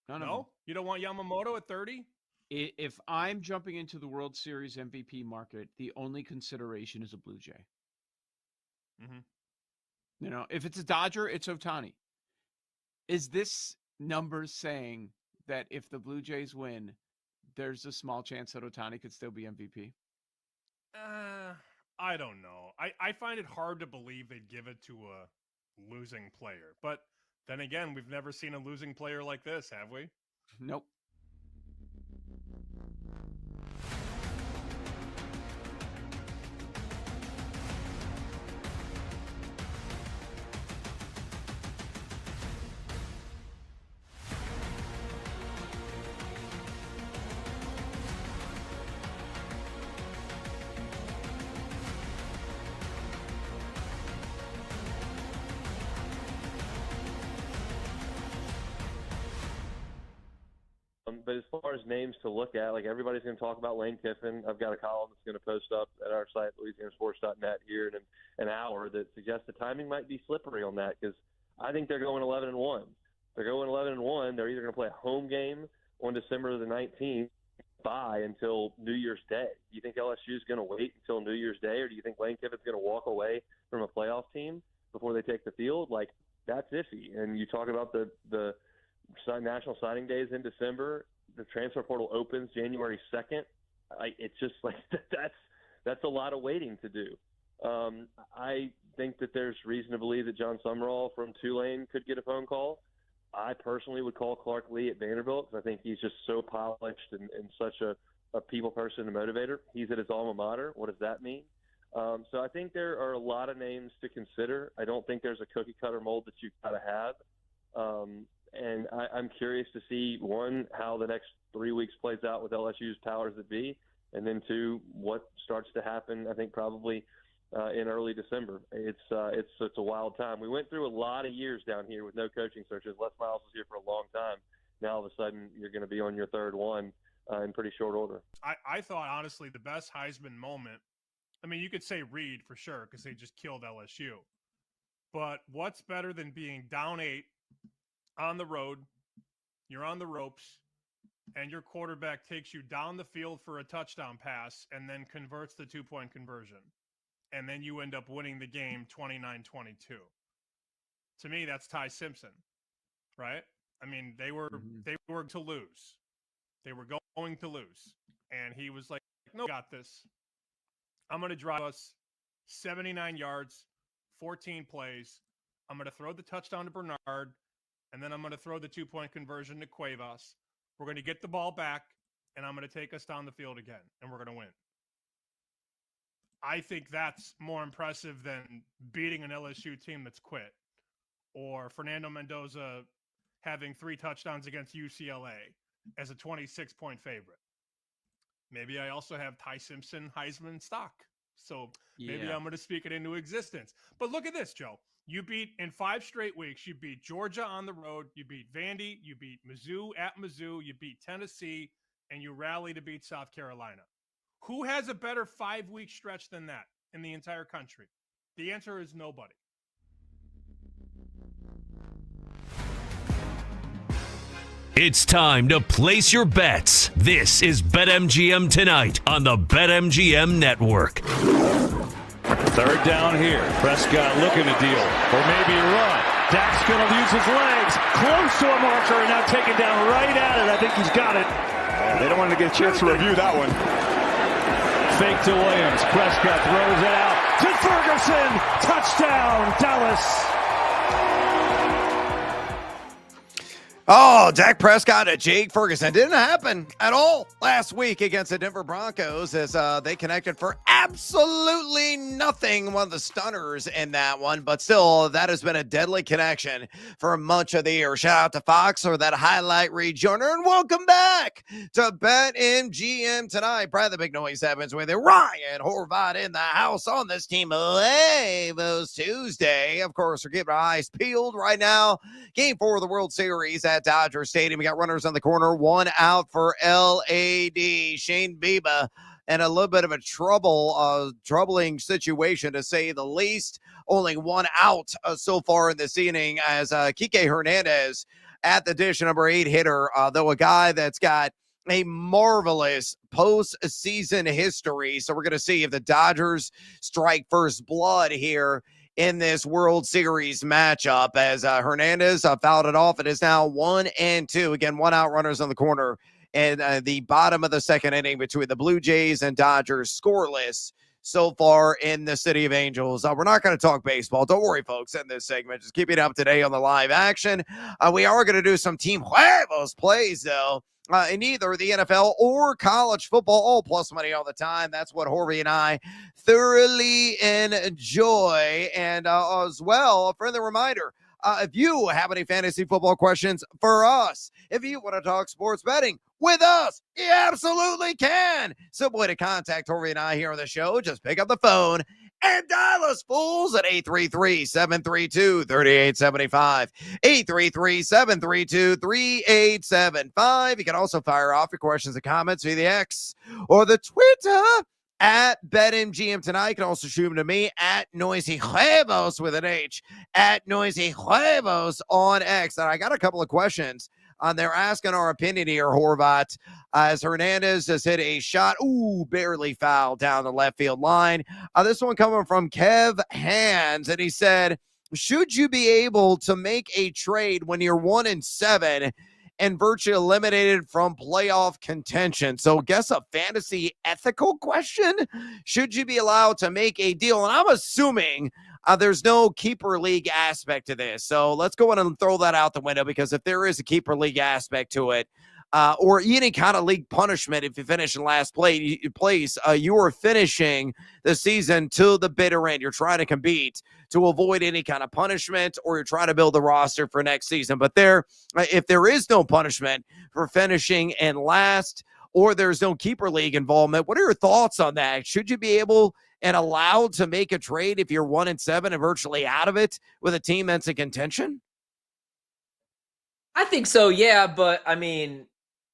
Speaker 15: No? You don't want Yamamoto at 30?
Speaker 14: If I'm jumping into the World Series MVP market, the only consideration is a Blue Jay. If it's a Dodger, it's Ohtani. Is this number saying that if the Blue Jays win, there's a small chance that Ohtani could still be MVP?
Speaker 15: I don't know. I find it hard to believe they'd give it to a losing player. But then again, we've never seen a losing player like this, have we?
Speaker 14: Nope.
Speaker 2: but as far as names to look at, like everybody's going to talk about Lane Kiffin. I've got a column that's going to post up at our site, LouisianaSports.net, here in an hour that suggests the timing might be slippery on that because I think they're going 11-1. They're going 11-1. They're either going to play a home game on December the 19th, bye until New Year's Day. Do you think LSU is going to wait until New Year's Day, or do you think Lane Kiffin's going to walk away from a playoff team before they take the field? Like, that's iffy. And you talk about the national signing days in December. The transfer portal opens January 2nd. It's just like that's a lot of waiting to do. I think that there's reason to believe that John Summerall from Tulane could get a phone call. I personally would call Clark Lee at Vanderbilt because I think he's just so polished and such a people person and motivator. He's at his alma mater. What does that mean? So I think there are a lot of names to consider. I don't think there's a cookie-cutter mold that you've got to have. And I'm curious to see, one, how the next 3 weeks plays out with LSU's powers that be, and then two, what starts to happen, I think probably in early December. It's a wild time. We went through a lot of years down here with no coaching searches. Les Miles was here for a long time. Now all of a sudden you're going to be on your third one in pretty short order.
Speaker 15: I thought, honestly, the best Heisman moment, I mean, you could say Reed for sure because they just killed LSU. But what's better than being down 8 on the road, you're on the ropes, and your quarterback takes you down the field for a touchdown pass and then converts the 2-point conversion. And then you end up winning the game 29-22. To me, that's Ty Simpson, right? I mean, they were to lose. They were going to lose. And he was like, no, got this. I'm going to drive us 79 yards, 14 plays. I'm going to throw the touchdown to Bernard, and then I'm going to throw the 2-point conversion to Cuevas. We're going to get the ball back, and I'm going to take us down the field again, and we're going to win. I think that's more impressive than beating an LSU team that's quit, or Fernando Mendoza having 3 touchdowns against UCLA as a 26-point favorite. Maybe I also have Ty Simpson Heisman stock, so maybe I'm going to speak it into existence. But look at this, Joe. You beat, in 5 straight weeks, you beat Georgia on the road, you beat Vandy, you beat Mizzou at Mizzou, you beat Tennessee, and you rally to beat South Carolina. Who has a better 5-week stretch than that in the entire country? The answer is nobody.
Speaker 7: It's time to place your bets. This is BetMGM Tonight on the BetMGM Network.
Speaker 19: Third down here. Prescott looking to deal, or maybe run. Dak's going to use his legs. Close to a marker and now taken down right at it. I think he's got it. They don't want to get a chance to review that one. Fake to Williams. Prescott throws it out to Ferguson. Touchdown, Dallas.
Speaker 22: Oh, Dak Prescott and Jake Ferguson. Didn't happen at all last week against the Denver Broncos as they connected for absolutely nothing. One of the stunners in that one, but still, that has been a deadly connection for much of the year. Shout out to Fox for that highlight rejoiner, and welcome back to BetMGM Tonight. Brad the Big Noise Evans with it. Ryan Horvath in the house on this Team Labos Tuesday. Of course, we're keeping our eyes peeled right now. Game 4 of the World Series at Dodger Stadium. We got runners on the corner, 1 out for LAD. Shane Bieber and a little bit of a troubling situation to say the least. Only 1 out so far in this inning as Kike Hernandez at the dish, number 8 hitter, though a guy that's got a marvelous postseason history. So we're going to see if the Dodgers strike first blood here in this World Series matchup as Hernandez fouled it off. It is now 1-2. Again, 1 out, runners on the corner. And the bottom of the second inning between the Blue Jays and Dodgers, scoreless so far in the City of Angels. We're not going to talk baseball. Don't worry, folks, in this segment. Just keep it up today on the live action. We are going to do some Team Huevos plays, though. In either the NFL or college football, all plus money all the time. That's what Horvey and I thoroughly enjoy. And as well, a friendly reminder, If you have any fantasy football questions for us, if you want to talk sports betting with us, you absolutely can. Simple way to contact Tori and I here on the show. Just pick up the phone and dial us fools at 833-732-3875. 833-732-3875. You can also fire off your questions and comments via the X or the Twitter at BetMGM tonight. You can also shoot them to me at Noisy Huevos with an H, at Noisy Huevos on X. And I got a couple of questions. They're asking our opinion here, Horvat, as Hernandez has hit a shot, barely foul down the left field line. This one coming from Kev Hands, and he said, should you be able to make a trade when you're 1-7 and virtually eliminated from playoff contention? So guess a fantasy ethical question. Should you be allowed to make a deal? And I'm assuming there's no keeper league aspect to this. So let's go ahead and throw that out the window, because if there is a keeper league aspect to it, or any kind of league punishment, if you finish in last place, you are finishing the season to the bitter end. You're trying to compete to avoid any kind of punishment, or you're trying to build a roster for next season. But if there is no punishment for finishing in last, or there's no keeper league involvement, what are your thoughts on that? Should you be able and allowed to make a trade if you're 1-7 and virtually out of it with a team that's in contention?
Speaker 6: I think so, yeah. But I mean,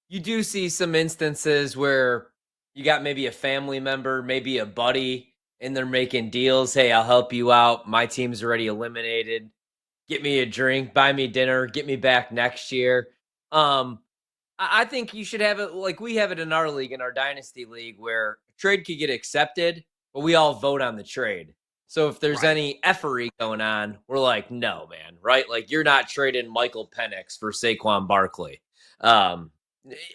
Speaker 6: you do see some instances where you got maybe a family member, maybe a buddy, and they're making deals. Hey, I'll help you out. My team's already eliminated. Get me a drink, buy me dinner, get me back next year. I think you should have it like we have it in our league, in our dynasty league, where a trade could get accepted, but we all vote on the trade. So if there's any effery going on, we're like, no, man, right? Like, you're not trading Michael Penix for Saquon Barkley.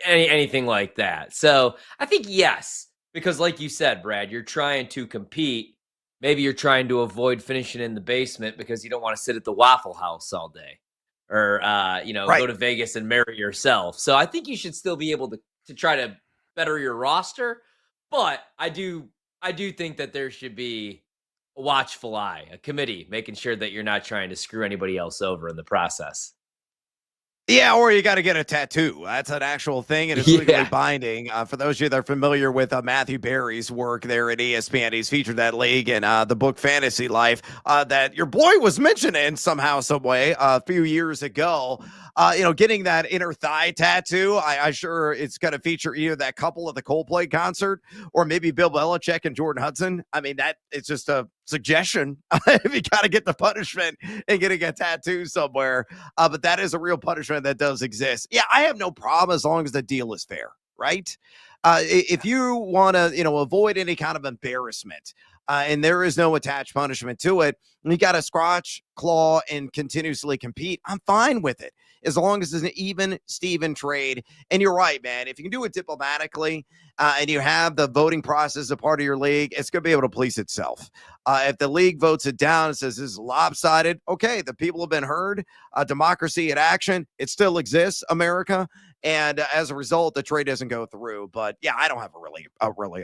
Speaker 6: Anything like that. So I think yes, because like you said, Brad, you're trying to compete. Maybe you're trying to avoid finishing in the basement because you don't want to sit at the Waffle House all day, or go to Vegas and marry yourself. So I think you should still be able to try to better your roster. But I do think that there should be a watchful eye, a committee making sure that you're not trying to screw anybody else over in the process.
Speaker 22: Yeah, or you got to get a tattoo. That's an actual thing, and it's legally binding. For those of you that are familiar with Matthew Berry's work there at ESPN, he's featured that league in the book Fantasy Life that your boy was mentioning somehow, some way a few years ago. Getting that inner thigh tattoo, I sure it's going to feature either that couple at the Coldplay concert or maybe Bill Belichick and Jordan Hudson. I mean, that it's just a suggestion if you got to get the punishment and getting a tattoo somewhere. But that is a real punishment that does exist. Yeah, I have no problem as long as the deal is fair, right? If you want to, avoid any kind of embarrassment, and there is no attached punishment to it, you got to scratch, claw, and continuously compete. I'm fine with it as long as it's an even Steven trade. And you're right, man. If you can do it diplomatically and you have the voting process as a part of your league, it's going to be able to police itself. If the league votes it down and says this is lopsided, okay, the people have been heard. Democracy in action. It still exists, America. And as a result, the trade doesn't go through. But yeah, I don't have a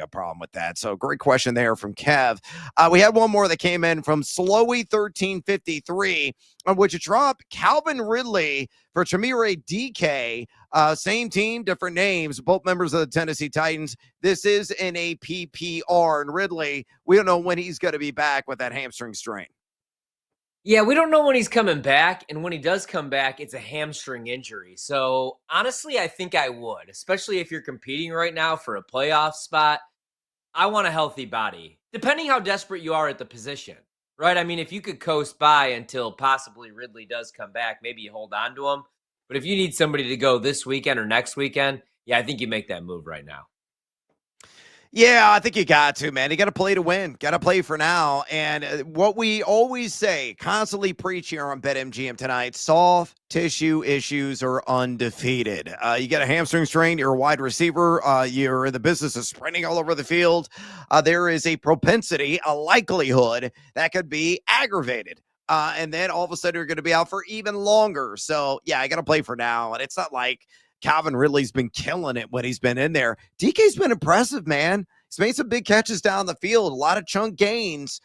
Speaker 22: problem with that. So great question there from Kev. We had one more that came in from Slowy1353, on which you drop Calvin Ridley for Tamire DK. Same team, different names, both members of the Tennessee Titans. This is in a PPR. And Ridley, we don't know when he's going to be back with that hamstring strain.
Speaker 6: Yeah, we don't know when he's coming back, and when he does come back, it's a hamstring injury. So, honestly, I think I would, especially if you're competing right now for a playoff spot. I want a healthy body, depending how desperate you are at the position, right? I mean, if you could coast by until possibly Ridley does come back, maybe you hold on to him. But if you need somebody to go this weekend or next weekend, yeah, I think you make that move right now.
Speaker 22: Yeah, I think you got to, man. You got to play to win. Got to play for now. And what we always say, constantly preach here on BetMGM tonight, soft tissue issues are undefeated. You get a hamstring strain, you're a wide receiver, you're in the business of sprinting all over the field. There is a propensity, a likelihood that could be aggravated. And then all of a sudden you're going to be out for even longer. So, yeah, I got to play for now. And it's not like Calvin Ridley's been killing it when he's been in there. DK's been impressive, man. He's made some big catches down the field, a lot of chunk gains,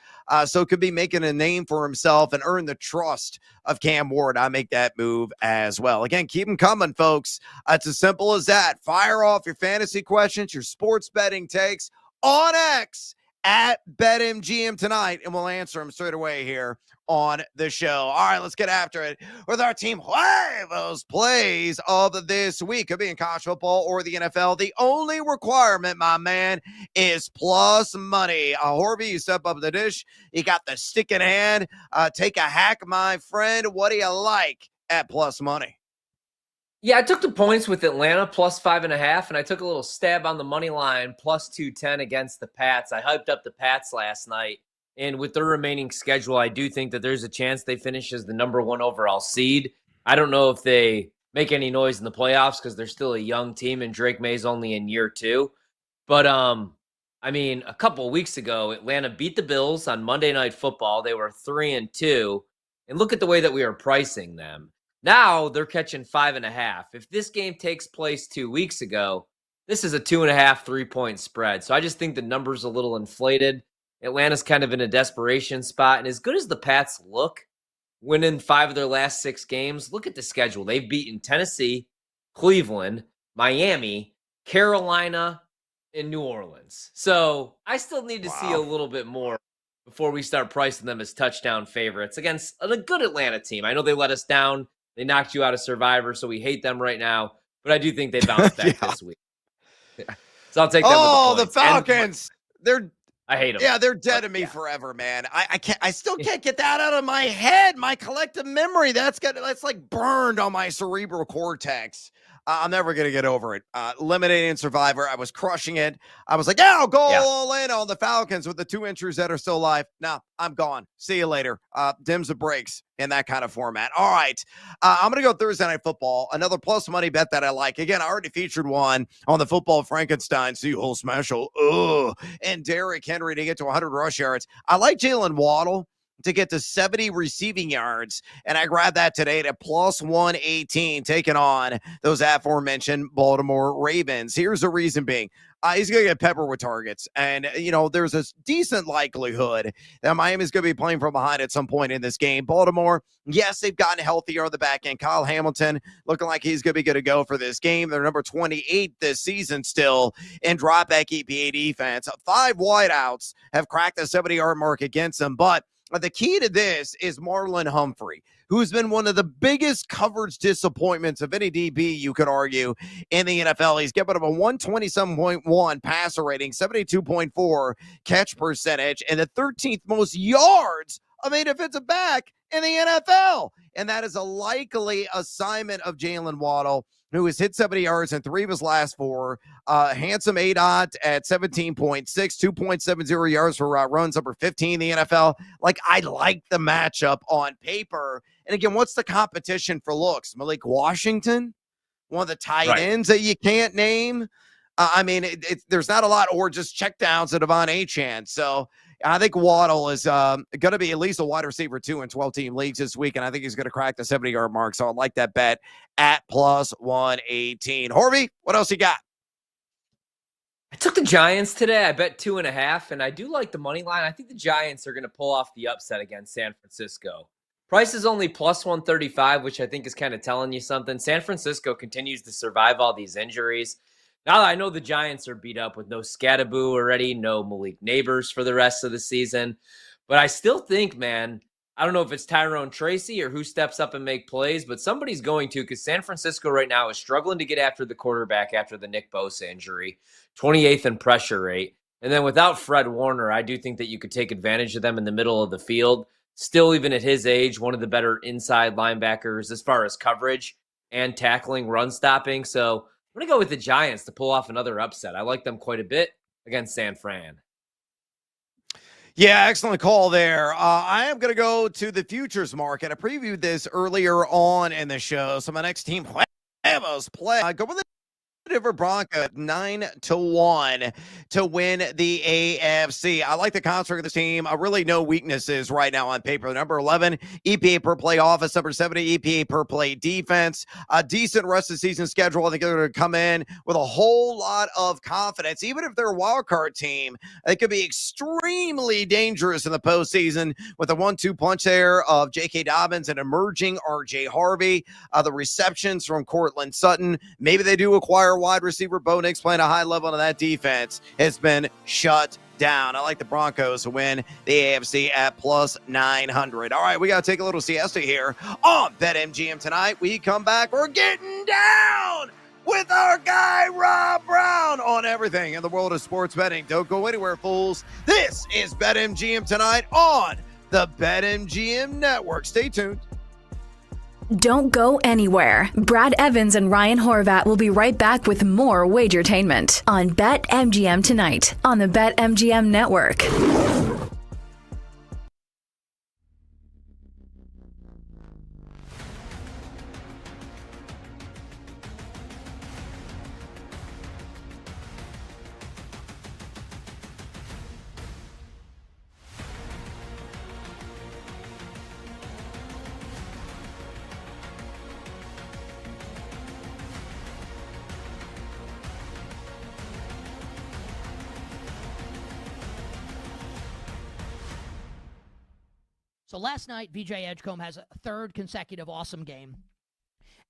Speaker 22: so could be making a name for himself and earn the trust of Cam Ward. I make that move as well. Again, keep them coming, folks. It's as simple as that. Fire off your fantasy questions, your sports betting takes on X at BetMGM tonight, and we'll answer them straight away here on the show. All right, let's get after it with our team Huevos plays of this week. Could be in college football or the NFL. The only requirement, my man, is plus money. Horby, you step up the dish. You got the stick in hand. Take a hack, my friend. What do you like at plus money?
Speaker 6: Yeah, I took the points with Atlanta plus 5.5, and I took a little stab on the money line plus 210 against the Pats. I hyped up the Pats last night, and with their remaining schedule, I do think that there's a chance they finish as the number 1 overall seed. I don't know if they make any noise in the playoffs because they're still a young team, and Drake May's only in year 2. But, I mean, a couple of weeks ago, Atlanta beat the Bills on Monday Night Football. They were 3-2, and look at the way that we are pricing them. Now they're catching 5.5. If this game takes place 2 weeks ago, this is a 2.5, 3-point spread. So I just think the number's a little inflated. Atlanta's kind of in a desperation spot. And as good as the Pats look, winning 5 of their last 6 games, look at the schedule. They've beaten Tennessee, Cleveland, Miami, Carolina, and New Orleans. So I still need to see a little bit more before we start pricing them as touchdown favorites against a good Atlanta team. I know they let us down. They knocked you out of Survivor, so we hate them right now. But I do think they bounce back this week. So I'll take them with the points.
Speaker 22: The Falcons.
Speaker 6: I hate them.
Speaker 22: Yeah, they're dead to me forever, man. I still can't get that out of my head. My collective memory. That's like burned on my cerebral cortex. I'm never going to get over it. Eliminating Survivor, I was crushing it. I was like, yeah, I'll go all in on the Falcons with the 2 entries that are still alive. No, I'm gone. See you later. Dims the brakes in that kind of format. All right. I'm going to go Thursday Night Football. Another plus money bet that I like. Again, I already featured one on the Football Frankenstein Seahole Special. And Derrick Henry to get to 100 rush yards. I like Jalen Waddle to get to 70 receiving yards, and I grabbed that today at plus 118, taking on those aforementioned Baltimore Ravens. Here's the reason being. He's going to get peppered with targets, and, there's a decent likelihood that Miami's going to be playing from behind at some point in this game. Baltimore, yes, they've gotten healthier on the back end. Kyle Hamilton looking like he's going to be good to go for this game. They're number 28 this season still in drop-back EPA defense. 5 wideouts have cracked the 70-yard mark against them, but the key to this is Marlon Humphrey, who's been one of the biggest coverage disappointments of any DB, you could argue, in the NFL. He's given up a 127.1 passer rating, 72.4 catch percentage, and the 13th most yards of a defensive back in the NFL. And that is a likely assignment of Jalen Waddle, who has hit 70 yards in 3 of his last 4. Handsome ADOT at 17.6, 2.70 yards for runs, number 15 in the NFL. Like, I like the matchup on paper. And again, what's the competition for looks? Malik Washington, one of the tight ends that you can't name. There's not a lot, or just checkdowns to Devon Achane. So I think Waddle is going to be at least a wide receiver 2 in 12-team leagues this week, and I think he's going to crack the 70-yard mark. So I like that bet at plus 118. Horby, what else you got?
Speaker 6: I took the Giants today. I bet 2.5, and I do like the money line. I think the Giants are going to pull off the upset against San Francisco. Price is only plus 135, which I think is kind of telling you something. San Francisco continues to survive all these injuries. Now I know the Giants are beat up with no Scattaboo already, no Malik Neighbors for the rest of the season. But I still think, man, I don't know if it's Tyrone Tracy or who steps up and make plays, but somebody's going to, because San Francisco right now is struggling to get after the quarterback after the Nick Bosa injury, 28th in pressure rate. And then without Fred Warner, I do think that you could take advantage of them in the middle of the field. Still, even at his age, one of the better inside linebackers as far as coverage and tackling, run stopping. So I'm going to go with the Giants to pull off another upset. I like them quite a bit against San Fran.
Speaker 22: Yeah, excellent call there. I am going to go to the futures market. I previewed this earlier on in the show. So my next team, Huevos play. Go with it. Denver Broncos 9-1 to win the AFC. I like the construct of the team. I really no weaknesses right now on paper. Number 11 EPA per play offense, number 70 EPA per play defense. A decent rest of the season schedule. I think they're going to come in with a whole lot of confidence. Even if they're a wild card team, they could be extremely dangerous in the postseason with a 1-2 punch there of J.K. Dobbins and emerging R.J. Harvey. The receptions from Cortland Sutton. Maybe they do acquire wide receiver. Bo Nix playing a high level, and that defense has been shut down. I like the Broncos to win the AFC at plus 900. All right, we got to take a little siesta here on BetMGM tonight. We come back. We're getting down with our guy Rob Brown on everything in the world of sports betting. Don't go anywhere, fools. This is BetMGM tonight on the BetMGM Network. Stay tuned.
Speaker 1: Don't go anywhere. Brad Evans and Ryan Horvat will be right back with more Wagertainment on BetMGM tonight on the BetMGM Network.
Speaker 10: So last night, VJ Edgecombe has a third consecutive awesome game.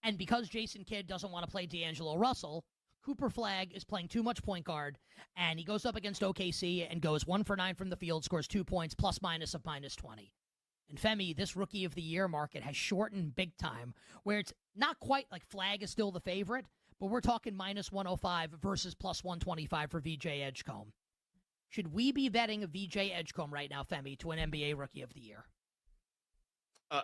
Speaker 10: And because Jason Kidd doesn't want to play D'Angelo Russell, Cooper Flagg is playing too much point guard, and he goes up against OKC and goes 1 for 9 from the field, scores 2 points, plus minus of minus 20. And Femi, this Rookie of the Year market has shortened big time, where it's not quite like Flagg is still the favorite, but we're talking minus 105 versus plus 125 for VJ Edgecombe. Should we be betting a VJ Edgecombe right now, Femi, to an NBA Rookie of the Year?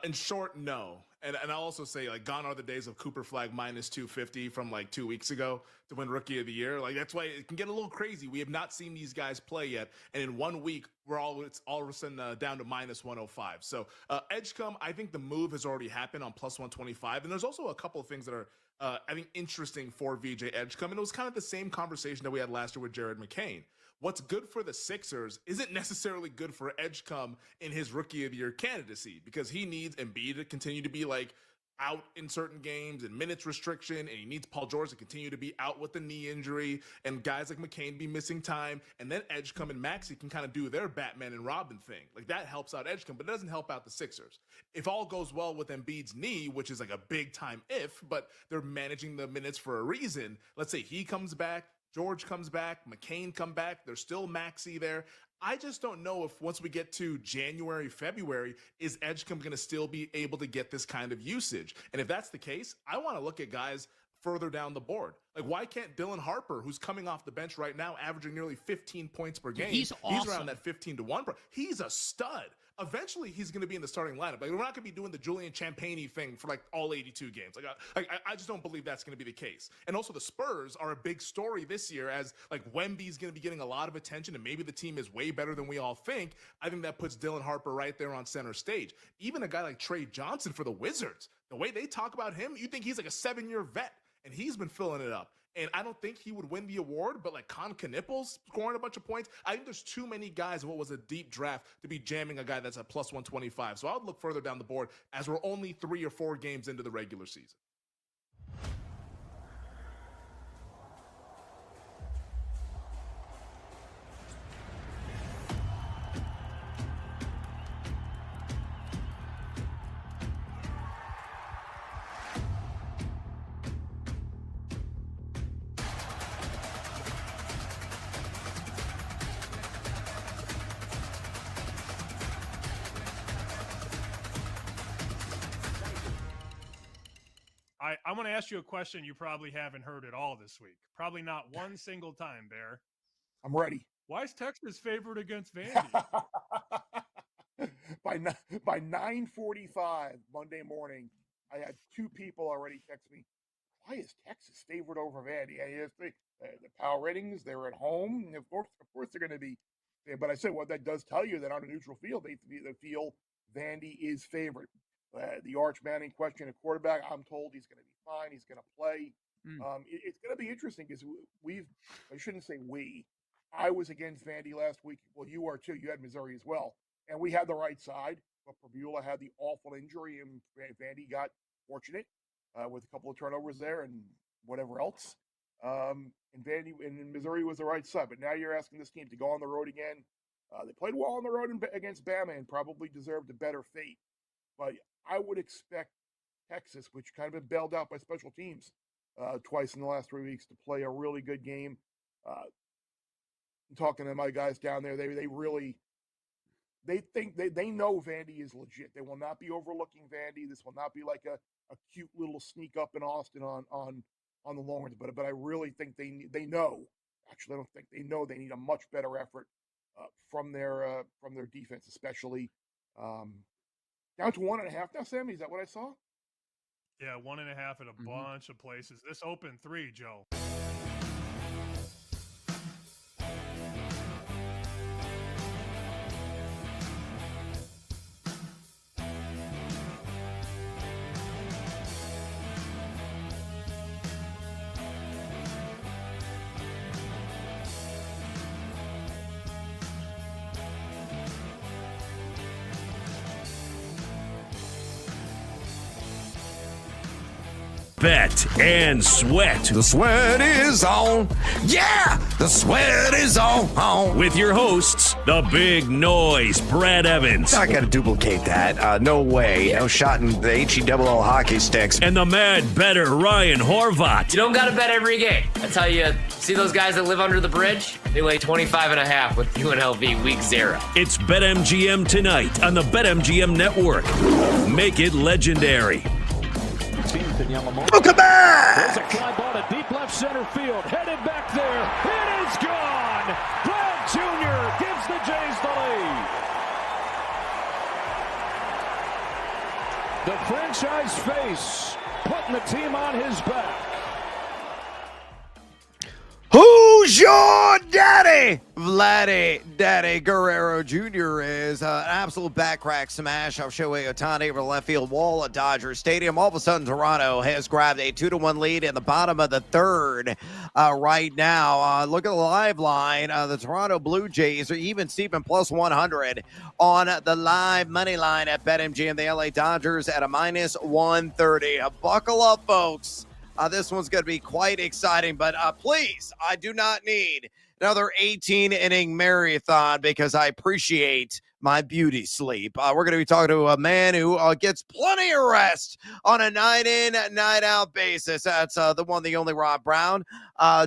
Speaker 20: In short, no. And I'll also say, like, gone are the days of Cooper Flagg minus 250 from like 2 weeks ago to win Rookie of the Year. Like, that's why it can get a little crazy. We have not seen these guys play yet, and in 1 week, it's all of a sudden down to minus 105. So Edgecombe, I think the move has already happened on plus 125, and there's also a couple of things that are I think interesting for VJ Edgecombe, and it was kind of the same conversation that we had last year with Jared McCain. What's good for the Sixers isn't necessarily good for Edgecombe in his Rookie of the Year candidacy, because he needs Embiid to continue to be like out in certain games and minutes restriction, and he needs Paul George to continue to be out with the knee injury, and guys like McCain be missing time, and then Edgecombe and Maxey can kind of do their Batman and Robin thing. Like, that helps out Edgecombe, but it doesn't help out the Sixers. If all goes well with Embiid's knee, which is like a big time if, but they're managing the minutes for a reason. Let's say he comes back, George comes back, McCain come back, there's still Maxey there. I just don't know if once we get to January, February, is Edgecombe going to still be able to get this kind of usage? And if that's the case, I want to look at guys further down the board. Like, why can't Dylan Harper, who's coming off the bench right now, averaging nearly 15 points per game?
Speaker 10: He's awesome.
Speaker 20: He's around that 15 to 1. He's a stud. Eventually, he's going to be in the starting lineup. Like, we're not going to be doing the Julian Champagny thing for like all 82 games. I just don't believe that's going to be the case. And also, the Spurs are a big story this year, as like Wemby's going to be getting a lot of attention, and maybe the team is way better than we all think. I think that puts Dylan Harper right there on center stage. Even a guy like Trey Johnson for the Wizards, the way they talk about him, you think he's like a 7-year vet, and he's been filling it up. And I don't think he would win the award, but like Con Knipples scoring a bunch of points, I think there's too many guys in what was a deep draft to be jamming a guy that's at plus 125. So I would look further down the board, as we're only 3 or 4 games into the regular season.
Speaker 15: I'm going to ask you a question you probably haven't heard at all this week. Probably not one single time, Bear.
Speaker 9: I'm ready.
Speaker 15: Why is Texas favored against Vandy?
Speaker 9: By 9:45 Monday morning, I had 2 people already text me, why is Texas favored over Vandy? The power ratings, they're at home. And of course they're going to be. But I said, well, that does tell you that on a neutral field, they feel Vandy is favored. The Arch Manning question at quarterback, I'm told he's going to be fine. He's going to play. It's going to be interesting because I shouldn't say I was against Vandy last week. Well, you are too. You had Missouri as well. And we had the right side, but Purvula had the awful injury, and Vandy got fortunate with a couple of turnovers there and whatever else. And Vandy and Missouri was the right side. But now you're asking this team to go on the road again. They played well on the road against Bama and probably deserved a better fate. But I would expect Texas, which kind of been bailed out by special teams twice in the last 3 weeks, to play a really good game. Talking to my guys down there, they think they know Vandy is legit. They will not be overlooking Vandy. This will not be like a cute little sneak up in Austin on the Longhorns. But I really think they know. Actually, I don't think they know they need a much better effort from their defense, especially down to 1.5 now. Sammy, is that what I saw?
Speaker 15: Yeah, 1.5 at a bunch of places. This opened 3, Joe.
Speaker 7: Bet and sweat.
Speaker 16: The sweat is on. Yeah, the sweat is on.
Speaker 7: With your hosts, the big noise, Brad Evans.
Speaker 4: I got to duplicate that. No way. No shot in the HE-double-L hockey sticks.
Speaker 7: And the mad better Ryan Horvat.
Speaker 6: You don't got to bet every game. That's how you see those guys that live under the bridge? They lay 25.5 with UNLV week 0.
Speaker 7: It's BetMGM tonight on the BetMGM network. Make it legendary.
Speaker 19: Welcome back! There's a fly ball to deep left center field. Headed back there. It is gone! Brad Jr. gives the Jays the lead. The franchise face putting the team on his back.
Speaker 22: Who's your daddy? Vladdy Daddy Guerrero Jr. is an absolute back crack smash of Shohei Ohtani over the left field wall at Dodger Stadium. All of a sudden, Toronto has grabbed a 2-1 lead in the bottom of the third right now. Look at the live line. The Toronto Blue Jays are even Steven plus 100 on the live money line at BetMGM. The LA Dodgers at a minus 130. Buckle up, folks. This one's going to be quite exciting, but please, I do not need another 18-inning marathon because I appreciate my beauty sleep. We're going to be talking to a man who gets plenty of rest on a night-in, night-out basis. That's the one, the only Rob Brown.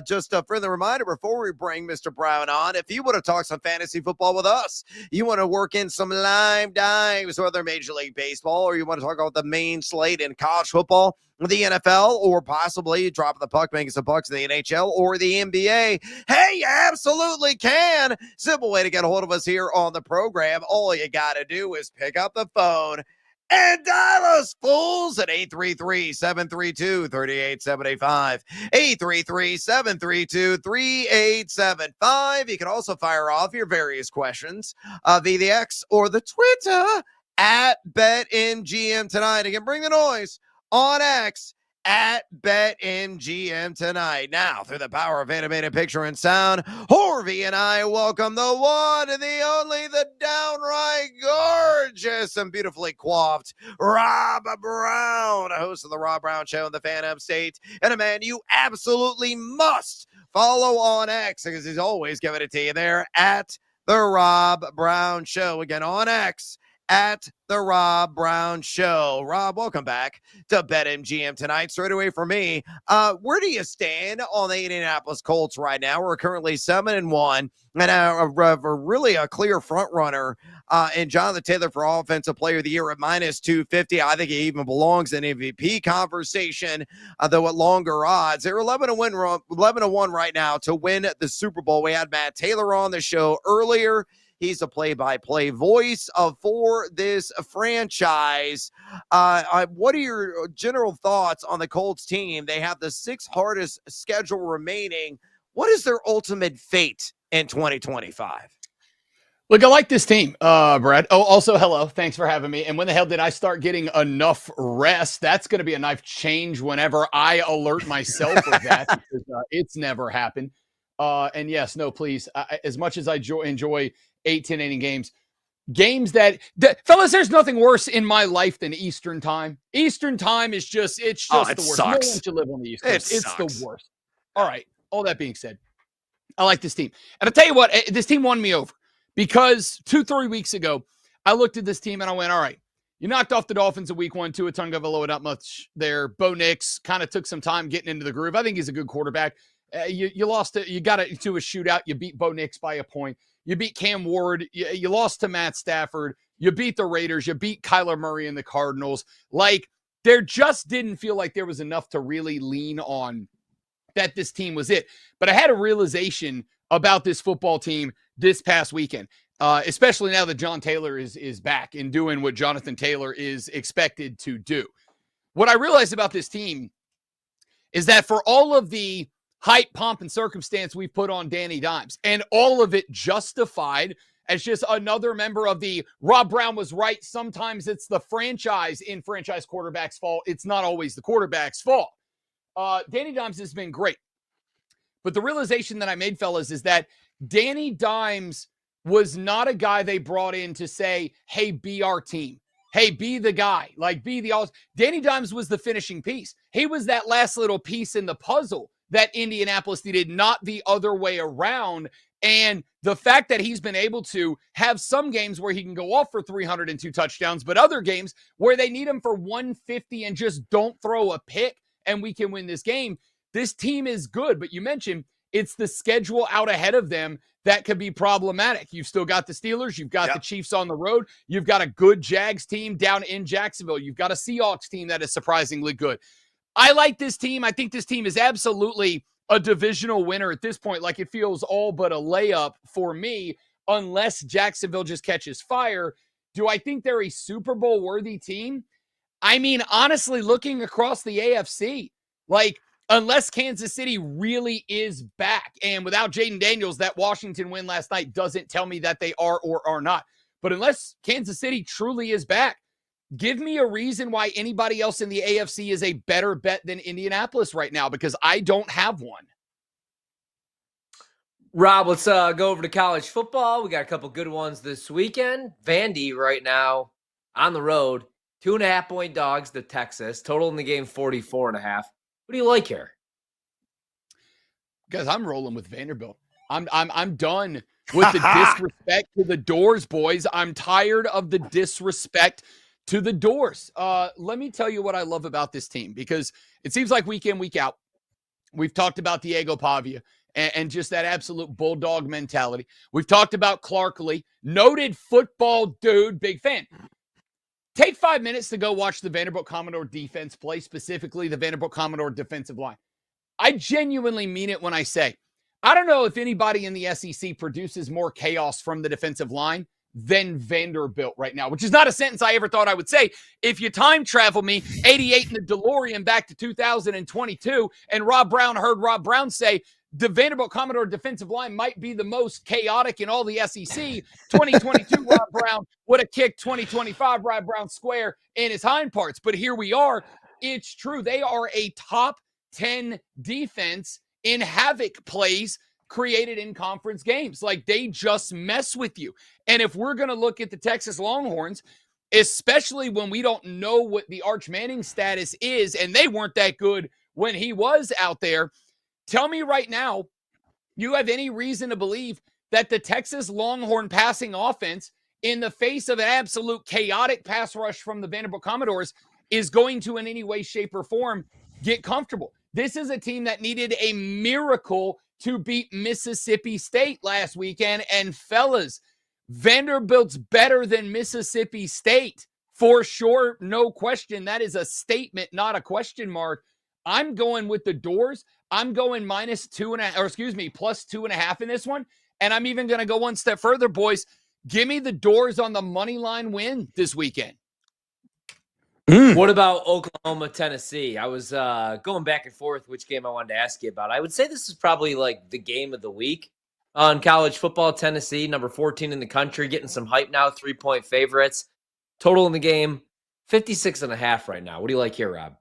Speaker 22: Just a friendly reminder before we bring Mr. Brown on, if you want to talk some fantasy football with us, you want to work in some live dives, whether Major League Baseball, or you want to talk about the main slate in college football, the NFL, or possibly dropping the puck, making some bucks in the NHL or the NBA. Hey, you absolutely can. Simple way to get a hold of us here on the program. All you got to do is pick up the phone and dial us, fools, at 833-732-3875. 833-732-3875. You can also fire off your various questions via the X or the Twitter at BetMGM tonight. Again, bring the noise on X at BetMGM tonight. Now, through the power of animated picture and sound, Horvey and I welcome the one and the only, the downright gorgeous and beautifully coiffed Rob Brown, host of the Rob Brown Show in the Fan Upstate, and a man you absolutely must follow on X because he's always giving it to you there at the Rob Brown Show. Again, on X at the Rob Brown Show. Rob, welcome back to BetMGM tonight. Straight away for me, where do you stand on the Indianapolis Colts right now? We're currently 7-1, and really a clear front runner in Jonathan Taylor for Offensive Player of the Year at minus 250. I think he even belongs in MVP conversation, though at longer odds. They're 11-1 right now to win the Super Bowl. We had Matt Taylor on the show earlier. He's a play-by-play voice for this franchise. What are your general thoughts on the Colts team? They have the 6th hardest schedule remaining. What is their ultimate fate in 2025?
Speaker 18: Look, I like this team, Brad. Oh, also, hello. Thanks for having me. And when the hell did I start getting enough rest? That's going to be a knife change whenever I alert myself of that because it's never happened. And yes, no, please. As much as I enjoy 8-10 inning games that fellas, there's nothing worse in my life than Eastern time. Eastern time is it's just the worst.
Speaker 4: Sucks.
Speaker 18: No one should live on the East Coast. It's the worst. All right. All that being said, I like this team. And I'll tell you what, this team won me over because 2-3 weeks ago, I looked at this team and I went, all right, you knocked off the Dolphins in week 1, Tua Tagovailoa, not much there. Bo Nix kind of took some time getting into the groove. I think he's a good quarterback. You lost it. You got it to a shootout. You beat Bo Nix by a point. You beat Cam Ward. You lost to Matt Stafford. You beat the Raiders. You beat Kyler Murray and the Cardinals. Like, there just didn't feel like there was enough to really lean on that this team was it. But I had a realization about this football team this past weekend, especially now that John Taylor is back and doing what Jonathan Taylor is expected to do. What I realized about this team is that for all of the hype, pomp, and circumstance we've put on Danny Dimes, and all of it justified as just another member of the Rob Brown was right. Sometimes it's the franchise in franchise quarterback's fault. It's not always the quarterback's fault. Danny Dimes has been great. But the realization that I made, fellas, is that Danny Dimes was not a guy they brought in to say, hey, be our team. Hey, be the guy. Like, be the all. Danny Dimes was the finishing piece. He was that last little piece in the puzzle that Indianapolis needed, not the other way around. And the fact that he's been able to have some games where he can go off for 302 touchdowns, but other games where they need him for 150 and just don't throw a pick and we can win this game. This team is good, but you mentioned it's the schedule out ahead of them that could be problematic. You've still got the Steelers. You've got the Chiefs on the road. You've got a good Jags team down in Jacksonville. You've got a Seahawks team that is surprisingly good. I like this team. I think this team is absolutely a divisional winner at this point. Like, it feels all but a layup for me, unless Jacksonville just catches fire. Do I think they're a Super Bowl worthy team? I mean, honestly, looking across the AFC, like, unless Kansas City really is back, and without Jaden Daniels, that Washington win last night doesn't tell me that they are or are not. But unless Kansas City truly is back, give me a reason why anybody else in the AFC is a better bet than Indianapolis right now, because I don't have one.
Speaker 6: Rob, let's go over to college football. We got a couple good ones this weekend. Vandy right now on the road, 2.5-point dogs to Texas. Total in the game 44.5. What do you like here?
Speaker 18: Guys, I'm rolling with Vanderbilt. I'm done with the disrespect to the doors, boys. I'm tired of the disrespect to the doors. Let me tell you what I love about this team, because it seems like week in, week out, we've talked about Diego Pavia and just that absolute bulldog mentality. We've talked about Clark Lee, noted football dude, big fan. Take 5 minutes to go watch the Vanderbilt Commodore defense play, specifically the Vanderbilt Commodore defensive line. I genuinely mean it when I say, I don't know if anybody in the SEC produces more chaos from the defensive line than Vanderbilt right now, which is not a sentence I ever thought I would say. If you time travel me 88 in the DeLorean back to 2022, and Rob Brown heard Rob Brown say, the Vanderbilt Commodore defensive line might be the most chaotic in all the SEC. 2022, Rob Brown would have kicked 2025 Rob Brown square in his hind parts. But here we are. It's true. They are a top 10 defense in havoc plays created in conference games. Like, they just mess with you. And if we're going to look at the Texas Longhorns, especially when we don't know what the Arch Manning status is, and they weren't that good when he was out there, tell me right now, you have any reason to believe that the Texas Longhorn passing offense, in the face of an absolute chaotic pass rush from the Vanderbilt Commodores, is going to in any way, shape, or form get comfortable? This is a team that needed a miracle to beat Mississippi State last weekend. And fellas, Vanderbilt's better than Mississippi State for sure. No question. That is a statement, not a question mark. I'm going with the doors. I'm going plus 2.5 in this one. And I'm even going to go one step further, boys. Give me the doors on the money line win this weekend.
Speaker 6: What about Oklahoma, Tennessee? I was going back and forth which game I wanted to ask you about. I would say this is probably like the game of the week. On college football, Tennessee, number 14 in the country, getting some hype now, 3-point favorites. Total in the game, 56.5 right now. What do you like here, Rob?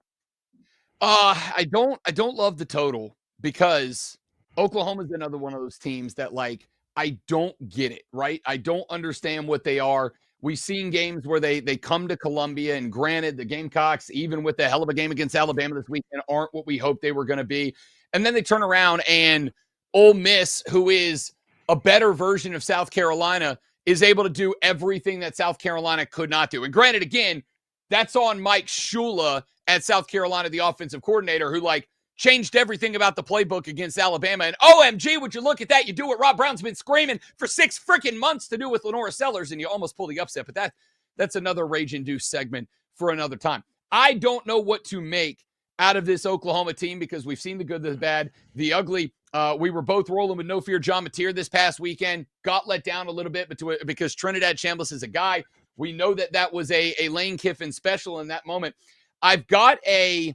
Speaker 18: I don't love the total because Oklahoma's another one of those teams that, like, I don't get it, right? I don't understand what they are. We've seen games where they come to Columbia, and granted, the Gamecocks, even with the hell of a game against Alabama this weekend, aren't what we hoped they were going to be. And then they turn around and Ole Miss, who is a better version of South Carolina, is able to do everything that South Carolina could not do. And granted, again, that's on Mike Shula at South Carolina, the offensive coordinator, who, like, changed everything about the playbook against Alabama. And OMG, would you look at that? You do what Rob Brown's been screaming for 6 freaking months to do with Lenora Sellers, and you almost pull the upset. But that's another rage-induced segment for another time. I don't know what to make out of this Oklahoma team because we've seen the good, the bad, the ugly. We were both rolling with No Fear John Mateer this past weekend. Got let down a little bit because Trinidad Chambliss is a guy. We know that was a Lane Kiffin special in that moment. I've got a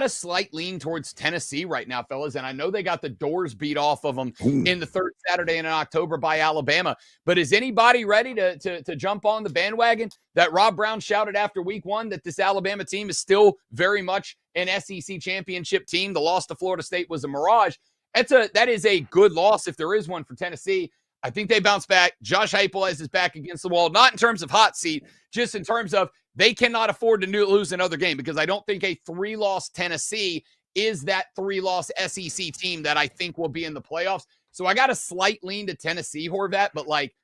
Speaker 18: slight lean towards Tennessee right now, fellas, and I know they got the doors beat off of them in the third Saturday in October by Alabama. But is anybody ready to jump on the bandwagon that Rob Brown shouted after week 1 that this Alabama team is still very much an SEC championship team? The loss to Florida State was a mirage. That is a good loss if there is one for Tennessee. I think they bounce back. Josh Heupel is back against the wall, not in terms of hot seat, just in terms of they cannot afford to lose another game because I don't think a 3-loss Tennessee is that 3-loss SEC team that I think will be in the playoffs. So I got a slight lean to Tennessee, Horvat, but, like,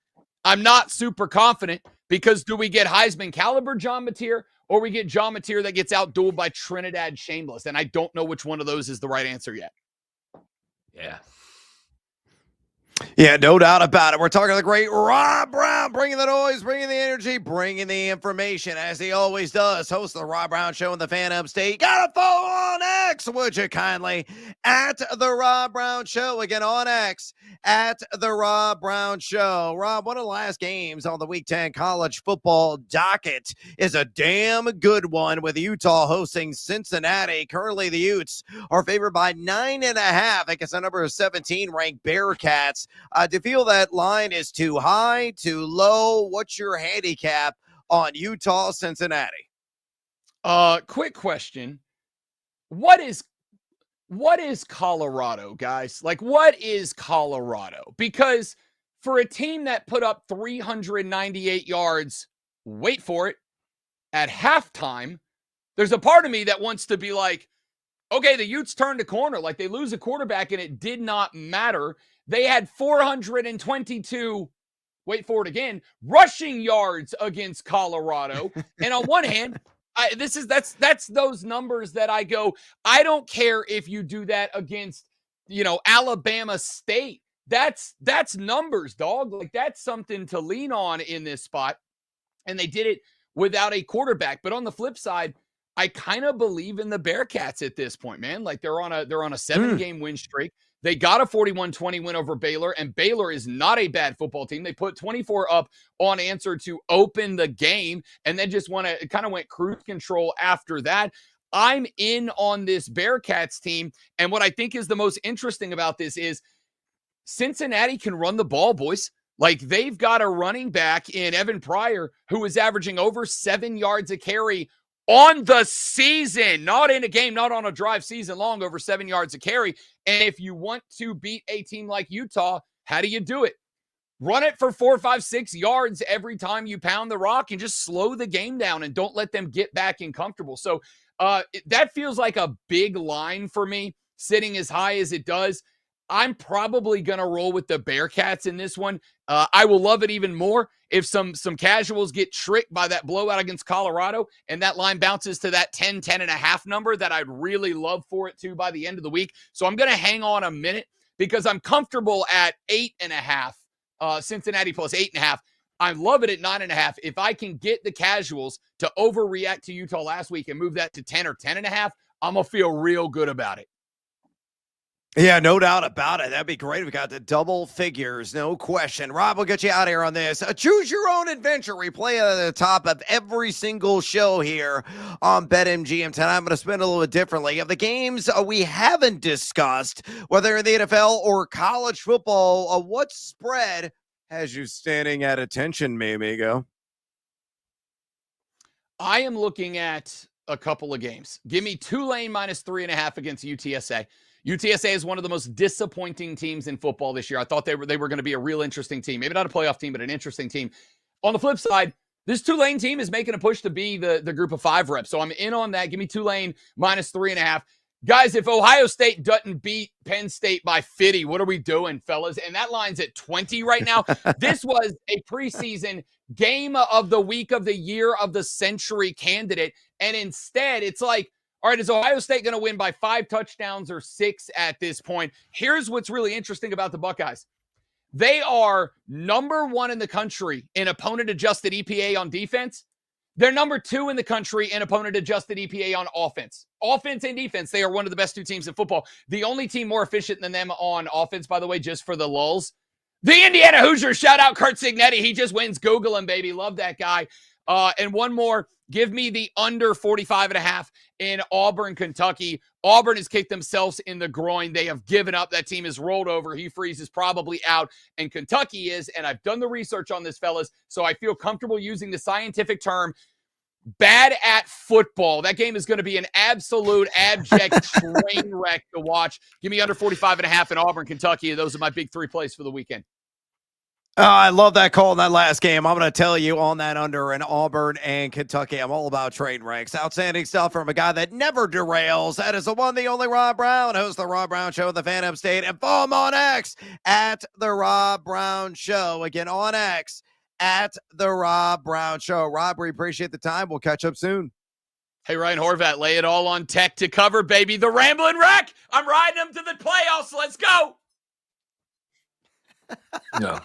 Speaker 18: I'm not super confident because do we get Heisman caliber John Mateer or we get John Mateer that gets outdueled by Trinidad Chambliss? And I don't know which one of those is the right answer yet.
Speaker 6: Yeah.
Speaker 22: Yeah, no doubt about it. We're talking to the great Rob Brown, bringing the noise, bringing the energy, bringing the information, as he always does. Host of the Rob Brown Show in the Fan Upstate. Got to follow on X, would you kindly? At the Rob Brown Show. Again, on X, at the Rob Brown Show. Rob, one of the last games on the Week 10 college football docket is a damn good one with Utah hosting Cincinnati. Currently, the Utes are favored by 9.5 against the number 17 ranked Bearcats. Do you feel that line is too high, too low? What's your handicap on Utah, Cincinnati?
Speaker 18: Quick question. What is Colorado, guys? Like, what is Colorado? Because for a team that put up 398 yards, wait for it, at halftime, there's a part of me that wants to be like, okay, the Utes turned a corner. Like, they lose a quarterback, and it did not matter. They had 422, wait for it again, rushing yards against Colorado. And on one hand, that's those numbers that I go, I don't care if you do that against, Alabama State. That's numbers, dog. Like, that's something to lean on in this spot. And they did it without a quarterback. But on the flip side, I kind of believe in the Bearcats at this point, man. Like, they're on a 7-game win streak. They got a 41-20 win over Baylor, and Baylor is not a bad football team. They put 24 up on answer to open the game, and then just went cruise control after that. I'm in on this Bearcats team, and what I think is the most interesting about this is Cincinnati can run the ball, boys. Like, they've got a running back in Evan Pryor who is averaging over 7 yards a carry on the season, not in a game, not on a drive, season long, over 7 yards a carry. And if you want to beat a team like Utah, how do you do it? Run it for 4, 5, 6 yards every time you pound the rock and just slow the game down and don't let them get back in comfortable. So that feels like a big line for me, sitting as high as it does. I'm probably going to roll with the Bearcats in this one. I will love it even more if some casuals get tricked by that blowout against Colorado and that line bounces to that 10.5 number that I'd really love for it to by the end of the week. So I'm going to hang on a minute because I'm comfortable at 8.5, Cincinnati plus 8.5. I love it at 9.5. If I can get the casuals to overreact to Utah last week and move that to 10 or 10.5, I'm going to feel real good about it.
Speaker 22: Yeah, no doubt about it. That'd be great. We got the double figures, no question. Rob, we'll get you out of here on this. Choose your own adventure. We play at the top of every single show here on BetMGM tonight. I'm going to spin a little bit differently. Of the games we haven't discussed, whether in the NFL or college football, what spread has you standing at attention, mi amigo?
Speaker 18: I am looking at a couple of games. Give me Tulane minus 3.5 against UTSA. UTSA is one of the most disappointing teams in football this year. I thought they were going to be a real interesting team. Maybe not a playoff team, but an interesting team. On the flip side, this Tulane team is making a push to be the group of 5 reps. So I'm in on that. Give me Tulane minus 3.5. Guys, if Ohio State doesn't beat Penn State by 50, what are we doing, fellas? And that line's at 20 right now. This was a preseason game of the week of the year of the century candidate. And instead, it's like, all right, is Ohio State going to win by 5 touchdowns or 6 at this point? Here's what's really interesting about the Buckeyes. They are number 1 in the country in opponent-adjusted EPA on defense. They're number 2 in the country in opponent-adjusted EPA on offense. Offense and defense, they are one of the best 2 teams in football. The only team more efficient than them on offense, by the way, just for the lulz, the Indiana Hoosiers. Shout out Kurt Cignetti. He just wins. Google him, baby. Love that guy. And one more. Give me the under 45.5 in Auburn, Kentucky. Auburn has kicked themselves in the groin. They have given up. That team is rolled over. Hugh Freeze is probably out, and Kentucky is. And I've done the research on this, fellas, so I feel comfortable using the scientific term bad at football. That game is going to be an absolute abject train wreck to watch. Give me under 45.5 in Auburn, Kentucky. Those are my big 3 plays for the weekend.
Speaker 22: I love that call in that last game. I'm going to tell you on that under in Auburn and Kentucky. I'm all about train wrecks. Outstanding stuff from a guy that never derails. That is the one, the only Rob Brown, host of the Rob Brown Show, the Fan Upstate, and follow him on X at the Rob Brown Show. Again, on X at the Rob Brown Show. Rob, we appreciate the time. We'll catch up soon.
Speaker 18: Hey, Ryan Horvat, lay it all on Tech to cover, baby. The Ramblin' Wreck. I'm riding them to the playoffs. Let's go.
Speaker 16: No.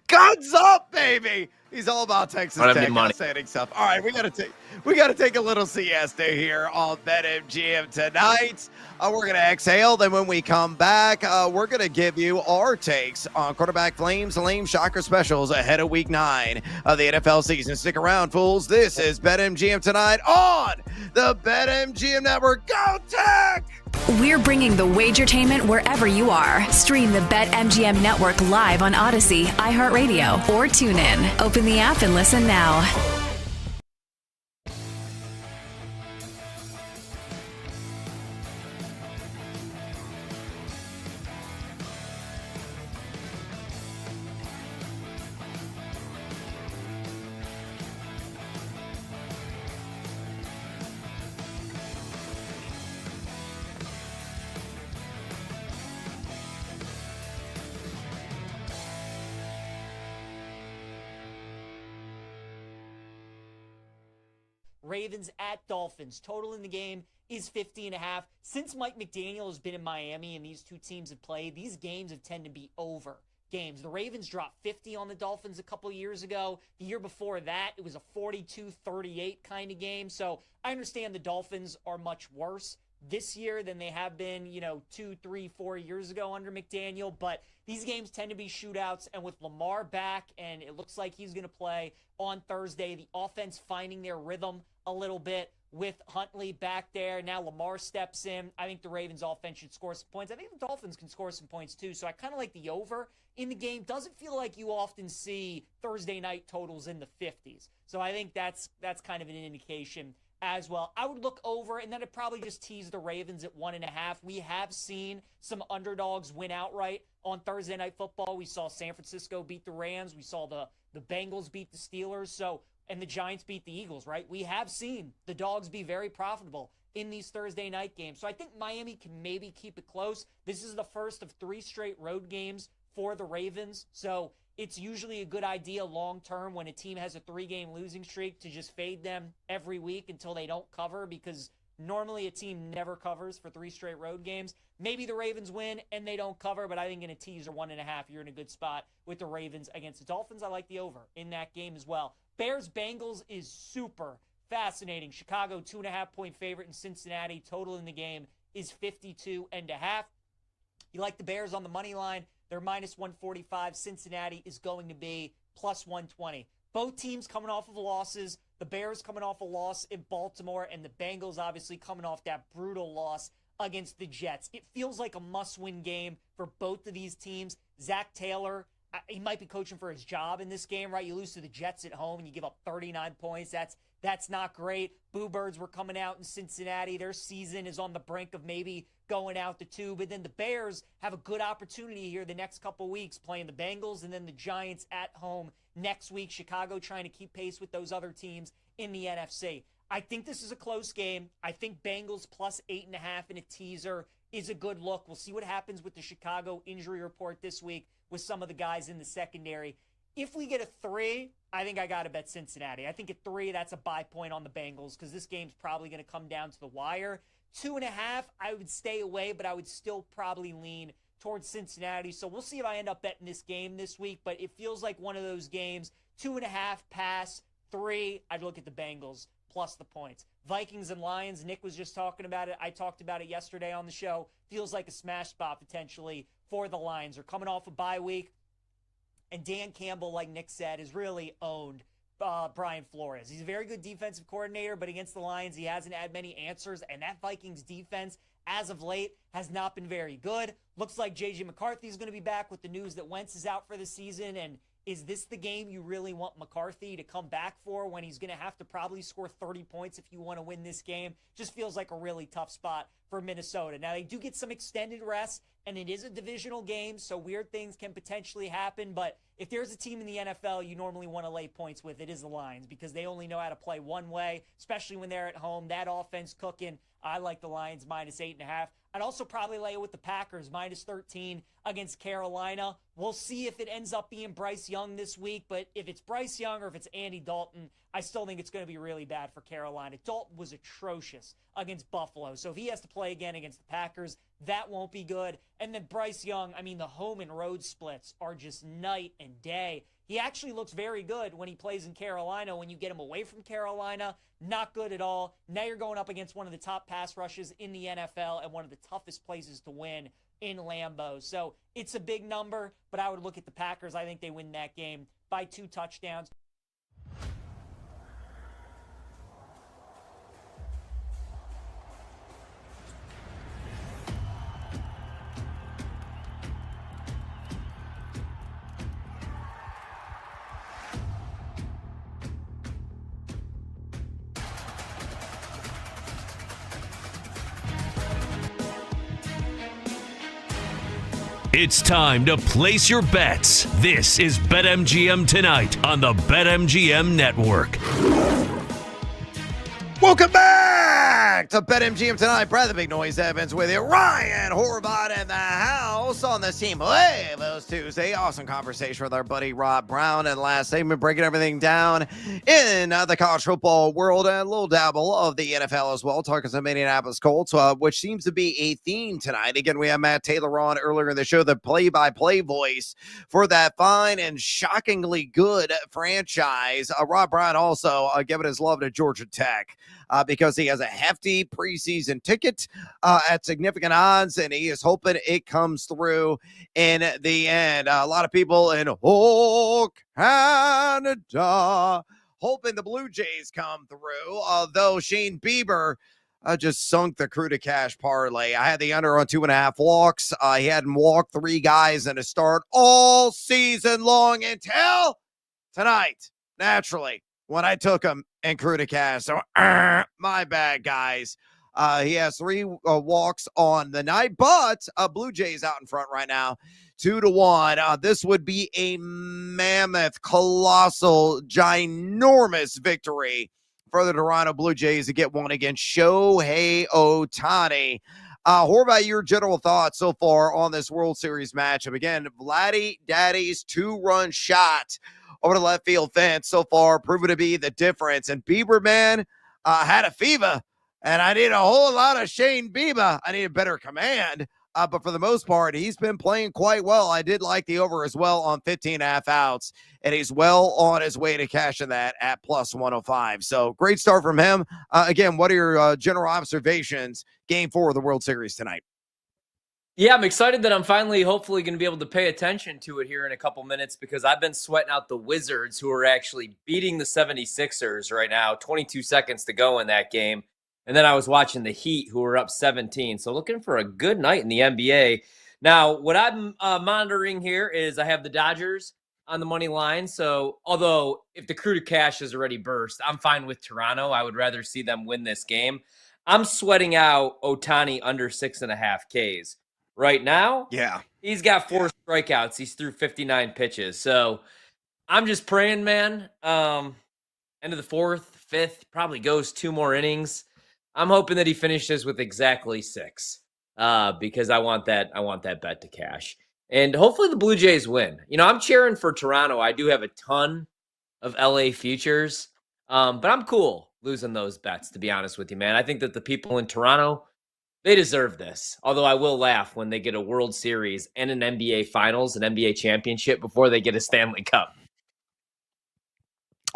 Speaker 22: Guns up, baby. He's all about Texas Tech.
Speaker 16: Money.
Speaker 22: Outstanding stuff. All right, we got to take a little siesta here on BetMGM tonight. We're gonna exhale. Then when we come back, we're gonna give you our takes on quarterback flames, lame shocker specials ahead of Week 9 of the NFL season. Stick around, fools. This is BetMGM tonight on the BetMGM Network. Go Tech!
Speaker 1: We're bringing the Wagertainment wherever you are. Stream the BetMGM Network live on Odyssey, iHeartRadio, or TuneIn. Open the app and listen now.
Speaker 12: Ravens at Dolphins. Total in the game is 50.5. Since Mike McDaniel has been in Miami and these 2 teams have played, these games have tended to be over games. The Ravens dropped 50 on the Dolphins a couple years ago. The year before that, it was a 42-38 kind of game. So I understand the Dolphins are much worse this year than they have been, 2, 3, 4 years ago under McDaniel. But these games tend to be shootouts. And with Lamar back, and it looks like he's going to play on Thursday, the offense finding their rhythm a little bit with Huntley back there. Now Lamar steps in. I think the Ravens offense should score some points. I think the Dolphins can score some points too. So I kind of like the over in the game. Doesn't feel like you often see Thursday night totals in the 50s. So I think that's kind of an indication as well. I would look over, and then I'd probably just tease the Ravens at 1.5. We have seen some underdogs win outright on Thursday Night Football. We saw San Francisco beat the Rams. We saw the Bengals beat the Steelers. And the Giants beat the Eagles, right? We have seen the dogs be very profitable in these Thursday night games. So I think Miami can maybe keep it close. This is the first of 3 straight road games for the Ravens. So it's usually a good idea long-term when a team has a 3-game losing streak to just fade them every week until they don't cover, because normally a team never covers for 3 straight road games. Maybe the Ravens win and they don't cover, but I think in a teaser 1.5, you're in a good spot with the Ravens against the Dolphins. I like the over in that game as well. Bears-Bengals is super fascinating. Chicago 2.5-point favorite in Cincinnati. Total in the game is 52.5. You like the Bears on the money line. They're minus 145. Cincinnati is going to be plus 120. Both teams coming off of losses. The Bears coming off a loss in Baltimore, and the Bengals obviously coming off that brutal loss against the Jets. It feels like a must-win game for both of these teams. Zach Taylor, he might be coaching for his job in this game, right? You lose to the Jets at home and you give up 39 points. That's not great. Boo Birds were coming out in Cincinnati. Their season is on the brink of maybe going out the tube. But then the Bears have a good opportunity here the next couple weeks, playing the Bengals and then the Giants at home next week. Chicago trying to keep pace with those other teams in the NFC. I think this is a close game. I think Bengals plus 8.5 in a teaser is a good look. We'll see what happens with the Chicago injury report this week with some of the guys in the secondary. If we get a 3, I think I got to bet Cincinnati. I think at 3, that's a buy point on the Bengals because this game's probably going to come down to the wire. 2.5, I would stay away, but I would still probably lean towards Cincinnati. So we'll see if I end up betting this game this week, but it feels like one of those games. 2.5 pass, 3, I'd look at the Bengals plus the points. Vikings and Lions, Nick was just talking about it. I talked about it yesterday on the show. Feels like a smash spot potentially for the Lions. They're coming off a bye week. And Dan Campbell, like Nick said, has really owned Brian Flores. He's a very good defensive coordinator, but against the Lions, he hasn't had many answers. And that Vikings defense, as of late, has not been very good. Looks like J.J. McCarthy is going to be back with the news that Wentz is out for the season. And is this the game you really want McCarthy to come back for when he's going to have to probably score 30 points if you want to win this game? Just feels like a really tough spot for Minnesota. Now, they do get some extended rest, and it is a divisional game, so weird things can potentially happen. But if there's a team in the NFL you normally want to lay points with, it is the Lions because they only know how to play one way, especially when they're at home. That offense cooking. I like the Lions minus 8.5. I'd also probably lay it with the Packers minus 13 against Carolina. We'll see if it ends up being Bryce Young this week, but if it's Bryce Young or if it's Andy Dalton, I still think it's going to be really bad for Carolina. Dalton was atrocious against Buffalo, so if he has to play again against the Packers, that won't be good. And then Bryce Young, I mean, the home and road splits are just night and day. He actually looks very good when he plays in Carolina. When you get him away from Carolina, not good at all. Now you're going up against one of the top pass rushes in the NFL and one of the toughest places to win in Lambeau. So it's a big number, but I would look at the Packers. I think they win that game by 2 touchdowns.
Speaker 7: It's time to place your bets. This is BetMGM Tonight on the BetMGM Network.
Speaker 22: Welcome back to BetMGM Tonight. Brad the Big Noise Evans with you. Ryan Horvath in the house on the Team Huevos Tuesday. Awesome conversation with our buddy Rob Brown. And last segment, breaking everything down in the college football world and a little dabble of the NFL as well. Talking some Indianapolis Colts, which seems to be a theme tonight. Again, we have Matt Taylor on earlier in the show, the play-by-play voice for that fine and shockingly good franchise. Rob Brown also giving his love to Georgia Tech. Because he has a hefty preseason ticket at significant odds, and he is hoping it comes through in the end. A lot of people in Canada hoping the Blue Jays come through, although Shane Bieber just sunk the Crew to Cash parlay. I had the under on 2.5 walks. He hadn't walked 3 guys in a start all season long until tonight, naturally, when I took him and Crew to Cash. So, my bad, guys. He has 3 walks on the night, but Blue Jays out in front right now, 2-1. This would be a mammoth, colossal, ginormous victory for the Toronto Blue Jays to get one against Shohei Ohtani. Horvath, your general thoughts so far on this World Series matchup? Again, Vladdy Daddy's 2-run shot over the left field fence so far, proving to be the difference. And Bieber, man, had a fever, and I need a whole lot of Shane Bieber. I need a better command But for the most part, he's been playing quite well. I did like the over as well on 15.5 outs, and he's well on his way to cashing that at plus 105. So great start from him. Again, what are your general observations game 4 of the World Series tonight?
Speaker 6: Yeah, I'm excited that I'm finally, hopefully, going to be able to pay attention to it here in a couple minutes because I've been sweating out the Wizards, who are actually beating the 76ers right now. 22 seconds to go in that game. And then I was watching the Heat, who were up 17. So looking for a good night in the NBA. Now, what I'm monitoring here is I have the Dodgers on the money line. So although if the crew to cash has already burst, I'm fine with Toronto. I would rather see them win this game. I'm sweating out Ohtani under 6.5 Ks. Right now, he's got 4 strikeouts. He's threw 59 pitches. So I'm just praying, man. End of the 4th, 5th, probably goes 2 more innings. I'm hoping that he finishes with exactly 6 because I want that bet to cash. And hopefully the Blue Jays win. You know, I'm cheering for Toronto. I do have a ton of LA futures, but I'm cool losing those bets, to be honest with you, man. I think that the people in Toronto, they deserve this. Although I will laugh when they get a World Series and an NBA Finals, an NBA championship before they get a Stanley Cup.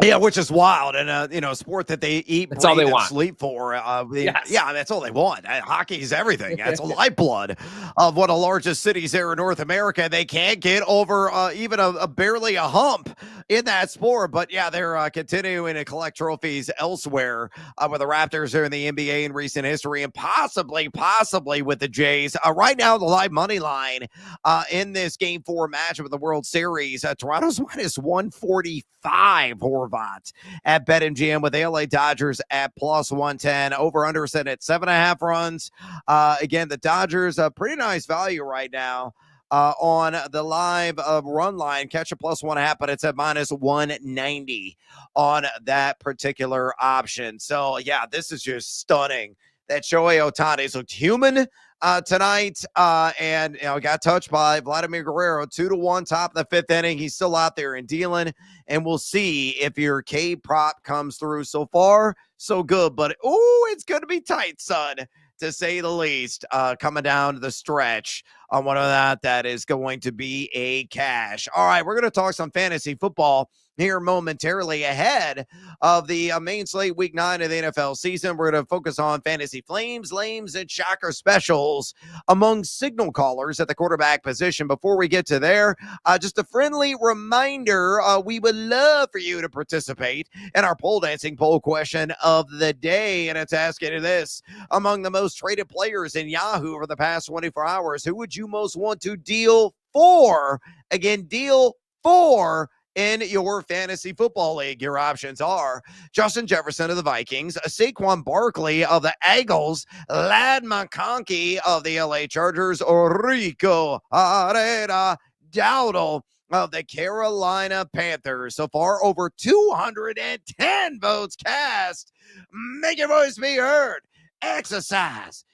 Speaker 22: Yeah, which is wild, and a sport that they eat,
Speaker 6: that's all
Speaker 22: breathe,
Speaker 6: they
Speaker 22: and
Speaker 6: want.
Speaker 22: sleep for.
Speaker 6: Yes.
Speaker 22: Yeah, that's all they want. Hockey is everything. That's a lifeblood of one of the largest cities there in North America. They can't get over even a barely a hump in that sport, but yeah, they're continuing to collect trophies elsewhere. With the Raptors are in the NBA in recent history, and possibly with the Jays. Right now, the live money line in this Game 4 matchup of the World Series, Toronto's minus 145. At BetMGM with the LA Dodgers at plus 110. Over-under set at 7.5 runs. Again, the Dodgers, a pretty nice value right now on the live run line. Catch a plus 1.5, but it's at minus 190 on that particular option. So, yeah, this is just stunning that Shohei Ohtani's looked human tonight, and got touched by Vladimir Guerrero. 2-1, top of the 5th inning. He's still out there and dealing, and we'll see if your K prop comes through. So far, so good, but it's going to be tight, son, to say the least. Coming down to the stretch on one of that is going to be a cash. All right, we're going to talk some fantasy football here momentarily ahead of the main slate week 9 of the NFL season. We're going to focus on fantasy flames, lames, and shocker specials among signal callers at the quarterback position. Before we get to there, just a friendly reminder, we would love for you to participate in our pole dancing poll question of the day, and it's asking you this: among the most traded players in Yahoo over the past 24 hours, who would you most want to deal for? Again, deal for in your fantasy football league. Your options are Justin Jefferson of the Vikings, Saquon Barkley of the Eagles, Ladd McConkey of the LA Chargers, or Rico Herrera Dowdle of the Carolina Panthers. So far, over 210 votes cast. Make your voice be heard. Exercise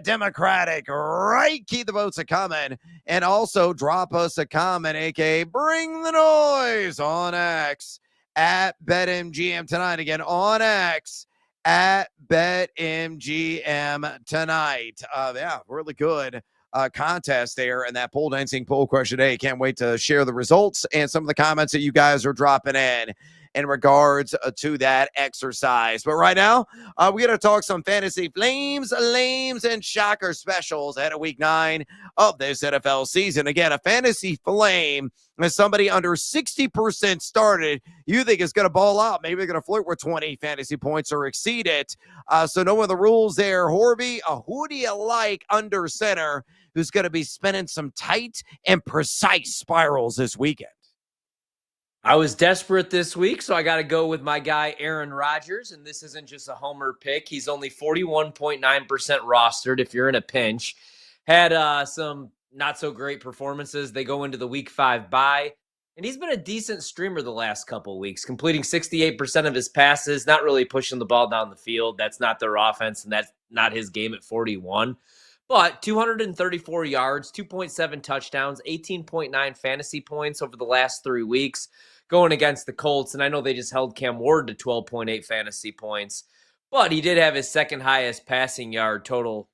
Speaker 22: democratic right. Keep the votes coming, and also drop us a comment, aka bring the noise, on X at BetMGM tonight. Again, on X at BetMGM tonight. Really good contest there, and that pole dancing poll question today. Can't wait to share the results and some of the comments that you guys are dropping in regards to that exercise. But right now, we're going to talk some fantasy flames, lames, and shocker specials at week 9 of this NFL season. Again, a fantasy flame is somebody under 60% started you think is going to ball out. Maybe they're going to flirt with 20 fantasy points or exceed it. So knowing the rules there, Horby, who do you like under center who's going to be spinning some tight and precise spirals this weekend?
Speaker 6: I was desperate this week, so I got to go with my guy, Aaron Rodgers, and this isn't just a homer pick. He's only 41.9% rostered if you're in a pinch. Had some not-so-great performances. They go into the Week 5 bye, and he's been a decent streamer the last couple of weeks, completing 68% of his passes, not really pushing the ball down the field. That's not their offense, and that's not his game at 41. But 234 yards, 2.7 touchdowns, 18.9 fantasy points over the last 3 weeks going against the Colts. And I know they just held Cam Ward to 12.8 fantasy points, but he did have his second highest passing yard total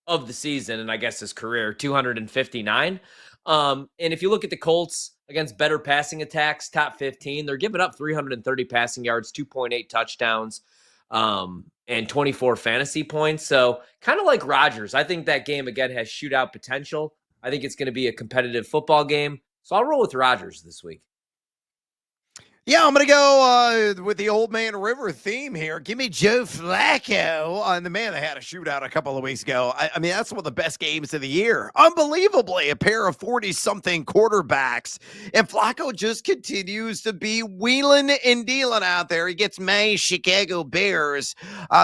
Speaker 6: of the season, and I guess his career, 259. And if you look at the Colts against better passing attacks, top 15, they're giving up 330 passing yards, 2.8 touchdowns, and 24 fantasy points. So kind of like Rodgers, I think that game, again, has shootout potential. I think it's going to be a competitive football game. So I'll roll with Rodgers this week.
Speaker 22: Yeah, I'm going to go with the Old Man River theme here. Give me Joe Flacco. The man that had a shootout a couple of weeks ago. I mean, that's one of the best games of the year. Unbelievably, a pair of 40-something quarterbacks. And Flacco just continues to be wheeling and dealing out there. He gets my Chicago Bears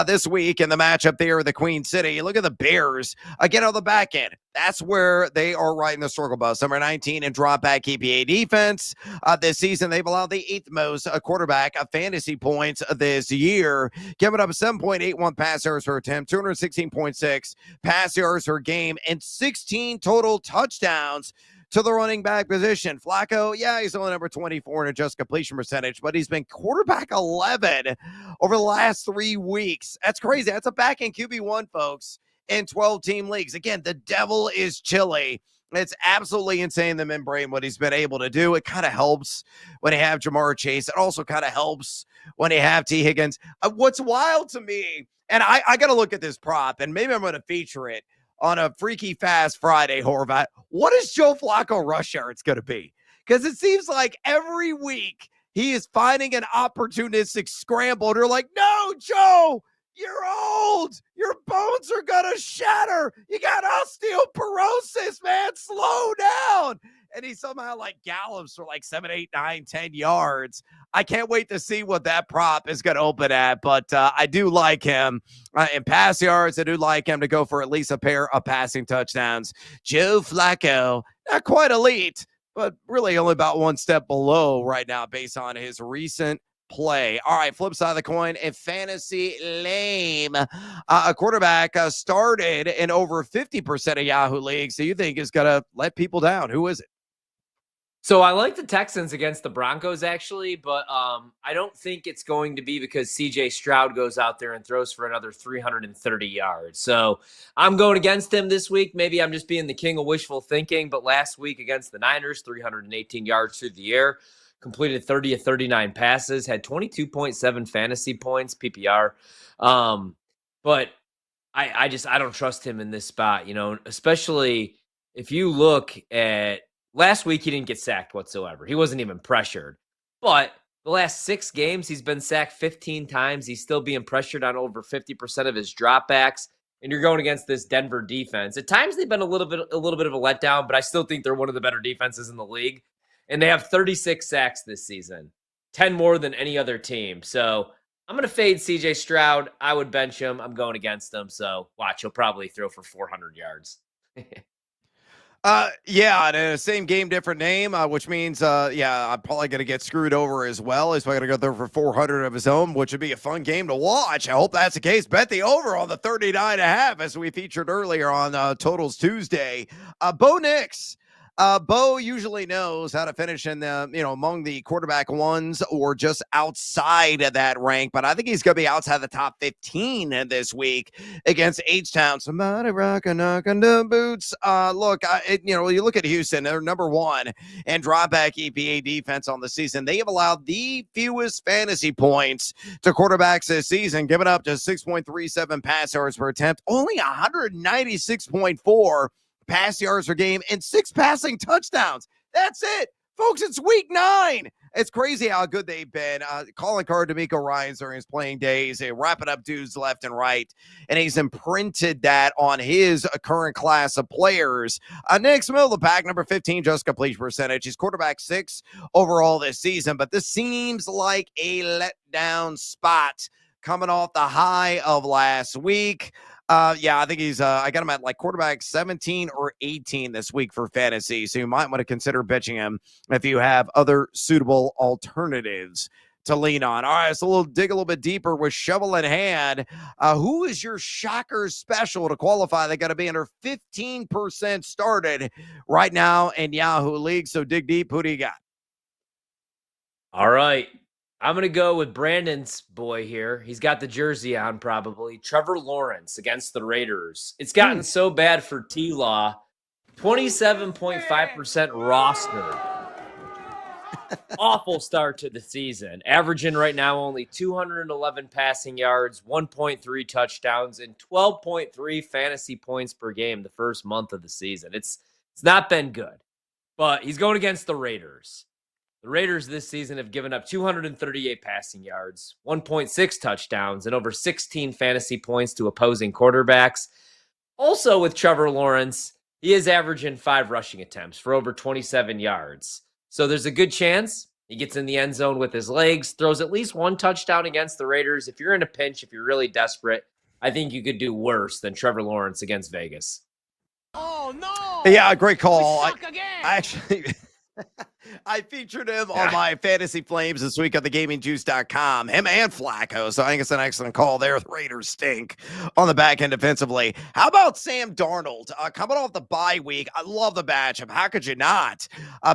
Speaker 22: this week in the matchup there in the Queen City. You look at the Bears, again, on the back end. That's where they are riding the struggle bus. Number 19 in drop back EPA defense. This season, they've allowed the 8th most quarterback fantasy points this year, giving up 7.81 pass yards per attempt, 216.6 pass yards per game, and 16 total touchdowns to the running back position. Flacco, yeah, he's only number 24 in adjusted completion percentage, but he's been quarterback 11 over the last 3 weeks. That's crazy. That's a back in QB1, folks, in 12-team leagues. Again, the devil is chilly. It's absolutely insane, the membrane, what he's been able to do. It kind of helps when you have Jamar Chase. It also kind of helps when you have T. Higgins. What's wild to me, and I got to look at this prop, and maybe I'm going to feature it on a Freaky Fast Friday, Horvat. What is Joe Flacco rush yards going to be? Because it seems like every week he is finding an opportunistic scramble. They're like, no, Joe, you're old. Your bones are going to shatter. You got osteoporosis, man. Slow down. And he somehow like gallops for like 7, 8, 9, 10 yards. I can't wait to see what that prop is going to open at, but I do like him in pass yards. I do like him to go for at least a pair of passing touchdowns. Joe Flacco, not quite elite, but really only about one step below right now based on his recent play. All right, flip side of the coin, and fantasy lame. A quarterback started in over 50% of Yahoo leagues. So you think is going to let people down? Who is it?
Speaker 6: So I like the Texans against the Broncos, actually, but I don't think it's going to be because C.J. Stroud goes out there and throws for another 330 yards. So I'm going against him this week. Maybe I'm just being the king of wishful thinking, but last week against the Niners, 318 yards through the air, completed 30 of 39 passes, had 22.7 fantasy points, PPR. But I don't trust him in this spot, especially if you look at last week, he didn't get sacked whatsoever. He wasn't even pressured. But the last 6 games, he's been sacked 15 times. He's still being pressured on over 50% of his dropbacks. And you're going against this Denver defense. At times, they've been a little bit of a letdown, but I still think they're one of the better defenses in the league. And they have 36 sacks this season, 10 more than any other team. So I'm going to fade C.J. Stroud. I would bench him. I'm going against him. So watch, he'll probably throw for 400 yards.
Speaker 22: Yeah, same game, different name, which means, I'm probably going to get screwed over as well. He's probably going to go there for 400 of his own, which would be a fun game to watch. I hope that's the case. Bet the over on the 39.5, as we featured earlier on Totals Tuesday. Bo Nix. Bo usually knows how to finish in the, among the quarterback ones or just outside of that rank, but I think he's going to be outside the top 15 this week against H-Town. Somebody knocking the boots. You look at Houston, they're number 1 in dropback EPA defense on the season. They have allowed the fewest fantasy points to quarterbacks this season, giving up just 6.37 pass yards per attempt, only 196.4 pass yards per game, and 6 passing touchdowns. That's it. Folks, it's week 9. It's crazy how good they've been. Calling card D'Amico Ryans during his playing days, wrapping up dudes left and right, and he's imprinted that on his current class of players. Next, middle of the pack, number 15, just completion percentage. He's quarterback 6 overall this season, but this seems like a letdown spot coming off the high of last week. I think he's I got him at like quarterback 17 or 18 this week for fantasy. So you might want to consider benching him if you have other suitable alternatives to lean on. All right, so we'll dig a little bit deeper with shovel in hand. Who is your shocker special to qualify? They got to be under 15% started right now in Yahoo League. So dig deep. Who do you got?
Speaker 6: All right. I'm going to go with Brandon's boy here. He's got the jersey on probably. Trevor Lawrence against the Raiders. It's gotten so bad for T-Law. 27.5% rostered. Awful start to the season. Averaging right now only 211 passing yards, 1.3 touchdowns, and 12.3 fantasy points per game the first month of the season. It's not been good. But he's going against the Raiders. The Raiders this season have given up 238 passing yards, 1.6 touchdowns, and over 16 fantasy points to opposing quarterbacks. Also with Trevor Lawrence, he is averaging 5 rushing attempts for over 27 yards. So there's a good chance he gets in the end zone with his legs, throws at least 1 touchdown against the Raiders. If you're in a pinch, if you're really desperate, I think you could do worse than Trevor Lawrence against Vegas.
Speaker 22: Oh, no! Yeah, great call. I actually... I featured him on my Fantasy Flames this week on thegamingjuice.com. Him and Flacco. So I think it's an excellent call there. The Raiders stink on the back end defensively. How about Sam Darnold? Coming off the bye week. I love the matchup. How could you not?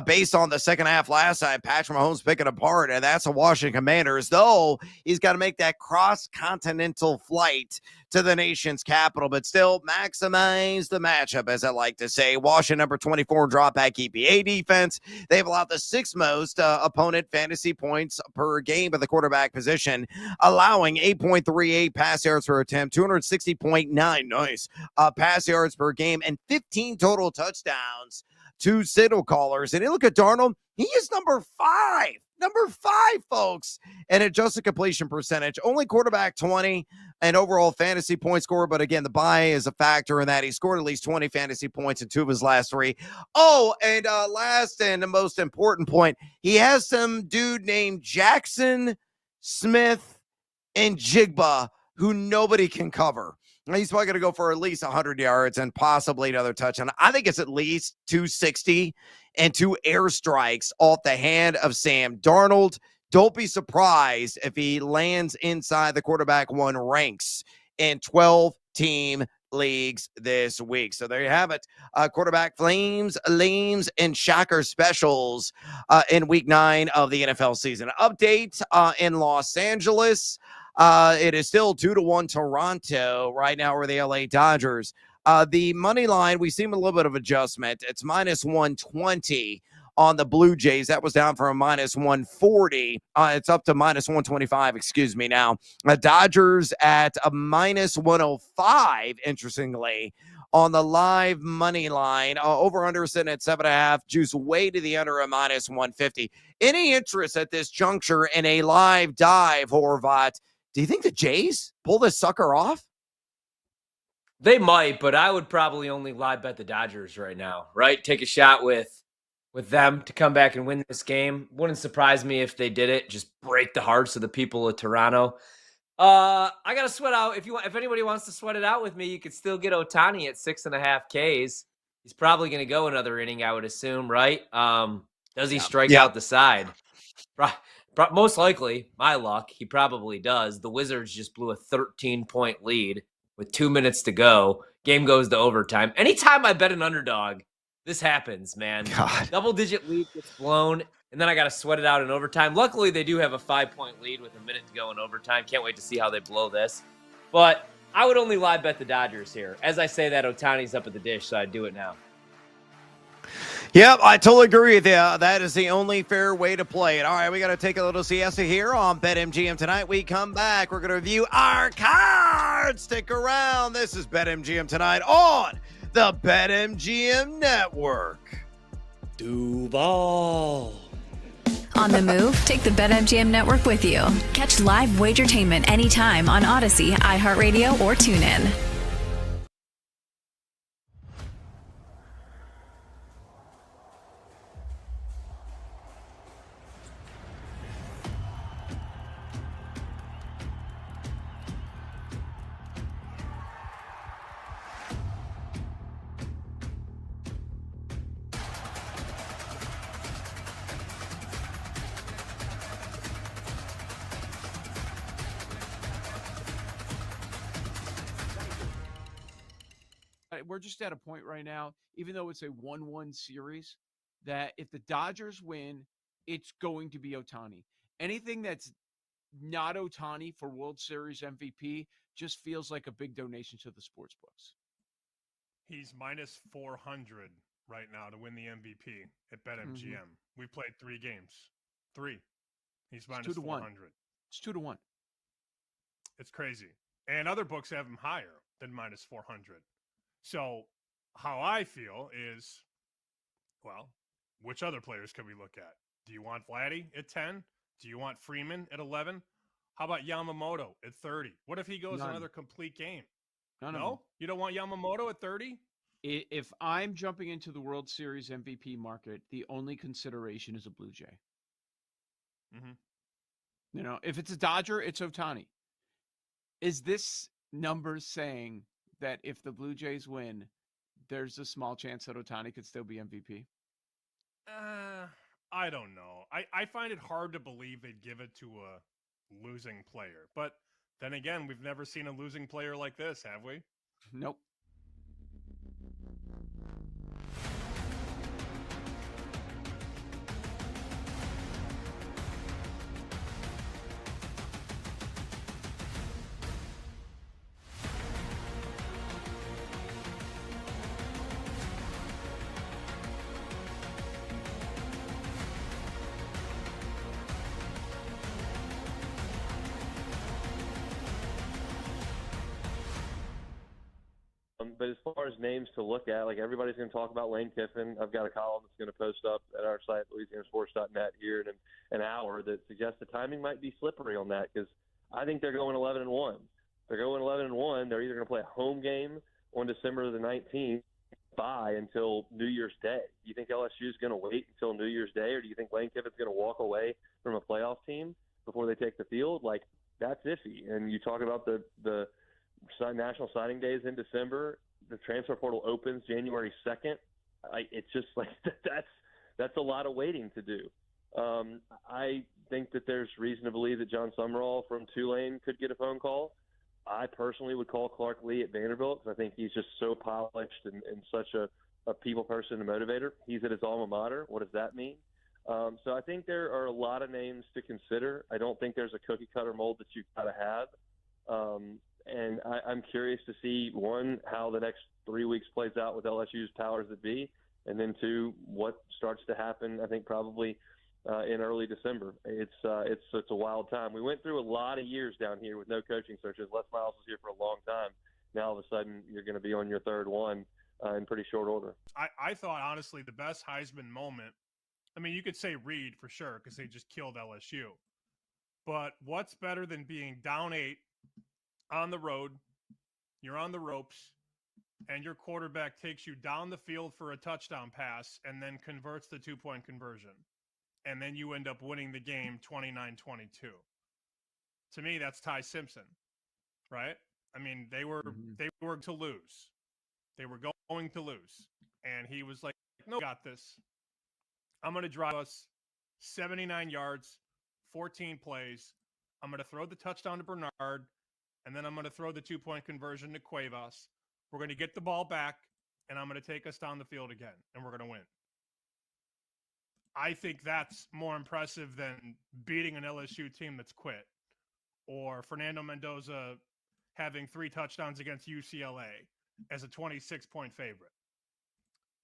Speaker 22: Based on the second half last time, Patrick Mahomes picking apart, and that's the Washington Commanders, though he's got to make that cross-continental flight to the nation's capital, but still maximize the matchup, as I like to say. Washington, number 24, drop back EPA defense. They've allowed the 6th most opponent fantasy points per game at the quarterback position, allowing 8.38 pass yards per attempt, 260.9 pass yards per game, and 15 total touchdowns to signal callers. And you look at Darnold, he is number 5. Number 5, folks. And adjusted completion percentage, only quarterback 20 and overall fantasy point score. But again, the bye is a factor in that he scored at least 20 fantasy points in 2 of his last 3. Oh, and last and the most important point, he has some dude named Jackson Smith and Jigba who nobody can cover. He's probably going to go for at least 100 yards and possibly another touchdown. I think it's at least 260 and 2 airstrikes off the hand of Sam Darnold. Don't be surprised if he lands inside the quarterback 1 ranks in 12-team leagues this week. So there you have it. Quarterback flames, lames, and shocker specials in week 9 of the NFL season. Update in Los Angeles. It is still 2-1 Toronto right now over the LA Dodgers. The money line, we see a little bit of adjustment. It's minus 120 on the Blue Jays. That was down from minus 140. It's up to minus 125, excuse me now. Dodgers at a minus 105, interestingly, on the live money line. Over-under sitting at 7.5. Juice way to the under a minus 150. Any interest at this juncture in a live dive, Horvat? Do you think the Jays pull this sucker off?
Speaker 6: They might, but I would probably only live bet the Dodgers right now, right? Take a shot with them to come back and win this game. Wouldn't surprise me if they did it. Just break the hearts of the people of Toronto. I got to sweat out. If anybody wants to sweat it out with me, you could still get Ohtani at 6.5 Ks. He's probably going to go another inning, I would assume, right? Does he strike out the side? Most likely, my luck, he probably does. The Wizards just blew a 13-point lead with 2 minutes to go. Game goes to overtime. Anytime I bet an underdog, this happens, man. God. Double-digit lead gets blown, and then I got to sweat it out in overtime. Luckily, they do have a 5-point lead with a minute to go in overtime. Can't wait to see how they blow this. But I would only live bet the Dodgers here. As I say that, Ohtani's up at the dish, so I'd do it now.
Speaker 22: Yep, I totally agree with you. That is the only fair way to play it. All right, we got to take a little siesta here on BetMGM tonight. We come back. We're going to review our cards. Stick around. This is BetMGM tonight on the BetMGM Network.
Speaker 12: Duval.
Speaker 1: On the move, take the BetMGM Network with you. Catch live Wagertainment anytime on Odyssey, iHeartRadio, or TuneIn.
Speaker 14: We're just at a point right now, even though it's a 1-1 series, that if the Dodgers win, it's going to be Ohtani. anything that's not Ohtani for World Series MVP just feels like a big donation to the sports books.
Speaker 15: He's minus 400 right now to win the MVP at BetMGM. We've played 3 games. 3. He's minus 400.
Speaker 14: It's 2-1.
Speaker 15: It's crazy. And other books have him higher than minus 400. So how I feel is, well, which other players can we look at? Do you want Vladdy at 10? Do you want Freeman at 11? How about Yamamoto at 30? What if he goes another complete game? No? You don't want Yamamoto at 30?
Speaker 14: If I'm jumping into the World Series MVP market, the only consideration is a Blue Jay. You know, if it's a Dodger, it's Ohtani. Is this number saying that if the Blue Jays win, there's a small chance that Ohtani could still be MVP?
Speaker 15: I don't know. I find it hard to believe they'd give it to a losing player. But then again, we've never seen a losing player like this, have we?
Speaker 14: Nope.
Speaker 2: But as far as names to look at, like everybody's going to talk about Lane Kiffin. I've got a column that's going to post up at our site, LouisianaSports.net, here in an hour that suggests the timing might be slippery on that because I think they're going 11-1. They're going 11-1. They're either going to play a home game on December the 19th, bye until New Year's Day. Do you think LSU is going to wait until New Year's Day, or do you think Lane Kiffin's going to walk away from a playoff team before they take the field? Like, that's iffy. And you talk about the national signing days in December. The transfer portal opens January 2nd. It's just like that's a lot of waiting to do. I think that there's reason to believe that John Summerall from Tulane could get a phone call. I personally would call Clark Lee at Vanderbilt because I think he's just so polished and such a people person and motivator. He's at his alma mater. What does that mean? So I think there are a lot of names to consider. I don't think there's a cookie cutter mold that you've got to have. And I'm curious to see, one, how the next 3 weeks plays out with LSU's powers that be, and then two, what starts to happen, I think probably in early December. It's a wild time. We went through a lot of years down here with no coaching searches. Les Miles was here for a long time. Now all of a sudden you're going to be on your third one in pretty short order.
Speaker 15: I thought, honestly, the best Heisman moment, I mean, you could say Reed for sure because they just killed LSU. But what's better than being down 8 on the road, you're on the ropes, and your quarterback takes you down the field for a touchdown pass and then converts the 2-point conversion. And then you end up winning the game 29-22. To me, that's Ty Simpson, right? I mean, they were to lose. They were going to lose. And he was like, no, got this. I'm going to drive us 79 yards, 14 plays. I'm going to throw the touchdown to Bernard, and then I'm going to throw the 2-point conversion to Cuevas. We're going to get the ball back, and I'm going to take us down the field again, and we're going to win. I think that's more impressive than beating an LSU team that's quit, or Fernando Mendoza having 3 touchdowns against UCLA as a 26-point favorite.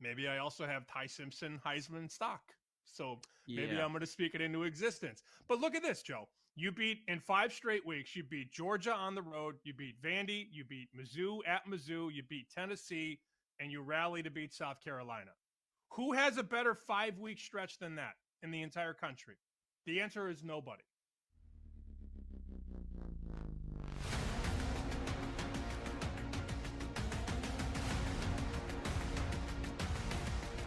Speaker 15: Maybe I also have Ty Simpson Heisman stock. So maybe I'm going to speak it into existence. But look at this, Joe. You beat, in 5 straight weeks, you beat Georgia on the road, you beat Vandy, you beat Mizzou at Mizzou, you beat Tennessee, and you rally to beat South Carolina. Who has a better 5-week stretch than that in the entire country? The answer is nobody.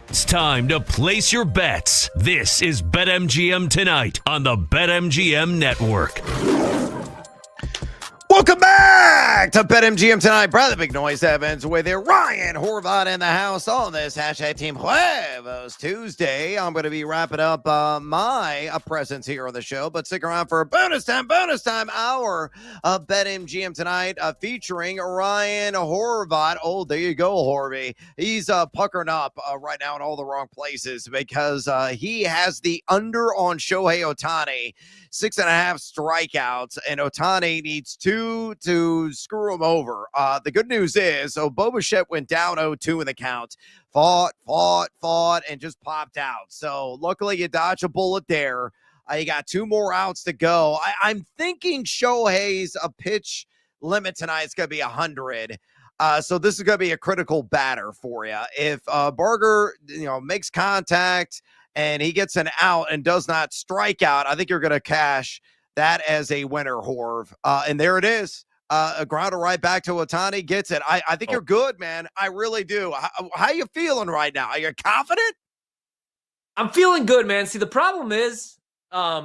Speaker 7: It's time to place your bets. This is BetMGM Tonight on the BetMGM Network.
Speaker 4: Welcome back
Speaker 22: to BetMGM tonight. Brother Big Noise Evans with you. Ryan Horvath in the house on this hashtag Team Huevos Tuesday. I'm going to be wrapping up my presence here on the show, but stick around for a bonus time hour of BetMGM tonight featuring Ryan Horvath. Oh, there you go, Horvey. He's puckering up right now in all the wrong places because he has the under on Shohei Ohtani. 6.5 strikeouts, and Ohtani needs 2 to screw him over. The good news is, Bo Bichette went down 0-2 in the count, fought, and just popped out. So luckily you dodged a bullet there. You got 2 more outs to go. I'm thinking Shohei's pitch limit tonight is going to be 100. So this is going to be a critical batter for you. If Barger, makes contact and he gets an out and does not strike out, I think you're going to cash that as a winner, Horv. And there it is. A grounder right back to Ohtani, gets it. I think you're good, man. I really do. How you feeling right now? Are you confident?
Speaker 6: I'm feeling good, man. See, the problem is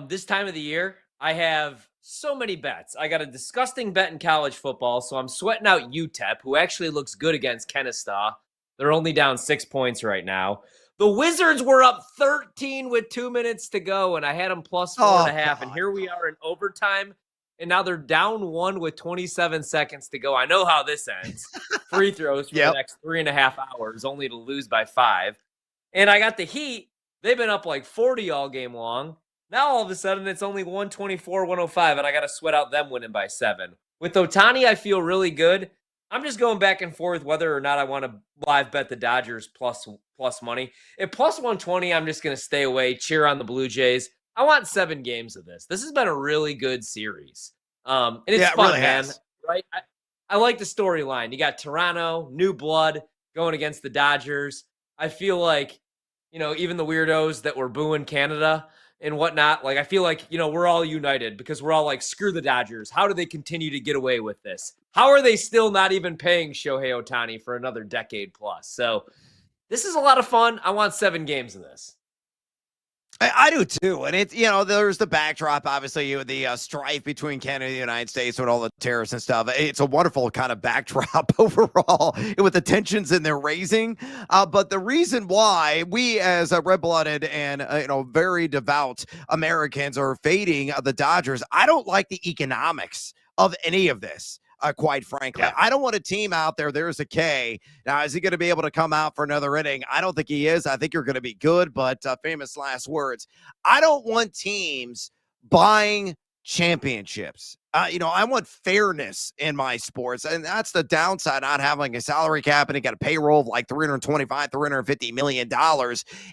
Speaker 6: this time of the year, I have so many bets. I got a disgusting bet in college football, so I'm sweating out UTEP, who actually looks good against Kennesaw. They're only down 6 points right now. The Wizards were up 13 with 2 minutes to go, and I had them plus 4.5. And here we are in overtime, and now they're down 1 with 27 seconds to go. I know how this ends. Free throws for the next 3.5 hours, only to lose by 5. And I got the Heat. They've been up like 40 all game long. Now all of a sudden it's only 124-105, and I got to sweat out them winning by 7. With Ohtani, I feel really good. I'm just going back and forth whether or not I want to live bet the Dodgers plus money. At plus 120, I'm just going to stay away, cheer on the Blue Jays. I want 7 games of this. This has been a really good series. And it's fun, really man. Right? I like the storyline. You got Toronto, new blood, going against the Dodgers. I feel like, even the weirdos that were booing Canada and whatnot, like I feel like, we're all united because we're all like, screw the Dodgers. How do they continue to get away with this? How are they still not even paying Shohei Ohtani for another decade plus? So this is a lot of fun. I want 7 games of this.
Speaker 22: I do too. And it's, there's the backdrop, obviously, the strife between Canada and the United States with all the tariffs and stuff. It's a wonderful kind of backdrop overall with the tensions in there raising. But the reason why we as red-blooded and, very devout Americans are fading the Dodgers, I don't like the economics of any of this. Quite frankly, I don't want a team out there. There's a K. Now, is he going to be able to come out for another inning? I don't think he is. I think you're going to be good, but famous last words. I don't want teams buying championships. I want fairness in my sports, and that's the downside not having a salary cap and you got a payroll of like $350 million.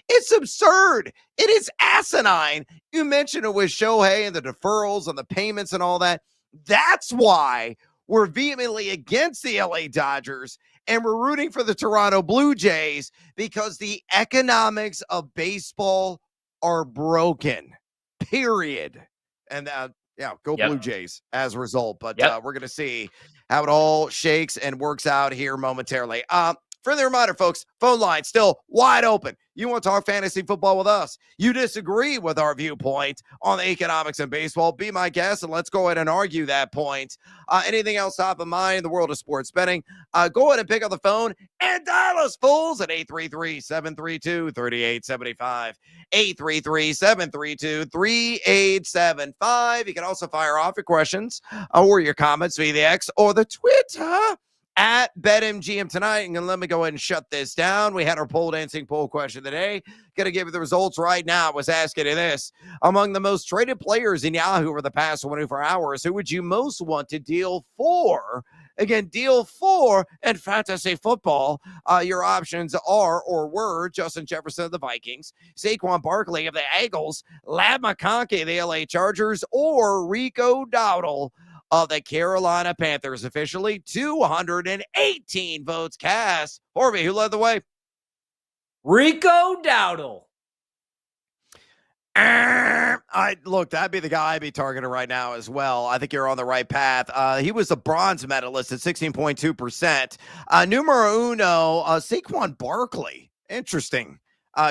Speaker 22: It's absurd. It is asinine. You mentioned it with Shohei and the deferrals and the payments and all that. That's why we're vehemently against the LA Dodgers and we're rooting for the Toronto Blue Jays because the economics of baseball are broken, period. And go Blue Jays as a result. But we're going to see how it all shakes and works out here momentarily. Friendly reminder, folks, phone line still wide open. You want to talk fantasy football with us? You disagree with our viewpoint on the economics in baseball? Be my guest, and let's go ahead and argue that point. Anything else top of mind in the world of sports betting? Go ahead and pick up the phone and dial us, fools, at 833-732-3875. 833-732-3875. You can also fire off your questions or your comments via the X or the Twitter at BetMGM tonight. And let me go ahead and shut this down. We had our pole dancing poll question today. Going to give you the results right now. I was asking you this. Among the most traded players in Yahoo over the past 24 hours, who would you most want to deal for? Again, deal for in fantasy football. Your options are or were Justin Jefferson of the Vikings, Saquon Barkley of the Eagles, Ladd McConkey of the LA Chargers, or Rico Dowdle of the Carolina Panthers. Officially 218 votes cast. Horvey, who led the way?
Speaker 6: Rico Dowdle.
Speaker 22: Look, that'd be the guy I'd be targeting right now as well. I think you're on the right path. He was a bronze medalist at 16.2%. Numero uno, Saquon Barkley. Interesting.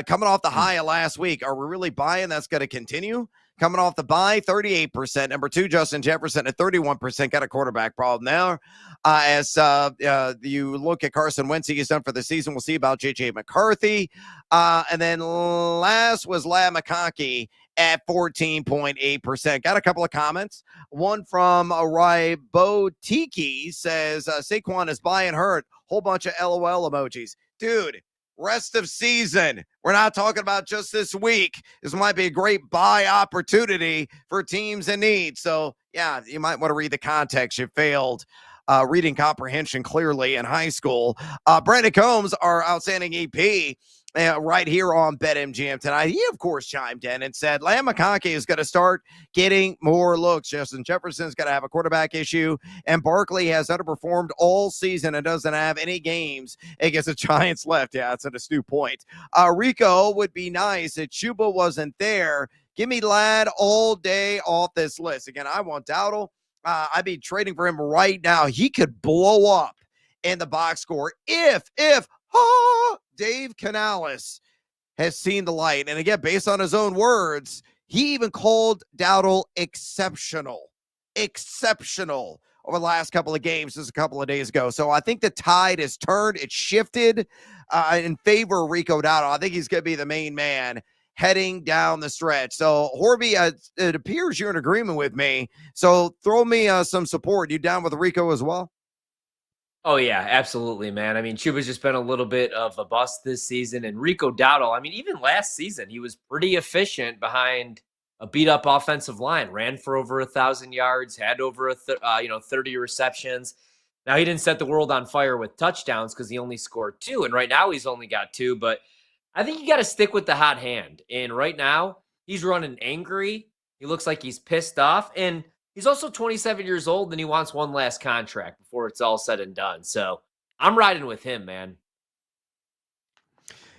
Speaker 22: Coming off the high of last week. Are we really buying that's going to continue? coming off the bye, 38%. Number 2, Justin Jefferson at 31%. Got a quarterback problem there. As you look at Carson Wentz, he's done for the season. We'll see about J.J. McCarthy. And then last was Lad McConkey at 14.8%. Got a couple of comments. One from Rai Botiki says, Saquon is buying hurt. Whole bunch of LOL emojis. Dude, rest of season. We're not talking about just this week. This might be a great buy opportunity for teams in need. So, yeah, you might want to read the context. You failed reading comprehension clearly in high school. Brandon Combs, our outstanding EP, right here on BetMGM tonight. He, of course, chimed in and said, Lamb McConkey is going to start getting more looks. Justin Jefferson's going to have a quarterback issue, and Barkley has underperformed all season and doesn't have any games against the Giants left. Yeah, that's an astute point. Rico would be nice if Chuba wasn't there. Give me Lad all day off this list. Again, I want Dowdle. I'd be trading for him right now. He could blow up in the box score if Dave Canales has seen the light. And again, based on his own words, he even called Dowdle exceptional over the last couple of games, just a couple of days ago. So I think the tide has turned. It's shifted in favor of Rico Dowdle. I think he's going to be the main man heading down the stretch. So, Horby, it appears you're in agreement with me. So throw me some support. You down with Rico as well?
Speaker 6: Oh, yeah, absolutely, man. I mean, Chuba's just been a little bit of a bust this season. And Rico Dowdle, I mean, even last season, he was pretty efficient behind a beat-up offensive line. Ran for over 1,000 yards, had over 30 receptions. Now, he didn't set the world on fire with touchdowns because he only scored 2. And right now, he's only got 2. But I think you got to stick with the hot hand. And right now, he's running angry. He looks like he's pissed off. And he's also 27 years old, and he wants one last contract before it's all said and done. So I'm riding with him, man.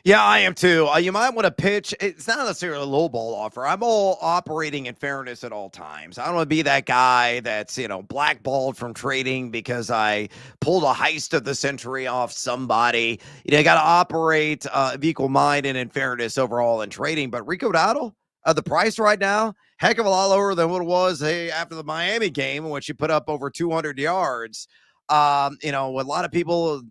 Speaker 22: Yeah, I am too. You might want to pitch. It's not necessarily a low ball offer. I'm all operating in fairness at all times. I don't want to be that guy that's, blackballed from trading because I pulled a heist of the century off somebody. You got to operate of equal mind and in fairness overall in trading. But Rico Dowdle, the price right now, heck of a lot lower than what it was after the Miami game in which he put up over 200 yards. With a lot of people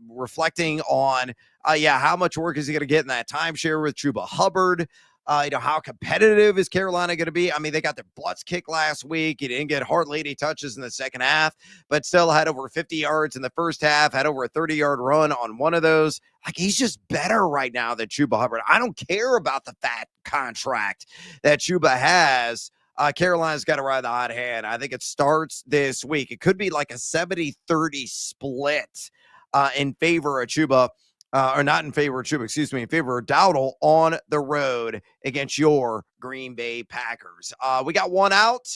Speaker 22: reflecting on, how much work is he going to get in that timeshare with Chuba Hubbard? How competitive is Carolina going to be? I mean, they got their butts kicked last week. He didn't get hardly any touches in the second half, but still had over 50 yards in the first half, had over a 30-yard run on one of those. Like, he's just better right now than Chuba Hubbard. I don't care about the fat contract that Chuba has. Carolina's got to ride the hot hand. I think it starts this week. It could be like a 70-30 split in favor of Chuba, or not in favor of Chuba, excuse me, in favor of Dowdle on the road against your Green Bay Packers. We got one out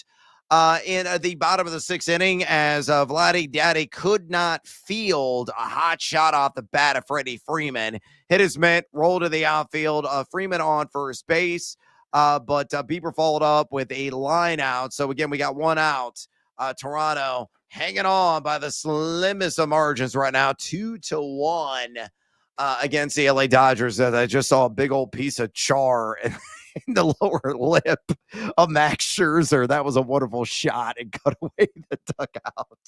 Speaker 22: in the bottom of the 6th inning as Vladdy Daddy could not field a hot shot off the bat of Freddie Freeman. Hit his mitt, rolled to the outfield. Freeman on first base. But Bieber followed up with a line out. So, again, we got one out. Toronto hanging on by the slimmest of margins right now, 2-1 against the LA Dodgers. I just saw a big old piece of char in the lower lip of Max Scherzer. That was a wonderful shot and cut away the dugout.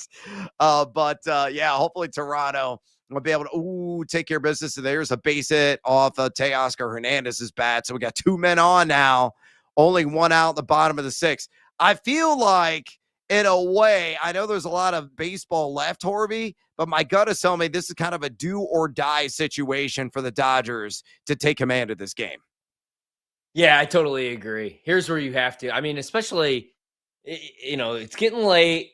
Speaker 22: Hopefully Toronto will be able to take care of business. So there's a base hit off Teoscar Hernandez's bat. So we got 2 men on now, only one out in the bottom of the 6th. I feel like, in a way, I know there's a lot of baseball left, Horby, but my gut is telling me this is kind of a do or die situation for the Dodgers to take command of this game.
Speaker 6: Yeah, I totally agree. Here's where you have to. I mean, especially, it's getting late.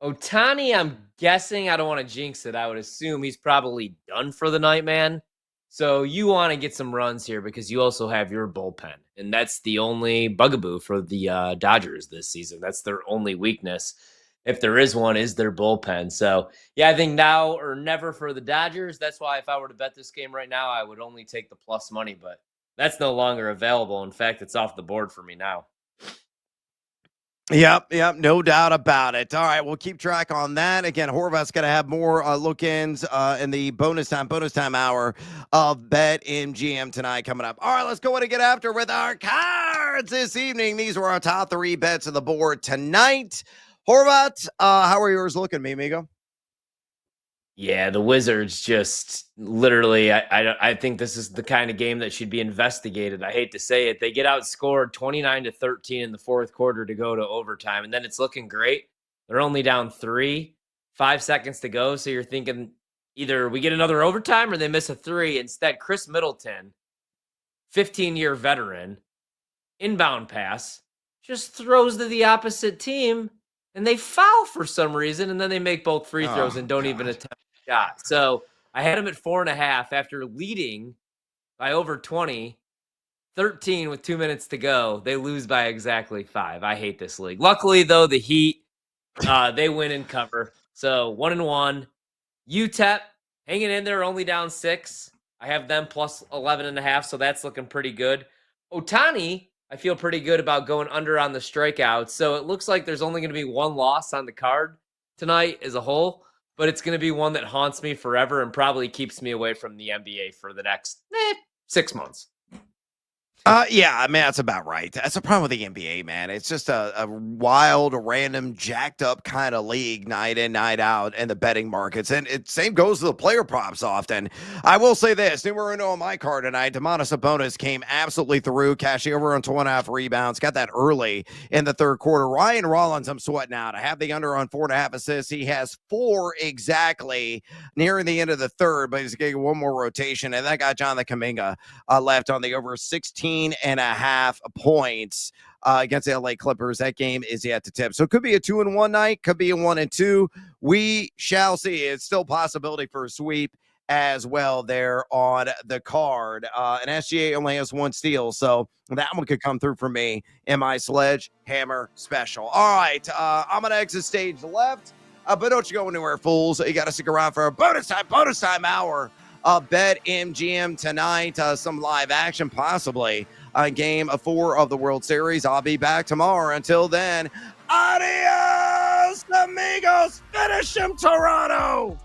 Speaker 6: Ohtani, I'm guessing, I don't want to jinx it. I would assume he's probably done for the night, man. So you want to get some runs here because you also have your bullpen. And that's the only bugaboo for the Dodgers this season. That's their only weakness, if there is one, is their bullpen. So, yeah, I think now or never for the Dodgers. That's why if I were to bet this game right now, I would only take the plus money. But that's no longer available. In fact, it's off the board for me now.
Speaker 22: Yep, no doubt about it. All right, we'll keep track on that. Again, Horvath's going to have more look-ins in the bonus time hour of BetMGM tonight coming up. All right, let's go ahead and get after with our cards this evening. These were our top 3 bets of the board tonight. Horvath, how are yours looking, me amigo?
Speaker 6: Yeah, the Wizards just literally, I think this is the kind of game that should be investigated. I hate to say it. They get outscored 29-13 in the fourth quarter to go to overtime, and then it's looking great. They're only down 3, 5 seconds to go. So you're thinking either we get another overtime or they miss a 3. Instead, Chris Middleton, 15-year veteran, inbound pass, just throws to the opposite team, and they foul for some reason, and then they make both free throws and don't even attempt a shot. So I had them at 4.5 after leading by over 20, 13 with 2 minutes to go. They lose by exactly 5. I hate this league. Luckily, though, the Heat, they win and cover. So 1-1. UTEP hanging in there, only down 6. I have them plus 11.5, so that's looking pretty good. Otani, I feel pretty good about going under on the strikeouts. So it looks like there's only going to be one loss on the card tonight as a whole, but it's going to be one that haunts me forever and probably keeps me away from the NBA for the next 6 months.
Speaker 22: Yeah, I mean, that's about right. That's the problem with the NBA, man. It's just a wild, random, jacked up kind of league night in, night out in the betting markets. And it same goes to the player props often. I will say this, numero uno on my card tonight, Domantas Sabonis came absolutely through, cashing over on 2.5 rebounds, got that early in the third quarter. Ryan Rollins, I'm sweating out. I have the under on 4.5 assists. He has 4 exactly nearing the end of the third, but he's getting one more rotation. And that guy, Jonathan Kuminga, left on the over 16.5 points against the LA Clippers. That game is yet to tip. So it could be a 2-1 night, could be a 1-2. We shall see. It's still a possibility for a sweep as well there on the card. And SGA only has 1 steal, so that one could come through for me in my Sledgehammer special. All right, I'm going to exit stage left, but don't you go anywhere, fools. You got to stick around for a bonus time hour. BetMGM tonight, some live action, possibly game 4 of the World Series. I'll be back tomorrow. Until then, adios, amigos. Finish him, Toronto.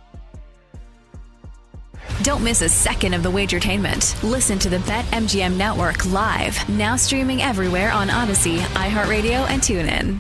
Speaker 1: Don't miss a second of the Wagertainment. Listen to the BetMGM Network live, now streaming everywhere on Odyssey, iHeartRadio, and TuneIn.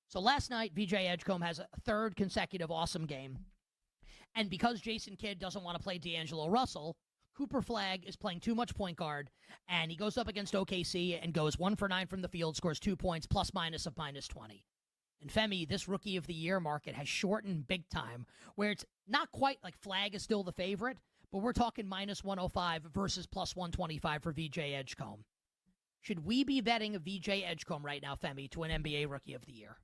Speaker 10: So last night, VJ Edgecombe has a 3rd consecutive awesome game. And because Jason Kidd doesn't want to play D'Angelo Russell, Cooper Flagg is playing too much point guard, and he goes up against OKC and goes 1 for 9 from the field, scores 2 points, plus minus of -20. And Femi, this Rookie of the Year market has shortened big time, where it's not quite like Flagg is still the favorite, but we're talking -105 versus plus 125 for VJ Edgecombe. Should we be betting a VJ Edgecombe right now, Femi, to an NBA Rookie of the Year?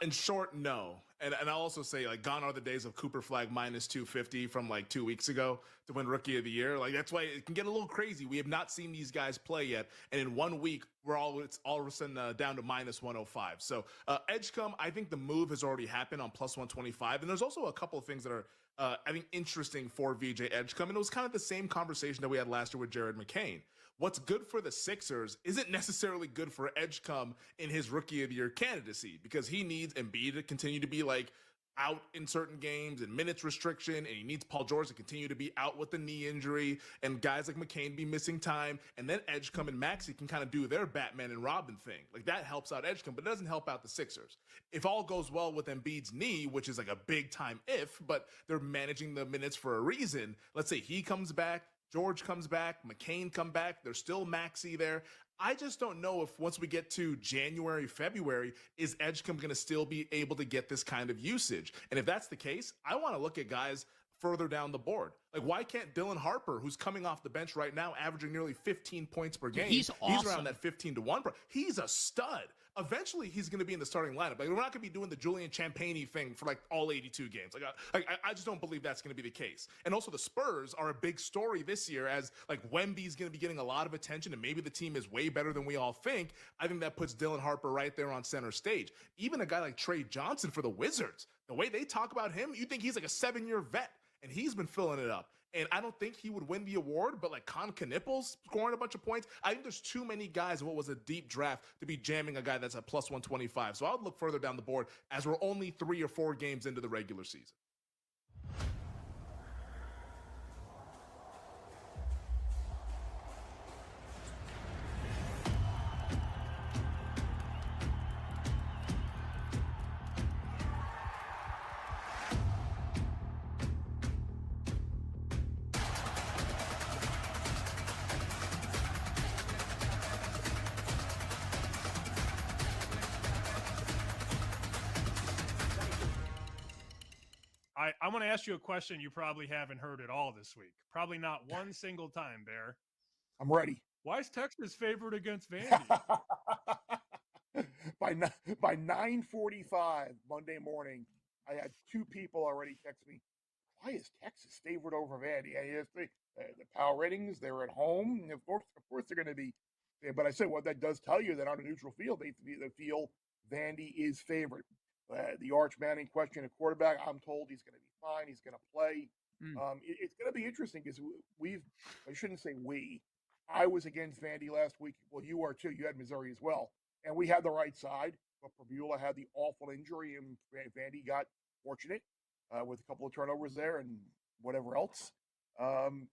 Speaker 20: In short, no. And I'll also say, like, gone are the days of Cooper Flagg -250 from like 2 weeks ago to win Rookie of the Year. Like, that's why it can get a little crazy. We have not seen these guys play yet, and in 1 week, it's all of a sudden down to -105. So Edgecombe, I think the move has already happened on plus 125, and there's also a couple of things that are I think interesting for VJ Edgecombe, and it was kind of the same conversation that we had last year with Jared McCain. What's good for the Sixers isn't necessarily good for Edgecombe in his Rookie of the Year candidacy, because he needs Embiid to continue to be like out in certain games and minutes restriction, and he needs Paul George to continue to be out with the knee injury, and guys like McCain be missing time, and then Edgecombe and Maxey can kind of do their Batman and Robin thing. Like, that helps out Edgecombe, but it doesn't help out the Sixers. If all goes well with Embiid's knee, which is like a big time if, but they're managing the minutes for a reason. Let's say he comes back, George comes back, McCain come back, there's still Maxey there. I just don't know if once we get to January, February, is Edgecombe going to still be able to get this kind of usage? And if that's the case, I want to look at guys further down the board. Like, why can't Dylan Harper, who's coming off the bench right now, averaging nearly 15 points per game?
Speaker 18: He's awesome.
Speaker 20: He's around that 15 to 1. He's a stud. Eventually, he's going to be in the starting lineup. Like, we're not going to be doing the Julian Champagny thing for like all 82 games. I just don't believe that's going to be the case. And also, the Spurs are a big story this year, as like Wemby's going to be getting a lot of attention, and maybe the team is way better than we all think. I think that puts Dylan Harper right there on center stage. Even a guy like Trey Johnson for the Wizards, the way they talk about him, you think he's like a 7-year vet, and he's been filling it up. And I don't think he would win the award, but like Con Knipples scoring a bunch of points, I think there's too many guys in what was a deep draft to be jamming a guy that's at plus 125. So I would look further down the board, as we're only 3 or 4 games into the regular season.
Speaker 15: I'm going to ask you a question you probably haven't heard at all this week. Probably not one single time, Bear.
Speaker 9: I'm ready.
Speaker 15: Why is Texas favored against Vandy?
Speaker 9: By 9:45 Monday morning, I had 2 people already text me, why is Texas favored over Vandy? The power ratings, they're at home. And of course they're going to be. But I said, well, that does tell you that on a neutral field, they feel Vandy is favored. The arch man in question, a quarterback, I'm told he's going to be fine. He's going to play. It's going to be interesting because I shouldn't say we. I was against Vandy last week. Well, you are too. You had Missouri as well. And we had the right side. But Purvula had the awful injury, and Vandy got fortunate with a couple of turnovers there and whatever else. And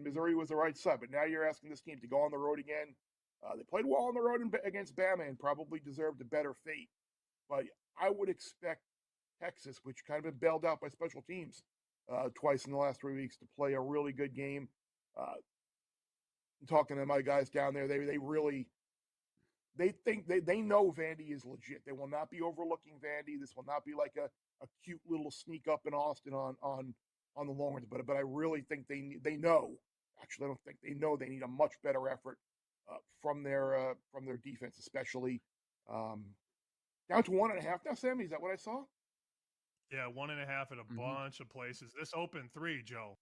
Speaker 9: Missouri was the right side. But now you're asking this team to go on the road again. They played well on the road against Bama and probably deserved a better fate. But I would expect Texas, which kind of been bailed out by special teams twice in the last 3 weeks, to play a really good game. Talking to my guys down there, they think they know Vandy is legit. They will not be overlooking Vandy. This will not be like a cute little sneak up in Austin on the Longhorns. But I really think they know. Actually, I don't think they know they need a much better effort from their defense, especially. Down to 1.5 now, Sammy. Is that what I saw?
Speaker 15: Yeah, 1.5 at a bunch of places. This opened 3, Joe.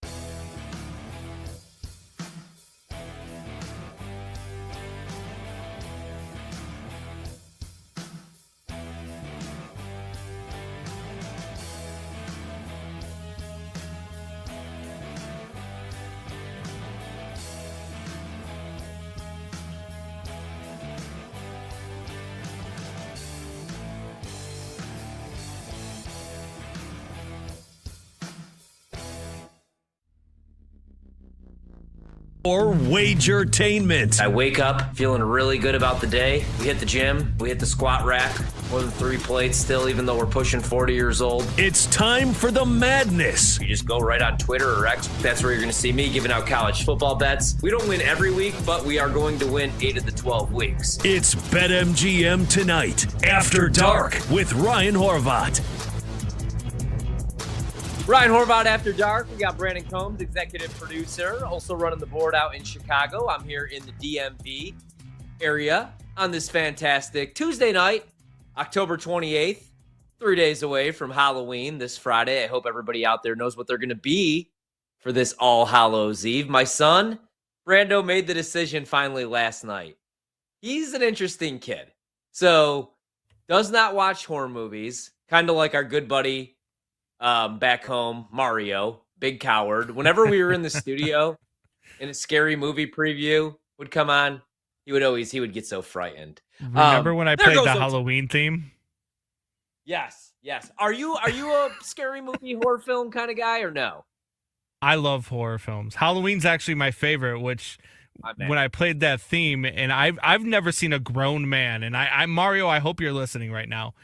Speaker 7: Or Wagertainment.
Speaker 6: I wake up feeling really good about the day. We hit the gym. We hit the squat rack. More than 3 plates still, even though we're pushing 40 years old.
Speaker 7: It's time for the madness.
Speaker 6: You just go right on Twitter or X. That's where you're going to see me giving out college football bets. We don't win every week, but we are going to win 8 of the 12 weeks.
Speaker 7: It's BetMGM Tonight, After Dark, with Ryan Horvat.
Speaker 6: Ryan Horvat After Dark. We got Brandon Combs, executive producer, also running the board out in Chicago. I'm here in the DMV area on this fantastic Tuesday night, October 28th, 3 days away from Halloween this Friday. I hope everybody out there knows what they're going to be for this All Hallows Eve. My son, Brando, made the decision finally last night. He's an interesting kid. So, does not watch horror movies, kind of like our good buddy back home, Mario, big coward. Whenever we were in the studio and a scary movie preview would come on, he would get so frightened.
Speaker 5: Remember when I played the
Speaker 6: those
Speaker 5: Halloween theme?
Speaker 6: Yes. Are you a scary movie horror film kind of guy or no?
Speaker 5: I love horror films. Halloween's actually my favorite, which when I played that theme, and I've never seen a grown man, and I Mario, I hope you're listening right now.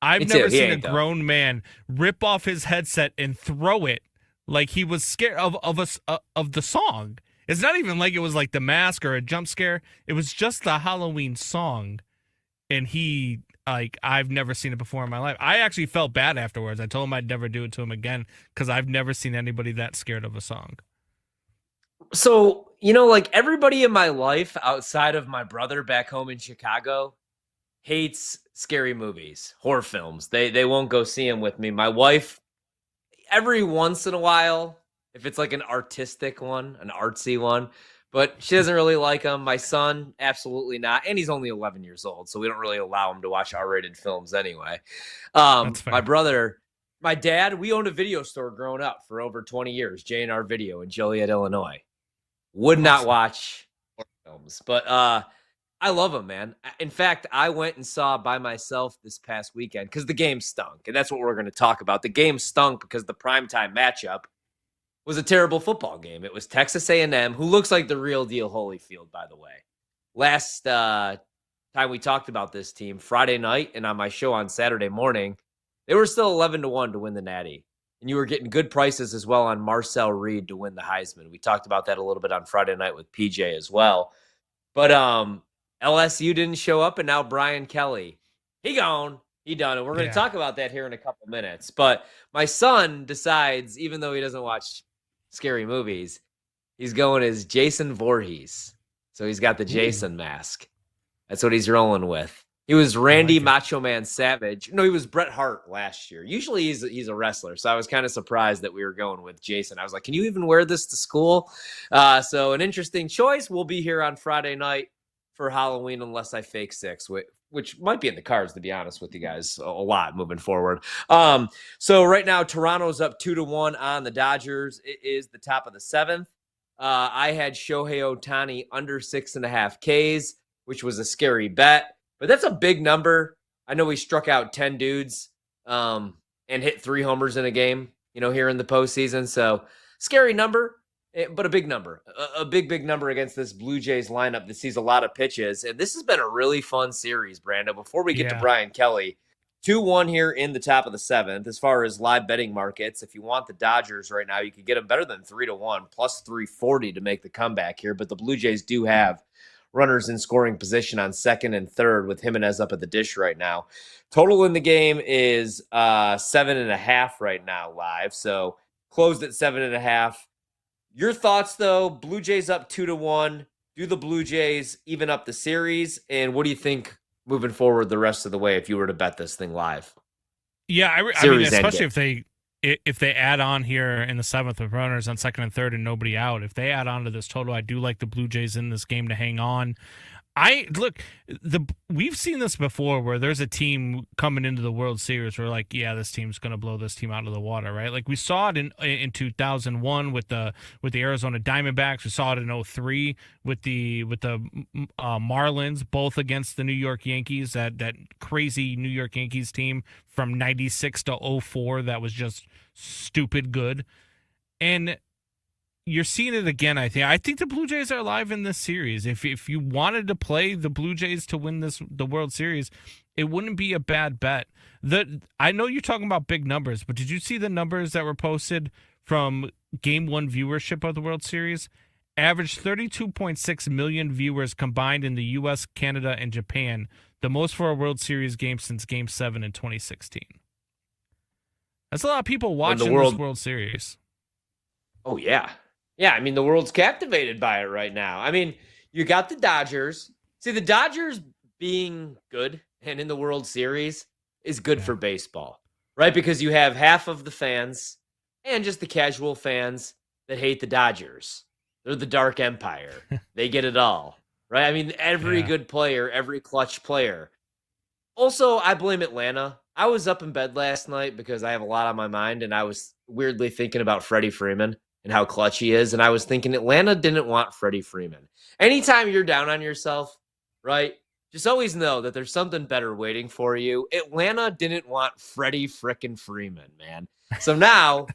Speaker 5: I've never seen a grown man rip off his headset and throw it like he was scared of the song. It's not even like it was like The Mask or a jump scare. It was just the Halloween song, and he like I've never seen it before in my life. I actually felt bad afterwards. I told him I'd never do it to him again because I've never seen anybody that scared of a song.
Speaker 6: So, like everybody in my life outside of my brother back home in Chicago hates scary movies, horror films. They won't go see them with me. My wife, every once in a while, if it's like an artistic one, an artsy one, but she doesn't really like them. My son, absolutely not. And he's only 11 years old, so we don't really allow him to watch R-rated films anyway. My brother, my dad, we owned a video store growing up for over 20 years, J&R Video in Joliet, Illinois. Would not watch horror films, but I love them, man. In fact, I went and saw by myself this past weekend because the game stunk, and that's what we're going to talk about. The game stunk because the primetime matchup was a terrible football game. It was Texas A&M, who looks like the real deal Holyfield, by the way. Last time we talked about this team, Friday night, and on my show on Saturday morning, they were still 11-1 to win the Natty. And you were getting good prices as well on Marcel Reed to win the Heisman. We talked about that a little bit on Friday night with PJ as well. But LSU didn't show up, and now Brian Kelly, he gone. He done. And we're going to talk about that here in a couple minutes. But my son decides, even though he doesn't watch scary movies, he's going as Jason Voorhees. So he's got the Jason mask. That's what he's rolling with. He was Randy Macho Man Savage. No, he was Bret Hart last year. Usually he's a wrestler, so I was kind of surprised that we were going with Jason. I was like, can you even wear this to school? So an interesting choice. We'll be here on Friday night for Halloween unless I fake 6, which might be in the cards, to be honest with you guys, a lot moving forward. So right now, Toronto's up 2-1 on the Dodgers. It is the top of the 7th. I had Shohei Ohtani under 6.5 Ks, which was a scary bet. But that's a big number. I know he struck out 10 dudes and hit 3 homers in a game, here in the postseason. So scary number, but a big number. A big number against this Blue Jays lineup that sees a lot of pitches. And this has been a really fun series, Brando. Before we get to Brian Kelly, 2-1 here in the top of the 7th. As far as live betting markets, if you want the Dodgers right now, you could get them better than 3-1, plus 340 to make the comeback here. But the Blue Jays do have runners in scoring position on 2nd and 3rd with Jimenez up at the dish right now. Total in the game is 7.5 right now live. So closed at 7.5. Your thoughts though, Blue Jays up 2-1. Do the Blue Jays even up the series? And what do you think moving forward the rest of the way if you were to bet this thing live?
Speaker 5: Yeah, I mean, especially if they add on here in the 7th with runners on 2nd and 3rd and nobody out, if they add on to this total, I do like the Blue Jays in this game to hang on. We've seen this before where there's a team coming into the World Series where like, yeah, this team's going to blow this team out of the water, right? Like we saw it in 2001 with the Arizona Diamondbacks. We saw it in 2003 with the Marlins, both against the New York Yankees, that crazy New York Yankees team from 96 to 2004 that was just stupid good. And you're seeing it again, I think. I think the Blue Jays are alive in this series. If you wanted to play the Blue Jays to win the World Series, it wouldn't be a bad bet. I know you're talking about big numbers, but did you see the numbers that were posted from Game 1 viewership of the World Series? Averaged 32.6 million viewers combined in the U.S., Canada, and Japan, the most for a World Series game since Game 7 in 2016. That's a lot of people watching this World Series.
Speaker 6: Oh, yeah. Yeah, I mean, the world's captivated by it right now. I mean, you got the Dodgers. See, the Dodgers being good and in the World Series is good for baseball, right? Because you have half of the fans and just the casual fans that hate the Dodgers. They're the Dark Empire. They get it all, right? I mean, every good player, every clutch player. Also, I blame Atlanta. I was up in bed last night because I have a lot on my mind, and I was weirdly thinking about Freddie Freeman and how clutch he is. And I was thinking Atlanta didn't want Freddie Freeman. Anytime you're down on yourself, right, just always know that there's something better waiting for you. Atlanta didn't want Freddie frickin' Freeman, man. So now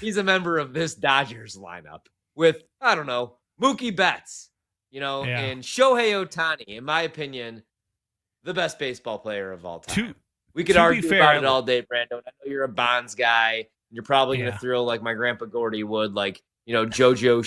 Speaker 6: he's a member of this Dodgers lineup with, I don't know, Mookie Betts, and Shohei Ohtani, in my opinion, the best baseball player of all time. We could argue about it all day, Brando. I know you're a Bonds guy. You're probably going to throw like my grandpa Gordy would, like, JoJo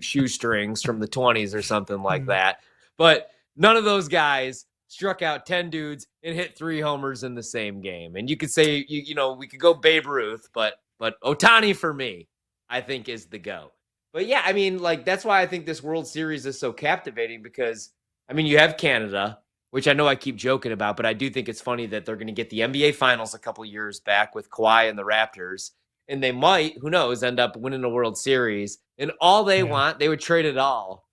Speaker 6: shoestrings from the 20s or something like that. But none of those guys struck out 10 dudes and hit 3 homers in the same game. And you could say, you know, we could go Babe Ruth, but Ohtani for me, I think is the GOAT. But yeah, I mean, like, that's why I think this World Series is so captivating because, I mean, you have Canada, which I know I keep joking about, but I do think it's funny that they're going to get the NBA Finals a couple years back with Kawhi and the Raptors. And they might, who knows, end up winning a World Series. And all they want, they would trade it all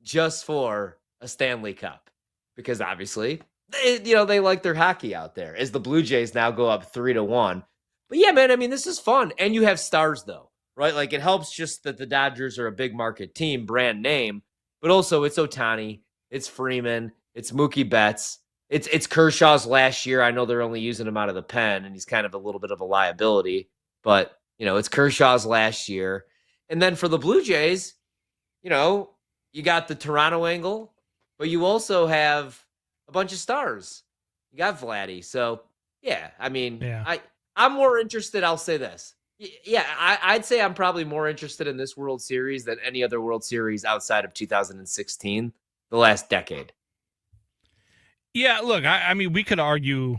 Speaker 6: just for a Stanley Cup. Because obviously, they like their hockey out there as the Blue Jays now go up 3-1. But yeah, man, I mean, this is fun. And you have stars, though, right? Like, it helps just that the Dodgers are a big market team, brand name. But also, it's Ohtani, it's Freeman, it's Mookie Betts. It's Kershaw's last year. I know they're only using him out of the pen, and he's kind of a little bit of a liability. But, you know, it's Kershaw's last year. And then for the Blue Jays, you know, you got the Toronto angle, but you also have a bunch of stars. You got Vladdy. So, yeah, I mean, I'm more interested. I'll say this. Yeah, I'd say I'm probably more interested in this World Series than any other World Series outside of 2016, the last decade.
Speaker 5: Yeah, look, I mean, we could argue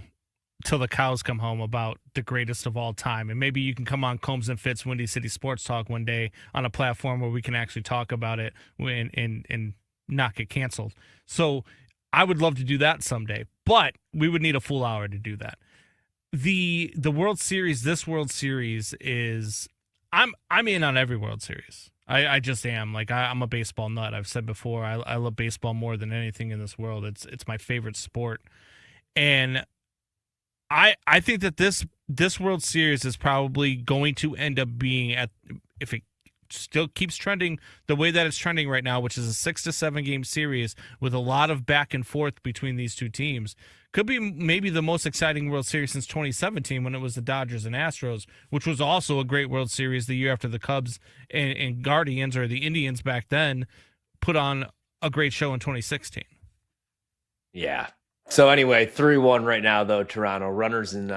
Speaker 5: till the cows come home about the greatest of all time. And maybe you can come on Combs and Fitz Windy City Sports Talk one day on a platform where we can actually talk about it and not get canceled. So I would love to do that someday, but we would need a full hour to do that. The World Series, this World Series is, I'm in on every World Series. I just am. Like, I'm a baseball nut. I've said before, I love baseball more than anything in this world. It's my favorite sport. And I think that this World Series is probably going to end up being, if it still keeps trending the way that it's trending right now, which is a 6 to 7 game series with a lot of back and forth between these two teams, could be maybe the most exciting World Series since 2017 when it was the Dodgers and Astros, which was also a great World Series the year after the Cubs and Guardians, or the Indians back then, put on a great show in 2016.
Speaker 6: Yeah. So anyway, 3-1 right now, though, Toronto. Runners on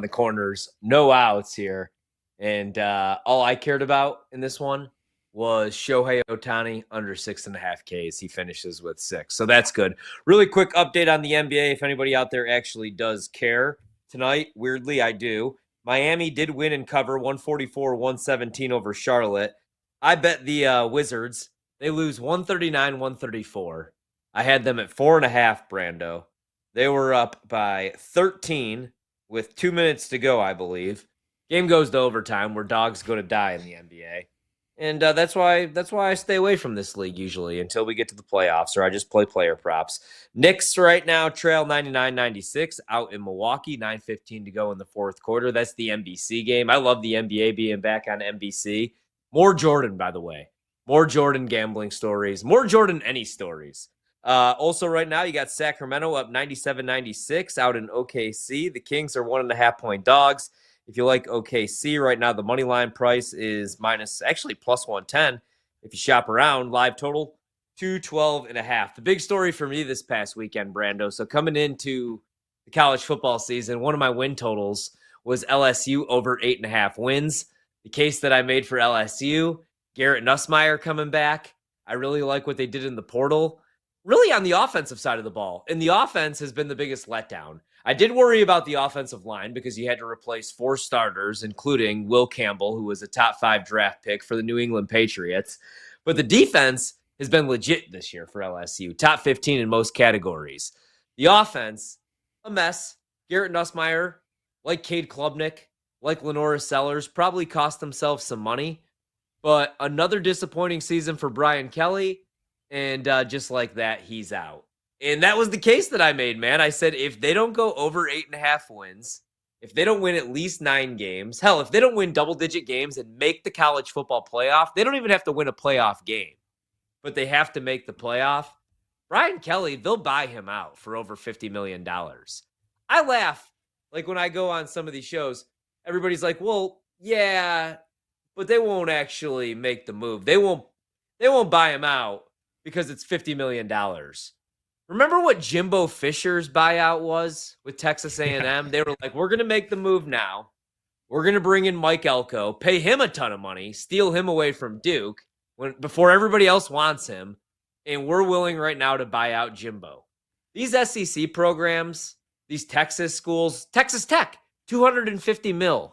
Speaker 6: the corners, no outs here. And all I cared about in this one was Shohei Ohtani under 6.5 Ks. He finishes with 6. So that's good. Really quick update on the NBA. If anybody out there actually does care tonight, weirdly, I do. Miami did win and cover 144-117 over Charlotte. I bet the Wizards, they lose 139-134. I had them at 4.5, Brando. They were up by 13 with 2 minutes to go, I believe. Game goes to overtime where dogs go to die in the NBA. And that's why I stay away from this league usually until we get to the playoffs, or I just play player props. Knicks right now trail 99-96 out in Milwaukee, 9:15 to go in the fourth quarter. That's the NBC game. I love the NBA being back on NBC. More Jordan, by the way. More Jordan gambling stories. More Jordan any stories. Also right now you got Sacramento up 97-96 out in OKC. The Kings are 1.5-point dogs. If you like OKC right now, the money line price is plus 110. If you shop around, live total 212.5. The big story for me this past weekend, Brando. So coming into the college football season, one of my win totals was LSU over 8.5 wins. The case that I made for LSU, Garrett Nussmeier coming back. I really like what they did in the portal. Really on the offensive side of the ball. And the offense has been the biggest letdown. I did worry about the offensive line because you had to replace 4 starters, including Will Campbell, who was a top 5 draft pick for the New England Patriots. But the defense has been legit this year for LSU, top 15 in most categories. The offense, a mess. Garrett Nussmeier, like Cade Klubnik, like Lenora Sellers, probably cost themselves some money. But another disappointing season for Brian Kelly, and just like that, he's out. And that was the case that I made, man. I said, if they don't go over 8.5 wins, if they don't win at least 9 games, hell, if they don't win double-digit games and make the college football playoff, they don't even have to win a playoff game, but they have to make the playoff. Brian Kelly, they'll buy him out for over $50 million. I laugh. Like when I go on some of these shows, everybody's like, well, yeah, but they won't actually make the move. They won't buy him out because it's $50 million. Remember what Jimbo Fisher's buyout was with Texas A&M? Yeah. They were like, we're going to make the move now. We're going to bring in Mike Elko, pay him a ton of money, steal him away from Duke before everybody else wants him, and we're willing right now to buy out Jimbo. These SEC programs, these Texas schools, Texas Tech, $250 million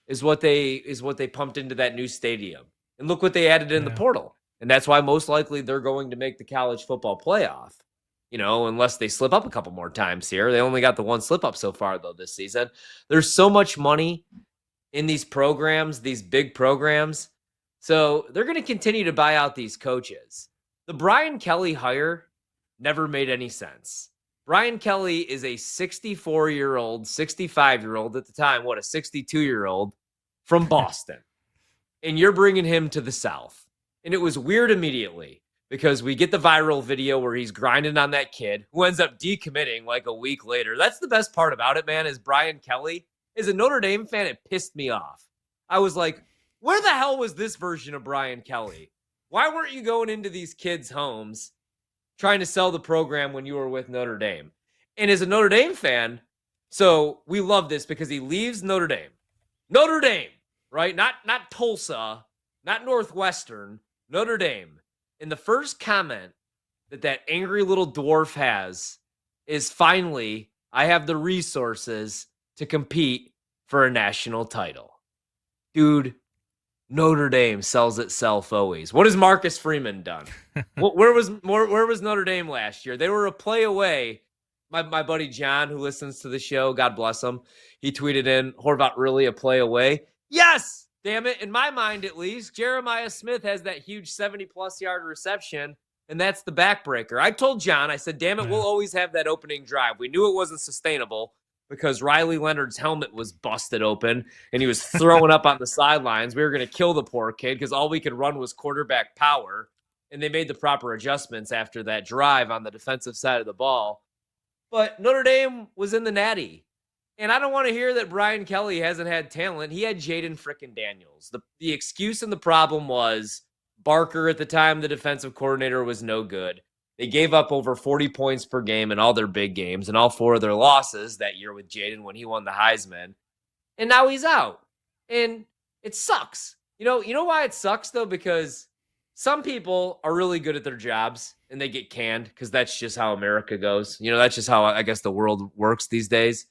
Speaker 6: is what they pumped into that new stadium. And look what they added in the portal. And that's why most likely they're going to make the college football playoff. Unless they slip up a couple more times here. They only got the one slip up so far, though, this season. There's so much money in these programs, these big programs. So they're going to continue to buy out these coaches. The Brian Kelly hire never made any sense. Brian Kelly is a 64-year-old, 65-year-old at the time, a 62-year-old from Boston. And you're bringing him to the South. And it was weird immediately because we get the viral video where he's grinding on that kid who ends up decommitting like a week later. That's the best part about it, man, is Brian Kelly. As a Notre Dame fan, it pissed me off. I was like, where the hell was this version of Brian Kelly? Why weren't you going into these kids' homes trying to sell the program when you were with Notre Dame? And as a Notre Dame fan, so we love this because he leaves Notre Dame. Notre Dame, right? Not Tulsa, not Northwestern, Notre Dame. And the first comment that angry little dwarf has is, finally, I have the resources to compete for a national title. Dude, Notre Dame sells itself always. What has Marcus Freeman done? Where was Notre Dame last year? They were a play away. My buddy John, who listens to the show, God bless him, he tweeted in, Horvat really a play away? Yes! Damn it, in my mind at least, Jeremiah Smith has that huge 70-plus yard reception, and that's the backbreaker. I told John, I said, damn it, we'll always have that opening drive. We knew it wasn't sustainable because Riley Leonard's helmet was busted open, and he was throwing up on the sidelines. We were going to kill the poor kid because all we could run was quarterback power, and they made the proper adjustments after that drive on the defensive side of the ball. But Notre Dame was in the Natty. And I don't want to hear that Brian Kelly hasn't had talent. He had Jaden frickin' Daniels. The excuse and the problem was Barker at the time, the defensive coordinator, was no good. They gave up over 40 points per game in all their big games and all 4 of their losses that year with Jaden when he won the Heisman. And now he's out. And it sucks. You know why it sucks, though? Because some people are really good at their jobs and they get canned because that's just how America goes. That's just how I guess the world works these days.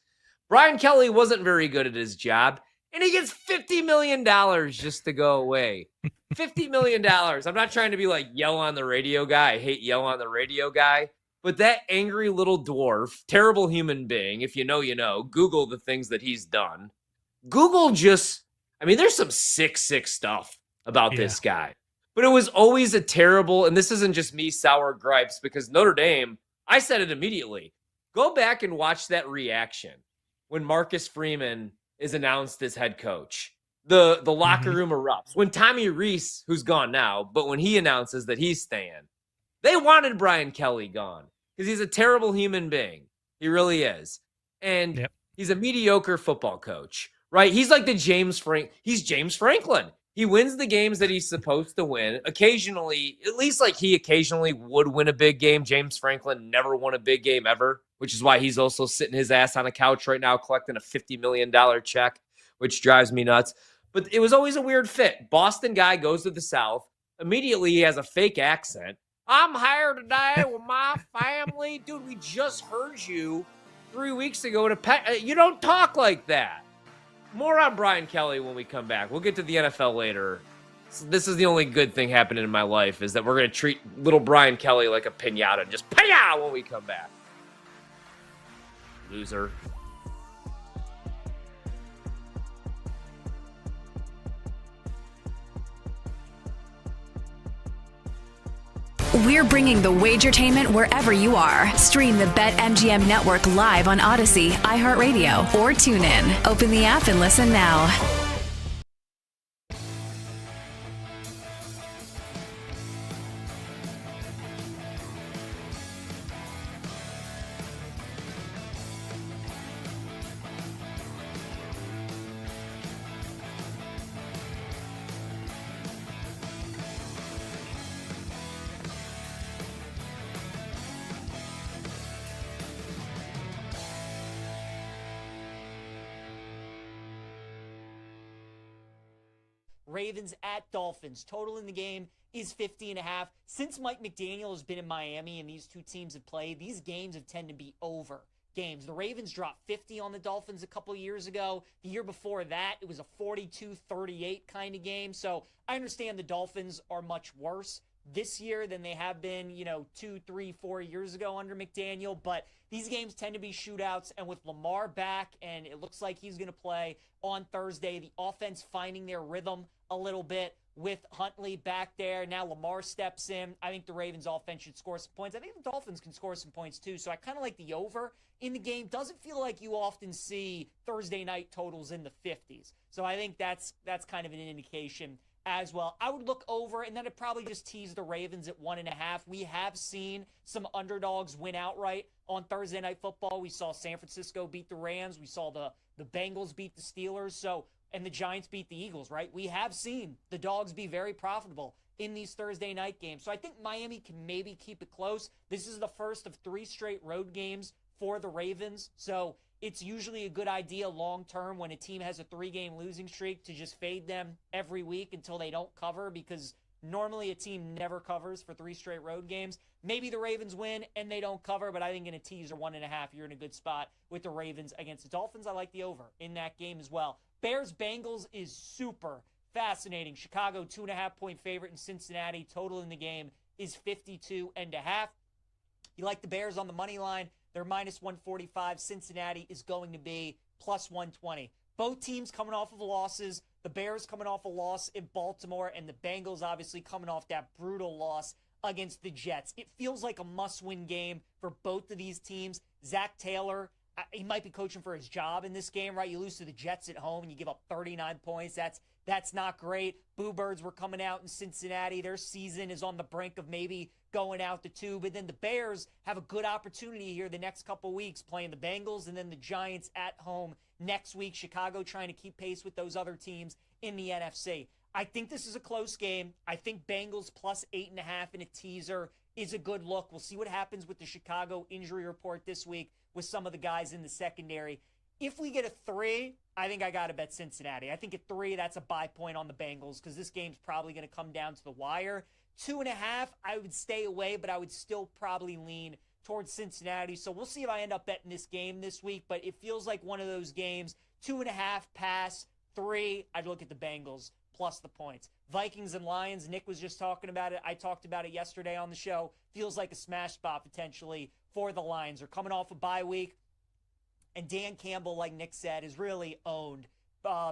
Speaker 6: Brian Kelly wasn't very good at his job, and he gets $50 million just to go away. $50 million. I'm not trying to be like yell on the radio guy. I hate yell on the radio guy. But that angry little dwarf, terrible human being, if you know, you know, Google the things that he's done. Google there's some sick stuff about this guy. But it was always a terrible, and this isn't just me sour gripes, because Notre Dame, I said it immediately. Go back and watch that reaction when Marcus Freeman is announced as head coach. The locker room erupts. When Tommy Rees, who's gone now, but when he announces that he's staying, they wanted Brian Kelly gone because he's a terrible human being. He really is. And he's a mediocre football coach, right? He's like James Franklin. He wins the games that he's supposed to win. Occasionally, at least he occasionally would win a big game. James Franklin never won a big game ever, which is why he's also sitting his ass on a couch right now collecting a $50 million check, which drives me nuts. But it was always a weird fit. Boston guy goes to the South. Immediately, he has a fake accent. I'm here today with my family. Dude, we just heard you 3 weeks ago. You don't talk like that. More on Brian Kelly when we come back. We'll get to the NFL later. So this is the only good thing happening in my life, is that we're going to treat little Brian Kelly like a piñata and just paya when we come back. Loser.
Speaker 1: We're bringing the Wagertainment wherever you are. Stream the BetMGM network live on Odyssey, iHeartRadio, or TuneIn. Open the app and listen now.
Speaker 12: Ravens at Dolphins. Total in the game is 50.5. Since Mike McDaniel has been in Miami and these two teams have played, these games have tended to be over games. The Ravens dropped 50 on the Dolphins a couple years ago. The year before that, it was a 42-38 kind of game. So I understand the Dolphins are much worse this year than they have been, 2, 3, 4 years ago under McDaniel. But these games tend to be shootouts. And with Lamar back, and it looks like he's going to play on Thursday, the offense finding their rhythm a little bit with Huntley back there. Now Lamar steps in. I think the Ravens offense should score some points. I think the Dolphins can score some points too. So I kind of like the over in the game. Doesn't feel like you often see Thursday night totals in the 50s. So I think that's kind of an indication as well. I would look over, and then I'd probably just tease the Ravens at 1.5. We have seen some underdogs win outright on Thursday Night Football. We saw San Francisco beat the Rams. We saw the Bengals beat the Steelers. And the Giants beat the Eagles, right? We have seen the dogs be very profitable in these Thursday night games. So I think Miami can maybe keep it close. This is the first of 3 straight road games for the Ravens. So it's usually a good idea long-term when a team has a 3-game losing streak to just fade them every week until they don't cover, because normally a team never covers for 3 straight road games. Maybe the Ravens win and they don't cover, but I think in a teaser 1.5, you're in a good spot with the Ravens against the Dolphins. I like the over in that game as well. Bears-Bengals is super fascinating. Chicago, 2.5-point favorite in Cincinnati. Total in the game is 52.5. You like the Bears on the money line. They're minus 145. Cincinnati is going to be plus 120. Both teams coming off of losses. The Bears coming off a loss in Baltimore, and the Bengals obviously coming off that brutal loss against the Jets. It feels like a must-win game for both of these teams. Zach Taylor, he might be coaching for his job in this game, right? You lose to the Jets at home and you give up 39 points. That's not great. Boo Birds were coming out in Cincinnati. Their season is on the brink of maybe going out the tube. But then the Bears have a good opportunity here the next couple weeks, playing the Bengals and then the Giants at home next week. Chicago trying to keep pace with those other teams in the NFC. I think this is a close game. I think Bengals plus 8.5 in a teaser is a good look. We'll see what happens with the Chicago injury report this week with some of the guys in the secondary. If we get a 3, I think I got to bet Cincinnati. I think at 3, that's a buy point on the Bengals because this game's probably going to come down to the wire. 2.5, I would stay away, but I would still probably lean towards Cincinnati. So we'll see if I end up betting this game this week, but it feels like one of those games. 2.5 pass, 3, I'd look at the Bengals plus the points. Vikings and Lions, Nick was just talking about it. I talked about it yesterday on the show. Feels like a smash spot potentially for the Lions. They're coming off a bye week. And Dan Campbell, like Nick said, has really owned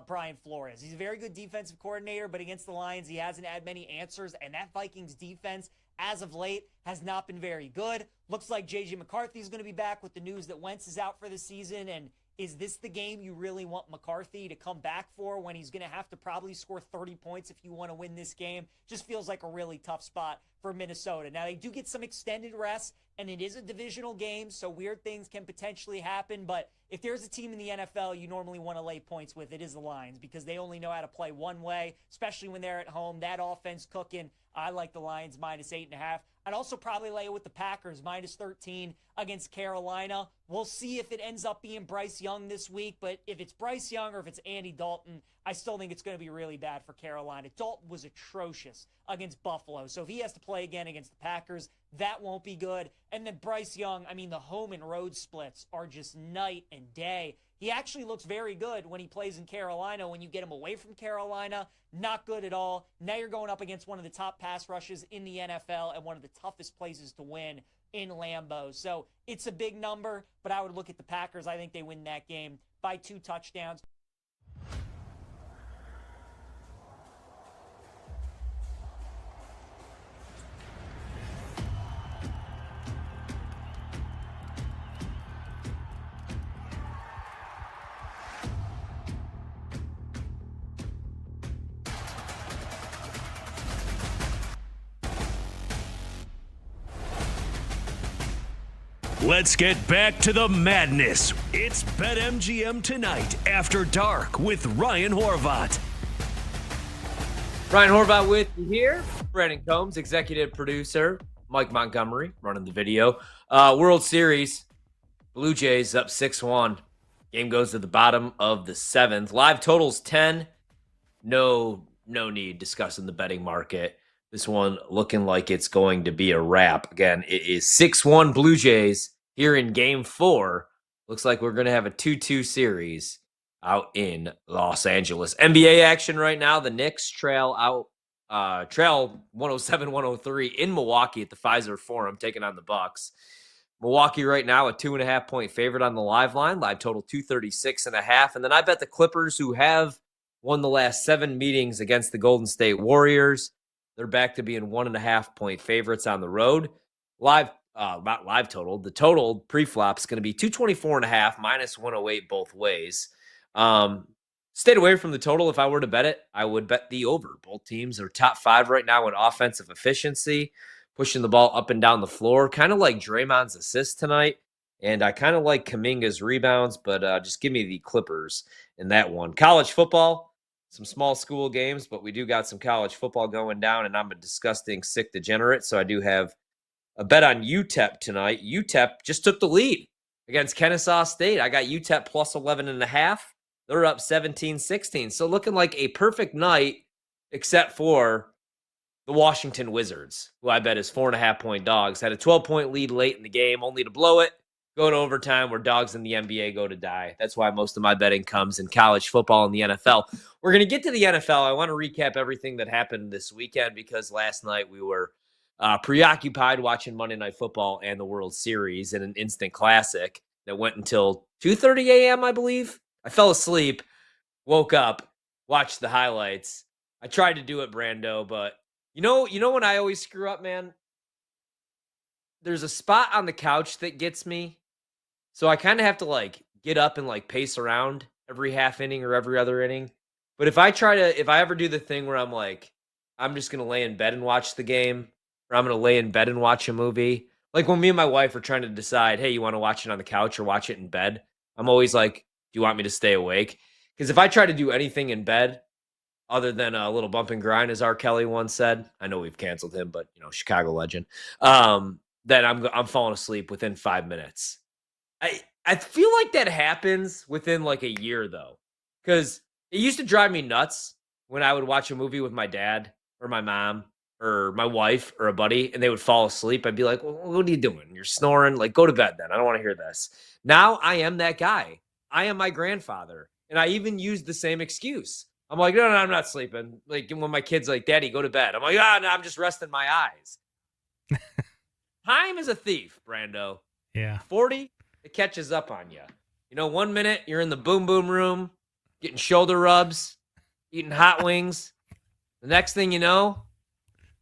Speaker 12: Brian Flores. He's a very good defensive coordinator, but against the Lions, he hasn't had many answers. And that Vikings defense, as of late, has not been very good. Looks like J.J. McCarthy is going to be back with the news that Wentz is out for the season. And is this the game you really want McCarthy to come back for when he's going to have to probably score 30 points if you want to win this game? Just feels like a really tough spot for Minnesota. Now, they do get some extended rest, and it is a divisional game, so weird things can potentially happen. But if there's a team in the NFL you normally want to lay points with, it is the Lions because they only know how to play one way, especially when they're at home. That offense cooking. I like the Lions minus 8.5. I'd also probably lay it with the Packers minus 13 against Carolina. We'll see if it ends up being Bryce Young this week, but if it's Bryce Young or if it's Andy Dalton, I still think it's going to be really bad for Carolina. Dalton was atrocious against Buffalo, so if he has to play again against the Packers, that won't be good. And then Bryce Young, I mean, the home and road splits are just night and day. He actually looks very good when he plays in Carolina. When you get him away from Carolina, not good at all. Now you're going up against one of the top pass rushes in the NFL and one of the toughest places to win in Lambeau. So it's a big number, but I would look at the Packers. I think they win that game by 2 touchdowns.
Speaker 7: Let's get back to the madness. It's BetMGM Tonight After Dark with Ryan Horvat.
Speaker 6: Ryan Horvat with you here. Brandon Combs, executive producer. Mike Montgomery running the video. World Series, Blue Jays up 6-1. Game goes to the bottom of the 7th. Live totals 10. No no need discussing the betting market. This one looking like it's going to be a wrap. Again, it is 6-1 Blue Jays here in game 4. Looks like we're going to have a 2-2 series out in Los Angeles. NBA action right now. The Knicks trail 107-103 in Milwaukee at the Pfizer Forum, taking on the Bucks. Milwaukee right now a 2.5-point favorite on the live line. Live total 236.5. And then I bet the Clippers, who have won the last 7 meetings against the Golden State Warriors, they're back to being 1.5-point favorites on the road. Not live total. The total pre-flop is going to be 224.5 minus 108 both ways. Stayed away from the total. If I were to bet it, I would bet the over. Both teams are top 5 right now in offensive efficiency, pushing the ball up and down the floor, kind of like Draymond's assist tonight. And I kind of like Kuminga's rebounds, but just give me the Clippers in that one. College football. Some small school games, but we do got some college football going down, and I'm a disgusting, sick degenerate, so I do have a bet on UTEP tonight. UTEP just took the lead against Kennesaw State. I got UTEP plus 11.5. They're up 17-16. So looking like a perfect night, except for the Washington Wizards, who I bet is 4.5-point dogs. Had a 12-point lead late in the game, only to blow it. Go to overtime where dogs in the NBA go to die. That's why most of my betting comes in college football and the NFL. We're going to get to the NFL. I want to recap everything that happened this weekend because last night we were preoccupied watching Monday Night Football and the World Series in an instant classic that went until 2:30 a.m., I believe. I fell asleep, woke up, watched the highlights. I tried to do it, Brando, but you know when I always screw up, man? There's a spot on the couch that gets me. So I kind of have to get up and pace around every half inning or every other inning. But if I ever do the thing where I'm just going to lay in bed and watch the game, or I'm going to lay in bed and watch a movie, like when me and my wife are trying to decide, hey, you want to watch it on the couch or watch it in bed? I'm always like, do you want me to stay awake? Because if I try to do anything in bed other than a little bump and grind, as R. Kelly once said, I know we've canceled him, but Chicago legend, then I'm falling asleep within 5 minutes. I feel like that happens within a year, though, because it used to drive me nuts when I would watch a movie with my dad or my mom or my wife or a buddy, and they would fall asleep. I'd be like, well, what are you doing? You're snoring. Go to bed then. I don't want to hear this. Now I am that guy. I am my grandfather, and I even use the same excuse. I'm like, no, I'm not sleeping. When my kid's like, Daddy, go to bed. I'm like, no, I'm just resting my eyes. Time is a thief, Brando.
Speaker 5: Yeah.
Speaker 6: 40, it catches up on you. 1 minute you're in the boom boom room, getting shoulder rubs, eating hot wings. The next thing you know,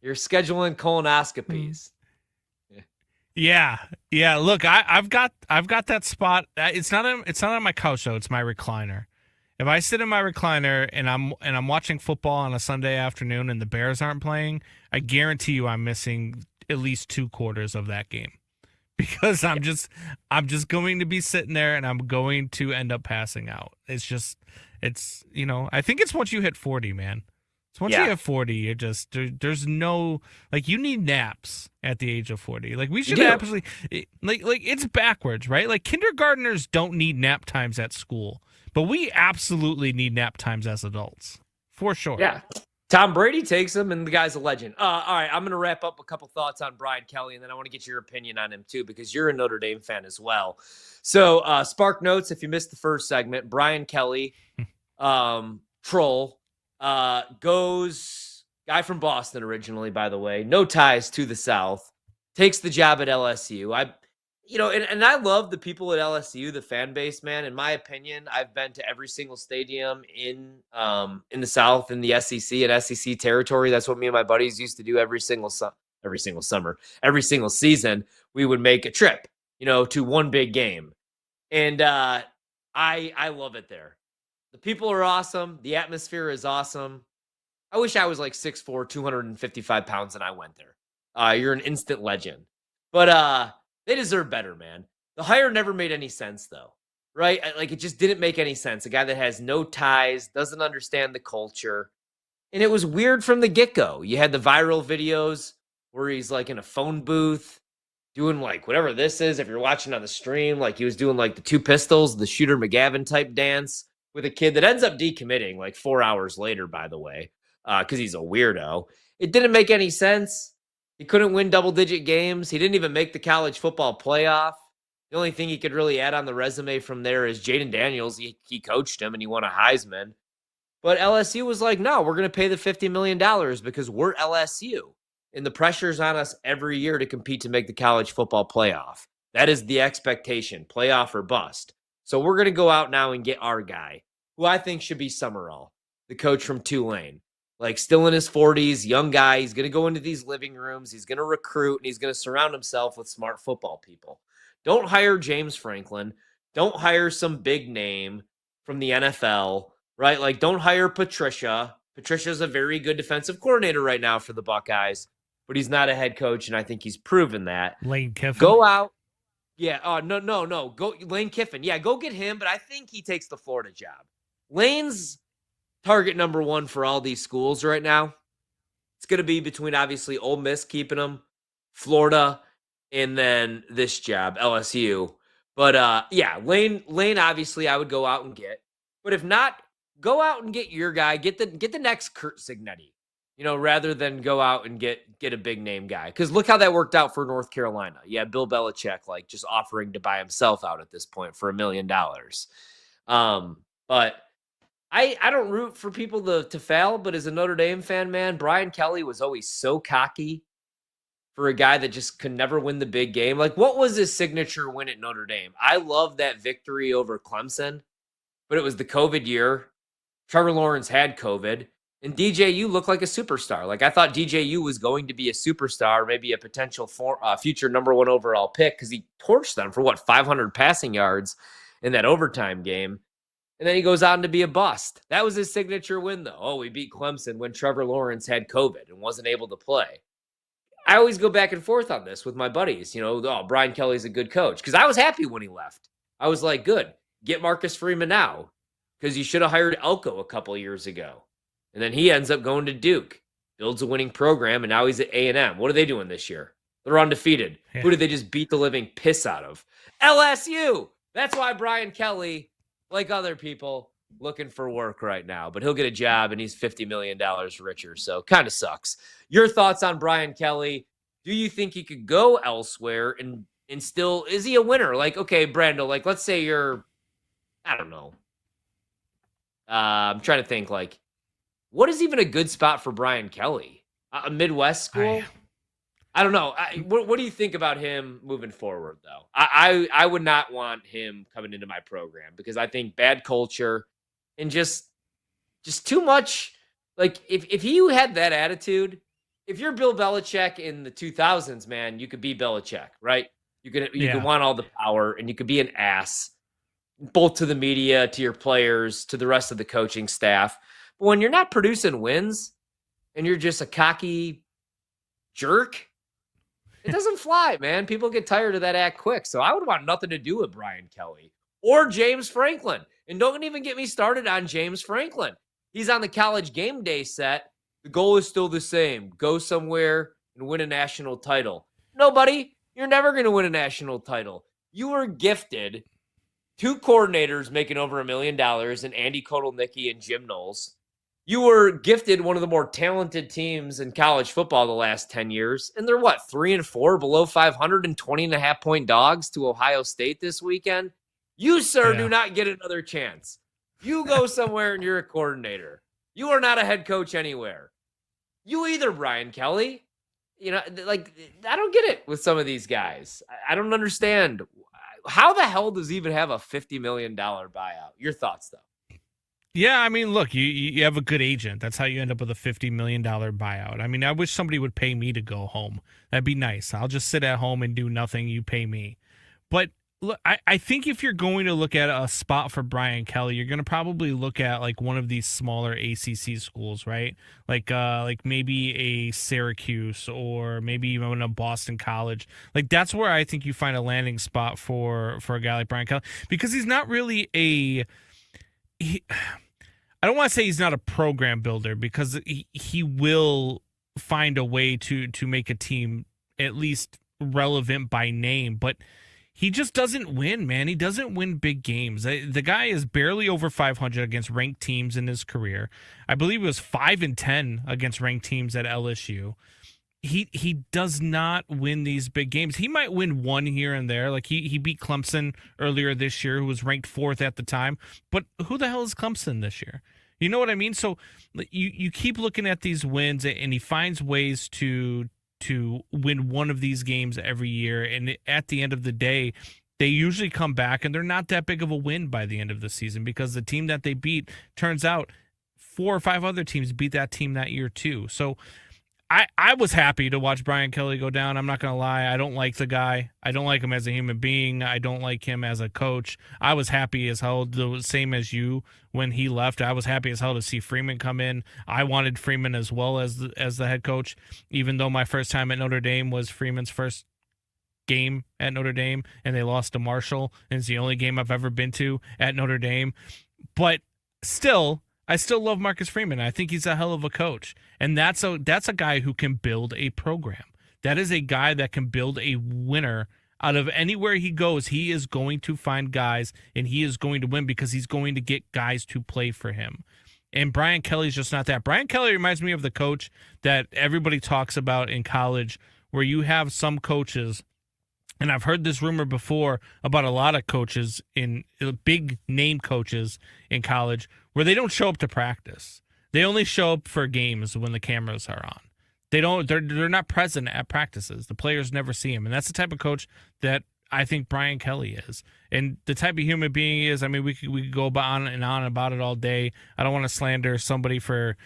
Speaker 6: you're scheduling colonoscopies.
Speaker 5: Yeah. Look, I've got that spot. It's not on my couch though. It's my recliner. If I sit in my recliner and I'm watching football on a Sunday afternoon and the Bears aren't playing, I guarantee you I'm missing at least 2 quarters of that game. Because I'm just going to be sitting there and I'm going to end up passing out. I think it's once you hit 40, man. It's once you hit 40, you're just there's no you need naps at the age of 40. We should absolutely it's backwards, right? Kindergartners don't need nap times at school, but we absolutely need nap times as adults. For sure.
Speaker 6: Yeah. Tom Brady takes him, and the guy's a legend. All right, I'm going to wrap up a couple thoughts on Brian Kelly, and then I want to get your opinion on him, too, because you're a Notre Dame fan as well. So, Spark Notes, if you missed the first segment, Brian Kelly, troll, goes, guy from Boston originally, by the way, no ties to the South, takes the job at LSU. And I love the people at LSU, the fan base, man. In my opinion, I've been to every single stadium in the South, in the SEC and SEC territory. That's what me and my buddies used to do every single summer, every single season. We would make a trip, to one big game, and I love it there. The people are awesome. The atmosphere is awesome. I wish I was 6'4", 255 pounds, and I went there. You're an instant legend, but they deserve better, man. The hire never made any sense, though, right? It just didn't make any sense. A guy that has no ties, doesn't understand the culture. And it was weird from the get-go. You had the viral videos where he's in a phone booth doing whatever this is. If you're watching on the stream, he was doing the Two Pistols, the Shooter McGavin type dance with a kid that ends up decommitting 4 hours later, by the way. because he's a weirdo. It didn't make any sense. He couldn't win double-digit games. He didn't even make the college football playoff. The only thing he could really add on the resume from there is Jaden Daniels. He coached him, and he won a Heisman. But LSU was like, no, we're going to pay the $50 million because we're LSU. And the pressure's on us every year to compete to make the college football playoff. That is the expectation, playoff or bust. So we're going to go out now and get our guy, who I think should be Summerall, the coach from Tulane. Like, still in his 40s, young guy. He's going to go into these living rooms. He's going to recruit, and he's going to surround himself with smart football people. Don't hire James Franklin. Don't hire some big name from the NFL, right? Like, don't hire Patricia. Patricia's a very good defensive coordinator right now for the Buckeyes, but he's not a head coach, and I think he's proven that.
Speaker 5: Lane Kiffin.
Speaker 6: Go out. Yeah, no. Go Lane Kiffin. Yeah, go get him, but I think he takes the Florida job. Lane's target number one for all these schools right now. It's going to be between, obviously, Ole Miss keeping him, Florida, and then this job, LSU. But, yeah, Lane, obviously, I would go out and get. But if not, go out and get your guy. Get the next Kurt Signetti, rather than go out and get a big-name guy. Because look how that worked out for North Carolina. Yeah, Bill Belichick, just offering to buy himself out at this point for $1 million. But I don't root for people to fail, but as a Notre Dame fan, man, Brian Kelly was always so cocky for a guy that just could never win the big game. Like, what was his signature win at Notre Dame? I love that victory over Clemson, but it was the COVID year. Trevor Lawrence had COVID, and DJU looked like a superstar. Like, I thought DJU was going to be a superstar, maybe a potential future number one overall pick, because he torched them for, 500 passing yards in that overtime game. And then he goes on to be a bust. That was his signature win, though. Oh, we beat Clemson when Trevor Lawrence had COVID and wasn't able to play. I always go back and forth on this with my buddies. Brian Kelly's a good coach. Because I was happy when he left. I was like, good. Get Marcus Freeman now. Because you should have hired Elko a couple of years ago. And then he ends up going to Duke. Builds a winning program, and now he's at A&M. What are they doing this year? They're undefeated. Yeah. Who did they just beat the living piss out of? LSU! That's why Brian Kelly, like other people, looking for work right now. But he'll get a job, and he's $50 million richer, so kind of sucks. Your thoughts on Brian Kelly? Do you think he could go elsewhere and still – is he a winner? Like, okay, Brando, let's say you're – I don't know. I'm trying to think, what is even a good spot for Brian Kelly? A Midwest school? I don't know. What do you think about him moving forward, though? I would not want him coming into my program because I think bad culture and just too much. If you had that attitude, if you're Bill Belichick in the 2000s, man, you could be Belichick, right? You could want all the power and you could be an ass, both to the media, to your players, to the rest of the coaching staff. But when you're not producing wins and you're just a cocky jerk, it doesn't fly, man. People get tired of that act quick. So I would want nothing to do with Brian Kelly or James Franklin. And don't even get me started on James Franklin. He's on the College Game Day set. The goal is still the same. Go somewhere and win a national title. No, buddy, you're never going to win a national title. You were gifted 2 coordinators making over $1 million in Andy Kotelnicki and Jim Knowles. You were gifted one of the more talented teams in college football the last 10 years. And they're 3-4 below 500 and 20.5-point dogs to Ohio State this weekend. You, sir, do not get another chance. You go somewhere and you're a coordinator. You are not a head coach anywhere. You either, Brian Kelly. I don't get it with some of these guys. I don't understand. How the hell does he even have a $50 million buyout? Your thoughts, though.
Speaker 5: Yeah, I mean, look, you have a good agent. That's how you end up with a $50 million buyout. I mean, I wish somebody would pay me to go home. That'd be nice. I'll just sit at home and do nothing. You pay me. But look, I think if you're going to look at a spot for Brian Kelly, you're going to probably look at one of these smaller ACC schools, right? Like maybe a Syracuse or maybe even a Boston College. That's where I think you find a landing spot for a guy like Brian Kelly, because he's not really I don't want to say he's not a program builder, because he will find a way to make a team at least relevant by name, but he just doesn't win, man. He doesn't win big games. The guy is barely over 500 against ranked teams in his career. I believe he was 5-10 against ranked teams at LSU. He does not win these big games. He might win one here and there. Like he beat Clemson earlier this year, who was ranked 4th at the time. But who the hell is Clemson this year? You know what I mean? So you keep looking at these wins, and he finds ways to win one of these games every year. And at the end of the day, they usually come back, and they're not that big of a win by the end of the season, because the team that they beat, turns out 4 or 5 other teams beat that team that year too. So I was happy to watch Brian Kelly go down. I'm not going to lie. I don't like the guy. I don't like him as a human being. I don't like him as a coach. I was happy as hell, the same as you, when he left. I was happy as hell to see Freeman come in. I wanted Freeman as well as the head coach, even though my first time at Notre Dame was Freeman's first game at Notre Dame, and they lost to Marshall, and it's the only game I've ever been to at Notre Dame. But still, I still love Marcus Freeman. I think he's a hell of a coach. And that's a guy who can build a program. That is a guy that can build a winner out of anywhere he goes. He is going to find guys, and he is going to win, because he's going to get guys to play for him. And Brian Kelly's just not that. Brian Kelly reminds me of the coach that everybody talks about in college, where you have some coaches, and I've heard this rumor before about a lot of coaches, in big name coaches in college, where they don't show up to practice. They only show up for games when the cameras are on. They're not present at practices. The players never see him. And that's the type of coach that I think Brian Kelly is. And the type of human being he is, I mean, we could go on and on about it all day. I don't want to slander somebody for,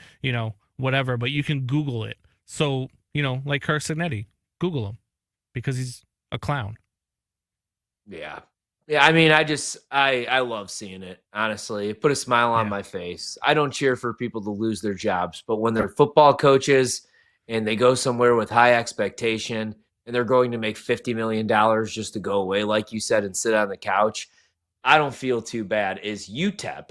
Speaker 5: whatever, but you can Google it. So, like Kirk Signetti, Google him, because he's a clown.
Speaker 6: Yeah. Yeah, I mean, I love seeing it, honestly. It put a smile on my face. I don't cheer for people to lose their jobs, but when they're football coaches and they go somewhere with high expectation and they're going to make $50 million just to go away, like you said, and sit on the couch, I don't feel too bad. Is UTEP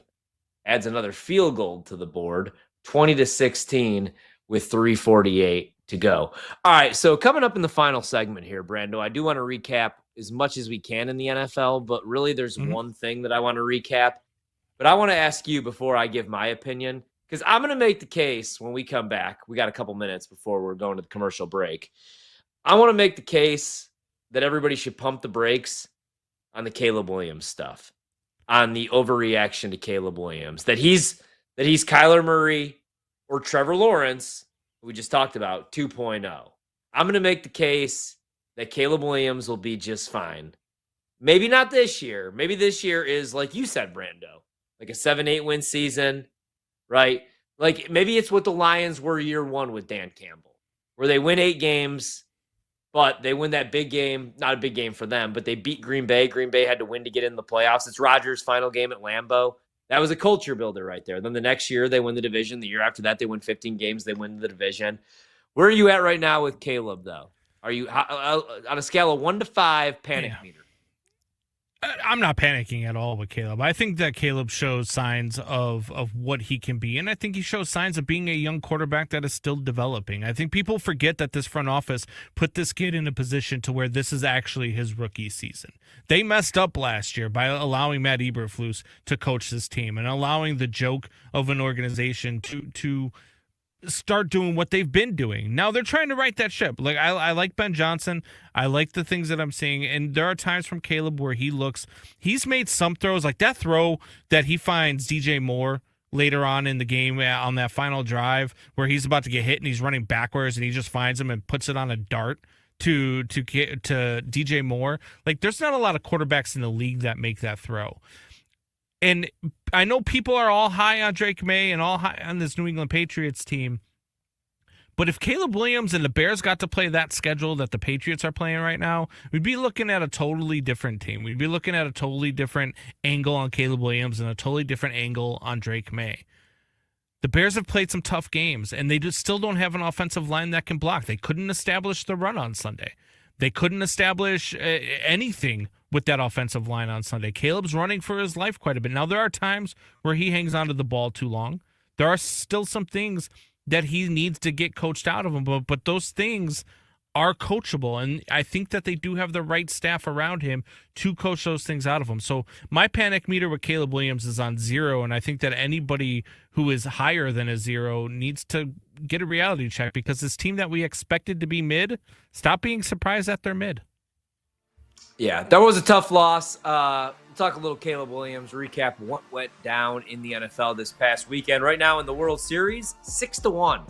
Speaker 6: adds another field goal to the board, 20-16 with 3:48 to go. All right, so coming up in the final segment here, Brando, I do want to recap as much as we can in the NFL, but really there's one thing that I want to recap. But I want to ask you before I give my opinion, because I'm going to make the case when we come back. We got a couple minutes before we're going to the commercial break. I want to make the case that everybody should pump the brakes on the Caleb Williams stuff, on the overreaction to Caleb Williams, that he's Kyler Murray or Trevor Lawrence, who we just talked about, 2.0. I'm going to make the case that Caleb Williams will be just fine. Maybe not this year. Maybe this year is, like you said, Brando, like a 7-8 win season, right? Like maybe it's what the Lions were year one with Dan Campbell, where they win 8 games, but they win that big game. Not a big game for them, but they beat Green Bay. Green Bay had to win to get in the playoffs. It's Rodgers' final game at Lambeau. That was a culture builder right there. Then the next year they win the division. The year after that they win 15 games. They win the division. Where are you at right now with Caleb, though? Are you on a scale of 1 to 5 panic meter?
Speaker 5: I'm not panicking at all with Caleb. I think that Caleb shows signs of what he can be, and I think he shows signs of being a young quarterback that is still developing. I think people forget that this front office put this kid in a position to where this is actually his rookie season. They messed up last year by allowing Matt Eberflus to coach this team and allowing the joke of an organization to start doing what they've been doing. Now they're trying to right that ship. Like I like Ben Johnson. I like the things that I'm seeing. And there are times from Caleb where he's made some throws, like that throw that he finds DJ Moore later on in the game on that final drive where he's about to get hit and he's running backwards and he just finds him and puts it on a dart to DJ Moore. Like there's not a lot of quarterbacks in the league that make that throw. And I know people are all high on Drake May and all high on this New England Patriots team. But if Caleb Williams and the Bears got to play that schedule that the Patriots are playing right now, we'd be looking at a totally different team. We'd be looking at a totally different angle on Caleb Williams and a totally different angle on Drake May. The Bears have played some tough games, and they just still don't have an offensive line that can block. They couldn't establish the run on Sunday. They couldn't establish anything with that offensive line on Sunday. Caleb's running for his life quite a bit. Now, there are times where he hangs onto the ball too long. There are still some things that he needs to get coached out of him, but those things are coachable. And I think that they do have the right staff around him to coach those things out of him. So my panic meter with Caleb Williams is on 0. And I think that anybody who is higher than a 0 needs to get a reality check, because this team that we expected to be mid, stop being surprised that they're mid.
Speaker 6: Yeah, that was a tough loss. We'll talk a little Caleb Williams, recap what went down in the NFL this past weekend. Right now in the World Series, 6-1.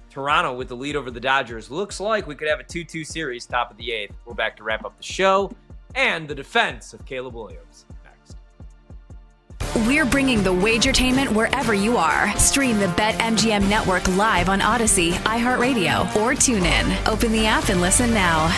Speaker 6: Toronto with the lead over the Dodgers. Looks like we could have a 2-2 series, top of the 8th. We're back to wrap up the show and the defense of Caleb Williams next.
Speaker 1: We're bringing the Wagertainment wherever you are. Stream the BetMGM network live on Odyssey, iHeartRadio, or TuneIn. Open the app and listen now.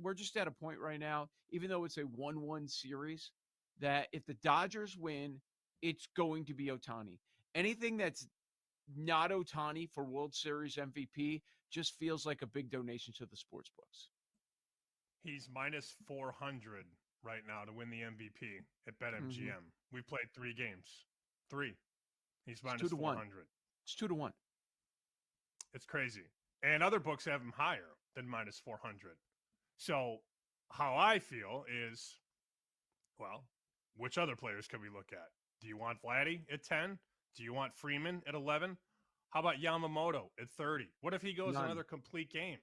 Speaker 14: We're just at a point right now, even though it's a 1-1 series, that if the Dodgers win, it's going to be Ohtani. Anything that's not Ohtani for World Series MVP just feels like a big donation to the sports books.
Speaker 15: He's minus 400 right now to win the MVP at BetMGM. We've played 3 games. 3. He's minus 400.
Speaker 14: It's 2-1.
Speaker 15: It's crazy. And other books have him higher than minus 400. So how I feel is, well, which other players can we look at? Do you want Vladdy at 10? Do you want Freeman at 11? How about Yamamoto at 30? What if he goes another complete game?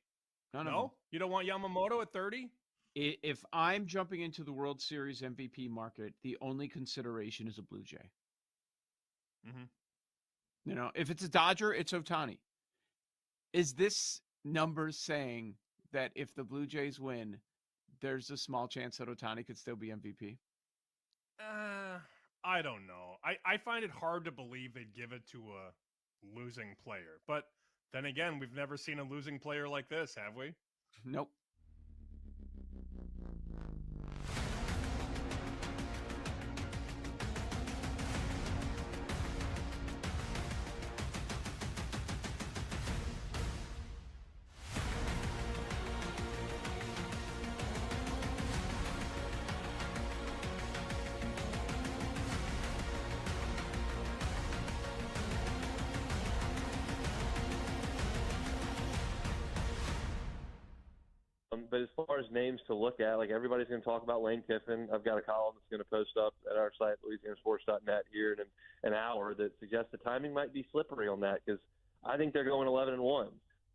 Speaker 15: No? You don't want Yamamoto at 30?
Speaker 14: If I'm jumping into the World Series MVP market, the only consideration is a Blue Jay. You know, if it's a Dodger, it's Ohtani. Is this number saying that if the Blue Jays win, there's a small chance that Ohtani could still be MVP?
Speaker 15: I don't know. I find it hard to believe they'd give it to a losing player. But then again, we've never seen a losing player like this, have we?
Speaker 14: Nope.
Speaker 2: But as far as names to look at, like everybody's going to talk about Lane Kiffin. I've got a column that's going to post up at our site, LouisianaSports.net, here in an hour that suggests the timing might be slippery on that, because I think they're going 11-1.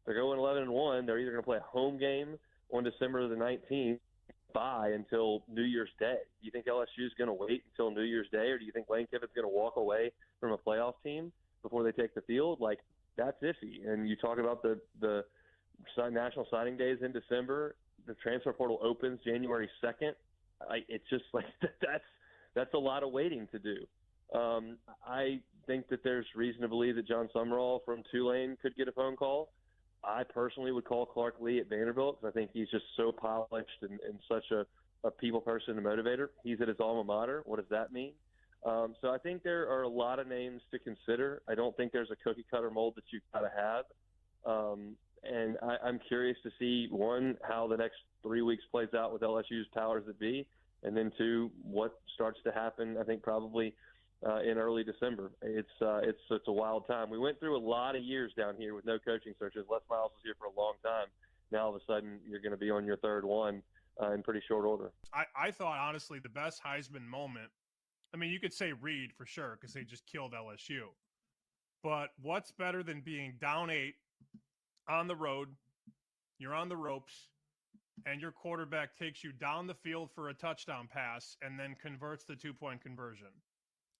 Speaker 2: They're going 11-1. They're either going to play a home game on December the 19th, bye until New Year's Day. Do you think LSU is going to wait until New Year's Day, or do you think Lane Kiffin's going to walk away from a playoff team before they take the field? Like, that's iffy. And you talk about the national signing days in December. The transfer portal opens January 2nd. It's just like that's a lot of waiting to do. I think that there's reason to believe that John Summerall from Tulane could get a phone call. I personally would call Clark Lee at Vanderbilt, because I think he's just so polished and such a people person and motivator. He's at his alma mater. What does that mean? So I think there are a lot of names to consider. I don't think there's a cookie cutter mold that you've got to have. And I'm curious to see, one, how the next 3 weeks plays out with LSU's powers that be, and then two, what starts to happen, I think probably in early December. It's a wild time. We went through a lot of years down here with no coaching searches. Les Miles was here for a long time. Now all of a sudden you're going to be on your third one in pretty short order.
Speaker 15: I thought, honestly, the best Heisman moment, I mean, you could say Reed for sure, because they just killed LSU. But what's better than being down 8 on the road, you're on the ropes, and your quarterback takes you down the field for a touchdown pass and then converts the 2-point conversion.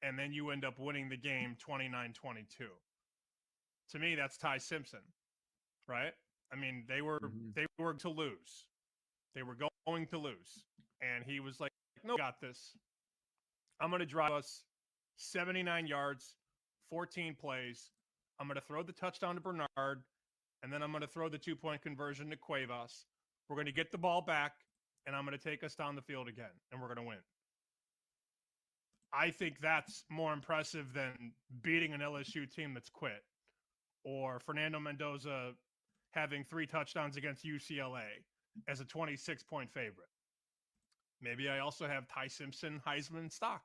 Speaker 15: And then you end up winning the game 29-22. To me, that's Ty Simpson, right? I mean, they were to lose. They were going to lose. And he was like, no, got this. I'm going to drive us 79 yards, 14 plays. I'm going to throw the touchdown to Bernard. and then I'm going to throw the 2-point conversion to Cuevas. We're going to get the ball back, and I'm going to take us down the field again, and we're going to win. I think that's more impressive than beating an LSU team that's quit, or Fernando Mendoza having 3 touchdowns against UCLA as a 26-point favorite. Maybe I also have Ty Simpson Heisman stock.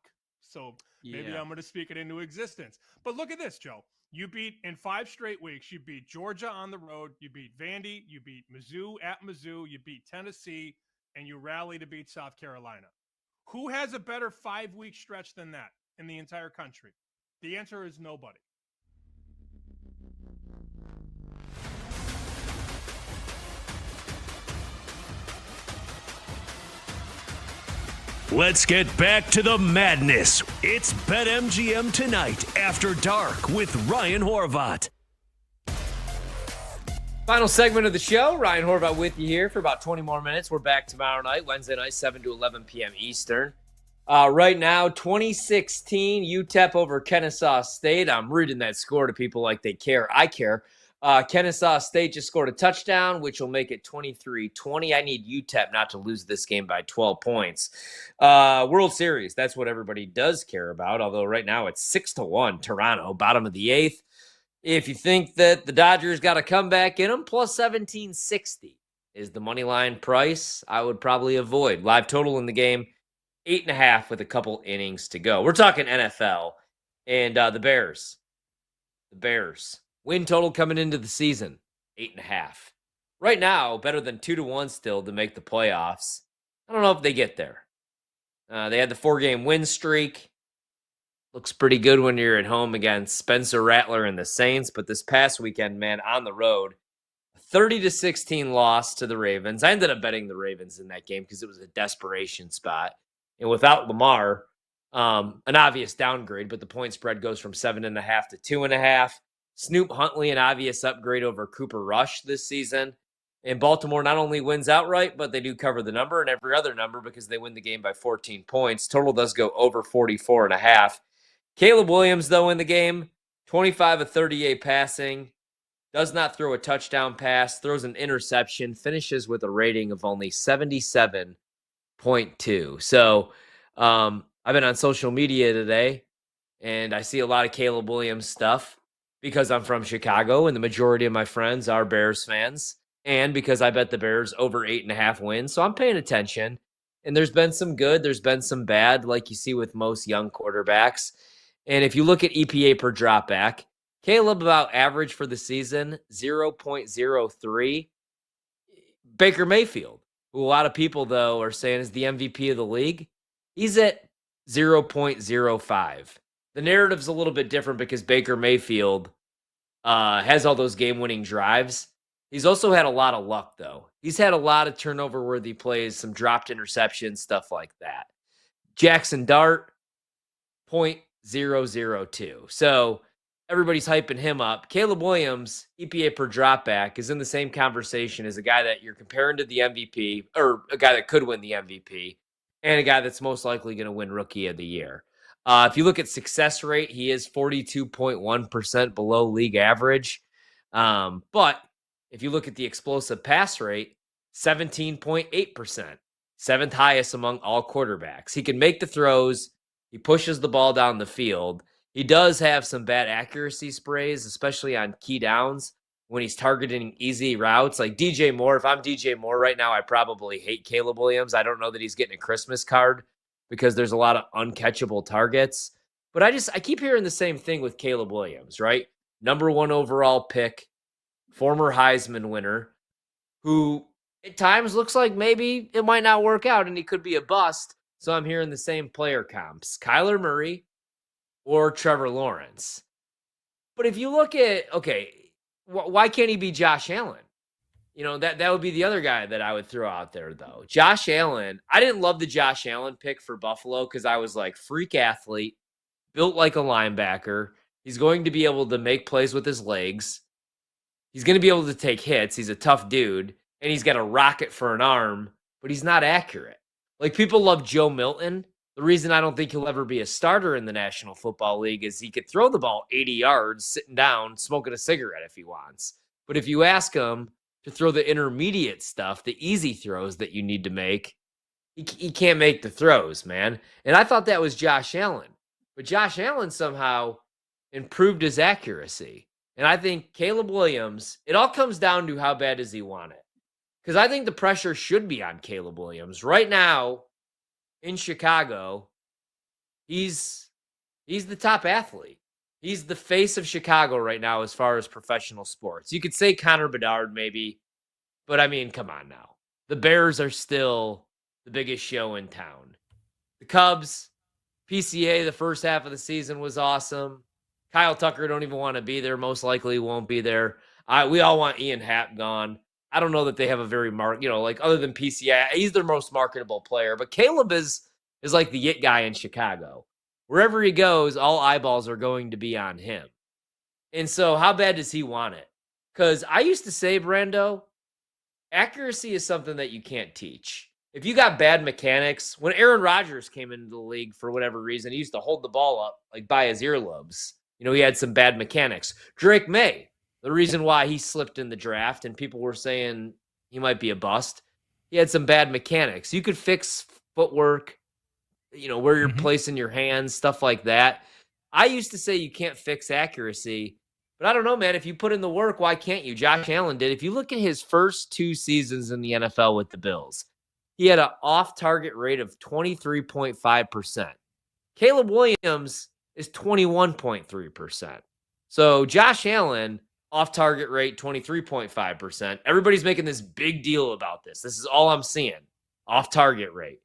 Speaker 15: So maybe I'm going to speak it into existence. But look at this, Joe. You beat, in 5 straight weeks, you beat Georgia on the road, you beat Vandy, you beat Mizzou at Mizzou, you beat Tennessee, and you rally to beat South Carolina. Who has a better 5-week stretch than that in the entire country? The answer is nobody.
Speaker 7: Let's get back to the madness. It's BetMGM Tonight After Dark with Ryan Horvat.
Speaker 6: Final segment of the show. Ryan Horvat with you here for about 20 more minutes. We're back tomorrow night, Wednesday night, 7 to 11 p.m. Eastern. Right now, 2016 UTEP over Kennesaw State. I'm reading that score to people like they care. I care. Kennesaw State just scored a touchdown, which will make it 23-20. I need UTEP not to lose this game by 12 points. World Series, that's what everybody does care about, although right now it's 6-1, Toronto, bottom of the 8th. If you think that the Dodgers got a comeback in them, plus 1760 is the money line price. I would probably avoid. Live total in the game, 8.5 with a couple innings to go. We're talking NFL, and the Bears. The Bears. Win total coming into the season, 8.5. Right now, better than 2-1 still to make the playoffs. I don't know if they get there. They had the 4-game win streak. Looks pretty good when you're at home against Spencer Rattler and the Saints. But this past weekend, man, on the road, 30-16 loss to the Ravens. I ended up betting the Ravens in that game because it was a desperation spot. And without Lamar, an obvious downgrade, but the point spread goes from 7.5 to 2.5. Snoop Huntley, an obvious upgrade over Cooper Rush this season. And Baltimore not only wins outright, but they do cover the number and every other number because they win the game by 14 points. Total does go over 44.5. Caleb Williams, though, in the game, 25 of 38 passing, does not throw a touchdown pass, throws an interception, finishes with a rating of only 77.2. So I've been on social media today, and I see a lot of Caleb Williams stuff. Because I'm from Chicago and the majority of my friends are Bears fans, and because I bet the Bears over 8.5 wins. So I'm paying attention, and there's been some good, there's been some bad, like you see with most young quarterbacks. And if you look at EPA per dropback, Caleb about average for the season, 0.03. Baker Mayfield, who a lot of people, though, are saying is the MVP of the league, he's at 0.05. The narrative's a little bit different because Baker Mayfield has all those game-winning drives. He's also had a lot of luck, though. He's had a lot of turnover-worthy plays, some dropped interceptions, stuff like that. Jackson Dart, 0.002. So everybody's hyping him up. Caleb Williams, EPA per dropback, is in the same conversation as a guy that you're comparing to the MVP, or a guy that could win the MVP, and a guy that's most likely going to win Rookie of the Year. If you look at success rate, he is 42.1% below league average. But if you look at the explosive pass rate, 17.8%, 7th highest among all quarterbacks. He can make the throws. He pushes the ball down the field. He does have some bad accuracy sprays, especially on key downs when he's targeting easy routes. Like DJ Moore, if I'm DJ Moore right now, I probably hate Caleb Williams. I don't know that he's getting a Christmas card because there's a lot of uncatchable targets. But I keep hearing the same thing with Caleb Williams, right? Number 1 overall pick, former Heisman winner, who at times looks like maybe it might not work out and he could be a bust. So I'm hearing the same player comps, Kyler Murray or Trevor Lawrence. But if you look at, okay, why can't he be Josh Allen? You know, that would be the other guy that I would throw out there, though. Josh Allen, I didn't love the Josh Allen pick for Buffalo because I was like, freak athlete, built like a linebacker. He's going to be able to make plays with his legs. He's going to be able to take hits. He's a tough dude, and he's got a rocket for an arm, but he's not accurate. Like, people love Joe Milton. The reason I don't think he'll ever be a starter in the National Football League is he could throw the ball 80 yards sitting down, smoking a cigarette if he wants. But if you ask him to throw the intermediate stuff, the easy throws that you need to make, he can't make the throws, man. And I thought that was Josh Allen. But Josh Allen somehow improved his accuracy. And I think Caleb Williams, it all comes down to how bad does he want it? Because I think the pressure should be on Caleb Williams. Right now in Chicago, he's the top athlete. He's the face of Chicago right now as far as professional sports. You could say Connor Bedard maybe, but I mean, come on now. The Bears are still the biggest show in town. The Cubs, PCA, the first half of the season was awesome. Kyle Tucker don't even want to be there. Most likely won't be there. We all want Ian Happ gone. I don't know that they have a very other than PCA, he's their most marketable player. But Caleb is like the it guy in Chicago. Wherever he goes, all eyeballs are going to be on him. And so how bad does he want it? Because I used to say, Brando, accuracy is something that you can't teach. If you got bad mechanics, when Aaron Rodgers came into the league for whatever reason, he used to hold the ball up like by his earlobes. He had some bad mechanics. Drake May, the reason why he slipped in the draft and people were saying he might be a bust, he had some bad mechanics. You could fix footwork, where you're placing your hands, stuff like that. I used to say you can't fix accuracy, but I don't know, man. If you put in the work, why can't you? Josh Allen did. If you look at his first 2 seasons in the NFL with the Bills, he had an off-target rate of 23.5%. Caleb Williams is 21.3%. So Josh Allen, off-target rate 23.5%. Everybody's making this big deal about this. This is all I'm seeing. Off-target rate.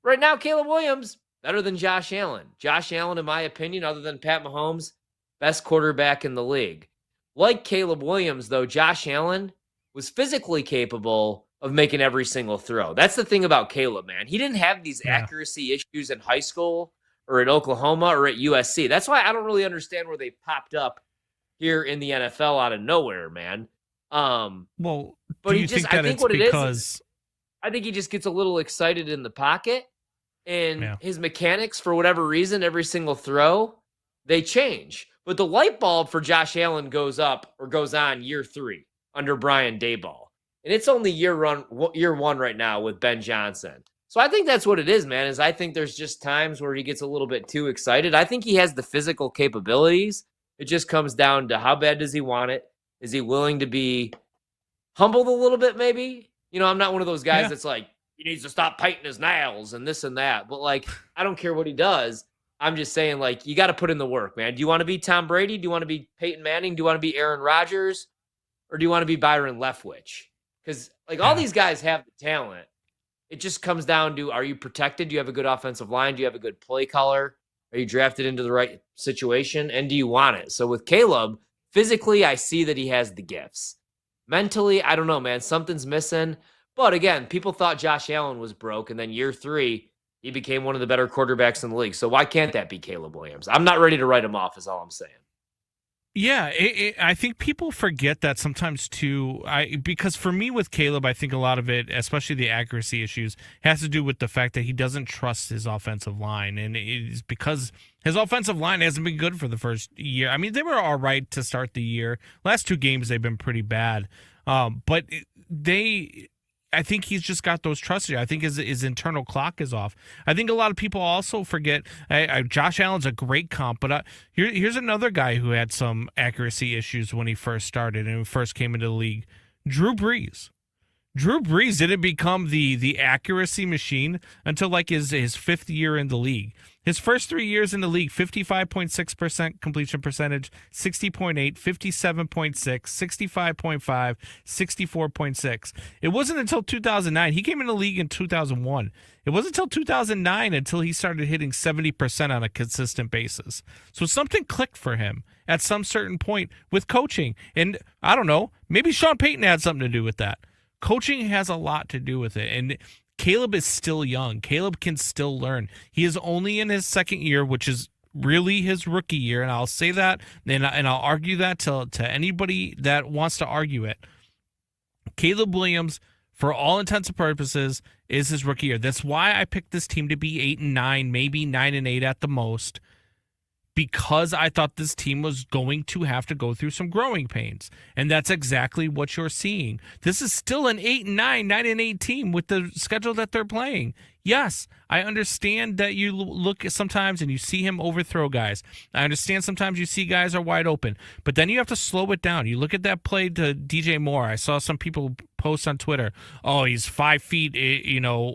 Speaker 6: Right now, Caleb Williams, better than Josh Allen. Josh Allen, in my opinion, other than Pat Mahomes, best quarterback in the league. Like Caleb Williams, though, Josh Allen was physically capable of making every single throw. That's the thing about Caleb, man. He didn't have these accuracy issues in high school or at Oklahoma or at USC. That's why I don't really understand where they popped up here in the NFL out of nowhere, man.
Speaker 5: Well,
Speaker 6: but
Speaker 5: do you think that it's because
Speaker 6: I think he just gets a little excited in the pocket, and his mechanics, for whatever reason, every single throw, they change. But the light bulb for Josh Allen goes on year 3 under Brian Daboll. And it's only year 1 right now with Ben Johnson. So I think that's what it is, man, I think there's just times where he gets a little bit too excited. I think he has the physical capabilities. It just comes down to how bad does he want it? Is he willing to be humbled a little bit, maybe? I'm not one of those guys that's like, he needs to stop biting his nails and this and that. But, I don't care what he does. I'm just saying, you got to put in the work, man. Do you want to be Tom Brady? Do you want to be Peyton Manning? Do you want to be Aaron Rodgers? Or do you want to be Byron Leftwich? Because, all these guys have the talent. It just comes down to, are you protected? Do you have a good offensive line? Do you have a good play caller? Are you drafted into the right situation? And do you want it? So with Caleb, physically, I see that he has the gifts. Mentally, I don't know, man. Something's missing. But again, people thought Josh Allen was broke, and then year 3, he became one of the better quarterbacks in the league. So why can't that be Caleb Williams? I'm not ready to write him off, is all I'm saying.
Speaker 5: Yeah, I think people forget that sometimes too. Because for me with Caleb, I think a lot of it, especially the accuracy issues, has to do with the fact that he doesn't trust his offensive line, and it's because his offensive line hasn't been good for the first year. I mean, they were all right to start the year. Last 2 games they've been pretty bad, but I think he's just got those trust issues. I think his internal clock is off. I think a lot of people also forget Josh Allen's a great comp, but here's another guy who had some accuracy issues when he first started and first came into the league. Drew Brees. Drew Brees didn't become the accuracy machine until his 5th year in the league. His first 3 years in the league, 55.6% completion percentage, 60.8, 57.6, 65.5, 64.6. It wasn't until 2009. He came in the league in 2001. It wasn't until 2009 until he started hitting 70% on a consistent basis. So something clicked for him at some certain point with coaching. And I don't know, maybe Sean Payton had something to do with that. Coaching has a lot to do with it. And Caleb is still young. Caleb can still learn. He is only in his 2nd year, which is really his rookie year. And I'll say that, and I'll argue that to anybody that wants to argue it. Caleb Williams, for all intents and purposes, is his rookie year. That's why I picked this team to be 8-9, maybe 9-8 at the most. because I thought this team was going to have to go through some growing pains. And that's exactly what you're seeing. This is still an 8-9, 9-8 team with the schedule that they're playing. Yes, I understand that you look at sometimes and you see him overthrow guys. I understand sometimes you see guys are wide open, but then you have to slow it down. You look at that play to DJ Moore. I saw some people post on Twitter, oh, he's 5 feet,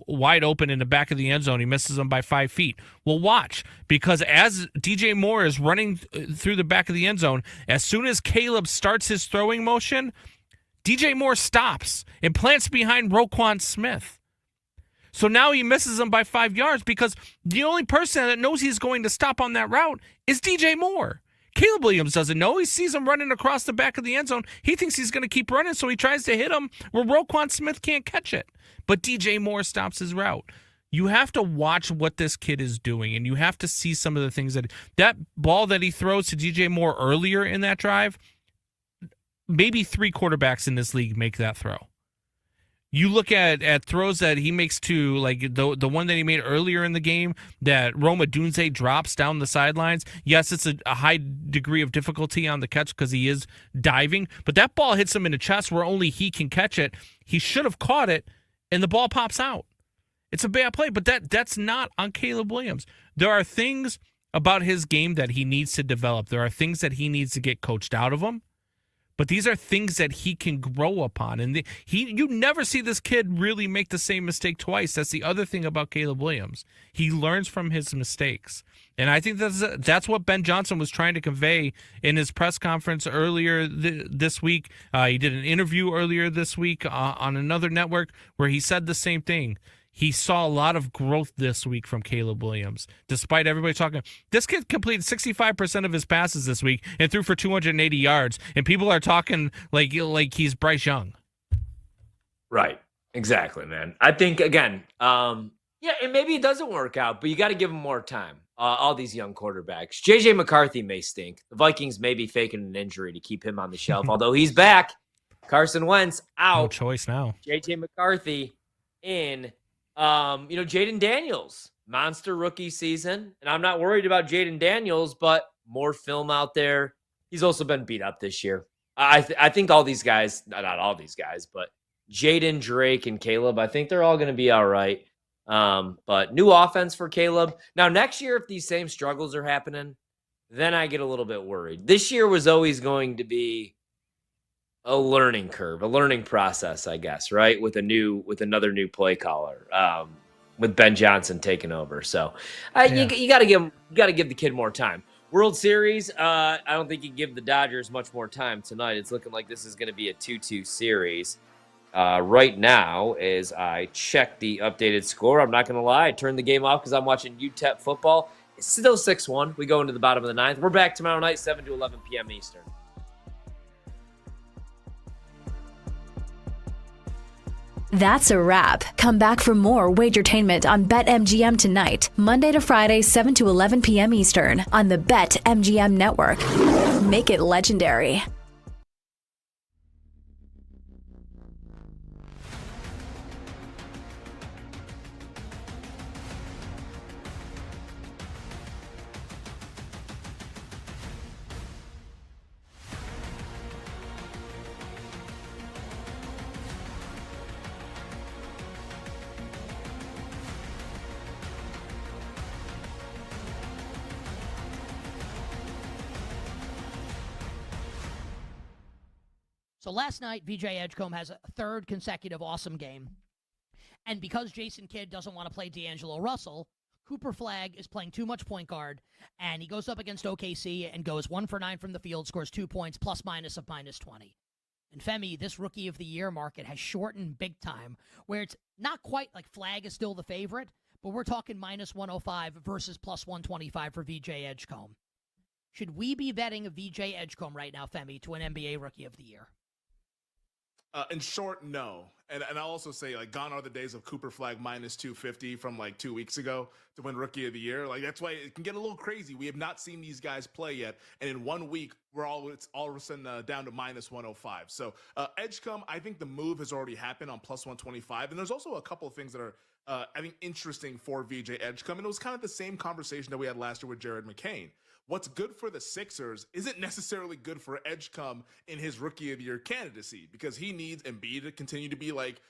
Speaker 5: wide open in the back of the end zone. He misses him by 5 feet. Well, watch, because as DJ Moore is running through the back of the end zone, as soon as Caleb starts his throwing motion, DJ Moore stops and plants behind Roquan Smith. So now he misses him by 5 yards because the only person that knows he's going to stop on that route is DJ Moore. Caleb Williams doesn't know. He sees him running across the back of the end zone. He thinks he's going to keep running, so he tries to hit him where Roquan Smith can't catch it. But DJ Moore stops his route. You have to watch what this kid is doing, and you have to see some of the things that ball that he throws to DJ Moore earlier in that drive, maybe 3 quarterbacks in this league make that throw. You look at throws that he makes to, like the one that he made earlier in the game that Roma Dunze drops down the sidelines. Yes, it's a high degree of difficulty on the catch because he is diving, but that ball hits him in the chest where only he can catch it. He should have caught it, and the ball pops out. It's a bad play, but that's not on Caleb Williams. There are things about his game that he needs to develop. There are things that he needs to get coached out of him. But these are things that he can grow upon. And you never see this kid really make the same mistake twice. That's the other thing about Caleb Williams. He learns from his mistakes. And I think that's what Ben Johnson was trying to convey in his press conference earlier this week. He did an interview earlier this week on another network where he said the same thing. He saw a lot of growth this week from Caleb Williams. Despite everybody talking, this kid completed 65% of his passes this week and threw for 280 yards. And people are talking like he's Bryce Young.
Speaker 6: Right. Exactly, man. I think, again, and maybe it doesn't work out, but you got to give him more time. All these young quarterbacks. J.J. McCarthy may stink. The Vikings may be faking an injury to keep him on the shelf, although he's back. Carson Wentz out.
Speaker 5: No choice now.
Speaker 6: J.J. McCarthy in. Jaden Daniels, monster rookie season. And I'm not worried about Jaden Daniels, but more film out there. He's also been beat up this year. I think all these guys, not all these guys, but Jaden, Drake, and Caleb, I think they're all going to be all right. But new offense for Caleb. Now, next year, if these same struggles are happening, then I get a little bit worried. This year was always going to be a learning curve, a learning process, I guess, right? With another new play caller, with Ben Johnson taking over. So you got to give the kid more time. World Series, I don't think you give the Dodgers much more time tonight. It's looking like this is going to be a 2-2 series. Right now, as I check the updated score, I'm not going to lie, I turned the game off because I'm watching UTEP football. It's still 6-1. We go into the bottom of the ninth. We're back tomorrow night, 7 to 11 p.m. Eastern.
Speaker 1: That's a wrap. Come back for more Wagertainment on BetMGM tonight, Monday to Friday, 7 to 11 p.m. Eastern on the BetMGM Network. Make it legendary.
Speaker 10: So last night, VJ Edgecombe has a third consecutive awesome game. And because Jason Kidd doesn't want to play D'Angelo Russell, Cooper Flagg is playing too much point guard, and he goes up against OKC and goes 1 for 9 from the field, scores 2 points, plus minus of -20. And Femi, this Rookie of the Year market has shortened big time, where it's not quite like Flagg is still the favorite, but we're talking -105 versus +125 for VJ Edgecombe. Should we be betting a VJ Edgecombe right now, Femi, to an NBA Rookie of the Year?
Speaker 20: In short, no. And I'll also say, like, gone are the days of Cooper Flagg -250 from like 2 weeks ago to win Rookie of the Year. Like, that's why it can get a little crazy. We have not seen these guys play yet, and in 1 week, it's all of a sudden down to -105. So Edgecombe, I think the move has already happened on +125, and there's also a couple of things that are I think interesting for VJ Edgecombe, and it was kind of the same conversation that we had last year with Jared McCain. what's good for the Sixers isn't necessarily good for Edgecombe in his Rookie of the Year candidacy, because he needs Embiid to continue to be like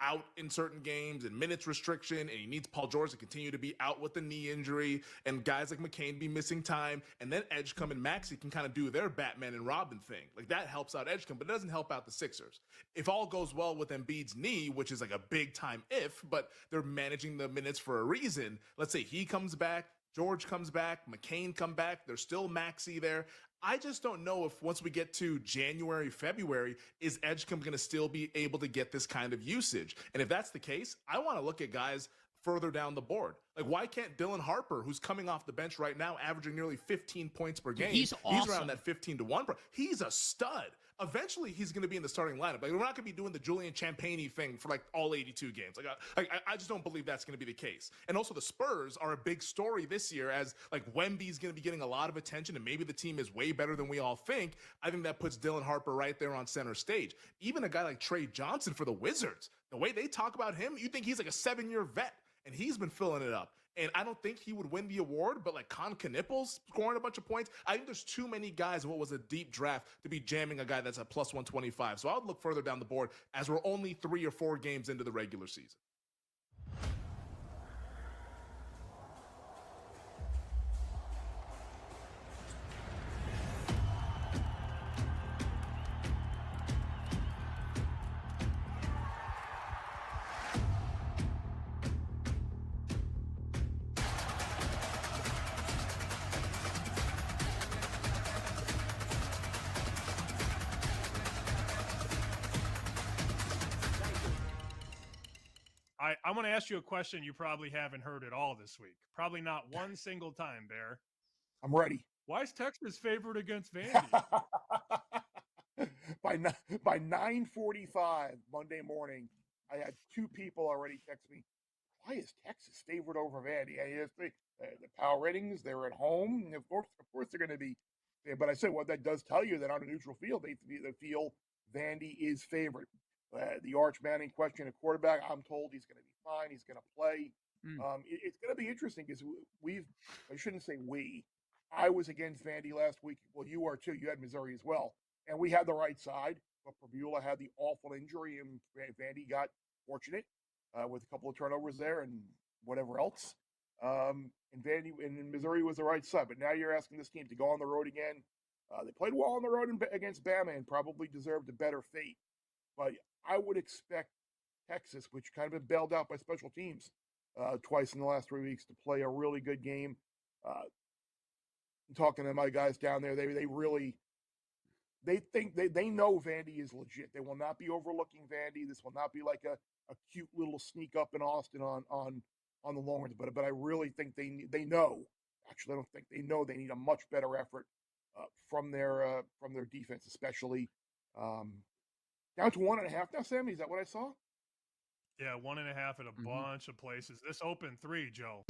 Speaker 20: out in certain games and minutes restriction, and he needs Paul George to continue to be out with the knee injury, and guys like McCain be missing time, and then Edgecombe and Maxey can kind of do their Batman and Robin thing. Like, that helps out Edgecombe, but it doesn't help out the Sixers. If all goes well with Embiid's knee, which is like a big time if, but they're managing the minutes for a reason. Let's say he comes back, George comes back, McCain come back, there's still Maxey there. I just don't know if once we get to January, February, is Edgecombe going to still be able to get this kind of usage? And if that's the case, I want to look at guys further down the board. Like, why can't Dylan Harper, who's coming off the bench right now, averaging nearly 15 points per game?
Speaker 18: He's awesome.
Speaker 20: He's around that 15-1. He's a stud. Eventually, he's going to be in the starting lineup. Like, we're not going to be doing the Julian Champagny thing for like all 82 games. I just don't believe that's going to be the case. And also, the Spurs are a big story this year, as like Wemby's going to be getting a lot of attention, and maybe the team is way better than we all think. I think that puts Dylan Harper right there on center stage. Even a guy like Trey Johnson for the Wizards, the way they talk about him, you think he's like a 7-year vet. And he's been filling it up. And I don't think he would win the award, but like Con Knipples scoring a bunch of points. I think there's too many guys in what was a deep draft to be jamming a guy that's at plus 125. So I would look further down the board, as we're only 3 or 4 games into the regular season.
Speaker 15: I'm going to ask you a question you probably haven't heard at all this week. Probably not one single time, Bear.
Speaker 9: I'm ready.
Speaker 15: Why is Texas favored against Vandy?
Speaker 9: By 9:45 Monday morning, I had 2 people already text me, why is Texas favored over Vandy? The power ratings, they're at home. And of course they're going to be. But I said, well, that does tell you that on a neutral field, they feel Vandy is favored. The Arch Manning question at quarterback, I'm told he's going to be fine. He's going to play. It's going to be interesting because I shouldn't say we. I was against Vandy last week. Well, you are too. You had Missouri as well. And we had the right side. But Pavula had the awful injury, and Vandy got fortunate with a couple of turnovers there and whatever else. And Missouri was the right side. But now you're asking this team to go on the road again. They played well on the road against Bama and probably deserved a better fate. But I would expect Texas, which kind of been bailed out by special teams twice in the last 3 weeks, to play a really good game. Talking to my guys down there, they think they know Vandy is legit. They will not be overlooking Vandy. This will not be like a cute little sneak up in Austin on the Lawrence. But I really think they know. Actually, I don't think they know. They need a much better effort from their defense, especially. Down to 1.5 now, Sammy. Is that what I saw?
Speaker 15: Yeah, 1.5 at a bunch of places. This opened 3, Joe.